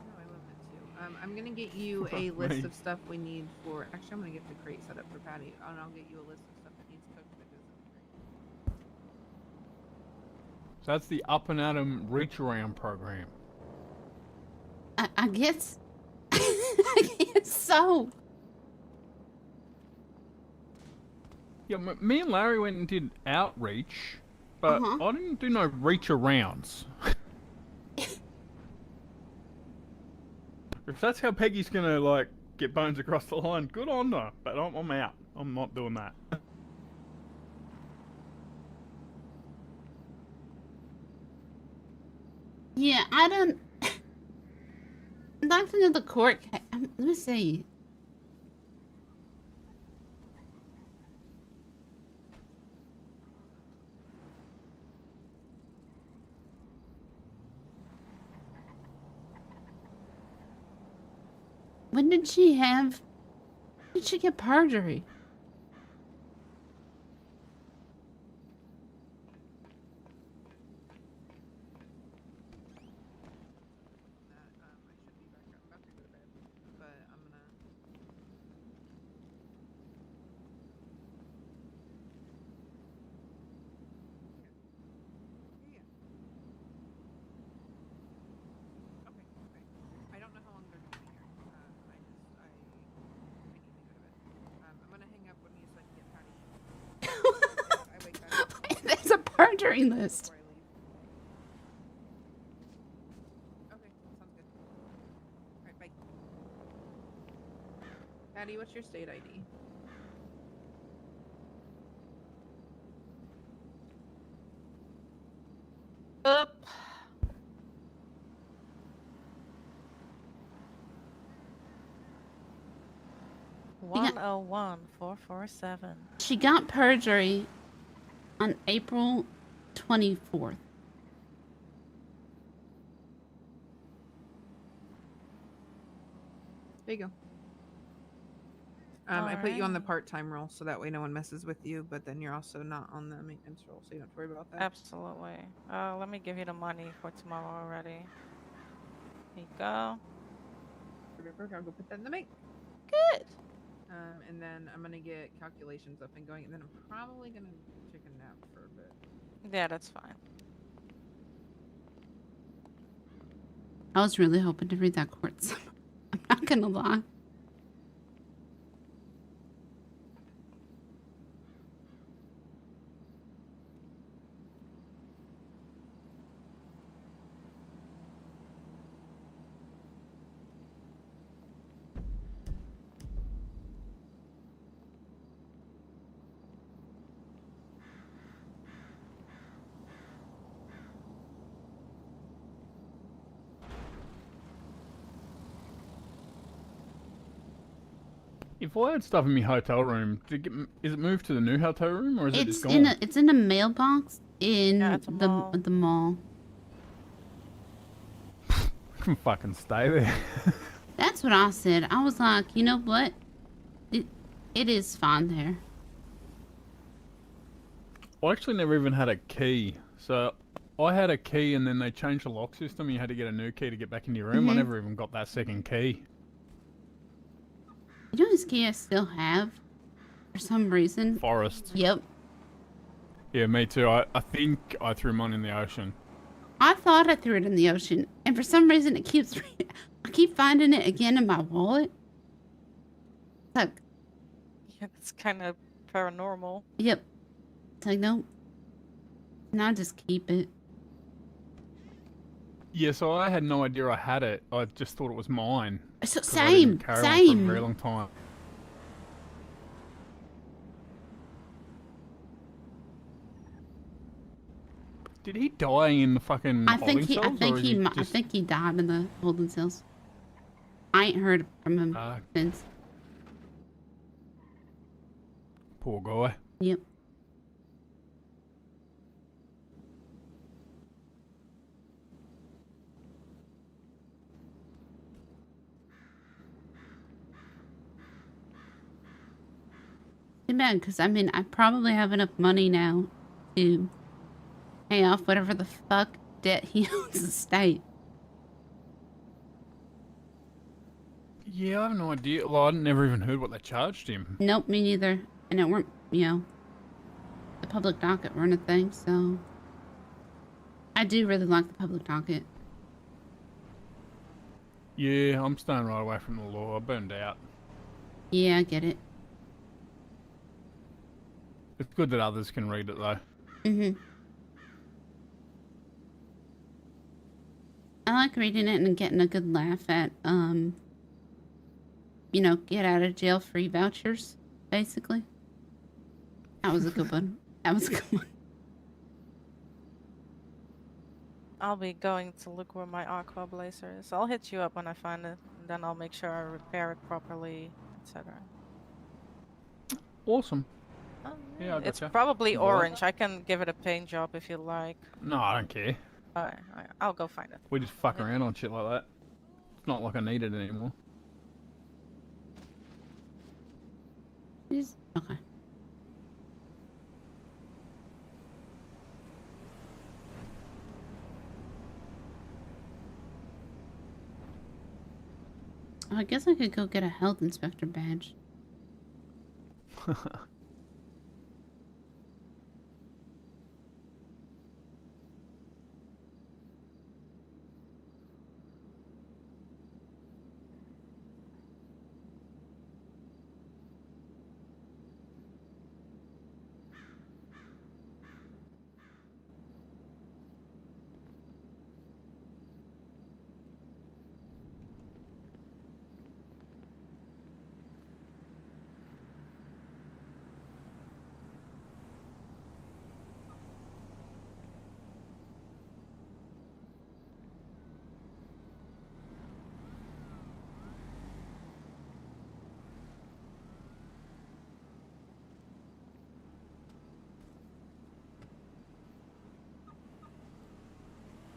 No, I love it too. I'm gonna get you a list of stuff we need for. Actually, I'm gonna get the crate set up for Patty, and I'll get you a list of stuff that needs cooked that goes in the crate. So that's the Up and Atom Reach Around program. I guess. I guess so. Yeah, me and Larry went and did outreach, but I didn't do no reach arounds. If that's how Peggy's gonna like get Bones across the line, good on her. But I'm out. I'm not doing that. Yeah, I don't. Back to the court. Let me see. When did she have? When did she get perjury? But I'm gonna. I don't know how long they're gonna be here. I need to go to bed. I'm gonna hang up when you said get Patty. I wake back up. There's a perjury list. Okay, sounds good. Alright, bye. Patty, what's your state ID? Up. got- 101-447. She got perjury on April 24th. There you go. I put you on the part-time role, so that way no one messes with you, but then you're also not on the maintenance role, so you don't have to worry about that. Absolutely. Let me give you the money for tomorrow already. Here you go. I'll go put that in the bank. Good. And then I'm gonna get calculations up and going, and then I'm probably gonna take a nap for a bit. Yeah, that's fine. I was really hoping to read that court summary. I'm not gonna lie. If I had stuff in my hotel room, is it moved to the new hotel room or is it just gone? It's in a mailbox in the mall. the mall. I can fucking stay there. That's what I said. I was like, you know what? It is fine there. I actually never even had a key. So I had a key and then they changed the lock system. You had to get a new key to get back into your room. I Mhm. never even got that second key. You know this key I still have? For some reason. Forest. Yep. Yeah, me too. I think I threw mine in the ocean. I thought I threw it in the ocean, and for some reason it keeps. I keep finding it again in my wallet. It's like, Yeah, it's kind of paranormal. yep. It's like, nope. Now just keep it. Yeah, so I had no idea I had it. I just thought it was mine. So 'cause I didn't same, carry one for same. a very long time. Did he die in the fucking I holding think he. I cells, think or is he. I just... think he died in the holding cells. I ain't heard from him since. Poor guy. Yep. Too bad, because I mean, I probably have enough money now to pay off whatever the fuck debt he owes the state. Yeah, I have no idea. Well, I never even heard what they charged him. Nope, me neither. And it weren't, you know, the public docket weren't a thing, so I do really like the public docket. Yeah, I'm staying right away from the law. I burned out. Yeah, I get it. It's good that others can read it, though. Mhm. I like reading it and getting a good laugh at, you know, get out of jail free vouchers, basically. That was a good one. That was a good one. I'll be going to look where my aqua blazer is. I'll hit you up when I find it, and then I'll make sure I repair it properly, etc. Awesome. Yeah, I It's gotcha. probably Well, orange. I can give it a paint job if you like. No, I don't care. Alright, I'll go find it. We just fuck around on shit like that. It's not like I need it anymore. Okay. I guess I could go get a health inspector badge.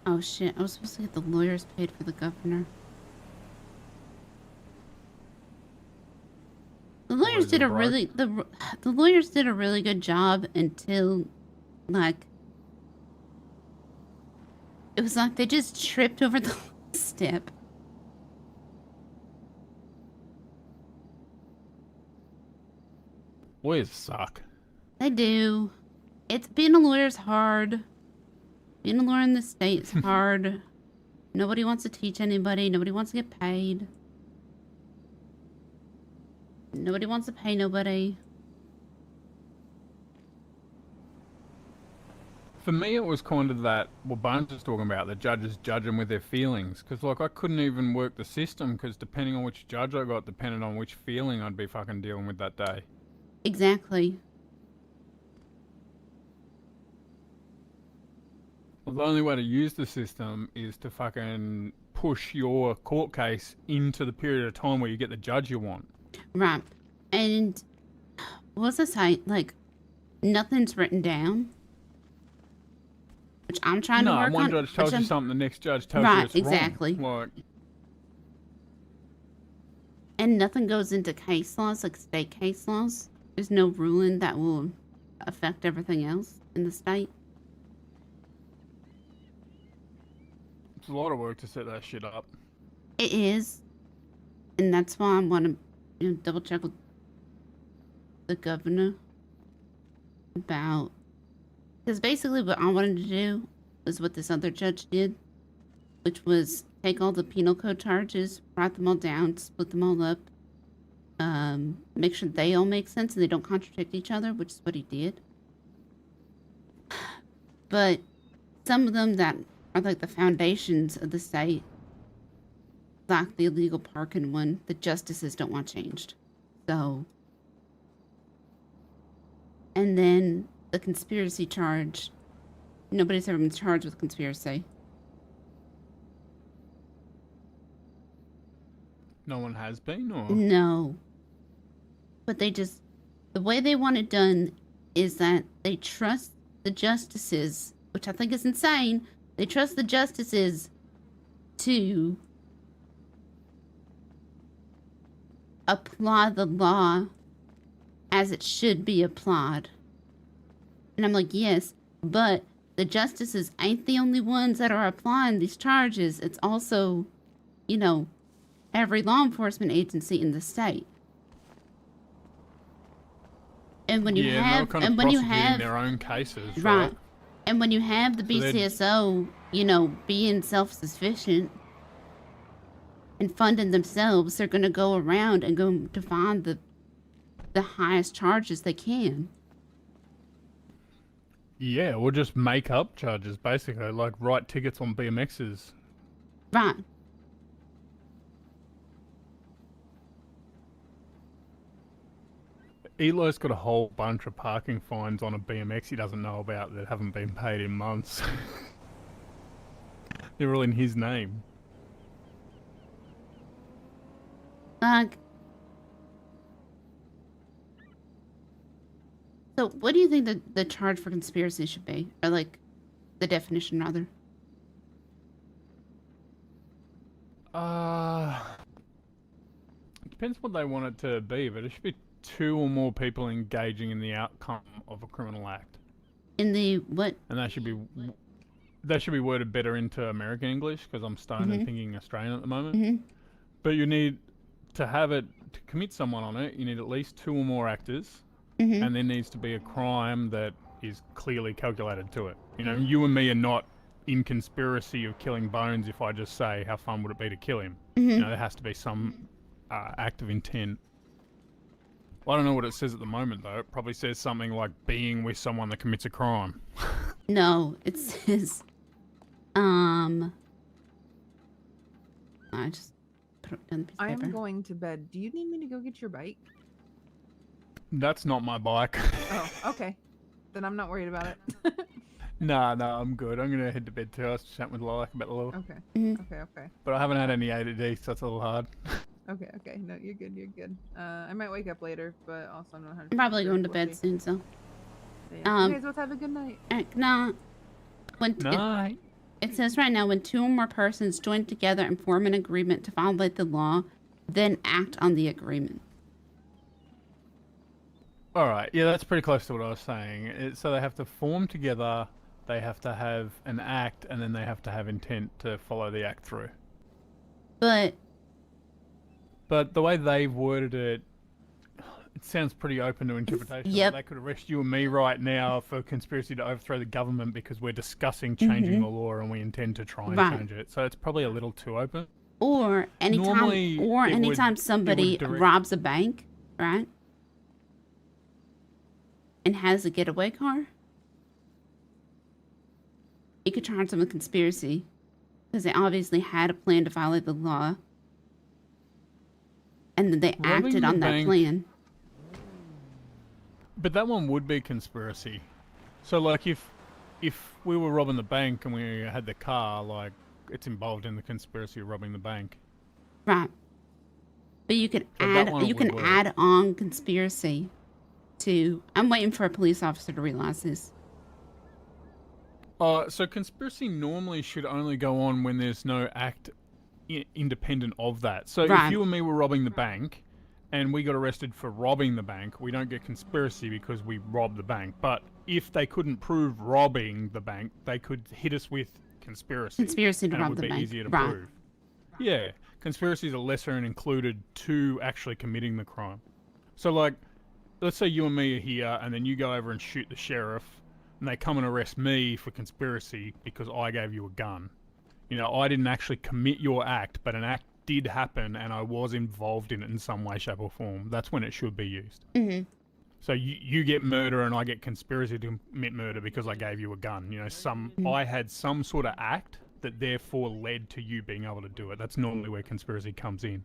Oh shit, I was supposed to get the lawyers paid for the governor. The lawyers is did it, a bro? really the lawyers did a really good job until like it was like they just tripped over the step. Lawyers suck. They do. It's being a lawyer's hard. Being a lawyer in the state's hard. Nobody wants to teach anybody. Nobody wants to get paid. Nobody wants to pay nobody. For me, it was kind of that, what Bones was talking about, the judges judge them with their feelings. Because, like, I couldn't even work the system, because depending on which judge I got, depended on which feeling I'd be fucking dealing with that day. Exactly. Well, the only way to use the system is to fucking push your court case into the period of time where you get the judge you want. Right. And what's the site? Like, nothing's written down. Which I'm trying to work on. No, one judge tells you something, the next judge tells you it's exactly. wrong. Like, and nothing goes into case laws, like state case laws. There's no ruling that will affect everything else in the state. it's a lot of work to set that shit up. It is. And that's why I want to double check with the governor about... Because basically what I wanted to do was what this other judge did, which was take all the penal code charges, write them all down, split them all up, make sure they all make sense and they don't contradict each other, which is what he did. But some of them that are like the foundations of the state, like the illegal parking one, the justices don't want changed. So, and then the conspiracy charge, nobody's ever been charged with conspiracy. No one has been, or? No. But they just, the way they want it done is that they trust the justices, which I think is insane. They trust the justices to apply the law as it should be applied. And I'm like, yes, but the justices ain't the only ones that are applying these charges. It's also, every law enforcement agency in the state. And when you have, kind of and when you have their own cases, right, and when you have the BCSO, being self-sufficient and funding themselves, they're going to go around and go to find the highest charges they can. Yeah, or just make up charges, basically, like write tickets on BMXs. Right. Eli's got a whole bunch of parking fines on a BMX he doesn't know about that haven't been paid in months. They're all in his name. So what do you think the charge for conspiracy should be? Or like, the definition rather? It depends what they want it to be, but it should be 2 or more people engaging in the outcome of a criminal act. In the what? And that should be worded better into American English, because I'm stoned and thinking Australian at the moment. But you need to have it, to commit someone on it, you need at least 2 or more actors, and there needs to be a crime that is clearly calculated to it. You and me are not in conspiracy of killing Bones if I just say, how fun would it be to kill him? There has to be some act of intent. Well, I don't know what it says at the moment, though. It probably says something like being with someone that commits a crime. No, it says, I just put it down the piece of paper. I'm going to bed. Do you need me to go get your bike? That's not my bike. Oh, okay. Then I'm not worried about it. Nah, I'm good. I'm going to head to bed too. I was chatting with Lilac about the law. Okay. Okay. But I haven't had any ADD, so that's a little hard. Okay. No, you're good. I might wake up later, but also I'm not 100%. I'm probably sure. going to We'll bed see. soon, so. Yeah. You guys both have a good night. Night. Night. It says right now, when 2 or more persons join together and form an agreement to violate the law, then act on the agreement. Alright, yeah, that's pretty close to what I was saying. So they have to form together, they have to have an act, and then they have to have intent to follow the act through. But the way they've worded it, It sounds pretty open to interpretation. Yep. They could arrest you and me right now for conspiracy to overthrow the government because we're discussing changing the law and we intend to try and Right. change it. So it's probably a little too open. Or Normally, anytime it somebody would direct- robs a bank, right? And has a getaway car, you could charge them with conspiracy because they obviously had a plan to violate the law, and then they Robbing acted the on that bank- plan. But that one would be conspiracy. So like if we were robbing the bank and we had the car, like it's involved in the conspiracy of robbing the bank. Right. But you could So that one you would can work. add on conspiracy to. I'm waiting for a police officer to realize this. So conspiracy normally should only go on when there's no act independent of that. So Right. if you and me were robbing the bank and we got arrested for robbing the bank, we don't get conspiracy because we robbed the bank. But if they couldn't prove robbing the bank, they could hit us with conspiracy. Conspiracy to and rob it would the be bank. easier to Right. prove. Yeah. Conspiracy is a lesser and included to actually committing the crime. So like, let's say you and me are here and then you go over and shoot the sheriff and they come and arrest me for conspiracy because I gave you a gun. You know, I didn't actually commit your act, but an act did happen and I was involved in it in some way, shape or form. That's when it should be used. Mm-hmm. So you get murder and I get conspiracy to commit murder because I gave you a gun. You know, I had some sort of act that therefore led to you being able to do it. That's normally where conspiracy comes in.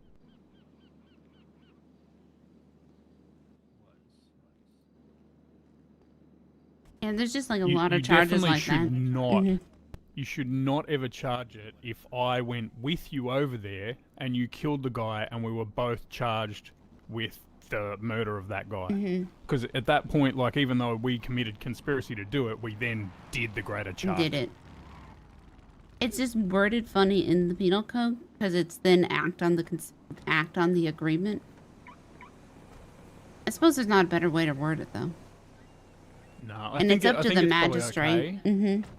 And there's just like a You- lot you of charges definitely like should that. Not, Mhm. You should not ever charge it if I went with you over there and you killed the guy and we were both charged with the murder of that guy. Mhm. Because at that point, like, even though we committed conspiracy to do it, we then did the greater charge. Did it. It's just worded funny in the penal code because it's then act on the agreement. I suppose there's not a better way to word it though. No, I And think it's up I to think the it's probably magistrate. okay. Mm-hmm.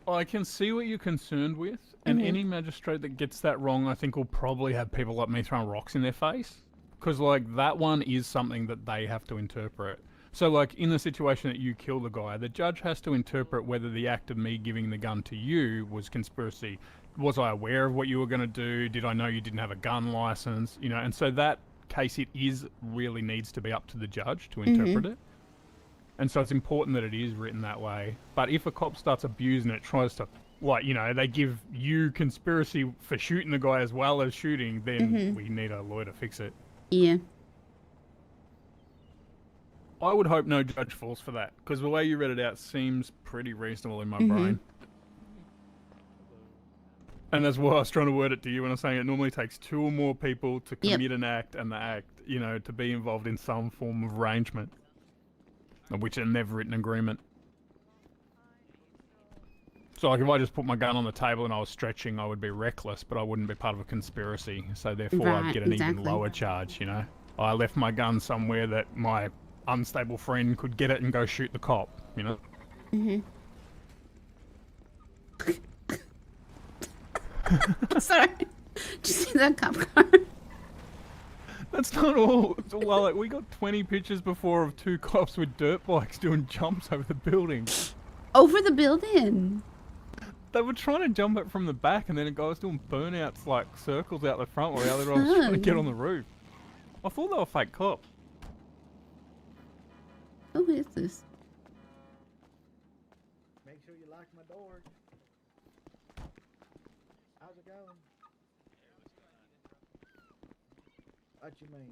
I can see what you're concerned with, and Mhm. any magistrate that gets that wrong, I think will probably have people like me throwing rocks in their face. Because, like, that one is something that they have to interpret. So, like, in the situation that you kill the guy, the judge has to interpret whether the act of me giving the gun to you was conspiracy. Was I aware of what you were going to do? Did I know you didn't have a gun license? You know, and so that case, it really needs to be up to the judge to interpret it. And so it's important that it is written that way. But if a cop starts abusing it, tries to, like, you know, they give you conspiracy for shooting the guy as well as shooting, then we need a lawyer to fix it. Yeah. I would hope no judge falls for that, because the way you read it out seems pretty reasonable in my brain. And that's why I was trying to word it to you when I'm saying it normally takes 2 or more people to commit an act, and the act, you know, to be involved in some form of arrangement, of which a never written agreement. So, like, if I just put my gun on the table and I was stretching, I would be reckless, but I wouldn't be part of a conspiracy. So, therefore, I'd Right, get an even exactly. lower charge, you know? I left my gun somewhere that my unstable friend could get it and go shoot the cop, you know? Mm-hmm. Sorry. Did you see that cop car? That's not all. Well, like, we got 20 pictures before of 2 cops with dirt bikes doing jumps over the building. Over the building. They were trying to jump it from the back, and then a guy was doing burnouts, like, circles out the front while the other guy was trying to get on the roof. I thought they were fake cops. Who is this? Make sure you lock my door. How's it going? What you mean?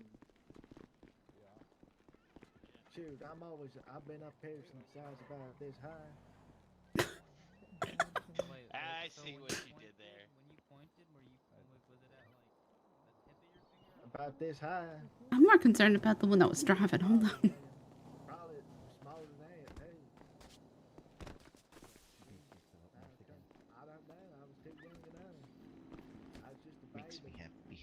Shoot, I've been up here since I was about this high. I see what you did there. When you pointed, was it at like the tip of your finger? About this high. I'm more concerned about the one that was driving. Hold on. Probably smaller than that, too. I don't know. I was too young to know. I was just a baby. Makes me happy.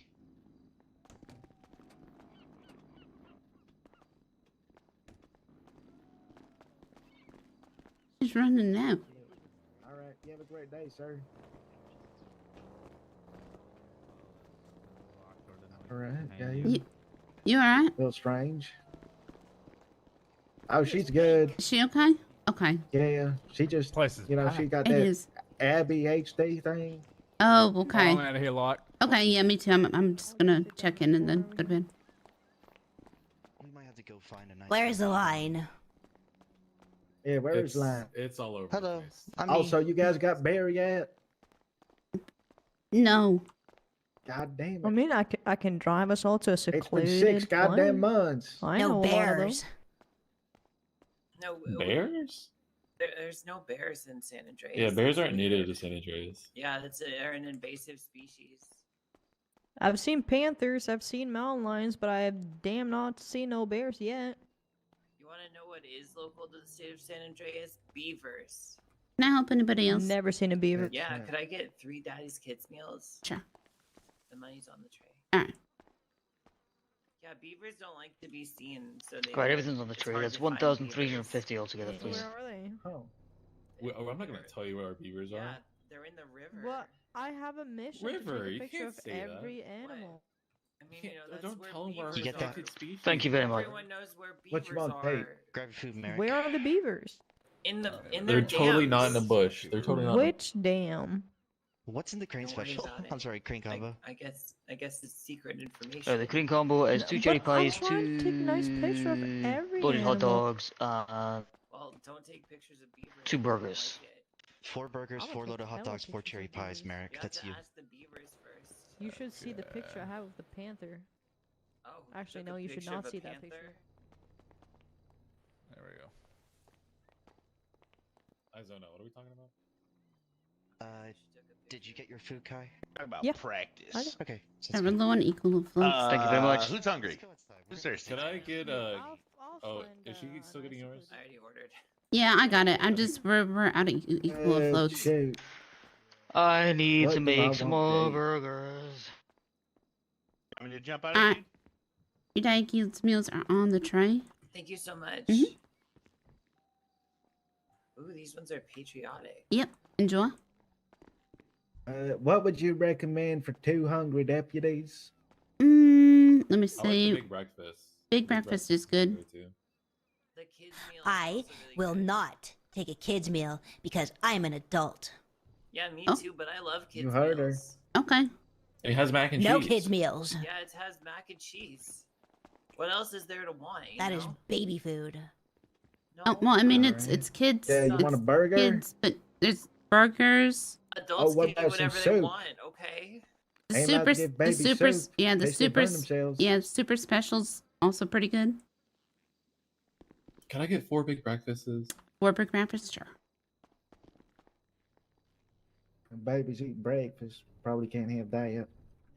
She's running now. All right. You have a great day, sir. All right. Yeah, you. You alright? A little strange. Oh, she's good. Is she okay? Okay. Yeah, she just, you know, she got It that is. ADHD thing. Oh, okay. out of here, Lot. Okay, yeah, me too. I'm just gonna check in and then go to bed. Where's the line? Yeah, where's line? It's all over. Hello. The place. Also, you guys got bear yet? No. God damn it. I mean, I can drive us all to a It's been secluded 6 goddamn place. months. I No know a lot of them. bears. No bears? There's no bears in San Andreas. Yeah, bears aren't native to San Andreas. Yeah, they're an invasive species. I've seen panthers, I've seen mountain lions, but I have damn not seen no bears yet. You want to know what is local to the state of San Andreas? Beavers. Can I help anybody else? Never seen a beaver. Yeah, could I get 3 Daddy's Kids meals? Sure. The money's on the tray. Alright. Yeah, beavers don't like to be seen, so they. Right, everything's on the it's tree. hard That's to find 1,350 altogether, please. Where are they? Oh. I'm not gonna tell you where our beavers Yeah, are. they're in the river. What? I have a mission River, to take you a picture can't of say that. every animal. I mean, you know, that's Don't where tell them where our beavers You get that? protected species. Thank you very much. Everyone knows where beavers What you want, are. Tate? Grab your food, Merrick. Where are the beavers? In their They're totally not in the dams. bush. They're totally not. Which dam? What's in the crane Don't worry special? about it. I'm sorry, crane combo. I guess it's secret information. The cream combo is 2 cherry But I'm pies, trying to take a nice picture of 2 every loaded hot animal. dogs, and Well, don't take pictures of beavers. 2 burgers. 4 burgers, I would 4 take loaded hot hella dogs, 4 pictures cherry of pies, beavers. Merrick. You have That's to you. ask the beavers first. You should see the picture I have of the panther. Oh, Actually, took a no, you should picture not of a see that panther? picture. There we go. Arizona, what are we talking about? Did you get your food, Kai? Talk about Yeah. practice. Okay. Yeah, we're low on equal floats. Thank you very much. Who's hungry? Who's thirsty? Could I get I'll Oh, find, is she still getting yours? I already ordered. Yeah, I got it. I'm just we're out of equal floats. Shoot. I need What to do make I some want, more Dave? burgers. Want me to jump out of Alright. here? Your Daddy Kids meals are on the tray. Thank you so much. Mhm. Ooh, these ones are patriotic. Yep. Enjoy. What would you recommend for 2 hungry deputies? Let me I like the see. big breakfast. Big breakfast is good. The kids meal. is I also really will good. not take a kid's meal because I'm an adult. Yeah, me Oh. too, but I love kids You heard her. meals. Okay. It has mac and No cheese. kids meals. Yeah, it has mac and cheese. What else is there to want? That is baby food. No, Oh well, I mean it's Alright. kids. Yeah, you it's want a burger? Kids, but there's burgers. adults what can eat about some whatever they soup? want. Okay. The Ain't about to super, give the baby super, soup. yeah, the They still burn super, themselves. yeah, super specials also pretty good. Can I get 4 big breakfasts? 4 big breakfast, sure. And babies eat breakfast. Probably can't have that.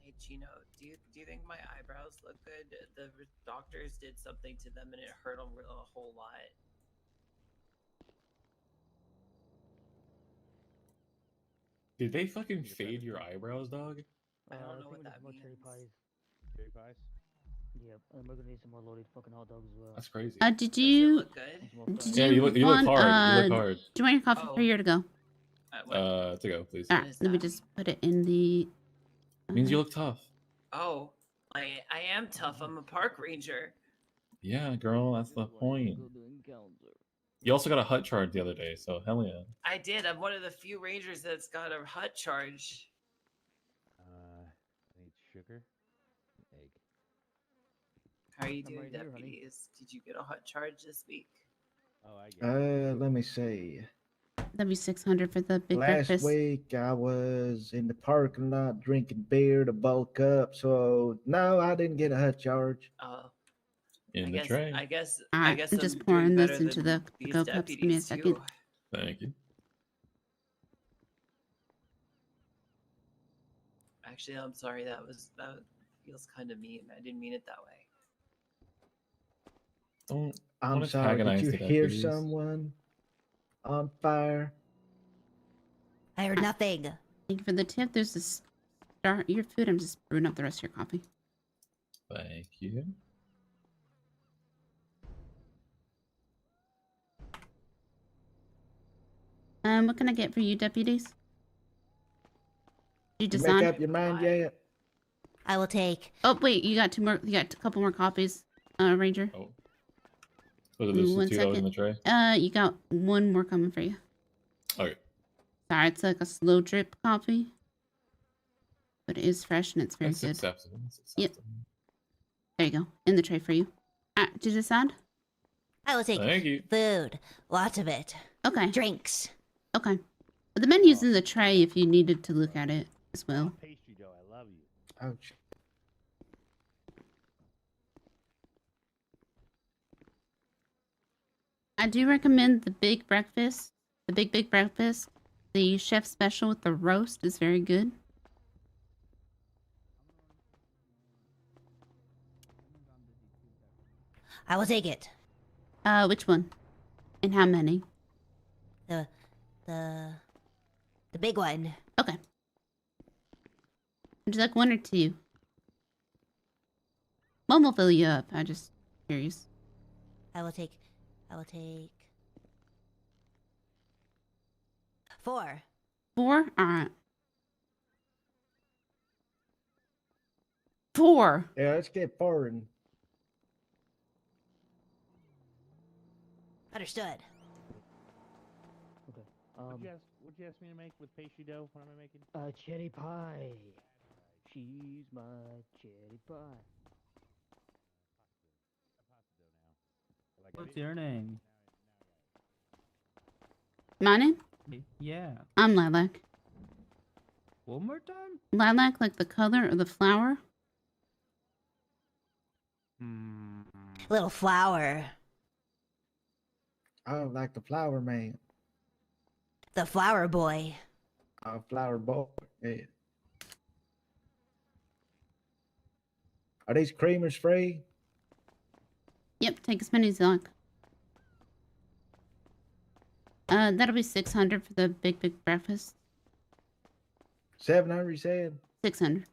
Hey Chino, do you think my eyebrows look good? The doctors did something to them and it hurt them a whole lot. Did they fucking fade your eyebrows, dog? I don't know what that means. Cherry pies. Yep, and we're gonna need some more loaded fucking hot dogs as well. That's crazy. Did you? Look good. Did Yeah, you look want, hard. You look hard. Do you want your coffee Oh. for here to go? To go, please. All right, let me just put it in the. Means you look tough. Oh, I am tough. I'm a park ranger. Yeah, girl, that's the point. You also got a hut charge the other day, so hell yeah. I did. I'm one of the few rangers that's got a hut charge. I need sugar, egg. How are you I'm doing, right here, honey. deputies? Did you get a hut charge this week? Oh, I get it. Let me see. That'd be 600 for the big Last breakfast. week I was in the parking lot drinking beer to bulk up, so no, I didn't get a hut charge. Oh. In I the guess, tray. I guess. All I right, guess I'm just doing pouring this better into than the these Go cups. Give me a deputies, second. too. Thank you. Actually, I'm sorry. That feels kind of mean. I didn't mean it that way. Don't. I'm don't sorry, did antagonize you the hear deputies. someone on fire? I heard nothing. Thank you for the tip. There's this start your food. I'm just brewing up the rest of your coffee. Thank you. What can I get for you, deputies? You You design? make up your mind yet? I will take. Oh wait, you got two more. You got a couple more copies, Ranger. Oh. Was it just the 2 that was in the tray? You got one more coming for you. Okay. Sorry, it's like a slow drip coffee, but it is fresh and it's very That's good. acceptable. Yep. There you go, in the tray for you. Did you decide? I will take Thank you. food. Lots of it. Okay. Drinks. Okay. But the menu's in the tray if you needed to look at it as well. Pastry dough, I love you. Ouch. I do recommend the big breakfast. The big breakfast. The chef special with the roast is very good. I will take it. Which one? And how many? The big one. Okay. Would you like one or two? One will fill you up. I'm just curious. I will take 4. 4? Alright. 4. Yeah, let's get foreign. Understood. Okay. What'd you ask me to make with pastry dough? What am I making? Cherry pie. She's my cherry pie. What's your name? My name? Yeah. I'm Lilac. One more time? Lilac, like the color or the flower? Little flower. I don't like the flower man. The flower boy. Flower boy. Yeah. Are these creamers free? Yep, take as many as you like. That'll be 600 for the big breakfast. 700, you said? 600.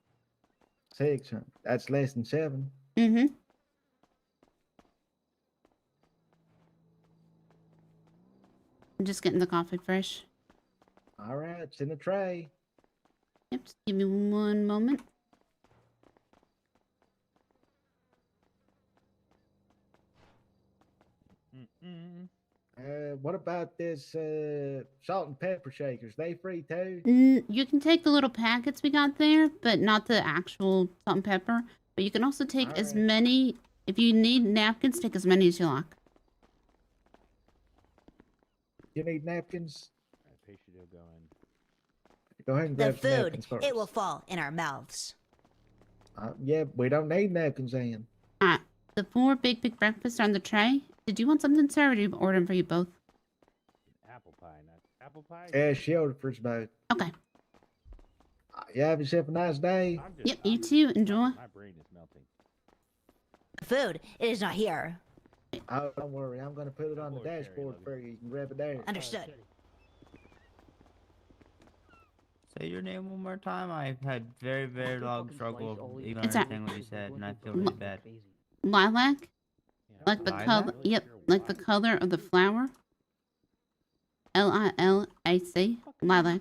600. That's less than 7. Mm-hmm. I'm just getting the coffee fresh. All right, it's in the tray. Yep, just give me one moment. What about this salt and pepper shakers? They free too? You can take the little packets we got there, but not the actual salt and pepper. But you can also take as many, if you need napkins, take as many as you like. You need napkins? Pastry dough going. Go ahead and The grab some food. napkins first. It will fall in our mouths. Yeah, we don't need napkins then. Alright, the 4 big breakfasts are on the tray. Did you want something, sir, or did you order them for you both? Apple pie, not apple pie. Yeah, she ordered for us both. Okay. You have yourself a nice day. Yep, you too. Enjoy. My brain is melting. The food. It is not here. Oh, don't worry. I'm going to put it on the dashboard for you. You can grab it there. Understood. Say your name one more time. I've had very long struggle of even It's a- understanding what you said, and I feel really bad. Lilac? Like the Lilac? color, yep, like the color of the flower. Lilac. Lilac.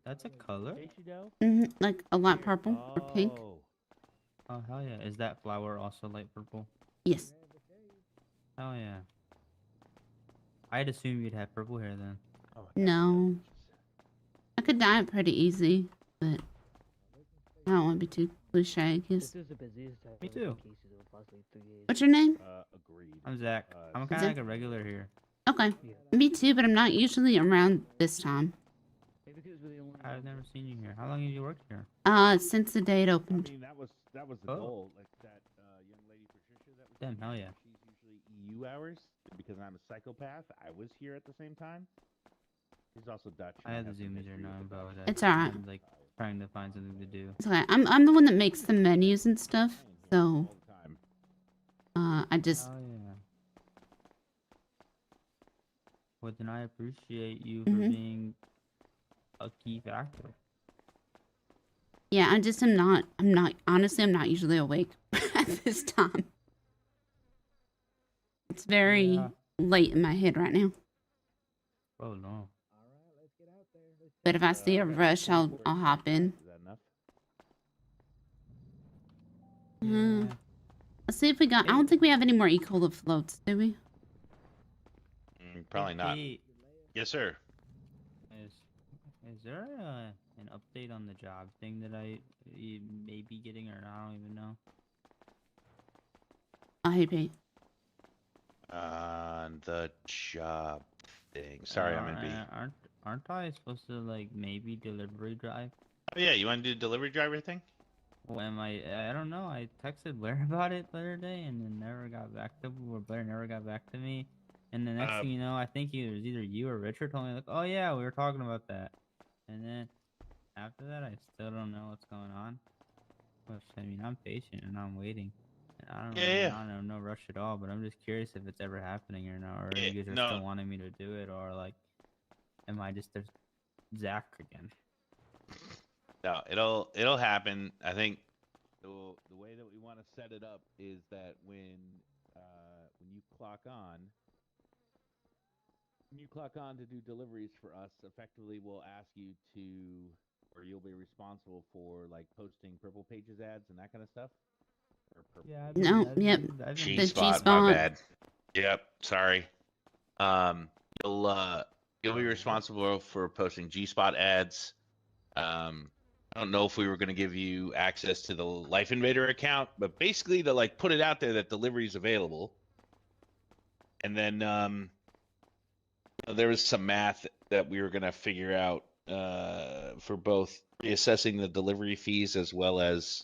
That's a color? Like a light purple or pink. Oh, hell yeah. Is that flower also light purple? Yes. Hell yeah. I'd assume you'd have purple hair then. No. I could dye it pretty easy, but I don't want to be too cliche, I guess. Me too. What's your name? Agreed. I'm Zach. I'm kind of like a regular here. Okay. Me too, but I'm not usually around this time. I've never seen you here. How long have you worked here? Since the day it I opened. mean, that was the goal. Like that young lady Patricia that was. Damn, hell yeah. She's usually EU hours because I'm a psychopath. I was here at the same time. He's also Dutch. I have the zoomies or none, but It's alright. I'm like trying to find something to do. It's okay. I'm the one that makes the menus and stuff, so I just Oh yeah. Well, then I appreciate you for being a key factor. yeah, I'm not honestly I'm not usually awake at this time. It's very late in my head right now. Oh no. But if I see a rush, I'll hop in. Is that enough? Let's see if we got. I don't think we have any more E. coli floats, do we? Probably not. Pete, Yes, sir. is there an update on the job thing that I may be getting, or I don't even know? Oh, hey, Pete. On the job thing. Sorry, I'm in B. Aren't I supposed to like maybe delivery drive? Oh yeah, you want to do the delivery driver thing? Well, I don't know. I texted Blair about it the other day, and then never got back to. Or Blair never got back to me. And the next thing you know, I think it was either you or Richard told me like, "Oh yeah, we were talking about that." And then after that, I still don't know what's going on. Which, I mean, I'm patient and I'm waiting. And I don't no rush at all. But I'm just curious if it's ever happening or not, or if you guys are still wanting me to do it, or like, am I just Zach again? No, it'll happen. I think. So the way that we want to set it up is that when you clock on to do deliveries for us, effectively we'll ask you to, or you'll be responsible for like posting Purple Pages ads and that kind of stuff. Yeah. No. Yep. G-spot. My bad. Yep. Sorry. You'll be responsible for posting G-spot ads. I don't know if we were going to give you access to the Life Invader account, but basically to like put it out there that delivery is available. And then there was some math that we were going to figure out for both reassessing the delivery fees as well as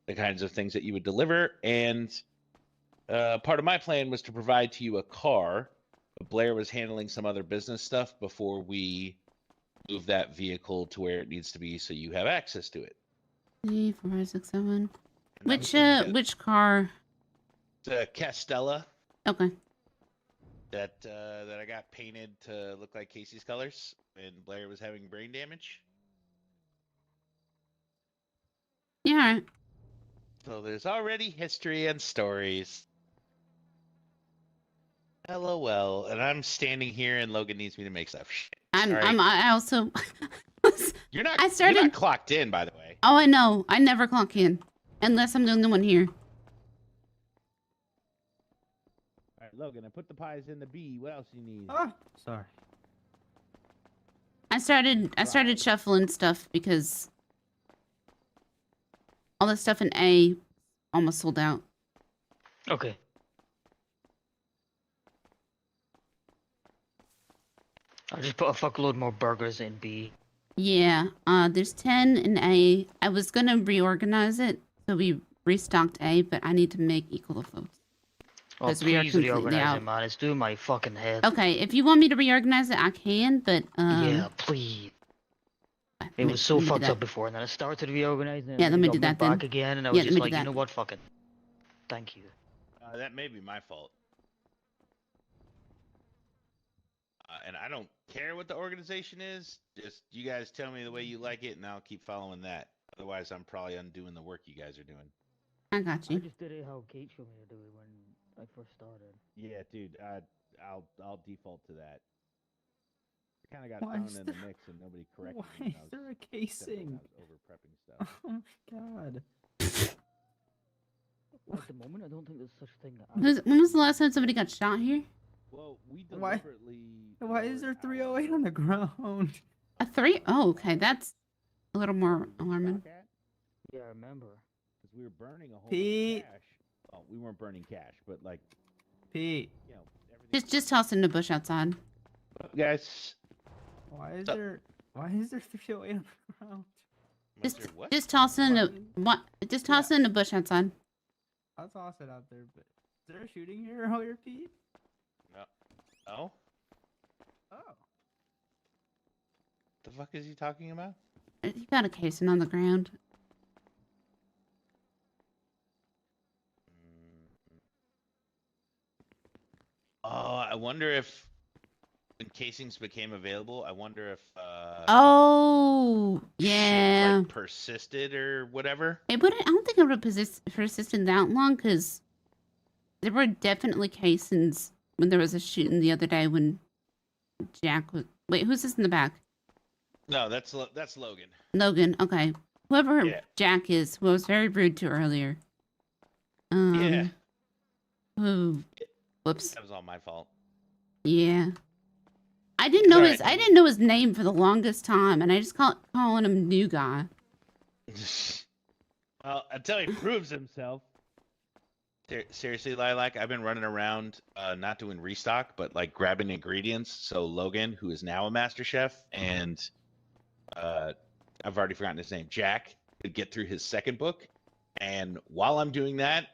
the kinds of things that you would deliver. And part of my plan was to provide to you a car, but Blair was handling some other business stuff before we move that vehicle to where it needs to be so you have access to it. 3, 4, 5, 6, 7. Which car? The Castella. Okay. That I got painted to look like Casey's colors when Blair was having brain damage. Yeah. All right. So there's already history and stories. LOL. And I'm standing here and Logan needs me to make stuff. Shit. I also. You're not. I started. You're not clocked in, by the way. Oh, I know. I never clock in, unless I'm the only one here. All right, Logan, I put the pies in the B. What else you need? Sorry. I started shuffling stuff because all the stuff in A almost sold out. Okay. I'll just put a fuckload more burgers in B. Yeah, there's 10 in A. I was gonna reorganize it, so we restocked A, but I need to make equal votes. Oh, Because we are please completely reorganize out. it, man. It's doing my fucking head. Okay, if you want me to reorganize it, I can, but Yeah, please. It was so fucked up before, and then I started reorganizing. Yeah, let me got do moved that then. back again, and I Yeah, was let me just do like, you that. know what, fuck it. Thank you. That may be my fault. And I don't care what the organization is. Just you guys tell me the way you like it, and I'll keep following that. Otherwise, I'm probably undoing the work you guys are doing. I got you. I just did it how Kate showed me to do it when I first started. Yeah, dude. I'll default to that. I kind of got Why thrown is in there- the mix, and nobody corrected Why me. is there a casing? I was over prepping stuff. Oh my god. At the moment, I don't think there's such a thing. When was the last time somebody got shot here? Well, we Why- deliberately. Why is there 308 on the ground? A 3? Oh, okay, that's a little more alarming. Yeah, I remember. Because we were burning a whole Pete. bunch of cash. Well, we weren't burning cash, but like, Pete. you know, everything. Just toss it in the bush outside. Guys. Why is there 308 on the ground? Just toss it in the what? Just toss it in the bush outside. I'll toss it out there, but is there a shooting here out here, Pete? No. No? Oh. The fuck is he talking about? You got a casing on the ground. Oh, I wonder if when casings became available, I wonder if Oh, shit, yeah. like, persisted or whatever. It wouldn't. I don't think it would have persisted that long because there were definitely casings when there was a shooting the other day when Jack was. Wait, who's this in the back? No, that's Logan. Logan. Okay, whoever Yeah. Jack is, who I was very rude to earlier. Yeah. Ooh. Whoops. That was all my fault. Yeah. I didn't know Alright. I didn't know his name for the longest time, and I just calling him New Guy. Well, until he proves himself. Seriously, Lilac, I've been running around, not doing restock, but like grabbing ingredients. So Logan, who is now a master chef, and I've already forgotten his name, Jack, could get through his second book. And while I'm doing that,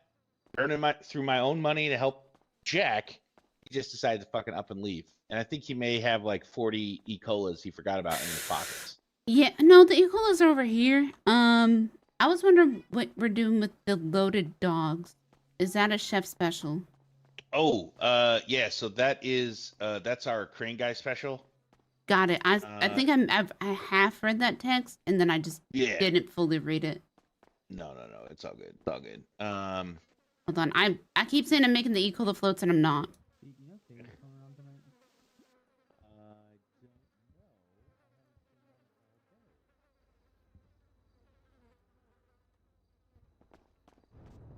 earning through my own money to help Jack, he just decided to fucking up and leave. And I think he may have like 40 E. colas he forgot about in his pockets. Yeah, no, the E. colas are over here. I was wondering what we're doing with the loaded dogs. Is that a chef special? Oh, yeah. So that's our Crane Guy special. Got it. I think I half read that text, and then I just Yeah. didn't fully read it. No. It's all good. It's all good. Hold on. I keep saying I'm making the E. cola floats, and I'm not.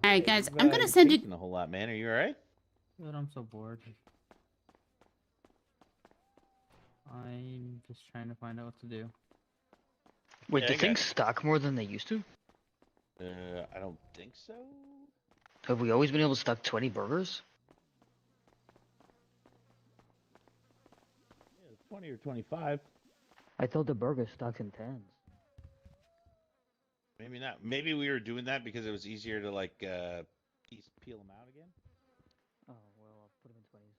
All right, guys. I'm gonna send you. A whole lot, man. Are you all right? But I'm so bored. I'm just trying to find out what to do. Wait, Yeah, do I things got- stock more than they used to? I don't think so. Have we always been able to stock 20 burgers? 20 or 25. I thought the burger stocked in 10s. Maybe not. Maybe we were doing that because it was easier to like peel them out again. Oh, well, I'll put them in 20s.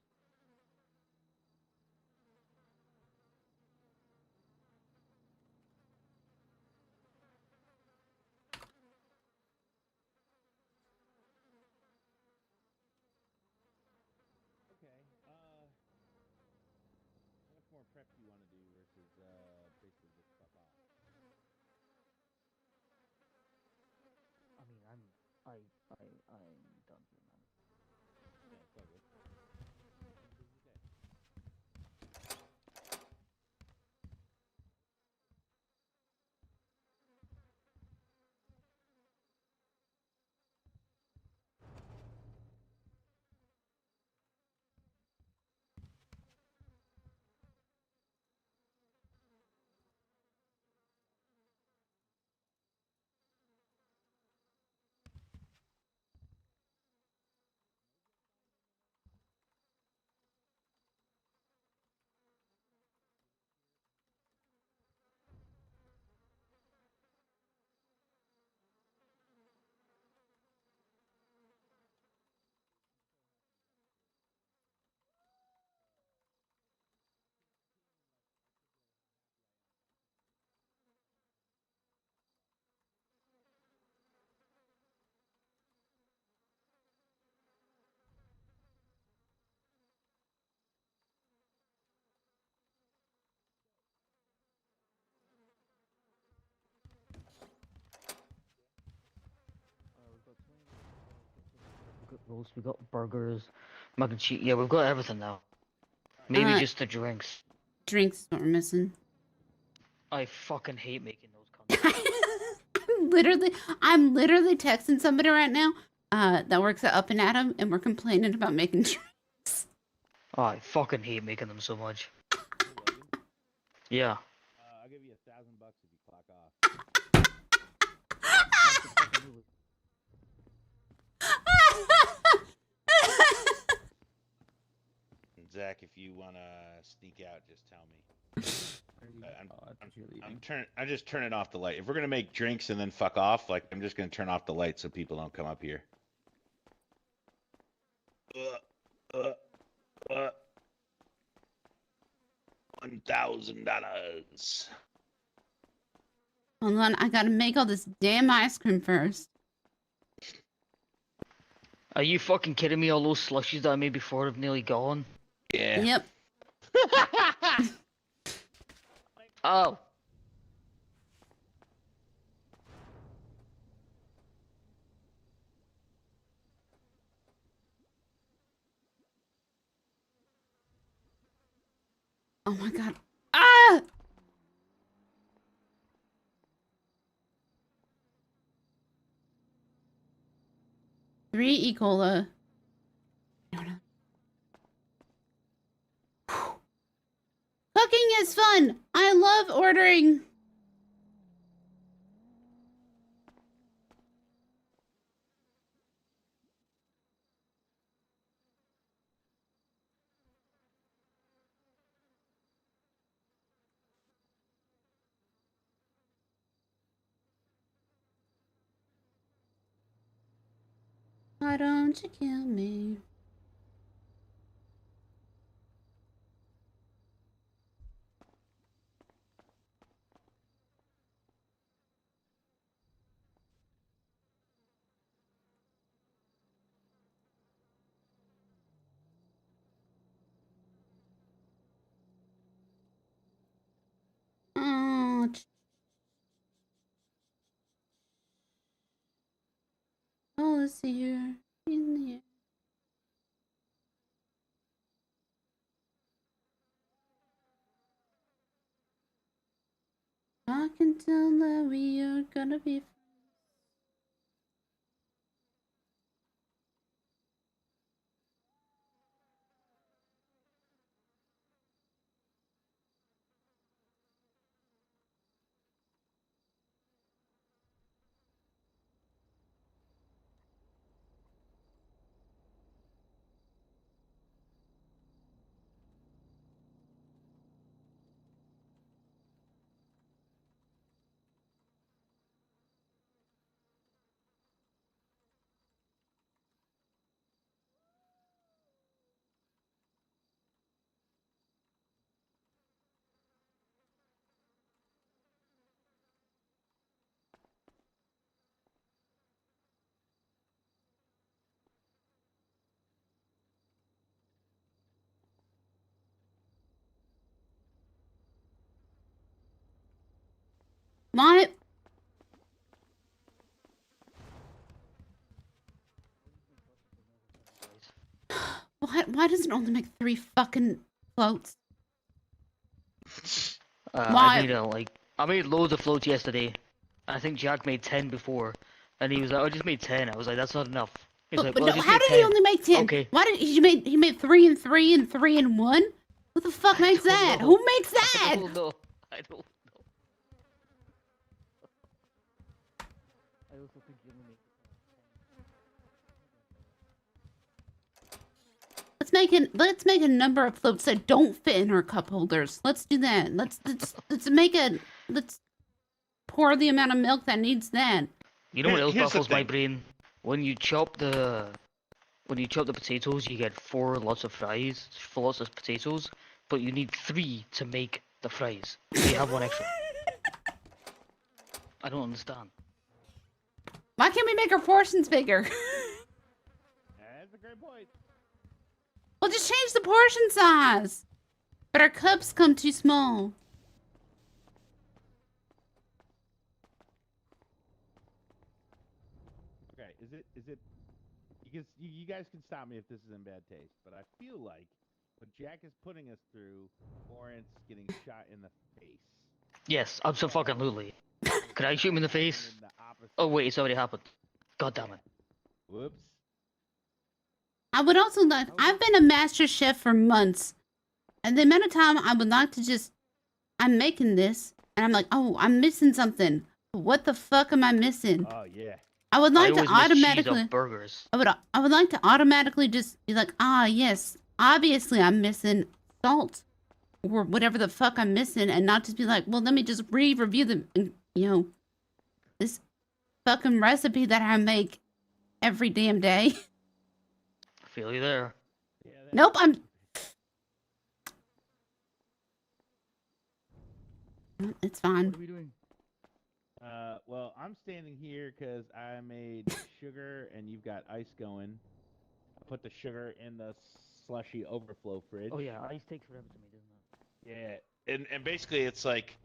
Okay. How much more prep do you want to do versus basically just fuck off? I mean, I'm done here, man. Yeah, it's all good. We got roast, we got burgers, mac and cheese. Yeah, we've got everything now. Maybe just the drinks. Drinks is what we're missing. I fucking hate making those content. I'm literally texting somebody right now that works at Up and Atom, and we're complaining about making drinks. Oh, I fucking hate making them so much. Yeah. I'll give you $1,000 if you clock off. Zach, if you wanna sneak out, just tell me. I'm just turning off the light. If we're gonna make drinks and then fuck off, like I'm just gonna turn off the light so people don't come up here. $1,000. Hold on, I gotta make all this damn ice cream first. Are you fucking kidding me? All those slushies that I made before have nearly gone. Yeah. Yep. Oh. Oh my god. Ah! Three E. cola. fun. I love ordering. Why don't you kill me? Oh, let's see here. In the air. I can tell that we are gonna be. My. Why does it only make 3 fucking floats? I made loads of floats yesterday. I think Jack made 10 before, and he was like, "I just made 10." I was like, "That's not enough." He's like, But "Well, I no, just how made did 10. he only make 10? Okay. Why did he made 3 and 3 and 3 and 1? What the fuck makes that? know. Who makes that? I don't know. I don't know. I also think you only make Let's make a number of floats that don't fit in our cup holders. Let's do that. Let's pour the amount of milk that needs that. You know what else Here's the baffles my thing. brain? When you chop the potatoes, you get 4 lots of fries, 4 lots of potatoes, but you need 3 to make the fries. So you have 1 extra. I don't understand. Why can't we make our portions bigger? That's a great point. We'll just change the portion size. But our cups come too small. Okay, is it? You guys can stop me if this is in bad taste, but I feel like what Jack is putting us through warrants getting shot in the face. Yes, absolutely. Could I shoot him in the face? Oh wait, it's already happened. God damn it. Whoops. I would also like. I've been a master chef for months, and the amount of time I would like to just. I'm making this, and I'm like, oh, I'm missing something. What the fuck am I missing? Oh yeah. I would like to always miss cheese automatically. on burgers. I would like to automatically just be like, ah, yes, obviously I'm missing salt, or whatever the fuck I'm missing, and not just be like, well, let me just review the, this fucking recipe that I make every damn day. I feel you there. Nope, It's fine. What are we doing? Well, I'm standing here because I made sugar and you've got ice going. I put the sugar in the slushy overflow fridge. Oh yeah, ice takes forever to me, doesn't it? Yeah. And basically, it's like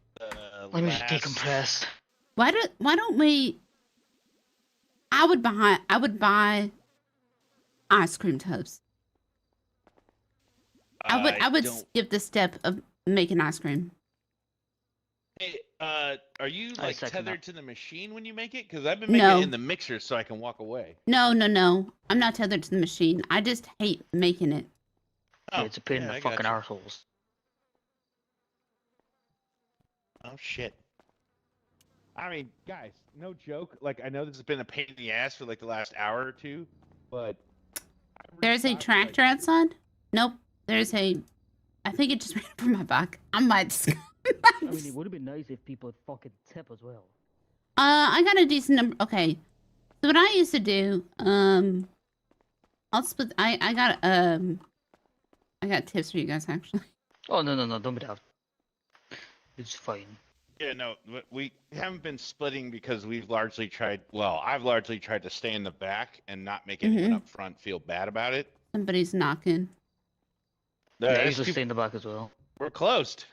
Let me just decompress. Why don't we? I would buy ice cream tubs. I would skip the step of making ice cream. Hey, are you I like second tethered that. to the machine when you make it? Because I've been making No. it in the mixer so I can walk away. No. I'm not tethered to the machine. I just hate making it. Yeah, it's a pain in yeah, the I fucking gotcha. arseholes. Oh shit. I mean, guys, no joke. Like, I know this has been a pain in the ass for like the last hour or two, but There's a tractor outside? Nope. There's a... I think it just ran over my back. I might just... I mean, it would have been nice if people would fucking tip as well. I got a decent number... Okay. So what I used to do, I'll split... I got tips for you guys, actually. Oh, no, don't be daft. It's fine. Yeah, no, we haven't been splitting because we've largely tried. Well, I've largely tried to stay in the back and not make anyone up front feel bad about it. Somebody's knocking. Yeah, I There's usually two- stay in the back as well. We're closed.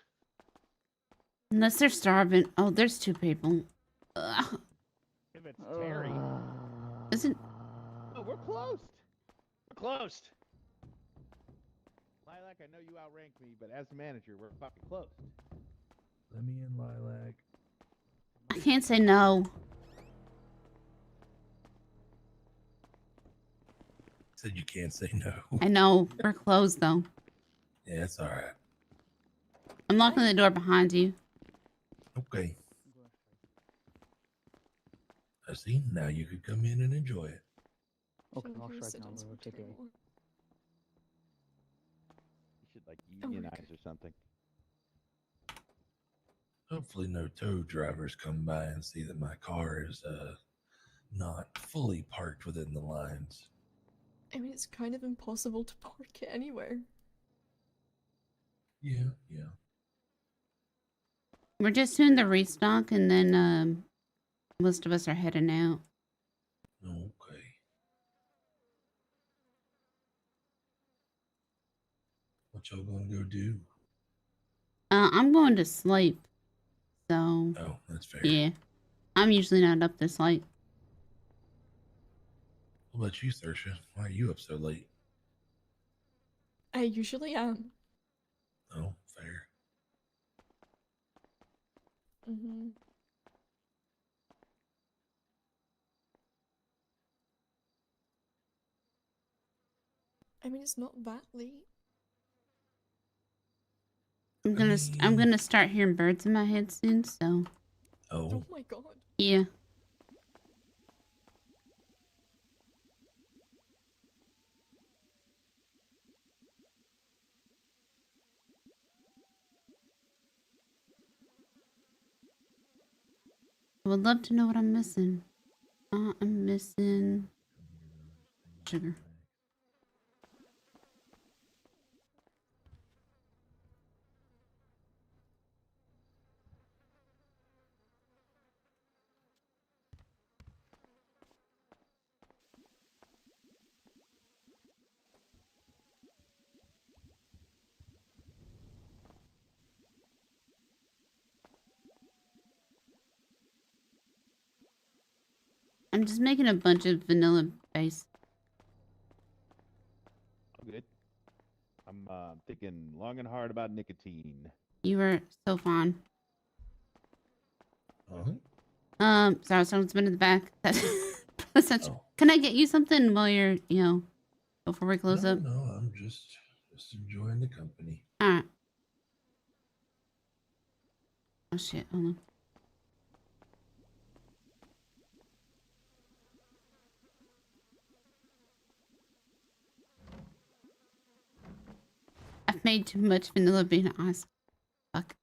Unless they're starving. Oh, there's 2 people. Ugh. If it's Terry. Isn't... Oh, we're closed. We're closed. Lilac, I know you outranked me, but as a manager, we're fucking closed. Let me in, Lilac. I can't say no. Said you can't say no. I know. We're closed, though. Yeah, it's all right. I'm locking the door behind you. Okay. I see. Now you could come in and enjoy it. Okay, I'll strike now. We'll take it. You should like unionize or something. Hopefully no tow drivers come by and see that my car is not fully parked within the lines. I mean, it's kind of impossible to park it anywhere. Yeah. We're just doing the restock, and then most of us are heading out. Okay. What y'all gonna go do? I'm going to sleep. So... Oh, that's fair. Yeah. I'm usually not up this late. What about you, Saoirse? Why are you up so late? I usually am. Oh, fair. Mm-hmm. I mean, it's not that late. I'm gonna start hearing birds in my head soon, so... Oh my god. Yeah. I would love to know what I'm missing. I'm missing... sugar. I'm just making a bunch of vanilla base. I'm good. I'm thinking long and hard about nicotine. You were so fun. Uh-huh. Sorry, someone's been in the back. That's such... Can I get you something while you're, before we close up? No, I'm just enjoying the company. Alright. Oh shit, hold on. I've made too much vanilla bean ice. Fuck.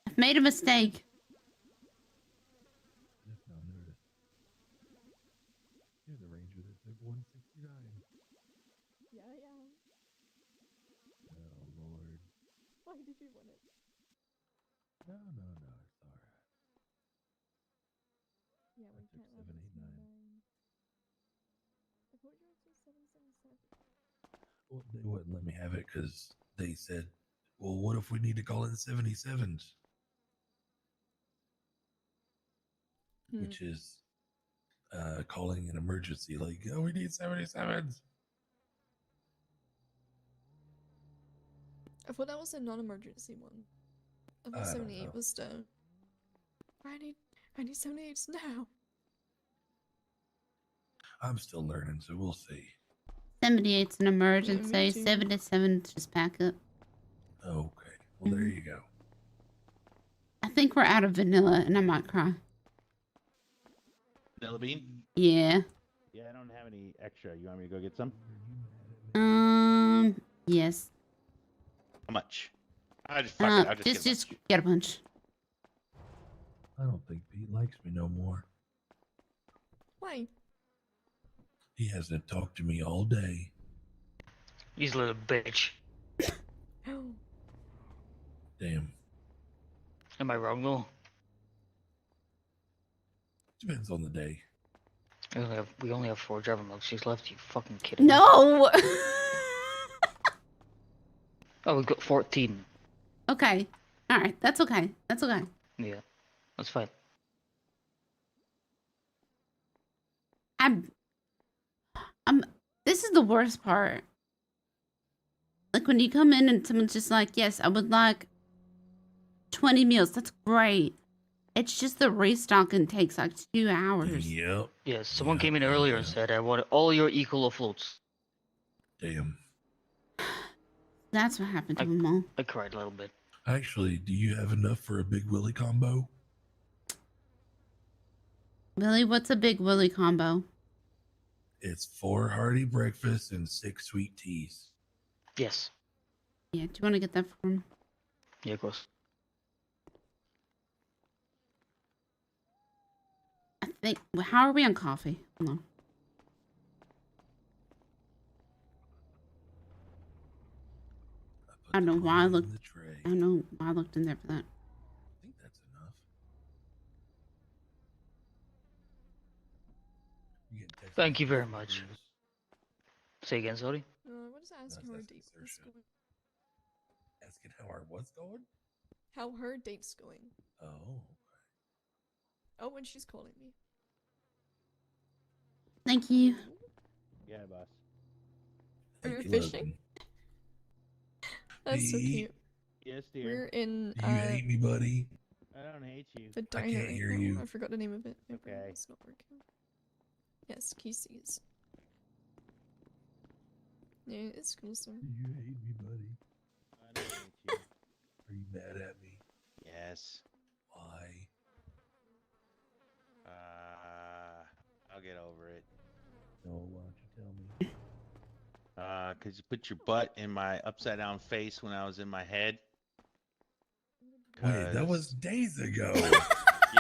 I've made a mistake. You're the ranger that took 169. Yeah, I am. Oh, Lord. Why did you want it? No, it's all right. Yeah, we can't have 789. I thought you were 777. Well, they wouldn't let me have it because they said, well, what if we need to call in 77s? Which is calling an emergency, like, oh, we need 77s. I thought that was a non-emergency one. I thought 78 was still. I need 78s now. I'm still learning, so we'll see. 78's an emergency. Me too. 77's just pack up. Okay. Well, there you go. I think we're out of vanilla, and I might cry. Vanilla bean? Yeah. Yeah, I don't have any extra. You want me to go get some? Yes. How much? I just fuck it. I'll Just get a bunch. I don't think Pete likes me no more. Why? He hasn't talked to me all day. He's a little bitch. Damn. Am I wrong though? Depends on the day. We only have 4 Java milkshakes left. You fucking kidding me? No. Oh, we've got 14. Okay. All right. That's okay. That's okay. Yeah, that's fine. This is the worst part. Like when you come in and someone's just like, yes, I would like 20 meals. That's great. It's just the restocking takes like 2 hours. Yep. Yeah, someone came in earlier and said, I want all your equal floats. Damn. That's what happened to them all. I cried a little bit. Actually, do you have enough for a Big Willie combo? Willie, what's a Big Willie combo? It's 4 hearty breakfasts and 6 sweet teas. Yes. Yeah, do you want to get that for him? Yeah, of course. I think, well, how are we on coffee? Hold on. I don't know why I looked. I don't know why I looked in there for that. I think that's enough. Thank you very much. Say again, sorry? What is asking how her date is going? Asking how our what's going? How her date's going. Oh. Oh, and she's calling me. Thank you. Yeah, boss. Are you fishing? That's so cute. Yes, dear. We're in. Do you hate me, buddy? I don't hate you. The diner. I can't right hear now. you. I forgot the name of it. Okay. It's not working. Yes, Kisses. Yeah, it's awesome. Do you hate me, buddy? I don't hate you. Are you mad at me? Yes. Why? I'll get over it. No, why don't you tell me? 'Cause you put your butt in my upside down face when I was in my head. Wait, that was days ago.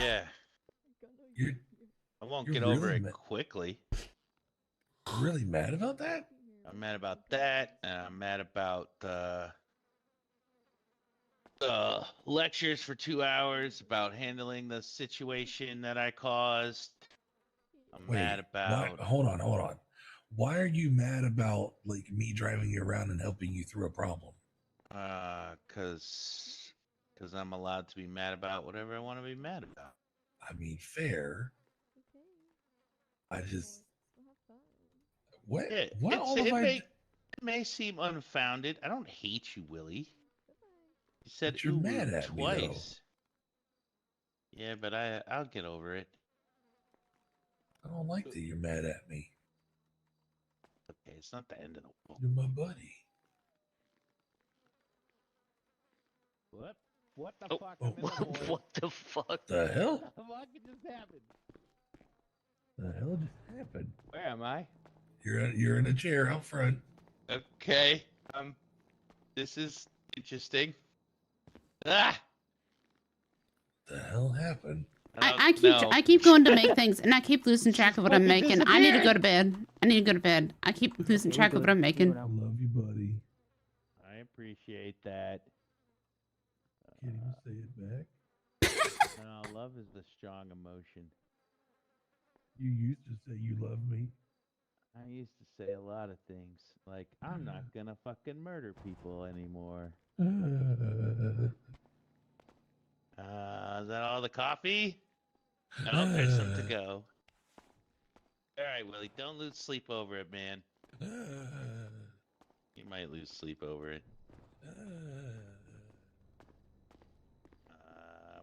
Yeah. I won't you're get over really it quickly. You're really mad about that? I'm mad about that, and I'm mad about the lectures for 2 hours about handling the situation that I caused. I'm mad about. Why, hold on. Why are you mad about like me driving you around and helping you through a problem? Cause I'm allowed to be mad about whatever I want to be mad about. I mean, fair. I just what? Yeah, What it's- all it of I? may, it may seem unfounded. I don't hate you, Willie. You said But you're "ooh" mad at me, though. twice. Yeah, but I'll get over it. I don't like that you're mad at me. Okay, it's not the end of the world. You're my buddy. What the fuck? I'm in the void. What the fuck? The hell? What the fuck just happened? The hell just happened? Where am I? You're in a chair out front. Okay. This is interesting. Ah! The hell happened? I keep going to make things, and I keep losing track of what I'm making. I need to go to bed. I keep losing track of what I'm making. I love you, buddy. I appreciate that. Can't even say it back. No, love is the strong emotion. You used to say you love me. I used to say a lot of things, like, I'm not gonna fucking murder people anymore. Is that all the coffee? Oh, there's some to go. Alright, Willie, don't lose sleep over it, man. You might lose sleep over it.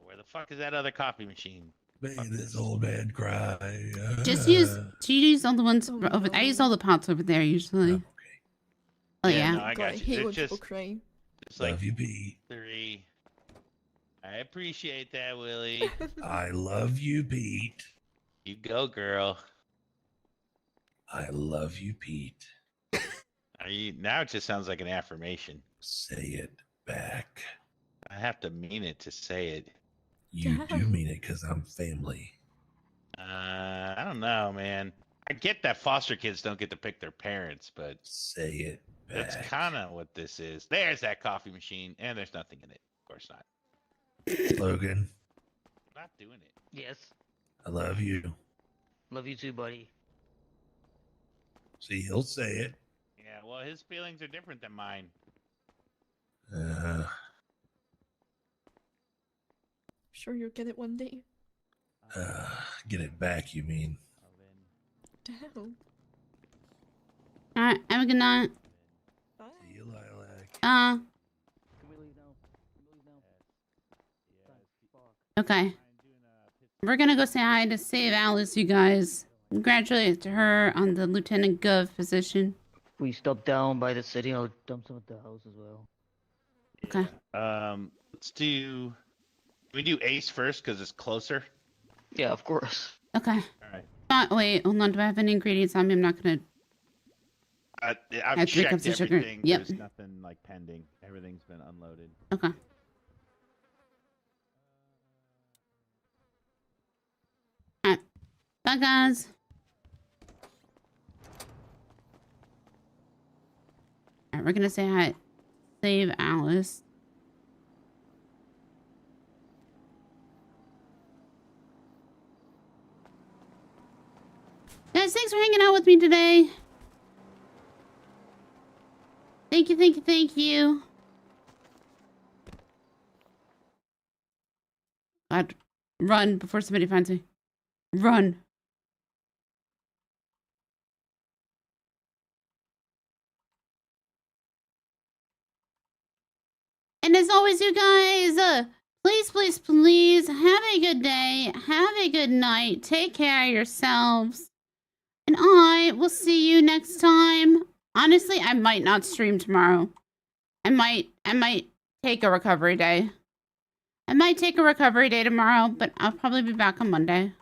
Where the fuck is that other coffee machine? Made this old man cry. Just use all the ones over. I use all the pots over there usually. Oh Yeah, yeah. no, I got you. There's It's Love like you, Pete. 3. I appreciate that, Willie. I love you, Pete. You go, girl. I love you, Pete. Now it just sounds like an affirmation. Say it back. I have to mean it to say it. You do mean it because I'm family. I don't know, man. I get that foster kids don't get to pick their parents, but say it back. That's kind of what this is. There's that coffee machine, and there's nothing in it. Of course not. Logan, Not doing it. Yes. I love you. Love you too, buddy. See, he'll say it. Yeah, well, his feelings are different than mine. Sure you'll get it one day. Get it back, you mean? Damn. Alright, have a good night. See you, Lilac. Okay. We're gonna go say hi to Save Alice, you guys. Congratulate her on the Lieutenant Gov position. We stop down by the city. I'll dump some at the house as well. Okay. Let's do. Can we do Ace first because it's closer? Yeah, of course. Okay. All right. Wait, hold on. Do I have any ingredients on me? I'm not gonna. I've have 3 cups checked of sugar. everything. Yep. There's nothing like pending. Everything's been unloaded. Okay. Alright. Bye, guys. Alright, we're gonna say hi. Save Alice. Guys, thanks for hanging out with me today. Thank you, thank you, thank you. God, run before somebody finds me. Run. And as always, you guys, please, please, please have a good day. Have a good night. Take care of yourselves. And I will see you next time. Honestly, I might not stream tomorrow. I might take a recovery day. I might take a recovery day tomorrow, but I'll probably be back on Monday.